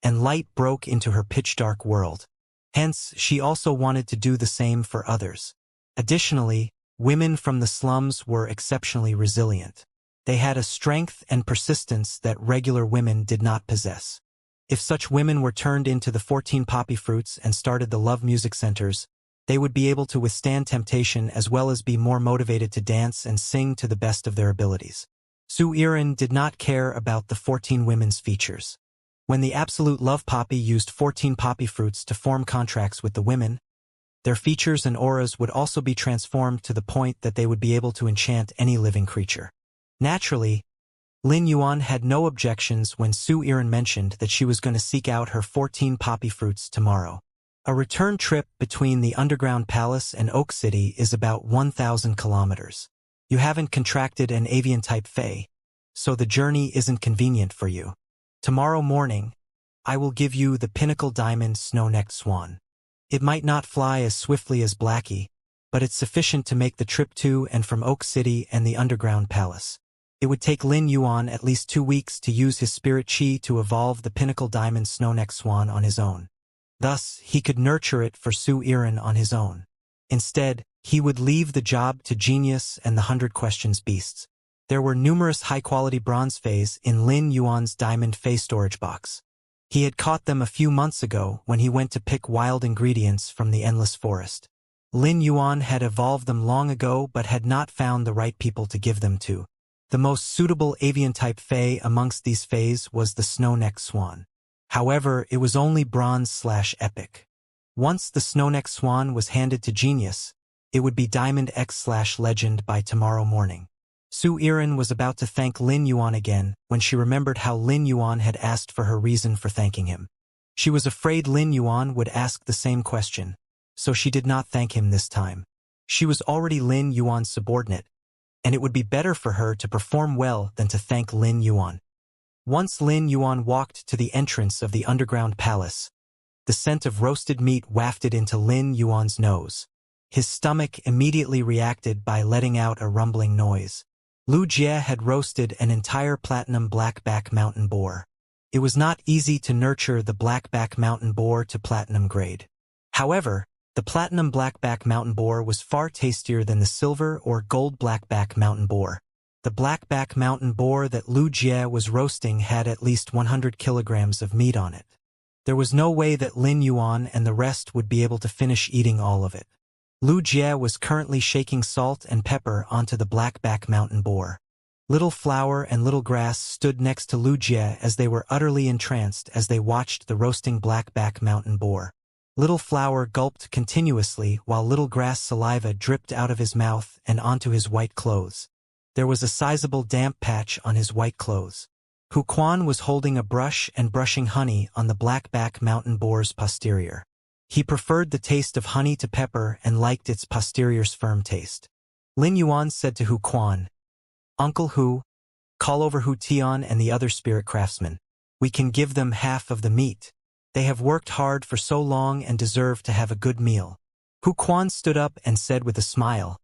and light broke into her pitch-dark world. Hence, she also wanted to do the same for others. Additionally, women from the slums were exceptionally resilient. They had a strength and persistence that regular women did not possess. If such women were turned into the 14 poppy fruits and started the love music centers, they would be able to withstand temptation as well as be more motivated to dance and sing to the best of their abilities. Su Iren did not care about the 14 women's features. When the absolute love poppy used 14 poppy fruits to form contracts with the women, their features and auras would also be transformed to the point that they would be able to enchant any living creature. Naturally, Lin Yuan had no objections when Su Iren mentioned that she was going to seek out her 14 poppy fruits tomorrow. A return trip between the underground palace and Oak City is about 1,000 kilometers. You haven't contracted an avian-type fae, so the journey isn't convenient for you. Tomorrow morning, I will give you the pinnacle diamond snow-necked swan. It might not fly as swiftly as Blackie, but it's sufficient to make the trip to and from Oak City and the underground palace. It would take Lin Yuan at least 2 weeks to use his spirit chi to evolve the pinnacle diamond snow-necked swan on his own. Thus, he could nurture it for Su Iren on his own. Instead, he would leave the job to Genius and the 100 Questions beasts. There were numerous high-quality bronze fays in Lin Yuan's diamond fay storage box. He had caught them a few months ago when he went to pick wild ingredients from the endless forest. Lin Yuan had evolved them long ago but had not found the right people to give them to. The most suitable avian-type fae amongst these fays was the snow-necked swan. However, it was only bronze/epic. Once the snow-necked swan was handed to Genius, it would be Diamond X/legend by tomorrow morning. Su Iren was about to thank Lin Yuan again when she remembered how Lin Yuan had asked for her reason for thanking him. She was afraid Lin Yuan would ask the same question, so she did not thank him this time. She was already Lin Yuan's subordinate, and it would be better for her to perform well than to thank Lin Yuan. Once Lin Yuan walked to the entrance of the underground palace, the scent of roasted meat wafted into Lin Yuan's nose. His stomach immediately reacted by letting out a rumbling noise. Lu Jie had roasted an entire platinum blackback mountain boar. It was not easy to nurture the blackback mountain boar to platinum grade. However, the platinum blackback mountain boar was far tastier than the silver or gold blackback mountain boar. The blackback mountain boar that Lu Jie was roasting had at least 100 kilograms of meat on it. There was no way that Lin Yuan and the rest would be able to finish eating all of it. Lu Jie was currently shaking salt and pepper onto the blackback mountain boar. Little Flower and Little Grass stood next to Lu Jie as they were utterly entranced as they watched the roasting blackback mountain boar. Little Flower gulped continuously while Little Grass saliva dripped out of his mouth and onto his white clothes. There was a sizable damp patch on his white clothes. Hu Quan was holding a brush and brushing honey on the blackback mountain boar's posterior. He preferred the taste of honey to pepper and liked its posterior's firm taste. Lin Yuan said to Hu Quan, "Uncle Hu, call over Hu Tian and the other spirit craftsmen. We can give them half of the meat. They have worked hard for so long and deserve to have a good meal." Hu Quan stood up and said with a smile,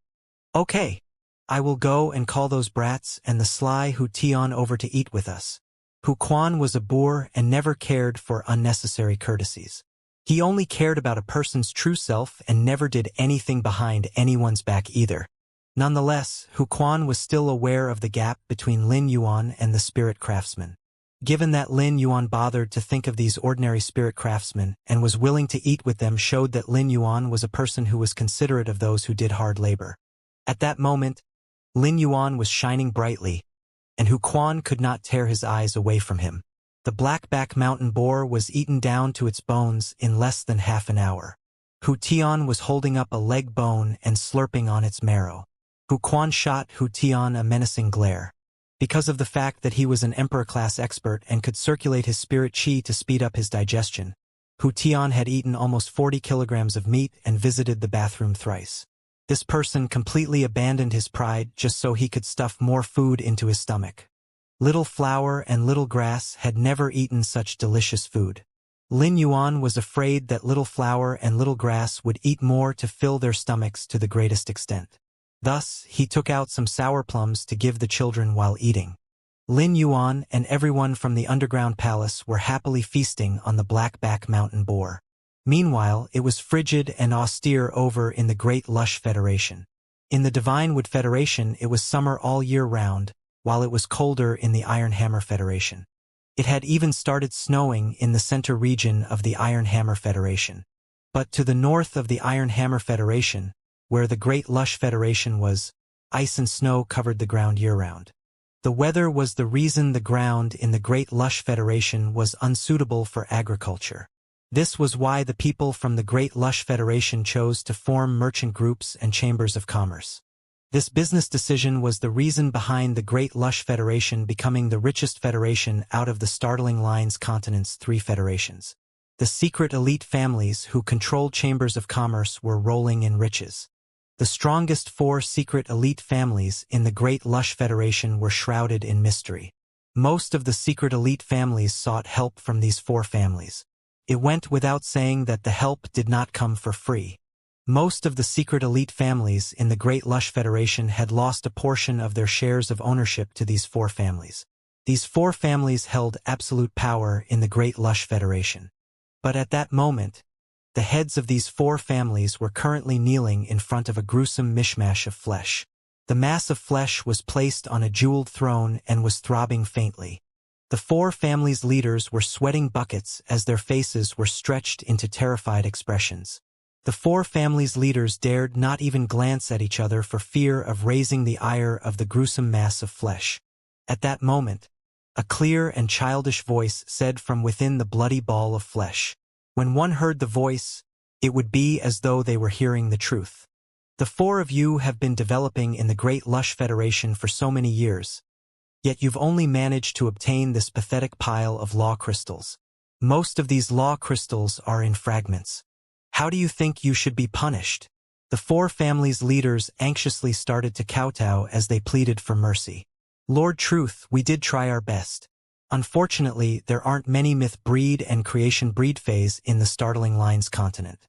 "Okay, I will go and call those brats and the sly Hu Tian over to eat with us." Hu Quan was a boor and never cared for unnecessary courtesies. He only cared about a person's true self and never did anything behind anyone's back either. Nonetheless, Hu Quan was still aware of the gap between Lin Yuan and the spirit craftsmen. Given that Lin Yuan bothered to think of these ordinary spirit craftsmen and was willing to eat with them showed that Lin Yuan was a person who was considerate of those who did hard labor. At that moment, Lin Yuan was shining brightly, and Hu Quan could not tear his eyes away from him. The blackback mountain boar was eaten down to its bones in less than half an hour. Hu Tian was holding up a leg bone and slurping on its marrow. Hu Quan shot Hu Tian a menacing glare. Because of the fact that he was an emperor-class expert and could circulate his spirit qi to speed up his digestion, Hu Tian had eaten almost 40 kilograms of meat and visited the bathroom thrice. This person completely abandoned his pride just so he could stuff more food into his stomach. Little Flower and Little Grass had never eaten such delicious food. Lin Yuan was afraid that Little Flower and Little Grass would eat more to fill their stomachs to the greatest extent. Thus, he took out some sour plums to give the children while eating. Lin Yuan and everyone from the underground palace were happily feasting on the blackback mountain boar. Meanwhile, it was frigid and austere over in the Great Lush Federation. In the Divine Wood Federation, it was summer all year round, while it was colder in the Iron Hammer Federation. It had even started snowing in the center region of the Iron Hammer Federation. But to the north of the Iron Hammer Federation, where the Great Lush Federation was, ice and snow covered the ground year-round. The weather was the reason the ground in the Great Lush Federation was unsuitable for agriculture. This was why the people from the Great Lush Federation chose to form merchant groups and chambers of commerce. This business decision was the reason behind the Great Lush Federation becoming the richest federation out of the Startling Lines continent's 3 federations. The secret elite families who controlled chambers of commerce were rolling in riches. The strongest 4 secret elite families in the Great Lush Federation were shrouded in mystery. Most of the secret elite families sought help from these 4 families. It went without saying that the help did not come for free. Most of the secret elite families in the Great Lush Federation had lost a portion of their shares of ownership to these 4 families. These 4 families held absolute power in the Great Lush Federation. But at that moment, the heads of these 4 families were currently kneeling in front of a gruesome mishmash of flesh. The mass of flesh was placed on a jeweled throne and was throbbing faintly. The 4 families' leaders were sweating buckets as their faces were stretched into terrified expressions. The 4 families' leaders dared not even glance at each other for fear of raising the ire of the gruesome mass of flesh. At that moment, a clear and childish voice said from within the bloody ball of flesh. When one heard the voice, it would be as though they were hearing the truth. The 4 of you have been developing in the Great Lush Federation for so many years, yet you've only managed to obtain this pathetic pile of law crystals. Most of these law crystals are in fragments. How do you think you should be punished? The 4 families' leaders anxiously started to kowtow as they pleaded for mercy. Lord Truth, we did try our best. Unfortunately, there aren't many myth breed and creation breed phase in the Startling Lines continent.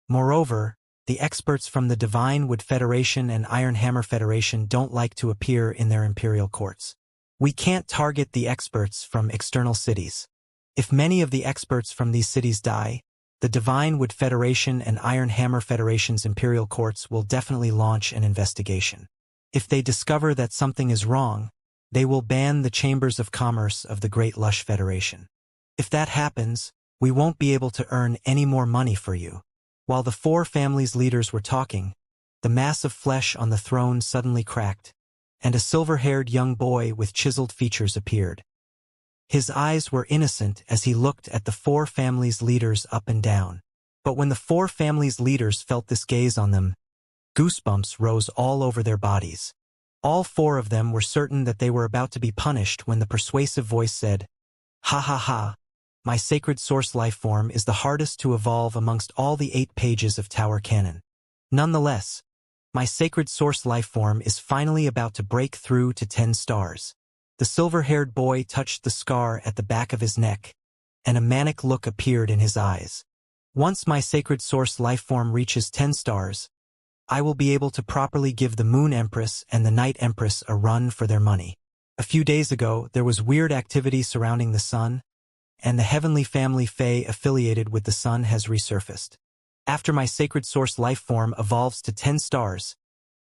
Moreover, the experts from the Divine Wood Federation and Iron Hammer Federation don't like to appear in their imperial courts. We can't target the experts from external cities. If many of the experts from these cities die, the Divine Wood Federation and Iron Hammer Federation's imperial courts will definitely launch an investigation. If they discover that something is wrong, they will ban the chambers of commerce of the Great Lush Federation. If that happens, we won't be able to earn any more money for you. While the four families' leaders were talking, the mass of flesh on the throne suddenly cracked, and a silver-haired young boy with chiseled features appeared. His eyes were innocent as he looked at the four families' leaders up and down. But when the four families' leaders felt this gaze on them, goosebumps rose all over their bodies. All four of them were certain that they were about to be punished when the persuasive voice said, "Ha ha ha, my sacred source lifeform is the hardest to evolve amongst all the 8 pages of Tower Canon. Nonetheless, my sacred source lifeform is finally about to break through to 10 stars. The silver-haired boy touched the scar at the back of his neck, and a manic look appeared in his eyes. Once my sacred source lifeform reaches 10 stars, I will be able to properly give the Moon Empress and the Night Empress a run for their money. A few days ago, there was weird activity surrounding the sun, and the heavenly family Fae affiliated with the sun has resurfaced. After my sacred source lifeform evolves to 10 stars,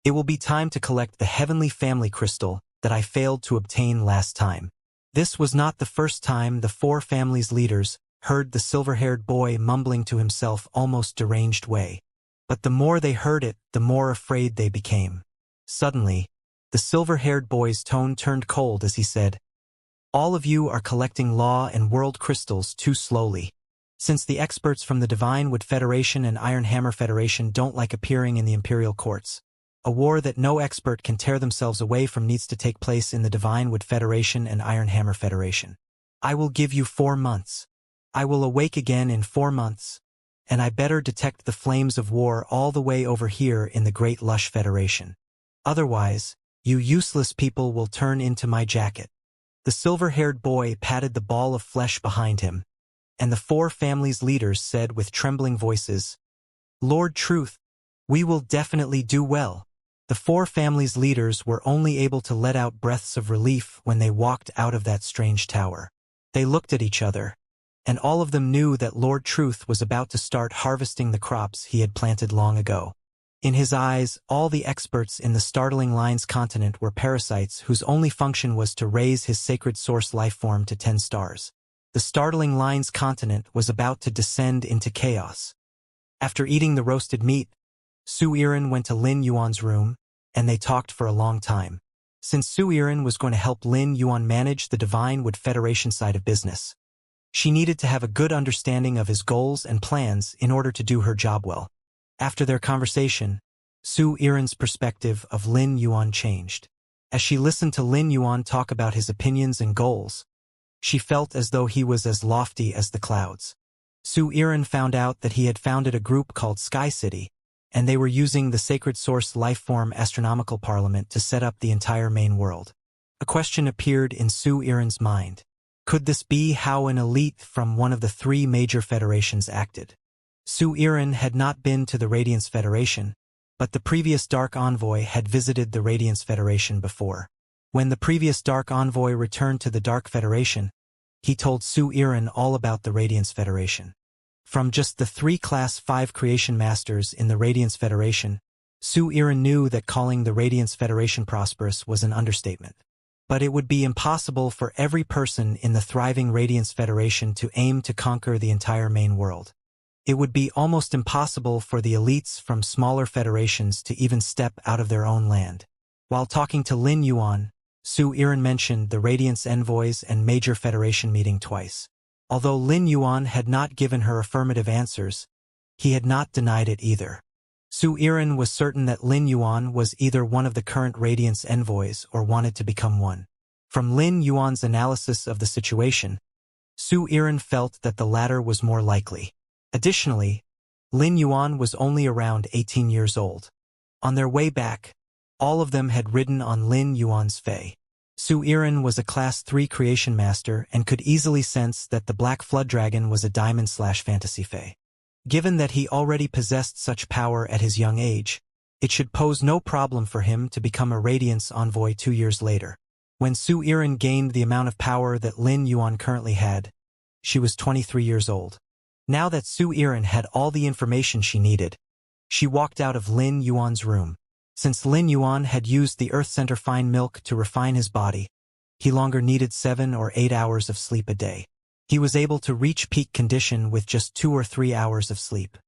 it will be time to collect the heavenly family crystal that I failed to obtain last time." This was not the first time the four families' leaders heard the silver-haired boy mumbling to himself almost deranged way. But the more they heard it, the more afraid they became. Suddenly, the silver-haired boy's tone turned cold as he said, "All of you are collecting law and world crystals too slowly. Since the experts from the Divine Wood Federation and Iron Hammer Federation don't like appearing in the imperial courts, a war that no expert can tear themselves away from needs to take place in the Divine Wood Federation and Iron Hammer Federation. I will give you 4 months. I will awake again in 4 months, and I better detect the flames of war all the way over here in the Great Lush Federation. Otherwise, you useless people will turn into my jacket." The silver-haired boy patted the ball of flesh behind him, and the four families' leaders said with trembling voices, "Lord Truth, we will definitely do well." The four families' leaders were only able to let out breaths of relief when they walked out of that strange tower. They looked at each other, and all of them knew that Lord Truth was about to start harvesting the crops he had planted long ago. In his eyes, all the experts in the Startling Lines continent were parasites whose only function was to raise his sacred source lifeform to 10 stars. The Startling Lines continent was about to descend into chaos. After eating the roasted meat, Su Iren went to Lin Yuan's room, and they talked for a long time. Since Su Iren was going to help Lin Yuan manage the Divine Wood Federation side of business, she needed to have a good understanding of his goals and plans in order to do her job well. After their conversation, Su Iren's perspective of Lin Yuan changed. As she listened to Lin Yuan talk about his opinions and goals, she felt as though he was as lofty as the clouds. Su Iren found out that he had founded a group called Sky City, and they were using the Sacred Source Lifeform Astronomical Parliament to set up the entire main world. A question appeared in Su Iren's mind. Could this be how an elite from one of the 3 major federations acted? Su Iren had not been to the Radiance Federation, but the previous Dark Envoy had visited the Radiance Federation before. When the previous Dark Envoy returned to the Dark Federation, he told Su Iren all about the Radiance Federation. From just the 3 Class 5 Creation Masters in the Radiance Federation, Su Iren knew that calling the Radiance Federation prosperous was an understatement. But it would be impossible for every person in the thriving Radiance Federation to aim to conquer the entire main world. It would be almost impossible for the elites from smaller federations to even step out of their own land. While talking to Lin Yuan, Su Iren mentioned the Radiance Envoys and Major Federation meeting twice. Although Lin Yuan had not given her affirmative answers, he had not denied it either. Su Iren was certain that Lin Yuan was either one of the current Radiance Envoys or wanted to become one. From Lin Yuan's analysis of the situation, Su Iren felt that the latter was more likely. Additionally, Lin Yuan was only around 18 years old. On their way back, all of them had ridden on Lin Yuan's Fae. Su Iran was a Class 3 creation master and could easily sense that the Black Flood Dragon was a diamond/fantasy fae. Given that he already possessed such power at his young age, it should pose no problem for him to become a Radiance envoy 2 years later. When Su Iran gained the amount of power that Lin Yuan currently had, she was 23 years old. Now that Su Iran had all the information she needed, she walked out of Lin Yuan's room. Since Lin Yuan had used the Earth Center fine milk to refine his body, he longer needed 7 or 8 hours of sleep a day. He was able to reach peak condition with just 2 or 3 hours of sleep.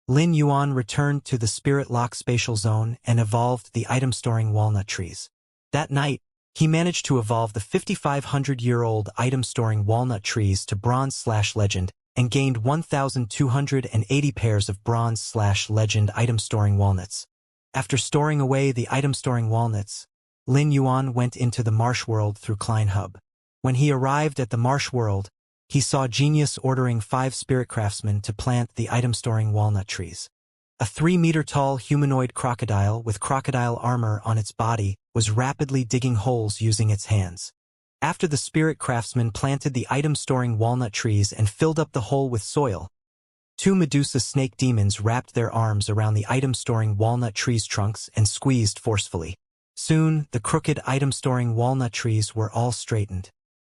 Lin Yuan returned to the Spirit Lock spatial zone and evolved the item-storing walnut trees. That night, he managed to evolve the 5,500-year-old item-storing walnut trees to Bronze/Legend and gained 1,280 pairs of Bronze/Legend item-storing walnuts. After storing away the item-storing walnuts, Lin Yuan went into the Marsh World through Klein Hub. When he arrived at the Marsh World, he saw Genius ordering 5 spirit craftsmen to plant the item-storing walnut trees. A 3-meter-tall humanoid crocodile with crocodile armor on its body was rapidly digging holes using its hands. After the spirit craftsmen planted the item-storing walnut trees and filled up the hole with soil, 2 Medusa snake demons wrapped their arms around the item-storing walnut trees' trunks and squeezed forcefully. Soon, the crooked item-storing walnut trees were all straightened.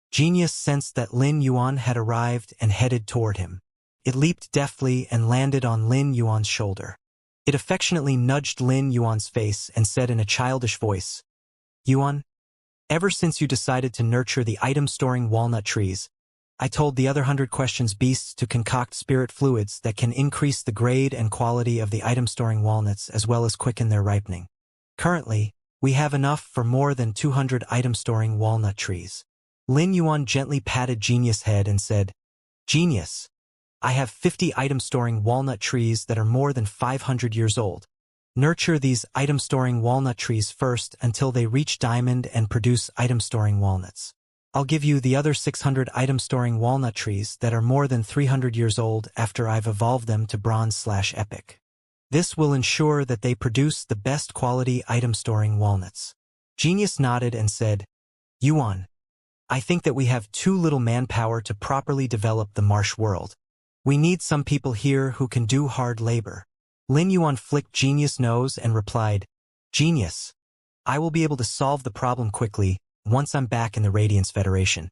Genius sensed that Lin Yuan had arrived and headed toward him. It leaped deftly and landed on Lin Yuan's shoulder. It affectionately nudged Lin Yuan's face and said in a childish voice, "Yuan, ever since you decided to nurture the item-storing walnut trees, I told the other 100 questions beasts to concoct spirit fluids that can increase the grade and quality of the item-storing walnuts as well as quicken their ripening. Currently, we have enough for more than 200 item-storing walnut trees." Lin Yuan gently patted Genius' head and said, "Genius, I have 50 item-storing walnut trees that are more than 500 years old. Nurture these item-storing walnut trees first until they reach diamond and produce item-storing walnuts. I'll give you the other 600 item-storing walnut trees that are more than 300 years old after I've evolved them to Bronze/Epic. This will ensure that they produce the best quality item-storing walnuts." Genius nodded and said, "Yuan, I think that we have too little manpower to properly develop the Marsh World. We need some people here who can do hard labor." Lin Yuan flicked Genius' nose and replied, "Genius, I will be able to solve the problem quickly once I'm back in the Radiance Federation.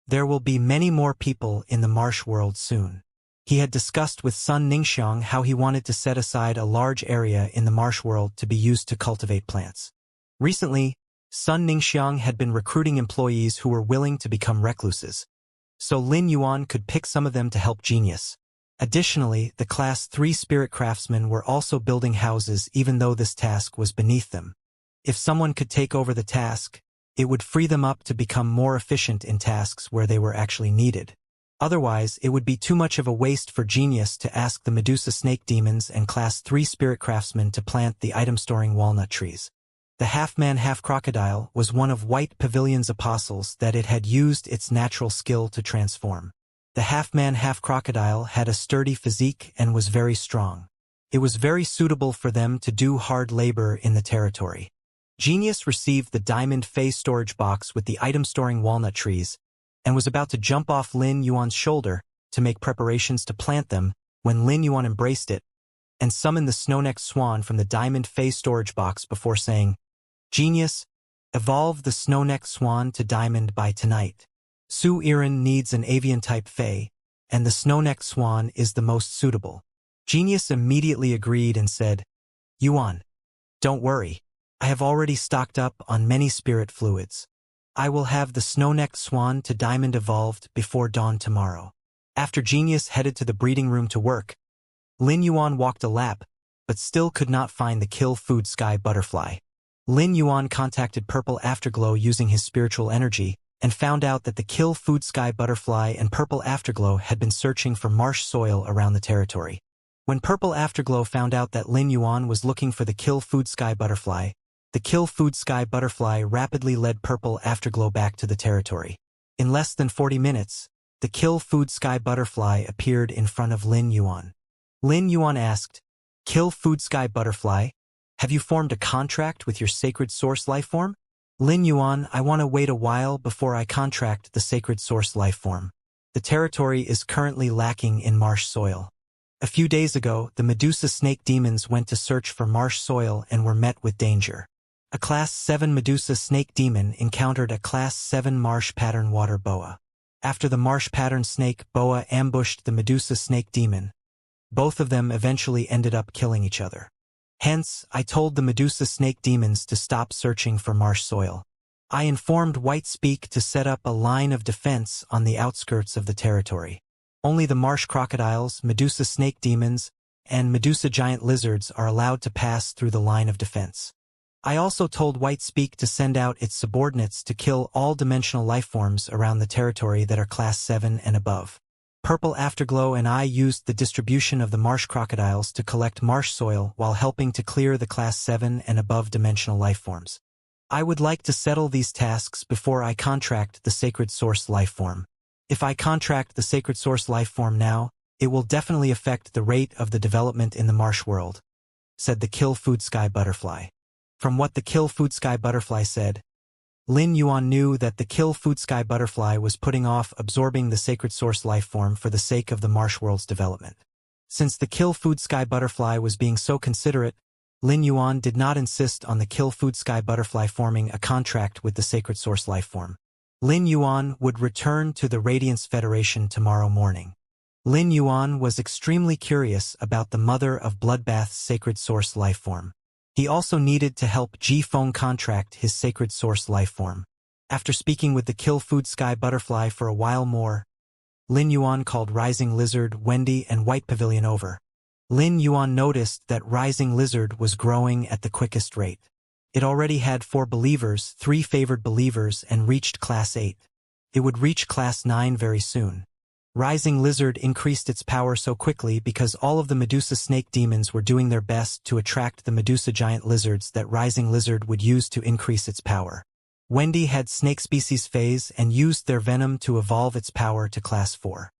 There will be many more people in the Marsh World soon." He had discussed with Sun Ningxiang how he wanted to set aside a large area in the Marsh World to be used to cultivate plants. Recently, Sun Ningxiang had been recruiting employees who were willing to become recluses, so Lin Yuan could pick some of them to help Genius. Additionally, the Class 3 spirit craftsmen were also building houses even though this task was beneath them. If someone could take over the task, it would free them up to become more efficient in tasks where they were actually needed. Otherwise, it would be too much of a waste for Genius to ask the Medusa snake demons and Class 3 spirit craftsmen to plant the item-storing walnut trees. The half-man half-crocodile was one of White Pavilion's apostles that it had used its natural skill to transform. The half-man half-crocodile had a sturdy physique and was very strong. It was very suitable for them to do hard labor in the territory. Genius received the diamond phase storage box with the item-storing walnut trees and was about to jump off Lin Yuan's shoulder to make preparations to plant them when Lin Yuan embraced it and summoned the snow-necked swan from the diamond phase storage box before saying, "Genius, evolve the snow-necked swan to diamond by tonight. Su Iran needs an avian-type fae, and the snow-necked swan is the most suitable." Genius immediately agreed and said, "Yuan, don't worry. I have already stocked up on many spirit fluids. I will have the snow-necked swan to diamond evolved before dawn tomorrow." After Genius headed to the breeding room to work, Lin Yuan walked a lap, but still could not find the kill food sky butterfly. Lin Yuan contacted Purple Afterglow using his spiritual energy and found out that the kill food sky butterfly and Purple Afterglow had been searching for marsh soil around the territory. When Purple Afterglow found out that Lin Yuan was looking for the kill food sky butterfly, the kill food sky butterfly rapidly led Purple Afterglow back to the territory. In less than 40 minutes, the kill food sky butterfly appeared in front of Lin Yuan. Lin Yuan asked, "Kill food sky butterfly, have you formed a contract with your sacred source lifeform?" Lin Yuan, I want to wait a while before I contract the sacred source lifeform. The territory is currently lacking in marsh soil. A few days ago, the Medusa snake demons went to search for marsh soil and were met with danger. A Class 7 Medusa snake demon encountered a Class 7 marsh pattern water boa. After the marsh pattern snake boa ambushed the Medusa snake demon, both of them eventually ended up killing each other. Hence, I told the Medusa snake demons to stop searching for marsh soil. I informed Whitespeak to set up a line of defense on the outskirts of the territory. Only the marsh crocodiles, Medusa snake demons, and Medusa giant lizards are allowed to pass through the line of defense. I also told Whitespeak to send out its subordinates to kill all dimensional lifeforms around the territory that are Class 7 and above. Purple Afterglow and I used the distribution of the marsh crocodiles to collect marsh soil while helping to clear the Class 7 and above dimensional lifeforms. I would like to settle these tasks before I contract the sacred source lifeform. If I contract the sacred source lifeform now, it will definitely affect the rate of the development in the marsh world, said the Kill Food Sky Butterfly. From what the Kill Food Sky Butterfly said, Lin Yuan knew that the Kill Food Sky Butterfly was putting off absorbing the sacred source lifeform for the sake of the marsh world's development. Since the Kill Food Sky Butterfly was being so considerate, Lin Yuan did not insist on the Kill Food Sky Butterfly forming a contract with the sacred source lifeform. Lin Yuan would return to the Radiance Federation tomorrow morning. Lin Yuan was extremely curious about the Mother of Bloodbath's sacred source lifeform. He also needed to help Ji Feng contract his sacred source lifeform. After speaking with the Kill Food Sky Butterfly for a while more, Lin Yuan called Rising Lizard, Wendy, and White Pavilion over. Lin Yuan noticed that Rising Lizard was growing at the quickest rate. It already had 4 believers, 3 favored believers, and reached Class 8. It would reach Class 9 very soon. Rising Lizard increased its power so quickly because all of the Medusa snake demons were doing their best to attract the Medusa giant lizards that Rising Lizard would use to increase its power. Wendy had snake species phase and used their venom to evolve its power to Class 4.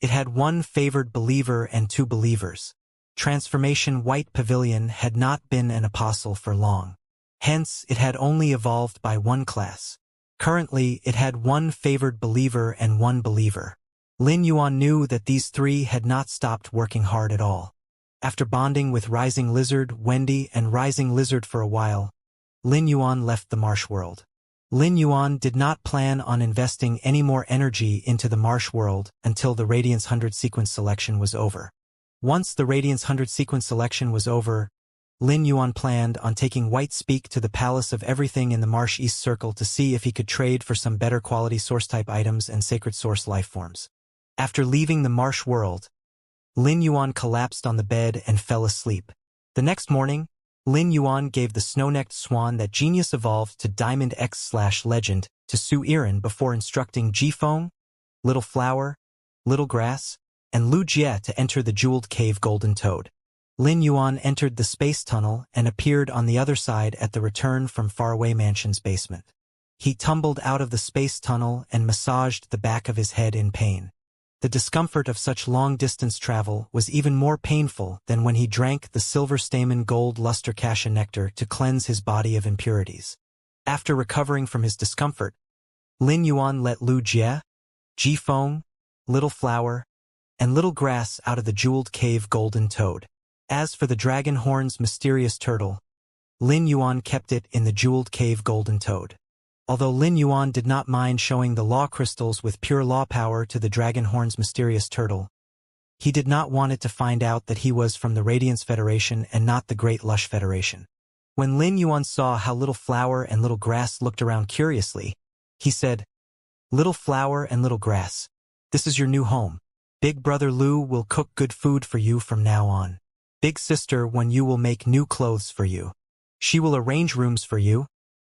It had 1 favored believer and 2 believers. Transformation White Pavilion had not been an apostle for long. Hence, it had only evolved by 1 class. Currently, it had 1 favored believer and 1 believer. Lin Yuan knew that these 3 had not stopped working hard at all. After bonding with Rising Lizard, Wendy, and Rising Lizard for a while, Lin Yuan left the marsh world. Lin Yuan did not plan on investing any more energy into the marsh world until the Radiance 100 sequence selection was over. Once the Radiance 100 sequence selection was over, Lin Yuan planned on taking Whitespeak to the Palace of Everything in the Marsh East Circle to see if he could trade for some better quality source-type items and sacred source lifeforms. After leaving the marsh world, Lin Yuan collapsed on the bed and fell asleep. The next morning, Lin Yuan gave the snow-necked swan that Genius evolved to Diamond X/Legend to Su Iran before instructing Jifeng, Little Flower, Little Grass, and Lu Jie to enter the jeweled cave Golden Toad. Lin Yuan entered the space tunnel and appeared on the other side at the return from Faraway Mansion's basement. He tumbled out of the space tunnel and massaged the back of his head in pain. The discomfort of such long-distance travel was even more painful than when he drank the silver stamen gold luster cassia nectar to cleanse his body of impurities. After recovering from his discomfort, Lin Yuan let Lu Jie, Jifeng, Little Flower, and Little Grass out of the jeweled cave Golden Toad. As for the Dragon Horn's mysterious turtle, Lin Yuan kept it in the jeweled cave Golden Toad. Although Lin Yuan did not mind showing the law crystals with pure law power to the Dragon Horn's mysterious turtle, he did not want it to find out that he was from the Radiance Federation and not the Great Lush Federation. When Lin Yuan saw how Little Flower and Little Grass looked around curiously, he said, "Little Flower and Little Grass, this is your new home. Big brother Lu will cook good food for you from now on. Big sister Wen Yu will make new clothes for you. She will arrange rooms for you,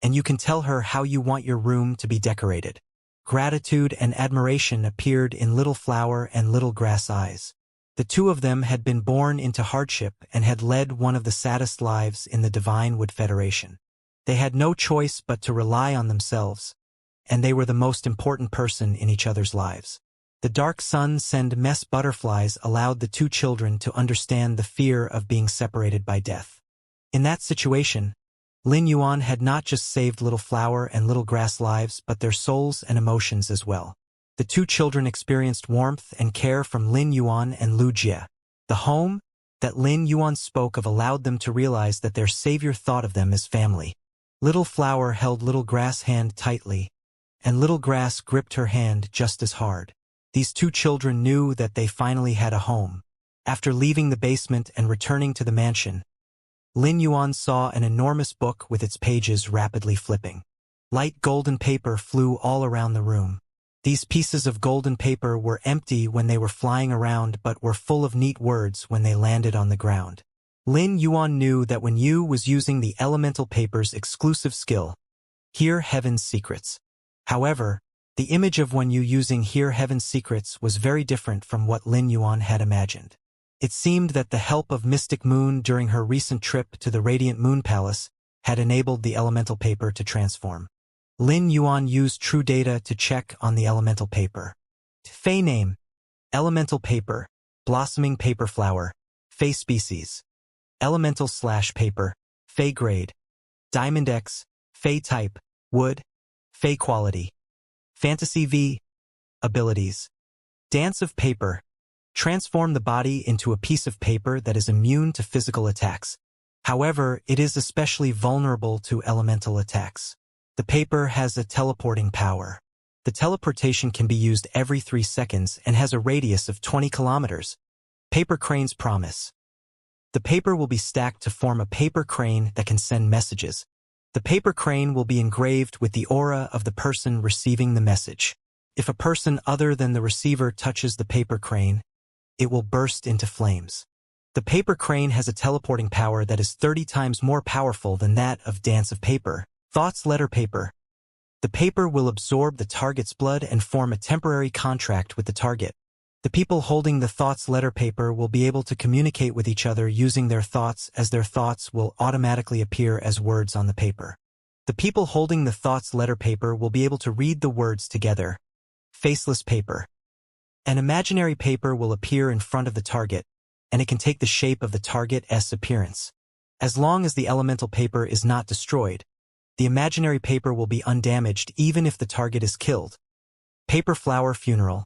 and you can tell her how you want your room to be decorated." Gratitude and admiration appeared in Little Flower and Little Grass eyes. The 2 of them had been born into hardship and had led one of the saddest lives in the Divine Wood Federation. They had no choice but to rely on themselves, and they were the most important person in each other's lives. The dark sun send mess butterflies allowed the 2 children to understand the fear of being separated by death. In that situation, Lin Yuan had not just saved Little Flower and Little Grass lives, but their souls and emotions as well. The two children experienced warmth and care from Lin Yuan and Lu Jie. The home that Lin Yuan spoke of allowed them to realize that their savior thought of them as family. Little Flower held Little Grass' hand tightly, and Little Grass gripped her hand just as hard. These two children knew that they finally had a home. After leaving the basement and returning to the mansion, Lin Yuan saw an enormous book with its pages rapidly flipping. Light golden paper flew all around the room. These pieces of golden paper were empty when they were flying around but were full of neat words when they landed on the ground. Lin Yuan knew that when Yu was using the elemental paper's exclusive skill, Hear Heaven's Secrets. However, the image of Wen Yu using Hear Heaven's Secrets was very different from what Lin Yuan had imagined. It seemed that the help of Mystic Moon during her recent trip to the Radiant Moon Palace had enabled the elemental paper to transform. Lin Yuan used true data to check on the elemental paper. Fei name: elemental paper, blossoming paper flower, Fei species. Elemental/paper, Fei grade. Diamond X, Fei type, wood, Fei quality. Fantasy V, abilities. Dance of paper. Transform the body into a piece of paper that is immune to physical attacks. However, it is especially vulnerable to elemental attacks. The paper has a teleporting power. The teleportation can be used every 3 seconds and has a radius of 20 kilometers. Paper crane's promise. The paper will be stacked to form a paper crane that can send messages. The paper crane will be engraved with the aura of the person receiving the message. If a person other than the receiver touches the paper crane, it will burst into flames. The paper crane has a teleporting power that is 30 times more powerful than that of Dance of Paper. Thoughts letter paper. The paper will absorb the target's blood and form a temporary contract with the target. The people holding the thoughts letter paper will be able to communicate with each other using their thoughts, as their thoughts will automatically appear as words on the paper. The people holding the thoughts letter paper will be able to read the words together. Faceless paper. An imaginary paper will appear in front of the target, and it can take the shape of the target's appearance. As long as the elemental paper is not destroyed, the imaginary paper will be undamaged even if the target is killed. Paper flower funeral.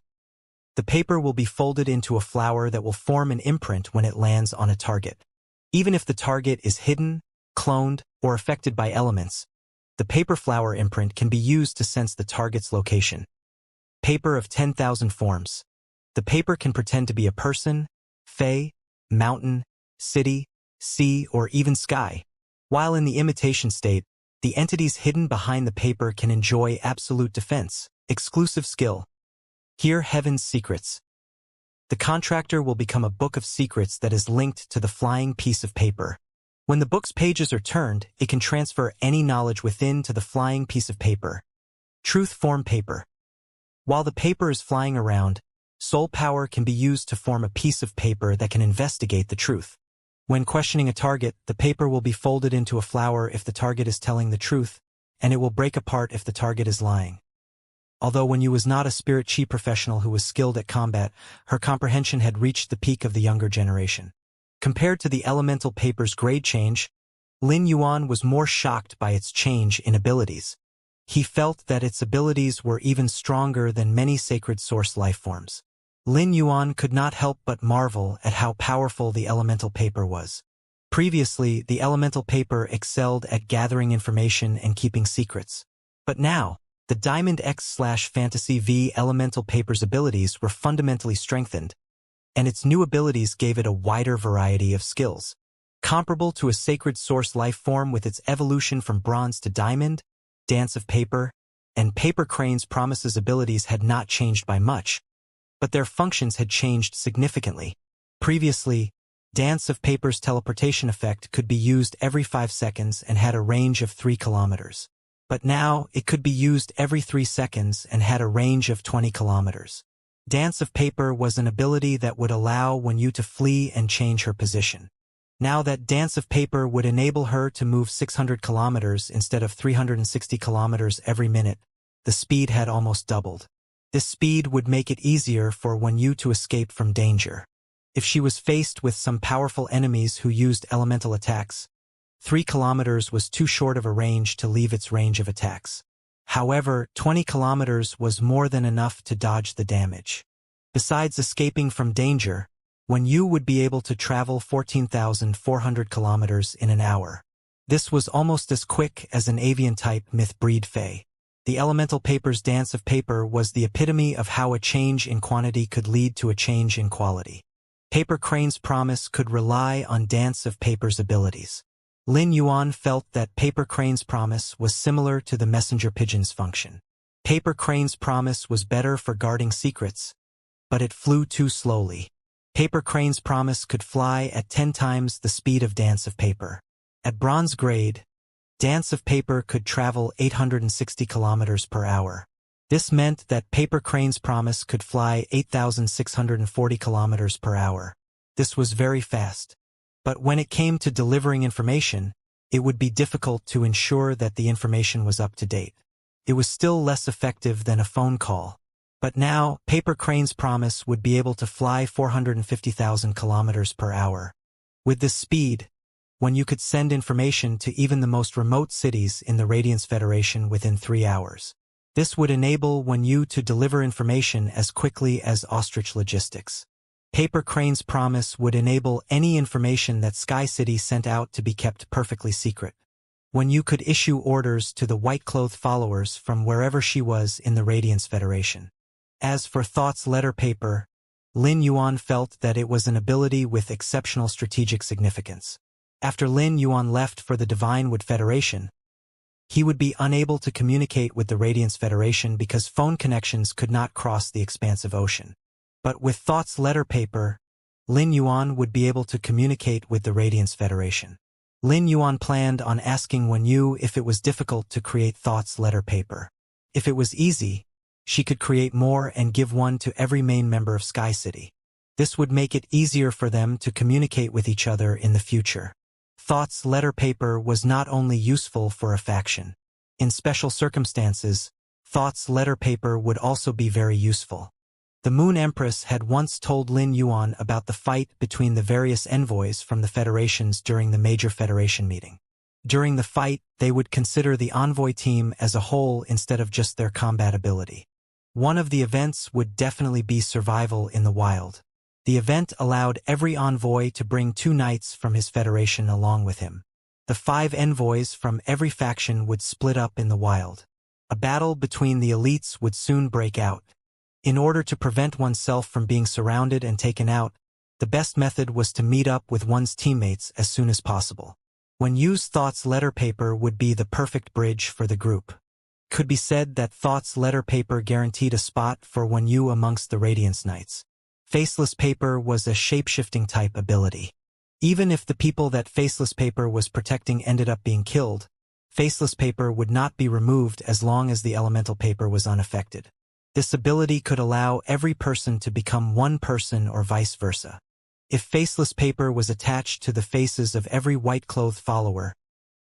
The paper will be folded into a flower that will form an imprint when it lands on a target. Even if the target is hidden, cloned, or affected by elements, the paper flower imprint can be used to sense the target's location. Paper of 10,000 forms. The paper can pretend to be a person, fey, mountain, city, sea, or even sky. While in the imitation state, the entities hidden behind the paper can enjoy absolute defense. Exclusive skill. Hear Heaven's Secrets. The contractor will become a book of secrets that is linked to the flying piece of paper. When the book's pages are turned, it can transfer any knowledge within to the flying piece of paper. Truth form paper. While the paper is flying around, soul power can be used to form a piece of paper that can investigate the truth. When questioning a target, the paper will be folded into a flower if the target is telling the truth, and it will break apart if the target is lying. Although Wen Yu was not a spirit chi professional who was skilled at combat, her comprehension had reached the peak of the younger generation. Compared to the elemental paper's grade change, Lin Yuan was more shocked by its change in abilities. He felt that its abilities were even stronger than many sacred source lifeforms. Lin Yuan could not help but marvel at how powerful the elemental paper was. Previously, the elemental paper excelled at gathering information and keeping secrets. But now, the Diamond X/Fantasy V elemental paper's abilities were fundamentally strengthened, and its new abilities gave it a wider variety of skills. Comparable to a sacred source lifeform with its evolution from bronze to diamond, Dance of Paper, and Paper Crane's Promises abilities had not changed by much, but their functions had changed significantly. Previously, Dance of Paper's teleportation effect could be used every 5 seconds and had a range of 3 kilometers. But now, it could be used every 3 seconds and had a range of 20 kilometers. Dance of Paper was an ability that would allow Wen Yu to flee and change her position. Now that Dance of Paper would enable her to move 600 kilometers instead of 360 kilometers every minute, the speed had almost doubled. This speed would make it easier for Wen Yu to escape from danger. If she was faced with some powerful enemies who used elemental attacks, 3 kilometers was too short of a range to leave its range of attacks. However, 20 kilometers was more than enough to dodge the damage. Besides escaping from danger, Wen Yu would be able to travel 14,400 kilometers in an hour. This was almost as quick as an avian-type myth-breed Fae. The elemental paper's dance of paper was the epitome of how a change in quantity could lead to a change in quality. Paper Crane's promise could rely on dance of paper's abilities. Lin Yuan felt that Paper Crane's promise was similar to the messenger pigeon's function. Paper Crane's promise was better for guarding secrets, but it flew too slowly. Paper Crane's promise could fly at 10 times the speed of Dance of Paper. At bronze grade, Dance of Paper could travel 860 kilometers per hour. This meant that Paper Crane's promise could fly 8,640 kilometers per hour. This was very fast. But when it came to delivering information, it would be difficult to ensure that the information was up to date. It was still less effective than a phone call. But now, Paper Crane's promise would be able to fly 450,000 kilometers per hour. With this speed, when you could send information to even the most remote cities in the Radiance Federation within 3 hours. This would enable Wen Yu to deliver information as quickly as Ostrich Logistics. Paper Crane's promise would enable any information that Sky City sent out to be kept perfectly secret. Wen Yu could issue orders to the white-clothed followers from wherever she was in the Radiance Federation. As for Thought's letter paper, Lin Yuan felt that it was an ability with exceptional strategic significance. After Lin Yuan left for the Divine Wood Federation, he would be unable to communicate with the Radiance Federation because phone connections could not cross the expansive ocean. But with Thought's letter paper, Lin Yuan would be able to communicate with the Radiance Federation. Lin Yuan planned on asking Wen Yu if it was difficult to create Thought's letter paper. If it was easy, she could create more and give one to every main member of Sky City. This would make it easier for them to communicate with each other in the future. Thought's letter paper was not only useful for a faction. In special circumstances, Thought's letter paper would also be very useful. The Moon Empress had once told Lin Yuan about the fight between the various envoys from the federations during the major federation meeting. During the fight, they would consider the envoy team as a whole instead of just their combat ability. One of the events would definitely be survival in the wild. The event allowed every envoy to bring 2 knights from his federation along with him. The 5 envoys from every faction would split up in the wild. A battle between the elites would soon break out. In order to prevent oneself from being surrounded and taken out, the best method was to meet up with one's teammates as soon as possible. Wen Yu's Thought's letter paper would be the perfect bridge for the group. It could be said that Thought's letter paper guaranteed a spot for Wen Yu amongst the Radiance Knights. Faceless paper was a shape-shifting type ability. Even if the people that Faceless paper was protecting ended up being killed, Faceless paper would not be removed as long as the elemental paper was unaffected. This ability could allow every person to become one person or vice versa. If Faceless paper was attached to the faces of every white-clothed follower,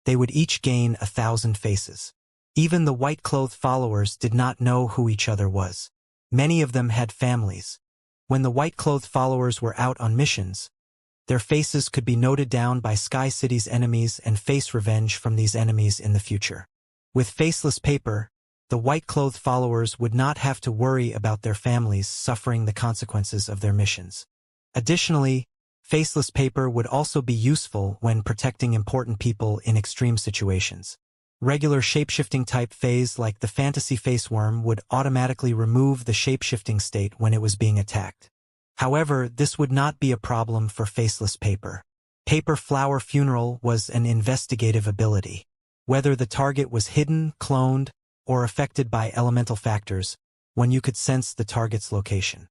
they would each gain 1,000 faces. Even the white-clothed followers did not know who each other was. Many of them had families. When the white-clothed followers were out on missions, their faces could be noted down by Sky City's enemies and face revenge from these enemies in the future. With Faceless paper, the white-clothed followers would not have to worry about their families suffering the consequences of their missions. Additionally, Faceless paper would also be useful when protecting important people in extreme situations. Regular shape-shifting type phase like the fantasy face worm would automatically remove the shape-shifting state when it was being attacked. However, this would not be a problem for Faceless paper. Paper Flower Funeral was an investigative ability. Whether the target was hidden, cloned, or affected by elemental factors, when you could sense the target's location.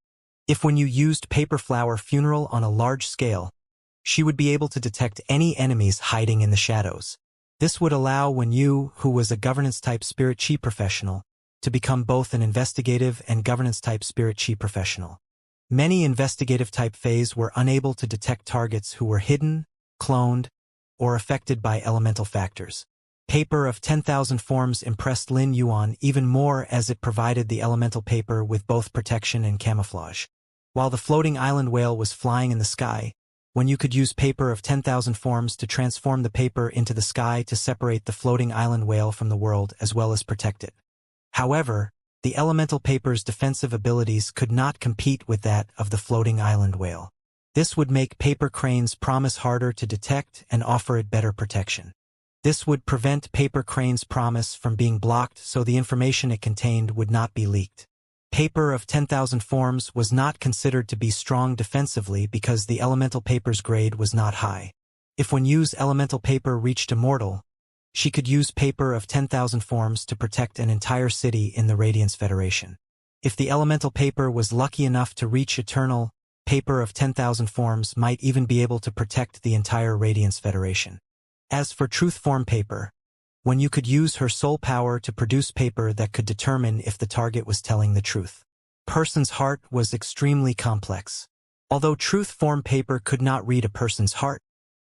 If when you used Paper Flower Funeral on a large scale, she would be able to detect any enemies hiding in the shadows. This would allow Wen Yu, who was a governance-type spirit chi professional, to become both an investigative and governance-type spirit chi professional. Many investigative-type Faes were unable to detect targets who were hidden, cloned, or affected by elemental factors. Paper of 10,000 forms impressed Lin Yuan even more as it provided the elemental paper with both protection and camouflage. While the floating island whale was flying in the sky, when you could use paper of 10,000 forms to transform the paper into the sky to separate the floating island whale from the world as well as protect it. However, the elemental paper's defensive abilities could not compete with that of the floating island whale. This would make paper crane's promise harder to detect and offer it better protection. This would prevent paper crane's promise from being blocked so the information it contained would not be leaked. Paper of 10,000 forms was not considered to be strong defensively because the elemental paper's grade was not high. If when used elemental paper reached Immortal, she could use paper of 10,000 forms to protect an entire city in the Radiance Federation. If the elemental paper was lucky enough to reach Eternal, paper of 10,000 forms might even be able to protect the entire Radiance Federation. As for truth form paper, when you could use her soul power to produce paper that could determine if the target was telling the truth. Person's heart was extremely complex. Although truth form paper could not read a person's heart,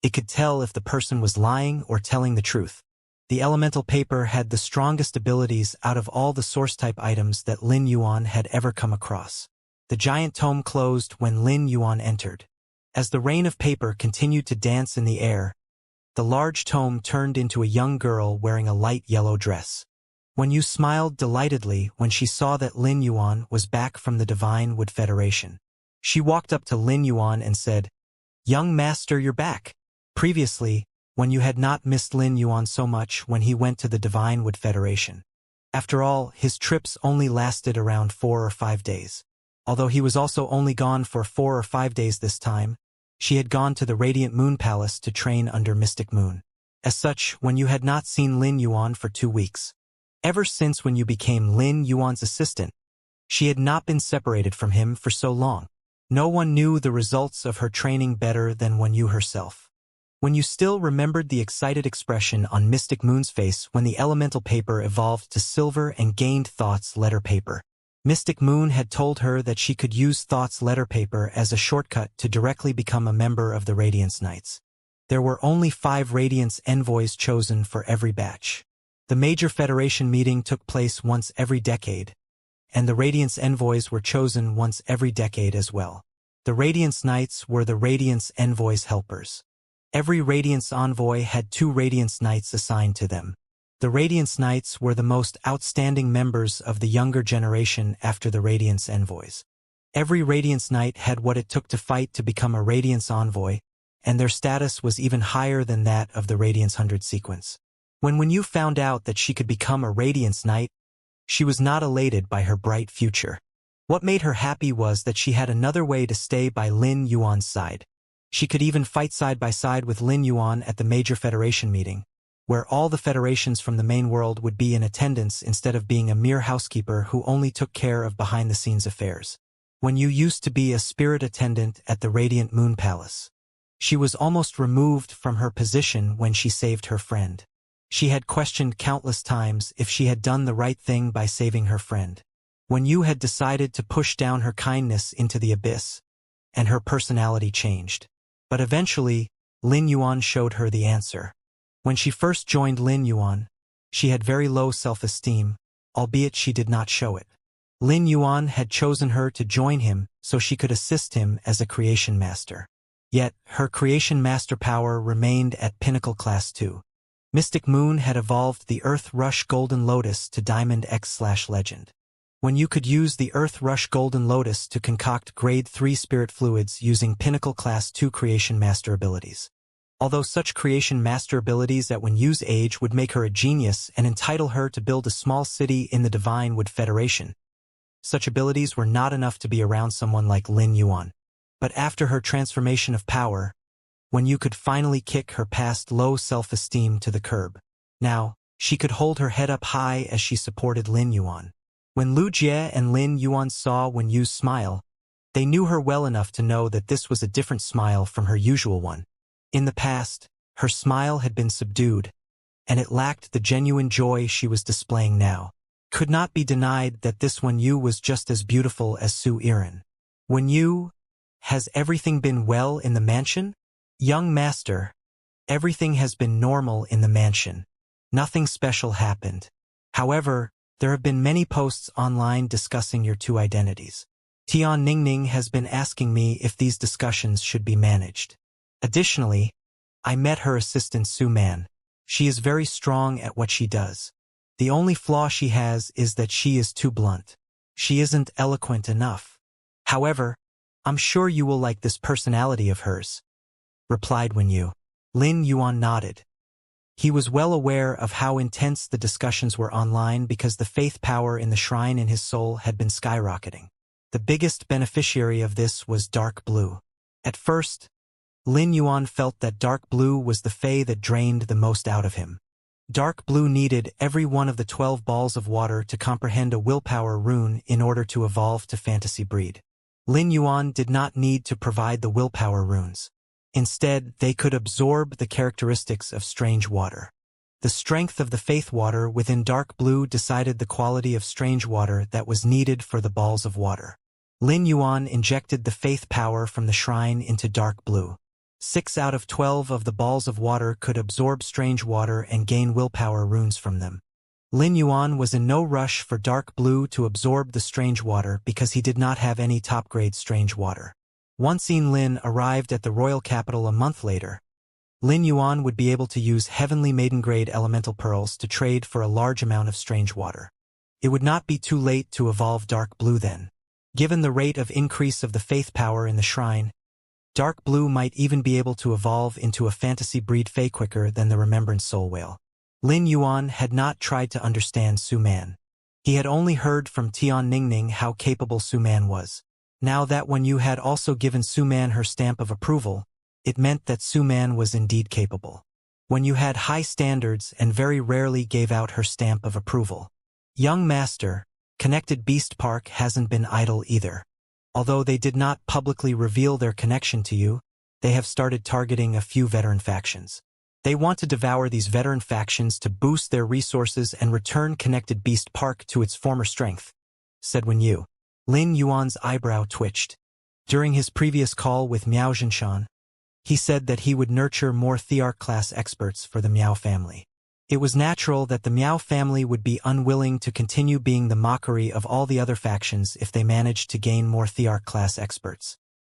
it could tell if the person was lying or telling the truth. The elemental paper had the strongest abilities out of all the source-type items that Lin Yuan had ever come across. The giant tome closed when Lin Yuan entered. As the rain of paper continued to dance in the air, the large tome turned into a young girl wearing a light yellow dress. When you smiled delightedly when she saw that Lin Yuan was back from the Divine Wood Federation. She walked up to Lin Yuan and said, "Young master, you're back." Previously, when you had not missed Lin Yuan so much when he went to the Divine Wood Federation. After all, his trips only lasted around 4 or 5 days. Although he was also only gone for 4 or 5 days this time, she had gone to the Radiant Moon Palace to train under Mystic Moon. As such, when you had not seen Lin Yuan for 2 weeks. Ever since when you became Lin Yuan's assistant, she had not been separated from him for so long. No one knew the results of her training better than when you herself. When you still remembered the excited expression on Mystic Moon's face when the elemental paper evolved to silver and gained Thought's letter paper. Mystic Moon had told her that she could use Thought's letter paper as a shortcut to directly become a member of the Radiance Knights. There were only 5 Radiance envoys chosen for every batch. The major Federation meeting took place once every decade, and the Radiance envoys were chosen once every decade as well. The Radiance Knights were the Radiance envoys' helpers. Every Radiance envoy had 2 Radiance Knights assigned to them. The Radiance Knights were the most outstanding members of the younger generation after the Radiance envoys. Every Radiance Knight had what it took to fight to become a Radiance envoy, and their status was even higher than that of the Radiance 100 sequence. When you found out that she could become a Radiance Knight, she was not elated by her bright future. What made her happy was that she had another way to stay by Lin Yuan's side. She could even fight side by side with Lin Yuan at the major Federation meeting, where all the federations from the main world would be in attendance instead of being a mere housekeeper who only took care of behind-the-scenes affairs. When you used to be a spirit attendant at the Radiant Moon Palace, she was almost removed from her position when she saved her friend. She had questioned countless times if she had done the right thing by saving her friend. When you had decided to push down her kindness into the abyss, and her personality changed. But eventually, Lin Yuan showed her the answer. When she first joined Lin Yuan, she had very low self-esteem, albeit she did not show it. Lin Yuan had chosen her to join him so she could assist him as a creation master. Yet, her creation master power remained at Pinnacle Class 2. Mystic Moon had evolved the Earth Rush Golden Lotus to Diamond X/Legend. When you could use the Earth Rush Golden Lotus to concoct Grade 3 spirit fluids using Pinnacle Class 2 creation master abilities. Although such creation master abilities that when used age would make her a genius and entitle her to build a small city in the Divine Wood Federation, such abilities were not enough to be around someone like Lin Yuan. But after her transformation of power, when you could finally kick her past low self-esteem to the curb. Now, she could hold her head up high as she supported Lin Yuan. When Lu Jie and Lin Yuan saw Wen Yu's smile, they knew her well enough to know that this was a different smile from her usual one. In the past, her smile had been subdued, and it lacked the genuine joy she was displaying now. Could not be denied that this Wen Yu was just as beautiful as Su Iren. Wen Yu, has everything been well in the mansion? Young master, everything has been normal in the mansion. Nothing special happened. However, there have been many posts online discussing your 2 identities. Tian Ningning has been asking me if these discussions should be managed. Additionally, I met her assistant Su Man. She is very strong at what she does. The only flaw she has is that she is too blunt. She isn't eloquent enough. However, I'm sure you will like this personality of hers, replied Wen Yu. Lin Yuan nodded. He was well aware of how intense the discussions were online because the faith power in the shrine in his soul had been skyrocketing. The biggest beneficiary of this was Dark Blue. At first, Lin Yuan felt that Dark Blue was the fae that drained the most out of him. Dark Blue needed every one of the 12 balls of water to comprehend a willpower rune in order to evolve to fantasy breed. Lin Yuan did not need to provide the willpower runes. Instead, they could absorb the characteristics of strange water. The strength of the faith water within Dark Blue decided the quality of strange water that was needed for the balls of water. Lin Yuan injected the faith power from the shrine into Dark Blue. 6 out of 12 of the balls of water could absorb strange water and gain willpower runes from them. Lin Yuan was in no rush for Dark Blue to absorb the strange water because he did not have any top-grade strange water. Once Lin arrived at the royal capital a month later, Lin Yuan would be able to use heavenly maiden-grade elemental pearls to trade for a large amount of strange water. It would not be too late to evolve Dark Blue then. Given the rate of increase of the faith power in the shrine, Dark Blue might even be able to evolve into a fantasy breed fae quicker than the Remembrance Soul Whale. Lin Yuan had not tried to understand Su Man. He had only heard from Tian Ningning how capable Su Man was. Now that Wen Yu had also given Su Man her stamp of approval, it meant that Su Man was indeed capable. Wen Yu had high standards and very rarely gave out her stamp of approval. Young Master, Connected Beast Park hasn't been idle either. Although they did not publicly reveal their connection to you, they have started targeting a few veteran factions. They want to devour these veteran factions to boost their resources and return Connected Beast Park to its former strength, said Wen Yu. Lin Yuan's eyebrow twitched. During his previous call with Miao Zhinshan, he said that he would nurture more Thearch-class experts for the Miao family. It was natural that the Miao family would be unwilling to continue being the mockery of all the other factions if they managed to gain more Thearch-class experts.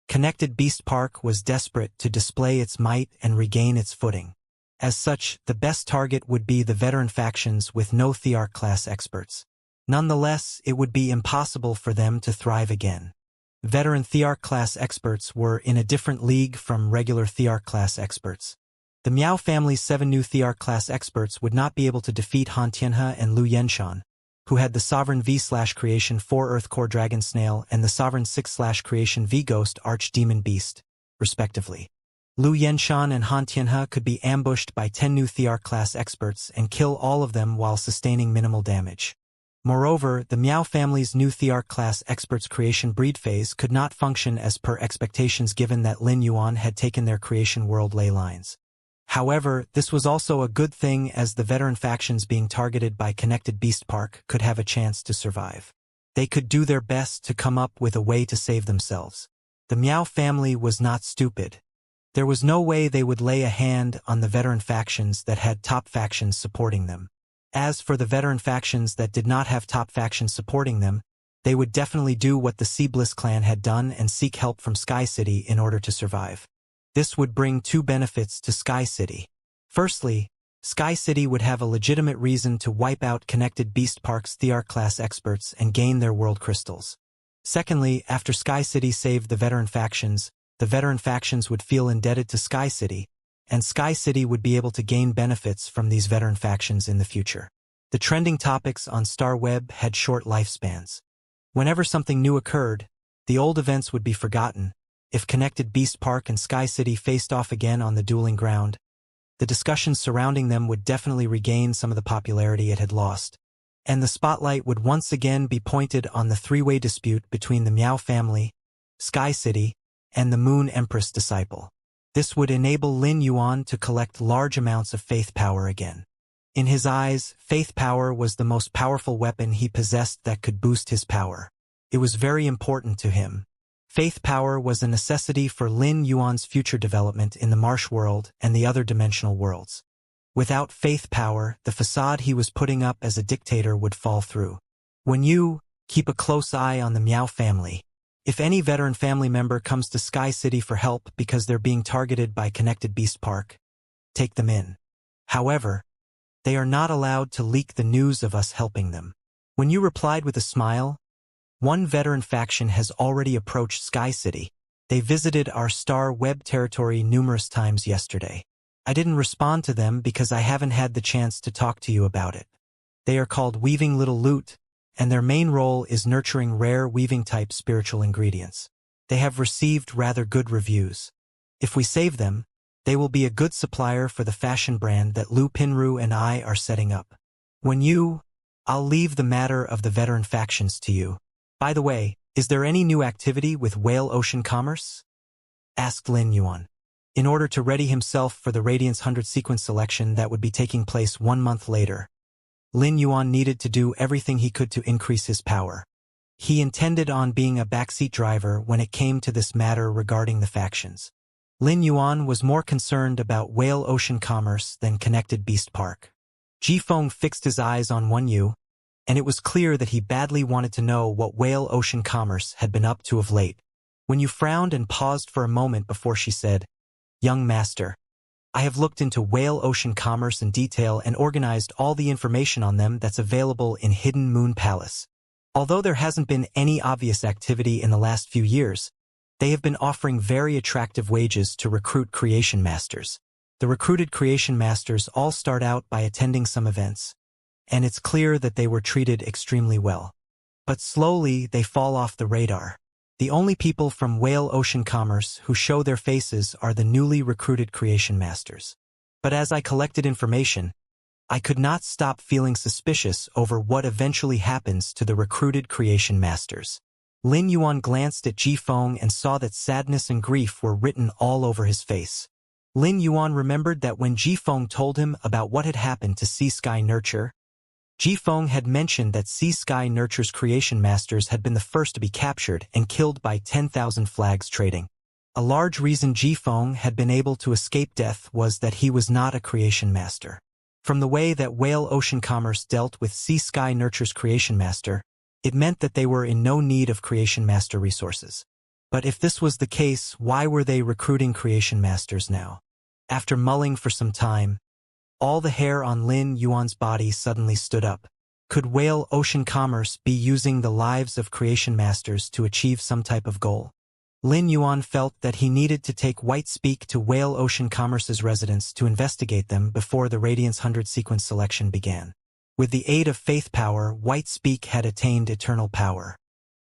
Connected Beast Park was desperate to display its might and regain its footing. As such, the best target would be the veteran factions with no Thearch-class experts. Nonetheless, it would be impossible for them to thrive again. Veteran Thearch-class experts were in a different league from regular Thearch-class experts. The Miao family's 7 new Thearch-class experts would not be able to defeat Han Tianhe and Lu Yenshan, who had the Sovereign V/Creation 4 Earth Core Dragon Snail and the Sovereign 6/Creation V Ghost Arch Demon Beast, respectively. Lu Yenshan and Han Tianhe could be ambushed by 10 new Thearch-class experts and kill all of them while sustaining minimal damage. Moreover, the Miao family's new Thearch-class experts' creation breed phase could not function as per expectations given that Lin Yuan had taken their creation world ley lines. However, this was also a good thing as the veteran factions being targeted by Connected Beast Park could have a chance to survive. They could do their best to come up with a way to save themselves. The Miao family was not stupid. There was no way they would lay a hand on the veteran factions that had top factions supporting them. As for the veteran factions that did not have top factions supporting them, they would definitely do what the Seabliss clan had done and seek help from Sky City in order to survive. This would bring 2 benefits to Sky City. Firstly, Sky City would have a legitimate reason to wipe out Connected Beast Park's Thearch-class experts and gain their world crystals. Secondly, after Sky City saved the veteran factions would feel indebted to Sky City, and Sky City would be able to gain benefits from these veteran factions in the future. The trending topics on StarWeb had short lifespans. Whenever something new occurred, the old events would be forgotten. If Connected Beast Park and Sky City faced off again on the dueling ground, the discussions surrounding them would definitely regain some of the popularity it had lost, and the spotlight would once again be pointed on the 3-way dispute between the Miao family, Sky City, and the Moon Empress disciple. This would enable Lin Yuan to collect large amounts of faith power again. In his eyes, faith power was the most powerful weapon he possessed that could boost his power. It was very important to him. Faith power was a necessity for Lin Yuan's future development in the Marsh world and the other dimensional worlds. Without faith power, the facade he was putting up as a dictator would fall through. When you keep a close eye on the Miao family, If any veteran family member comes to Sky City for help because they're being targeted by Connected Beast Park, take them in. However, they are not allowed to leak the news of us helping them. When you replied with a smile, one veteran faction has already approached Sky City. They visited our star web territory numerous times yesterday. I didn't respond to them because I haven't had the chance to talk to you about it. They are called Weaving Little Loot, and their main role is nurturing rare weaving-type spiritual ingredients. They have received rather good reviews. If we save them, they will be a good supplier for the fashion brand that Lu Pinru and I are setting up. I'll leave the matter of the veteran factions to you. By the way, is there any new activity with Whale Ocean Commerce? Asked Lin Yuan. In order to ready himself for the Radiance 100 sequence selection that would be taking place 1 month later, Lin Yuan needed to do everything he could to increase his power. He intended on being a backseat driver when it came to this matter regarding the factions. Lin Yuan was more concerned about Whale Ocean Commerce than Connected Beast Park. Ji Feng fixed his eyes on Wen Yu, and it was clear that he badly wanted to know what Whale Ocean Commerce had been up to of late. Wen Yu frowned and paused for a moment before she said, "Young master, I have looked into Whale Ocean Commerce in detail and organized all the information on them that's available in Hidden Moon Palace. Although there hasn't been any obvious activity in the last few years, they have been offering very attractive wages to recruit creation masters. The recruited creation masters all start out by attending some events, and it's clear that they were treated extremely well. But slowly they fall off the radar. The only people from Whale Ocean Commerce who show their faces are the newly recruited creation masters. But as I collected information, I could not stop feeling suspicious over what eventually happens to the recruited creation masters." Lin Yuan glanced at Ji Feng and saw that sadness and grief were written all over his face. Lin Yuan remembered that when Ji Feng told him about what had happened to Sea Sky Nurture, Ji Feng had mentioned that Sea Sky Nurture's creation masters had been the first to be captured and killed by 10,000 flags trading. A large reason Ji Feng had been able to escape death was that he was not a creation master. From the way that Whale Ocean Commerce dealt with Sea Sky Nurture's creation master, it meant that they were in no need of creation master resources. But if this was the case, why were they recruiting creation masters now? After mulling for some time, all the hair on Lin Yuan's body suddenly stood up. Could Whale Ocean Commerce be using the lives of creation masters to achieve some type of goal? Lin Yuan felt that he needed to take White Speak to Whale Ocean Commerce's residence to investigate them before the Radiance 100 sequence selection began. With the aid of faith power, White Speak had attained eternal power.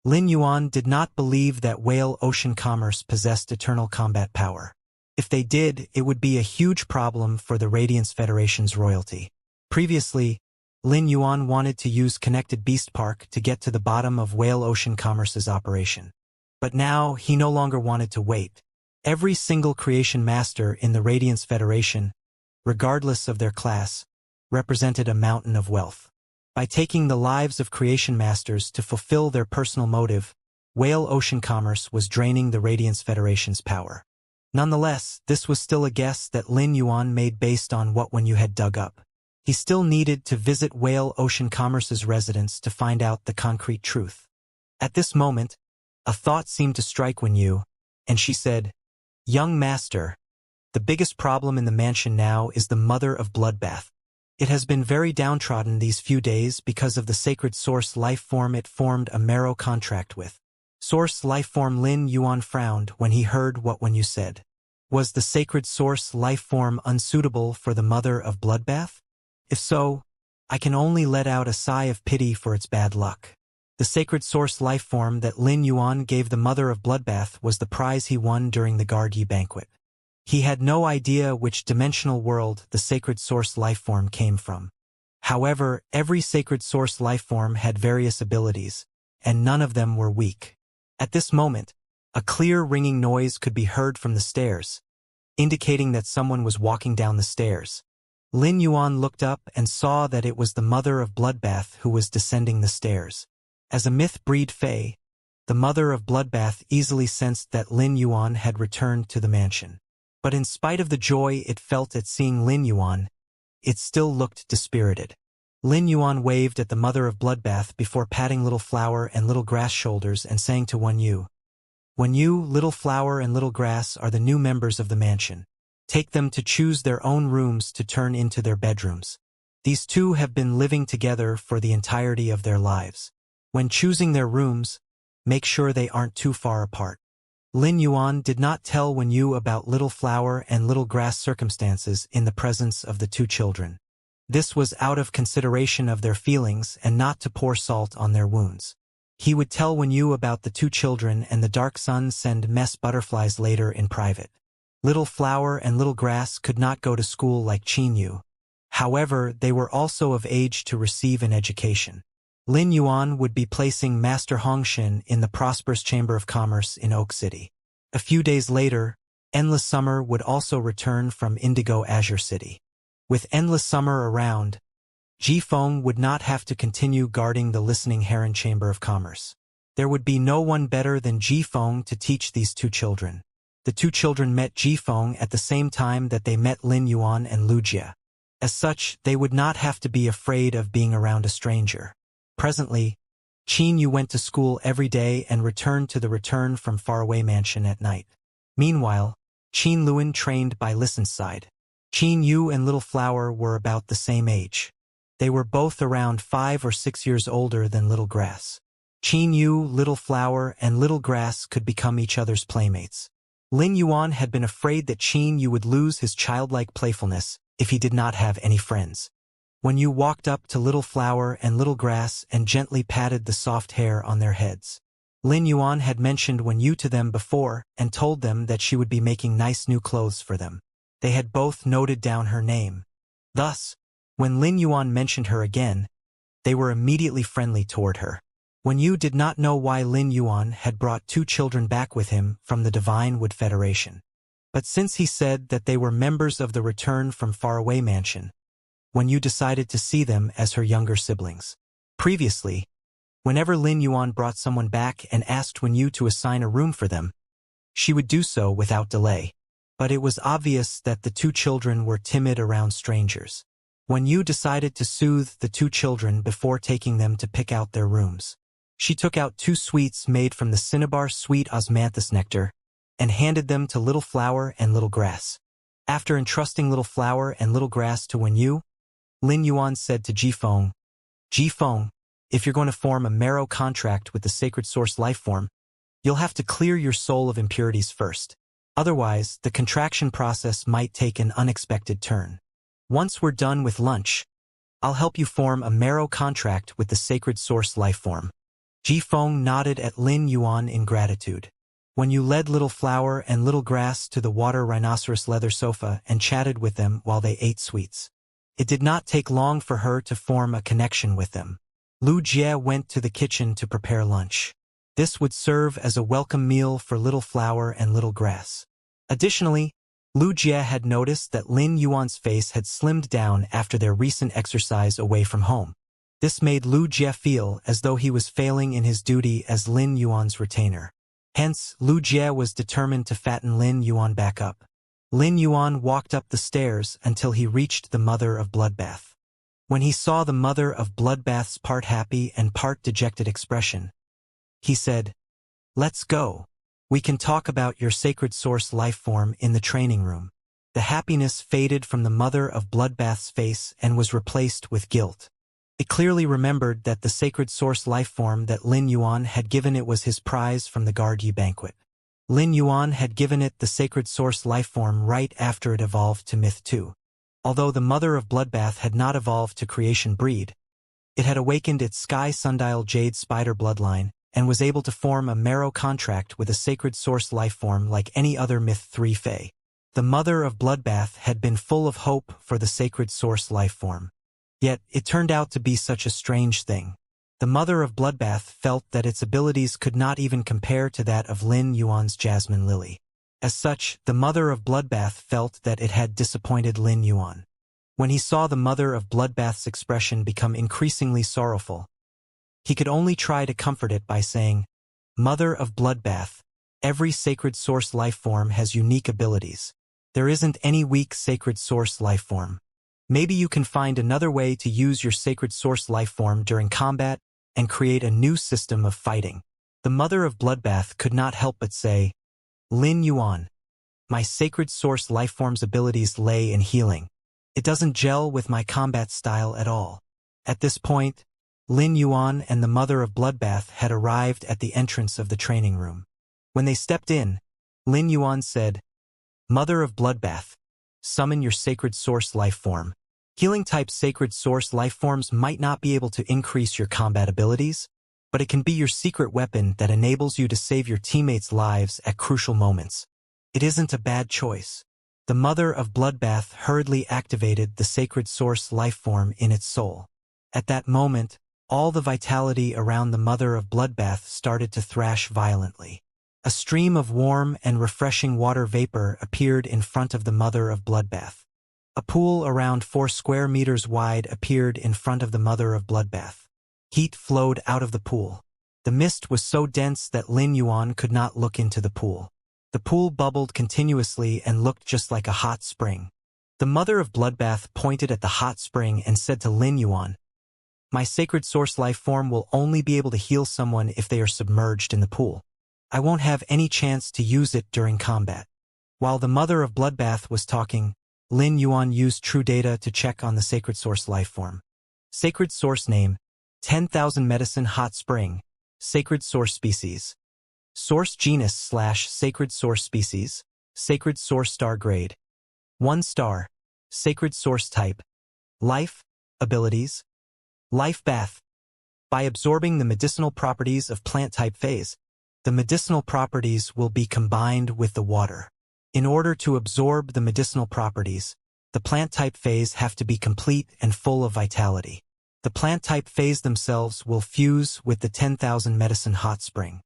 Lin Yuan did not believe that Whale Ocean Commerce possessed eternal combat power. If they did, it would be a huge problem for the Radiance Federation's royalty. Previously, Lin Yuan wanted to use Connected Beast Park to get to the bottom of Whale Ocean Commerce's operation. But now, he no longer wanted to wait. Every single creation master in the Radiance Federation, regardless of their class, represented a mountain of wealth. By taking the lives of creation masters to fulfill their personal motive, Whale Ocean Commerce was draining the Radiance Federation's power. Nonetheless, this was still a guess that Lin Yuan made based on what Wen Yu had dug up. He still needed to visit Whale Ocean Commerce's residence to find out the concrete truth. At this moment, a thought seemed to strike Wen Yu, and she said, "Young master, the biggest problem in the mansion now is the mother of Bloodbath. It has been very downtrodden these few days because of the sacred source life form it formed a marrow contract with." Source life form. Lin Yuan frowned when he heard what Wen Yu said. Was the sacred source life form unsuitable for the mother of Bloodbath? If so, I can only let out a sigh of pity for its bad luck. The sacred source life form that Lin Yuan gave the mother of Bloodbath was the prize he won during the Guard Yi banquet. He had no idea which dimensional world the sacred source life form came from. However, every sacred source life form had various abilities, and none of them were weak. At this moment, a clear ringing noise could be heard from the stairs, indicating that someone was walking down the stairs. Lin Yuan looked up and saw that it was the mother of Bloodbath who was descending the stairs. As a myth-breed fae, the mother of Bloodbath easily sensed that Lin Yuan had returned to the mansion. But in spite of the joy it felt at seeing Lin Yuan, it still looked dispirited. Lin Yuan waved at the mother of Bloodbath before patting Little Flower and Little Grass shoulders and saying to Wen Yu, When you, little flower and little grass, are the new members of the mansion, take them to choose their own rooms to turn into their bedrooms. These two have been living together for the entirety of their lives. When choosing their rooms, make sure they aren't too far apart. Lin Yuan did not tell Wen Yu about little flower and little grass circumstances in the presence of the two children. This was out of consideration of their feelings and not to pour salt on their wounds. He would tell Wen Yu about the two children and the dark sun send mess butterflies later in private. Little flower and little grass could not go to school like Qin Yu. However, they were also of age to receive an education. Lin Yuan would be placing Master Hongshin in the prosperous Chamber of Commerce in Oak City. A few days later, Endless Summer would also return from Indigo Azure City. With Endless Summer around, Ji Feng would not have to continue guarding the Listening Heron Chamber of Commerce. There would be no one better than Ji Feng to teach these two children. The two children met Ji Feng at the same time that they met Lin Yuan and Lu Jie. As such, they would not have to be afraid of being around a stranger. Presently, Qin Yu went to school every day and returned to the return from faraway mansion at night. Meanwhile, Qin Luan trained by Listen's side. Qin Yu and Little Flower were about the same age. They were both around 5 or 6 years older than Little Grass. Qin Yu, Little Flower, and Little Grass could become each other's playmates. Lin Yuan had been afraid that Qin Yu would lose his childlike playfulness if he did not have any friends. When Yu walked up to Little Flower and Little Grass and gently patted the soft hair on their heads. Lin Yuan had mentioned Wen Yu to them before and told them that she would be making nice new clothes for them. They had both noted down her name. Thus, when Lin Yuan mentioned her again, they were immediately friendly toward her. Wen Yu did not know why Lin Yuan had brought two children back with him from the Divine Wood Federation. But since he said that they were members of the Return from Faraway Mansion, Wen Yu decided to see them as her younger siblings. Previously, whenever Lin Yuan brought someone back and asked Wen Yu to assign a room for them, she would do so without delay. But it was obvious that the two children were timid around strangers. Wen Yu decided to soothe the two children before taking them to pick out their rooms. She took out 2 sweets made from the cinnabar sweet osmanthus nectar and handed them to Little Flower and Little Grass. After entrusting Little Flower and Little Grass to Wen Yu, Lin Yuan said to Ji Feng, "Ji Feng, if you're going to form a marrow contract with the sacred source lifeform, you'll have to clear your soul of impurities first. Otherwise, the contraction process might take an unexpected turn. Once we're done with lunch, I'll help you form a marrow contract with the sacred source lifeform." Ji Feng nodded at Lin Yuan in gratitude. When you led Little Flower and Little Grass to the water rhinoceros leather sofa and chatted with them while they ate sweets, it did not take long for her to form a connection with them. Lu Jie went to the kitchen to prepare lunch. This would serve as a welcome meal for Little Flower and Little Grass. Additionally, Lu Jie had noticed that Lin Yuan's face had slimmed down after their recent exercise away from home. This made Lu Jie feel as though he was failing in his duty as Lin Yuan's retainer. Hence, Lu Jie was determined to fatten Lin Yuan back up. Lin Yuan walked up the stairs until he reached the Mother of Bloodbath. When he saw the Mother of Bloodbath's part happy and part dejected expression, he said, "Let's go. We can talk about your sacred source lifeform in the training room." The happiness faded from the Mother of Bloodbath's face and was replaced with guilt. It clearly remembered that the sacred source lifeform that Lin Yuan had given it was his prize from the Guard Yi banquet. Lin Yuan had given it the sacred source lifeform right after it evolved to Myth 2. Although the Mother of Bloodbath had not evolved to Creation Breed, it had awakened its Sky Sundial Jade Spider bloodline and was able to form a marrow contract with a sacred source lifeform like any other Myth 3 Fae. The Mother of Bloodbath had been full of hope for the sacred source lifeform. Yet, it turned out to be such a strange thing. The Mother of Bloodbath felt that its abilities could not even compare to that of Lin Yuan's Jasmine Lily. As such, the Mother of Bloodbath felt that it had disappointed Lin Yuan. When he saw the Mother of Bloodbath's expression become increasingly sorrowful, he could only try to comfort it by saying, "Mother of Bloodbath, every sacred source lifeform has unique abilities. There isn't any weak sacred source lifeform. Maybe you can find another way to use your sacred source lifeform during combat and create a new system of fighting." The mother of Bloodbath could not help but say, Lin Yuan, my sacred source lifeform's abilities lay in healing. It doesn't gel with my combat style at all. At this point, Lin Yuan and the mother of Bloodbath had arrived at the entrance of the training room. When they stepped in, Lin Yuan said, Mother of Bloodbath, summon your sacred source lifeform. Healing-type sacred source lifeforms might not be able to increase your combat abilities, but it can be your secret weapon that enables you to save your teammates' lives at crucial moments. It isn't a bad choice. The mother of Bloodbath hurriedly activated the sacred source lifeform in its soul. At that moment, all the vitality around the mother of Bloodbath started to thrash violently. A stream of warm and refreshing water vapor appeared in front of the mother of Bloodbath. A pool around 4 square meters wide appeared in front of the mother of Bloodbath. Heat flowed out of the pool. The mist was so dense that Lin Yuan could not look into the pool. The pool bubbled continuously and looked just like a hot spring. The mother of Bloodbath pointed at the hot spring and said to Lin Yuan, My sacred source life form will only be able to heal someone if they are submerged in the pool. I won't have any chance to use it during combat. While the mother of Bloodbath was talking, Lin Yuan used true data to check on the sacred source life form. Sacred source name, 10,000 Medicine Hot Spring, Sacred Source Species. Source genus / Sacred Source Species, Sacred Source Star Grade. 1 star, Sacred Source Type. Life, Abilities. Life Bath. By absorbing the medicinal properties of plant type phase, the medicinal properties will be combined with the water. In order to absorb the medicinal properties, the plant type phase have to be complete and full of vitality. The plant type phase themselves will fuse with the 10,000 Medicine Hot Spring.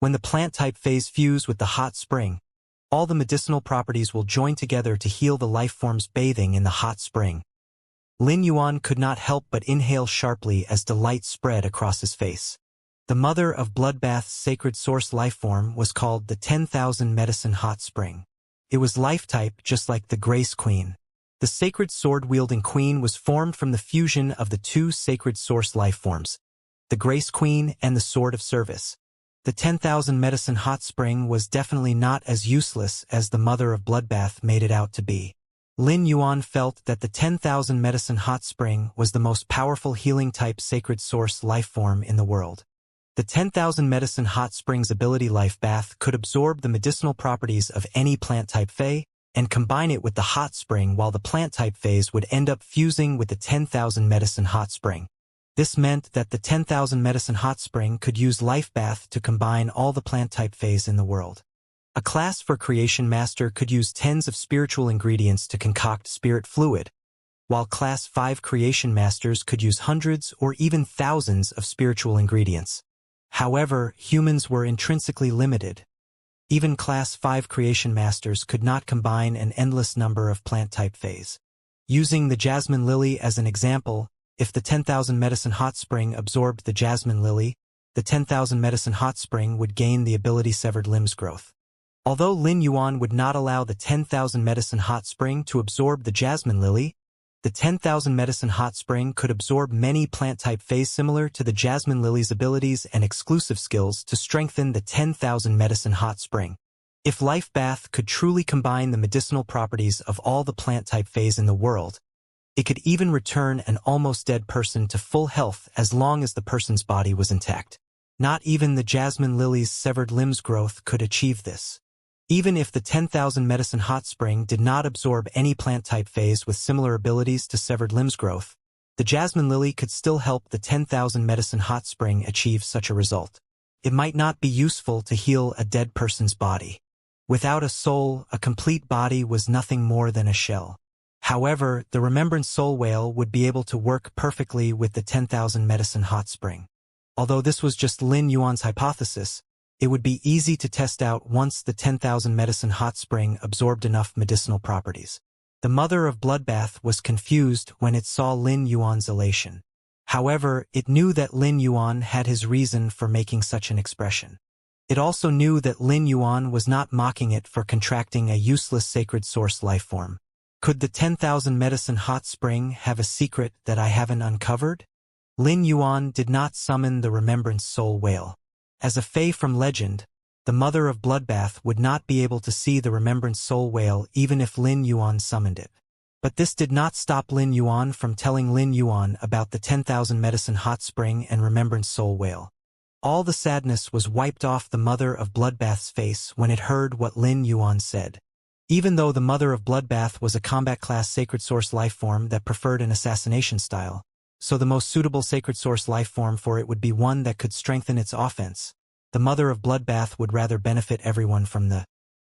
When the plant type phase fuse with the hot spring, all the medicinal properties will join together to heal the life forms bathing in the hot spring. Lin Yuan could not help but inhale sharply as delight spread across his face. The mother of Bloodbath's sacred source lifeform was called the 10,000 Medicine Hot Spring. It was life-type just like the Grace Queen. The sacred sword-wielding queen was formed from the fusion of the 2 sacred source lifeforms, the Grace Queen and the Sword of Service. The 10,000 Medicine Hot Spring was definitely not as useless as the mother of Bloodbath made it out to be. Lin Yuan felt that the 10,000 Medicine Hot Spring was the most powerful healing-type sacred source lifeform in the world. The 10,000 Medicine Hot Spring's ability Life Bath could absorb the medicinal properties of any plant-type Fae and combine it with the hot spring, while the plant-type phase would end up fusing with the 10,000 Medicine Hot Spring. This meant that the 10,000 Medicine Hot Spring could use Life Bath to combine all the plant-type phase in the world. A class for Creation Master could use tens of spiritual ingredients to concoct spirit fluid, while Class 5 Creation Masters could use hundreds or even thousands of spiritual ingredients. However, humans were intrinsically limited. Even Class 5 Creation Masters could not combine an endless number of plant-type phase. Using the Jasmine Lily as an example, if the 10,000 Medicine Hot Spring absorbed the Jasmine Lily, the 10,000 Medicine Hot Spring would gain the ability Severed Limbs Growth. Although Lin Yuan would not allow the 10,000 Medicine Hot Spring to absorb the Jasmine Lily, the 10,000 Medicine Hot Spring could absorb many plant-type phase similar to the Jasmine Lily's abilities and exclusive skills to strengthen the 10,000 Medicine Hot Spring. If Life Bath could truly combine the medicinal properties of all the plant-type phase in the world, it could even return an almost dead person to full health as long as the person's body was intact. Not even the Jasmine Lily's Severed Limbs Growth could achieve this. Even if the 10,000 Medicine Hot Spring did not absorb any plant-type phase with similar abilities to Severed Limbs Growth, the Jasmine Lily could still help the 10,000 Medicine Hot Spring achieve such a result. It might not be useful to heal a dead person's body. Without a soul, a complete body was nothing more than a shell. However, the Remembrance Soul Whale would be able to work perfectly with the 10,000 Medicine Hot Spring. Although this was just Lin Yuan's hypothesis, it would be easy to test out once the 10,000 Medicine Hot Spring absorbed enough medicinal properties. The mother of Bloodbath was confused when it saw Lin Yuan's elation. However, it knew that Lin Yuan had his reason for making such an expression. It also knew that Lin Yuan was not mocking it for contracting a useless sacred source lifeform. Could the 10,000 Medicine Hot Spring have a secret that I haven't uncovered? Lin Yuan did not summon the Remembrance Soul Whale. As a fae from legend, the mother of Bloodbath would not be able to see the Remembrance Soul Whale even if Lin Yuan summoned it. But this did not stop Lin Yuan from telling Lin Yuan about the 10,000 Medicine Hot Spring and Remembrance Soul Whale. All the sadness was wiped off the mother of Bloodbath's face when it heard what Lin Yuan said. Even though the mother of Bloodbath was a combat-class Sacred Source lifeform that preferred an assassination style, so the most suitable Sacred Source lifeform for it would be one that could strengthen its offense, the mother of Bloodbath would rather benefit everyone from the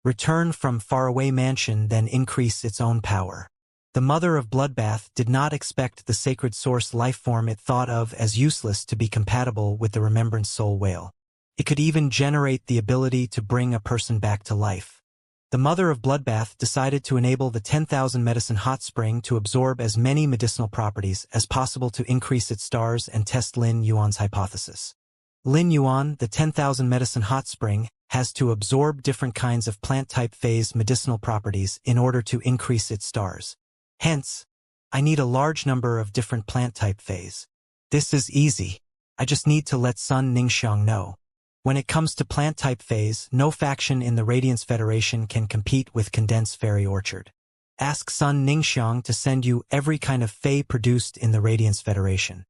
return from faraway mansion than increase its own power. The mother of Bloodbath did not expect the Sacred Source lifeform it thought of as useless to be compatible with the Remembrance Soul Whale. It could even generate the ability to bring a person back to life. The mother of Bloodbath decided to enable the 10,000 Medicine Hot Spring to absorb as many medicinal properties as possible to increase its stars and test Lin Yuan's hypothesis. Lin Yuan, the 10,000 Medicine Hot Spring, has to absorb different kinds of plant-type phase medicinal properties in order to increase its stars. Hence, I need a large number of different plant-type phase. This is easy. I just need to let Sun Ningxiang know. When it comes to plant-type phase, no faction in the Radiance Federation can compete with Condensed Fairy Orchard. Ask Sun Ningxiang to send you every kind of Fae produced in the Radiance Federation.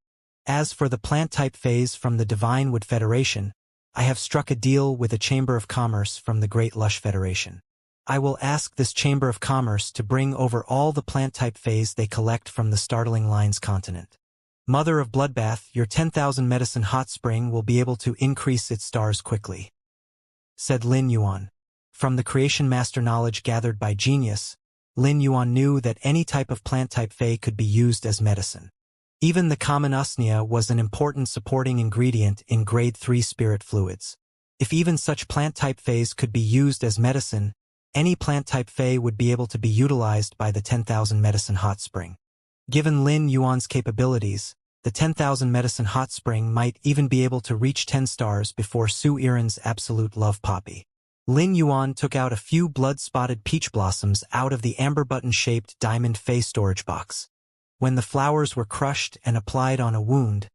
As for the plant-type phase from the Divine Wood Federation, I have struck a deal with a Chamber of Commerce from the Great Lush Federation. I will ask this Chamber of Commerce to bring over all the plant-type phase they collect from the Startling Lines continent. Mother of Bloodbath, your 10,000 Medicine Hot Spring will be able to increase its stars quickly," said Lin Yuan. From the Creation Master knowledge gathered by Genius, Lin Yuan knew that any type of plant-type Fae could be used as medicine. Even the common usnea was an important supporting ingredient in Grade 3 spirit fluids. If even such plant-type Faes could be used as medicine, any plant-type Fae would be able to be utilized by the 10,000 Medicine Hot Spring. Given Lin Yuan's capabilities, the 10,000 Medicine Hot Spring might even be able to reach 10 stars before Su Iran's Absolute Love Poppy. Lin Yuan took out a few blood-spotted peach blossoms out of the amber button-shaped diamond Fae storage box. When the flowers were crushed and applied on a wound,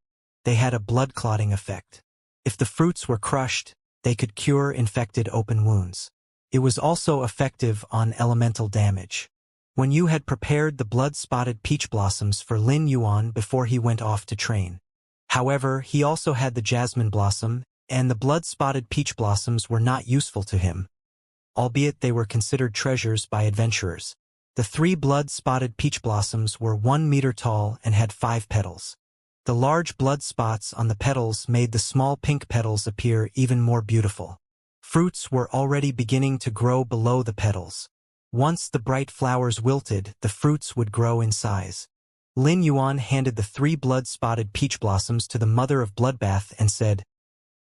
they had a blood-clotting effect. If the fruits were crushed, they could cure infected open wounds. It was also effective on elemental damage. When you had prepared the blood-spotted peach blossoms for Lin Yuan before he went off to train. However, he also had the jasmine blossom, and the blood-spotted peach blossoms were not useful to him, albeit they were considered treasures by adventurers. The 3 blood-spotted peach blossoms were 1 meter tall and had 5 petals. The large blood spots on the petals made the small pink petals appear even more beautiful. Fruits were already beginning to grow below the petals. Once the bright flowers wilted, the fruits would grow in size. Lin Yuan handed the 3 blood-spotted peach blossoms to the Mother of Bloodbath and said,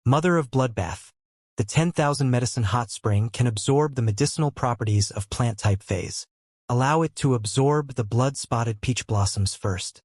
"Mother of Bloodbath, the 10,000 Medicine Hot Spring can absorb the medicinal properties of plant-type phase. Allow it to absorb the blood-spotted peach blossoms first.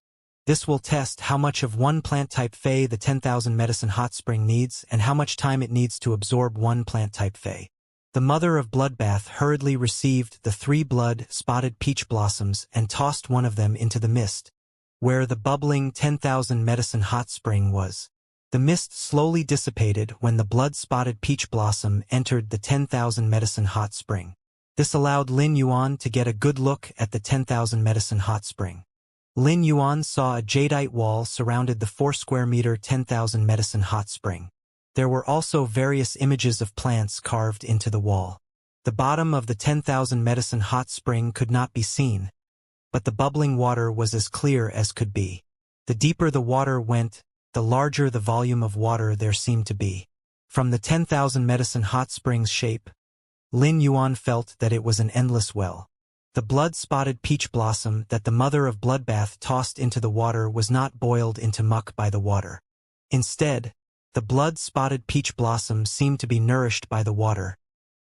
This will test how much of one plant-type Fae the 10,000 Medicine Hot Spring needs and how much time it needs to absorb one plant-type Fae." The Mother of Bloodbath hurriedly received the 3 blood-spotted peach blossoms and tossed one of them into the mist, where the bubbling 10,000 Medicine Hot Spring was. The mist slowly dissipated when the blood-spotted peach blossom entered the 10,000 Medicine Hot Spring. This allowed Lin Yuan to get a good look at the 10,000 Medicine Hot Spring. Lin Yuan saw a jadeite wall surrounded the 4 square meter 10,000 Medicine Hot Spring. There were also various images of plants carved into the wall. The bottom of the 10,000 Medicine Hot Spring could not be seen, but the bubbling water was as clear as could be. The deeper the water went, the larger the volume of water there seemed to be. From the 10,000 Medicine Hot Spring's shape, Lin Yuan felt that it was an endless well. The blood-spotted peach blossom that the Mother of Bloodbath tossed into the water was not boiled into muck by the water. Instead, the blood-spotted peach blossom seemed to be nourished by the water,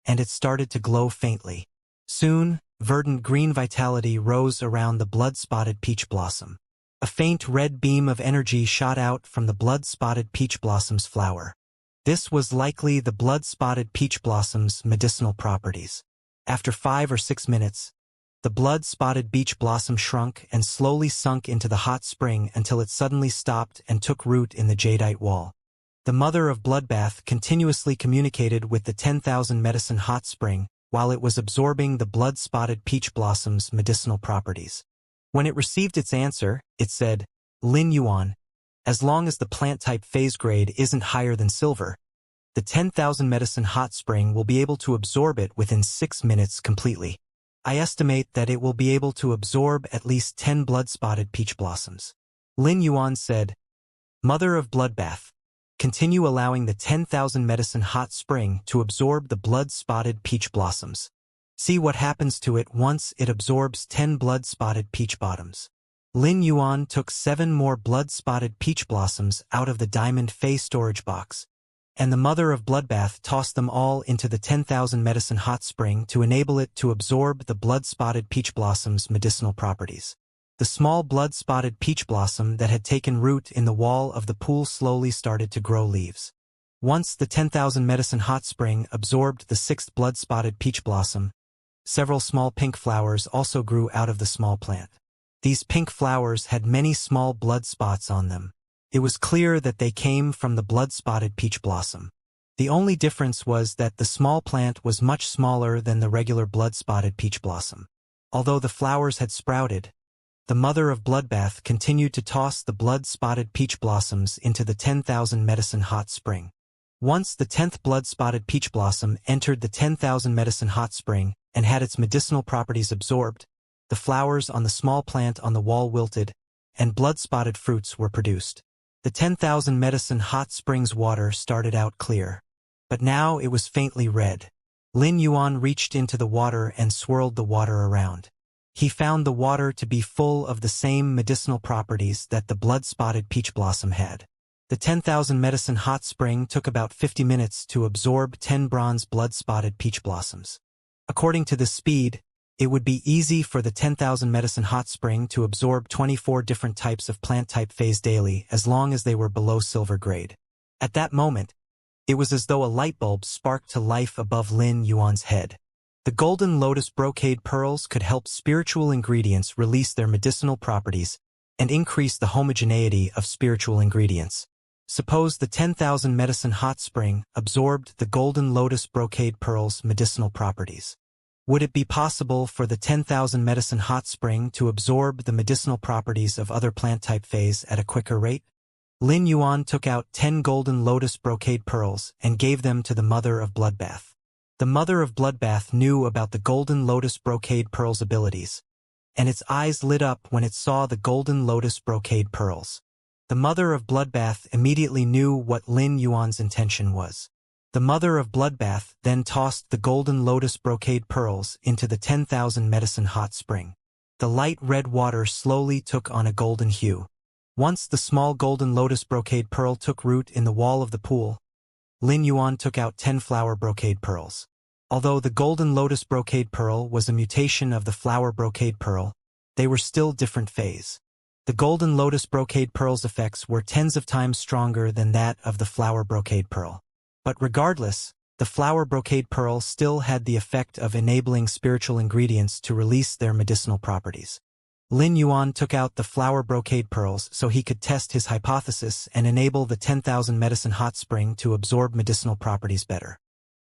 and it started to glow faintly. Soon, verdant green vitality rose around the blood-spotted peach blossom. A faint red beam of energy shot out from the blood-spotted peach blossom's flower. This was likely the blood-spotted peach blossom's medicinal properties. After 5 or 6 minutes, the blood-spotted peach blossom shrunk and slowly sunk into the hot spring until it suddenly stopped and took root in the jadeite wall. The mother of Bloodbath continuously communicated with the 10,000 medicine hot spring while it was absorbing the blood-spotted peach blossom's medicinal properties. When it received its answer, it said, Lin Yuan, as long as the plant type phase grade isn't higher than silver, the 10,000 medicine hot spring will be able to absorb it within 6 minutes completely. I estimate that it will be able to absorb at least 10 blood-spotted peach blossoms. Lin Yuan said, Mother of Bloodbath, continue allowing the 10,000 medicine hot spring to absorb the blood-spotted peach blossoms. See what happens to it once it absorbs 10 blood-spotted peach bottoms. Lin Yuan took 7 more blood-spotted peach blossoms out of the diamond fey storage box, and the mother of Bloodbath tossed them all into the 10,000 medicine hot spring to enable it to absorb the blood-spotted peach blossom's medicinal properties. The small blood-spotted peach blossom that had taken root in the wall of the pool slowly started to grow leaves. Once the 10,000 medicine hot spring absorbed the 6th blood-spotted peach blossom, several small pink flowers also grew out of the small plant. These pink flowers had many small blood spots on them. It was clear that they came from the blood-spotted peach blossom. The only difference was that the small plant was much smaller than the regular blood-spotted peach blossom. Although the flowers had sprouted, the mother of Bloodbath continued to toss the blood-spotted peach blossoms into the 10,000 medicine hot spring. Once the 10th blood-spotted peach blossom entered the 10,000 medicine hot spring and had its medicinal properties absorbed, the flowers on the small plant on the wall wilted, and blood-spotted fruits were produced. The 10,000 medicine hot springs water started out clear, but now it was faintly red. Lin Yuan reached into the water and swirled the water around. He found the water to be full of the same medicinal properties that the blood-spotted peach blossom had. The 10,000 medicine hot spring took about 50 minutes to absorb 10 bronze blood-spotted peach blossoms. According to this speed, it would be easy for the 10,000 medicine hot spring to absorb 24 different types of plant type phase daily as long as they were below silver grade. At that moment, it was as though a light bulb sparked to life above Lin Yuan's head. The golden lotus brocade pearls could help spiritual ingredients release their medicinal properties and increase the homogeneity of spiritual ingredients. Suppose the 10,000 medicine hot spring absorbed the golden lotus brocade pearls' medicinal properties. Would it be possible for the 10,000 medicine hot spring to absorb the medicinal properties of other plant type phase at a quicker rate? Lin Yuan took out 10 golden lotus brocade pearls and gave them to the mother of Bloodbath. The mother of Bloodbath knew about the golden lotus brocade pearls' abilities, and its eyes lit up when it saw the golden lotus brocade pearls. The mother of Bloodbath immediately knew what Lin Yuan's intention was. The mother of Bloodbath then tossed the golden lotus brocade pearls into the 10,000 medicine hot spring. The light red water slowly took on a golden hue. Once the small golden lotus brocade pearl took root in the wall of the pool, Lin Yuan took out 10 flower brocade pearls. Although the golden lotus brocade pearl was a mutation of the flower brocade pearl, they were still different phase. The golden lotus brocade pearl's effects were tens of times stronger than that of the flower brocade pearl. But regardless, the flower brocade pearl still had the effect of enabling spiritual ingredients to release their medicinal properties. Lin Yuan took out the flower brocade pearls so he could test his hypothesis and enable the 10,000 medicine hot spring to absorb medicinal properties better.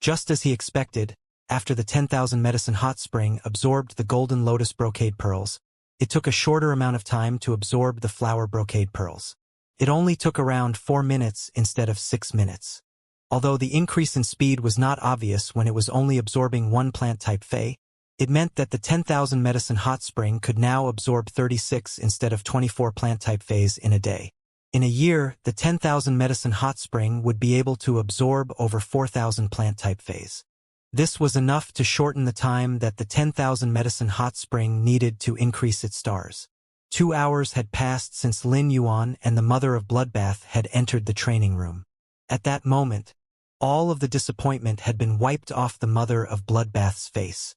Just as he expected, after the 10,000 medicine hot spring absorbed the golden lotus brocade pearls, it took a shorter amount of time to absorb the flower brocade pearls. It only took around 4 minutes instead of 6 minutes. Although the increase in speed was not obvious when it was only absorbing one plant type Fey, it meant that the 10,000 medicine hot spring could now absorb 36 instead of 24 plant type Feys in a day. In a year, the 10,000 medicine hot spring would be able to absorb over 4,000 plant type Feys. This was enough to shorten the time that the 10,000 medicine hot spring needed to increase its stars. 2 hours had passed since Lin Yuan and the mother of Bloodbath had entered the training room. At that moment, all of the disappointment had been wiped off the mother of Bloodbath's face.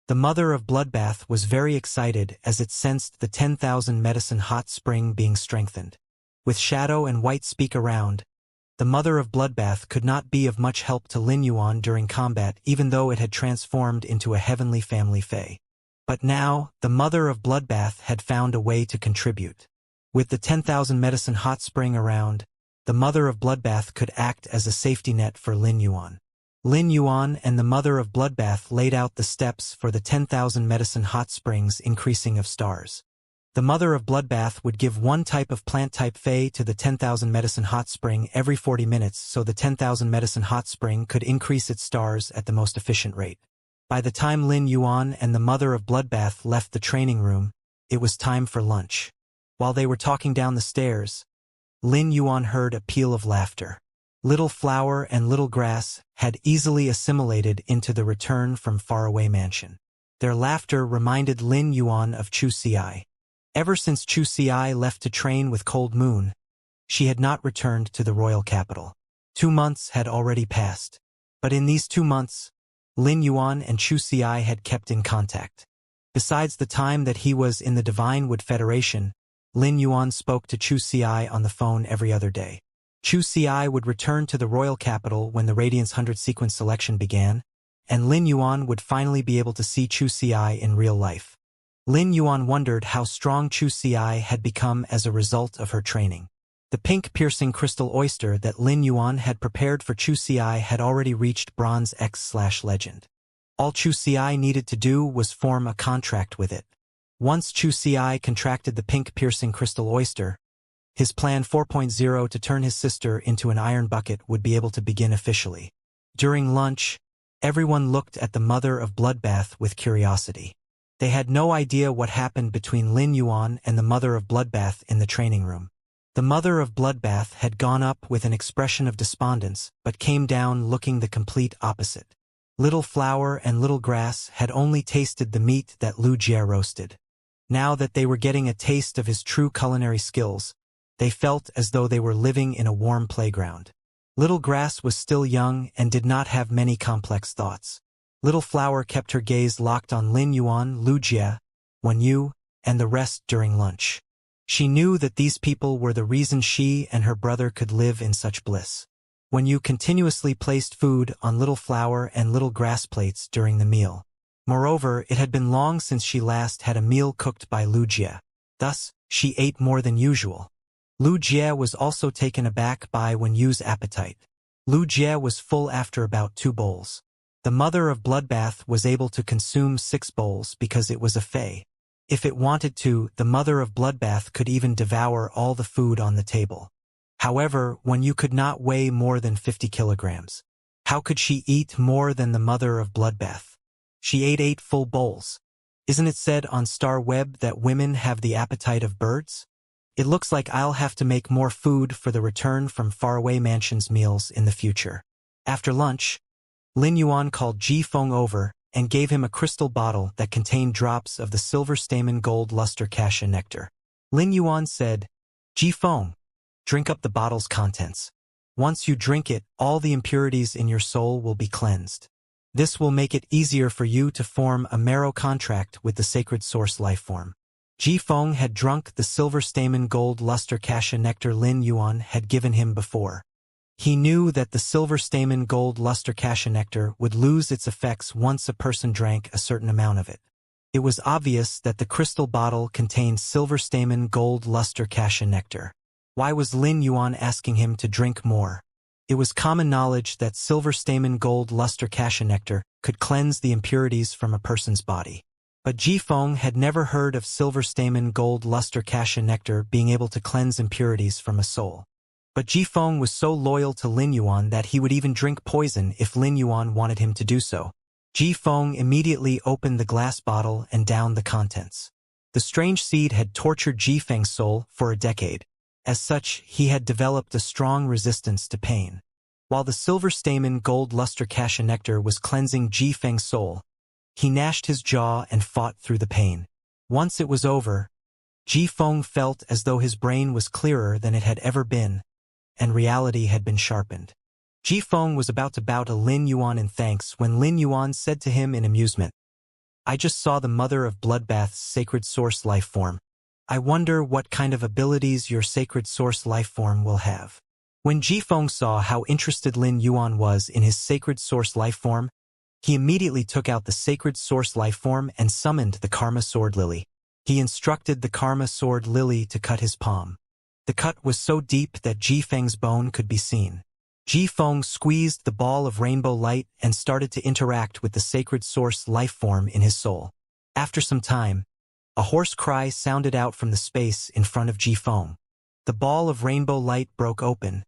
The mother of Bloodbath was very excited as it sensed the 10,000 medicine hot spring being strengthened. With Shadow and White Speak around, the mother of Bloodbath could not be of much help to Lin Yuan during combat even though it had transformed into a heavenly family Fey. But now, the mother of Bloodbath had found a way to contribute. With the 10,000 medicine hot spring around, the mother of Bloodbath could act as a safety net for Lin Yuan. Lin Yuan and the mother of Bloodbath laid out the steps for the 10,000 medicine hot springs increasing of stars. The mother of Bloodbath would give one type of plant type Fey to the 10,000 medicine hot spring every 40 minutes so the 10,000 medicine hot spring could increase its stars at the most efficient rate. By the time Lin Yuan and the mother of Bloodbath left the training room, it was time for lunch. While they were talking down the stairs, Lin Yuan heard a peal of laughter. Little Flower and Little Grass had easily assimilated into the return from faraway mansion. Their laughter reminded Lin Yuan of Chu Ci. Ever since Chu Ci left to train with Cold Moon, she had not returned to the royal capital. 2 months had already passed. But in these 2 months, Lin Yuan and Chu Ci had kept in contact. Besides the time that he was in the Divine Wood Federation, Lin Yuan spoke to Chu Ci on the phone every other day. Chu Ci would return to the royal capital when the Radiance 100 sequence selection began, and Lin Yuan would finally be able to see Chu Ci in real life. Lin Yuan wondered how strong Chu Ci had become as a result of her training. The pink piercing crystal oyster that Lin Yuan had prepared for Chu Ci had already reached Bronze X/Legend. All Chu Ci needed to do was form a contract with it. Once Chu Ci contracted the pink piercing crystal oyster, his plan 4.0 to turn his sister into an iron bucket would be able to begin officially. During lunch, everyone looked at the mother of Bloodbath with curiosity. They had no idea what happened between Lin Yuan and the mother of Bloodbath in the training room. The mother of Bloodbath had gone up with an expression of despondence, but came down looking the complete opposite. Little Flower and Little Grass had only tasted the meat that Lu Jie roasted. Now that they were getting a taste of his true culinary skills, they felt as though they were living in a warm playground. Little Grass was still young and did not have many complex thoughts. Little Flower kept her gaze locked on Lin Yuan, Lu Jie, Wen Yu, and the rest during lunch. She knew that these people were the reason she and her brother could live in such bliss. Wen Yu continuously placed food on Little Flower and Little Grass plates during the meal. Moreover, it had been long since she last had a meal cooked by Lu Jie. Thus, she ate more than usual. Lu Jie was also taken aback by Wen Yu's appetite. Lu Jie was full after about 2 bowls. The mother of Bloodbath was able to consume 6 bowls because it was a Fey. If it wanted to, the mother of Bloodbath could even devour all the food on the table. However, Wen Yu could not weigh more than 50 kilograms. How could she eat more than the mother of Bloodbath? She ate 8 full bowls. Isn't it said on Star Web that women have the appetite of birds? It looks like I'll have to make more food for the return from faraway mansions meals in the future. After lunch, Lin Yuan called Ji Feng over and gave him a crystal bottle that contained drops of the silver stamen gold luster cassia nectar. Lin Yuan said, "Ji Feng, drink up the bottle's contents. Once you drink it, all the impurities in your soul will be cleansed. This will make it easier for you to form a marrow contract with the sacred source lifeform." Ji Feng had drunk the silver stamen gold luster cassia nectar Lin Yuan had given him before. He knew that the silver stamen gold luster cassia nectar would lose its effects once a person drank a certain amount of it. It was obvious that the crystal bottle contained silver stamen gold luster cassia nectar. Why was Lin Yuan asking him to drink more? It was common knowledge that silver stamen gold luster cassia nectar could cleanse the impurities from a person's body. But Ji Feng had never heard of silver stamen gold luster cassia nectar being able to cleanse impurities from a soul. But Ji Feng was so loyal to Lin Yuan that he would even drink poison if Lin Yuan wanted him to do so. Ji Feng immediately opened the glass bottle and downed the contents. The strange seed had tortured Ji Feng's soul for a decade. As such, he had developed a strong resistance to pain. While the silver stamen gold luster cassia nectar was cleansing Ji Feng's soul, he gnashed his jaw and fought through the pain. Once it was over, Ji Feng felt as though his brain was clearer than it had ever been, and reality had been sharpened. Ji Feng was about to bow to Lin Yuan in thanks when Lin Yuan said to him in amusement, "I just saw the mother of Bloodbath's sacred source life form. I wonder what kind of abilities your sacred source life form will have." When Ji Feng saw how interested Lin Yuan was in his sacred source life form, he immediately took out the sacred source life form and summoned the Karma Sword Lily. He instructed the Karma Sword Lily to cut his palm. The cut was so deep that Ji Feng's bone could be seen. Ji Feng squeezed the ball of rainbow light and started to interact with the sacred source life form in his soul. After some time, a hoarse cry sounded out from the space in front of Ji Feng. The ball of rainbow light broke open,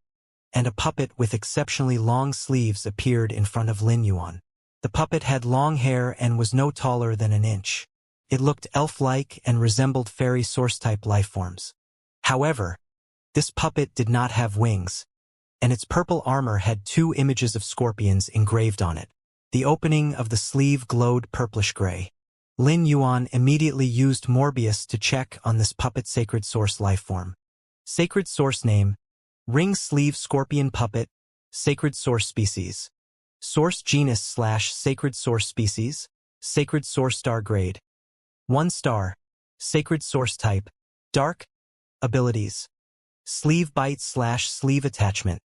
and a puppet with exceptionally long sleeves appeared in front of Lin Yuan. The puppet had long hair and was no taller than an inch. It looked elf-like and resembled fairy source-type lifeforms. However, this puppet did not have wings, and its purple armor had 2 images of scorpions engraved on it. The opening of the sleeve glowed purplish-gray. Lin Yuan immediately used Morbius to check on this puppet sacred source lifeform. Sacred source name: Ring Sleeve Scorpion Puppet, Sacred Source Species. Source genus / Sacred Source Species, Sacred Source Star Grade. 1 star. Sacred Source Type, Dark. Abilities: Sleeve Bite / Sleeve Attachment.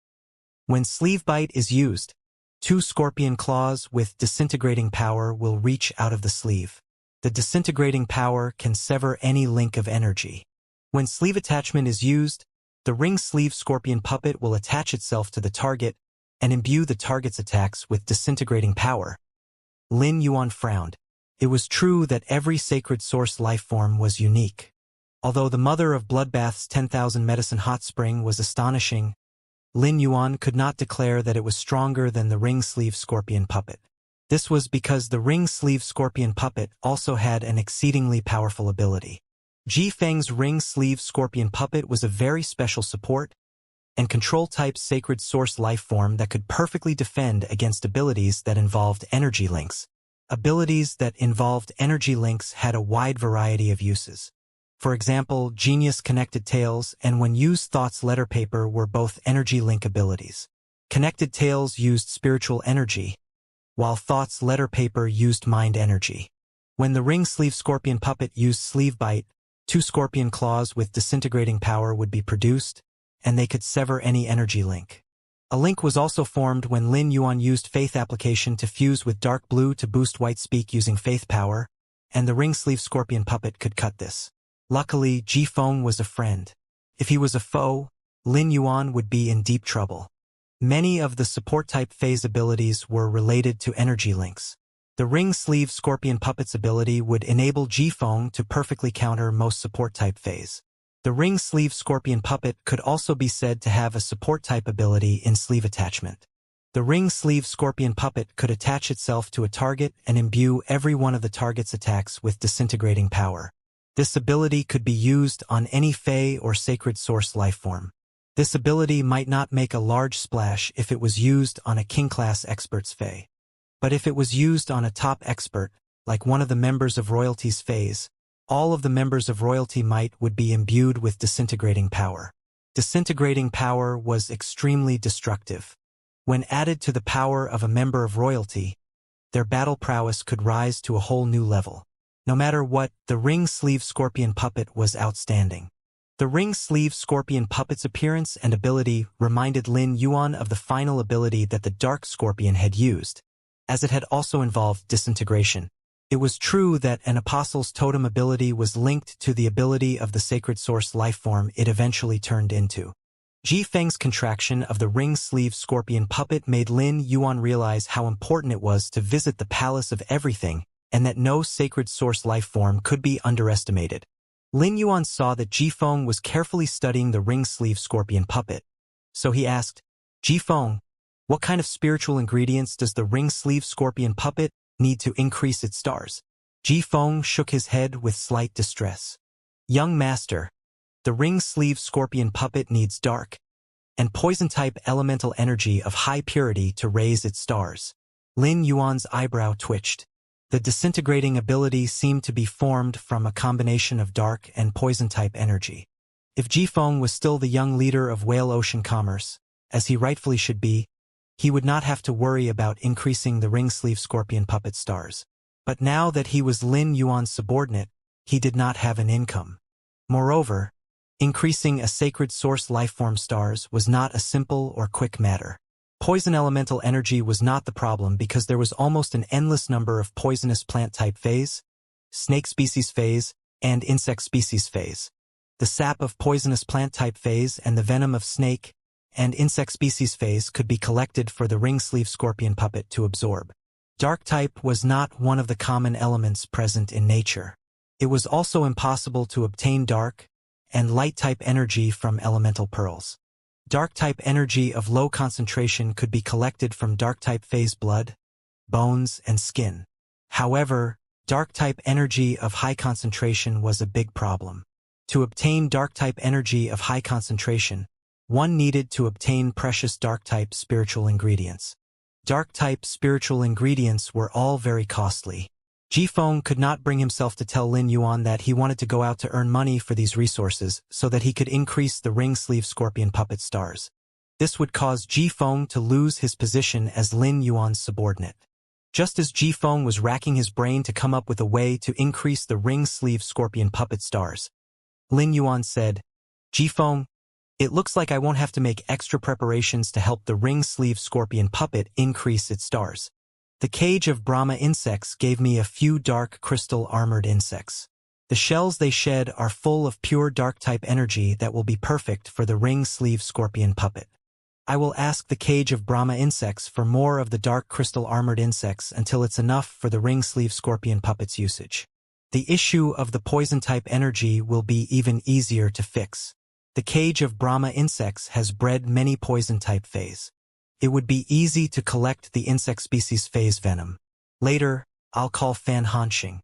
When Sleeve Bite is used, 2 scorpion claws with disintegrating power will reach out of the sleeve. The disintegrating power can sever any link of energy. When Sleeve Attachment is used, the ring sleeve scorpion puppet will attach itself to the target and imbue the target's attacks with disintegrating power. Lin Yuan frowned. It was true that every sacred source lifeform was unique. Although the mother of Bloodbath's 10,000 medicine hot spring was astonishing, Lin Yuan could not declare that it was stronger than the ring sleeve scorpion puppet. This was because the ring sleeve scorpion puppet also had an exceedingly powerful ability. Ji Feng's ring sleeve scorpion puppet was a very special support and control-type sacred source lifeform that could perfectly defend against abilities that involved energy links. Abilities that involved energy links had a wide variety of uses. For example, Genius Connected Tails and When Used Thoughts Letter Paper were both energy link abilities. Connected Tails used spiritual energy, while Thoughts Letter Paper used mind energy. When the ring sleeve scorpion puppet used Sleeve Bite, 2 scorpion claws with disintegrating power would be produced, and they could sever any energy link. A link was also formed when Lin Yuan used Faith Application to fuse with Dark Blue to boost White Speak using Faith Power, and the ring sleeve scorpion puppet could cut this. Luckily, Ji Feng was a friend. If he was a foe, Lin Yuan would be in deep trouble. Many of the support-type phase abilities were related to energy links. The ring sleeve scorpion puppet's ability would enable Ji Feng to perfectly counter most support-type phase. The ring sleeve scorpion puppet could also be said to have a support-type ability in sleeve attachment. The ring sleeve scorpion puppet could attach itself to a target and imbue every one of the target's attacks with disintegrating power. This ability could be used on any Fey or sacred source lifeform. This ability might not make a large splash if it was used on a king-class expert's Fey. But if it was used on a top expert, like one of the members of royalty's Feys, all of the members of royalty might would be imbued with disintegrating power. Disintegrating power was extremely destructive. When added to the power of a member of royalty, their battle prowess could rise to a whole new level. No matter what, the ring sleeve scorpion puppet was outstanding. The ring sleeve scorpion puppet's appearance and ability reminded Lin Yuan of the final ability that the dark scorpion had used, as it had also involved disintegration. It was true that an apostle's totem ability was linked to the ability of the sacred source lifeform it eventually turned into. Ji Feng's contraction of the ring sleeve scorpion puppet made Lin Yuan realize how important it was to visit the Palace of Everything, and that no sacred source lifeform could be underestimated. Lin Yuan saw that Ji Feng was carefully studying the ring sleeve scorpion puppet, so he asked, "Ji Feng, what kind of spiritual ingredients does the ring sleeve scorpion puppet need to increase its stars?" Ji Feng shook his head with slight distress. "Young master, the ring sleeve scorpion puppet needs dark and poison-type elemental energy of high purity to raise its stars." Lin Yuan's eyebrow twitched. The disintegrating ability seemed to be formed from a combination of dark and poison-type energy. If Ji Feng was still the young leader of Whale Ocean Commerce, as he rightfully should be, he would not have to worry about increasing the ring sleeve scorpion puppet stars. But now that he was Lin Yuan's subordinate, he did not have an income. Moreover, increasing a sacred source lifeform stars was not a simple or quick matter. Poison elemental energy was not the problem because there was almost an endless number of poisonous plant-type phase, snake species phase, and insect species phase. The The sap of poisonous plant-type phase and the venom of snake and insect species phase could be collected for the ring-sleeve scorpion puppet to absorb. Dark type was not one of the common elements present in nature. It was also impossible to obtain dark and light-type energy from elemental pearls. Dark-type energy of low concentration could be collected from dark-type phase blood, bones, and skin. However, dark-type energy of high concentration was a big problem. To obtain dark-type energy of high concentration, one needed to obtain precious dark-type spiritual ingredients. Dark-type spiritual ingredients were all very costly. Jifeng could not bring himself to tell Lin Yuan that he wanted to go out to earn money for these resources so that he could increase the ring-sleeve scorpion puppet stars. This would cause Jifeng to lose his position as Lin Yuan's subordinate. Just as Jifeng was racking his brain to come up with a way to increase the ring-sleeve scorpion puppet stars, Lin Yuan said, "Jifeng, it looks like I won't have to make extra preparations to help the ring-sleeve scorpion puppet increase its stars. The cage of Brahma insects gave me a few dark crystal armored insects. The shells they shed are full of pure dark-type energy that will be perfect for the ring-sleeve scorpion puppet. I will ask the cage of Brahma insects for more of the dark crystal armored insects until it's enough for the ring-sleeve scorpion puppet's usage. The issue of the poison-type energy will be even easier to fix. The cage of Brahma insects has bred many poison-type phase. It would be easy to collect the insect species phase venom. Later, I'll call Fan Hanxing.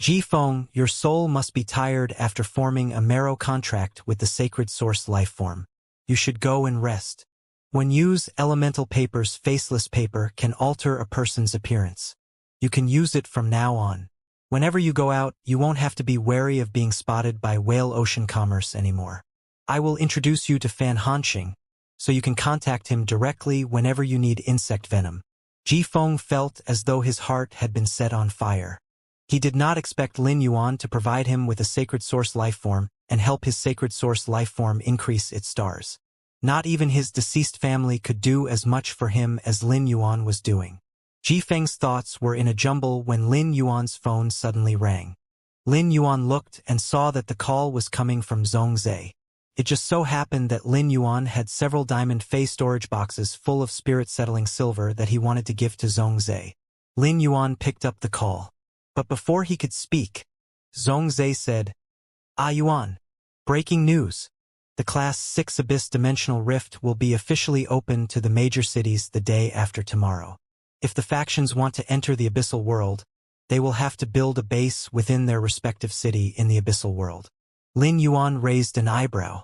Jifeng, your soul must be tired after forming a marrow contract with the sacred source lifeform. You should go and rest. When use elemental paper's faceless paper can alter a person's appearance. You can use it from now on. Whenever you go out, you won't have to be wary of being spotted by whale ocean commerce anymore. I will introduce you to Fan Hanxing, so you can contact him directly whenever you need insect venom." Jifeng felt as though his heart had been set on fire. He did not expect Lin Yuan to provide him with a sacred source lifeform and help his sacred source lifeform increase its stars. Not even his deceased family could do as much for him as Lin Yuan was doing. Jifeng's thoughts were in a jumble when Lin Yuan's phone suddenly rang. Lin Yuan looked and saw that the call was coming from Zhongzhe. It just so happened that Lin Yuan had several diamond phase storage boxes full of spirit-settling silver that he wanted to give to Zhongzhe. Lin Yuan picked up the call. But before he could speak, Zhongzhe said, "Ah Yuan, breaking news. The Class 6 Abyss Dimensional Rift will be officially open to the major cities the day after tomorrow. If the factions want to enter the Abyssal World, they will have to build a base within their respective city in the Abyssal World." Lin Yuan raised an eyebrow.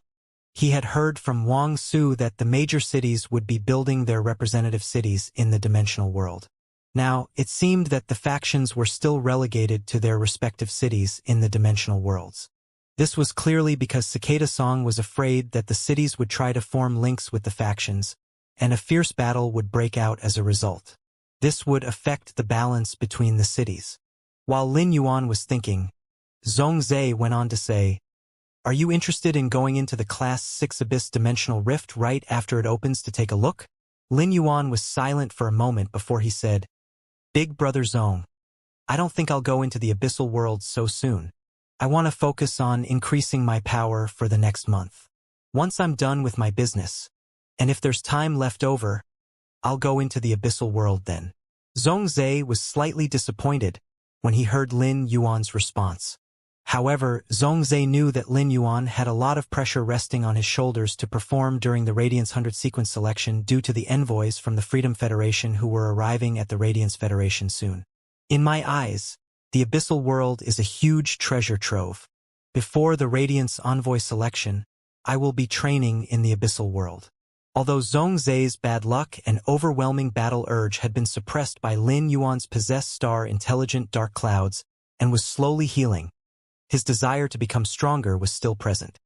He had heard from Wang Su that the major cities would be building their representative cities in the dimensional world. Now, it seemed that the factions were still relegated to their respective cities in the dimensional worlds. This was clearly because Cicada Song was afraid that the cities would try to form links with the factions, and a fierce battle would break out as a result. This would affect the balance between the cities. While Lin Yuan was thinking, Zhongzhe went on to say, "Are you interested in going into the Class 6 Abyss Dimensional Rift right after it opens to take a look?" Lin Yuan was silent for a moment before he said, "Big Brother Zhong, I don't think I'll go into the Abyssal World so soon. I want to focus on increasing my power for the next month. Once I'm done with my business, and if there's time left over, I'll go into the Abyssal World then." Zhongzhe was slightly disappointed when he heard Lin Yuan's response. However, Zhongzhe knew that Lin Yuan had a lot of pressure resting on his shoulders to perform during the Radiance 100 sequence selection due to the envoys from the Freedom Federation who were arriving at the Radiance Federation soon. In my eyes, the Abyssal World is a huge treasure trove. Before the Radiance Envoy selection, I will be training in the Abyssal World. Although Zhongzhe's bad luck and overwhelming battle urge had been suppressed by Lin Yuan's possessed star intelligent dark clouds and was slowly healing, his desire to become stronger was still present.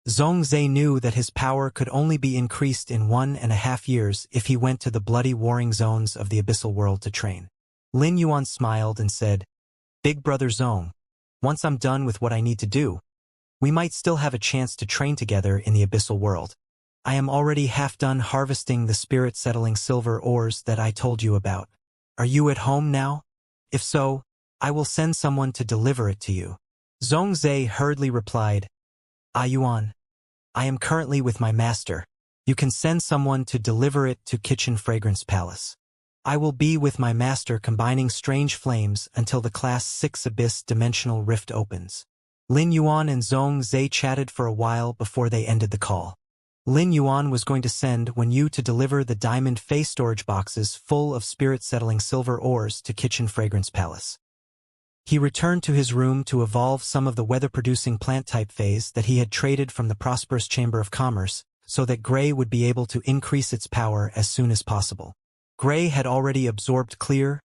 Zhongzhe knew that his power could only be increased in 1.5 years if he went to the bloody warring zones of the Abyssal World to train. Lin Yuan smiled and said, "Big Brother Zhong, once I'm done with what I need to do, we might still have a chance to train together in the Abyssal World. I am already half done harvesting the spirit-settling silver ores that I told you about. Are you at home now? If so, I will send someone to deliver it to you." Zhongzhe hurriedly replied, Ah Yuan, I am currently with my master. You can send someone to deliver it to Kitchen Fragrance Palace. I will be with my master combining strange flames until the Class 6 Abyss dimensional rift opens. Lin Yuan and Zhong Zhe chatted for a while before they ended the call. Lin Yuan was going to send Wen Yu to deliver the diamond face storage boxes full of spirit-settling silver ores to Kitchen Fragrance Palace. He returned to his room to evolve some of the weather-producing plant-type phase that he had traded from the prosperous Chamber of Commerce, so that Gray would be able to increase its power as soon as possible. Gray had already absorbed clear,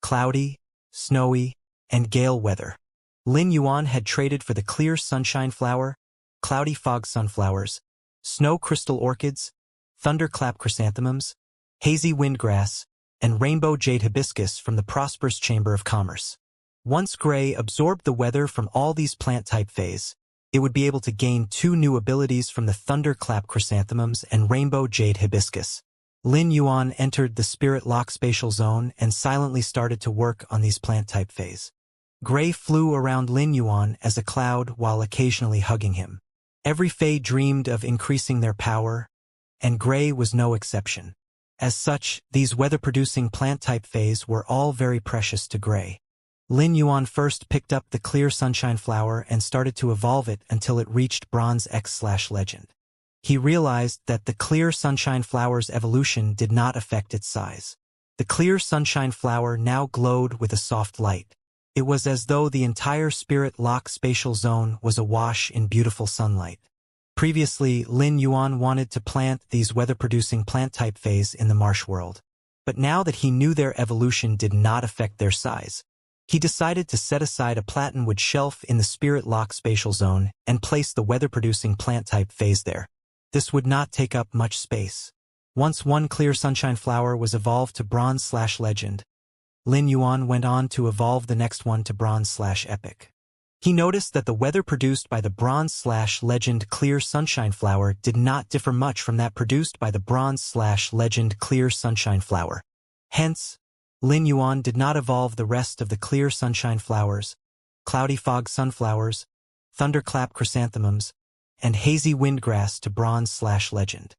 cloudy, snowy, and gale weather. Lin Yuan had traded for the clear sunshine flower, cloudy fog sunflowers, snow crystal orchids, thunderclap chrysanthemums, hazy windgrass, and rainbow jade hibiscus from the prosperous Chamber of Commerce. Once Gray absorbed the weather from all these plant-type phase, it would be able to gain 2 new abilities from the thunderclap chrysanthemums and rainbow jade hibiscus. Lin Yuan entered the spirit lock spatial zone and silently started to work on these plant-type phase. Gray flew around Lin Yuan as a cloud while occasionally hugging him. Every Fae dreamed of increasing their power, and Gray was no exception. As such, these weather-producing plant-type phase were all very precious to Gray. Lin Yuan first picked up the clear sunshine flower and started to evolve it until it reached Bronze X/Legend. He realized that the clear sunshine flower's evolution did not affect its size. The clear sunshine flower now glowed with a soft light. It was as though the entire spirit lock spatial zone was awash in beautiful sunlight. Previously, Lin Yuan wanted to plant these weather-producing plant-type phase in the marsh world. But now that he knew their evolution did not affect their size, he decided to set aside a platinwood shelf in the spirit lock spatial zone and place the weather-producing plant-type phase there. This would not take up much space. Once one clear sunshine flower was evolved to Bronze/Legend, Lin Yuan went on to evolve the next one to Bronze/Epic. He noticed that the weather produced by the Bronze/Legend clear sunshine flower did not differ much from that produced by the Bronze/Legend clear sunshine flower. Hence, Lin Yuan did not evolve the rest of the clear sunshine flowers, cloudy fog sunflowers, thunderclap chrysanthemums, and hazy windgrass to Bronze/Legend.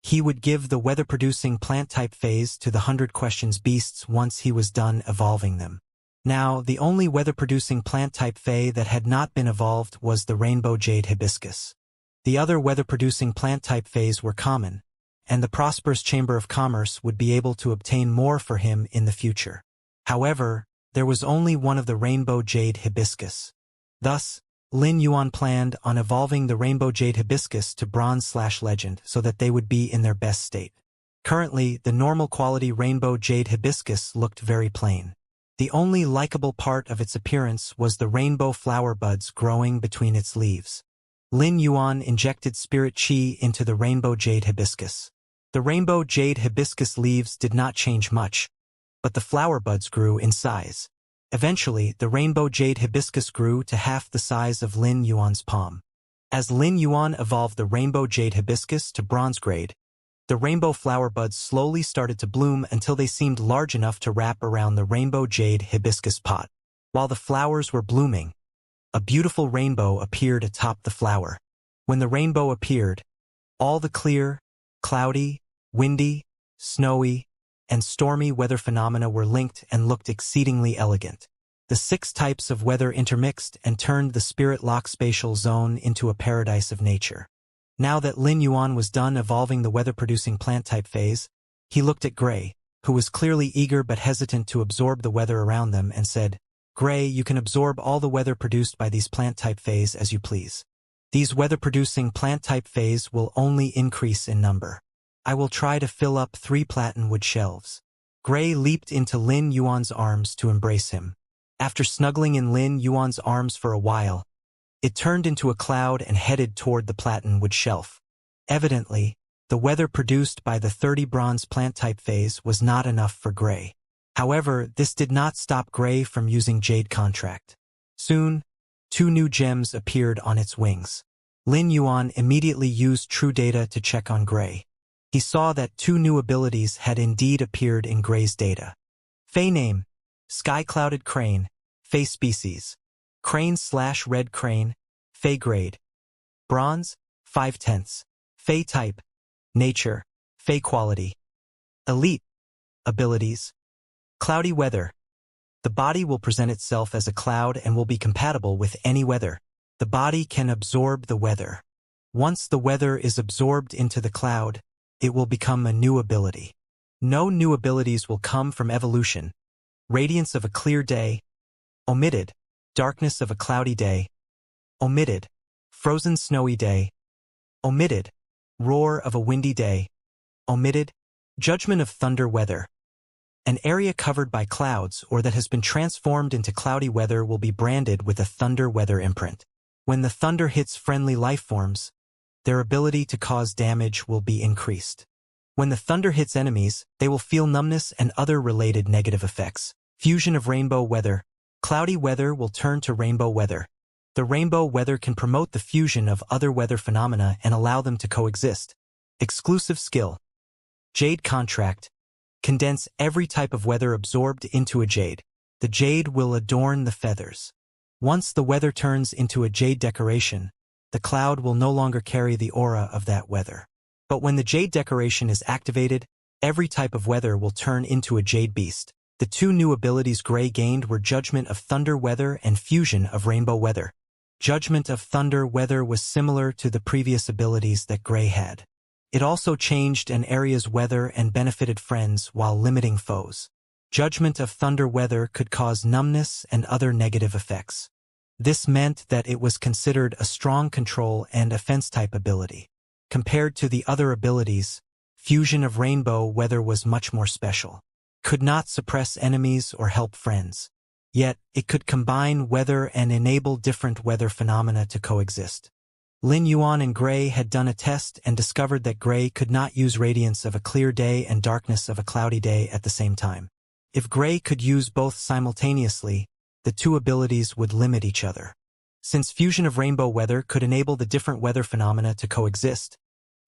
He would give the weather-producing plant-type phase to the 100 Questions beasts once he was done evolving them. Now, the only weather-producing plant-type phase that had not been evolved was the rainbow jade hibiscus. The other weather-producing plant-type phase were common, and the prosperous Chamber of Commerce would be able to obtain more for him in the future. However, there was only one of the rainbow jade hibiscus. Thus, Lin Yuan planned on evolving the rainbow jade hibiscus to Bronze/Legend so that they would be in their best state. Currently, the normal quality rainbow jade hibiscus looked very plain. The only likable part of its appearance was the rainbow flower buds growing between its leaves. Lin Yuan injected spirit chi into the rainbow jade hibiscus. The rainbow jade hibiscus leaves did not change much, but the flower buds grew in size. Eventually, the rainbow jade hibiscus grew to half the size of Lin Yuan's palm. As Lin Yuan evolved the rainbow jade hibiscus to bronze grade, the rainbow flower buds slowly started to bloom until they seemed large enough to wrap around the rainbow jade hibiscus pot. While the flowers were blooming, a beautiful rainbow appeared atop the flower. When the rainbow appeared, all the clear, cloudy, windy, snowy, and stormy weather phenomena were linked and looked exceedingly elegant. The 6 types of weather intermixed and turned the spirit lock spatial zone into a paradise of nature. Now that Lin Yuan was done evolving the weather-producing plant type phase, he looked at Gray, who was clearly eager but hesitant to absorb the weather around them, and said, "Gray, you can absorb all the weather produced by these plant type phase as you please. These weather-producing plant type phase will only increase in number. I will try to fill up 3 platinwood shelves." Gray leaped into Lin Yuan's arms to embrace him. After snuggling in Lin Yuan's arms for a while, it turned into a cloud and headed toward the platinwood shelf. Evidently, the weather produced by the 30 bronze plant type phase was not enough for Gray. However, this did not stop Gray from using Jade Contract. Soon, 2 new gems appeared on its wings. Lin Yuan immediately used True Data to check on Gray. He saw that 2 new abilities had indeed appeared in Gray's data. Fey name: Sky Clouded Crane, Fey species: Crane/Red Crane, Fey grade: Bronze, 5/10. Fey type. Nature, Fey quality. Elite. Abilities. Cloudy weather. The body will present itself as a cloud and will be compatible with any weather. The body can absorb the weather. Once the weather is absorbed into the cloud, it will become a new ability. No new abilities will come from evolution. Radiance of a clear day. Omitted. Darkness of a cloudy day. Omitted. Frozen snowy day. Omitted. Roar of a windy day. Omitted. Judgment of thunder weather. An area covered by clouds or that has been transformed into cloudy weather will be branded with a thunder weather imprint. When the thunder hits friendly life forms, their ability to cause damage will be increased. When the thunder hits enemies, they will feel numbness and other related negative effects. Fusion of rainbow weather. Cloudy weather will turn to rainbow weather. The rainbow weather can promote the fusion of other weather phenomena and allow them to coexist. Exclusive skill. Jade contract. Condense every type of weather absorbed into a jade. The jade will adorn the feathers. Once the weather turns into a jade decoration, the cloud will no longer carry the aura of that weather. But when the jade decoration is activated, every type of weather will turn into a jade beast. The two new abilities Gray gained were Judgment of Thunder Weather and Fusion of Rainbow Weather. Judgment of Thunder Weather was similar to the previous abilities that Gray had. It also changed an area's weather and benefited friends while limiting foes. Judgment of Thunder Weather could cause numbness and other negative effects. This meant that it was considered a strong control and offense-type ability. Compared to the other abilities, Fusion of Rainbow Weather was much more special. Could not suppress enemies or help friends. Yet, it could combine weather and enable different weather phenomena to coexist. Lin Yuan and Gray had done a test and discovered that Gray could not use radiance of a clear day and darkness of a cloudy day at the same time. If Gray could use both simultaneously, the two abilities would limit each other. Since Fusion of Rainbow Weather could enable the different weather phenomena to coexist,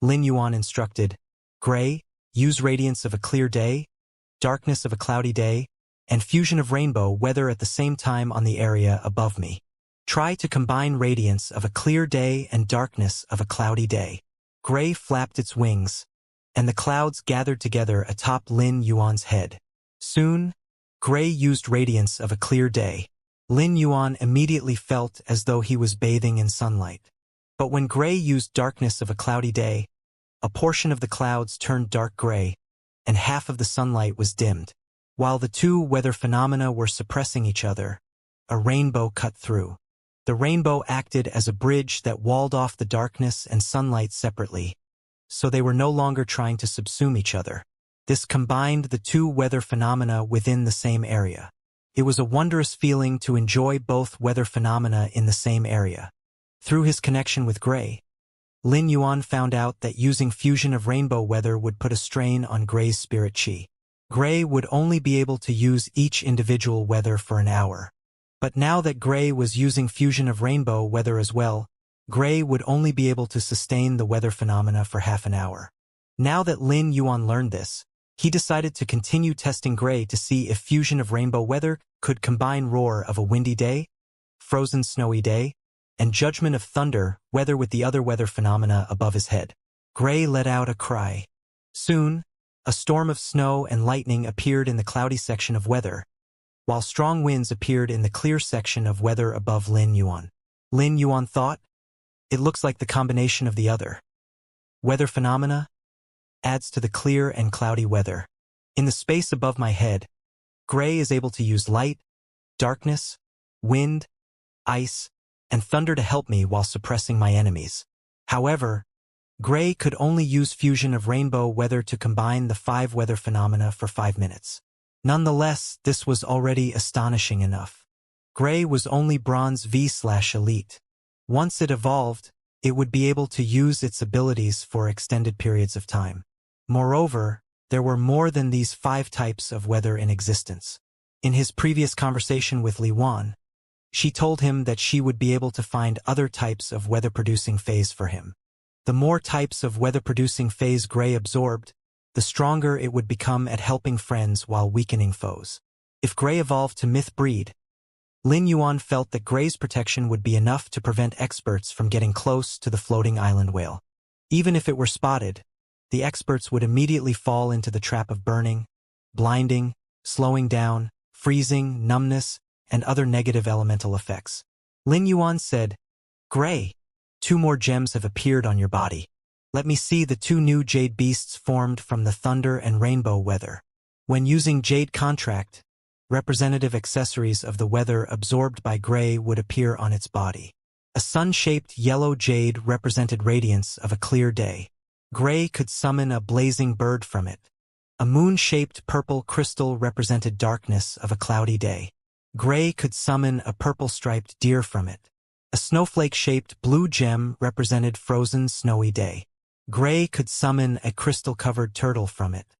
Lin Yuan instructed, Gray, use radiance of a clear day, darkness of a cloudy day, and Fusion of Rainbow Weather at the same time on the area above me. Try to combine radiance of a clear day and darkness of a cloudy day. Gray flapped its wings, and the clouds gathered together atop Lin Yuan's head. Soon, Gray used radiance of a clear day. Lin Yuan immediately felt as though he was bathing in sunlight. But when Gray used darkness of a cloudy day, a portion of the clouds turned dark gray, and half of the sunlight was dimmed. While the two weather phenomena were suppressing each other, a rainbow cut through. The rainbow acted as a bridge that walled off the darkness and sunlight separately, so they were no longer trying to subsume each other. This combined the two weather phenomena within the same area. It was a wondrous feeling to enjoy both weather phenomena in the same area. Through his connection with Gray, Lin Yuan found out that using Fusion of Rainbow Weather would put a strain on Gray's spirit chi. Gray would only be able to use each individual weather for an hour. But now that Gray was using Fusion of Rainbow Weather as well, Gray would only be able to sustain the weather phenomena for half an hour. Now that Lin Yuan learned this, he decided to continue testing Gray to see if Fusion of Rainbow Weather could combine Roar of a windy day, Frozen snowy day, and Judgment of Thunder Weather with the other weather phenomena above his head. Gray let out a cry. Soon, a storm of snow and lightning appeared in the cloudy section of weather, while strong winds appeared in the clear section of weather above Lin Yuan. Lin Yuan thought, it looks like the combination of the other weather phenomena adds to the clear and cloudy weather. In the space above my head, Gray is able to use light, darkness, wind, ice, and thunder to help me while suppressing my enemies. However, Gray could only use Fusion of Rainbow Weather to combine the 5 weather phenomena for 5 minutes. Nonetheless, this was already astonishing enough. Gray was only Bronze V/Elite. Once it evolved, it would be able to use its abilities for extended periods of time. Moreover, there were more than these 5 types of weather in existence. In his previous conversation with Li Wan, she told him that she would be able to find other types of weather-producing phase for him. The more types of weather-producing phase Gray absorbed, the stronger it would become at helping friends while weakening foes. If Gray evolved to Myth Breed, Lin Yuan felt that Gray's protection would be enough to prevent experts from getting close to the floating island whale. Even if it were spotted, the experts would immediately fall into the trap of burning, blinding, slowing down, freezing, numbness, and other negative elemental effects. Lin Yuan said, "Gray, 2 more gems have appeared on your body. Let me see the 2 new jade beasts formed from the thunder and rainbow weather." When using jade contract, representative accessories of the weather absorbed by Gray would appear on its body. A sun-shaped yellow jade represented radiance of a clear day. Gray could summon a blazing bird from it. A moon-shaped purple crystal represented darkness of a cloudy day. Gray could summon a purple-striped deer from it. A snowflake-shaped blue gem represented frozen snowy day. Gray could summon a crystal-covered turtle from it.